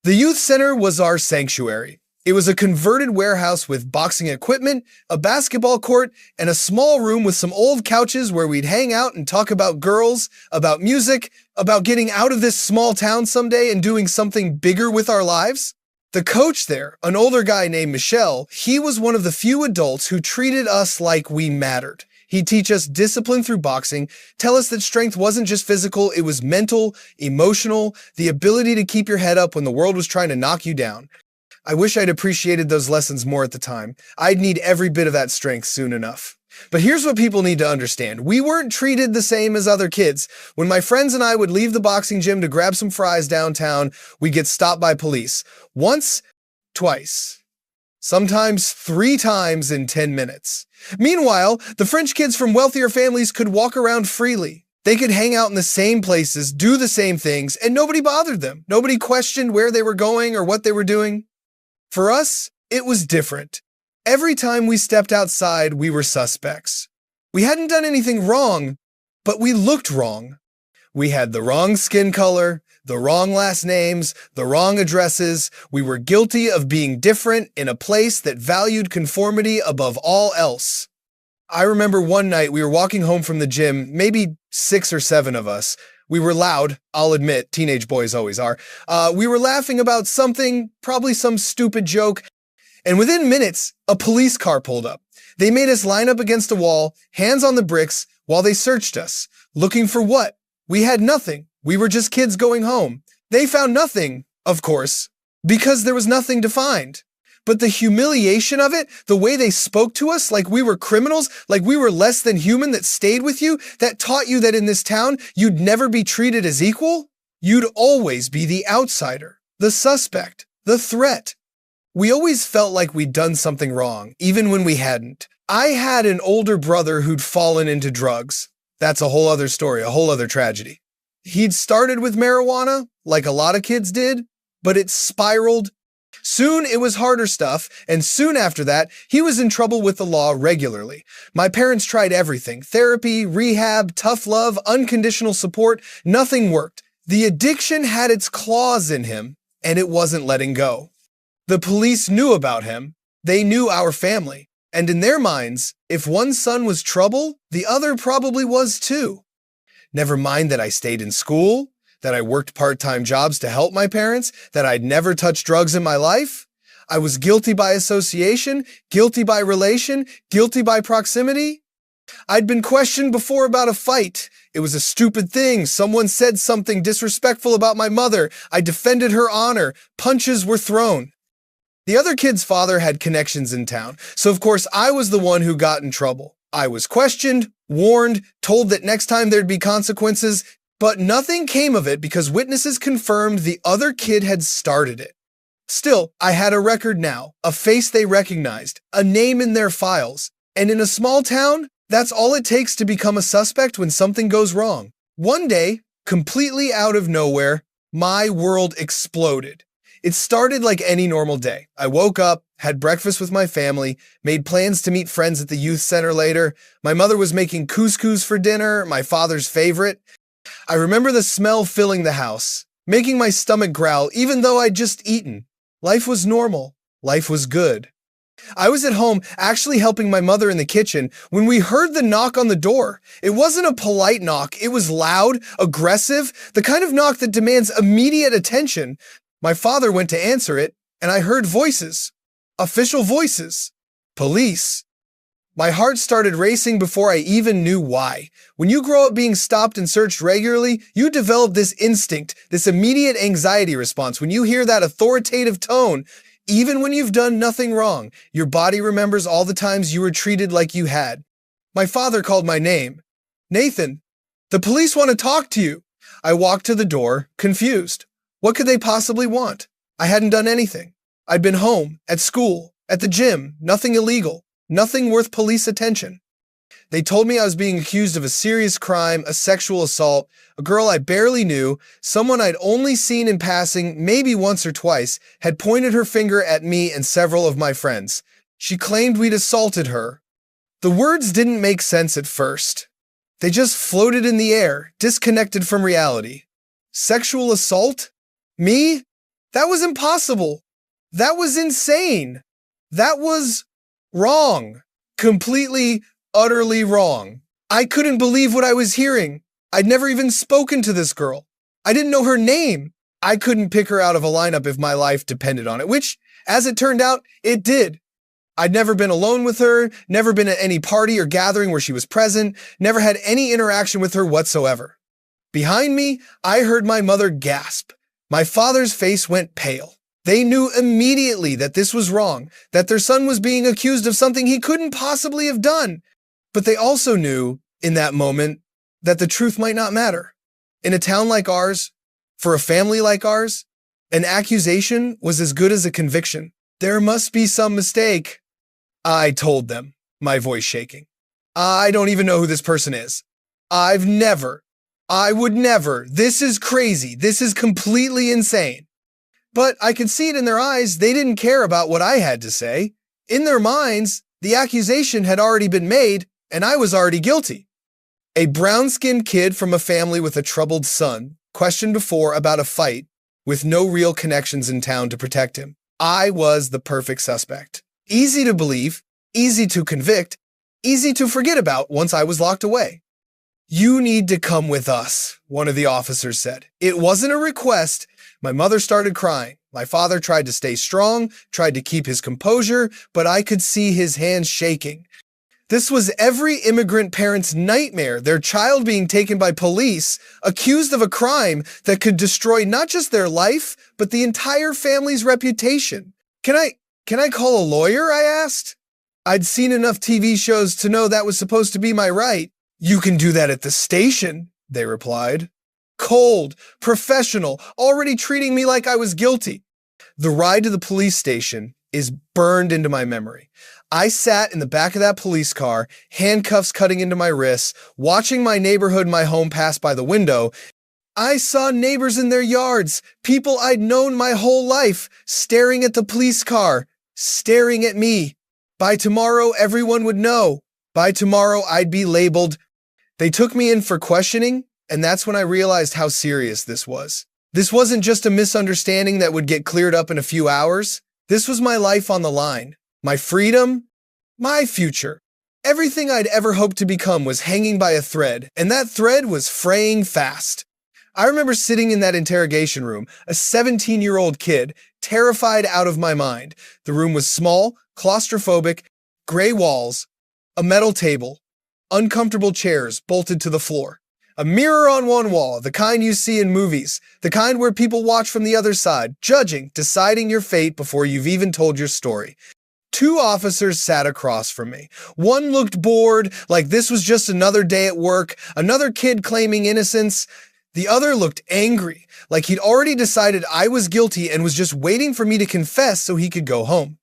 The youth center was our sanctuary. It was a converted warehouse with boxing equipment, a basketball court, and a small room with some old couches where we'd hang out and talk about girls, about music, about getting out of this small town someday and doing something bigger with our lives. The coach there, an older guy named Michelle, he was one of the few adults who treated us like we mattered. He'd teach us discipline through boxing, tell us that strength wasn't just physical, it was mental, emotional, the ability to keep your head up when the world was trying to knock you down. I wish I'd appreciated those lessons more at the time. I'd need every bit of that strength soon enough. But here's what people need to understand. We weren't treated the same as other kids. When my friends and I would leave the boxing gym to grab some fries downtown, we'd get stopped by police. Once, twice. Sometimes 3 times in 10 minutes. Meanwhile, the French kids from wealthier families could walk around freely. They could hang out in the same places, do the same things, and nobody bothered them. Nobody questioned where they were going or what they were doing. For us, it was different. Every time we stepped outside, we were suspects. We hadn't done anything wrong, but we looked wrong. We had the wrong skin color, the wrong last names, the wrong addresses. We were guilty of being different in a place that valued conformity above all else. I remember one night we were walking home from the gym, maybe 6 or 7 of us. We were loud, I'll admit, teenage boys always are. We were laughing about something, probably some stupid joke, and within minutes, a police car pulled up. They made us line up against a wall, hands on the bricks, while they searched us. Looking for what? We had nothing. We were just kids going home. They found nothing, of course, because there was nothing to find. But the humiliation of it, the way they spoke to us like we were criminals, like we were less than human that stayed with you, that taught you that in this town you'd never be treated as equal, you'd always be the outsider, the suspect, the threat. We always felt like we'd done something wrong, even when we hadn't. I had an older brother who'd fallen into drugs. That's a whole other story, a whole other tragedy. He'd started with marijuana, like a lot of kids did, but it spiraled. Soon it was harder stuff, and soon after that, he was in trouble with the law regularly. My parents tried everything, therapy, rehab, tough love, unconditional support, nothing worked. The addiction had its claws in him, and it wasn't letting go. The police knew about him, they knew our family, and in their minds, if one son was trouble, the other probably was too. Never mind that I stayed in school, that I worked part-time jobs to help my parents, that I'd never touched drugs in my life. I was guilty by association, guilty by relation, guilty by proximity. I'd been questioned before about a fight. It was a stupid thing. Someone said something disrespectful about my mother. I defended her honor. Punches were thrown. The other kid's father had connections in town, so of course I was the one who got in trouble. I was questioned, warned, told that next time there'd be consequences, but nothing came of it because witnesses confirmed the other kid had started it. Still, I had a record now, a face they recognized, a name in their files, and in a small town, that's all it takes to become a suspect when something goes wrong. One day, Completely out of nowhere, my world exploded. It started like any normal day. I woke up, had breakfast with my family, made plans to meet friends at the youth center later. My mother was making couscous for dinner, my father's favorite. I remember the smell filling the house, making my stomach growl even though I'd just eaten. Life was normal. Life was good. I was at home actually helping my mother in the kitchen when we heard the knock on the door. It wasn't a polite knock. It was loud, aggressive, the kind of knock that demands immediate attention. My father went to answer it, and I heard voices. Official voices. Police. My heart started racing before I even knew why. When you grow up being stopped and searched regularly, you develop this instinct, this immediate anxiety response. When you hear that authoritative tone, even when you've done nothing wrong, your body remembers all the times you were treated like you had. My father called my name. Nathan, the police want to talk to you. I walked to the door, confused. What could they possibly want? I hadn't done anything. I'd been home, at school, at the gym, nothing illegal, nothing worth police attention. They told me I was being accused of a serious crime, a sexual assault, a girl I barely knew, someone I'd only seen in passing maybe once or twice, had pointed her finger at me and several of my friends. She claimed we'd assaulted her. The words didn't make sense at first. They just floated in the air, disconnected from reality. Sexual assault? Me? That was impossible. That was insane. That was wrong. Completely, utterly wrong. I couldn't believe what I was hearing. I'd never even spoken to this girl. I didn't know her name. I couldn't pick her out of a lineup if my life depended on it, which, as it turned out, it did. I'd never been alone with her, never been at any party or gathering where she was present, never had any interaction with her whatsoever. Behind me, I heard my mother gasp. My father's face went pale. They knew immediately that this was wrong, that their son was being accused of something he couldn't possibly have done. But they also knew, in that moment, that the truth might not matter. In a town like ours, for a family like ours, an accusation was as good as a conviction. There must be some mistake. I told them, my voice shaking. I don't even know who this person is. I would never. This is crazy. This is completely insane. But I could see it in their eyes. They didn't care about what I had to say. In their minds, the accusation had already been made, and I was already guilty. A brown-skinned kid from a family with a troubled son, questioned before about a fight, with no real connections in town to protect him. I was the perfect suspect. Easy to believe, easy to convict, easy to forget about once I was locked away. You need to come with us, one of the officers said. It wasn't a request. My mother started crying. My father tried to stay strong, tried to keep his composure, but I could see his hands shaking. This was every immigrant parent's nightmare, their child being taken by police, accused of a crime that could destroy not just their life, but the entire family's reputation. Can I call a lawyer? I asked. I'd seen enough TV shows to know that was supposed to be my right. You can do that at the station, they replied. Cold, professional, already treating me like I was guilty. The ride to the police station is burned into my memory. I sat in the back of that police car, handcuffs cutting into my wrists, watching my neighborhood and my home pass by the window. I saw neighbors in their yards, people I'd known my whole life, staring at the police car, staring at me. By tomorrow, everyone would know. By tomorrow, I'd be labeled. They took me in for questioning, and that's when I realized how serious this was. This wasn't just a misunderstanding that would get cleared up in a few hours. This was my life on the line. My freedom, my future. Everything I'd ever hoped to become was hanging by a thread, and that thread was fraying fast. I remember sitting in that interrogation room, a 17-year-old kid, terrified out of my mind. The room was small, claustrophobic, gray walls, a metal table, uncomfortable chairs bolted to the floor. A mirror on one wall, the kind you see in movies, the kind where people watch from the other side, judging, deciding your fate before you've even told your story. 2 officers sat across from me. One looked bored, like this was just another day at work, another kid claiming innocence. The other looked angry, like he'd already decided I was guilty and was just waiting for me to confess so he could go home.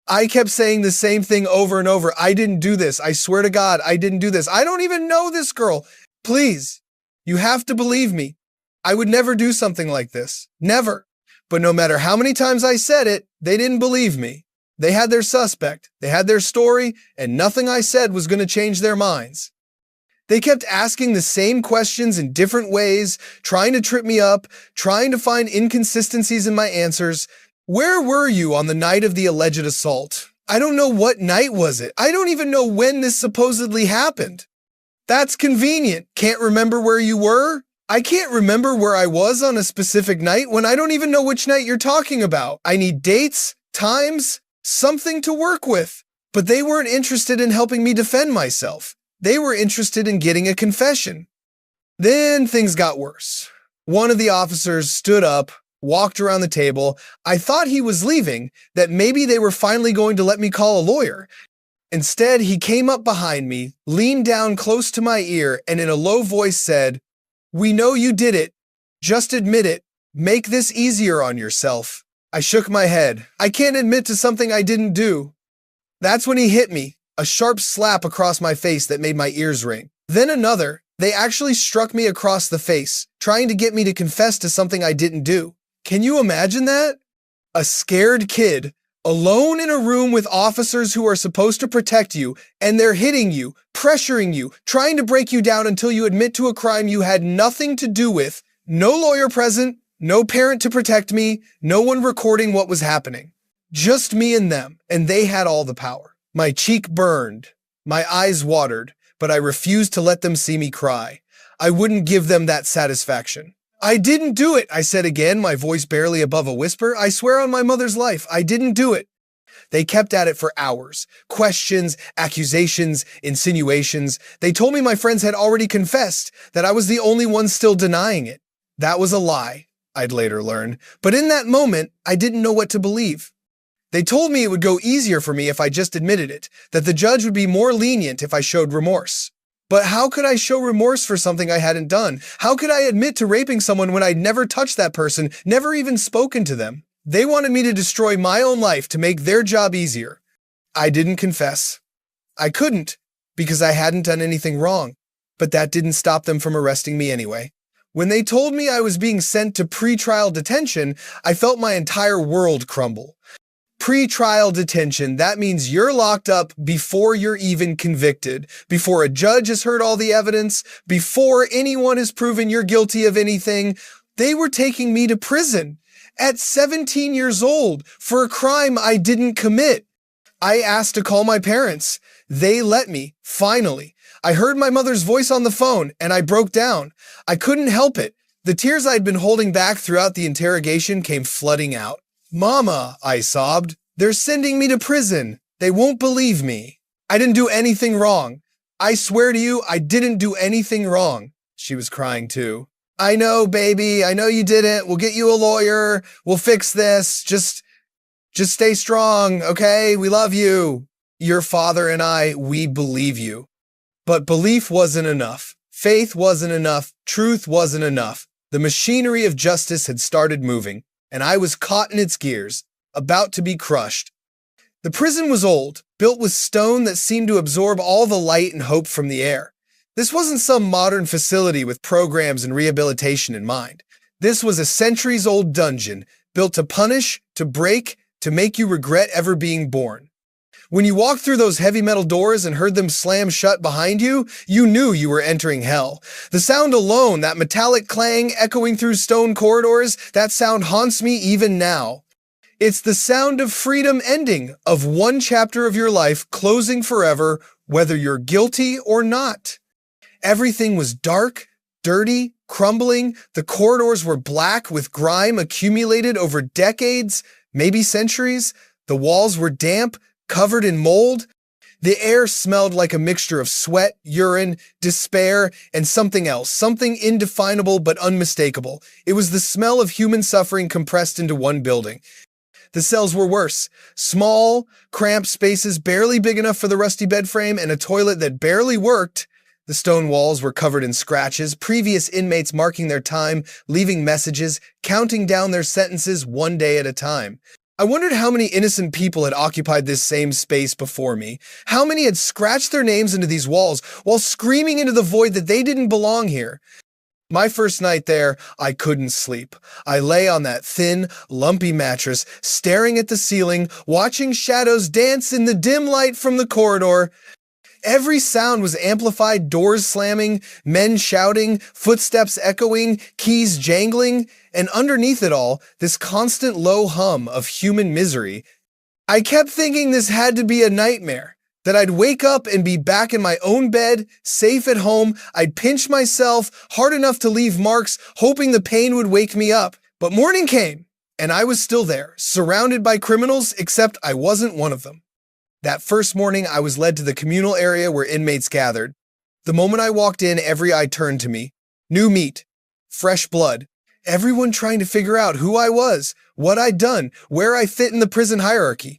I kept saying the same thing over and over. I didn't do this. I swear to God, I didn't do this. I don't even know this girl. Please, you have to believe me. I would never do something like this. Never. But no matter how many times I said it, they didn't believe me. They had their suspect, they had their story, and nothing I said was going to change their minds. They kept asking the same questions in different ways, trying to trip me up, trying to find inconsistencies in my answers. Where were you on the night of the alleged assault? I don't know what night was it. I don't even know when this supposedly happened. That's convenient. Can't remember where you were? I can't remember where I was on a specific night when I don't even know which night you're talking about. I need dates, times, something to work with. But they weren't interested in helping me defend myself. They were interested in getting a confession. Then things got worse. One of the officers stood up, walked around the table. I thought he was leaving, that maybe they were finally going to let me call a lawyer. Instead, he came up behind me, leaned down close to my ear, and in a low voice said, "We know you did it. Just admit it. Make this easier on yourself." I shook my head. I can't admit to something I didn't do. That's when he hit me, a sharp slap across my face that made my ears ring. Then another. They actually struck me across the face, trying to get me to confess to something I didn't do. Can you imagine that? A scared kid, alone in a room with officers who are supposed to protect you, and they're hitting you, pressuring you, trying to break you down until you admit to a crime you had nothing to do with. No lawyer present, no parent to protect me, no one recording what was happening. Just me and them, and they had all the power. My cheek burned, my eyes watered, but I refused to let them see me cry. I wouldn't give them that satisfaction. "I didn't do it," I said again, my voice barely above a whisper. "I swear on my mother's life, I didn't do it." They kept at it for hours. Questions, accusations, insinuations. They told me my friends had already confessed, that I was the only one still denying it. That was a lie, I'd later learn. But in that moment, I didn't know what to believe. They told me it would go easier for me if I just admitted it, that the judge would be more lenient if I showed remorse. But how could I show remorse for something I hadn't done? How could I admit to raping someone when I'd never touched that person, never even spoken to them? They wanted me to destroy my own life to make their job easier. I didn't confess. I couldn't, because I hadn't done anything wrong. But that didn't stop them from arresting me anyway. When they told me I was being sent to pretrial detention, I felt my entire world crumble. Pre-trial detention, that means you're locked up before you're even convicted, before a judge has heard all the evidence, before anyone has proven you're guilty of anything. They were taking me to prison at 17 years old for a crime I didn't commit. I asked to call my parents. They let me, finally. I heard my mother's voice on the phone and I broke down. I couldn't help it. The tears I'd been holding back throughout the interrogation came flooding out. "Mama," I sobbed, "they're sending me to prison. They won't believe me. I didn't do anything wrong. I swear to you, I didn't do anything wrong." She was crying too. "I know, baby. I know you didn't. We'll get you a lawyer. We'll fix this. Just stay strong, okay? We love you. Your father and I, we believe you." But belief wasn't enough. Faith wasn't enough. Truth wasn't enough. The machinery of justice had started moving, and I was caught in its gears, about to be crushed. The prison was old, built with stone that seemed to absorb all the light and hope from the air. This wasn't some modern facility with programs and rehabilitation in mind. This was a centuries-old dungeon, built to punish, to break, to make you regret ever being born. When you walked through those heavy metal doors and heard them slam shut behind you, you knew you were entering hell. The sound alone, that metallic clang echoing through stone corridors, that sound haunts me even now. It's the sound of freedom ending, of one chapter of your life closing forever, whether you're guilty or not. Everything was dark, dirty, crumbling. The corridors were black with grime accumulated over decades, maybe centuries. The walls were damp, covered in mold. The air smelled like a mixture of sweat, urine, despair, and something else, something indefinable but unmistakable. It was the smell of human suffering compressed into one building. The cells were worse. Small, cramped spaces barely big enough for the rusty bed frame and a toilet that barely worked. The stone walls were covered in scratches, previous inmates marking their time, leaving messages, counting down their sentences one day at a time. I wondered how many innocent people had occupied this same space before me. How many had scratched their names into these walls while screaming into the void that they didn't belong here. My first night there, I couldn't sleep. I lay on that thin, lumpy mattress, staring at the ceiling, watching shadows dance in the dim light from the corridor. Every sound was amplified, doors slamming, men shouting, footsteps echoing, keys jangling, and underneath it all, this constant low hum of human misery. I kept thinking this had to be a nightmare, that I'd wake up and be back in my own bed, safe at home. I'd pinch myself hard enough to leave marks, hoping the pain would wake me up. But morning came, and I was still there, surrounded by criminals, except I wasn't one of them. That first morning, I was led to the communal area where inmates gathered. The moment I walked in, every eye turned to me. New meat, fresh blood, everyone trying to figure out who I was, what I'd done, where I fit in the prison hierarchy.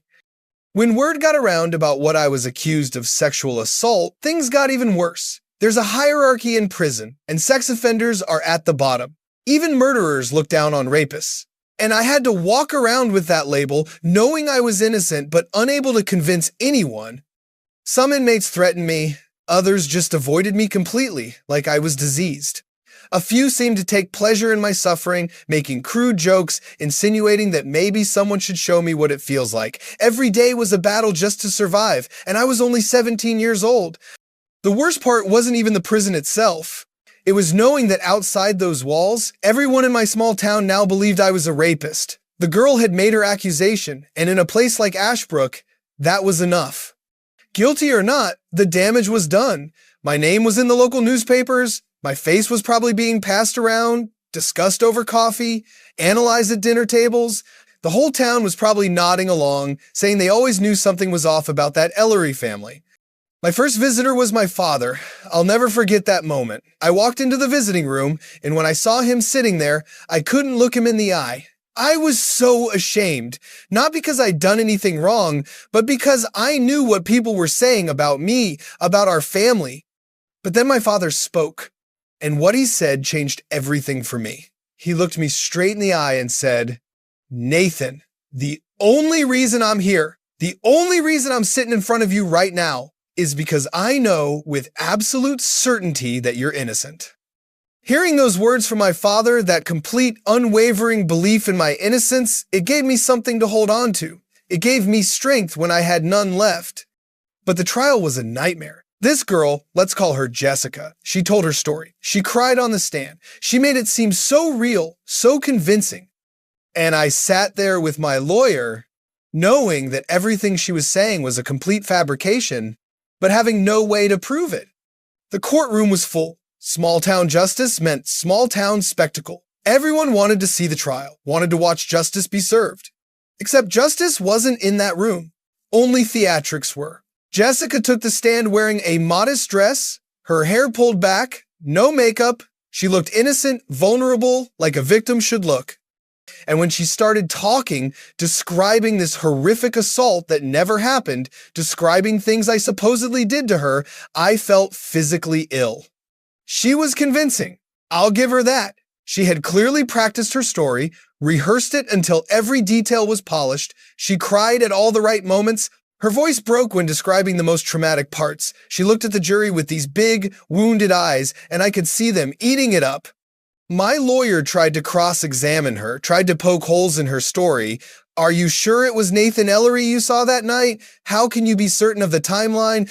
When word got around about what I was accused of sexual assault, things got even worse. There's a hierarchy in prison, and sex offenders are at the bottom. Even murderers look down on rapists. And I had to walk around with that label, knowing I was innocent but unable to convince anyone. Some inmates threatened me, others just avoided me completely, like I was diseased. A few seemed to take pleasure in my suffering, making crude jokes, insinuating that maybe someone should show me what it feels like. Every day was a battle just to survive, and I was only 17 years old. The worst part wasn't even the prison itself. It was knowing that outside those walls, everyone in my small town now believed I was a rapist. The girl had made her accusation, and in a place like Ashbrook, that was enough. Guilty or not, the damage was done. My name was in the local newspapers. My face was probably being passed around, discussed over coffee, analyzed at dinner tables. The whole town was probably nodding along, saying they always knew something was off about that Ellery family. My first visitor was my father. I'll never forget that moment. I walked into the visiting room, and when I saw him sitting there, I couldn't look him in the eye. I was so ashamed, not because I'd done anything wrong, but because I knew what people were saying about me, about our family. But then my father spoke. And what he said changed everything for me. He looked me straight in the eye and said, "Nathan, the only reason I'm here, the only reason I'm sitting in front of you right now is because I know with absolute certainty that you're innocent." Hearing those words from my father, that complete, unwavering belief in my innocence, it gave me something to hold on to. It gave me strength when I had none left. But the trial was a nightmare. This girl, let's call her Jessica, she told her story. She cried on the stand. She made it seem so real, so convincing. And I sat there with my lawyer, knowing that everything she was saying was a complete fabrication, but having no way to prove it. The courtroom was full. Small town justice meant small town spectacle. Everyone wanted to see the trial, wanted to watch justice be served. Except justice wasn't in that room. Only theatrics were. Jessica took the stand wearing a modest dress, her hair pulled back, no makeup. She looked innocent, vulnerable, like a victim should look. And when she started talking, describing this horrific assault that never happened, describing things I supposedly did to her, I felt physically ill. She was convincing. I'll give her that. She had clearly practiced her story, rehearsed it until every detail was polished. She cried at all the right moments. Her voice broke when describing the most traumatic parts. She looked at the jury with these big, wounded eyes, and I could see them eating it up. My lawyer tried to cross-examine her, tried to poke holes in her story. Are you sure it was Nathan Ellery you saw that night? How can you be certain of the timeline?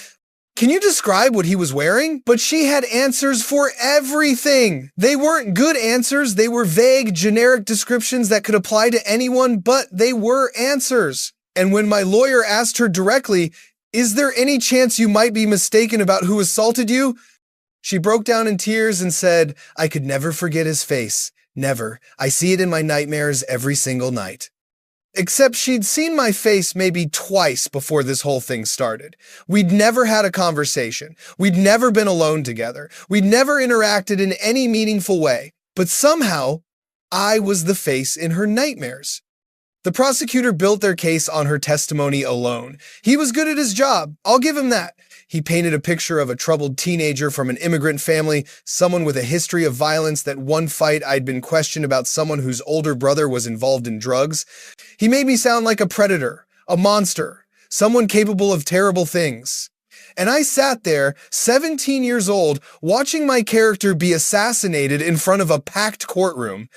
Can you describe what he was wearing? But she had answers for everything. They weren't good answers. They were vague, generic descriptions that could apply to anyone, but they were answers. And when my lawyer asked her directly, "Is there any chance you might be mistaken about who assaulted you?" she broke down in tears and said, "I could never forget his face. Never. I see it in my nightmares every single night." Except she'd seen my face maybe twice before this whole thing started. We'd never had a conversation. We'd never been alone together. We'd never interacted in any meaningful way. But somehow, I was the face in her nightmares. The prosecutor built their case on her testimony alone. He was good at his job. I'll give him that. He painted a picture of a troubled teenager from an immigrant family, someone with a history of violence. That one fight I'd been questioned about someone whose older brother was involved in drugs. He made me sound like a predator, a monster, someone capable of terrible things. And I sat there, 17 years old, watching my character be assassinated in front of a packed courtroom,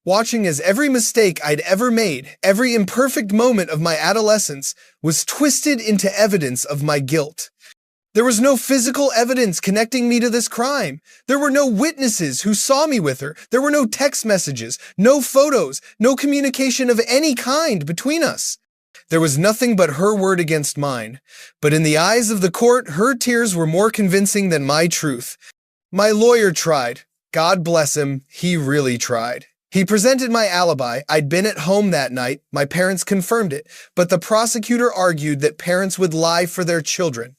watching as every mistake I'd ever made, every imperfect moment of my adolescence, was twisted into evidence of my guilt. There was no physical evidence connecting me to this crime. There were no witnesses who saw me with her. There were no text messages, no photos, no communication of any kind between us. There was nothing but her word against mine. But in the eyes of the court, her tears were more convincing than my truth. My lawyer tried. God bless him, he really tried. He presented my alibi. I'd been at home that night. My parents confirmed it. But the prosecutor argued that parents would lie for their children.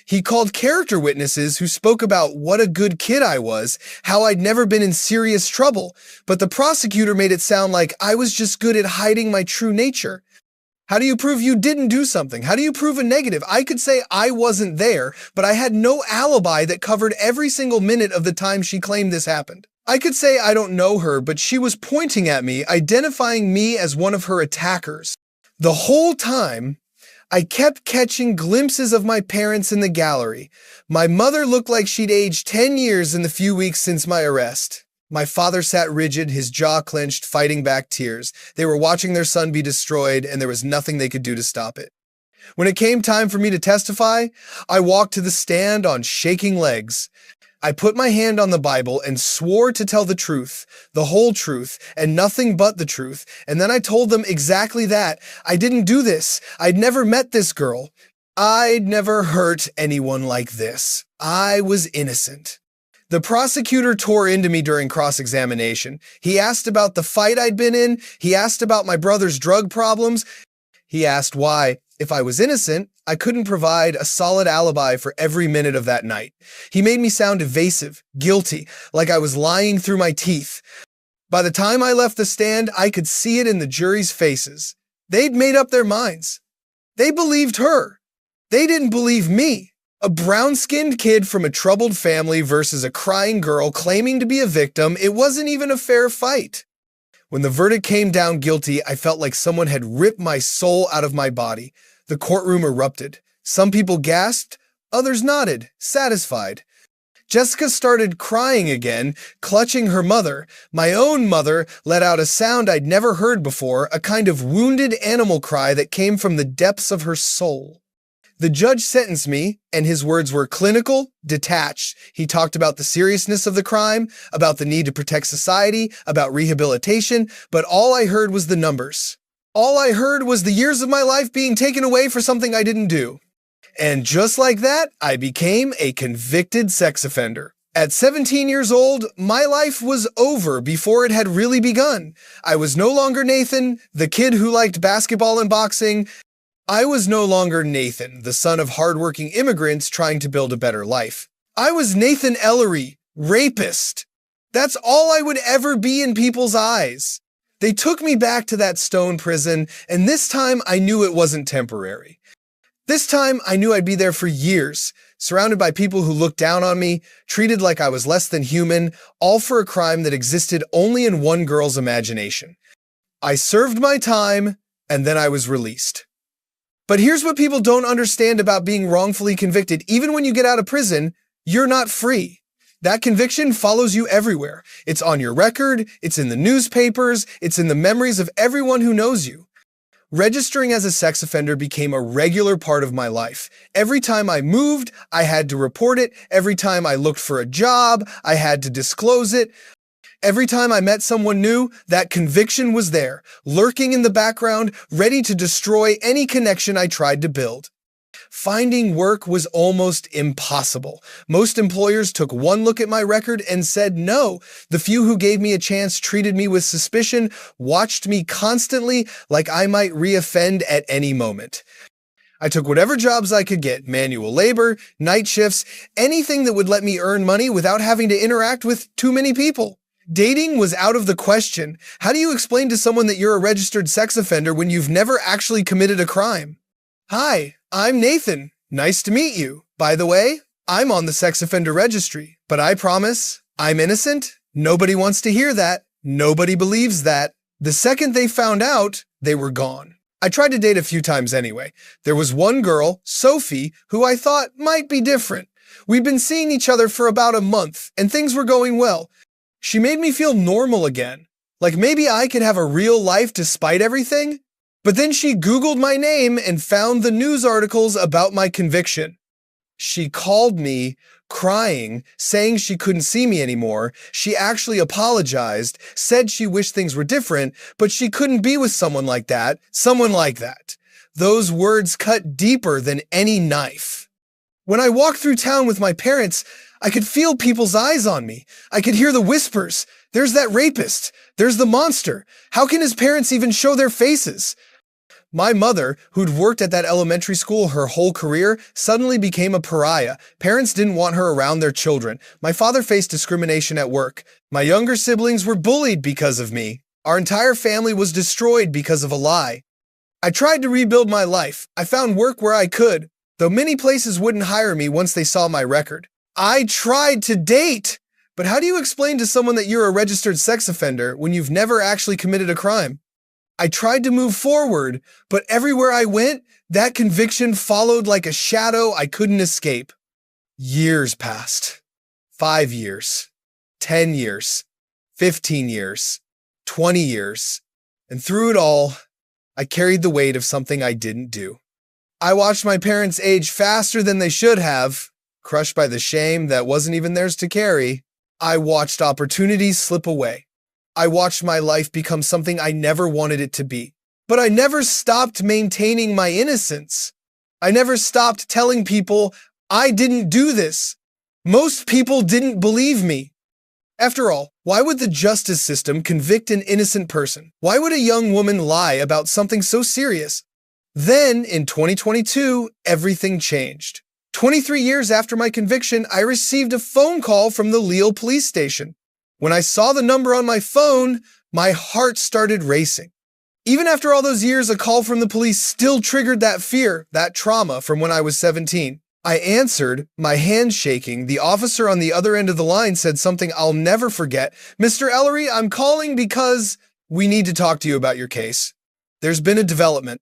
He called character witnesses who spoke about what a good kid I was, how I'd never been in serious trouble. But the prosecutor made it sound like I was just good at hiding my true nature. How do you prove you didn't do something? How do you prove a negative? I could say I wasn't there, but I had no alibi that covered every single minute of the time she claimed this happened. I could say I don't know her, but she was pointing at me, identifying me as one of her attackers. The whole time, I kept catching glimpses of my parents in the gallery. My mother looked like she'd aged 10 years in the few weeks since my arrest. My father sat rigid, his jaw clenched, fighting back tears. They were watching their son be destroyed, and there was nothing they could do to stop it. When it came time for me to testify, I walked to the stand on shaking legs. I put my hand on the Bible and swore to tell the truth, the whole truth, and nothing but the truth. And then I told them exactly that. I didn't do this. I'd never met this girl. I'd never hurt anyone like this. I was innocent. The prosecutor tore into me during cross-examination. He asked about the fight I'd been in. He asked about my brother's drug problems. He asked why, if I was innocent, I couldn't provide a solid alibi for every minute of that night. He made me sound evasive, guilty, like I was lying through my teeth. By the time I left the stand, I could see it in the jury's faces. They'd made up their minds. They believed her. They didn't believe me. A brown-skinned kid from a troubled family versus a crying girl claiming to be a victim, it wasn't even a fair fight. When the verdict came down guilty, I felt like someone had ripped my soul out of my body. The courtroom erupted. Some people gasped, others nodded, satisfied. Jessica started crying again, clutching her mother. My own mother let out a sound I'd never heard before, a kind of wounded animal cry that came from the depths of her soul. The judge sentenced me, and his words were clinical, detached. He talked about the seriousness of the crime, about the need to protect society, about rehabilitation, but all I heard was the numbers. All I heard was the years of my life being taken away for something I didn't do. And just like that, I became a convicted sex offender. At 17 years old, my life was over before it had really begun. I was no longer Nathan, the kid who liked basketball and boxing. I was no longer Nathan, the son of hardworking immigrants trying to build a better life. I was Nathan Ellery, rapist. That's all I would ever be in people's eyes. They took me back to that stone prison, and this time I knew it wasn't temporary. This time I knew I'd be there for years, surrounded by people who looked down on me, treated like I was less than human, all for a crime that existed only in one girl's imagination. I served my time, and then I was released. But here's what people don't understand about being wrongfully convicted. Even when you get out of prison, you're not free. That conviction follows you everywhere. It's on your record, it's in the newspapers, it's in the memories of everyone who knows you. Registering as a sex offender became a regular part of my life. Every time I moved, I had to report it. Every time I looked for a job, I had to disclose it. Every time I met someone new, that conviction was there, lurking in the background, ready to destroy any connection I tried to build. Finding work was almost impossible. Most employers took one look at my record and said no. The few who gave me a chance treated me with suspicion, watched me constantly like I might reoffend at any moment. I took whatever jobs I could get, manual labor, night shifts, anything that would let me earn money without having to interact with too many people. Dating was out of the question. How do you explain to someone that you're a registered sex offender when you've never actually committed a crime? Hi, I'm Nathan. Nice to meet you. By the way, I'm on the sex offender registry, but I promise I'm innocent. Nobody wants to hear that. Nobody believes that. The second they found out, they were gone. I tried to date a few times anyway. There was one girl, Sophie, who I thought might be different. We'd been seeing each other for about a month, and things were going well. She made me feel normal again, like maybe I could have a real life despite everything. But then she Googled my name and found the news articles about my conviction. She called me, crying, saying she couldn't see me anymore. She actually apologized, said she wished things were different, but she couldn't be with someone like that. Those words cut deeper than any knife. When I walked through town with my parents, I could feel people's eyes on me. I could hear the whispers. There's that rapist. There's the monster. How can his parents even show their faces? My mother, who'd worked at that elementary school her whole career, suddenly became a pariah. Parents didn't want her around their children. My father faced discrimination at work. My younger siblings were bullied because of me. Our entire family was destroyed because of a lie. I tried to rebuild my life. I found work where I could, though many places wouldn't hire me once they saw my record. I tried to date! But how do you explain to someone that you're a registered sex offender when you've never actually committed a crime? I tried to move forward, but everywhere I went, that conviction followed like a shadow I couldn't escape. Years passed. 5 years. 10 years. 15 years. 20 years. And through it all, I carried the weight of something I didn't do. I watched my parents age faster than they should have, crushed by the shame that wasn't even theirs to carry. I watched opportunities slip away. I watched my life become something I never wanted it to be. But I never stopped maintaining my innocence. I never stopped telling people I didn't do this. Most people didn't believe me. After all, why would the justice system convict an innocent person? Why would a young woman lie about something so serious? Then, in 2022, everything changed. 23 years after my conviction, I received a phone call from the Lille police station. When I saw the number on my phone, my heart started racing. Even after all those years, a call from the police still triggered that fear, that trauma from when I was 17. I answered, my hands shaking. The officer on the other end of the line said something I'll never forget. "Mr. Ellery, I'm calling because we need to talk to you about your case. There's been a development."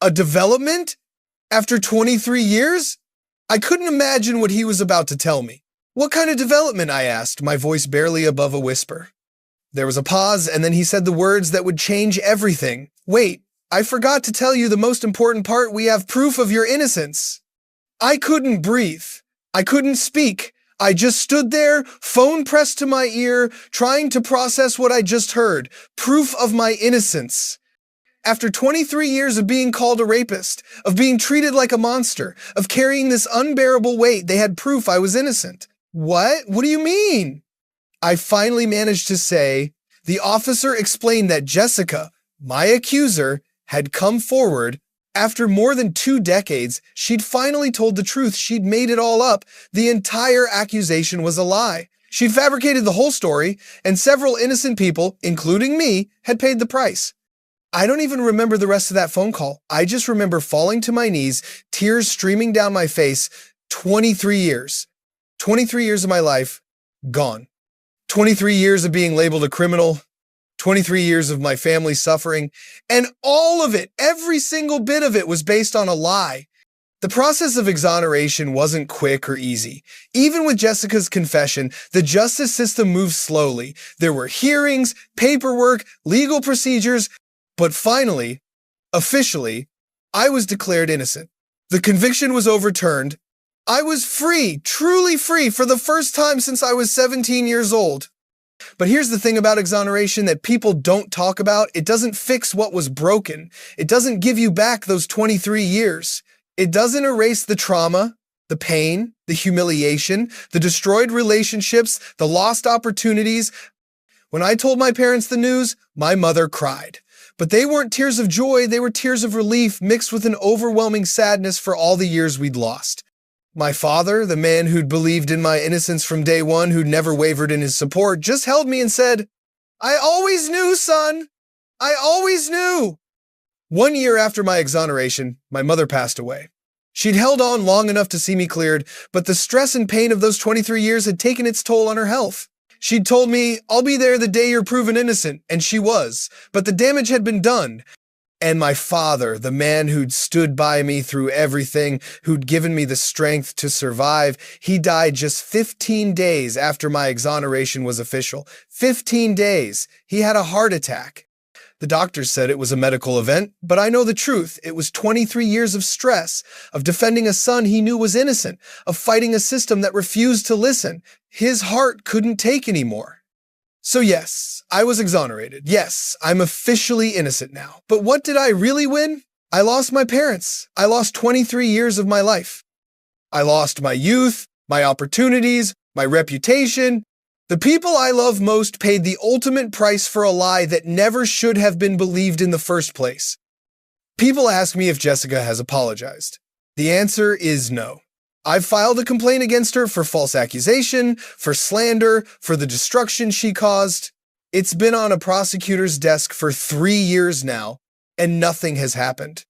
A development? After 23 years? I couldn't imagine what he was about to tell me. "What kind of development?" I asked, my voice barely above a whisper. There was a pause, and then he said the words that would change everything. "Wait, I forgot to tell you the most important part. We have proof of your innocence." I couldn't breathe. I couldn't speak. I just stood there, phone pressed to my ear, trying to process what I just heard. Proof of my innocence. After 23 years of being called a rapist, of being treated like a monster, of carrying this unbearable weight, they had proof I was innocent. "What? What do you mean?" I finally managed to say, the officer explained that Jessica, my accuser, had come forward. After more than 2 decades, she'd finally told the truth. She'd made it all up. The entire accusation was a lie. She'd fabricated the whole story, and several innocent people, including me, had paid the price. I don't even remember the rest of that phone call. I just remember falling to my knees, tears streaming down my face. 23 years. 23 years of my life, gone. 23 years of being labeled a criminal. 23 years of my family suffering. And all of it, every single bit of it, was based on a lie. The process of exoneration wasn't quick or easy. Even with Jessica's confession, the justice system moved slowly. There were hearings, paperwork, legal procedures. But finally, officially, I was declared innocent. The conviction was overturned. I was free, truly free, for the first time since I was 17 years old. But here's the thing about exoneration that people don't talk about. It doesn't fix what was broken. It doesn't give you back those 23 years. It doesn't erase the trauma, the pain, the humiliation, the destroyed relationships, the lost opportunities. When I told my parents the news, my mother cried. But they weren't tears of joy, they were tears of relief mixed with an overwhelming sadness for all the years we'd lost. My father, the man who'd believed in my innocence from day one, who'd never wavered in his support, just held me and said, "I always knew, son. I always knew." 1 year after my exoneration, my mother passed away. She'd held on long enough to see me cleared, but the stress and pain of those 23 years had taken its toll on her health. She'd told me, "I'll be there the day you're proven innocent," and she was. But the damage had been done. And my father, the man who'd stood by me through everything, who'd given me the strength to survive, he died just 15 days after my exoneration was official. 15 days. He had a heart attack. The doctors said it was a medical event, but I know the truth. It was 23 years of stress, of defending a son he knew was innocent, of fighting a system that refused to listen. His heart couldn't take anymore. So yes, I was exonerated. Yes, I'm officially innocent now. But what did I really win? I lost my parents. I lost 23 years of my life. I lost my youth, my opportunities, my reputation. The people I love most paid the ultimate price for a lie that never should have been believed in the first place. People ask me if Jessica has apologized. The answer is no. I've filed a complaint against her for false accusation, for slander, for the destruction she caused. It's been on a prosecutor's desk for 3 years now, and nothing has happened.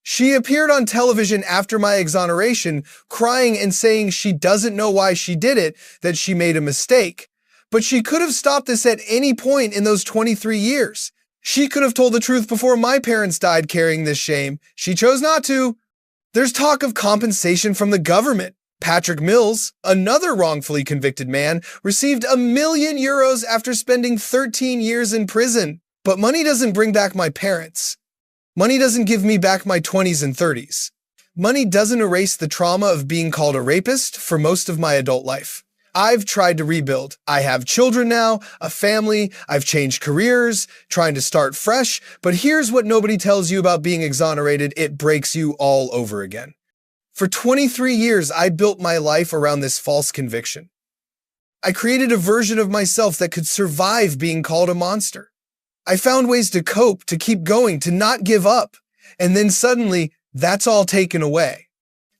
She appeared on television after my exoneration, crying and saying she doesn't know why she did it, that she made a mistake. But she could have stopped this at any point in those 23 years. She could have told the truth before my parents died carrying this shame. She chose not to. There's talk of compensation from the government. Patrick Mills, another wrongfully convicted man, received €1 million after spending 13 years in prison. But money doesn't bring back my parents. Money doesn't give me back my 20s and 30s. Money doesn't erase the trauma of being called a rapist for most of my adult life. I've tried to rebuild. I have children now, a family, I've changed careers, trying to start fresh, but here's what nobody tells you about being exonerated: it breaks you all over again. For 23 years, I built my life around this false conviction. I created a version of myself that could survive being called a monster. I found ways to cope, to keep going, to not give up. And then suddenly, that's all taken away.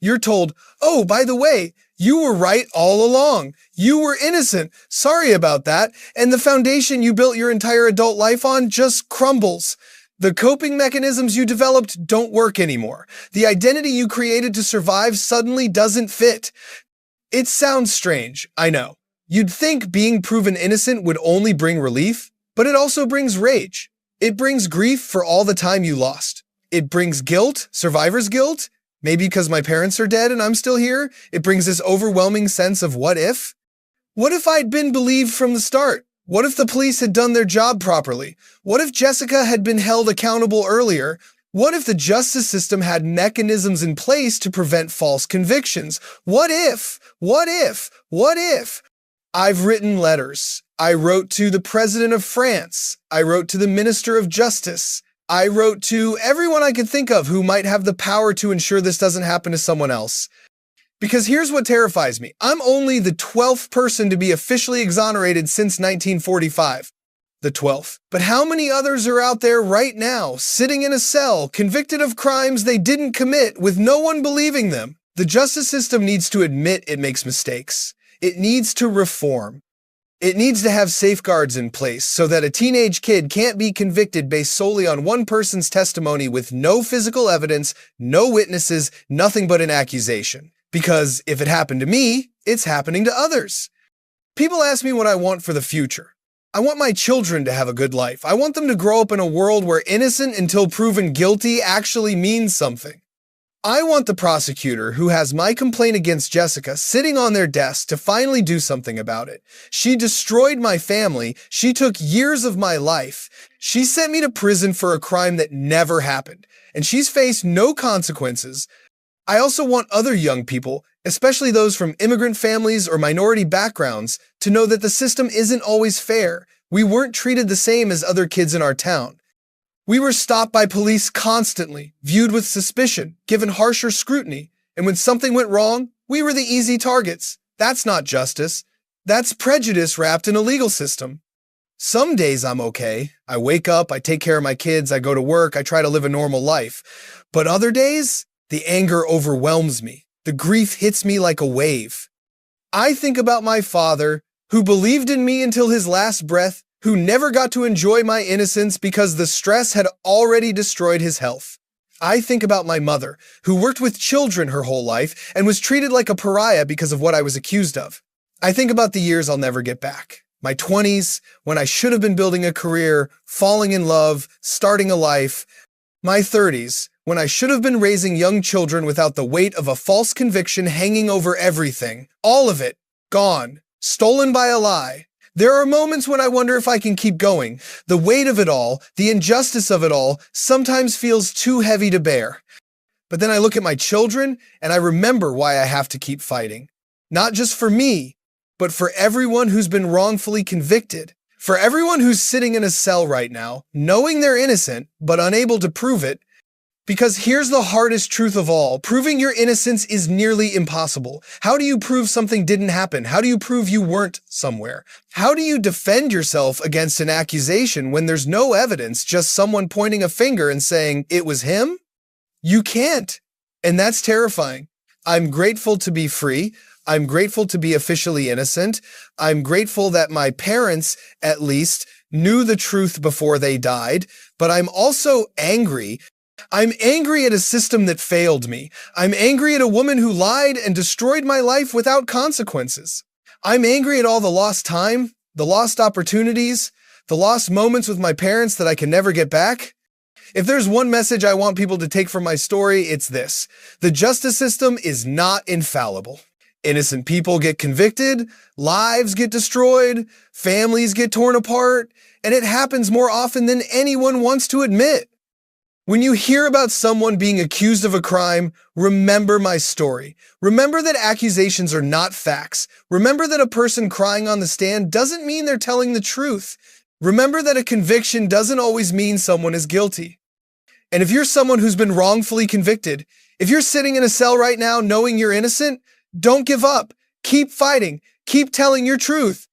You're told, oh, by the way, you were right all along. You were innocent. Sorry about that. And the foundation you built your entire adult life on just crumbles. The coping mechanisms you developed don't work anymore. The identity you created to survive suddenly doesn't fit. It sounds strange, I know. You'd think being proven innocent would only bring relief, but it also brings rage. It brings grief for all the time you lost. It brings guilt, survivor's guilt. Maybe because my parents are dead and I'm still here, it brings this overwhelming sense of what if? What if I'd been believed from the start? What if the police had done their job properly? What if Jessica had been held accountable earlier? What if the justice system had mechanisms in place to prevent false convictions? What if? What if? What if? I've written letters. I wrote to the President of France. I wrote to the Minister of Justice. I wrote to everyone I could think of who might have the power to ensure this doesn't happen to someone else. Because here's what terrifies me. I'm only the 12th person to be officially exonerated since 1945. The 12th. But how many others are out there right now, sitting in a cell, convicted of crimes they didn't commit, with no one believing them? The justice system needs to admit it makes mistakes. It needs to reform. It needs to have safeguards in place so that a teenage kid can't be convicted based solely on one person's testimony with no physical evidence, no witnesses, nothing but an accusation. Because if it happened to me, it's happening to others. People ask me what I want for the future. I want my children to have a good life. I want them to grow up in a world where innocent until proven guilty actually means something. I want the prosecutor who has my complaint against Jessica sitting on their desk to finally do something about it. She destroyed my family. She took years of my life. She sent me to prison for a crime that never happened, and she's faced no consequences. I also want other young people, especially those from immigrant families or minority backgrounds, to know that the system isn't always fair. We weren't treated the same as other kids in our town. We were stopped by police constantly, viewed with suspicion, given harsher scrutiny, and when something went wrong, we were the easy targets. That's not justice. That's prejudice wrapped in a legal system. Some days I'm okay. I wake up, I take care of my kids, I go to work, I try to live a normal life. But other days, the anger overwhelms me. The grief hits me like a wave. I think about my father, who believed in me until his last breath, who never got to enjoy my innocence because the stress had already destroyed his health. I think about my mother, who worked with children her whole life and was treated like a pariah because of what I was accused of. I think about the years I'll never get back. My 20s, when I should have been building a career, falling in love, starting a life. My 30s, when I should have been raising young children without the weight of a false conviction hanging over everything. All of it, gone, stolen by a lie. There are moments when I wonder if I can keep going. The weight of it all, the injustice of it all, sometimes feels too heavy to bear. But then I look at my children, and I remember why I have to keep fighting. Not just for me, but for everyone who's been wrongfully convicted. For everyone who's sitting in a cell right now, knowing they're innocent, but unable to prove it. Because here's the hardest truth of all. Proving your innocence is nearly impossible. How do you prove something didn't happen? How do you prove you weren't somewhere? How do you defend yourself against an accusation when there's no evidence, just someone pointing a finger and saying, it was him? You can't. And that's terrifying. I'm grateful to be free. I'm grateful to be officially innocent. I'm grateful that my parents, at least, knew the truth before they died. But I'm also angry. I'm angry at a system that failed me. I'm angry at a woman who lied and destroyed my life without consequences. I'm angry at all the lost time, the lost opportunities, the lost moments with my parents that I can never get back. If there's one message I want people to take from my story, it's this. The justice system is not infallible. Innocent people get convicted, lives get destroyed, families get torn apart, and it happens more often than anyone wants to admit. When you hear about someone being accused of a crime, remember my story. Remember that accusations are not facts. Remember that a person crying on the stand doesn't mean they're telling the truth. Remember that a conviction doesn't always mean someone is guilty. And if you're someone who's been wrongfully convicted, if you're sitting in a cell right now knowing you're innocent, don't give up. Keep fighting. Keep telling your truth.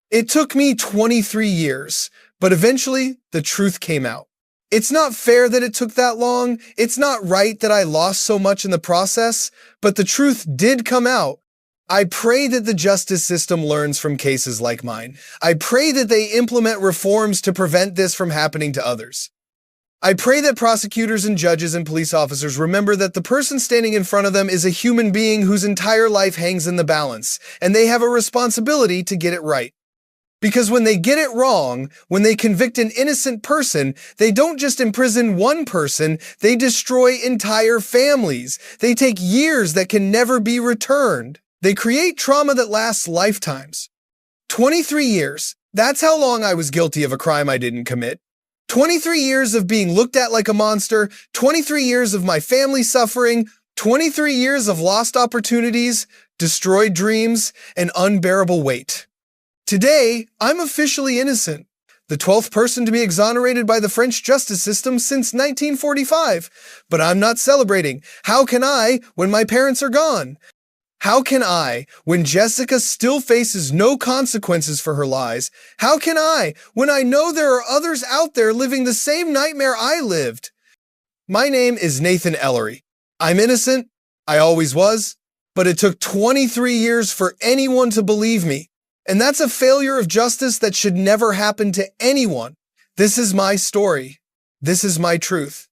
It took me 23 years, but eventually the truth came out. It's not fair that it took that long. It's not right that I lost so much in the process, but the truth did come out. I pray that the justice system learns from cases like mine. I pray that they implement reforms to prevent this from happening to others. I pray that prosecutors and judges and police officers remember that the person standing in front of them is a human being whose entire life hangs in the balance, and they have a responsibility to get it right. Because when they get it wrong, when they convict an innocent person, they don't just imprison one person, they destroy entire families. They take years that can never be returned. They create trauma that lasts lifetimes. 23 years. That's how long I was guilty of a crime I didn't commit. 23 years of being looked at like a monster, 23 years of my family suffering, 23 years of lost opportunities, destroyed dreams, and unbearable weight. Today, I'm officially innocent, the 12th person to be exonerated by the French justice system since 1945. But I'm not celebrating. How can I when my parents are gone? How can I when Jessica still faces no consequences for her lies? How can I when I know there are others out there living the same nightmare I lived? My name is Nathan Ellery. I'm innocent. I always was. But it took 23 years for anyone to believe me. And that's a failure of justice that should never happen to anyone. This is my story. This is my truth.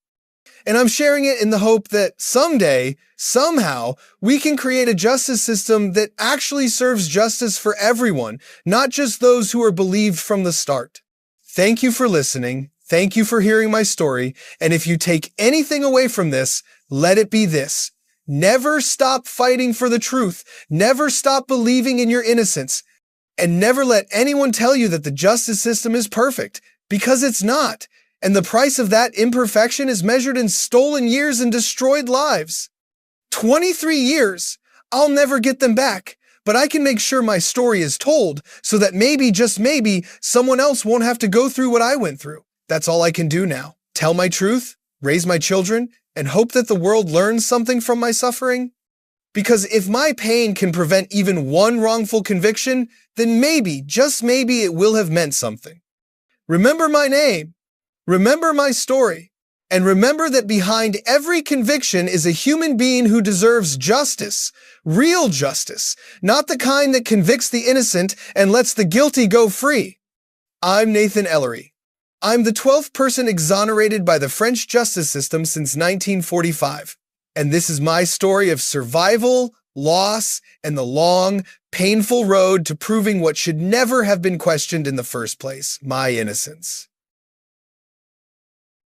And I'm sharing it in the hope that someday, somehow, we can create a justice system that actually serves justice for everyone, not just those who are believed from the start. Thank you for listening. Thank you for hearing my story. And if you take anything away from this, let it be this. Never stop fighting for the truth. Never stop believing in your innocence. And never let anyone tell you that the justice system is perfect, because it's not. And the price of that imperfection is measured in stolen years and destroyed lives. 23 years. I'll never get them back, but I can make sure my story is told so that maybe, just maybe, someone else won't have to go through what I went through. That's all I can do now. Tell my truth, raise my children, and hope that the world learns something from my suffering. Because if my pain can prevent even one wrongful conviction, then maybe, just maybe, it will have meant something. Remember my name. Remember my story. And remember that behind every conviction is a human being who deserves justice. Real justice. Not the kind that convicts the innocent and lets the guilty go free. I'm Nathan Ellery. I'm the 12th person exonerated by the French justice system since 1945. And this is my story of survival, loss, and the long, painful road to proving what should never have been questioned in the first place, my innocence.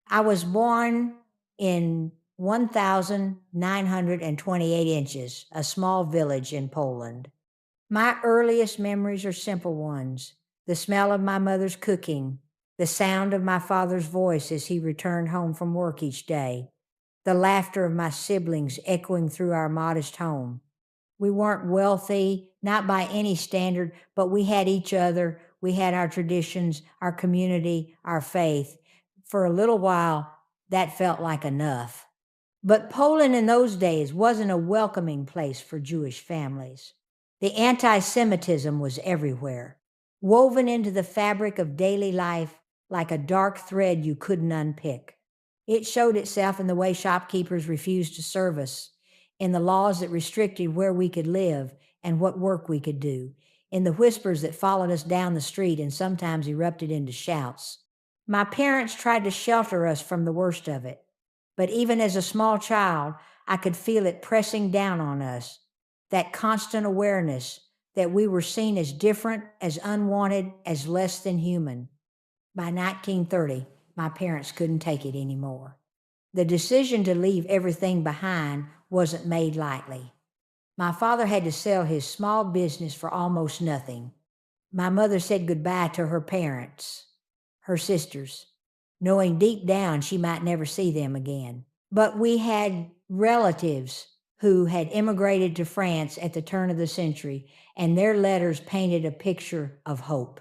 I was born in 1,928 inches, a small village in Poland. My earliest memories are simple ones: the smell of my mother's cooking, the sound of my father's voice as he returned home from work each day, the laughter of my siblings echoing through our modest home. We weren't wealthy, not by any standard, but we had each other. We had our traditions, our community, our faith. For a little while, that felt like enough. But Poland in those days wasn't a welcoming place for Jewish families. The anti-Semitism was everywhere, woven into the fabric of daily life like a dark thread you couldn't unpick. It showed itself in the way shopkeepers refused to serve us, in the laws that restricted where we could live and what work we could do, in the whispers that followed us down the street and sometimes erupted into shouts. My parents tried to shelter us from the worst of it, but even as a small child, I could feel it pressing down on us, that constant awareness that we were seen as different, as unwanted, as less than human. By 1930, my parents couldn't take it anymore. The decision to leave everything behind wasn't made lightly. My father had to sell his small business for almost nothing. My mother said goodbye to her parents, her sisters, knowing deep down she might never see them again. But we had relatives who had immigrated to France at the turn of the century, and their letters painted a picture of hope.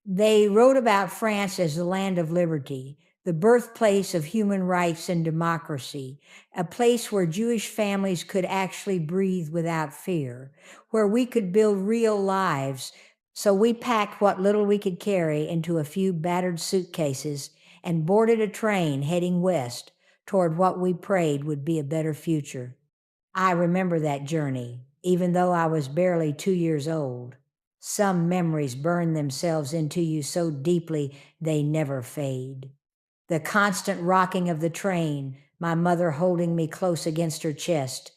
They wrote about France as the land of liberty, the birthplace of human rights and democracy, a place where Jewish families could actually breathe without fear, where we could build real lives. So we packed what little we could carry into a few battered suitcases and boarded a train heading west toward what we prayed would be a better future. I remember that journey, even though I was barely 2 years old. Some memories burn themselves into you so deeply they never fade. The constant rocking of the train, my mother holding me close against her chest,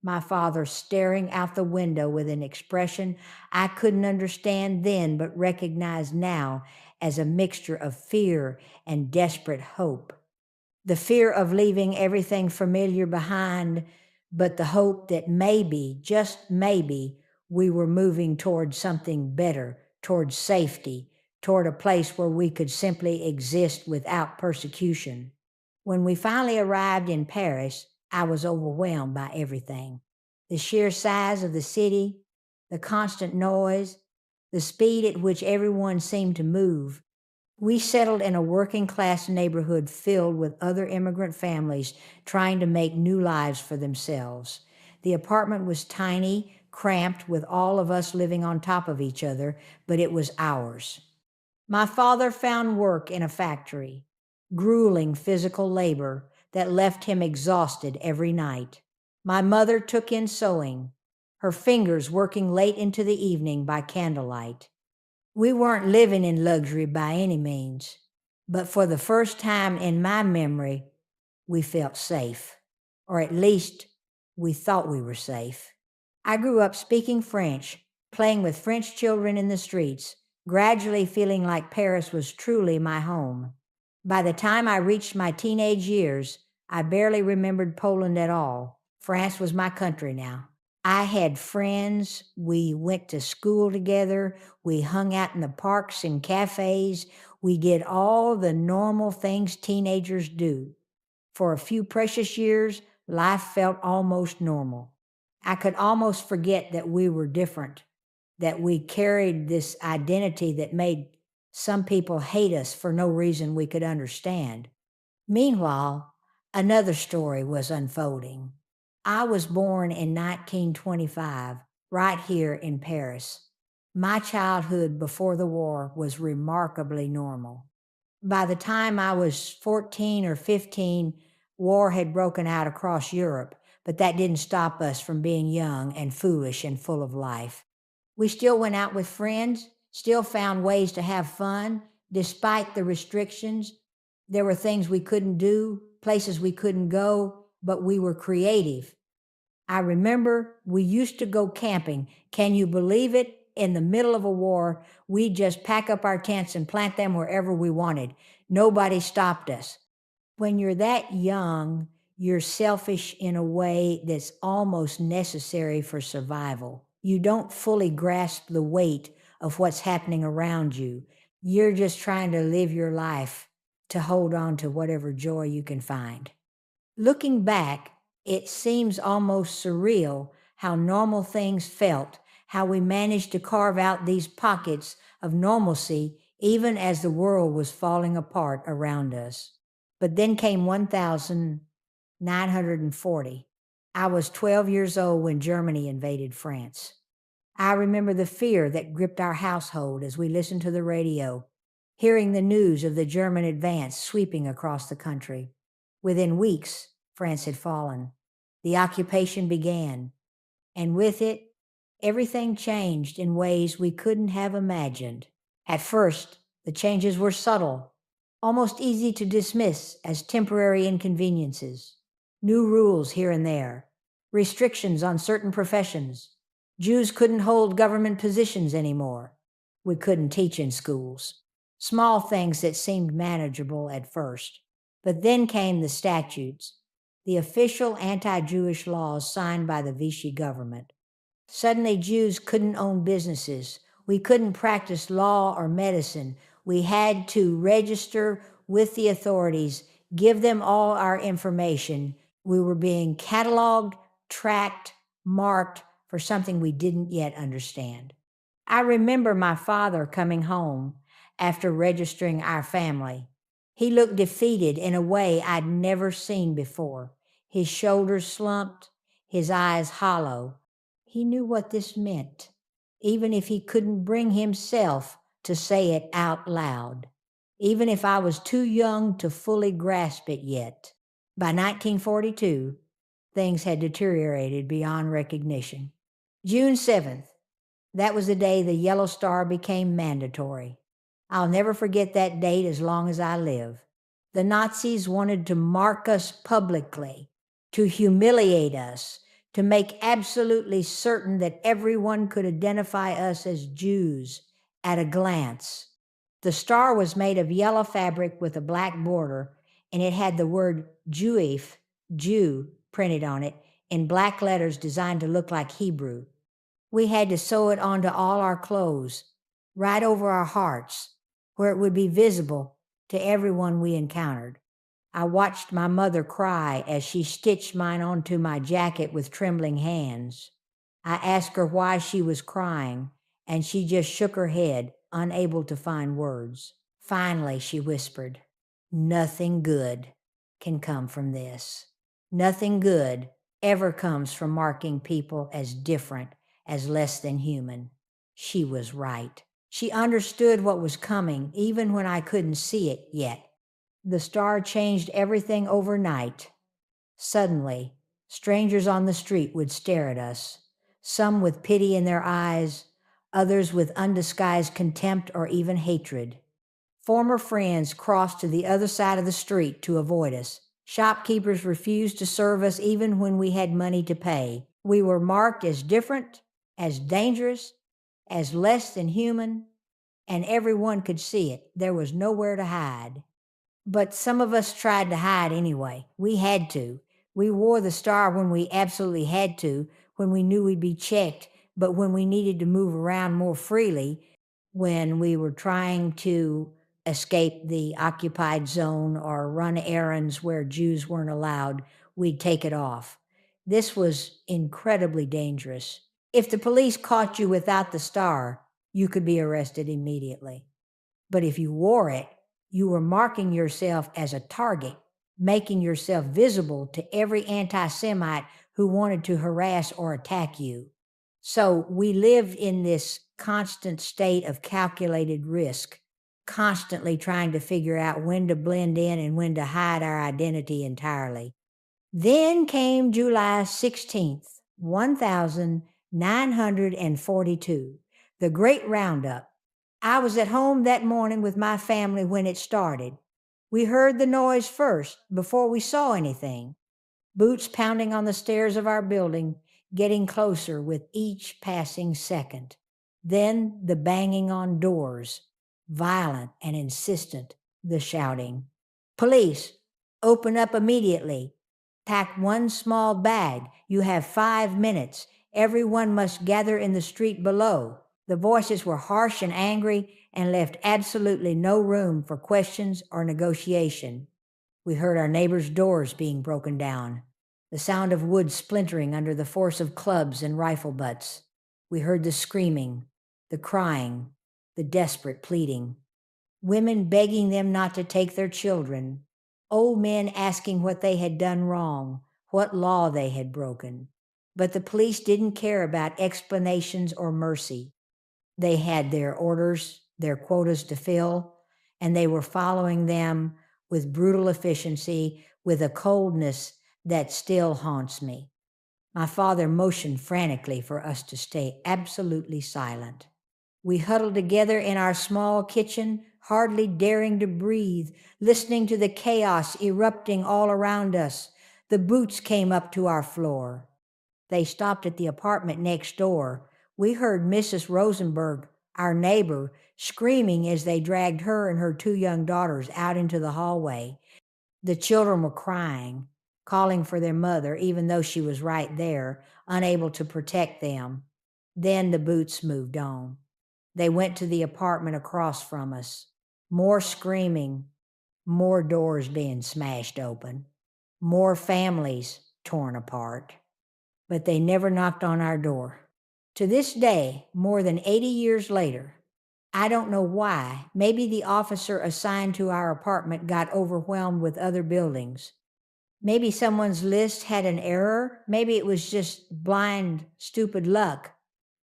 my father staring out the window with an expression I couldn't understand then but recognize now as a mixture of fear and desperate hope. The fear of leaving everything familiar behind, but the hope that maybe, just maybe, we were moving toward something better, toward safety, toward a place where we could simply exist without persecution. When we finally arrived in Paris, I was overwhelmed by everything. The sheer size of the city, the constant noise, the speed at which everyone seemed to move. We settled in a working-class neighborhood filled with other immigrant families trying to make new lives for themselves. The apartment was tiny, cramped, with all of us living on top of each other, but it was ours. My father found work in a factory, grueling physical labor that left him exhausted every night. My mother took in sewing, her fingers working late into the evening by candlelight. We weren't living in luxury by any means, but for the first time in my memory, we felt safe, or at least we thought we were safe. I grew up speaking French, playing with French children in the streets, gradually feeling like Paris was truly my home. By the time I reached my teenage years, I barely remembered Poland at all. France was my country now. I had friends, we went to school together, we hung out in the parks and cafes, we did all the normal things teenagers do. For a few precious years, life felt almost normal. I could almost forget that we were different, that we carried this identity that made some people hate us for no reason we could understand. Meanwhile, another story was unfolding. I was born in 1925, right here in Paris. My childhood before the war was remarkably normal. By the time I was 14 or 15, war had broken out across Europe, but that didn't stop us from being young and foolish and full of life. We still went out with friends, still found ways to have fun, despite the restrictions. There were things we couldn't do, places we couldn't go, but we were creative. I remember we used to go camping. Can you believe it? In the middle of a war, we'd just pack up our tents and plant them wherever we wanted. Nobody stopped us. When you're that young, you're selfish in a way that's almost necessary for survival. You don't fully grasp the weight of what's happening around you. You're just trying to live your life to hold on to whatever joy you can find. Looking back, it seems almost surreal how normal things felt, how we managed to carve out these pockets of normalcy even as the world was falling apart around us. But then came 1940. I was 12 years old when Germany invaded France. I remember the fear that gripped our household as we listened to the radio, hearing the news of the German advance sweeping across the country. Within weeks, France had fallen. The occupation began, and with it, everything changed in ways we couldn't have imagined. At first, the changes were subtle, almost easy to dismiss as temporary inconveniences. New rules here and there, restrictions on certain professions. Jews couldn't hold government positions anymore. We couldn't teach in schools. Small things that seemed manageable at first. But then came the statutes, the official anti-Jewish laws signed by the Vichy government. Suddenly, Jews couldn't own businesses. We couldn't practice law or medicine. We had to register with the authorities, give them all our information. We were being cataloged, tracked, marked for something we didn't yet understand. I remember my father coming home after registering our family. He looked defeated in a way I'd never seen before. His shoulders slumped, his eyes hollow. He knew what this meant, even if he couldn't bring himself to say it out loud, even if I was too young to fully grasp it yet. By 1942, things had deteriorated beyond recognition. June 7th, that was the day the Yellow Star became mandatory. I'll never forget that date as long as I live. The Nazis wanted to mark us publicly, to humiliate us, to make absolutely certain that everyone could identify us as Jews at a glance. The star was made of yellow fabric with a black border, and it had the word Juif, Jew, printed on it in black letters designed to look like Hebrew. We had to sew it onto all our clothes, right over our hearts, where it would be visible to everyone we encountered. I watched my mother cry as she stitched mine onto my jacket with trembling hands. I asked her why she was crying, and she just shook her head, unable to find words. Finally, she whispered, "Nothing good can come from this. Nothing good ever comes from marking people as different, as less than human." She was right. She understood what was coming, even when I couldn't see it yet. The star changed everything overnight. Suddenly, strangers on the street would stare at us, some with pity in their eyes, others with undisguised contempt or even hatred. Former friends crossed to the other side of the street to avoid us. Shopkeepers refused to serve us even when we had money to pay. We were marked as different, as dangerous, as less than human, and everyone could see it. There was nowhere to hide. But some of us tried to hide anyway. We had to. We wore the star when we absolutely had to, when we knew we'd be checked, but when we needed to move around more freely, when we were trying to escape the occupied zone or run errands where Jews weren't allowed, we'd take it off. This was incredibly dangerous. If the police caught you without the star, you could be arrested immediately. But if you wore it, you were marking yourself as a target, making yourself visible to every anti-Semite who wanted to harass or attack you. So we lived in this constant state of calculated risk, constantly trying to figure out when to blend in and when to hide our identity entirely. Then came July 16th, 1942, the Great Roundup. I was at home that morning with my family when it started. We heard the noise first, before we saw anything. Boots pounding on the stairs of our building, getting closer with each passing second. Then the banging on doors, violent and insistent, the shouting. "Police! Open up immediately. Pack one small bag. You have 5 minutes. Everyone must gather in the street below. The voices were harsh and angry and left absolutely no room for questions or negotiation. We heard our neighbors' doors being broken down, the sound of wood splintering under the force of clubs and rifle butts. We heard the screaming, the crying, the desperate pleading. Women begging them not to take their children. Old men asking what they had done wrong, what law they had broken. But the police didn't care about explanations or mercy. They had their orders, their quotas to fill, and they were following them with brutal efficiency, with a coldness that still haunts me. My father motioned frantically for us to stay absolutely silent. We huddled together in our small kitchen, hardly daring to breathe, listening to the chaos erupting all around us. The boots came up to our floor. They stopped at the apartment next door. We heard Mrs. Rosenberg, our neighbor, screaming as they dragged her and her 2 young daughters out into the hallway. The children were crying, calling for their mother, even though she was right there, unable to protect them. Then the boots moved on. They went to the apartment across from us. More screaming, more doors being smashed open, more families torn apart. But they never knocked on our door. To this day, more than 80 years later, I don't know why. Maybe the officer assigned to our apartment got overwhelmed with other buildings. Maybe someone's list had an error. Maybe it was just blind, stupid luck.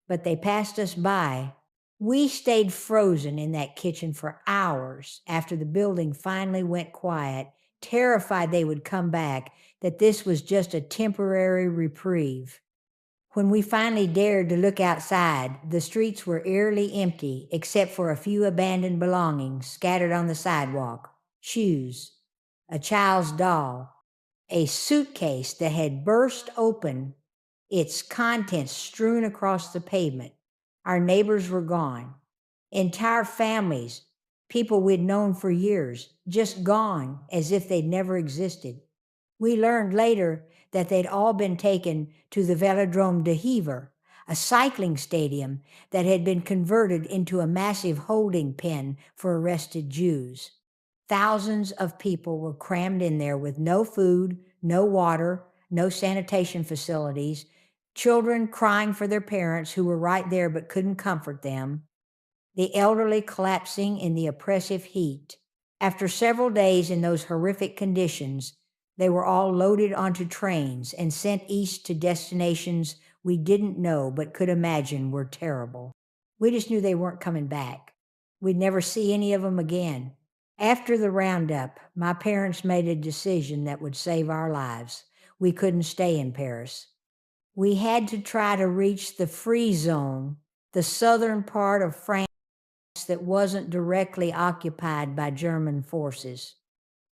But they passed us by. We stayed frozen in that kitchen for hours after the building finally went quiet, terrified they would come back, that this was just a temporary reprieve. When we finally dared to look outside, the streets were eerily empty except for a few abandoned belongings scattered on the sidewalk. Shoes, a child's doll, a suitcase that had burst open, its contents strewn across the pavement. Our neighbors were gone. Entire families, people we'd known for years, just gone as if they'd never existed. We learned later that they'd all been taken to the Velodrome de Hever, a cycling stadium that had been converted into a massive holding pen for arrested Jews. Thousands of people were crammed in there with no food, no water, no sanitation facilities, children crying for their parents who were right there but couldn't comfort them, the elderly collapsing in the oppressive heat. After several days in those horrific conditions, they were all loaded onto trains and sent east to destinations we didn't know but could imagine were terrible. We just knew they weren't coming back. We'd never see any of them again. After the roundup, my parents made a decision that would save our lives. We couldn't stay in Paris. We had to try to reach the free zone, the southern part of France that wasn't directly occupied by German forces.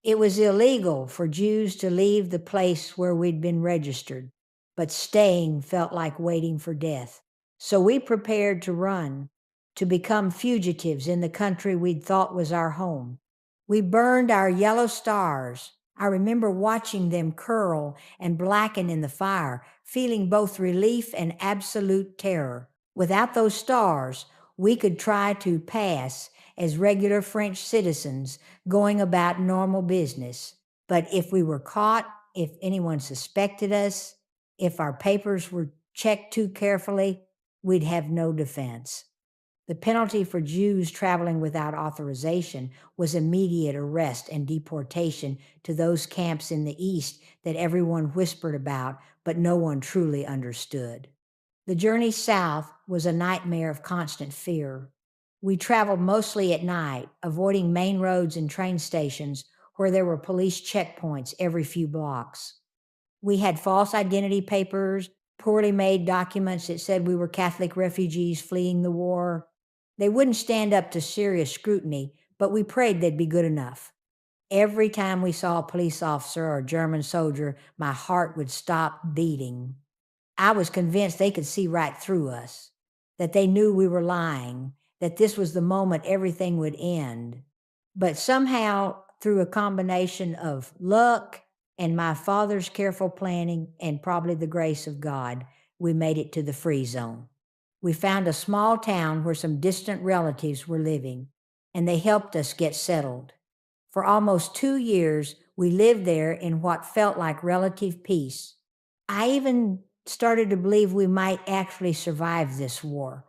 It was illegal for Jews to leave the place where we'd been registered, but staying felt like waiting for death. So we prepared to run, to become fugitives in the country we'd thought was our home. We burned our yellow stars. I remember watching them curl and blacken in the fire, feeling both relief and absolute terror. Without those stars, we could try to pass as regular French citizens going about normal business. But if we were caught, if anyone suspected us, if our papers were checked too carefully, we'd have no defense. The penalty for Jews traveling without authorization was immediate arrest and deportation to those camps in the East that everyone whispered about, but no one truly understood. The journey south was a nightmare of constant fear. We traveled mostly at night, avoiding main roads and train stations where there were police checkpoints every few blocks. We had false identity papers, poorly made documents that said we were Catholic refugees fleeing the war. They wouldn't stand up to serious scrutiny, but we prayed they'd be good enough. Every time we saw a police officer or a German soldier, my heart would stop beating. I was convinced they could see right through us, that they knew we were lying, that this was the moment everything would end. But somehow, through a combination of luck and my father's careful planning and probably the grace of God, we made it to the free zone. We found a small town where some distant relatives were living, and they helped us get settled. For almost 2 years, we lived there in what felt like relative peace. I even started to believe we might actually survive this war,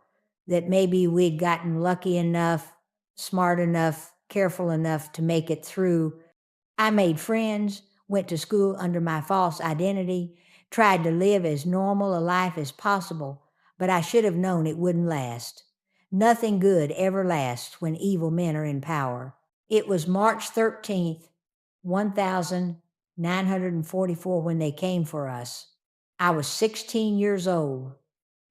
that maybe we'd gotten lucky enough, smart enough, careful enough to make it through. I made friends, went to school under my false identity, tried to live as normal a life as possible, but I should have known it wouldn't last. Nothing good ever lasts when evil men are in power. It was March 13th, 1944 when they came for us. I was 16 years old,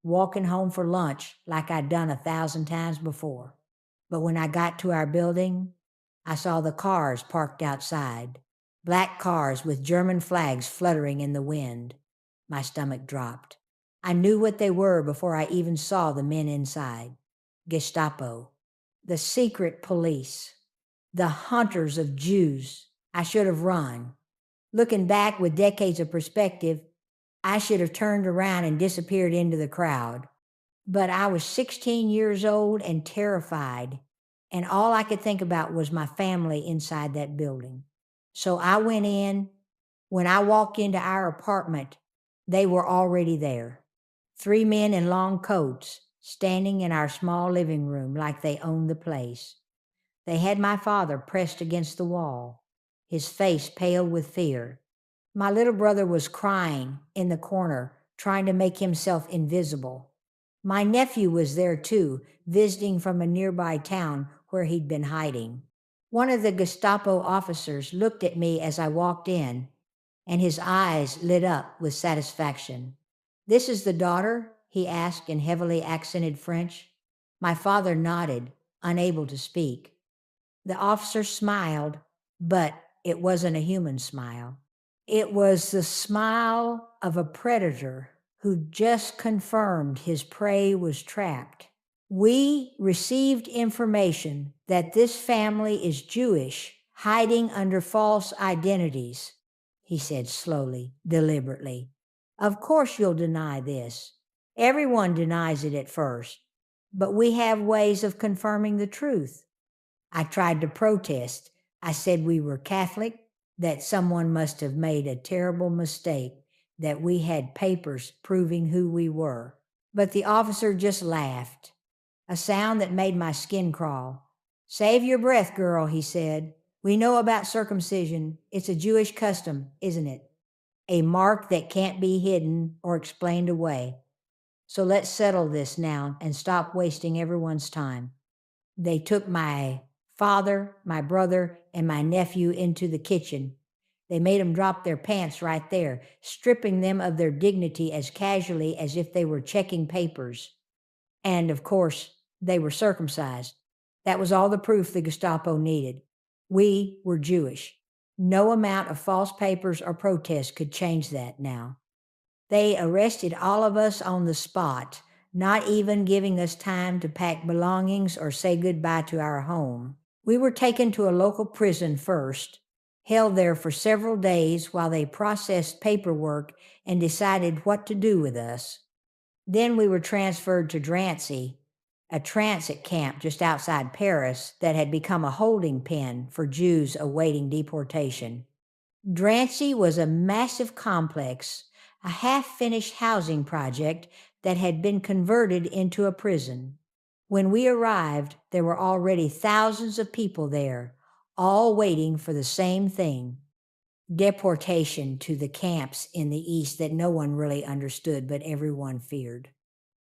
walking home for lunch like I'd done 1,000 times before. But when I got to our building, I saw the cars parked outside, black cars with German flags fluttering in the wind. My stomach dropped. I knew what they were before I even saw the men inside. Gestapo, the secret police, the hunters of Jews. I should have run. Looking back with decades of perspective, I should have turned around and disappeared into the crowd. But I was 16 years old and terrified, and all I could think about was my family inside that building. So I went in. When I walked into our apartment, they were already there. 3 men in long coats, standing in our small living room like they owned the place. They had my father pressed against the wall, his face pale with fear. My little brother was crying in the corner, trying to make himself invisible. My nephew was there too, visiting from a nearby town where he'd been hiding. One of the Gestapo officers looked at me as I walked in, and his eyes lit up with satisfaction. "This is the daughter?" he asked in heavily accented French. My father nodded, unable to speak. The officer smiled, but it wasn't a human smile. It was the smile of a predator who just confirmed his prey was trapped. "We received information that this family is Jewish, hiding under false identities," he said slowly, deliberately. "Of course you'll deny this. Everyone denies it at first, but we have ways of confirming the truth." I tried to protest. I said we were Catholic, that someone must have made a terrible mistake, that we had papers proving who we were. But the officer just laughed, a sound that made my skin crawl. "Save your breath, girl," he said. "We know about circumcision. It's a Jewish custom, isn't it? A mark that can't be hidden or explained away. So let's settle this now and stop wasting everyone's time." They took my father, my brother, and my nephew into the kitchen. They made them drop their pants right there, stripping them of their dignity as casually as if they were checking papers. And, of course, they were circumcised. That was all the proof the Gestapo needed. We were Jewish. No amount of false papers or protests could change that now. They arrested all of us on the spot, not even giving us time to pack belongings or say goodbye to our home. We were taken to a local prison first, held there for several days while they processed paperwork and decided what to do with us. Then we were transferred to Drancy, a transit camp just outside Paris that had become a holding pen for Jews awaiting deportation. Drancy was a massive complex, a half-finished housing project that had been converted into a prison. When we arrived, there were already thousands of people there, all waiting for the same thing: deportation to the camps in the East that no one really understood, but everyone feared.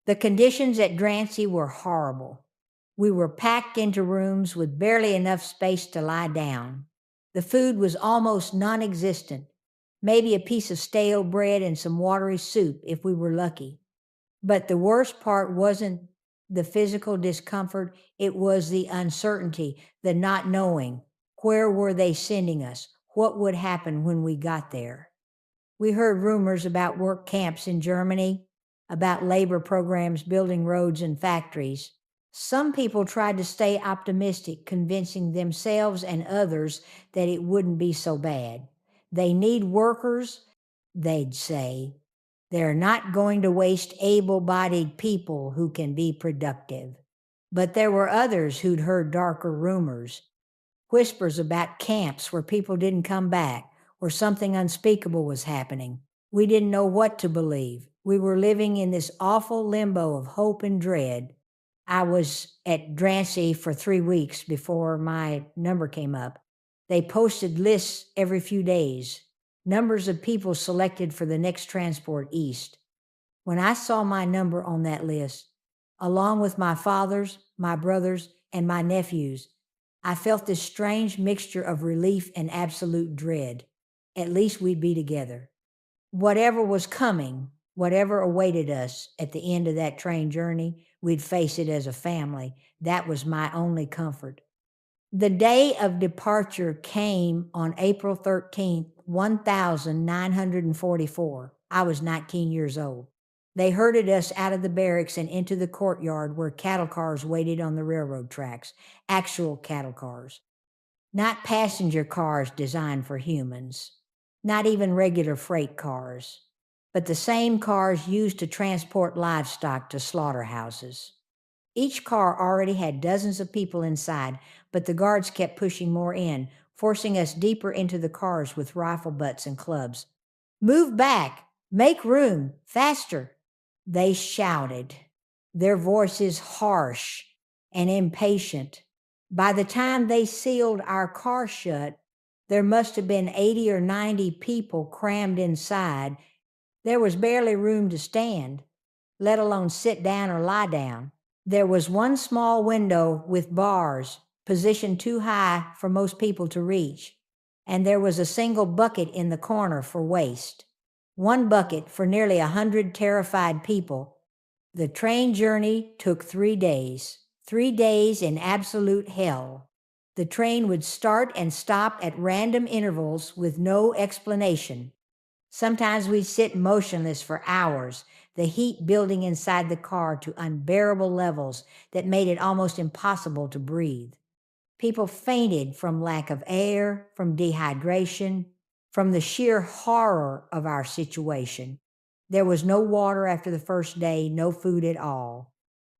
The conditions at Drancy were horrible. We were packed into rooms with barely enough space to lie down. The food was almost non-existent, maybe a piece of stale bread and some watery soup if we were lucky. But the worst part wasn't the physical discomfort, it was the uncertainty, the not knowing. Where were they sending us? What would happen when we got there? We heard rumors about work camps in Germany, about labor programs building roads and factories. Some people tried to stay optimistic, convincing themselves and others that it wouldn't be so bad. They need workers, they'd say. They're not going to waste able bodied people who can be productive. But there were others who'd heard darker rumors, whispers about camps where people didn't come back, or something unspeakable was happening. We didn't know what to believe. We were living in this awful limbo of hope and dread. I was at Drancy for 3 weeks before my number came up. They posted lists every few days, numbers of people selected for the next transport east. When I saw my number on that list, along with my father's, my brother's, and my nephew's, I felt this strange mixture of relief and absolute dread. At least we'd be together. Whatever was coming, whatever awaited us at the end of that train journey, we'd face it as a family. That was my only comfort. The day of departure came on April 13th, 1944. I was 19 years old. They herded us out of the barracks and into the courtyard where cattle cars waited on the railroad tracks, actual cattle cars. Not passenger cars designed for humans, not even regular freight cars, but the same cars used to transport livestock to slaughterhouses. Each car already had dozens of people inside, but the guards kept pushing more in, forcing us deeper into the cars with rifle butts and clubs. "Move back! Make room! Faster!" They shouted, their voices harsh and impatient. By the time they sealed our car shut, there must have been 80 or 90 people crammed inside. There was barely room to stand, let alone sit down or lie down. There was one small window with bars, positioned too high for most people to reach, and there was a single bucket in the corner for waste. One bucket for nearly 100 terrified people. The train journey took 3 days. 3 days in absolute hell. The train would start and stop at random intervals with no explanation. Sometimes we'd sit motionless for hours, the heat building inside the car to unbearable levels that made it almost impossible to breathe. People fainted from lack of air, from dehydration, from the sheer horror of our situation. There was no water after the first day, no food at all.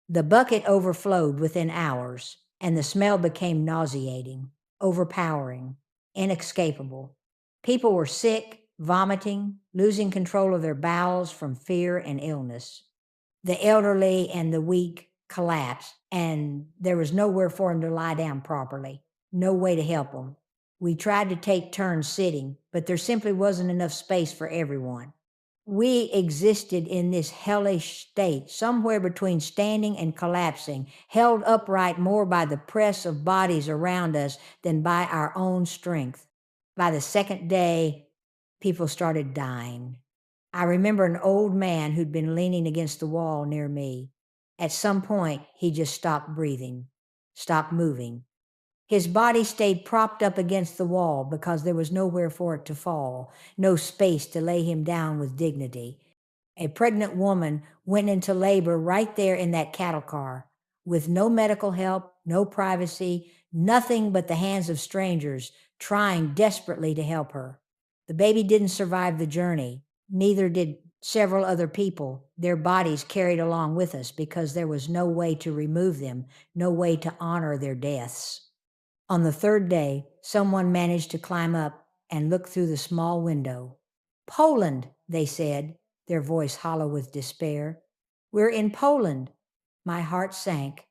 The bucket overflowed within hours, and the smell became nauseating, overpowering, inescapable. People were sick, vomiting, losing control of their bowels from fear and illness. The elderly and the weak collapsed, and there was nowhere for them to lie down properly, no way to help them. We tried to take turns sitting, but there simply wasn't enough space for everyone. We existed in this hellish state, somewhere between standing and collapsing, held upright more by the press of bodies around us than by our own strength. By the second day, people started dying. I remember an old man who'd been leaning against the wall near me. At some point, he just stopped breathing, stopped moving. His body stayed propped up against the wall because there was nowhere for it to fall, no space to lay him down with dignity. A pregnant woman went into labor right there in that cattle car, with no medical help, no privacy, nothing but the hands of strangers trying desperately to help her. The baby didn't survive the journey, neither did several other people, their bodies carried along with us because there was no way to remove them, no way to honor their deaths. On the third day, someone managed to climb up and look through the small window. "Poland," they said, their voice hollow with despair. "We're in Poland." My heart sank.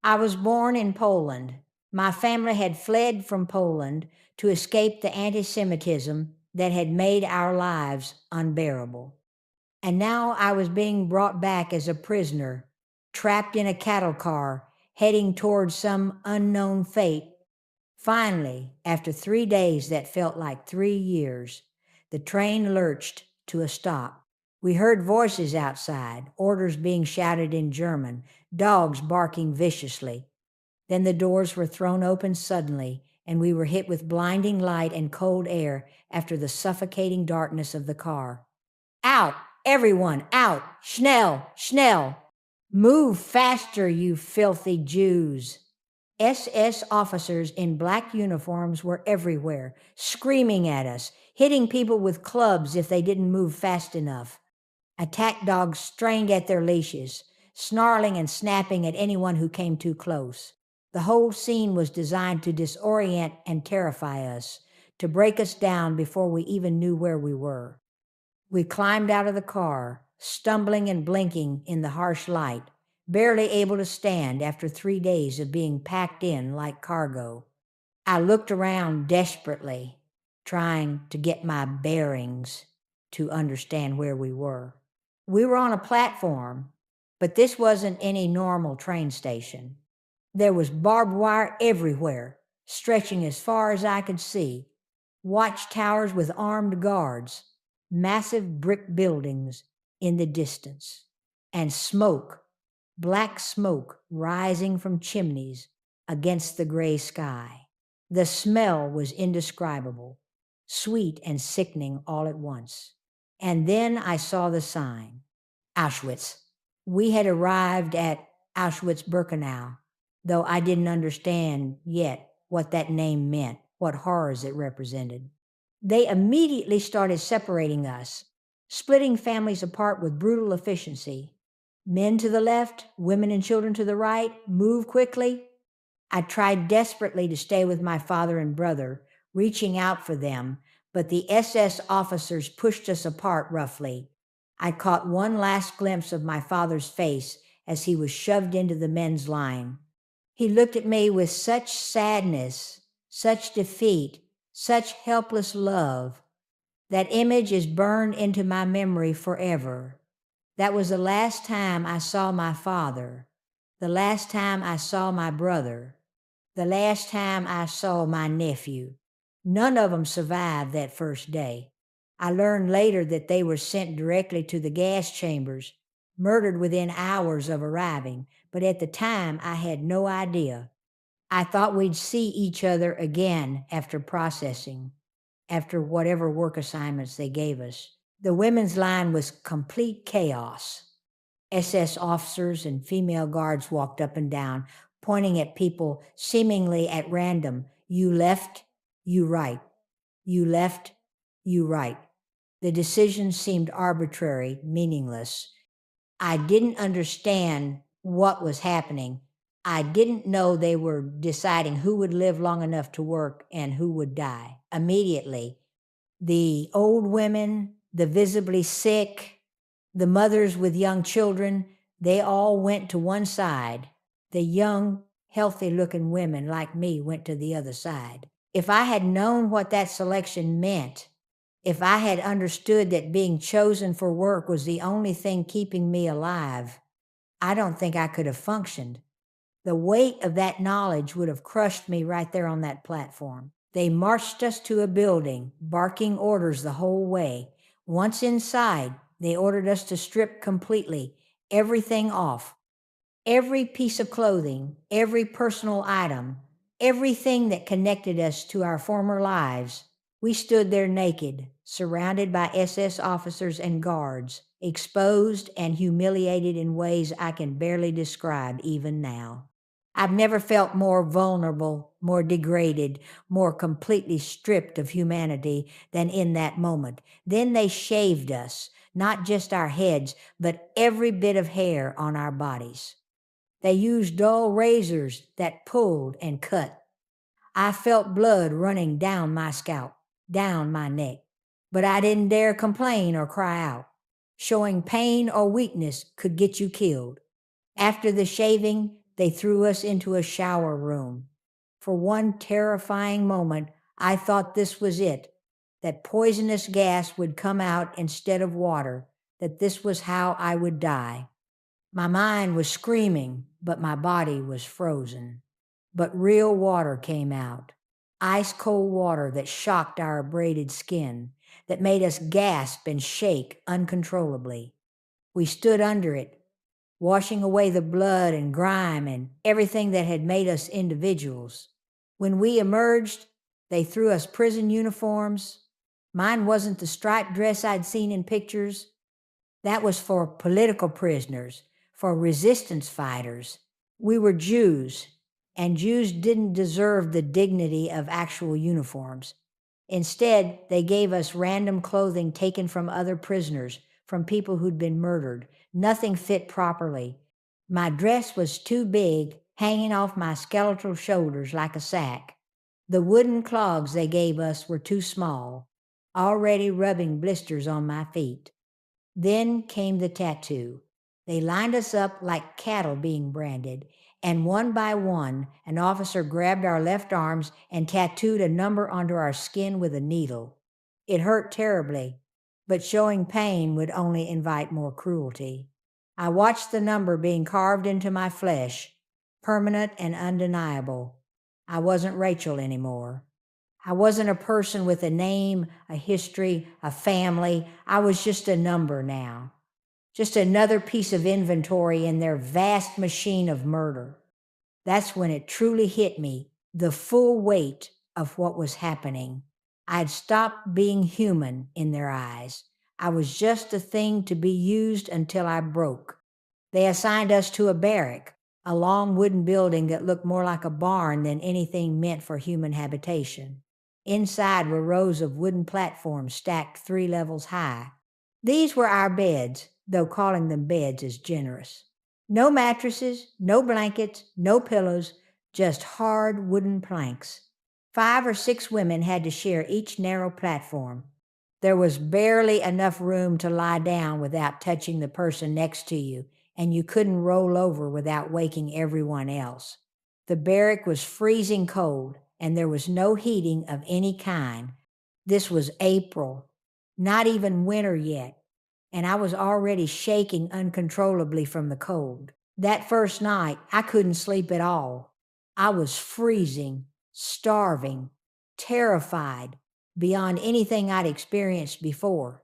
I was born in Poland. My family had fled from Poland to escape the anti-Semitism that had made our lives unbearable. And now I was being brought back as a prisoner, trapped in a cattle car, heading towards some unknown fate. Finally, after 3 days that felt like 3 years, the train lurched to a stop. We heard voices outside, orders being shouted in German, dogs barking viciously. Then the doors were thrown open suddenly, and we were hit with blinding light and cold air after the suffocating darkness of the car. "Out! Everyone, out! Schnell! Schnell!" Move faster, you filthy Jews. SS officers in black uniforms were everywhere, screaming at us, hitting people with clubs if they didn't move fast enough. Attack dogs strained at their leashes, snarling and snapping at anyone who came too close. The whole scene was designed to disorient and terrify us, to break us down before we even knew where we were. We climbed out of the car, stumbling and blinking in the harsh light, barely able to stand after 3 days of being packed in like cargo. I looked around desperately, trying to get my bearings to understand where we were. We were on a platform, but this wasn't any normal train station. There was barbed wire everywhere, stretching as far as I could see, watchtowers with armed guards, massive brick buildings in the distance, and smoke, black smoke rising from chimneys against the gray sky. The smell was indescribable, sweet and sickening all at once. And then I saw the sign, Auschwitz. We had arrived at Auschwitz-Birkenau, though I didn't understand yet what that name meant, what horrors it represented. They immediately started separating us, splitting families apart with brutal efficiency. Men to the left, women and children to the right, move quickly. I tried desperately to stay with my father and brother, reaching out for them, but the SS officers pushed us apart roughly. I caught one last glimpse of my father's face as he was shoved into the men's line. He looked at me with such sadness, such defeat, such helpless love. That image is burned into my memory forever. That was the last time I saw my father, the last time I saw my brother, the last time I saw my nephew. None of them survived that first day. I learned later that they were sent directly to the gas chambers, murdered within hours of arriving, but at the time I had no idea. I thought we'd see each other again after processing, after whatever work assignments they gave us. The women's line was complete chaos. SS officers and female guards walked up and down, pointing at people seemingly at random. You left, you right. You left, you right. The decision seemed arbitrary, meaningless. I didn't understand what was happening. I didn't know they were deciding who would live long enough to work and who would die. Immediately, the old women, the visibly sick, the mothers with young children, they all went to one side. The young, healthy-looking women like me went to the other side. If I had known what that selection meant, if I had understood that being chosen for work was the only thing keeping me alive, I don't think I could have functioned. The weight of that knowledge would have crushed me right there on that platform. They marched us to a building, barking orders the whole way. Once inside, they ordered us to strip completely, everything off. Every piece of clothing, every personal item, everything that connected us to our former lives. We stood there naked, surrounded by SS officers and guards, exposed and humiliated in ways I can barely describe even now. I've never felt more vulnerable, more degraded, more completely stripped of humanity than in that moment. Then they shaved us, not just our heads, but every bit of hair on our bodies. They used dull razors that pulled and cut. I felt blood running down my scalp, down my neck, but I didn't dare complain or cry out. Showing pain or weakness could get you killed. After the shaving, they threw us into a shower room. For one terrifying moment, I thought this was it, that poisonous gas would come out instead of water, that this was how I would die. My mind was screaming, but my body was frozen. But real water came out, ice-cold water that shocked our abraded skin, that made us gasp and shake uncontrollably. We stood under it, washing away the blood and grime and everything that had made us individuals. When we emerged, they threw us prison uniforms. Mine wasn't the striped dress I'd seen in pictures. That was for political prisoners, for resistance fighters. We were Jews, and Jews didn't deserve the dignity of actual uniforms. Instead, they gave us random clothing taken from other prisoners, from people who'd been murdered. Nothing fit properly. My dress was too big, hanging off my skeletal shoulders like a sack. The wooden clogs they gave us were too small, already rubbing blisters on my feet. Then came the tattoo. They lined us up like cattle being branded, and one by one, an officer grabbed our left arms and tattooed a number onto our skin with a needle. It hurt terribly, but showing pain would only invite more cruelty. I watched the number being carved into my flesh, permanent and undeniable. I wasn't Rachel anymore. I wasn't a person with a name, a history, a family. I was just a number now. Just another piece of inventory in their vast machine of murder. That's when it truly hit me, the full weight of what was happening. I'd stopped being human in their eyes. I was just a thing to be used until I broke. They assigned us to a barrack, a long wooden building that looked more like a barn than anything meant for human habitation. Inside were rows of wooden platforms stacked 3 levels high. These were our beds, though calling them beds is generous. No mattresses, no blankets, no pillows, just hard wooden planks. 5 or 6 women had to share each narrow platform. There was barely enough room to lie down without touching the person next to you, and you couldn't roll over without waking everyone else. The barrack was freezing cold, and there was no heating of any kind. This was April, not even winter yet, and I was already shaking uncontrollably from the cold. That first night, I couldn't sleep at all. I was freezing, starving, terrified, beyond anything I'd experienced before.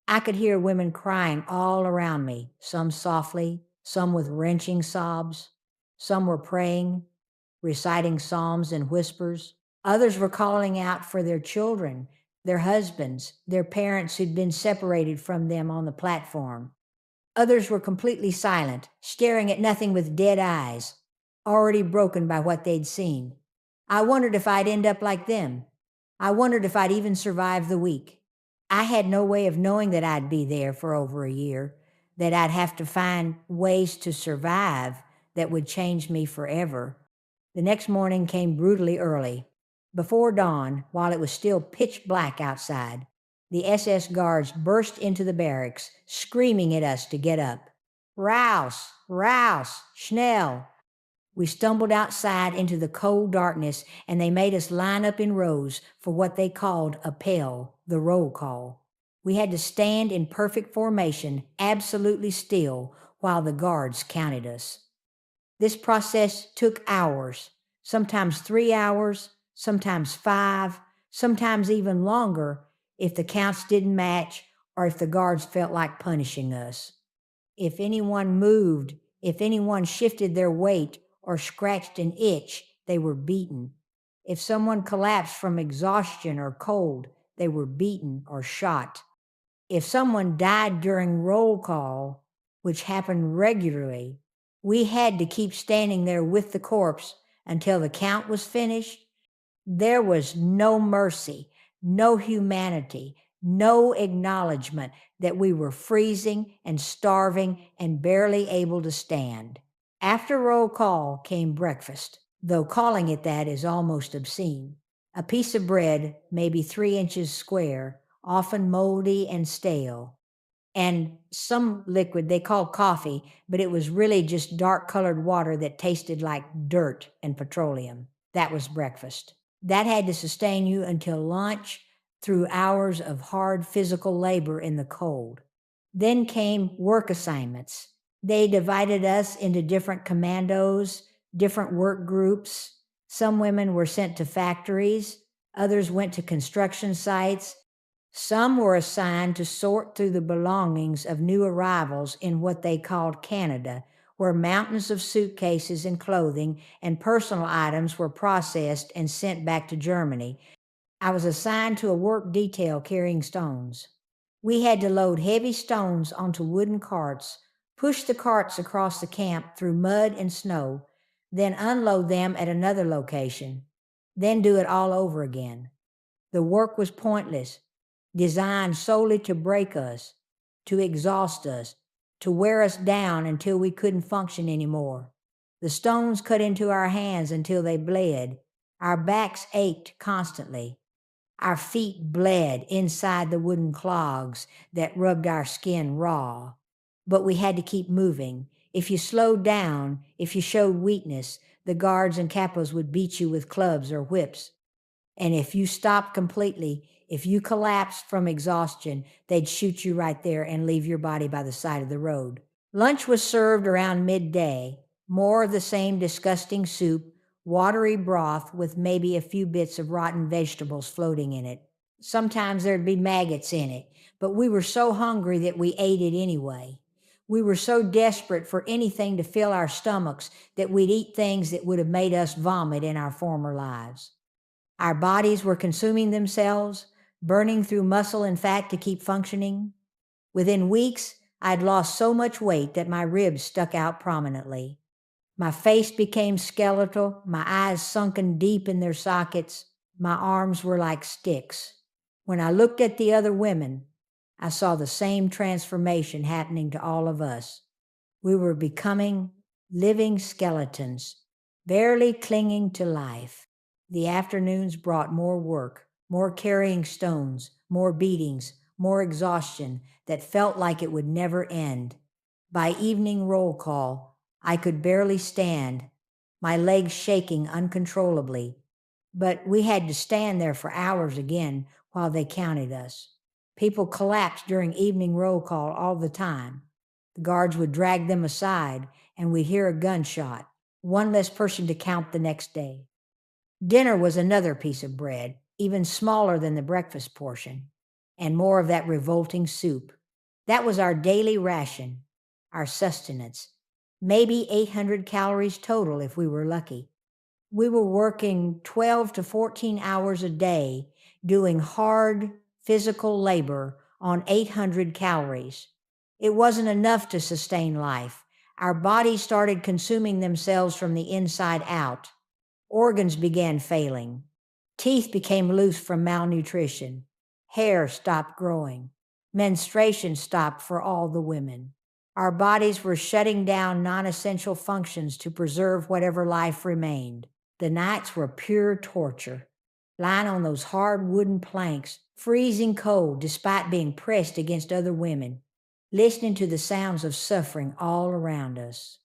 I could hear women crying all around me, some softly, some with wrenching sobs. Some were praying, reciting psalms in whispers. Others were calling out for their children, their husbands, their parents who'd been separated from them on the platform. Others were completely silent, staring at nothing with dead eyes, already broken by what they'd seen. I wondered if I'd end up like them. I wondered if I'd even survive the week. I had no way of knowing that I'd be there for over a year, that I'd have to find ways to survive that would change me forever. The next morning came brutally early. Before dawn, while it was still pitch black outside, the SS guards burst into the barracks, screaming at us to get up. Raus! Raus! Schnell! We stumbled outside into the cold darkness, and they made us line up in rows for what they called appel, the roll call. We had to stand in perfect formation, absolutely still, while the guards counted us. This process took hours, sometimes 3 hours, sometimes 5, sometimes even longer if the counts didn't match or if the guards felt like punishing us. If anyone moved, if anyone shifted their weight or scratched an itch, they were beaten. If someone collapsed from exhaustion or cold, they were beaten or shot. If someone died during roll call, which happened regularly, we had to keep standing there with the corpse until the count was finished. There was no mercy, no humanity, no acknowledgement that we were freezing and starving and barely able to stand. After roll call came breakfast, though calling it that is almost obscene. A piece of bread, maybe 3 inches square, often moldy and stale, and some liquid they called coffee, but it was really just dark-colored water that tasted like dirt and petroleum. That was breakfast. That had to sustain you until lunch, through hours of hard physical labor in the cold. Then came work assignments. They divided us into different commandos, different work groups. Some women were sent to factories, others went to construction sites. Some were assigned to sort through the belongings of new arrivals in what they called Canada, where mountains of suitcases and clothing and personal items were processed and sent back to Germany. I was assigned to a work detail carrying stones. We had to load heavy stones onto wooden carts, push the carts across the camp through mud and snow, then unload them at another location, then do it all over again. The work was pointless, designed solely to break us, to exhaust us, to wear us down until we couldn't function anymore. The stones cut into our hands until they bled. Our backs ached constantly. Our feet bled inside the wooden clogs that rubbed our skin raw. But we had to keep moving. If you slowed down, if you showed weakness, the guards and capos would beat you with clubs or whips. And if you stopped completely, if you collapsed from exhaustion, they'd shoot you right there and leave your body by the side of the road. Lunch was served around midday. More of the same disgusting soup, watery broth with maybe a few bits of rotten vegetables floating in it. Sometimes there'd be maggots in it, but we were so hungry that we ate it anyway. We were so desperate for anything to fill our stomachs that we'd eat things that would have made us vomit in our former lives. Our bodies were consuming themselves, burning through muscle and fat to keep functioning. Within weeks, I'd lost so much weight that my ribs stuck out prominently. My face became skeletal, my eyes sunken deep in their sockets, my arms were like sticks. When I looked at the other women, I saw the same transformation happening to all of us. We were becoming living skeletons, barely clinging to life. The afternoons brought more work, more carrying stones, more beatings, more exhaustion that felt like it would never end. By evening roll call, I could barely stand, my legs shaking uncontrollably. But we had to stand there for hours again while they counted us. People collapsed during evening roll call all the time. The guards would drag them aside, and we'd hear a gunshot, one less person to count the next day. Dinner was another piece of bread, even smaller than the breakfast portion, and more of that revolting soup. That was our daily ration, our sustenance, maybe 800 calories total if we were lucky. We were working 12 to 14 hours a day, doing hard physical labor on 800 calories. It wasn't enough to sustain life. Our bodies started consuming themselves from the inside out. Organs began failing. Teeth became loose from malnutrition. Hair stopped growing. Menstruation stopped for all the women. Our bodies were shutting down non-essential functions to preserve whatever life remained. The nights were pure torture. Lying on those hard wooden planks, freezing cold despite being pressed against other women, listening to the sounds of suffering all around us.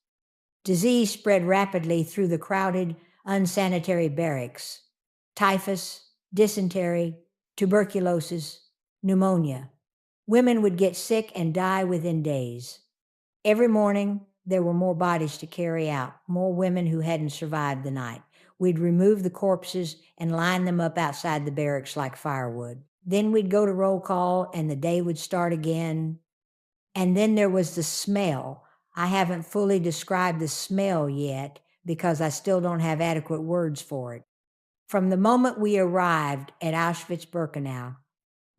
Disease spread rapidly through the crowded, unsanitary barracks. Typhus, dysentery, tuberculosis, pneumonia. Women would get sick and die within days. Every morning, there were more bodies to carry out, more women who hadn't survived the night. We'd remove the corpses and line them up outside the barracks like firewood. Then we'd go to roll call and the day would start again. And then there was the smell. I haven't fully described the smell yet because I still don't have adequate words for it. From the moment we arrived at Auschwitz-Birkenau,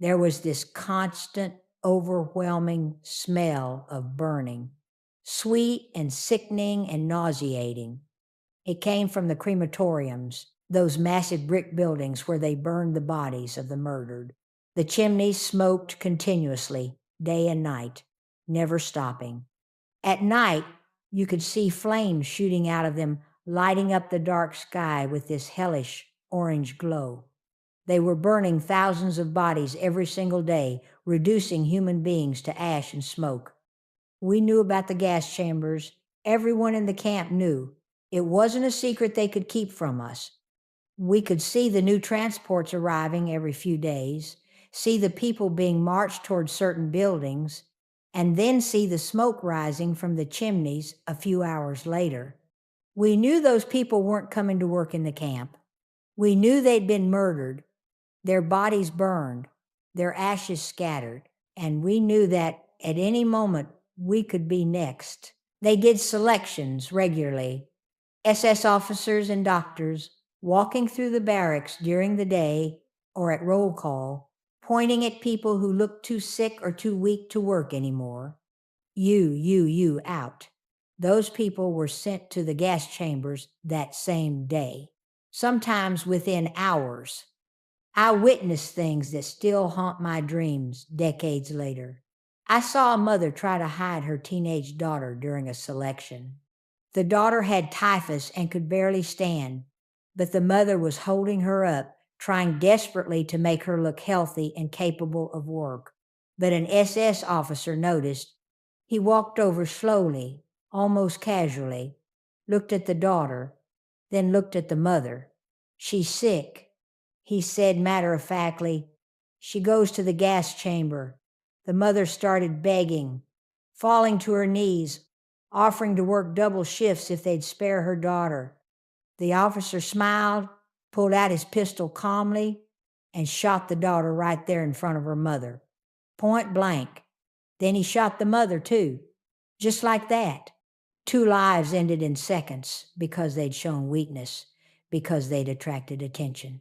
there was this constant, overwhelming smell of burning, sweet and sickening and nauseating. It came from the crematoriums, those massive brick buildings where they burned the bodies of the murdered. The chimneys smoked continuously, day and night, never stopping. At night, you could see flames shooting out of them, lighting up the dark sky with this hellish orange glow. They were burning thousands of bodies every single day, reducing human beings to ash and smoke. We knew about the gas chambers. Everyone in the camp knew. It wasn't a secret they could keep from us. We could see the new transports arriving every few days, see the people being marched towards certain buildings, and then see the smoke rising from the chimneys a few hours later. We knew those people weren't coming to work in the camp. We knew they'd been murdered, their bodies burned, their ashes scattered, and we knew that at any moment we could be next. They did selections regularly. SS officers and doctors walking through the barracks during the day or at roll call, pointing at people who looked too sick or too weak to work anymore. you out. Those people were sent to the gas chambers that same day, sometimes within hours. I witnessed things that still haunt my dreams decades later. I saw a mother try to hide her teenage daughter during a selection. The daughter had typhus and could barely stand, but the mother was holding her up, trying desperately to make her look healthy and capable of work. But an SS officer noticed. He walked over slowly, almost casually, looked at the daughter, then looked at the mother. She's sick, he said matter-of-factly. She goes to the gas chamber. The mother started begging, falling to her knees, offering to work double shifts if they'd spare her daughter. The officer smiled, pulled out his pistol calmly, and shot the daughter right there in front of her mother. Point blank. Then he shot the mother too. Just like that. 2 lives ended in seconds because they'd shown weakness, because they'd attracted attention.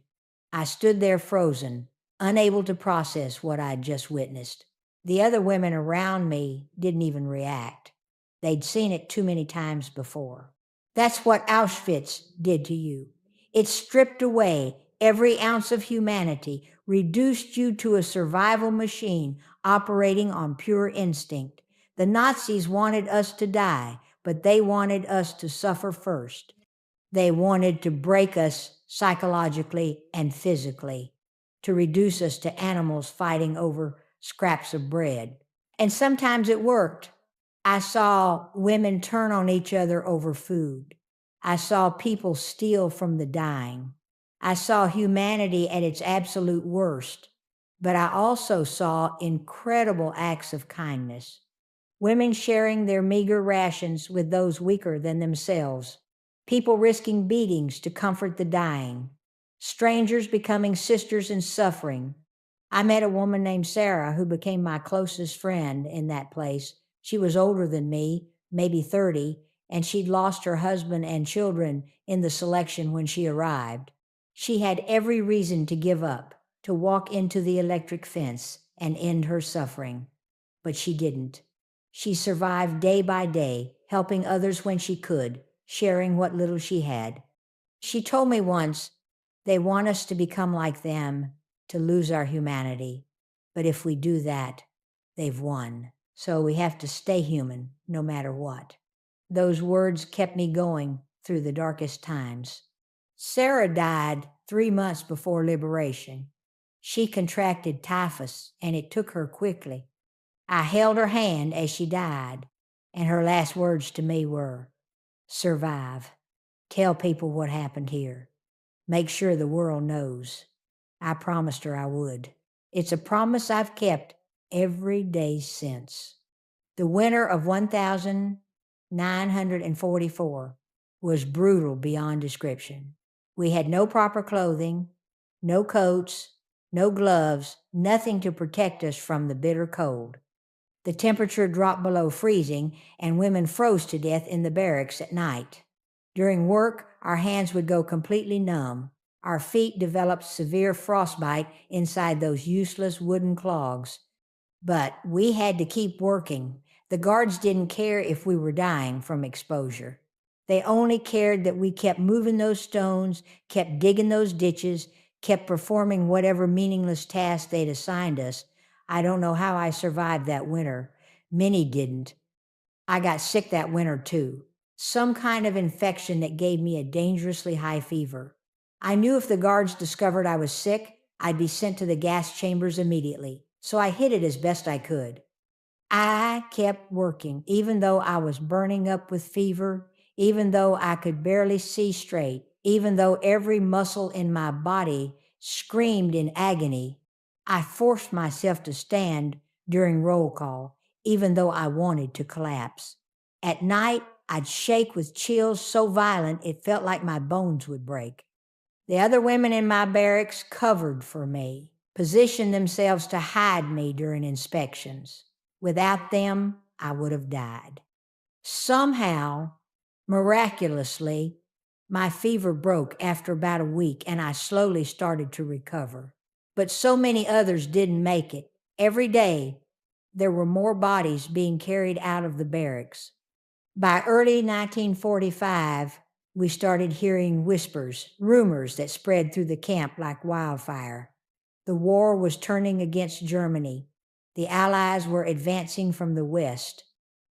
I stood there frozen, unable to process what I'd just witnessed. The other women around me didn't even react. They'd seen it too many times before. That's what Auschwitz did to you. It stripped away every ounce of humanity, reduced you to a survival machine operating on pure instinct. The Nazis wanted us to die, but they wanted us to suffer first. They wanted to break us psychologically and physically, to reduce us to animals fighting over scraps of bread. And sometimes it worked. I saw women turn on each other over food. I saw people steal from the dying. I saw humanity at its absolute worst, but I also saw incredible acts of kindness. Women sharing their meager rations with those weaker than themselves. People risking beatings to comfort the dying. Strangers becoming sisters in suffering. I met a woman named Sarah who became my closest friend in that place. She was older than me, maybe 30, and she'd lost her husband and children in the selection when she arrived. She had every reason to give up, to walk into the electric fence and end her suffering. But she didn't. She survived day by day, helping others when she could, sharing what little she had. She told me once, they want us to become like them, to lose our humanity. But if we do that, they've won. So we have to stay human, no matter what. Those words kept me going through the darkest times. Sarah died 3 months before liberation. She contracted typhus, and it took her quickly. I held her hand as she died, and her last words to me were, survive. Tell people what happened here. Make sure the world knows. I promised her I would. It's a promise I've kept every day since. The winter of 1944 was brutal beyond description. We had no proper clothing, no coats, no gloves, nothing to protect us from the bitter cold. The temperature dropped below freezing, and women froze to death in the barracks at night. During work, our hands would go completely numb. Our feet developed severe frostbite inside those useless wooden clogs. But we had to keep working. The guards didn't care if we were dying from exposure. They only cared that we kept moving those stones, kept digging those ditches, kept performing whatever meaningless task they'd assigned us. I don't know how I survived that winter. Many didn't. I got sick that winter too. Some kind of infection that gave me a dangerously high fever. I knew if the guards discovered I was sick, I'd be sent to the gas chambers immediately, so I hid it as best I could. I kept working, even though I was burning up with fever, even though I could barely see straight, even though every muscle in my body screamed in agony. I forced myself to stand during roll call, even though I wanted to collapse. At night, I'd shake with chills so violent it felt like my bones would break. The other women in my barracks covered for me, positioned themselves to hide me during inspections. Without them, I would have died. Somehow, miraculously, my fever broke after about a week, and I slowly started to recover. But so many others didn't make it. Every day, there were more bodies being carried out of the barracks. By early 1945, we started hearing whispers, rumors that spread through the camp like wildfire. The war was turning against Germany. The Allies were advancing from the west.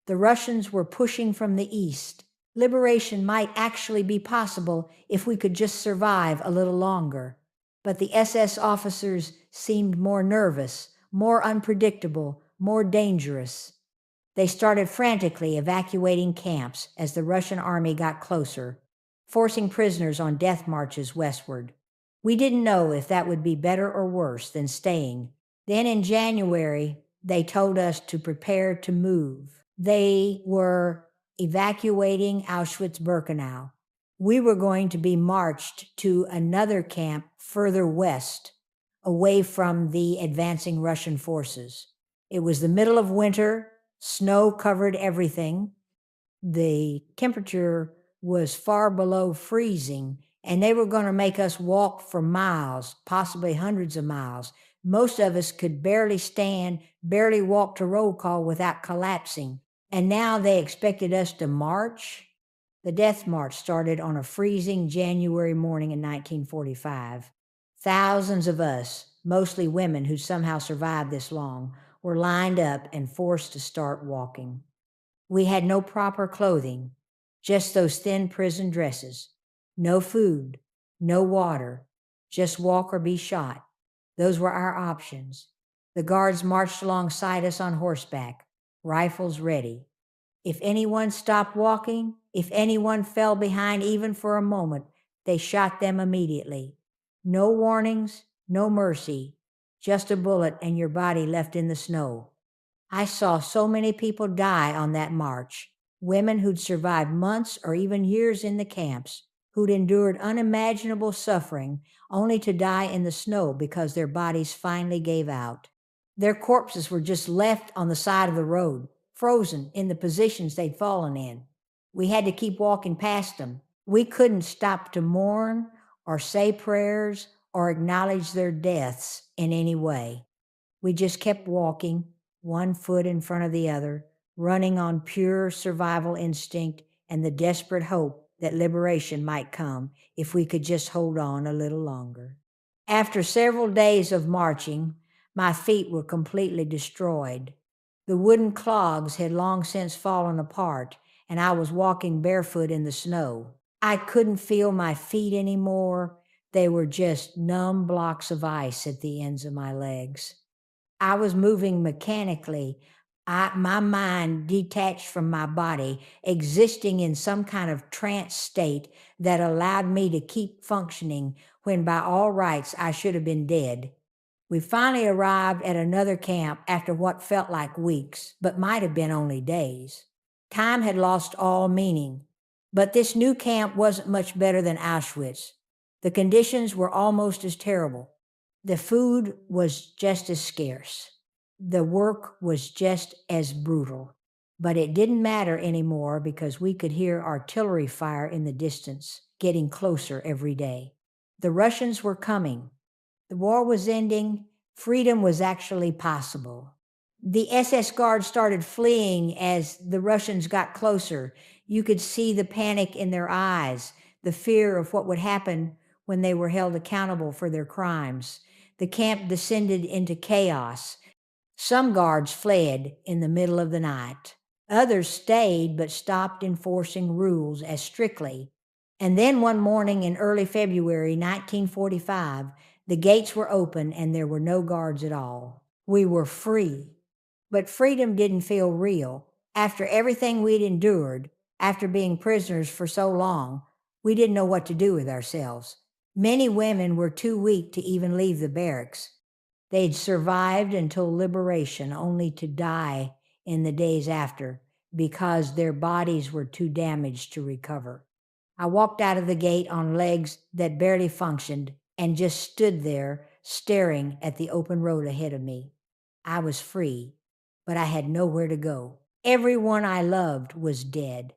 The Russians were pushing from the east. Liberation might actually be possible if we could just survive a little longer. But the SS officers seemed more nervous, more unpredictable, more dangerous. They started frantically evacuating camps as the Russian army got closer, forcing prisoners on death marches westward. We didn't know if that would be better or worse than staying. Then in January, they told us to prepare to move. They were evacuating Auschwitz-Birkenau. We were going to be marched to another camp further west, away from the advancing Russian forces. It was the middle of winter. Snow covered everything. The temperature was far below freezing, and they were going to make us walk for miles, possibly hundreds of miles. Most of us could barely stand, barely walk to roll call without collapsing. And now they expected us to march? The death march started on a freezing January morning in 1945. Thousands of us, mostly women who somehow survived this long, were lined up and forced to start walking. We had no proper clothing, just those thin prison dresses. No food, no water, just walk or be shot. Those were our options. The guards marched alongside us on horseback, rifles ready. If anyone stopped walking, if anyone fell behind even for a moment, they shot them immediately. No warnings, no mercy. Just a bullet and your body left in the snow. I saw so many people die on that march, women who'd survived months or even years in the camps, who'd endured unimaginable suffering only to die in the snow because their bodies finally gave out. Their corpses were just left on the side of the road, frozen in the positions they'd fallen in. We had to keep walking past them. We couldn't stop to mourn or say prayers or acknowledge their deaths in any way. We just kept walking, one foot in front of the other, running on pure survival instinct and the desperate hope that liberation might come if we could just hold on a little longer. After several days of marching, my feet were completely destroyed. The wooden clogs had long since fallen apart, and I was walking barefoot in the snow. I couldn't feel my feet anymore. They were just numb blocks of ice at the ends of my legs. I was moving mechanically. My mind detached from my body, existing in some kind of trance state that allowed me to keep functioning when by all rights I should have been dead. We finally arrived at another camp after what felt like weeks, but might have been only days. Time had lost all meaning, but this new camp wasn't much better than Auschwitz. The conditions were almost as terrible. The food was just as scarce. The work was just as brutal. But it didn't matter anymore because we could hear artillery fire in the distance, getting closer every day. The Russians were coming. The war was ending. Freedom was actually possible. The SS guards started fleeing as the Russians got closer. You could see the panic in their eyes, the fear of what would happen when they were held accountable for their crimes. The camp descended into chaos. Some guards fled in the middle of the night. Others stayed but stopped enforcing rules as strictly. And then one morning in early February 1945, the gates were open and there were no guards at all. We were free. But freedom didn't feel real. After everything we'd endured, after being prisoners for so long, we didn't know what to do with ourselves. Many women were too weak to even leave the barracks. They'd survived until liberation only to die in the days after because their bodies were too damaged to recover. I walked out of the gate on legs that barely functioned and just stood there staring at the open road ahead of me. I was free, but I had nowhere to go. Everyone I loved was dead.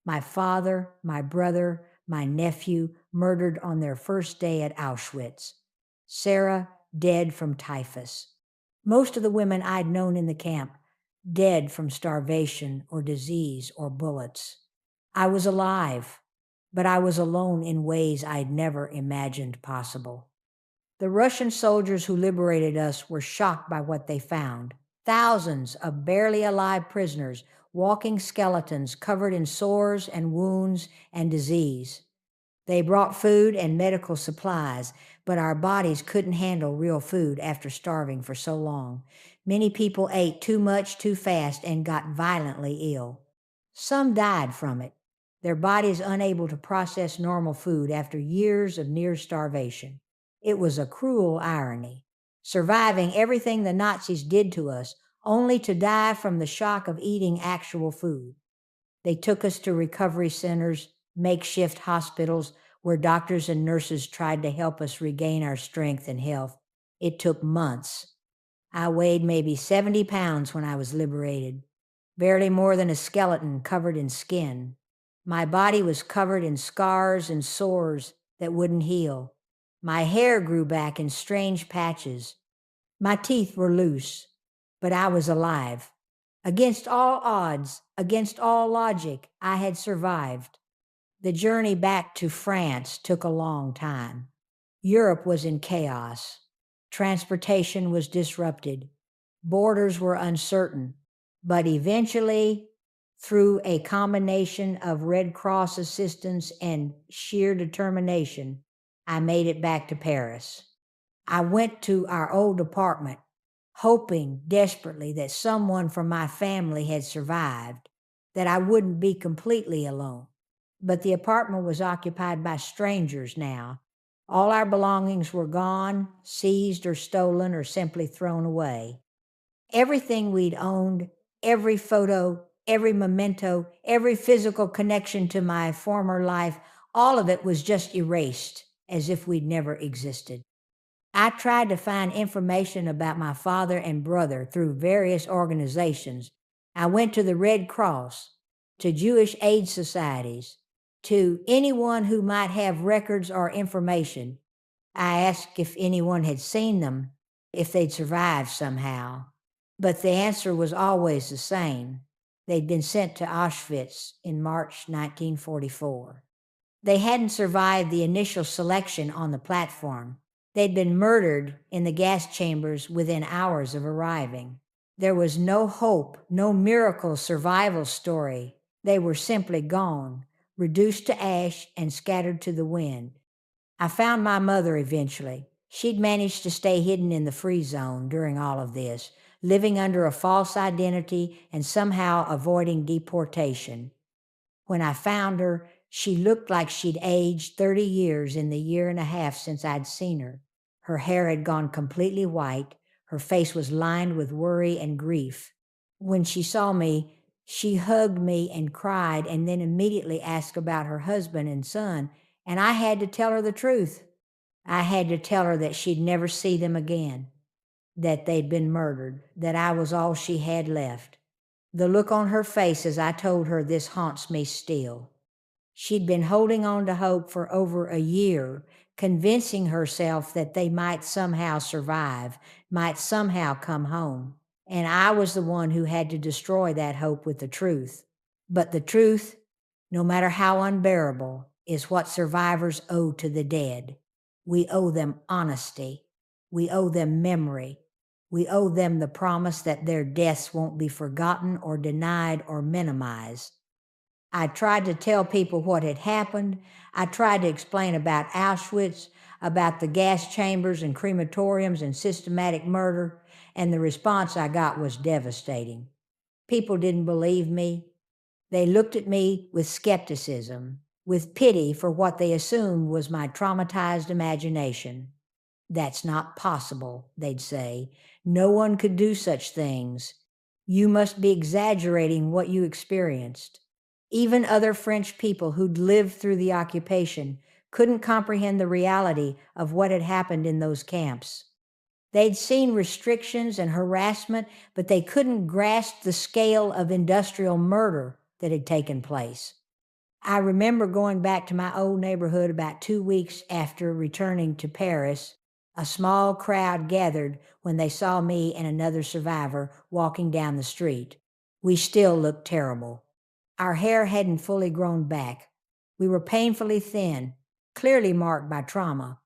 My father, my brother, my nephew, murdered on their first day at Auschwitz. Sarah, dead from typhus. Most of the women I'd known in the camp dead from starvation or disease or bullets. I was alive, but I was alone in ways I'd never imagined possible. The Russian soldiers who liberated us were shocked by what they found. Thousands of barely alive prisoners, walking skeletons covered in sores and wounds and disease. They brought food and medical supplies, but our bodies couldn't handle real food after starving for so long. Many people ate too much too fast and got violently ill. Some died from it, their bodies unable to process normal food after years of near starvation. It was a cruel irony, surviving everything the Nazis did to us, only to die from the shock of eating actual food. They took us to recovery centers, makeshift hospitals, where doctors and nurses tried to help us regain our strength and health. It took months. I weighed maybe 70 pounds when I was liberated, barely more than a skeleton covered in skin. My body was covered in scars and sores that wouldn't heal. My hair grew back in strange patches. My teeth were loose, but I was alive. Against all odds, against all logic, I had survived. The journey back to France took a long time. Europe was in chaos. Transportation was disrupted. Borders were uncertain. But eventually, through a combination of Red Cross assistance and sheer determination, I made it back to Paris. I went to our old apartment, hoping desperately that someone from my family had survived, that I wouldn't be completely alone. But the apartment was occupied by strangers now. All our belongings were gone, seized or stolen or simply thrown away. Everything we'd owned, every photo, every memento, every physical connection to my former life, all of it was just erased, as if we'd never existed. I tried to find information about my father and brother through various organizations. I went to the Red Cross, to Jewish aid societies, to anyone who might have records or information. I asked if anyone had seen them, if they'd survived somehow. But the answer was always the same. They'd been sent to Auschwitz in March 1944. They hadn't survived the initial selection on the platform. They'd been murdered in the gas chambers within hours of arriving. There was no hope, no miracle survival story. They were simply gone, reduced to ash and scattered to the wind. I found my mother eventually. She'd managed to stay hidden in the free zone during all of this, living under a false identity and somehow avoiding deportation. When I found her, she looked like she'd aged 30 years in the year and a half since I'd seen her. Her hair had gone completely white. Her face was lined with worry and grief. When she saw me, she hugged me and cried and then immediately asked about her husband and son, and I had to tell her the truth. I had to tell her that she'd never see them again, that they'd been murdered, that I was all she had left. The look on her face as I told her this haunts me still. She'd been holding on to hope for over a year, convincing herself that they might somehow survive, might somehow come home. And I was the one who had to destroy that hope with the truth. But the truth, no matter how unbearable, is what survivors owe to the dead. We owe them honesty. We owe them memory. We owe them the promise that their deaths won't be forgotten or denied or minimized. I tried to tell people what had happened. I tried to explain about Auschwitz, about the gas chambers and crematoriums and systematic murder, and the response I got was devastating. People didn't believe me. They looked at me with skepticism, with pity for what they assumed was my traumatized imagination. That's not possible, they'd say. No one could do such things. You must be exaggerating what you experienced. Even other French people who'd lived through the occupation couldn't comprehend the reality of what had happened in those camps. They'd seen restrictions and harassment, but they couldn't grasp the scale of industrial murder that had taken place. I remember going back to my old neighborhood about 2 weeks after returning to Paris. A small crowd gathered when they saw me and another survivor walking down the street. We still looked terrible. Our hair hadn't fully grown back. We were painfully thin, clearly marked by trauma.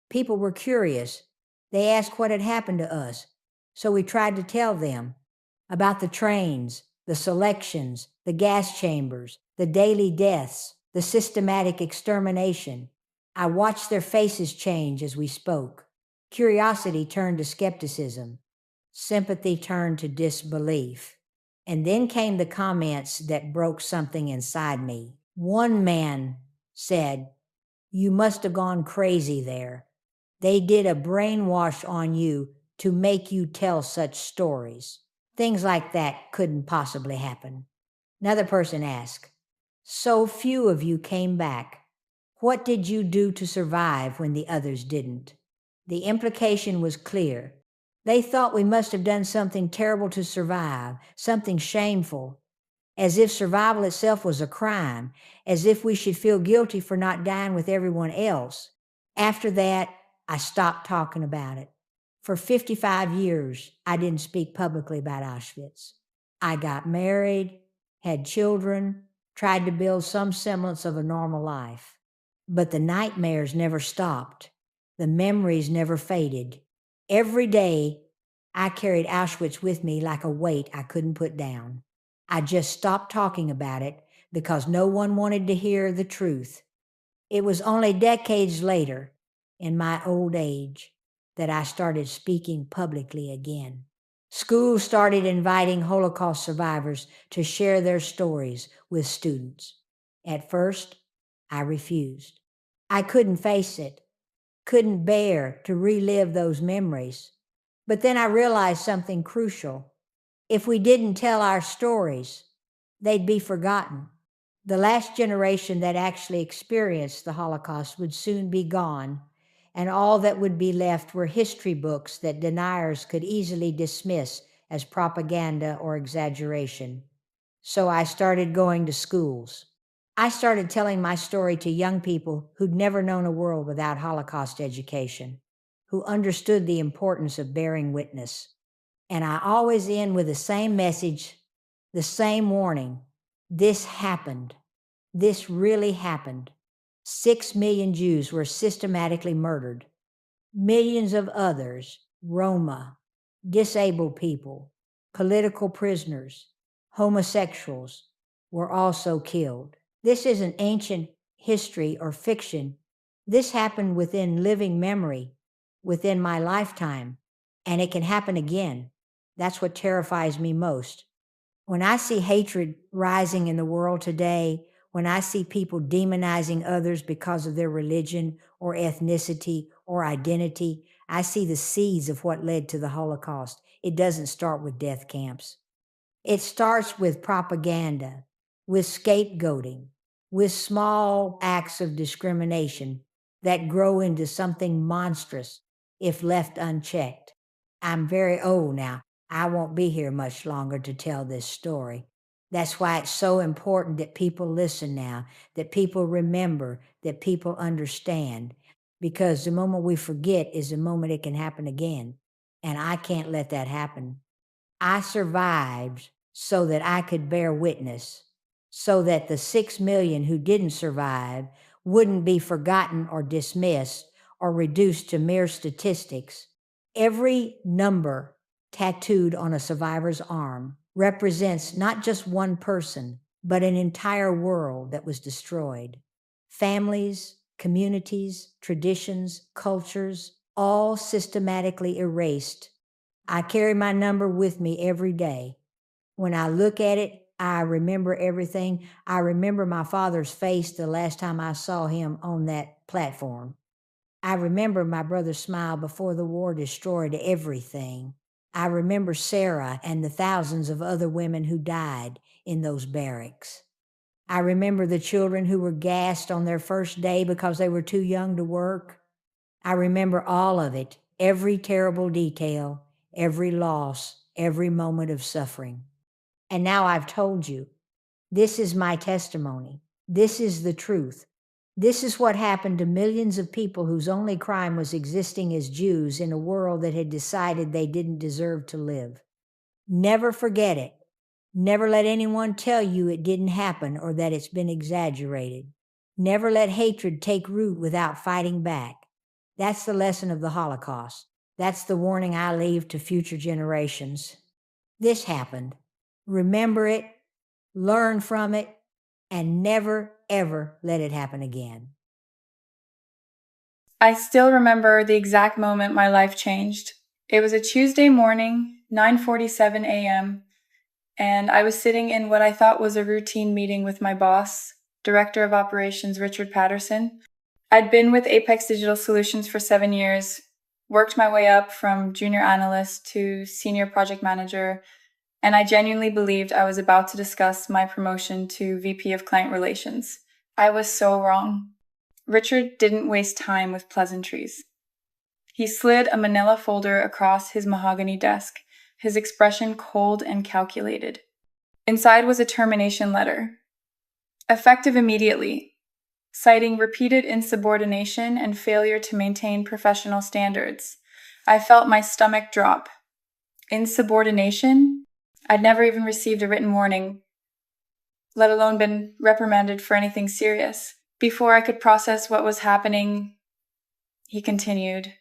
People were curious. They asked what had happened to us, so we tried to tell them about the trains, the selections, the gas chambers, the daily deaths, the systematic extermination. I watched their faces change as we spoke. Curiosity turned to skepticism. Sympathy turned to disbelief. And then came the comments that broke something inside me. One man said, "You must have gone crazy there. They did a brainwash on you to make you tell such stories. Things like that couldn't possibly happen." Another person asked, "So few of you came back. What did you do to survive when the others didn't?" The implication was clear. They thought we must have done something terrible to survive, something shameful, as if survival itself was a crime, as if we should feel guilty for not dying with everyone else. After that, I stopped talking about it. For 55 years, I didn't speak publicly about Auschwitz. I got married, had children, tried to build some semblance of a normal life. But the nightmares never stopped. The memories never faded. Every day, I carried Auschwitz with me like a weight I couldn't put down. I just stopped talking about it because no one wanted to hear the truth. It was only decades later, in my old age, that I started speaking publicly again. Schools started inviting Holocaust survivors to share their stories with students. At first, I refused. I couldn't face it, couldn't bear to relive those memories. But then I realized something crucial. If we didn't tell our stories, they'd be forgotten. The last generation that actually experienced the Holocaust would soon be gone, and all that would be left were history books that deniers could easily dismiss as propaganda or exaggeration. So I started going to schools. I started telling my story to young people who'd never known a world without Holocaust education, who understood the importance of bearing witness. And I always end with the same message, the same warning. This happened. This really happened. 6 million Jews were systematically murdered. Millions of others, Roma, disabled people, political prisoners, homosexuals, were also killed. This isn't ancient history or fiction. This happened within living memory, within my lifetime, and it can happen again. That's what terrifies me most. When I see hatred rising in the world today, when I see people demonizing others because of their religion or ethnicity or identity, I see the seeds of what led to the Holocaust. It doesn't start with death camps. It starts with propaganda, with scapegoating, with small acts of discrimination that grow into something monstrous if left unchecked. I'm very old now. I won't be here much longer to tell this story. That's why it's so important that people listen now, that people remember, that people understand, because the moment we forget is the moment it can happen again. And I can't let that happen. I survived so that I could bear witness, so that the 6 million who didn't survive wouldn't be forgotten or dismissed or reduced to mere statistics. Every number tattooed on a survivor's arm represents not just one person, but an entire world that was destroyed. Families, communities, traditions, cultures, all systematically erased. I carry my number with me every day. When I look at it, I remember everything. I remember my father's face the last time I saw him on that platform. I remember my brother's smile before the war destroyed everything. I remember Sarah and the thousands of other women who died in those barracks. I remember the children who were gassed on their first day because they were too young to work. I remember all of it, every terrible detail, every loss, every moment of suffering. And now I've told you, this is my testimony. This is the truth. This is what happened to millions of people whose only crime was existing as Jews in a world that had decided they didn't deserve to live. Never forget it. Never let anyone tell you it didn't happen or that it's been exaggerated. Never let hatred take root without fighting back. That's the lesson of the Holocaust. That's the warning I leave to future generations. This happened. Remember it, learn from it, and never, ever let it happen again. I still remember the exact moment my life changed. It was a Tuesday morning, 9:47 a.m., and I was sitting in what I thought was a routine meeting with my boss, Director of Operations Richard Patterson. I'd been with Apex Digital Solutions for 7 years, worked my way up from junior analyst to senior project manager, and I genuinely believed I was about to discuss my promotion to VP of Client Relations. I was so wrong. Richard didn't waste time with pleasantries. He slid a manila folder across his mahogany desk, his expression cold and calculated. Inside was a termination letter, effective immediately, citing repeated insubordination and failure to maintain professional standards. I felt my stomach drop. Insubordination? I'd never even received a written warning, let alone been reprimanded for anything serious. Before I could process what was happening, he continued.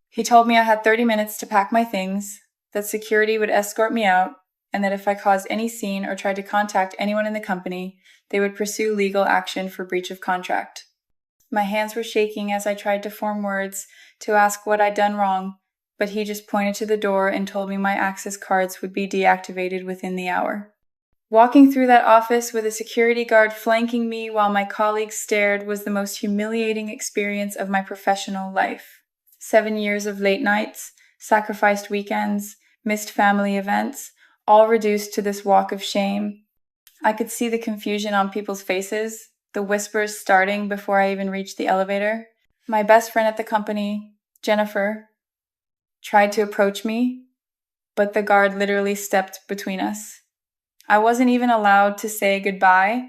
He told me I had 30 minutes to pack my things, that security would escort me out, and that if I caused any scene or tried to contact anyone in the company, they would pursue legal action for breach of contract. My hands were shaking as I tried to form words to ask what I'd done wrong, but he just pointed to the door and told me my access cards would be deactivated within the hour. Walking through that office with a security guard flanking me while my colleagues stared was the most humiliating experience of my professional life. 7 years of late nights, sacrificed weekends, missed family events, all reduced to this walk of shame. I could see the confusion on people's faces, the whispers starting before I even reached the elevator. My best friend at the company, Jennifer, tried to approach me, but the guard literally stepped between us. I wasn't even allowed to say goodbye,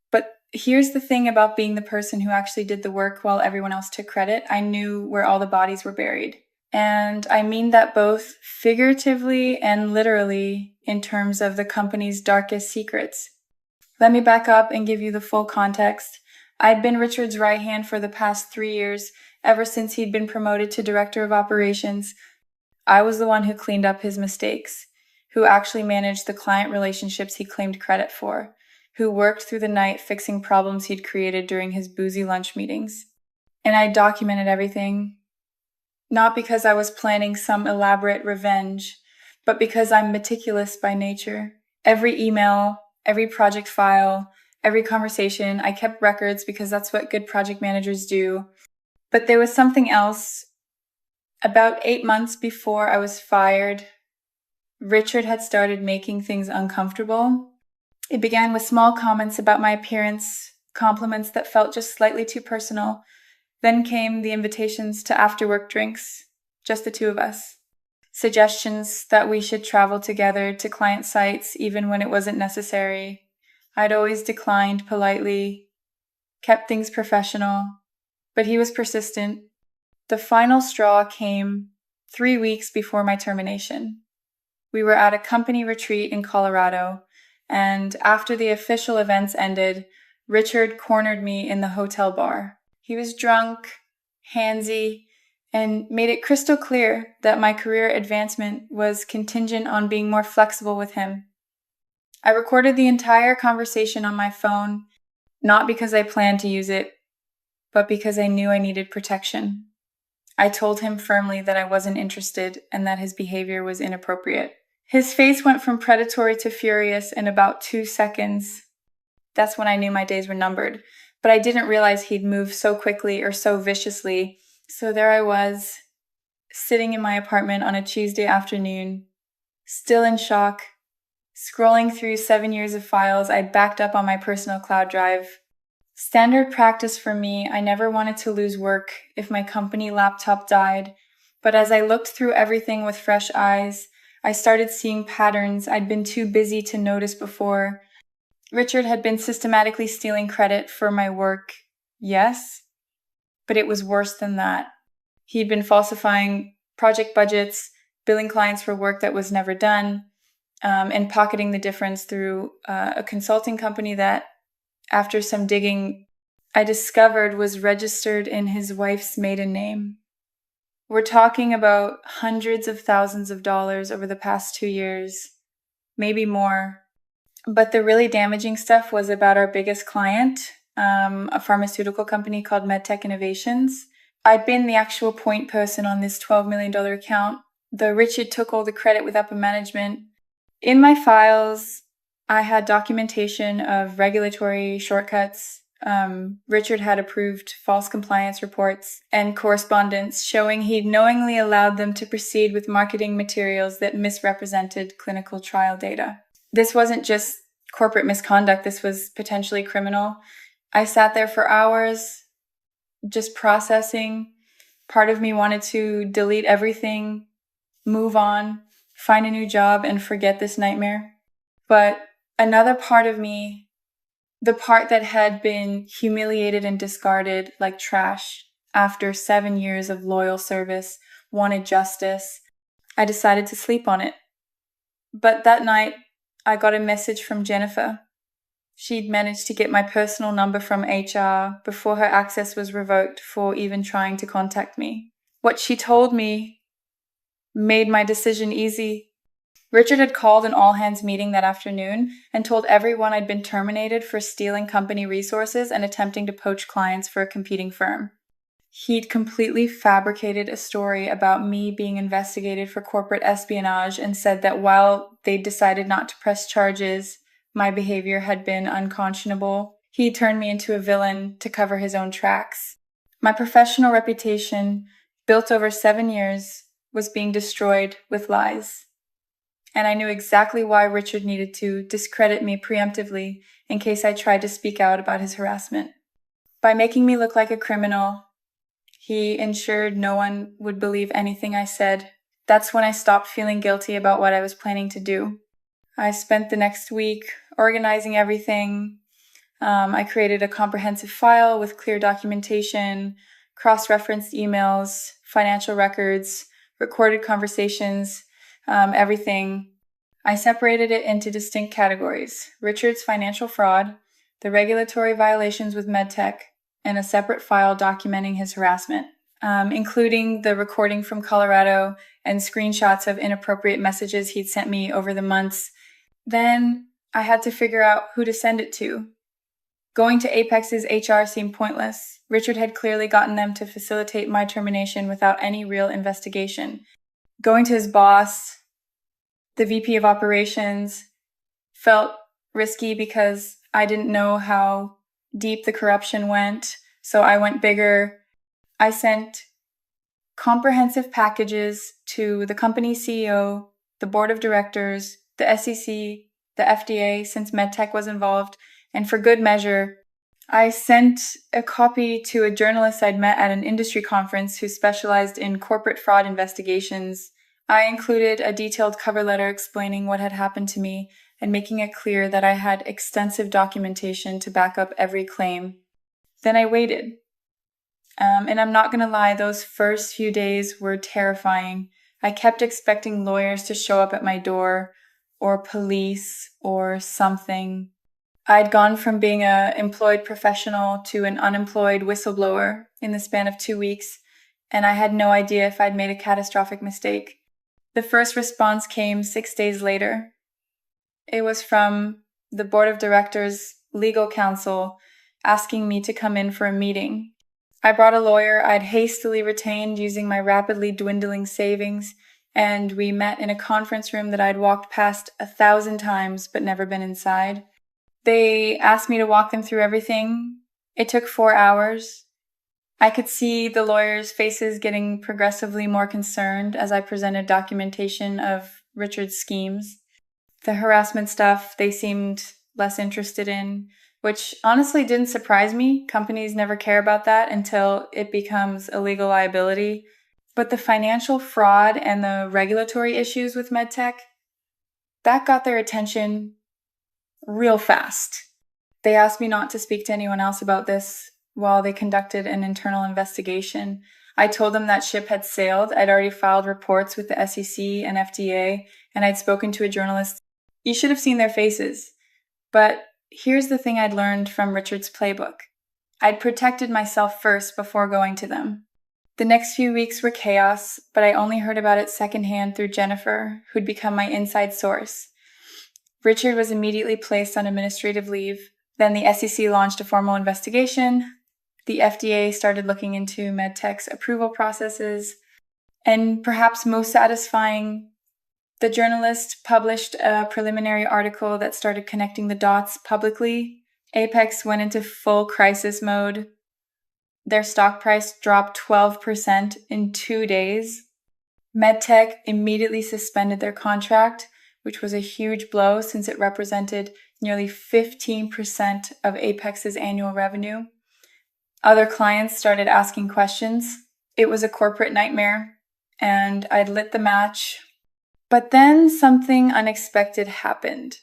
but here's the thing about being the person who actually did the work while everyone else took credit. I knew where all the bodies were buried. And I mean that both figuratively and literally in terms of the company's darkest secrets. Let me back up and give you the full context. I'd been Richard's right hand for the past 3 years, ever since he'd been promoted to Director of Operations. I was the one who cleaned up his mistakes, who actually managed the client relationships he claimed credit for, who worked through the night fixing problems he'd created during his boozy lunch meetings. And I documented everything, not because I was planning some elaborate revenge, but because I'm meticulous by nature. Every email, every project file, every conversation, I kept records because that's what good project managers do. But there was something else. About 8 months before I was fired, Richard had started making things uncomfortable. It began with small comments about my appearance, compliments that felt just slightly too personal. Then came the invitations to after-work drinks, just the two of us. Suggestions that we should travel together to client sites even when it wasn't necessary. I'd always declined politely, kept things professional, but he was persistent. The final straw came 3 weeks before my termination. We were at a company retreat in Colorado, and after the official events ended, Richard cornered me in the hotel bar. He was drunk, handsy, and made it crystal clear that my career advancement was contingent on being more flexible with him. I recorded the entire conversation on my phone, not because I planned to use it, but because I knew I needed protection. I told him firmly that I wasn't interested and that his behavior was inappropriate. His face went from predatory to furious in about 2 seconds. That's when I knew my days were numbered, but I didn't realize he'd move so quickly or so viciously. So there I was, sitting in my apartment on a Tuesday afternoon, still in shock, scrolling through 7 years of files I'd backed up on my personal cloud drive. Standard practice for me, I never wanted to lose work if my company laptop died, but as I looked through everything with fresh eyes, I started seeing patterns I'd been too busy to notice before. Richard had been systematically stealing credit for my work, Yes, but it was worse than that. He'd been falsifying project budgets, billing clients for work that was never done, and pocketing the difference through a consulting company that, after some digging, I discovered was registered in his wife's maiden name. We're talking about hundreds of thousands of dollars over the past 2 years, maybe more. But the really damaging stuff was about our biggest client, a pharmaceutical company called MedTech Innovations. I'd been the actual point person on this $12 million account, though Richard took all the credit with upper management. In my files, I had documentation of regulatory shortcuts. Richard had approved false compliance reports and correspondence showing he'd knowingly allowed them to proceed with marketing materials that misrepresented clinical trial data. This wasn't just corporate misconduct, this was potentially criminal. I sat there for hours, just processing. Part of me wanted to delete everything, move on, find a new job, and forget this nightmare. But another part of me, the part that had been humiliated and discarded like trash after 7 years of loyal service, wanted justice. I decided to sleep on it. But that night, I got a message from Jennifer. She'd managed to get my personal number from HR before her access was revoked for even trying to contact me. What she told me made my decision easy. Richard had called an all-hands meeting that afternoon and told everyone I'd been terminated for stealing company resources and attempting to poach clients for a competing firm. He'd completely fabricated a story about me being investigated for corporate espionage and said that while they'd decided not to press charges, my behavior had been unconscionable. He turned me into a villain to cover his own tracks. My professional reputation, built over 7 years, was being destroyed with lies. And I knew exactly why Richard needed to discredit me preemptively in case I tried to speak out about his harassment. By making me look like a criminal, he ensured no one would believe anything I said. That's when I stopped feeling guilty about what I was planning to do. I spent the next week organizing everything. I created a comprehensive file with clear documentation, cross-referenced emails, financial records, recorded conversations, everything. I separated it into distinct categories: Richard's financial fraud, the regulatory violations with MedTech, and a separate file documenting his harassment, including the recording from Colorado and screenshots of inappropriate messages he'd sent me over the months. Then I had to figure out who to send it to. Going to Apex's HR seemed pointless. Richard had clearly gotten them to facilitate my termination without any real investigation. Going to his boss, the VP of operations, felt risky because I didn't know how deep the corruption went, so I went bigger. I sent comprehensive packages to the company CEO, the board of directors, the SEC, the FDA, since MedTech was involved, and for good measure, I sent a copy to a journalist I'd met at an industry conference who specialized in corporate fraud investigations. I included a detailed cover letter explaining what had happened to me and making it clear that I had extensive documentation to back up every claim. Then I waited. And I'm not going to lie, those first few days were terrifying. I kept expecting lawyers to show up at my door, or police, or something. I'd gone from being an employed professional to an unemployed whistleblower in the span of 2 weeks, and I had no idea if I'd made a catastrophic mistake. The first response came 6 days later. It was from the board of directors' legal counsel asking me to come in for a meeting. I brought a lawyer I'd hastily retained using my rapidly dwindling savings, and we met in a conference room that I'd walked past 1,000 times but never been inside. They asked me to walk them through everything. It took 4 hours. I could see the lawyers' faces getting progressively more concerned as I presented documentation of Richard's schemes. The harassment stuff they seemed less interested in, which honestly didn't surprise me. Companies never care about that until it becomes a legal liability. But the financial fraud and the regulatory issues with MedTech, that got their attention real fast. They asked me not to speak to anyone else about this, while they conducted an internal investigation. I told them that ship had sailed. I'd already filed reports with the SEC and FDA, and I'd spoken to a journalist. You should have seen their faces. But here's the thing I'd learned from Richard's playbook. I'd protected myself first before going to them. The next few weeks were chaos, but I only heard about it secondhand through Jennifer, who'd become my inside source. Richard was immediately placed on administrative leave. Then the SEC launched a formal investigation. The FDA started looking into MedTech's approval processes. And perhaps most satisfying, the journalist published a preliminary article that started connecting the dots publicly. Apex went into full crisis mode. Their stock price dropped 12% in 2 days. MedTech immediately suspended their contract, which was a huge blow since it represented nearly 15% of Apex's annual revenue. Other clients started asking questions. It was a corporate nightmare, and I'd lit the match. But then something unexpected happened.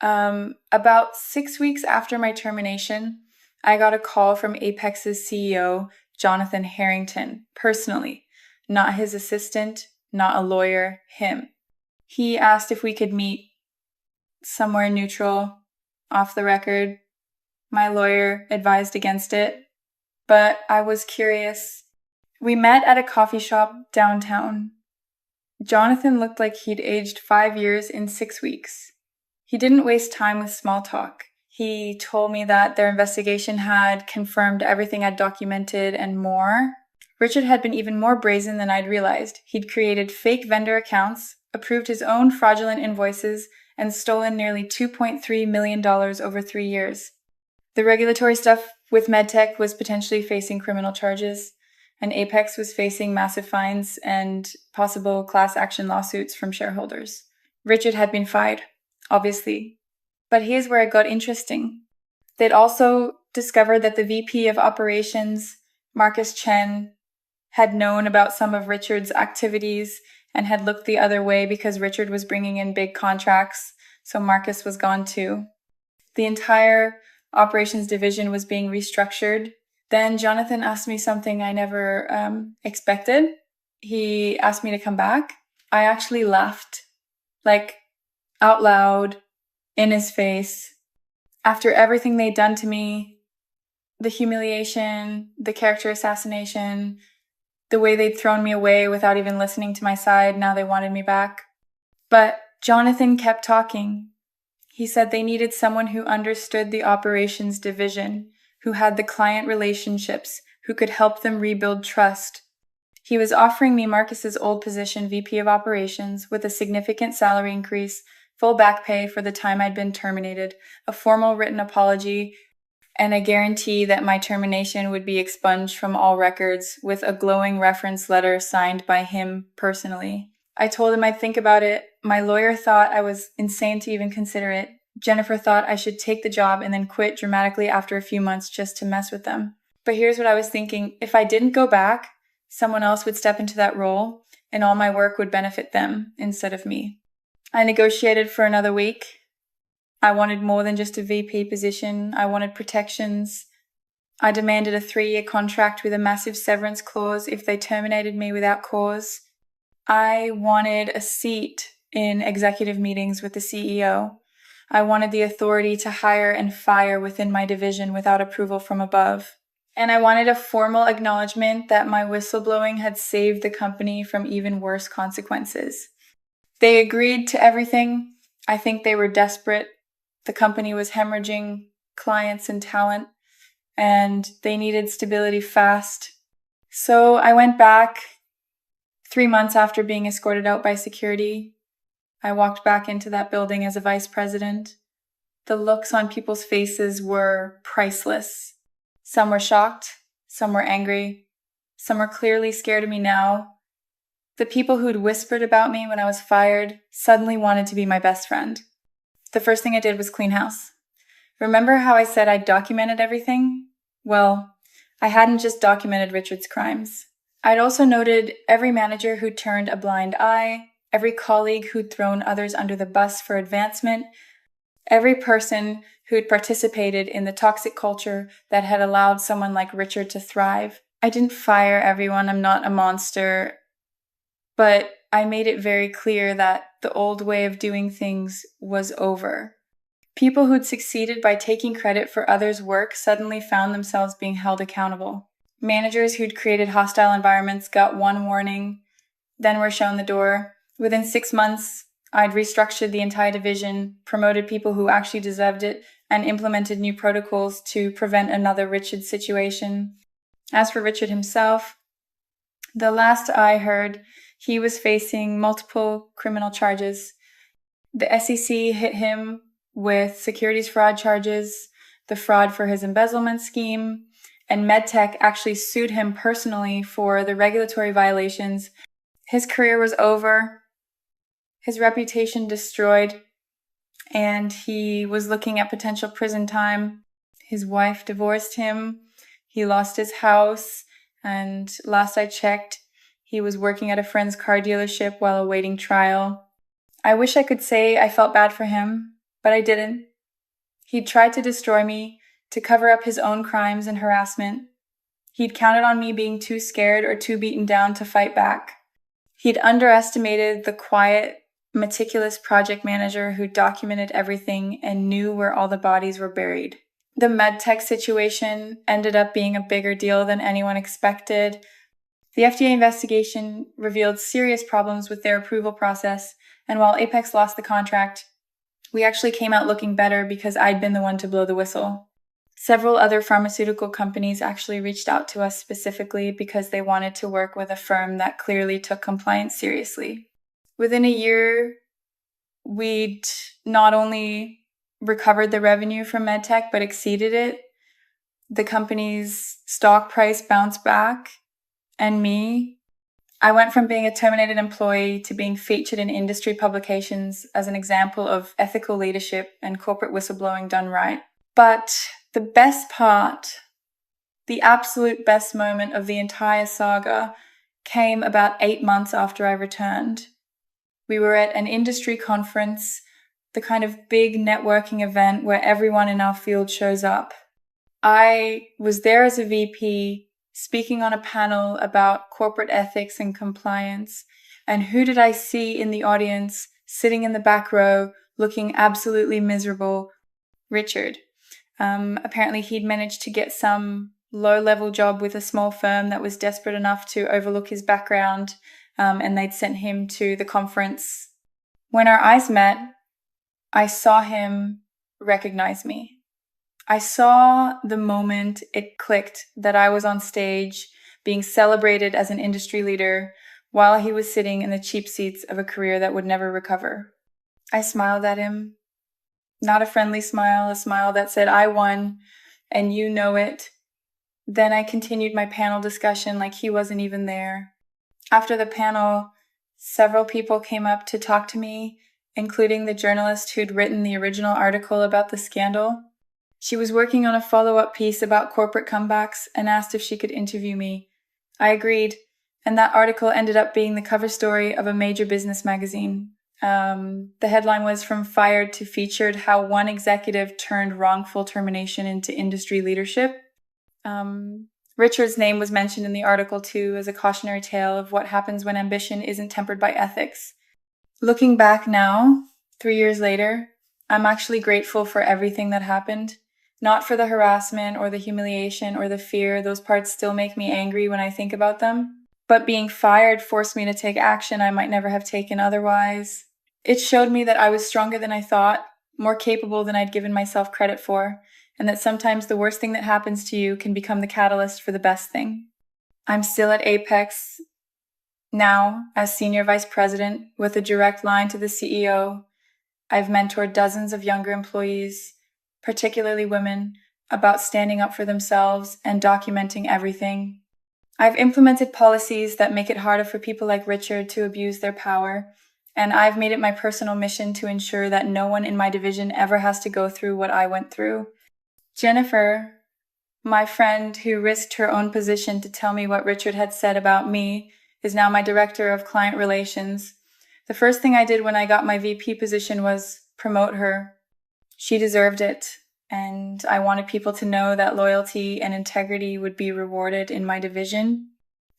About 6 weeks after my termination, I got a call from Apex's CEO, Jonathan Harrington, personally, not his assistant, not a lawyer, him. He asked if we could meet somewhere neutral, off the record. My lawyer advised against it, but I was curious. We met at a coffee shop downtown. Jonathan looked like he'd aged 5 years in 6 weeks. He didn't waste time with small talk. He told me that their investigation had confirmed everything I'd documented and more. Richard had been even more brazen than I'd realized. He'd created fake vendor accounts, approved his own fraudulent invoices, and stolen nearly $2.3 million over 3 years. The regulatory stuff with MedTech was potentially facing criminal charges, and Apex was facing massive fines and possible class action lawsuits from shareholders. Richard had been fired, obviously. But here's where it got interesting. They'd also discovered that the VP of Operations, Marcus Chen, had known about some of Richard's activities and had looked the other way because Richard was bringing in big contracts, so Marcus was gone too. The entire operations division was being restructured. Then Jonathan asked me something I never expected. He asked me to come back. I actually laughed, like out loud, in his face. After everything they'd done to me, the humiliation, the character assassination, the way they'd thrown me away without even listening to my side, now they wanted me back. But Jonathan kept talking. He said they needed someone who understood the operations division, who had the client relationships, who could help them rebuild trust. He was offering me Marcus's old position, VP of Operations, with a significant salary increase, full back pay for the time I'd been terminated, a formal written apology, and a guarantee that my termination would be expunged from all records with a glowing reference letter signed by him personally. I told him I'd think about it. My lawyer thought I was insane to even consider it. Jennifer thought I should take the job and then quit dramatically after a few months just to mess with them. But here's what I was thinking. If I didn't go back, someone else would step into that role and all my work would benefit them instead of me. I negotiated for another week. I wanted more than just a VP position. I wanted protections. I demanded a 3-year contract with a massive severance clause if they terminated me without cause. I wanted a seat in executive meetings with the CEO. I wanted the authority to hire and fire within my division without approval from above. And I wanted a formal acknowledgement that my whistleblowing had saved the company from even worse consequences. They agreed to everything. I think they were desperate. The company was hemorrhaging clients and talent, and they needed stability fast. So I went back 3 months after being escorted out by security. I walked back into that building as a vice president. The looks on people's faces were priceless. Some were shocked, some were angry, some were clearly scared of me now. The people who'd whispered about me when I was fired suddenly wanted to be my best friend. The first thing I did was clean house. Remember how I said I'd documented everything? Well, I hadn't just documented Richard's crimes. I'd also noted every manager who'd turned a blind eye, every colleague who'd thrown others under the bus for advancement, every person who'd participated in the toxic culture that had allowed someone like Richard to thrive. I didn't fire everyone, I'm not a monster, but I made it very clear that the old way of doing things was over. People who'd succeeded by taking credit for others' work suddenly found themselves being held accountable. Managers who'd created hostile environments got one warning, then were shown the door. Within 6 months, I'd restructured the entire division, promoted people who actually deserved it, and implemented new protocols to prevent another Richard situation. As for Richard himself, the last I heard, he was facing multiple criminal charges. The SEC hit him with securities fraud charges, the fraud for his embezzlement scheme, and MedTech actually sued him personally for the regulatory violations. His career was over, his reputation destroyed, and he was looking at potential prison time. His wife divorced him, he lost his house, and last I checked, he was working at a friend's car dealership while awaiting trial. I wish I could say I felt bad for him, but I didn't. He'd tried to destroy me, to cover up his own crimes and harassment. He'd counted on me being too scared or too beaten down to fight back. He'd underestimated the quiet, meticulous project manager who documented everything and knew where all the bodies were buried. The MedTech situation ended up being a bigger deal than anyone expected. The FDA investigation revealed serious problems with their approval process, and while Apex lost the contract, we actually came out looking better because I'd been the one to blow the whistle. Several other pharmaceutical companies actually reached out to us specifically because they wanted to work with a firm that clearly took compliance seriously. Within a year, we'd not only recovered the revenue from MedTech, but exceeded it. The company's stock price bounced back, and I went from being a terminated employee to being featured in industry publications as an example of ethical leadership and corporate whistleblowing done right. But the best part, the absolute best moment of the entire saga, came about 8 months after I returned. We were at an industry conference, the kind of big networking event where everyone in our field shows up. I was there as a VP, speaking on a panel about corporate ethics and compliance. And who did I see in the audience, sitting in the back row, looking absolutely miserable? Richard. Apparently he'd managed to get some low-level job with a small firm that was desperate enough to overlook his background, and they'd sent him to the conference. When our eyes met, I saw him recognize me. I saw the moment it clicked that I was on stage being celebrated as an industry leader while he was sitting in the cheap seats of a career that would never recover. I smiled at him. Not a friendly smile, a smile that said, I won, and you know it. Then I continued my panel discussion like he wasn't even there. After the panel, several people came up to talk to me, including the journalist who'd written the original article about the scandal. She was working on a follow-up piece about corporate comebacks and asked if she could interview me. I agreed, and that article ended up being the cover story of a major business magazine. The headline was From Fired to Featured: How One Executive Turned Wrongful Termination into Industry Leadership. Richard's name was mentioned in the article too as a cautionary tale of what happens when ambition isn't tempered by ethics. Looking back now, 3 years later, I'm actually grateful for everything that happened. Not for the harassment or the humiliation or the fear, those parts still make me angry when I think about them. But being fired forced me to take action I might never have taken otherwise. It showed me that I was stronger than I thought, more capable than I'd given myself credit for, and that sometimes the worst thing that happens to you can become the catalyst for the best thing. I'm still at Apex now as Senior Vice President with a direct line to the CEO. I've mentored dozens of younger employees, particularly women, about standing up for themselves and documenting everything. I've implemented policies that make it harder for people like Richard to abuse their power, and I've made it my personal mission to ensure that no one in my division ever has to go through what I went through. Jennifer, my friend who risked her own position to tell me what Richard had said about me, is now my Director of Client Relations. The first thing I did when I got my VP position was promote her. She deserved it. and I wanted people to know that loyalty and integrity would be rewarded in my division.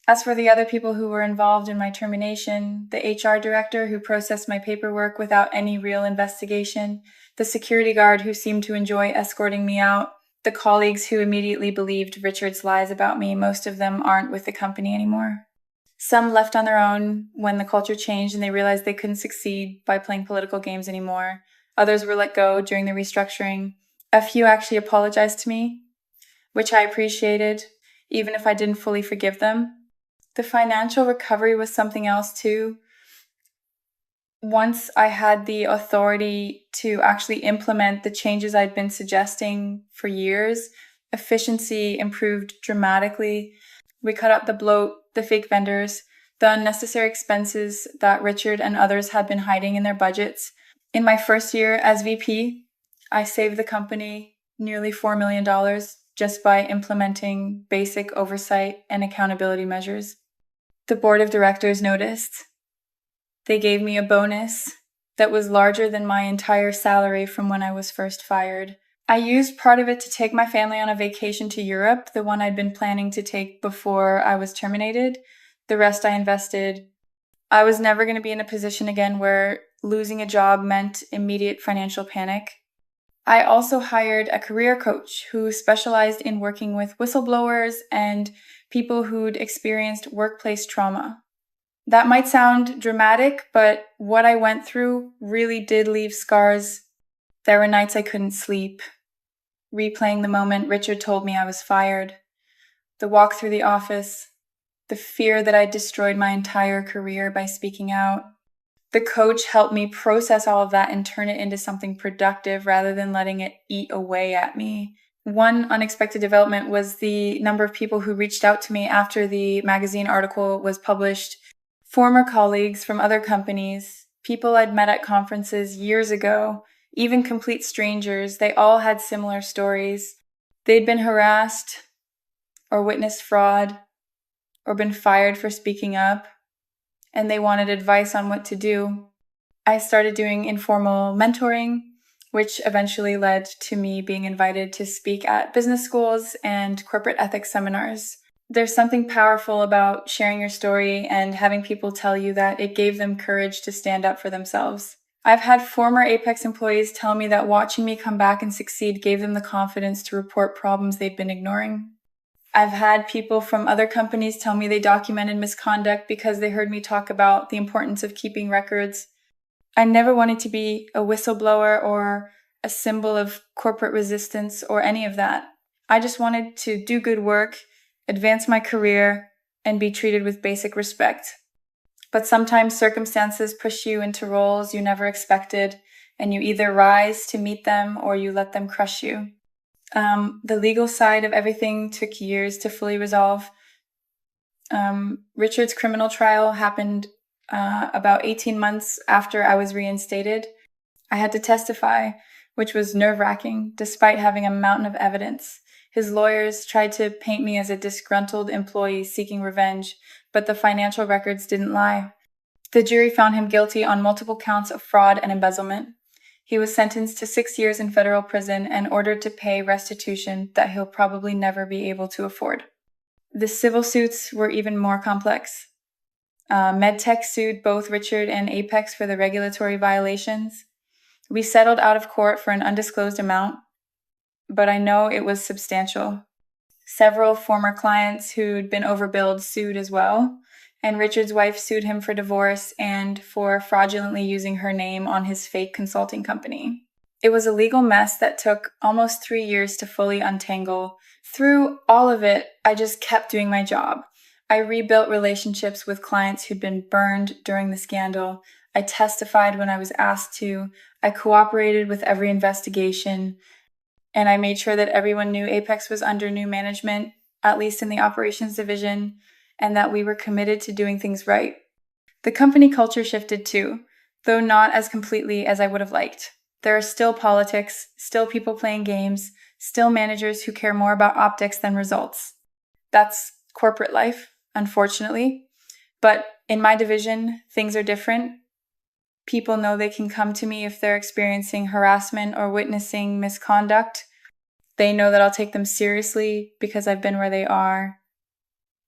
As for the other people who were involved in my termination, the HR director who processed my paperwork without any real investigation, the security guard who seemed to enjoy escorting me out, the colleagues who immediately believed Richard's lies about me, most of them aren't with the company anymore. Some left on their own when the culture changed and they realized they couldn't succeed by playing political games anymore. Others were let go during the restructuring. A few actually apologized to me, which I appreciated, even if I didn't fully forgive them. The financial recovery was something else too. Once I had the authority to actually implement the changes I'd been suggesting for years, efficiency improved dramatically. We cut out the bloat, the fake vendors, the unnecessary expenses that Richard and others had been hiding in their budgets. In my first year as VP, I saved the company nearly $4 million just by implementing basic oversight and accountability measures. The board of directors noticed. They gave me a bonus that was larger than my entire salary from when I was first fired. I used part of it to take my family on a vacation to Europe, the one I'd been planning to take before I was terminated. The rest I invested. I was never going to be in a position again where losing a job meant immediate financial panic. I also hired a career coach who specialized in working with whistleblowers and people who'd experienced workplace trauma. That might sound dramatic, but what I went through really did leave scars. There were nights I couldn't sleep, replaying the moment Richard told me I was fired, the walk through the office, the fear that I'd destroyed my entire career by speaking out. The coach helped me process all of that and turn it into something productive rather than letting it eat away at me. One unexpected development was the number of people who reached out to me after the magazine article was published. Former colleagues from other companies, people I'd met at conferences years ago, even complete strangers, they all had similar stories. They'd been harassed or witnessed fraud or been fired for speaking up, and they wanted advice on what to do. I started doing informal mentoring, which eventually led to me being invited to speak at business schools and corporate ethics seminars. There's something powerful about sharing your story and having people tell you that it gave them courage to stand up for themselves. I've had former Apex employees tell me that watching me come back and succeed gave them the confidence to report problems they'd been ignoring. I've had people from other companies tell me they documented misconduct because they heard me talk about the importance of keeping records. I never wanted to be a whistleblower or a symbol of corporate resistance or any of that. I just wanted to do good work, advance my career, and be treated with basic respect. But sometimes circumstances push you into roles you never expected, and you either rise to meet them or you let them crush you. The legal side of everything took years to fully resolve. Richard's criminal trial happened about 18 months after I was reinstated. I had to testify, which was nerve-wracking, despite having a mountain of evidence. His lawyers tried to paint me as a disgruntled employee seeking revenge, but the financial records didn't lie. The jury found him guilty on multiple counts of fraud and embezzlement. He was sentenced to 6 years in federal prison and ordered to pay restitution that he'll probably never be able to afford. The civil suits were even more complex. MedTech sued both Richard and Apex for the regulatory violations. We settled out of court for an undisclosed amount, but I know it was substantial. Several former clients who'd been overbilled sued as well, and Richard's wife sued him for divorce and for fraudulently using her name on his fake consulting company. It was a legal mess that took almost 3 years to fully untangle. Through all of it, I just kept doing my job. I rebuilt relationships with clients who'd been burned during the scandal. I testified when I was asked to. I cooperated with every investigation. And I made sure that everyone knew Apex was under new management, at least in the operations division, and that we were committed to doing things right. The company culture shifted too, though not as completely as I would have liked. There are still politics, still people playing games, still managers who care more about optics than results. That's corporate life, unfortunately. But in my division, things are different. People know they can come to me if they're experiencing harassment or witnessing misconduct, They know that I'll take them seriously because I've been where they are,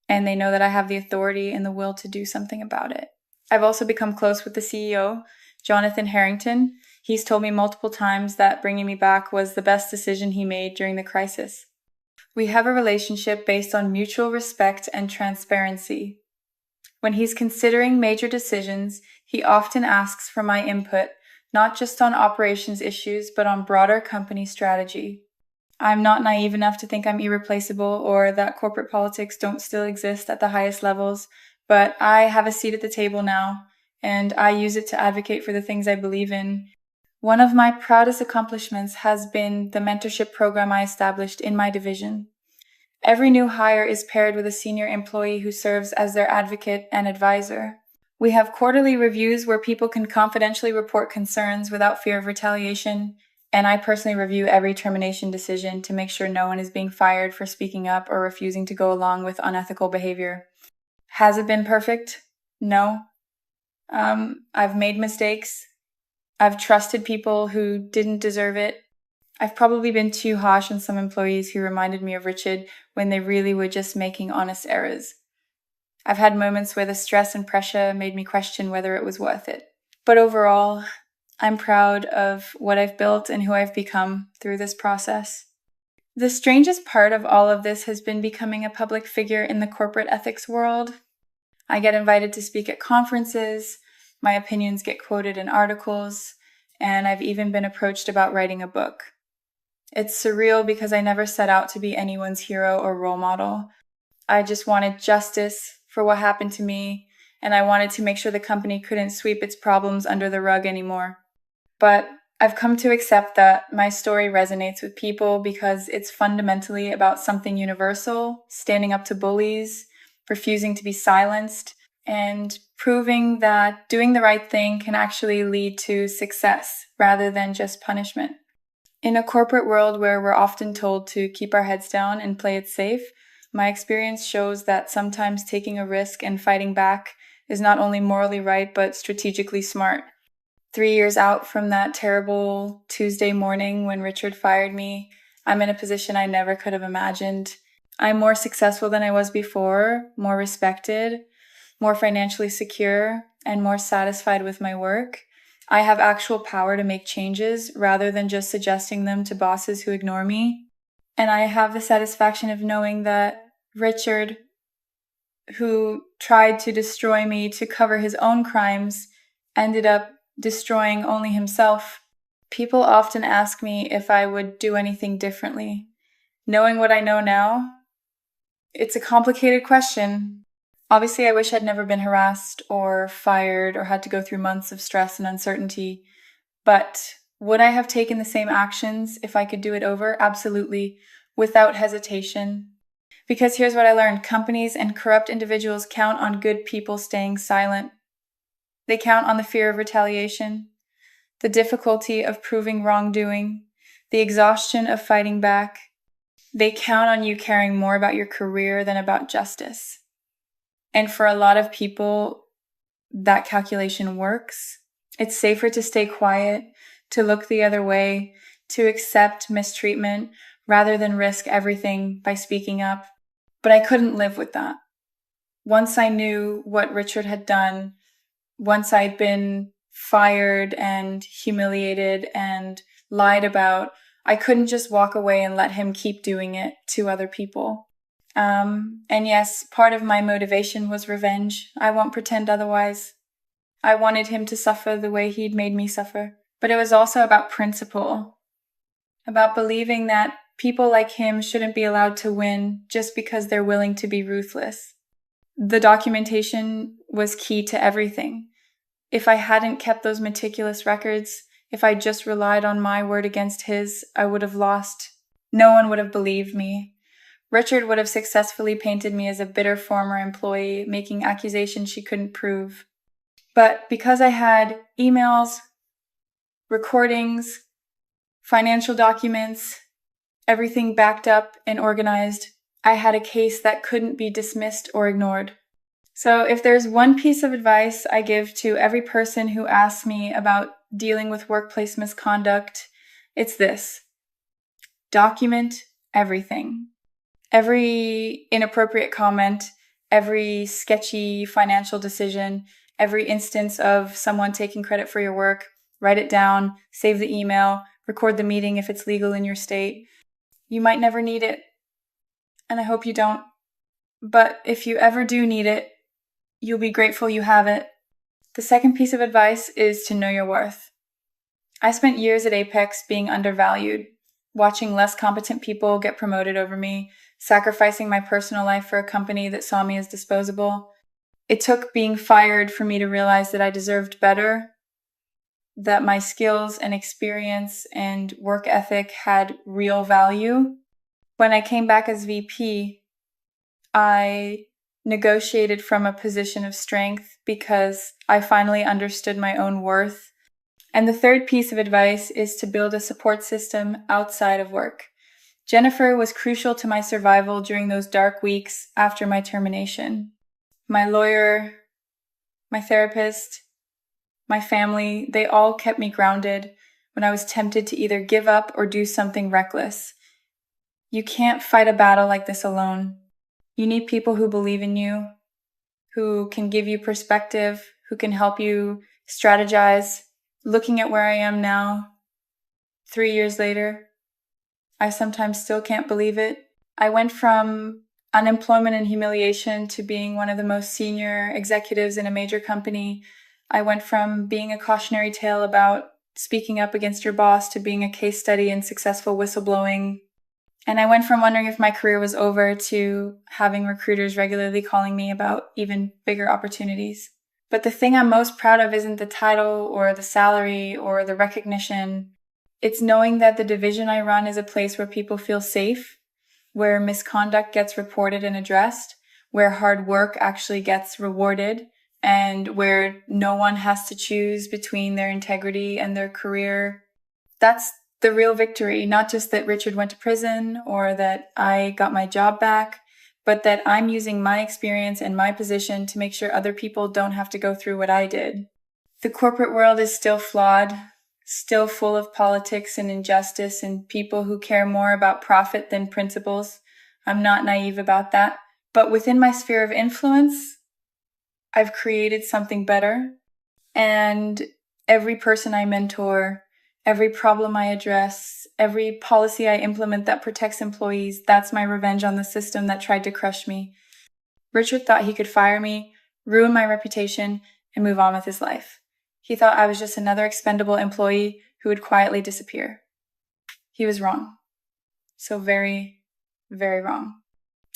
and they know that I have the authority and the will to do something about it. I've also become close with the CEO, Jonathan Harrington. He's told me multiple times that bringing me back was the best decision he made during the crisis. We have a relationship based on mutual respect and transparency. When he's considering major decisions, he often asks for my input, not just on operations issues, but on broader company strategy. I'm not naive enough to think I'm irreplaceable or that corporate politics don't still exist at the highest levels, but I have a seat at the table now, and I use it to advocate for the things I believe in. One of my proudest accomplishments has been the mentorship program I established in my division. Every new hire is paired with a senior employee who serves as their advocate and advisor. We have quarterly reviews where people can confidentially report concerns without fear of retaliation, and I personally review every termination decision to make sure no one is being fired for speaking up or refusing to go along with unethical behavior. Has it been perfect? No. I've made mistakes. I've trusted people who didn't deserve it. I've probably been too harsh on some employees who reminded me of Richard when they really were just making honest errors. I've had moments where the stress and pressure made me question whether it was worth it. But overall, I'm proud of what I've built and who I've become through this process. The strangest part of all of this has been becoming a public figure in the corporate ethics world. I get invited to speak at conferences, my opinions get quoted in articles, and I've even been approached about writing a book. It's surreal because I never set out to be anyone's hero or role model. I just wanted justice for what happened to me, and I wanted to make sure the company couldn't sweep its problems under the rug anymore. But I've come to accept that my story resonates with people because it's fundamentally about something universal, standing up to bullies, refusing to be silenced, and proving that doing the right thing can actually lead to success rather than just punishment. In a corporate world where we're often told to keep our heads down and play it safe, my experience shows that sometimes taking a risk and fighting back is not only morally right, but strategically smart. 3 years out from that terrible Tuesday morning when Richard fired me, I'm in a position I never could have imagined. I'm more successful than I was before, more respected, more financially secure, and more satisfied with my work. I have actual power to make changes rather than just suggesting them to bosses who ignore me. And I have the satisfaction of knowing that Richard, who tried to destroy me to cover his own crimes, ended up destroying only himself. People often ask me if I would do anything differently. Knowing what I know now, it's a complicated question. Obviously, I wish I'd never been harassed or fired or had to go through months of stress and uncertainty. But would I have taken the same actions if I could do it over? Absolutely, without hesitation. Because here's what I learned. Companies and corrupt individuals count on good people staying silent. They count on the fear of retaliation, the difficulty of proving wrongdoing, the exhaustion of fighting back. They count on you caring more about your career than about justice. And for a lot of people, that calculation works. It's safer to stay quiet, to look the other way, to accept mistreatment rather than risk everything by speaking up. But I couldn't live with that. Once I knew what Richard had done, once I'd been fired and humiliated and lied about, I couldn't just walk away and let him keep doing it to other people. And yes, part of my motivation was revenge. I won't pretend otherwise. I wanted him to suffer the way he'd made me suffer. But it was also about principle, about believing that people like him shouldn't be allowed to win just because they're willing to be ruthless. The documentation was key to everything. If I hadn't kept those meticulous records, if I just relied on my word against his, I would have lost. No one would have believed me. Richard would have successfully painted me as a bitter former employee, making accusations she couldn't prove. But because I had emails, recordings, financial documents, everything backed up and organized, I had a case that couldn't be dismissed or ignored. So if there's one piece of advice I give to every person who asks me about dealing with workplace misconduct, it's this. Document everything. Every inappropriate comment, every sketchy financial decision, every instance of someone taking credit for your work. Write it down, save the email, record the meeting if it's legal in your state. You might never need it, and I hope you don't. But if you ever do need it, you'll be grateful you have it. The second piece of advice is to know your worth. I spent years at Apex being undervalued, watching less competent people get promoted over me, sacrificing my personal life for a company that saw me as disposable. It took being fired for me to realize that I deserved better, that my skills and experience and work ethic had real value. When I came back as VP, I negotiated from a position of strength because I finally understood my own worth. And the third piece of advice is to build a support system outside of work. Jennifer was crucial to my survival during those dark weeks after my termination. My lawyer, my therapist, my family, they all kept me grounded when I was tempted to either give up or do something reckless. You can't fight a battle like this alone. You need people who believe in you, who can give you perspective, who can help you strategize. Looking at where I am now, 3 years later, I sometimes still can't believe it. I went from unemployment and humiliation to being one of the most senior executives in a major company. I went from being a cautionary tale about speaking up against your boss to being a case study in successful whistleblowing. And I went from wondering if my career was over to having recruiters regularly calling me about even bigger opportunities. But the thing I'm most proud of isn't the title or the salary or the recognition. It's knowing that the division I run is a place where people feel safe, where misconduct gets reported and addressed, where hard work actually gets rewarded, and where no one has to choose between their integrity and their career. That's the real victory, not just that Richard went to prison or that I got my job back, but that I'm using my experience and my position to make sure other people don't have to go through what I did. The corporate world is still flawed, still full of politics and injustice and people who care more about profit than principles. I'm not naive about that. But within my sphere of influence, I've created something better. And every person I mentor, every problem I address, every policy I implement that protects employees, that's my revenge on the system that tried to crush me. Richard thought he could fire me, ruin my reputation, and move on with his life. He thought I was just another expendable employee who would quietly disappear. He was wrong. So very, very wrong.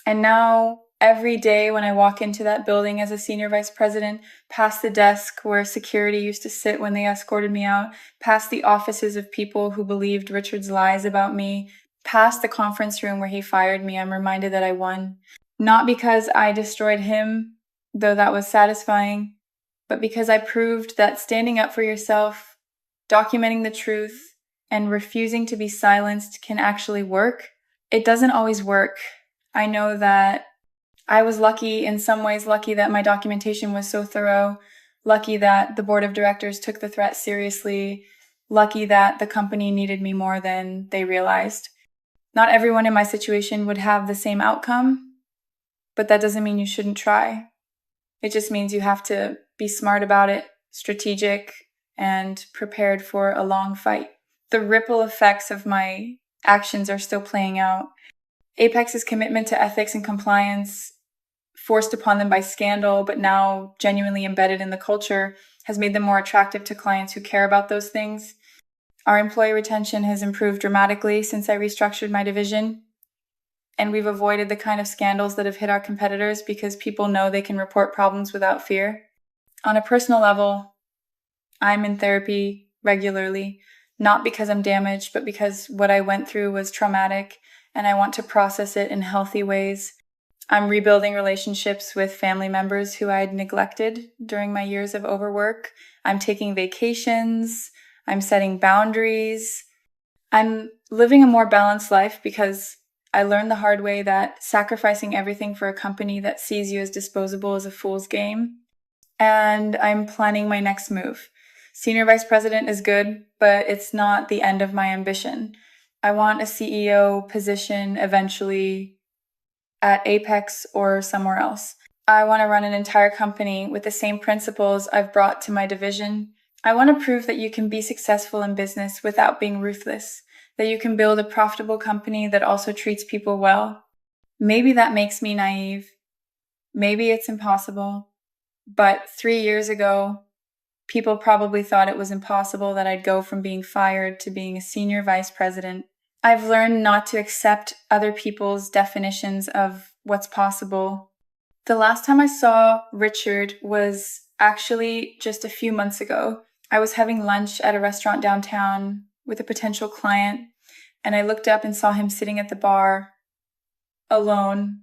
And now, every day when I walk into that building as a senior vice president, past the desk where security used to sit when they escorted me out, past the offices of people who believed Richard's lies about me, past the conference room where he fired me, I'm reminded that I won. Not because I destroyed him, though that was satisfying, but because I proved that standing up for yourself, documenting the truth, and refusing to be silenced can actually work. It doesn't always work. I know that I was lucky, in some ways lucky that my documentation was so thorough, lucky that the board of directors took the threat seriously, lucky that the company needed me more than they realized. Not everyone in my situation would have the same outcome, but that doesn't mean you shouldn't try. It just means you have to be smart about it, strategic, and prepared for a long fight. The ripple effects of my actions are still playing out. Apex's commitment to ethics and compliance, forced upon them by scandal, but now genuinely embedded in the culture, has made them more attractive to clients who care about those things. Our employee retention has improved dramatically since I restructured my division, and we've avoided the kind of scandals that have hit our competitors because people know they can report problems without fear. On a personal level, I'm in therapy regularly, not because I'm damaged, but because what I went through was traumatic, and I want to process it in healthy ways. I'm rebuilding relationships with family members who I had neglected during my years of overwork. I'm taking vacations. I'm setting boundaries. I'm living a more balanced life because I learned the hard way that sacrificing everything for a company that sees you as disposable is a fool's game. And I'm planning my next move. Senior vice president is good, but it's not the end of my ambition. I want a CEO position eventually at Apex or somewhere else. I want to run an entire company with the same principles I've brought to my division. I want to prove that you can be successful in business without being ruthless, that you can build a profitable company that also treats people well. Maybe that makes me naive. Maybe it's impossible. But 3 years ago, people probably thought it was impossible that I'd go from being fired to being a senior vice president. I've learned not to accept other people's definitions of what's possible. The last time I saw Richard was actually just a few months ago. I was having lunch at a restaurant downtown with a potential client, and I looked up and saw him sitting at the bar, alone,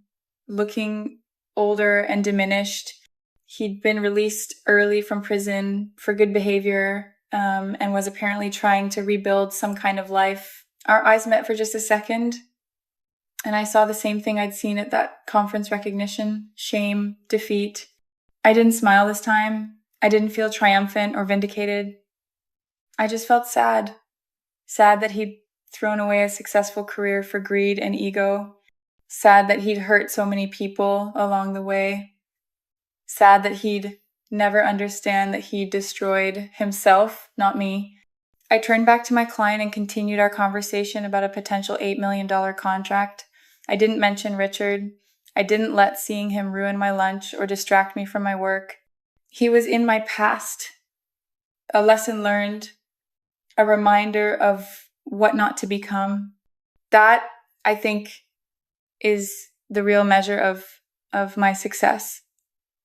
looking older and diminished. He'd been released early from prison for good behavior, and was apparently trying to rebuild some kind of life. Our eyes met for just a second, and I saw the same thing I'd seen at that conference recognition: shame, defeat. I didn't smile this time. I didn't feel triumphant or vindicated. I just felt sad. Sad that he'd thrown away a successful career for greed and ego. Sad that he'd hurt so many people along the way. Sad that he'd never understand that he destroyed himself, not me. I turned back to my client and continued our conversation about a potential $8 million contract. I didn't mention Richard. I didn't let seeing him ruin my lunch or distract me from my work. He was in my past, a lesson learned, a reminder of what not to become. That, I think, is the real measure of my success.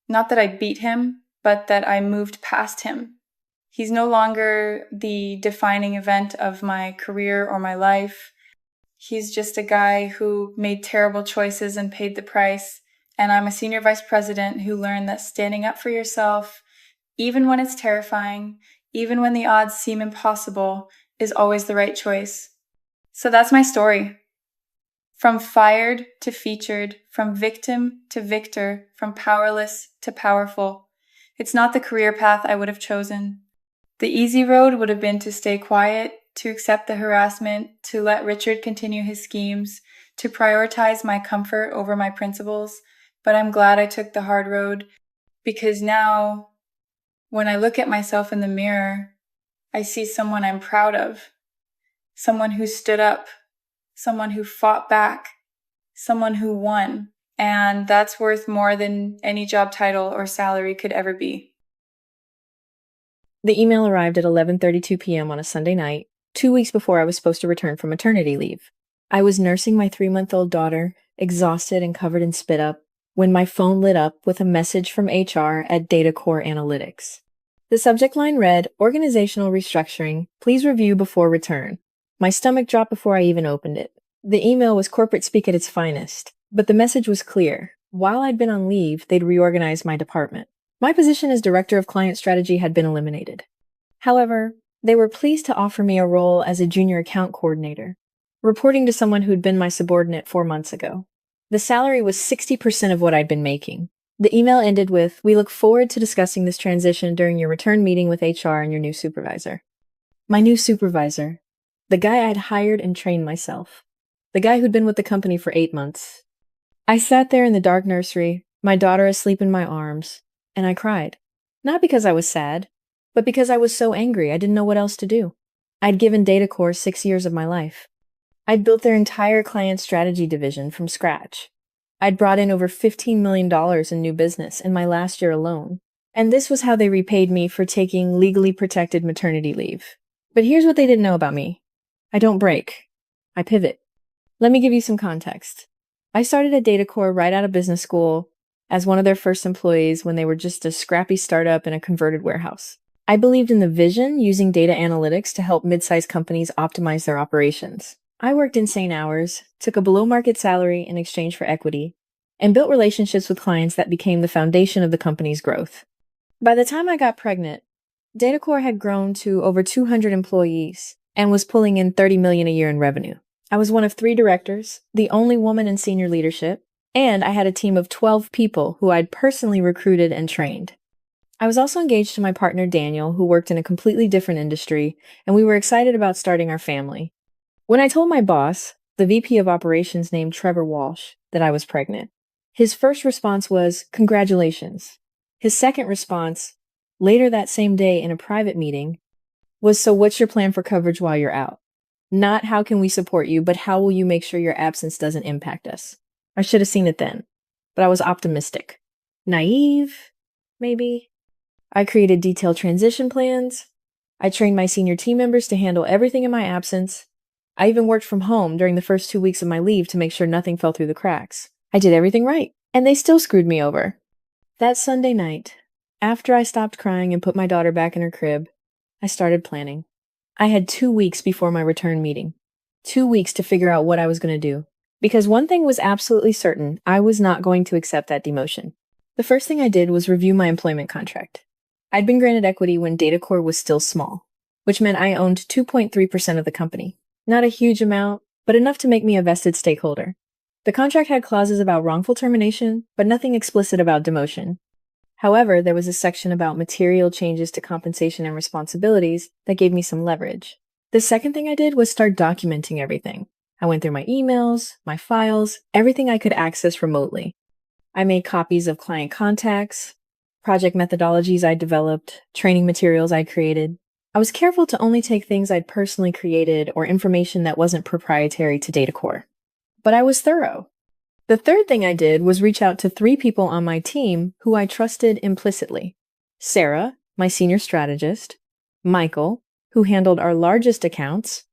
Not that I beat him, but that I moved past him. He's no longer the defining event of my career or my life. He's just a guy who made terrible choices and paid the price. And I'm a senior vice president who learned that standing up for yourself, even when it's terrifying, even when the odds seem impossible, is always the right choice. So that's my story. From fired to featured, from victim to victor, from powerless to powerful. It's not the career path I would have chosen. The easy road would have been to stay quiet, to accept the harassment, to let Richard continue his schemes, to prioritize my comfort over my principles. But I'm glad I took the hard road, because now, when I look at myself in the mirror, I see someone I'm proud of, someone who stood up, someone who fought back, someone who won. And that's worth more than any job title or salary could ever be. The email arrived at 11:32 p.m. on a Sunday night, 2 weeks before I was supposed to return from maternity leave. I was nursing my 3-month-old daughter, exhausted and covered in spit up, when my phone lit up with a message from HR at DataCore Analytics. The subject line read, "Organizational restructuring. Please review before return." My stomach dropped before I even opened it. The email was corporate speak at its finest, but the message was clear. While I'd been on leave, they'd reorganized my department. My position as Director of Client Strategy had been eliminated. However, they were pleased to offer me a role as a junior account coordinator, reporting to someone who'd been my subordinate 4 months ago. The salary was 60% of what I'd been making. The email ended with, "We look forward to discussing this transition during your return meeting with HR and your new supervisor." My new supervisor. The guy I'd hired and trained myself. The guy who'd been with the company for 8 months. I sat there in the dark nursery, my daughter asleep in my arms, and I cried. Not because I was sad, but because I was so angry I didn't know what else to do. I'd given DataCore 6 years of my life. I'd built their entire client strategy division from scratch. I'd brought in over $15 million in new business in my last year alone. And this was how they repaid me for taking legally protected maternity leave. But here's what they didn't know about me. I don't break. I pivot. Let me give you some context. I started at DataCore right out of business school as one of their first employees when they were just a scrappy startup in a converted warehouse. I believed in the vision using data analytics to help mid-sized companies optimize their operations. I worked insane hours, took a below-market salary in exchange for equity, and built relationships with clients that became the foundation of the company's growth. By the time I got pregnant, DataCore had grown to over 200 employees and was pulling in $30 million a year in revenue. I was one of 3 directors, the only woman in senior leadership, and I had a team of 12 people who I'd personally recruited and trained. I was also engaged to my partner Daniel, who worked in a completely different industry, and we were excited about starting our family. When I told my boss, the VP of operations named Trevor Walsh, that I was pregnant, his first response was, "Congratulations." His second response, later that same day in a private meeting, was, "So what's your plan for coverage while you're out?" Not "how can we support you," but "how will you make sure your absence doesn't impact us?" I should have seen it then, but I was optimistic. Naive, maybe? I created detailed transition plans. I trained my senior team members to handle everything in my absence. I even worked from home during the first 2 weeks of my leave to make sure nothing fell through the cracks. I did everything right, and they still screwed me over. That Sunday night, after I stopped crying and put my daughter back in her crib, I started planning. I had 2 weeks before my return meeting. 2 weeks to figure out what I was going to do. Because one thing was absolutely certain, I was not going to accept that demotion. The first thing I did was review my employment contract. I'd been granted equity when DataCore was still small, which meant I owned 2.3% of the company. Not a huge amount, but enough to make me a vested stakeholder. The contract had clauses about wrongful termination, but nothing explicit about demotion. However, there was a section about material changes to compensation and responsibilities that gave me some leverage. The second thing I did was start documenting everything. I went through my emails, my files, everything I could access remotely. I made copies of client contacts, project methodologies I developed, training materials I created. I was careful to only take things I'd personally created or information that wasn't proprietary to DataCore. But I was thorough. The third thing I did was reach out to 3 people on my team who I trusted implicitly. Sarah, my senior strategist, Michael, who handled our largest accounts,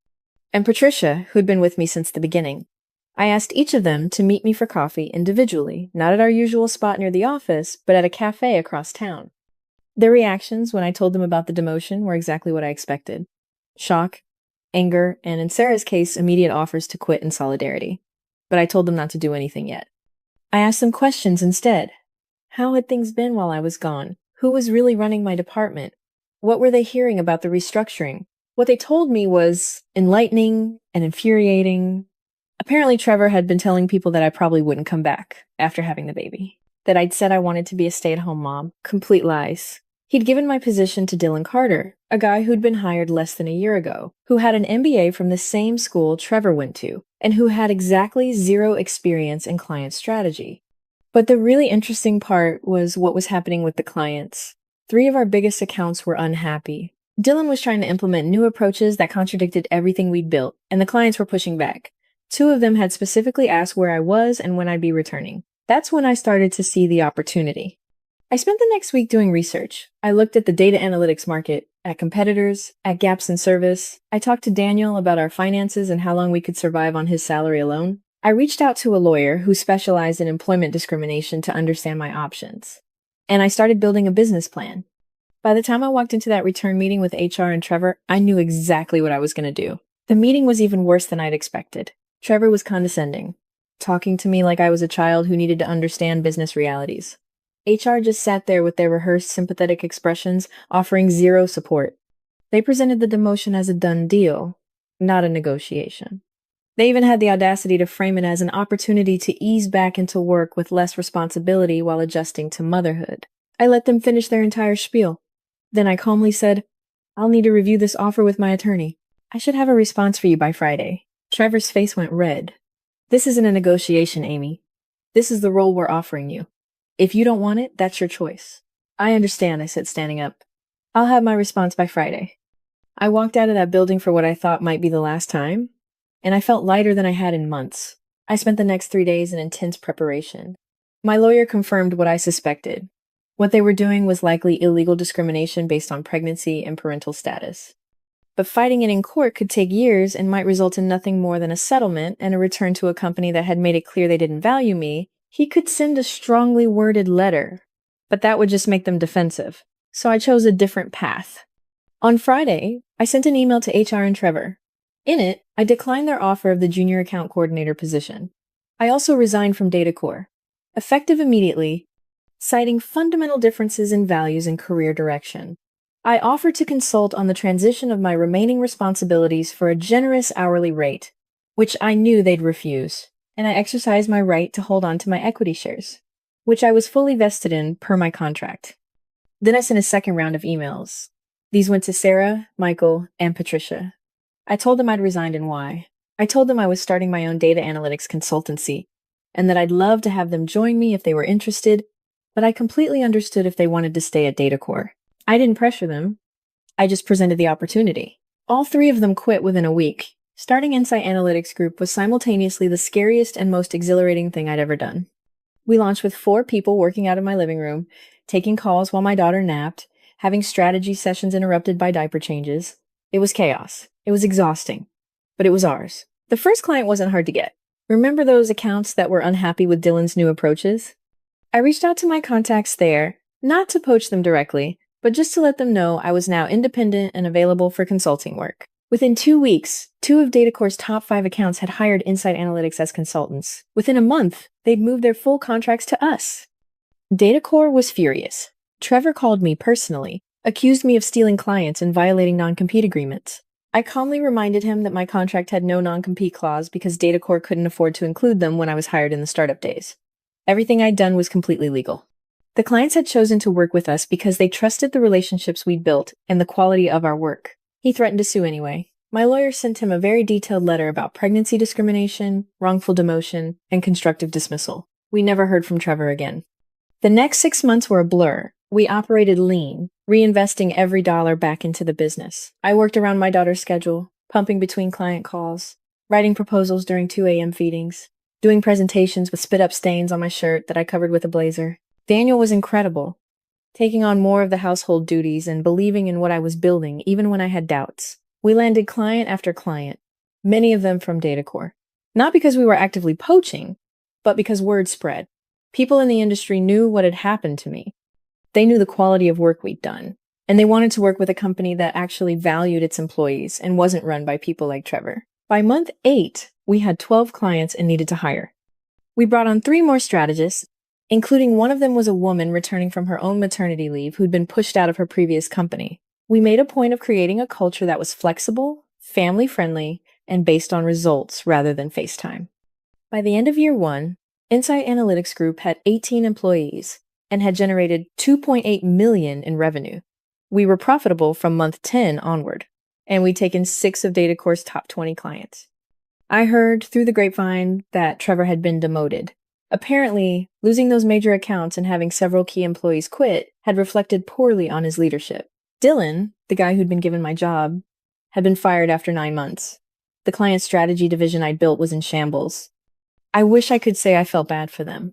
and Patricia, who'd been with me since the beginning. I asked each of them to meet me for coffee individually, not at our usual spot near the office, but at a cafe across town. Their reactions when I told them about the demotion were exactly what I expected. Shock, anger, and in Sarah's case, immediate offers to quit in solidarity. But I told them not to do anything yet. I asked them questions instead. How had things been while I was gone? Who was really running my department? What were they hearing about the restructuring? What they told me was enlightening and infuriating. Apparently, Trevor had been telling people that I probably wouldn't come back after having the baby. That I'd said I wanted to be a stay-at-home mom. Complete lies. He'd given my position to Dylan Carter, a guy who'd been hired less than a year ago, who had an MBA from the same school Trevor went to, and who had exactly 0 experience in client strategy. But the really interesting part was what was happening with the clients. 3 of our biggest accounts were unhappy. Dylan was trying to implement new approaches that contradicted everything we'd built, and the clients were pushing back. 2 of them had specifically asked where I was and when I'd be returning. That's when I started to see the opportunity. I spent the next week doing research. I looked at the data analytics market, at competitors, at gaps in service. I talked to Daniel about our finances and how long we could survive on his salary alone. I reached out to a lawyer who specialized in employment discrimination to understand my options. And I started building a business plan. By the time I walked into that return meeting with HR and Trevor, I knew exactly what I was going to do. The meeting was even worse than I'd expected. Trevor was condescending, talking to me like I was a child who needed to understand business realities. HR just sat there with their rehearsed sympathetic expressions, offering 0 support. They presented the demotion as a done deal, not a negotiation. They even had the audacity to frame it as an opportunity to ease back into work with less responsibility while adjusting to motherhood. I let them finish their entire spiel. Then I calmly said, "I'll need to review this offer with my attorney. I should have a response for you by Friday." Trevor's face went red. "This isn't a negotiation, Amy. This is the role we're offering you. If you don't want it, that's your choice." "I understand," I said, standing up. "I'll have my response by Friday." I walked out of that building for what I thought might be the last time, and I felt lighter than I had in months. I spent the next 3 days in intense preparation. My lawyer confirmed what I suspected. What they were doing was likely illegal discrimination based on pregnancy and parental status. But fighting it in court could take years and might result in nothing more than a settlement and a return to a company that had made it clear they didn't value me. He could send a strongly worded letter, but that would just make them defensive. So I chose a different path. On Friday, I sent an email to HR and Trevor. In it, I declined their offer of the junior account coordinator position. I also resigned from DataCore, effective immediately, citing fundamental differences in values and career direction. I offered to consult on the transition of my remaining responsibilities for a generous hourly rate, which I knew they'd refuse, and I exercised my right to hold on to my equity shares, which I was fully vested in per my contract. Then I sent a second round of emails. These went to Sarah, Michael, and Patricia. I told them I'd resigned and why. I told them I was starting my own data analytics consultancy and that I'd love to have them join me if they were interested, but I completely understood if they wanted to stay at DataCore. I didn't pressure them. I just presented the opportunity. All three of them quit within a week. Starting Insight Analytics Group was simultaneously the scariest and most exhilarating thing I'd ever done. We launched with 4 people working out of my living room, taking calls while my daughter napped, having strategy sessions interrupted by diaper changes. It was chaos. It was exhausting. But it was ours. The first client wasn't hard to get. Remember those accounts that were unhappy with Dylan's new approaches? I reached out to my contacts there, not to poach them directly, but just to let them know I was now independent and available for consulting work. Within 2 weeks, 2 of DataCore's top 5 accounts had hired Insight Analytics as consultants. Within a month, they'd moved their full contracts to us. DataCore was furious. Trevor called me personally, accused me of stealing clients and violating non-compete agreements. I calmly reminded him that my contract had no non-compete clause because DataCore couldn't afford to include them when I was hired in the startup days. Everything I'd done was completely legal. The clients had chosen to work with us because they trusted the relationships we'd built and the quality of our work. He threatened to sue anyway. My lawyer sent him a very detailed letter about pregnancy discrimination, wrongful demotion, and constructive dismissal. We never heard from Trevor again. The next 6 months were a blur. We operated lean, reinvesting every dollar back into the business. I worked around my daughter's schedule, pumping between client calls, writing proposals during 2 a.m. feedings, doing presentations with spit-up stains on my shirt that I covered with a blazer. Daniel was incredible, taking on more of the household duties and believing in what I was building even when I had doubts. We landed client after client, many of them from DataCore. Not because we were actively poaching, but because word spread. People in the industry knew what had happened to me. They knew the quality of work we'd done, and they wanted to work with a company that actually valued its employees and wasn't run by people like Trevor. By month 8, we had 12 clients and needed to hire. We brought on 3 more strategists, including one of them was a woman returning from her own maternity leave who'd been pushed out of her previous company. We made a point of creating a culture that was flexible, family-friendly, and based on results rather than FaceTime. By the end of year 1, Insight Analytics Group had 18 employees and had generated $2.8 million in revenue. We were profitable from month 10 onward, and we'd taken 6 of DataCore's top 20 clients. I heard through the grapevine that Trevor had been demoted. Apparently, losing those major accounts and having several key employees quit had reflected poorly on his leadership. Dylan, the guy who'd been given my job, had been fired after 9 months. The client strategy division I'd built was in shambles. I wish I could say I felt bad for them.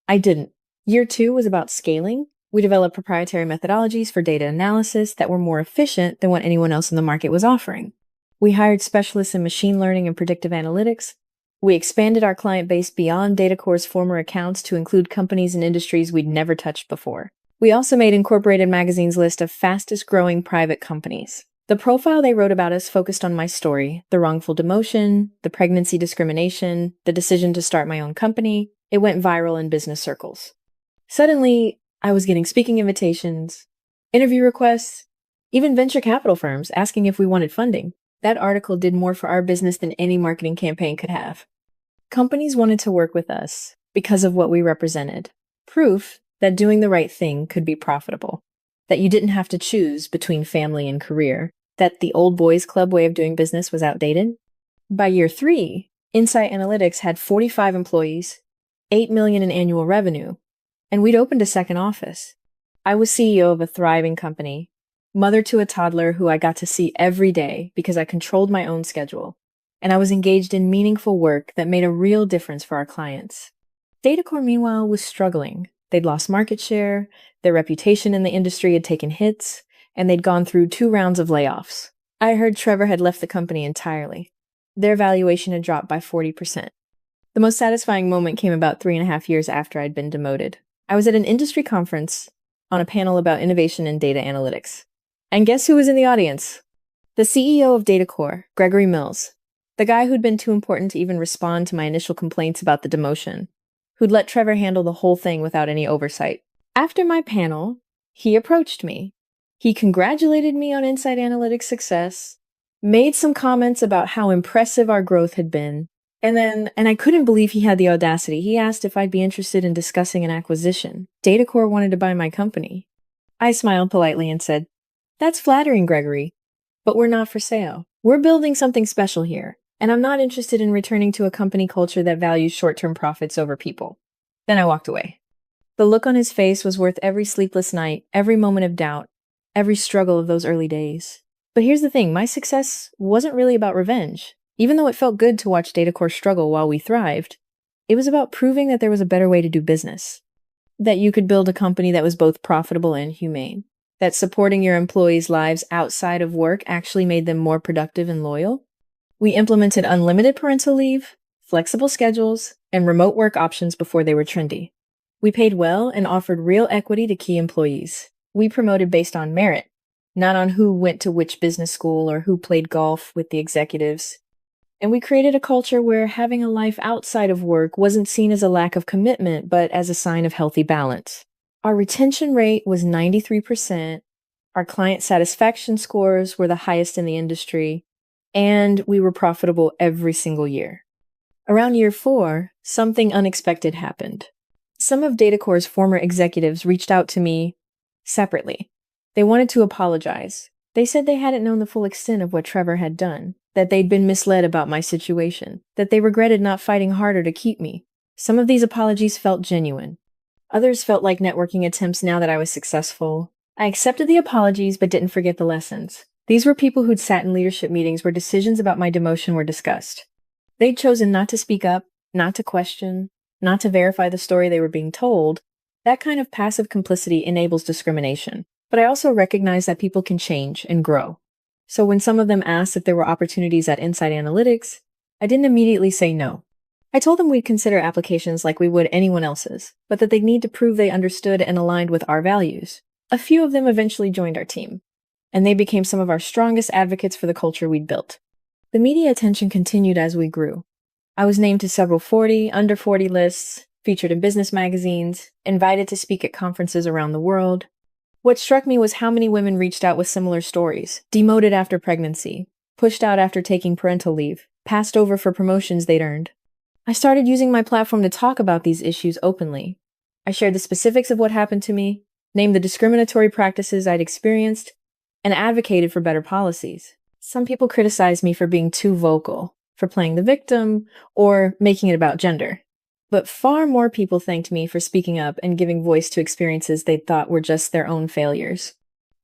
I didn't. Year 2 was about scaling. We developed proprietary methodologies for data analysis that were more efficient than what anyone else in the market was offering. We hired specialists in machine learning and predictive analytics. We expanded our client base beyond DataCore's former accounts to include companies and industries we'd never touched before. We also made Incorporated Magazine's list of fastest growing private companies. The profile they wrote about us focused on my story, the wrongful demotion, the pregnancy discrimination, the decision to start my own company. It went viral in business circles. Suddenly, I was getting speaking invitations, interview requests, even venture capital firms asking if we wanted funding. That article did more for our business than any marketing campaign could have. Companies wanted to work with us because of what we represented. Proof that doing the right thing could be profitable. That you didn't have to choose between family and career. That the old boys club way of doing business was outdated. By year 3, Insight Analytics had 45 employees, $8 million in annual revenue, and we'd opened a second office. I was CEO of a thriving company, mother to a toddler who I got to see every day because I controlled my own schedule, and I was engaged in meaningful work that made a real difference for our clients. DataCore, meanwhile, was struggling. They'd lost market share, their reputation in the industry had taken hits, and they'd gone through 2 rounds of layoffs. I heard Trevor had left the company entirely. Their valuation had dropped by 40%. The most satisfying moment came about 3.5 years after I'd been demoted. I was at an industry conference on a panel about innovation in data analytics. And guess who was in the audience? The CEO of DataCore, Gregory Mills, the guy who'd been too important to even respond to my initial complaints about the demotion, who'd let Trevor handle the whole thing without any oversight. After my panel, he approached me. He congratulated me on Insight Analytics' success, made some comments about how impressive our growth had been, and I couldn't believe he had the audacity. He asked if I'd be interested in discussing an acquisition. DataCore wanted to buy my company. I smiled politely and said, "That's flattering, Gregory, but we're not for sale. We're building something special here, and I'm not interested in returning to a company culture that values short-term profits over people. Then I walked away. The look on his face was worth every sleepless night, every moment of doubt, every struggle of those early days. But here's the thing, my success wasn't really about revenge. Even though it felt good to watch DataCore struggle while we thrived, it was about proving that there was a better way to do business. That you could build a company that was both profitable and humane. That supporting your employees' lives outside of work actually made them more productive and loyal. We implemented unlimited parental leave, flexible schedules, and remote work options before they were trendy. We paid well and offered real equity to key employees. We promoted based on merit, not on who went to which business school or who played golf with the executives. And we created a culture where having a life outside of work wasn't seen as a lack of commitment, but as a sign of healthy balance. Our retention rate was 93%, our client satisfaction scores were the highest in the industry, and we were profitable every single year. Around year 4, something unexpected happened. Some of DataCore's former executives reached out to me separately. They wanted to apologize. They said they hadn't known the full extent of what Trevor had done, that they'd been misled about my situation, that they regretted not fighting harder to keep me. Some of these apologies felt genuine. Others felt like networking attempts now that I was successful. I accepted the apologies but didn't forget the lessons. These were people who'd sat in leadership meetings where decisions about my demotion were discussed. They'd chosen not to speak up, not to question, not to verify the story they were being told. That kind of passive complicity enables discrimination. But I also recognize that people can change and grow. So when some of them asked if there were opportunities at Insight Analytics, I didn't immediately say no. I told them we'd consider applications like we would anyone else's, but that they'd need to prove they understood and aligned with our values. A few of them eventually joined our team, and they became some of our strongest advocates for the culture we'd built. The media attention continued as we grew. I was named to several 40, under 40 lists, featured in business magazines, invited to speak at conferences around the world. What struck me was how many women reached out with similar stories, demoted after pregnancy, pushed out after taking parental leave, passed over for promotions they'd earned. I started using my platform to talk about these issues openly. I shared the specifics of what happened to me, named the discriminatory practices I'd experienced, and advocated for better policies. Some people criticized me for being too vocal, for playing the victim, or making it about gender. But far more people thanked me for speaking up and giving voice to experiences they thought were just their own failures.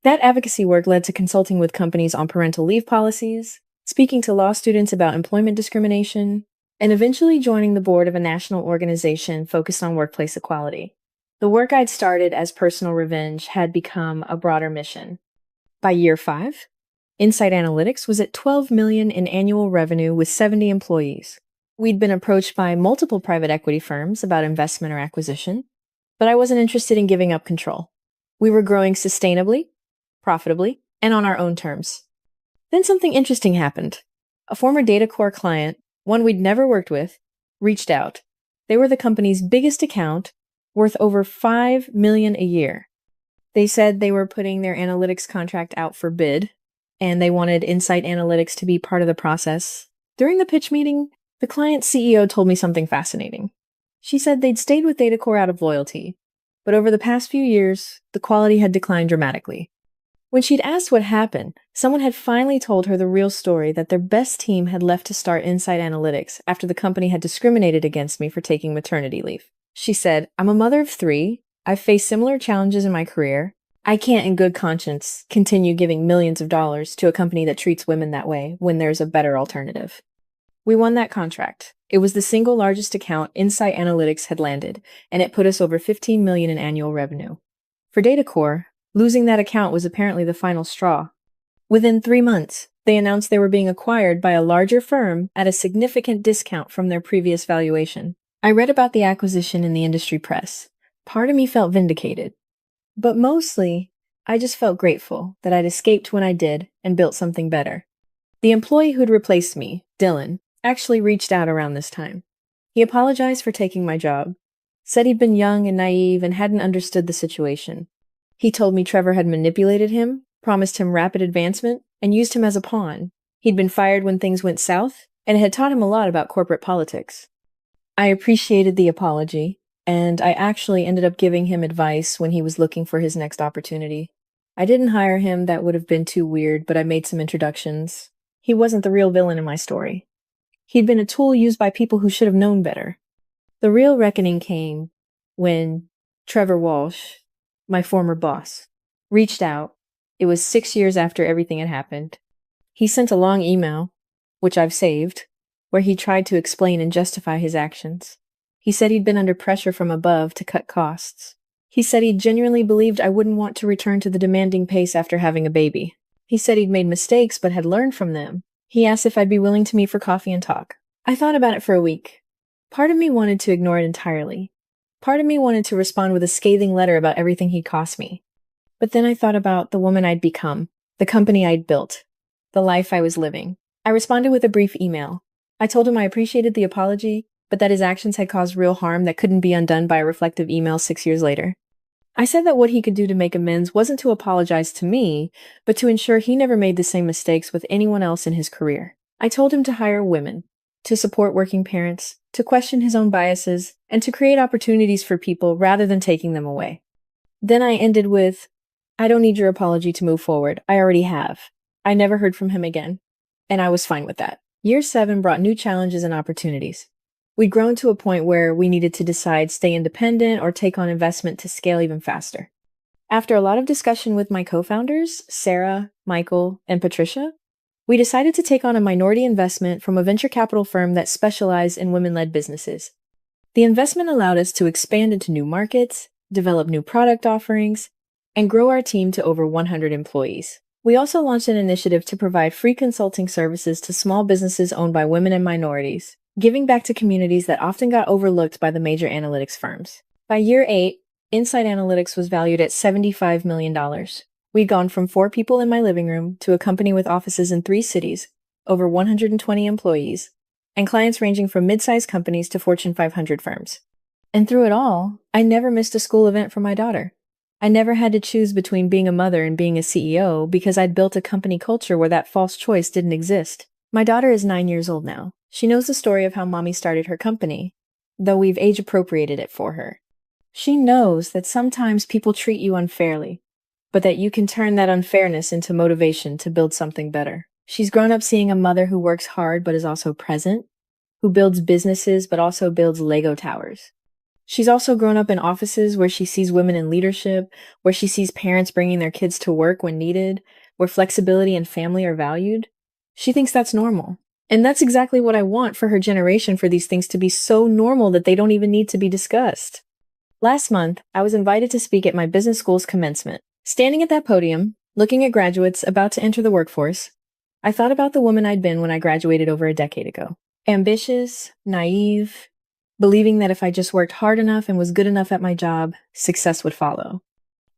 That advocacy work led to consulting with companies on parental leave policies, speaking to law students about employment discrimination, and eventually joining the board of a national organization focused on workplace equality. The work I'd started as personal revenge had become a broader mission. By year 5, Insight Analytics was at $12 million in annual revenue with 70 employees. We'd been approached by multiple private equity firms about investment or acquisition, but I wasn't interested in giving up control. We were growing sustainably, profitably, and on our own terms. Then something interesting happened. A former DataCore client, one we'd never worked with, reached out. They were the company's biggest account, worth over $5 million a year. They said they were putting their analytics contract out for bid, and they wanted Insight Analytics to be part of the process. During the pitch meeting, the client's CEO told me something fascinating. She said they'd stayed with DataCore out of loyalty, but over the past few years, the quality had declined dramatically. When she'd asked what happened, someone had finally told her the real story that their best team had left to start Insight Analytics after the company had discriminated against me for taking maternity leave. She said, "I'm a mother of 3. I've faced similar challenges in my career. I can't in good conscience continue giving millions of dollars to a company that treats women that way when there's a better alternative." We won that contract. It was the single largest account Insight Analytics had landed, and it put us over $15 million in annual revenue. For DataCore, losing that account was apparently the final straw. Within 3 months, they announced they were being acquired by a larger firm at a significant discount from their previous valuation. I read about the acquisition in the industry press. Part of me felt vindicated. But mostly, I just felt grateful that I'd escaped when I did and built something better. The employee who'd replaced me, Dylan, actually reached out around this time. He apologized for taking my job, said he'd been young and naive and hadn't understood the situation. He told me Trevor had manipulated him, promised him rapid advancement, and used him as a pawn. He'd been fired when things went south, and it had taught him a lot about corporate politics. I appreciated the apology, and I actually ended up giving him advice when he was looking for his next opportunity. I didn't hire him, that would have been too weird, but I made some introductions. He wasn't the real villain in my story. He'd been a tool used by people who should have known better. The real reckoning came when Trevor Walsh, my former boss, reached out. It was 6 years after everything had happened. He sent a long email, which I've saved, where he tried to explain and justify his actions. He said he'd been under pressure from above to cut costs. He said he genuinely believed I wouldn't want to return to the demanding pace after having a baby. He said he'd made mistakes but had learned from them. He asked if I'd be willing to meet for coffee and talk. I thought about it for a week. Part of me wanted to ignore it entirely. Part of me wanted to respond with a scathing letter about everything he'd cost me. But then I thought about the woman I'd become, the company I'd built, the life I was living. I responded with a brief email. I told him I appreciated the apology, but that his actions had caused real harm that couldn't be undone by a reflective email 6 years later. I said that what he could do to make amends wasn't to apologize to me, but to ensure he never made the same mistakes with anyone else in his career. I told him to hire women, to support working parents, to question his own biases, and to create opportunities for people rather than taking them away. Then I ended with, I don't need your apology to move forward. I already have. I never heard from him again, and I was fine with that. Year 7 brought new challenges and opportunities. We'd grown to a point where we needed to decide stay independent or take on investment to scale even faster. After a lot of discussion with my co-founders, Sarah, Michael, and Patricia, we decided to take on a minority investment from a venture capital firm that specialized in women-led businesses. The investment allowed us to expand into new markets, develop new product offerings, and grow our team to over 100 employees. We also launched an initiative to provide free consulting services to small businesses owned by women and minorities, giving back to communities that often got overlooked by the major analytics firms. By year 8, Insight Analytics was valued at $75 million. We'd gone from 4 people in my living room to a company with offices in 3 cities, over 120 employees, and clients ranging from mid-sized companies to Fortune 500 firms. And through it all, I never missed a school event for my daughter. I never had to choose between being a mother and being a CEO because I'd built a company culture where that false choice didn't exist. My daughter is 9 years old now. She knows the story of how mommy started her company, though we've age-appropriated it for her. She knows that sometimes people treat you unfairly, but that you can turn that unfairness into motivation to build something better. She's grown up seeing a mother who works hard but is also present, who builds businesses but also builds Lego towers. She's also grown up in offices where she sees women in leadership, where she sees parents bringing their kids to work when needed, where flexibility and family are valued. She thinks that's normal. And that's exactly what I want for her generation, for these things to be so normal that they don't even need to be discussed. Last month, I was invited to speak at my business school's commencement. Standing at that podium, looking at graduates about to enter the workforce, I thought about the woman I'd been when I graduated over a decade ago. Ambitious, naive, believing that if I just worked hard enough and was good enough at my job, success would follow.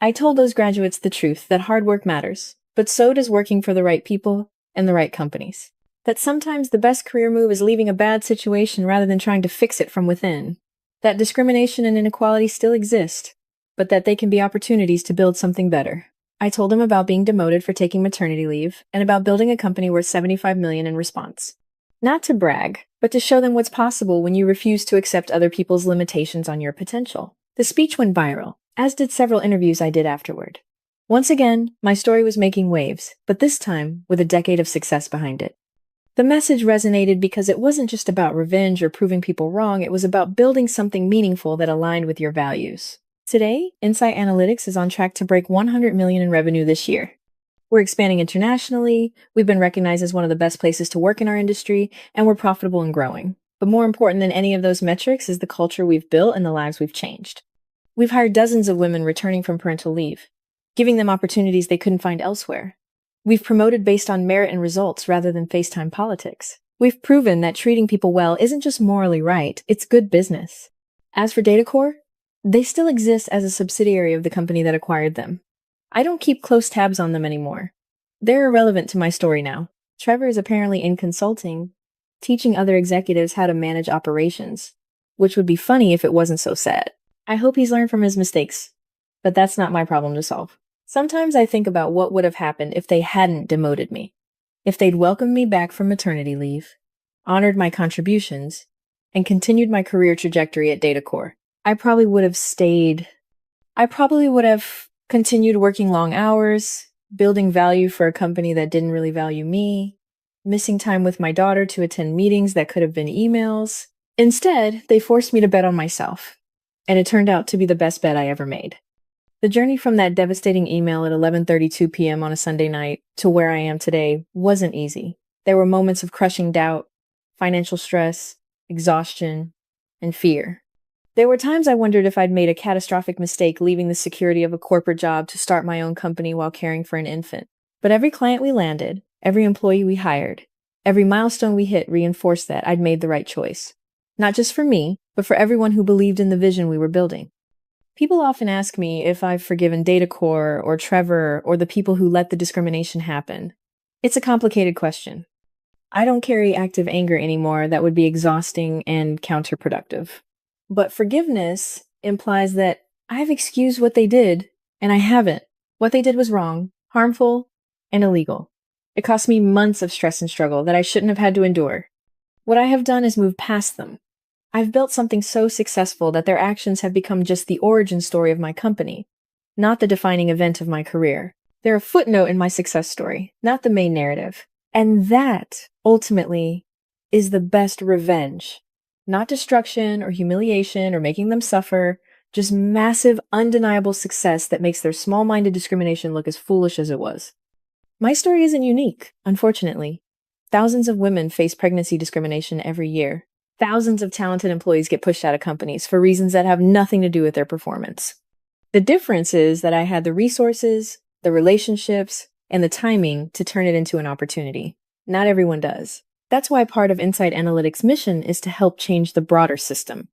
I told those graduates the truth that hard work matters, but so does working for the right people and the right companies. That sometimes the best career move is leaving a bad situation rather than trying to fix it from within. That discrimination and inequality still exist, but that they can be opportunities to build something better. I told them about being demoted for taking maternity leave and about building a company worth $75 million in response. Not to brag, but to show them what's possible when you refuse to accept other people's limitations on your potential. The speech went viral, as did several interviews I did afterward. Once again, my story was making waves, but this time with a decade of success behind it. The message resonated because it wasn't just about revenge or proving people wrong, it was about building something meaningful that aligned with your values. Today, Insight Analytics is on track to break $100 million in revenue this year. We're expanding internationally, we've been recognized as one of the best places to work in our industry, and we're profitable and growing. But more important than any of those metrics is the culture we've built and the lives we've changed. We've hired dozens of women returning from parental leave, giving them opportunities they couldn't find elsewhere. We've promoted based on merit and results rather than FaceTime politics. We've proven that treating people well isn't just morally right, it's good business. As for DataCore, they still exist as a subsidiary of the company that acquired them. I don't keep close tabs on them anymore. They're irrelevant to my story now. Trevor is apparently in consulting, teaching other executives how to manage operations, which would be funny if it wasn't so sad. I hope he's learned from his mistakes, but that's not my problem to solve. Sometimes I think about what would have happened if they hadn't demoted me, if they'd welcomed me back from maternity leave, honored my contributions, and continued my career trajectory at DataCore. I probably would have stayed. I probably would have continued working long hours, building value for a company that didn't really value me, missing time with my daughter to attend meetings that could have been emails. Instead, they forced me to bet on myself, and it turned out to be the best bet I ever made. The journey from that devastating email at 11:32 p.m. on a Sunday night to where I am today wasn't easy. There were moments of crushing doubt, financial stress, exhaustion, and fear. There were times I wondered if I'd made a catastrophic mistake leaving the security of a corporate job to start my own company while caring for an infant. But every client we landed, every employee we hired, every milestone we hit reinforced that I'd made the right choice. Not just for me, but for everyone who believed in the vision we were building. People often ask me if I've forgiven DataCore or Trevor or the people who let the discrimination happen. It's a complicated question. I don't carry active anger anymore that would be exhausting and counterproductive. But forgiveness implies that I've excused what they did, and I haven't. What they did was wrong, harmful, and illegal. It cost me months of stress and struggle that I shouldn't have had to endure. What I have done is move past them. I've built something so successful that their actions have become just the origin story of my company, not the defining event of my career. They're a footnote in my success story, not the main narrative. And that, ultimately, is the best revenge. Not destruction or humiliation or making them suffer, just massive, undeniable success that makes their small-minded discrimination look as foolish as it was. My story isn't unique, unfortunately. Thousands of women face pregnancy discrimination every year. Thousands of talented employees get pushed out of companies for reasons that have nothing to do with their performance. The difference is that I had the resources, the relationships, and the timing to turn it into an opportunity. Not everyone does. That's why part of Insight Analytics' mission is to help change the broader system.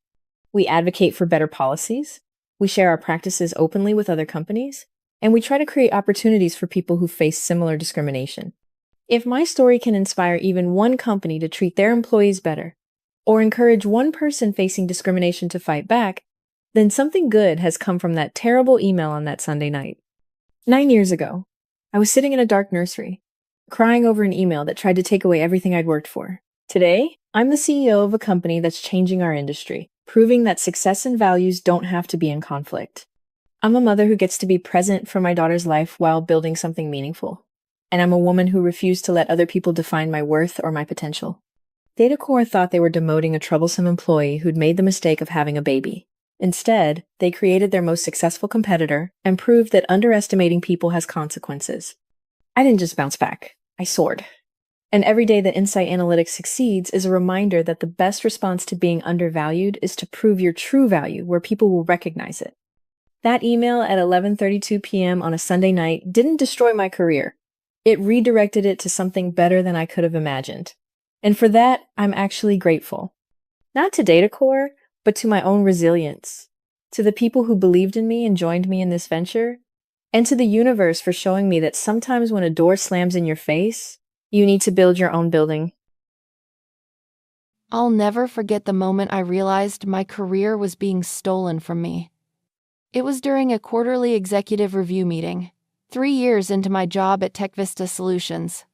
We advocate for better policies, we share our practices openly with other companies, and we try to create opportunities for people who face similar discrimination. If my story can inspire even one company to treat their employees better, or encourage one person facing discrimination to fight back, then something good has come from that terrible email on that Sunday night. 9 years ago, I was sitting in a dark nursery, crying over an email that tried to take away everything I'd worked for. Today, I'm the CEO of a company that's changing our industry, proving that success and values don't have to be in conflict. I'm a mother who gets to be present for my daughter's life while building something meaningful. And I'm a woman who refused to let other people define my worth or my potential. DataCore thought they were demoting a troublesome employee who'd made the mistake of having a baby. Instead, they created their most successful competitor and proved that underestimating people has consequences. I didn't just bounce back. I soared. And every day that Insight Analytics succeeds is a reminder that the best response to being undervalued is to prove your true value where people will recognize it. That email at 11:32 p.m. on a Sunday night didn't destroy my career. It redirected it to something better than I could have imagined. And for that, I'm actually grateful. Not to DataCore, but to my own resilience, to the people who believed in me and joined me in this venture, and to the universe for showing me that sometimes when a door slams in your face, you need to build your own building. I'll never forget the moment I realized my career was being stolen from me. It was during a quarterly executive review meeting, 3 years into my job at TechVista Solutions.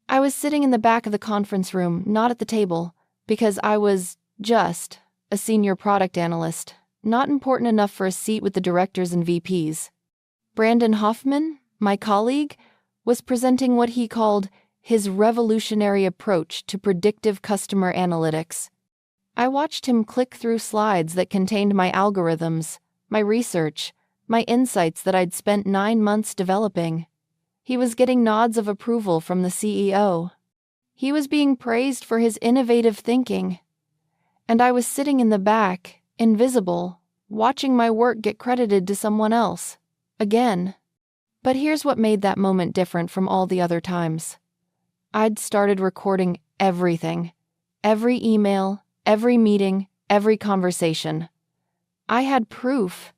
I was sitting in the back of the conference room, not at the table, because I was just a senior product analyst, not important enough for a seat with the directors and VPs. Brandon Hoffman, my colleague, was presenting what he called his revolutionary approach to predictive customer analytics. I watched him click through slides that contained my algorithms, my research, my insights that I'd spent 9 months developing. He was getting nods of approval from the CEO. He was being praised for his innovative thinking. And I was sitting in the back, invisible, watching my work get credited to someone else. Again. But here's what made that moment different from all the other times. I'd started recording everything. Every email, every meeting, every conversation. I had proof.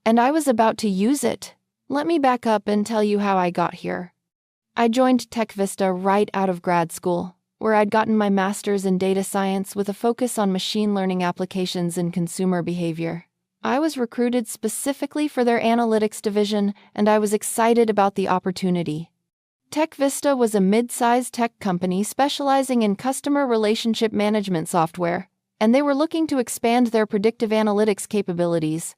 And I was about to use it. Let me back up and tell you how I got here. I joined TechVista right out of grad school, where I'd gotten my master's in data science with a focus on machine learning applications in consumer behavior. I was recruited specifically for their analytics division, and I was excited about the opportunity. TechVista was a mid-sized tech company specializing in customer relationship management software, and they were looking to expand their predictive analytics capabilities.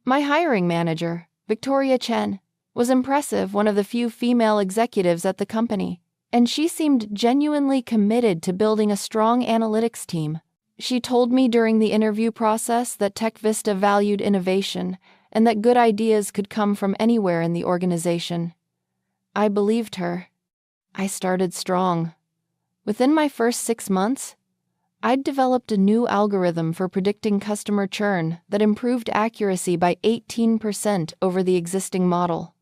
My hiring manager, Victoria Chen, was impressive, one of the few female executives at the company, and she seemed genuinely committed to building a strong analytics team. She told me during the interview process that TechVista valued innovation and that good ideas could come from anywhere in the organization. I believed her. I started strong. Within my first 6 months, I'd developed a new algorithm for predicting customer churn that improved accuracy by 18% over the existing model.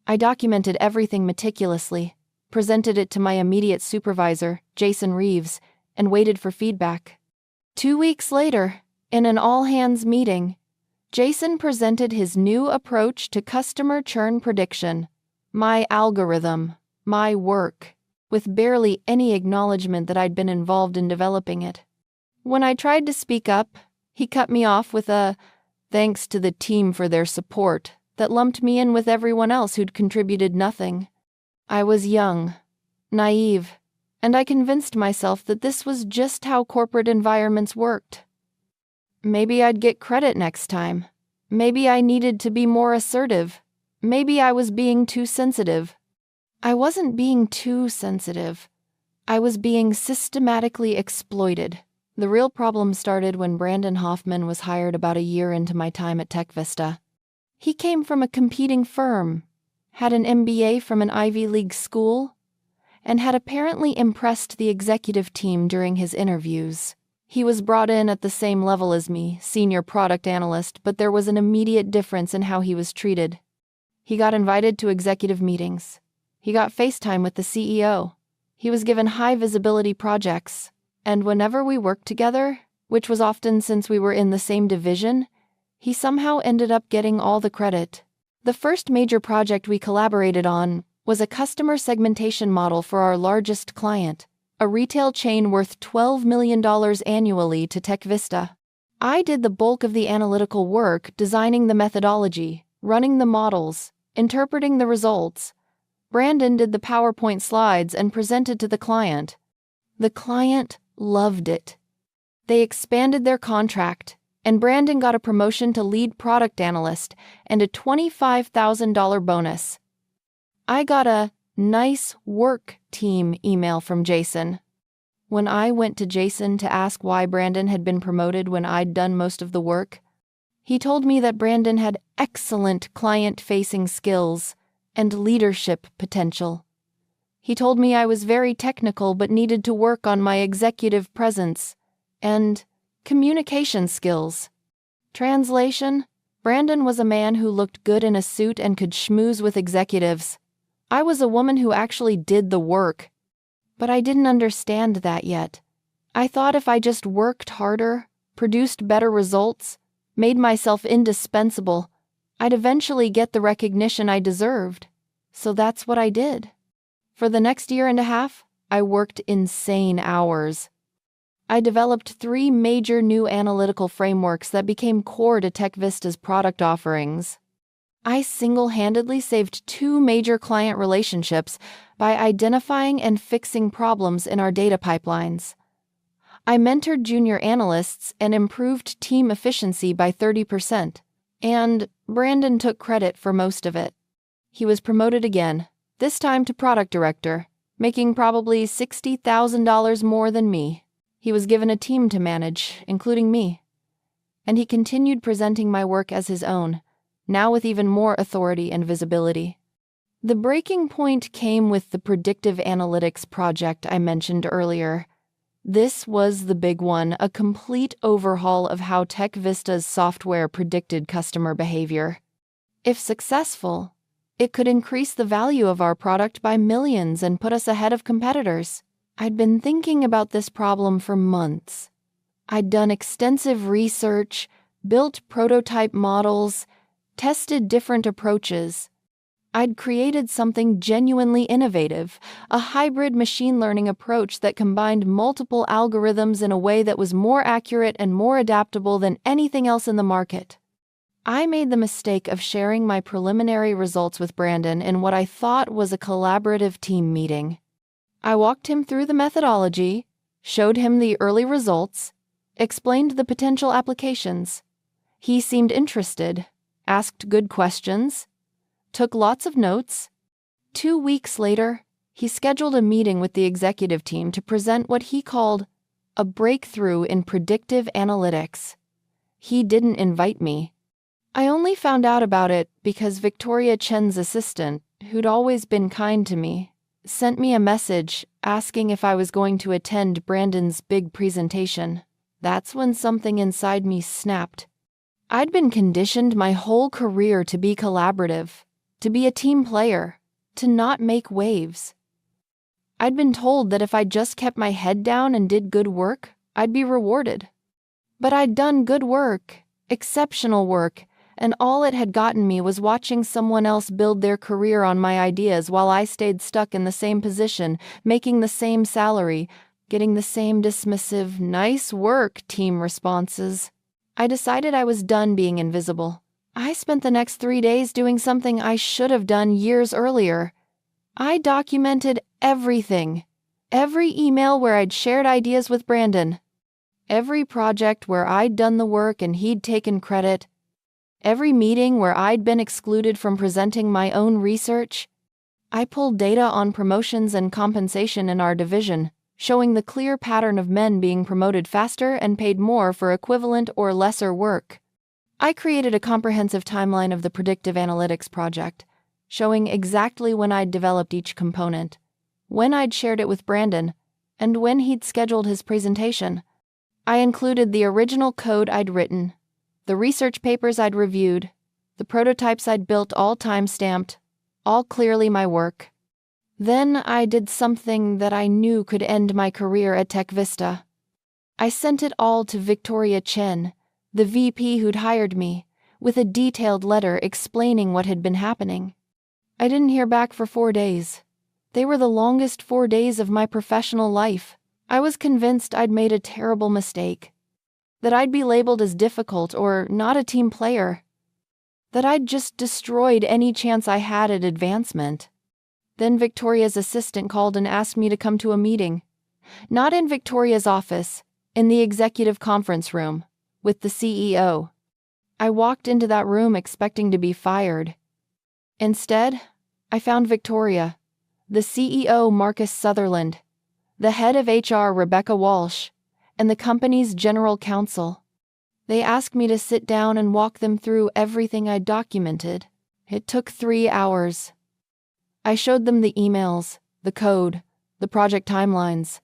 I documented everything meticulously, presented it to my immediate supervisor, Jason Reeves, and waited for feedback. 2 weeks later, in an all-hands meeting, Jason presented his new approach to customer churn prediction, my algorithm, my work, with barely any acknowledgement that I'd been involved in developing it. When I tried to speak up, he cut me off with a thanks to the team for their support that lumped me in with everyone else who'd contributed nothing. I was young, naive, and I convinced myself that this was just how corporate environments worked. Maybe I'd get credit next time. Maybe I needed to be more assertive. Maybe I was being too sensitive. I wasn't being too sensitive. I was being systematically exploited. The real problem started when Brandon Hoffman was hired about a year into my time at TechVista. He came from a competing firm, had an MBA from an Ivy League school, and had apparently impressed the executive team during his interviews. He was brought in at the same level as me, senior product analyst, but there was an immediate difference in how he was treated. He got invited to executive meetings. He got FaceTime with the CEO. He was given high-visibility projects. And whenever we worked together, which was often since we were in the same division, he somehow ended up getting all the credit. The first major project we collaborated on was a customer segmentation model for our largest client, a retail chain worth $12 million annually to TechVista. I did the bulk of the analytical work, designing the methodology, running the models, interpreting the results. Brandon did the PowerPoint slides and presented to the client. The client loved it. They expanded their contract, and Brandon got a promotion to lead product analyst and a $25,000 bonus. I got a nice work team email from Jason. When I went to Jason to ask why Brandon had been promoted when I'd done most of the work, he told me that Brandon had excellent client-facing skills and leadership potential. He told me I was very technical but needed to work on my executive presence and communication skills. Translation: Brandon was a man who looked good in a suit and could schmooze with executives. I was a woman who actually did the work. But I didn't understand that yet. I thought if I just worked harder, produced better results, made myself indispensable, I'd eventually get the recognition I deserved. So that's what I did. For the next year and a half, I worked insane hours. I developed 3 major new analytical frameworks that became core to TechVista's product offerings. I single-handedly saved 2 major client relationships by identifying and fixing problems in our data pipelines. I mentored junior analysts and improved team efficiency by 30%, and Brandon took credit for most of it. He was promoted again, this time to product director, making probably $60,000 more than me. He was given a team to manage, including me. And he continued presenting my work as his own, now with even more authority and visibility. The breaking point came with the predictive analytics project I mentioned earlier. This was the big one, a complete overhaul of how TechVista's software predicted customer behavior. If successful, it could increase the value of our product by millions and put us ahead of competitors. I'd been thinking about this problem for months. I'd done extensive research, built prototype models, tested different approaches. I'd created something genuinely innovative, a hybrid machine learning approach that combined multiple algorithms in a way that was more accurate and more adaptable than anything else in the market. I made the mistake of sharing my preliminary results with Brandon in what I thought was a collaborative team meeting. I walked him through the methodology, showed him the early results, explained the potential applications. He seemed interested, asked good questions, took lots of notes. 2 weeks later, He scheduled a meeting with the executive team to present what he called a breakthrough in predictive analytics. He didn't invite me. I only found out about it because Victoria Chen's assistant, who'd always been kind to me, sent me a message asking if I was going to attend Brandon's big presentation. That's when something inside me snapped. I'd been conditioned my whole career to be collaborative, to be a team player, to not make waves. I'd been told that if I just kept my head down and did good work, I'd be rewarded. But I'd done good work, exceptional work, and all it had gotten me was watching someone else build their career on my ideas while I stayed stuck in the same position, making the same salary, getting the same dismissive, nice work team responses. I decided I was done being invisible. I spent the next 3 days doing something I should have done years earlier. I documented everything. Every email where I'd shared ideas with Brandon. Every project where I'd done the work and he'd taken credit. Every meeting where I'd been excluded from presenting my own research. I pulled data on promotions and compensation in our division, showing the clear pattern of men being promoted faster and paid more for equivalent or lesser work. I created a comprehensive timeline of the predictive analytics project, showing exactly when I'd developed each component, when I'd shared it with Brandon, and when he'd scheduled his presentation. I included the original code I'd written, the research papers I'd reviewed, the prototypes I'd built, all time-stamped, all clearly my work. Then I did something that I knew could end my career at Tech Vista. I sent it all to Victoria Chen, the VP who'd hired me, with a detailed letter explaining what had been happening. I didn't hear back for 4 days. They were the longest 4 days of my professional life. I was convinced I'd made a terrible mistake, that I'd be labeled as difficult or not a team player, that I'd just destroyed any chance I had at advancement. Then Victoria's assistant called and asked me to come to a meeting. Not in Victoria's office, in the executive conference room, with the CEO. I walked into that room expecting to be fired. Instead, I found Victoria, the CEO Marcus Sutherland, the head of HR Rebecca Walsh, and the company's general counsel. They asked me to sit down and walk them through everything I'd documented. It took 3 hours. I showed them the emails, the code, the project timelines.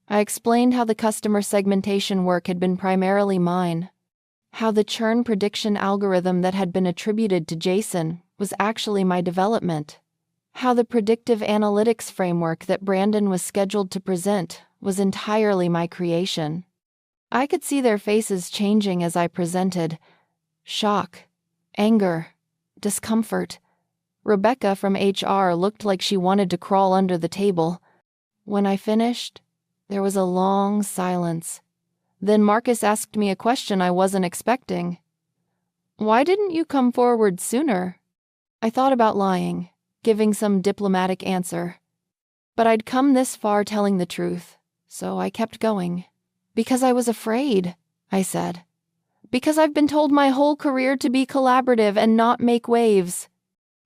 I explained how the customer segmentation work had been primarily mine, how the churn prediction algorithm that had been attributed to Jason was actually my development, how the predictive analytics framework that Brandon was scheduled to present was entirely my creation. I could see their faces changing as I presented. Shock, anger, discomfort. Rebecca from HR looked like she wanted to crawl under the table. When I finished, there was a long silence. Then Marcus asked me a question I wasn't expecting. "Why didn't you come forward sooner?" I thought about lying, giving some diplomatic answer. But I'd come this far telling the truth, so I kept going. "Because I was afraid," I said. "Because I've been told my whole career to be collaborative and not make waves.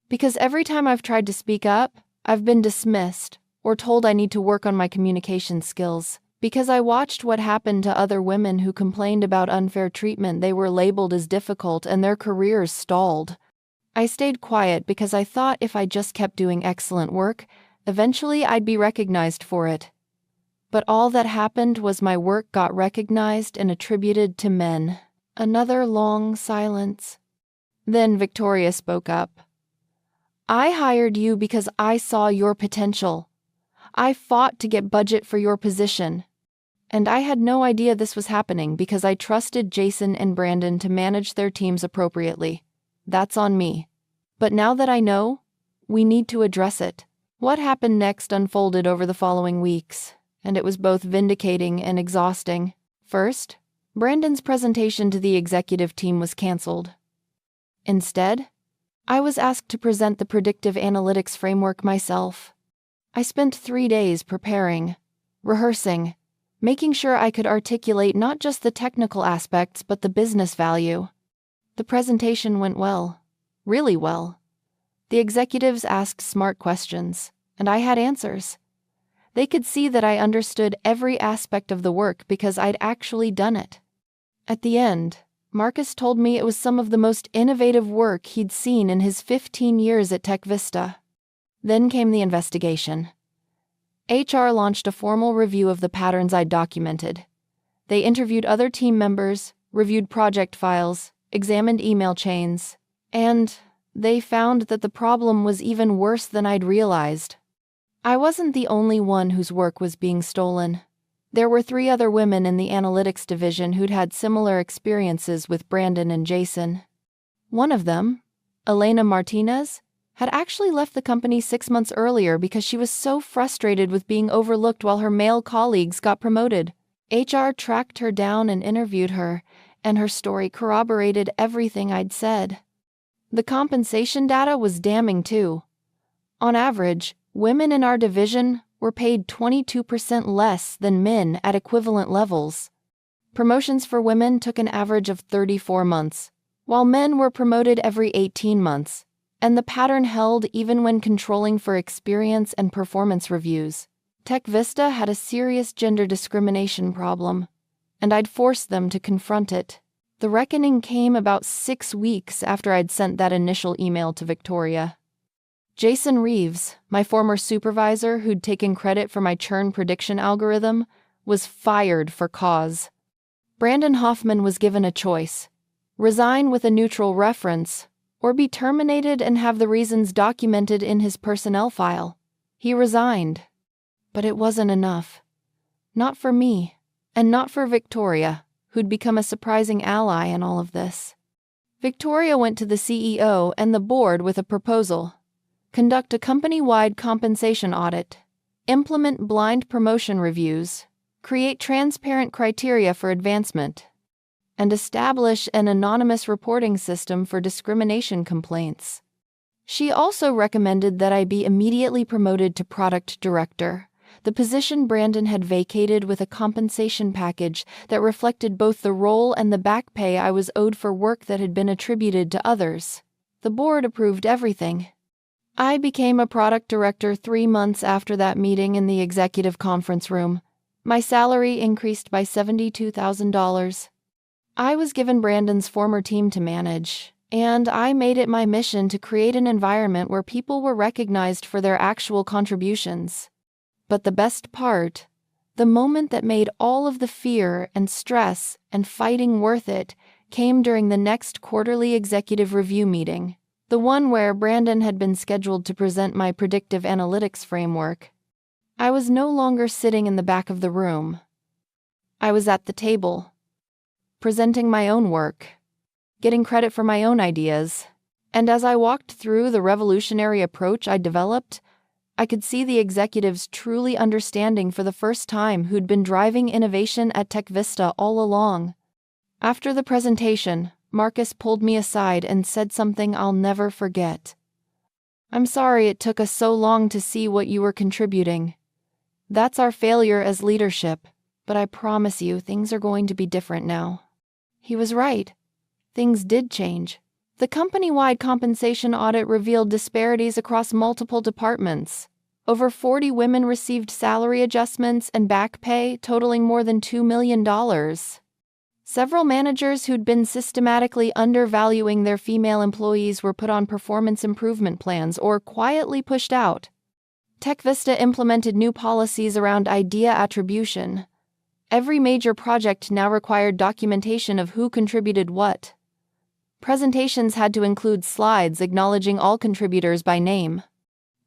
Because every time I've tried to speak up, I've been dismissed or told I need to work on my communication skills. Because I watched what happened to other women who complained about unfair treatment. They were labeled as difficult and their careers stalled. I stayed quiet because I thought if I just kept doing excellent work, eventually I'd be recognized for it. But all that happened was my work got recognized and attributed to men." Another long silence. Then Victoria spoke up. "I hired you because I saw your potential. I fought to get budget for your position. And I had no idea this was happening because I trusted Jason and Brandon to manage their teams appropriately. That's on me. But now that I know, we need to address it." What happened next unfolded over the following weeks, and it was both vindicating and exhausting. First, Brandon's presentation to the executive team was canceled. Instead, I was asked to present the predictive analytics framework myself. I spent 3 days preparing, rehearsing, making sure I could articulate not just the technical aspects but the business value. The presentation went well, really well. The executives asked smart questions, and I had answers. They could see that I understood every aspect of the work because I'd actually done it. At the end, Marcus told me it was some of the most innovative work he'd seen in his 15 years at TechVista. Then came the investigation. HR launched a formal review of the patterns I'd documented. They interviewed other team members, reviewed project files, examined email chains, and they found that the problem was even worse than I'd realized. I wasn't the only one whose work was being stolen. There were 3 other women in the analytics division who'd had similar experiences with Brandon and Jason. One of them, Elena Martinez, had actually left the company 6 months earlier because she was so frustrated with being overlooked while her male colleagues got promoted. HR tracked her down and interviewed her, and her story corroborated everything I'd said. The compensation data was damning too. On average, women in our division were paid 22% less than men at equivalent levels. Promotions for women took an average of 34 months, while men were promoted every 18 months, and the pattern held even when controlling for experience and performance reviews. TechVista had a serious gender discrimination problem, and I'd forced them to confront it. The reckoning came about 6 weeks after I'd sent that initial email to Victoria. Jason Reeves, my former supervisor who'd taken credit for my churn prediction algorithm, was fired for cause. Brandon Hoffman was given a choice: resign with a neutral reference, or be terminated and have the reasons documented in his personnel file. He resigned. But it wasn't enough. Not for me, and not for Victoria, who'd become a surprising ally in all of this. Victoria went to the CEO and the board with a proposal: conduct a company-wide compensation audit, implement blind promotion reviews, create transparent criteria for advancement, and establish an anonymous reporting system for discrimination complaints. She also recommended that I be immediately promoted to product director, the position Brandon had vacated, with a compensation package that reflected both the role and the back pay I was owed for work that had been attributed to others. The board approved everything. I became a product director 3 months after that meeting in the executive conference room. My salary increased by $72,000. I was given Brandon's former team to manage, and I made it my mission to create an environment where people were recognized for their actual contributions. But the best part, the moment that made all of the fear and stress and fighting worth it, came during the next quarterly executive review meeting, the one where Brandon had been scheduled to present my predictive analytics framework. I was no longer sitting in the back of the room. I was at the table, presenting my own work, getting credit for my own ideas, and as I walked through the revolutionary approach I developed, I could see the executives truly understanding for the first time who'd been driving innovation at TechVista all along. After the presentation, Marcus pulled me aside and said something I'll never forget. "I'm sorry it took us so long to see what you were contributing. That's our failure as leadership, but I promise you things are going to be different now." He was right. Things did change. The company-wide compensation audit revealed disparities across multiple departments. Over 40 women received salary adjustments and back pay totaling more than $2 million. Several managers who'd been systematically undervaluing their female employees were put on performance improvement plans or quietly pushed out. TechVista implemented new policies around idea attribution. Every major project now required documentation of who contributed what. Presentations had to include slides acknowledging all contributors by name.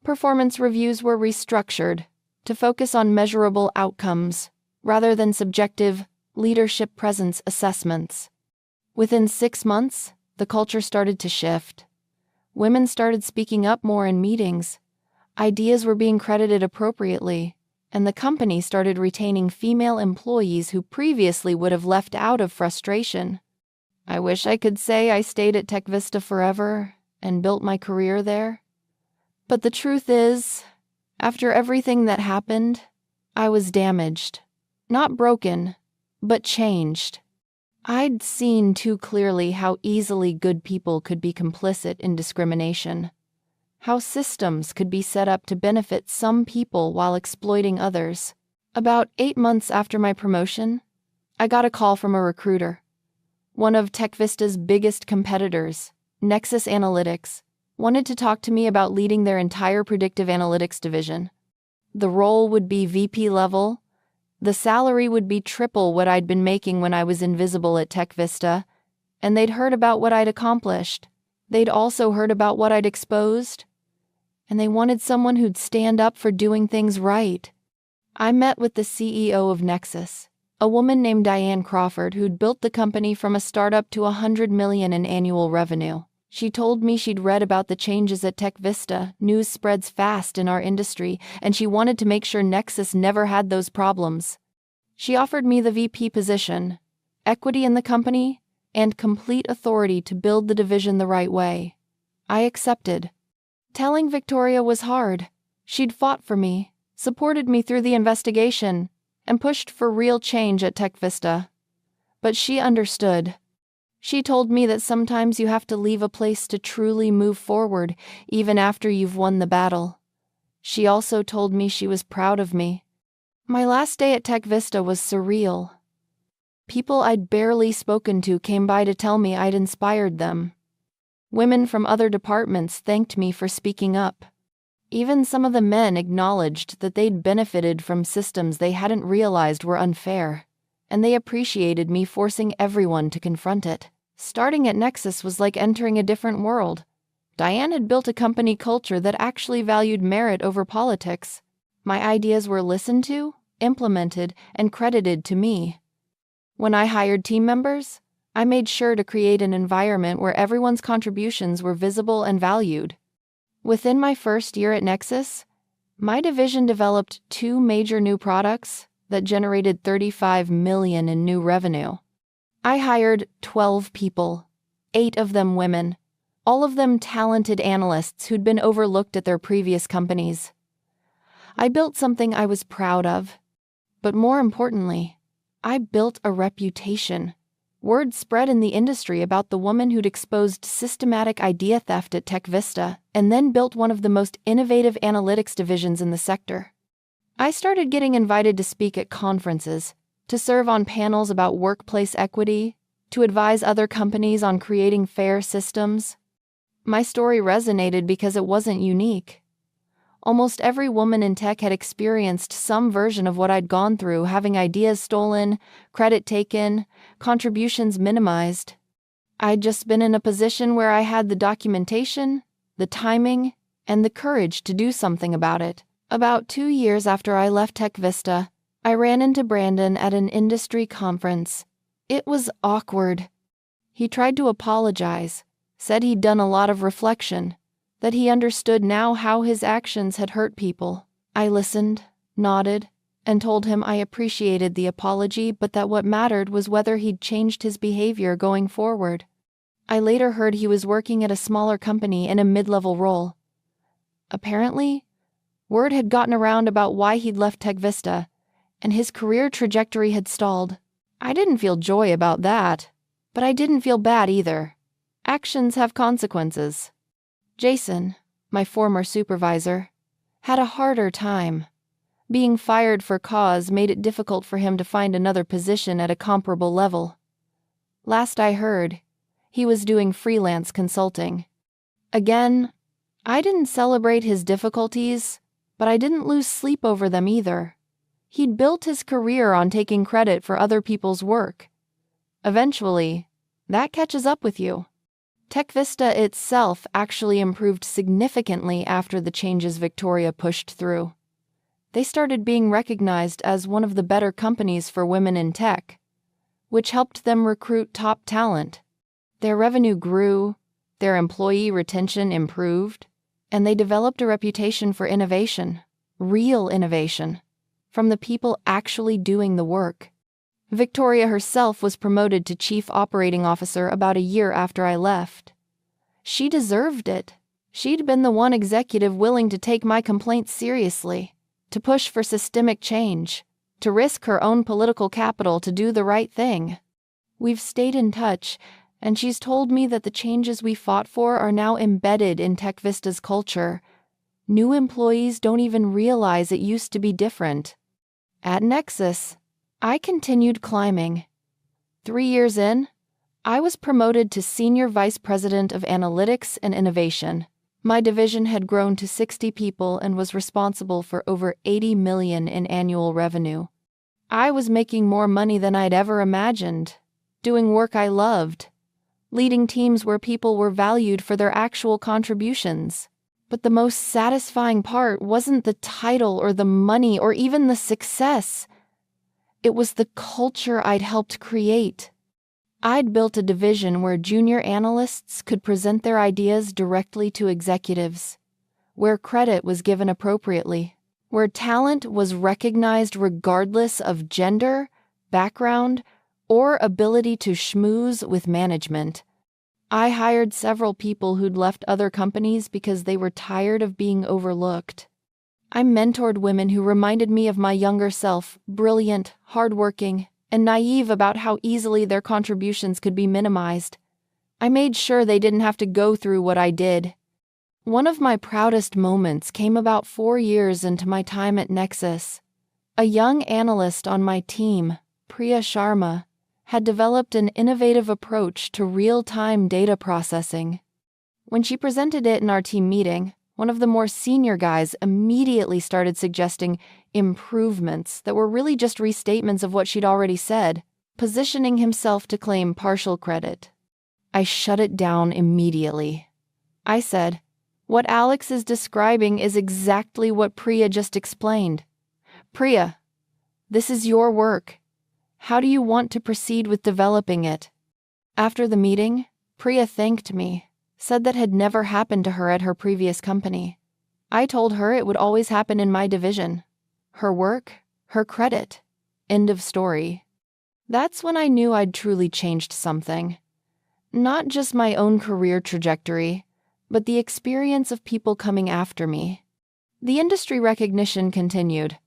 Performance reviews were restructured to focus on measurable outcomes rather than subjective leadership presence assessments. Within 6 months, the culture started to shift. Women started speaking up more in meetings. Ideas were being credited appropriately, and the company started retaining female employees who previously would have left out of frustration. I wish I could say I stayed at TechVista forever and built my career there. But the truth is, after everything that happened, I was damaged. Not broken, but changed. I'd seen too clearly how easily good people could be complicit in discrimination. how systems could be set up to benefit some people while exploiting others. About 8 months after my promotion, I got a call from a recruiter. One of TechVista's biggest competitors, Nexus Analytics, wanted to talk to me about leading their entire predictive analytics division. The role would be VP level. The salary would be triple what I'd been making when I was invisible at TechVista, and they'd heard about what I'd accomplished. They'd also heard about what I'd exposed, and they wanted someone who'd stand up for doing things right. I met with the CEO of Nexus, a woman named Diane Crawford who'd built the company from a startup to $100 million in annual revenue. She told me she'd read about the changes at TechVista. News spreads fast in our industry, and she wanted to make sure Nexus never had those problems. She offered me the VP position, equity in the company, and complete authority to build the division the right way. I accepted. Telling Victoria was hard. She'd fought for me, supported me through the investigation, and pushed for real change at TechVista. But she understood. She told me that sometimes you have to leave a place to truly move forward, even after you've won the battle. She also told me she was proud of me. My last day at TechVista was surreal. People I'd barely spoken to came by to tell me I'd inspired them. Women from other departments thanked me for speaking up. Even some of the men acknowledged that they'd benefited from systems they hadn't realized were unfair, and they appreciated me forcing everyone to confront it. Starting at Nexus was like entering a different world. Diane had built a company culture that actually valued merit over politics. My ideas were listened to, implemented, and credited to me. When I hired team members, I made sure to create an environment where everyone's contributions were visible and valued. Within my first year at Nexus, my division developed 2 major new products that generated $35 million in new revenue. I hired 12 people, 8 of them women, all of them talented analysts who'd been overlooked at their previous companies. I built something I was proud of, but more importantly, I built a reputation. Word spread in the industry about the woman who'd exposed systematic idea theft at TechVista and then built one of the most innovative analytics divisions in the sector. I started getting invited to speak at conferences, to serve on panels about workplace equity, to advise other companies on creating fair systems. My story resonated because it wasn't unique. Almost every woman in tech had experienced some version of what I'd gone through, having ideas stolen, credit taken, contributions minimized. I'd just been in a position where I had the documentation, the timing, and the courage to do something about it. About 2 years after I left TechVista, I ran into Brandon at an industry conference. It was awkward. He tried to apologize, said he'd done a lot of reflection, that he understood now how his actions had hurt people. I listened, nodded, and told him I appreciated the apology, but that what mattered was whether he'd changed his behavior going forward. I later heard he was working at a smaller company in a mid-level role. Apparently, word had gotten around about why he'd left TechVista, and his career trajectory had stalled. I didn't feel joy about that, but I didn't feel bad either. Actions have consequences. Jason, my former supervisor, had a harder time. Being fired for cause made it difficult for him to find another position at a comparable level. Last I heard, he was doing freelance consulting. Again, I didn't celebrate his difficulties, but I didn't lose sleep over them either. He'd built his career on taking credit for other people's work. Eventually, that catches up with you. TechVista itself actually improved significantly after the changes Victoria pushed through. They started being recognized as one of the better companies for women in tech, which helped them recruit top talent. Their revenue grew, their employee retention improved, and they developed a reputation for innovation, real innovation, from the people actually doing the work. Victoria herself was promoted to Chief Operating Officer about a year after I left. She deserved it. She'd been the one executive willing to take my complaints seriously, to push for systemic change, to risk her own political capital to do the right thing. We've stayed in touch, And she's told me that the changes we fought for are now embedded in TechVista's culture. New employees don't even realize it used to be different. At Nexus, I continued climbing. 3 years in, I was promoted to Senior Vice President of Analytics and Innovation. My division had grown to 60 people and was responsible for over $80 million in annual revenue. I was making more money than I'd ever imagined, doing work I loved, leading teams where people were valued for their actual contributions. But the most satisfying part wasn't the title or the money or even the success. It was the culture I'd helped create. I'd built a division where junior analysts could present their ideas directly to executives, where credit was given appropriately, where talent was recognized regardless of gender, background, or ability to schmooze with management. I hired several people who'd left other companies because they were tired of being overlooked. I mentored women who reminded me of my younger self, brilliant, hardworking, and naive about how easily their contributions could be minimized. I made sure they didn't have to go through what I did. One of my proudest moments came about 4 years into my time at Nexus. A young analyst on my team, Priya Sharma, had developed an innovative approach to real-time data processing. When she presented it in our team meeting, one of the more senior guys immediately started suggesting improvements that were really just restatements of what she'd already said, positioning himself to claim partial credit. I shut it down immediately. I said, "What Alex is describing is exactly what Priya just explained. Priya, this is your work. How do you want to proceed with developing it?" After the meeting, Priya thanked me, said that had never happened to her at her previous company. I told her it would always happen in my division. Her work, her credit. End of story. That's when I knew I'd truly changed something. Not just my own career trajectory, but the experience of people coming after me. The industry recognition continued.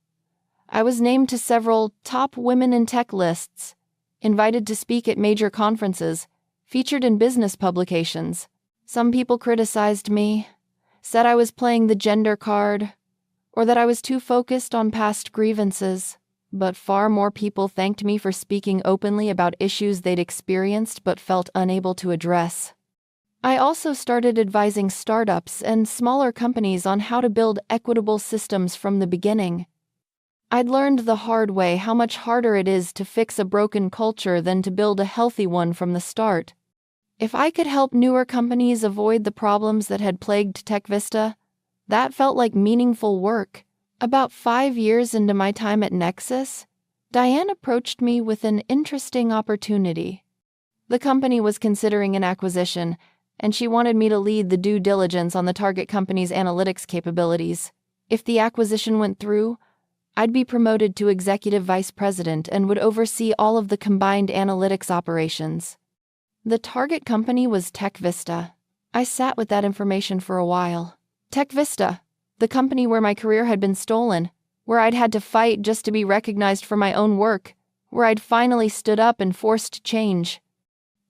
I was named to several top women in tech lists, invited to speak at major conferences, featured in business publications. Some people criticized me, said I was playing the gender card, or that I was too focused on past grievances, but far more people thanked me for speaking openly about issues they'd experienced but felt unable to address. I also started advising startups and smaller companies on how to build equitable systems from the beginning. I'd learned the hard way how much harder it is to fix a broken culture than to build a healthy one from the start. If I could help newer companies avoid the problems that had plagued TechVista, that felt like meaningful work. About 5 years into my time at Nexus, Diane approached me with an interesting opportunity. The company was considering an acquisition, and she wanted me to lead the due diligence on the target company's analytics capabilities. If the acquisition went through, I'd be promoted to executive vice president and would oversee all of the combined analytics operations. The target company was TechVista. I sat with that information for a while. TechVista, the company where my career had been stolen, where I'd had to fight just to be recognized for my own work, where I'd finally stood up and forced change.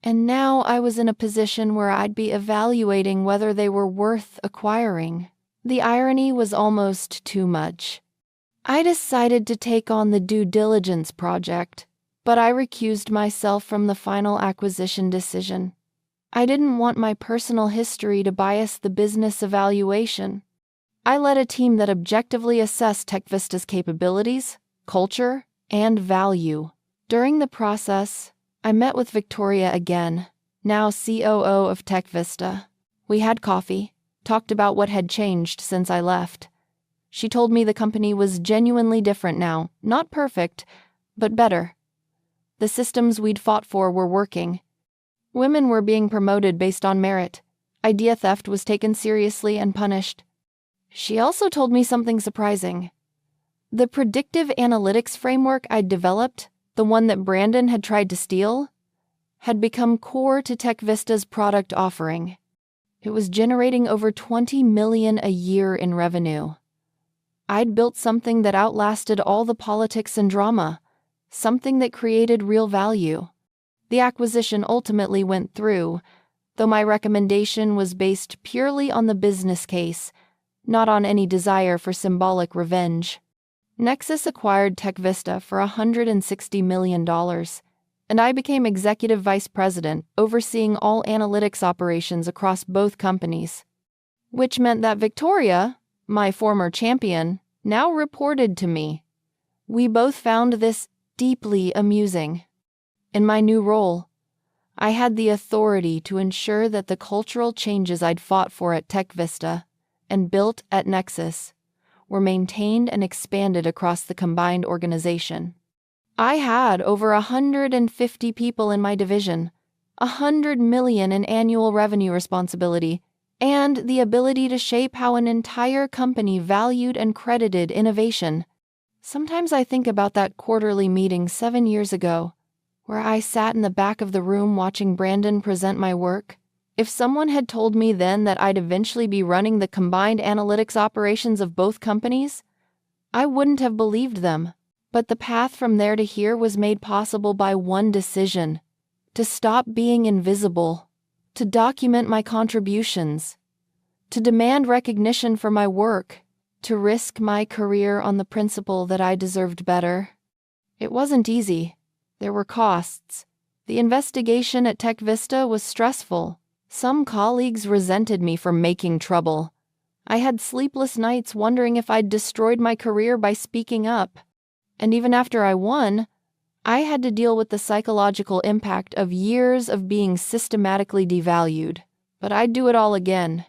And now I was in a position where I'd be evaluating whether they were worth acquiring. The irony was almost too much. I decided to take on the due diligence project, but I recused myself from the final acquisition decision. I didn't want my personal history to bias the business evaluation. I led a team that objectively assessed TechVista's capabilities, culture, and value. During the process, I met with Victoria again, now COO of TechVista. We had coffee, talked about what had changed since I left. She told me the company was genuinely different now, not perfect, but better. The systems we'd fought for were working. Women were being promoted based on merit. Idea theft was taken seriously and punished. She also told me something surprising. The predictive analytics framework I'd developed, the one that Brandon had tried to steal, had become core to TechVista's product offering. It was generating over $20 million a year in revenue. I'd built something that outlasted all the politics and drama, something that created real value. The acquisition ultimately went through, though my recommendation was based purely on the business case, not on any desire for symbolic revenge. Nexus acquired TechVista for $160 million, and I became executive vice president, overseeing all analytics operations across both companies. Which meant that Victoria, my former champion, now reported to me. We both found this deeply amusing. In my new role, I had the authority to ensure that the cultural changes I'd fought for at TechVista and built at Nexus were maintained and expanded across the combined organization. I had over 150 people in my division, $100 million in annual revenue responsibility, and the ability to shape how an entire company valued and credited innovation. Sometimes I think about that quarterly meeting 7 years ago, where I sat in the back of the room watching Brandon present my work. If someone had told me then that I'd eventually be running the combined analytics operations of both companies, I wouldn't have believed them. But the path from there to here was made possible by one decision: to stop being invisible, to document my contributions, to demand recognition for my work, to risk my career on the principle that I deserved better. It wasn't easy. There were costs. The investigation at TechVista was stressful. Some colleagues resented me for making trouble. I had sleepless nights wondering if I'd destroyed my career by speaking up. And even after I won, I had to deal with the psychological impact of years of being systematically devalued. But I'd do it all again.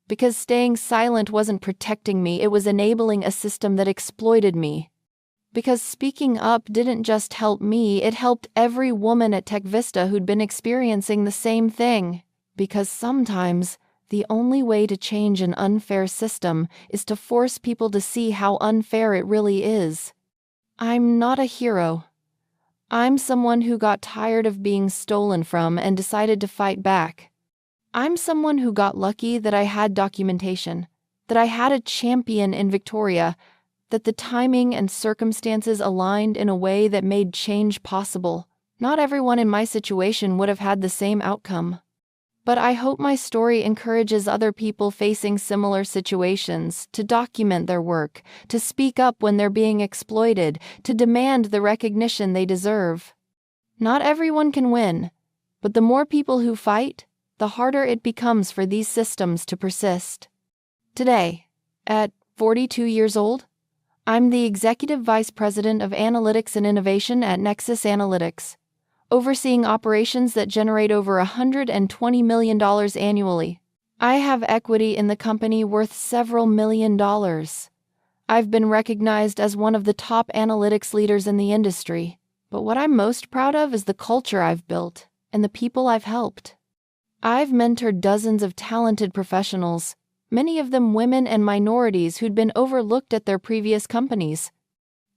Because staying silent wasn't protecting me, it was enabling a system that exploited me. Because speaking up didn't just help me, it helped every woman at TechVista who'd been experiencing the same thing. Because sometimes the only way to change an unfair system is to force people to see how unfair it really is. I'm not a hero. I'm someone who got tired of being stolen from and decided to fight back. I'm someone who got lucky that I had documentation, that I had a champion in Victoria, that the timing and circumstances aligned in a way that made change possible. Not everyone in my situation would have had the same outcome. But I hope my story encourages other people facing similar situations to document their work, to speak up when they're being exploited, to demand the recognition they deserve. Not everyone can win, but the more people who fight, the harder it becomes for these systems to persist. Today, at 42 years old, I'm the Executive Vice President of Analytics and Innovation at Nexus Analytics, overseeing operations that generate over $120 million annually. I have equity in the company worth several $1,000,000. I've been recognized as one of the top analytics leaders in the industry, but what I'm most proud of is the culture I've built and the people I've helped. I've mentored dozens of talented professionals, many of them women and minorities who'd been overlooked at their previous companies.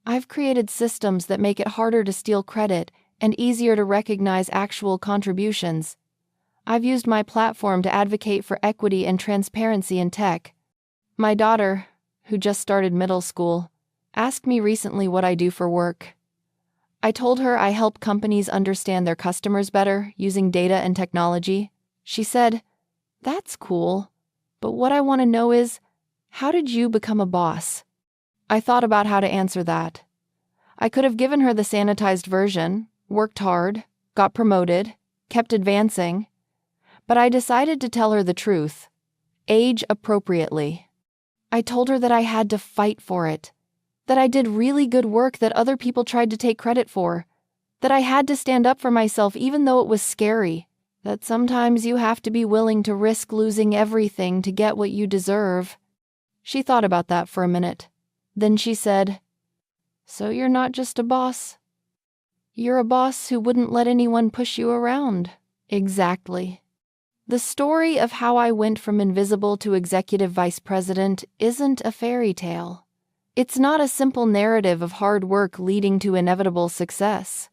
I've created systems that make it harder to steal credit and easier to recognize actual contributions. I've used my platform to advocate for equity and transparency in tech. My daughter, who just started middle school, asked me recently what I do for work. I told her I help companies understand their customers better using data and technology. She said, "That's cool, but what I want to know is, how did you become a boss?" I thought about how to answer that. I could have given her the sanitized version, worked hard, got promoted, kept advancing, but I decided to tell her the truth, age appropriately. I told her that I had to fight for it, that I did really good work that other people tried to take credit for, that I had to stand up for myself even though it was scary, that sometimes you have to be willing to risk losing everything to get what you deserve. She thought about that for a minute. Then she said, "So you're not just a boss? You're a boss who wouldn't let anyone push you around." Exactly. The story of how I went from invisible to executive vice president isn't a fairy tale. It's not a simple narrative of hard work leading to inevitable success.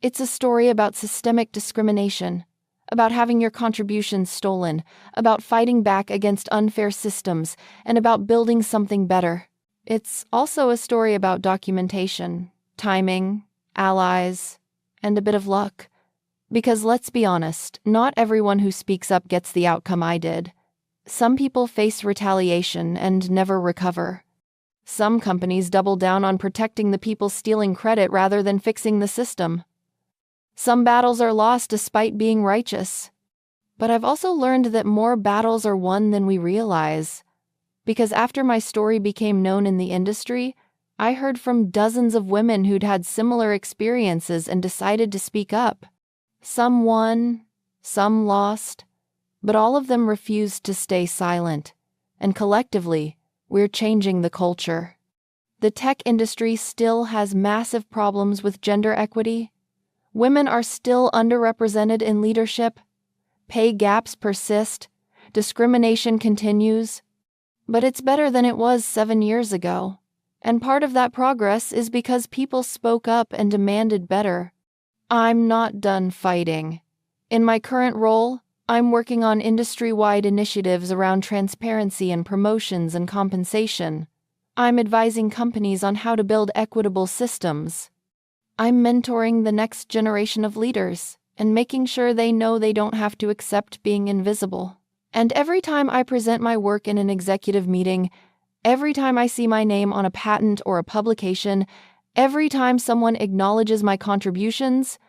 It's a story about systemic discrimination, about having your contributions stolen, about fighting back against unfair systems, and about building something better. It's also a story about documentation, timing, allies, and a bit of luck, Because let's be honest, not everyone who speaks up gets the outcome I did. Some people face retaliation and never recover. Some companies double down on protecting the people stealing credit rather than fixing the system. Some battles are lost despite being righteous. But I've also learned that more battles are won than we realize. Because after my story became known in the industry, I heard from dozens of women who'd had similar experiences and decided to speak up. Some won, some lost, but all of them refused to stay silent. And collectively, we're changing the culture. The tech industry still has massive problems with gender equity. Women are still underrepresented in leadership. Pay gaps persist. Discrimination continues. But it's better than it was 7 years ago. And part of that progress is because people spoke up and demanded better. I'm not done fighting. In my current role, I'm working on industry-wide initiatives around transparency and promotions and compensation. I'm advising companies on how to build equitable systems. I'm mentoring the next generation of leaders and making sure they know they don't have to accept being invisible. And every time I present my work in an executive meeting, every time I see my name on a patent or a publication, every time someone acknowledges my contributions,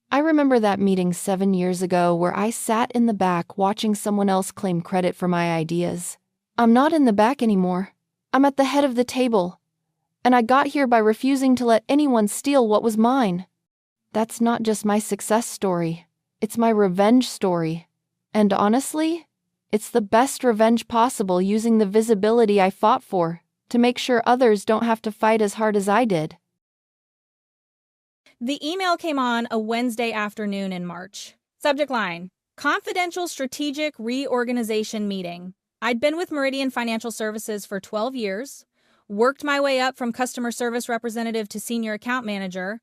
I remember that meeting 7 years ago where I sat in the back watching someone else claim credit for my ideas. I'm not in the back anymore. I'm at the head of the table. And I got here by refusing to let anyone steal what was mine. That's not just my success story. It's my revenge story. And honestly, it's the best revenge possible using the visibility I fought for to make sure others don't have to fight as hard as I did. The email came on a Wednesday afternoon in March. Subject line: Confidential Strategic Reorganization Meeting. I'd been with Meridian Financial Services for 12 years, worked my way up from customer service representative to senior account manager,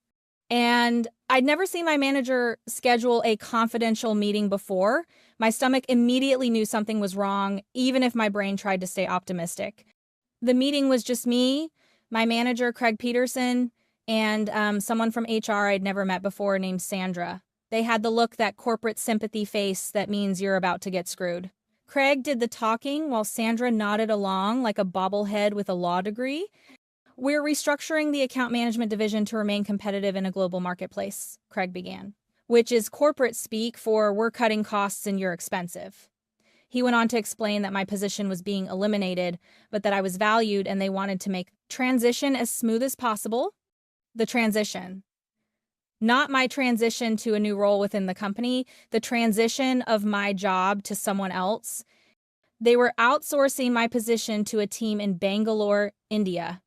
and I'd never seen my manager schedule a confidential meeting before. My stomach immediately knew something was wrong, even if my brain tried to stay optimistic. The meeting was just me, my manager, Craig Peterson, and someone from HR I'd never met before named Sandra. They had the look, that corporate sympathy face that means you're about to get screwed. Craig did the talking while Sandra nodded along like a bobblehead with a law degree. We're restructuring the account management division to remain competitive in a global marketplace, Craig began, which is corporate speak for we're cutting costs and you're expensive. He went on to explain that my position was being eliminated, but that I was valued and they wanted to make transition as smooth as possible. The transition. Not my transition to a new role within the company, the transition of my job to someone else. They were outsourcing my position to a team in Bangalore, India.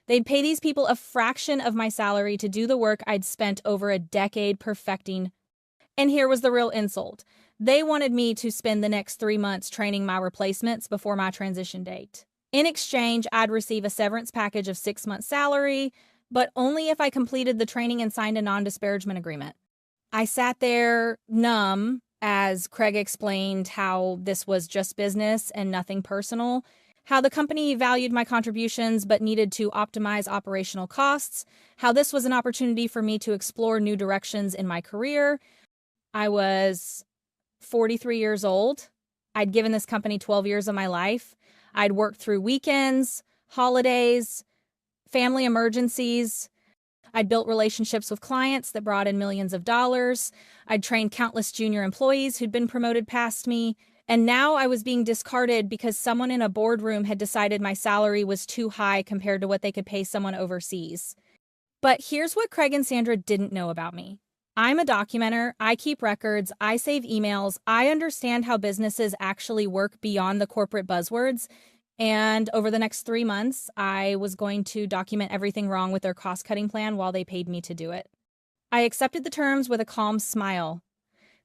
They'd pay these people a fraction of my salary to do the work I'd spent over a decade perfecting. And here was the real insult. They wanted me to spend the next 3 months training my replacements before my transition date. In exchange, I'd receive a severance package of 6 months' salary, but only if I completed the training and signed a non-disparagement agreement. I sat there numb as Craig explained how this was just business and nothing personal, how the company valued my contributions but needed to optimize operational costs, how this was an opportunity for me to explore new directions in my career. I was 43 years old. I'd given this company 12 years of my life. I'd worked through weekends, holidays, family emergencies. I'd built relationships with clients that brought in millions of dollars. I'd trained countless junior employees who'd been promoted past me. And now I was being discarded because someone in a boardroom had decided my salary was too high compared to what they could pay someone overseas. But here's what Craig and Sandra didn't know about me. I'm a documenter. I keep records. I save emails. I understand how businesses actually work beyond the corporate buzzwords. And over the next 3 months, I was going to document everything wrong with their cost-cutting plan while they paid me to do it. I accepted the terms with a calm smile.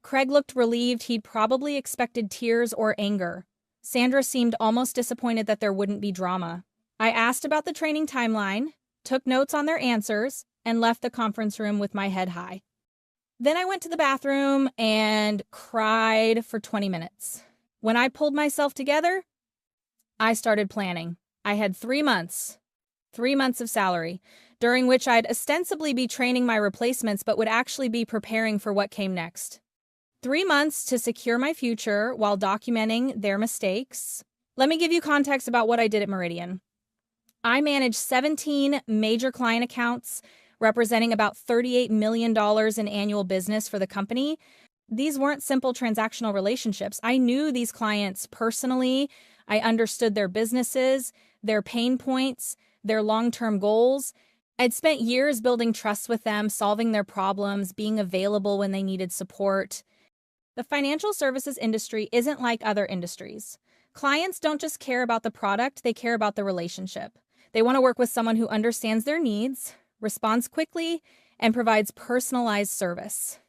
Craig looked relieved. He'd probably expected tears or anger. Sandra seemed almost disappointed that there wouldn't be drama. I asked about the training timeline, took notes on their answers, and left the conference room with my head high. Then I went to the bathroom and cried for 20 minutes. When I pulled myself together, I started planning. I had 3 months. 3 months of salary, during which I'd ostensibly be training my replacements but would actually be preparing for what came next. 3 months to secure my future while documenting their mistakes. Let me give you context about what I did at Meridian. I managed 17 major client accounts, representing about $38 million in annual business for the company. These weren't simple transactional relationships. I knew these clients personally. I understood their businesses, their pain points, their long-term goals. I'd spent years building trust with them, solving their problems, being available when they needed support. The financial services industry isn't like other industries. Clients don't just care about the product, they care about the relationship. They want to work with someone who understands their needs, responds quickly, and provides personalized service.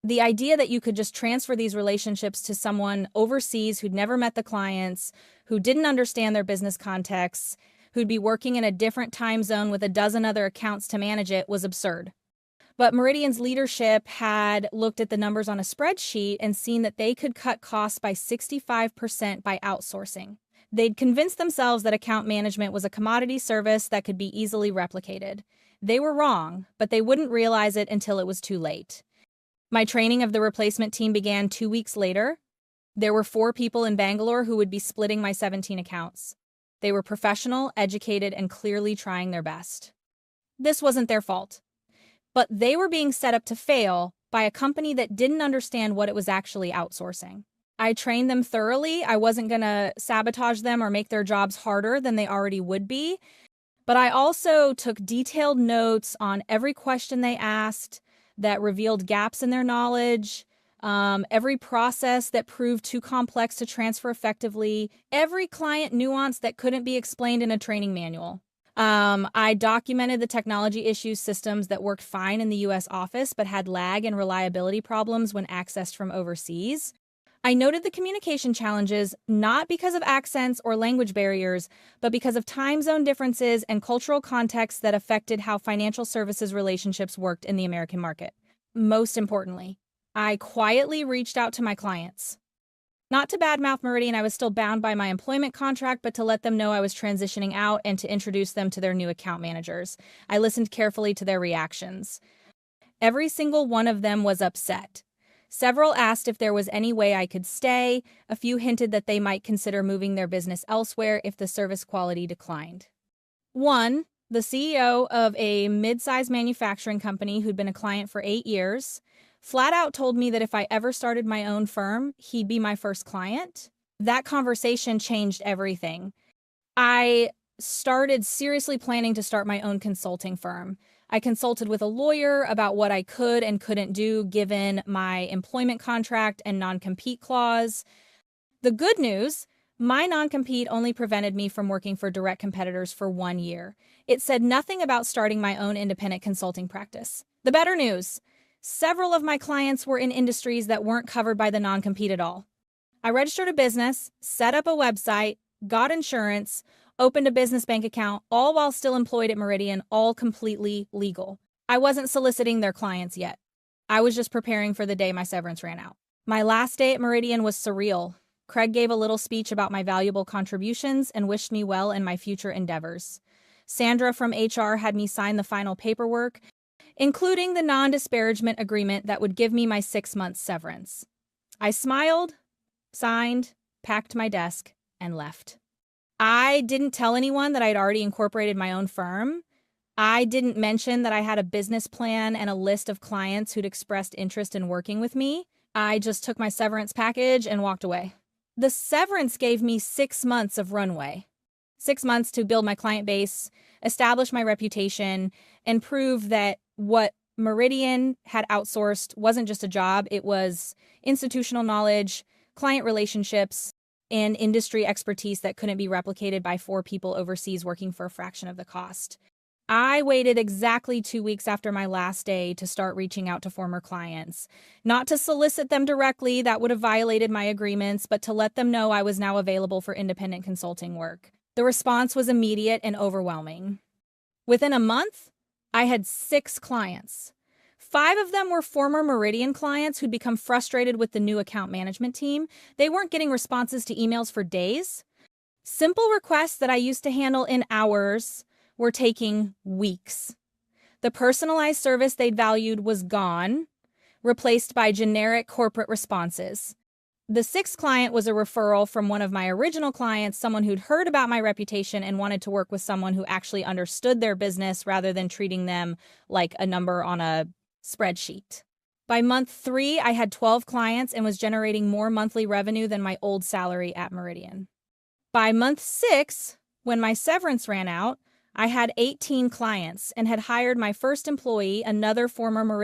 The idea that you could just transfer these relationships to someone overseas who'd never met the clients, who didn't understand their business contexts, who'd be working in a different time zone with a dozen other accounts to manage it was absurd. But Meridian's leadership had looked at the numbers on a spreadsheet and seen that they could cut costs by 65% by outsourcing. They'd convinced themselves that account management was a commodity service that could be easily replicated. They were wrong, but they wouldn't realize it until it was too late. My training of the replacement team began 2 weeks later. There were 4 people in Bangalore who would be splitting my 17 accounts. They were professional, educated, and clearly trying their best. This wasn't their fault, but they were being set up to fail by a company that didn't understand what it was actually outsourcing. I trained them thoroughly. I wasn't going to sabotage them or make their jobs harder than they already would be. But I also took detailed notes on every question they asked that revealed gaps in their knowledge, every process that proved too complex to transfer effectively, every client nuance that couldn't be explained in a training manual. I documented the technology issues systems that worked fine in the US office but had lag and reliability problems when accessed from overseas. I noted the communication challenges not because of accents or language barriers, but because of time zone differences and cultural contexts that affected how financial services relationships worked in the American market. Most importantly, I quietly reached out to my clients. Not to badmouth Meridian, I was still bound by my employment contract, but to let them know I was transitioning out and to introduce them to their new account managers. I listened carefully to their reactions. Every single one of them was upset. Several asked if there was any way I could stay. A few hinted that they might consider moving their business elsewhere if the service quality declined. One, the CEO of a mid-sized manufacturing company who'd been a client for 8 years, flat out told me that if I ever started my own firm, he'd be my first client. That conversation changed everything. I started seriously planning to start my own consulting firm. I consulted with a lawyer about what I could and couldn't do given my employment contract and non-compete clause. The good news, my non-compete only prevented me from working for direct competitors for 1 year. It said nothing about starting my own independent consulting practice. The better news, several of my clients were in industries that weren't covered by the non-compete at all. I registered a business, set up a website, got insurance, opened a business bank account, all while still employed at Meridian, all completely legal. I wasn't soliciting their clients yet. I was just preparing for the day my severance ran out. My last day at Meridian was surreal. Craig gave a little speech about my valuable contributions and wished me well in my future endeavors. Sandra from HR had me sign the final paperwork, including the non-disparagement agreement that would give me my 6-month severance. I smiled, signed, packed my desk, and left. I didn't tell anyone that I'd already incorporated my own firm. I didn't mention that I had a business plan and a list of clients who'd expressed interest in working with me. I just took my severance package and walked away. The severance gave me 6 months of runway. 6 months to build my client base, establish my reputation, and prove that what Meridian had outsourced wasn't just a job, it was institutional knowledge, client relationships, and industry expertise that couldn't be replicated by 4 people overseas working for a fraction of the cost. I waited exactly 2 weeks after my last day to start reaching out to former clients. Not to solicit them directly, that would have violated my agreements, but to let them know I was now available for independent consulting work. The response was immediate and overwhelming. Within a month, I had 6 clients. 5 of them were former Meridian clients who'd become frustrated with the new account management team. They weren't getting responses to emails for days. Simple requests that I used to handle in hours were taking weeks. The personalized service they'd valued was gone, replaced by generic corporate responses. The sixth client was a referral from one of my original clients, someone who'd heard about my reputation and wanted to work with someone who actually understood their business rather than treating them like a number on a spreadsheet. By month 3, I had 12 clients and was generating more monthly revenue than my old salary at Meridian. By month 6, when my severance ran out, I had 18 clients and had hired my first employee, another former Meridian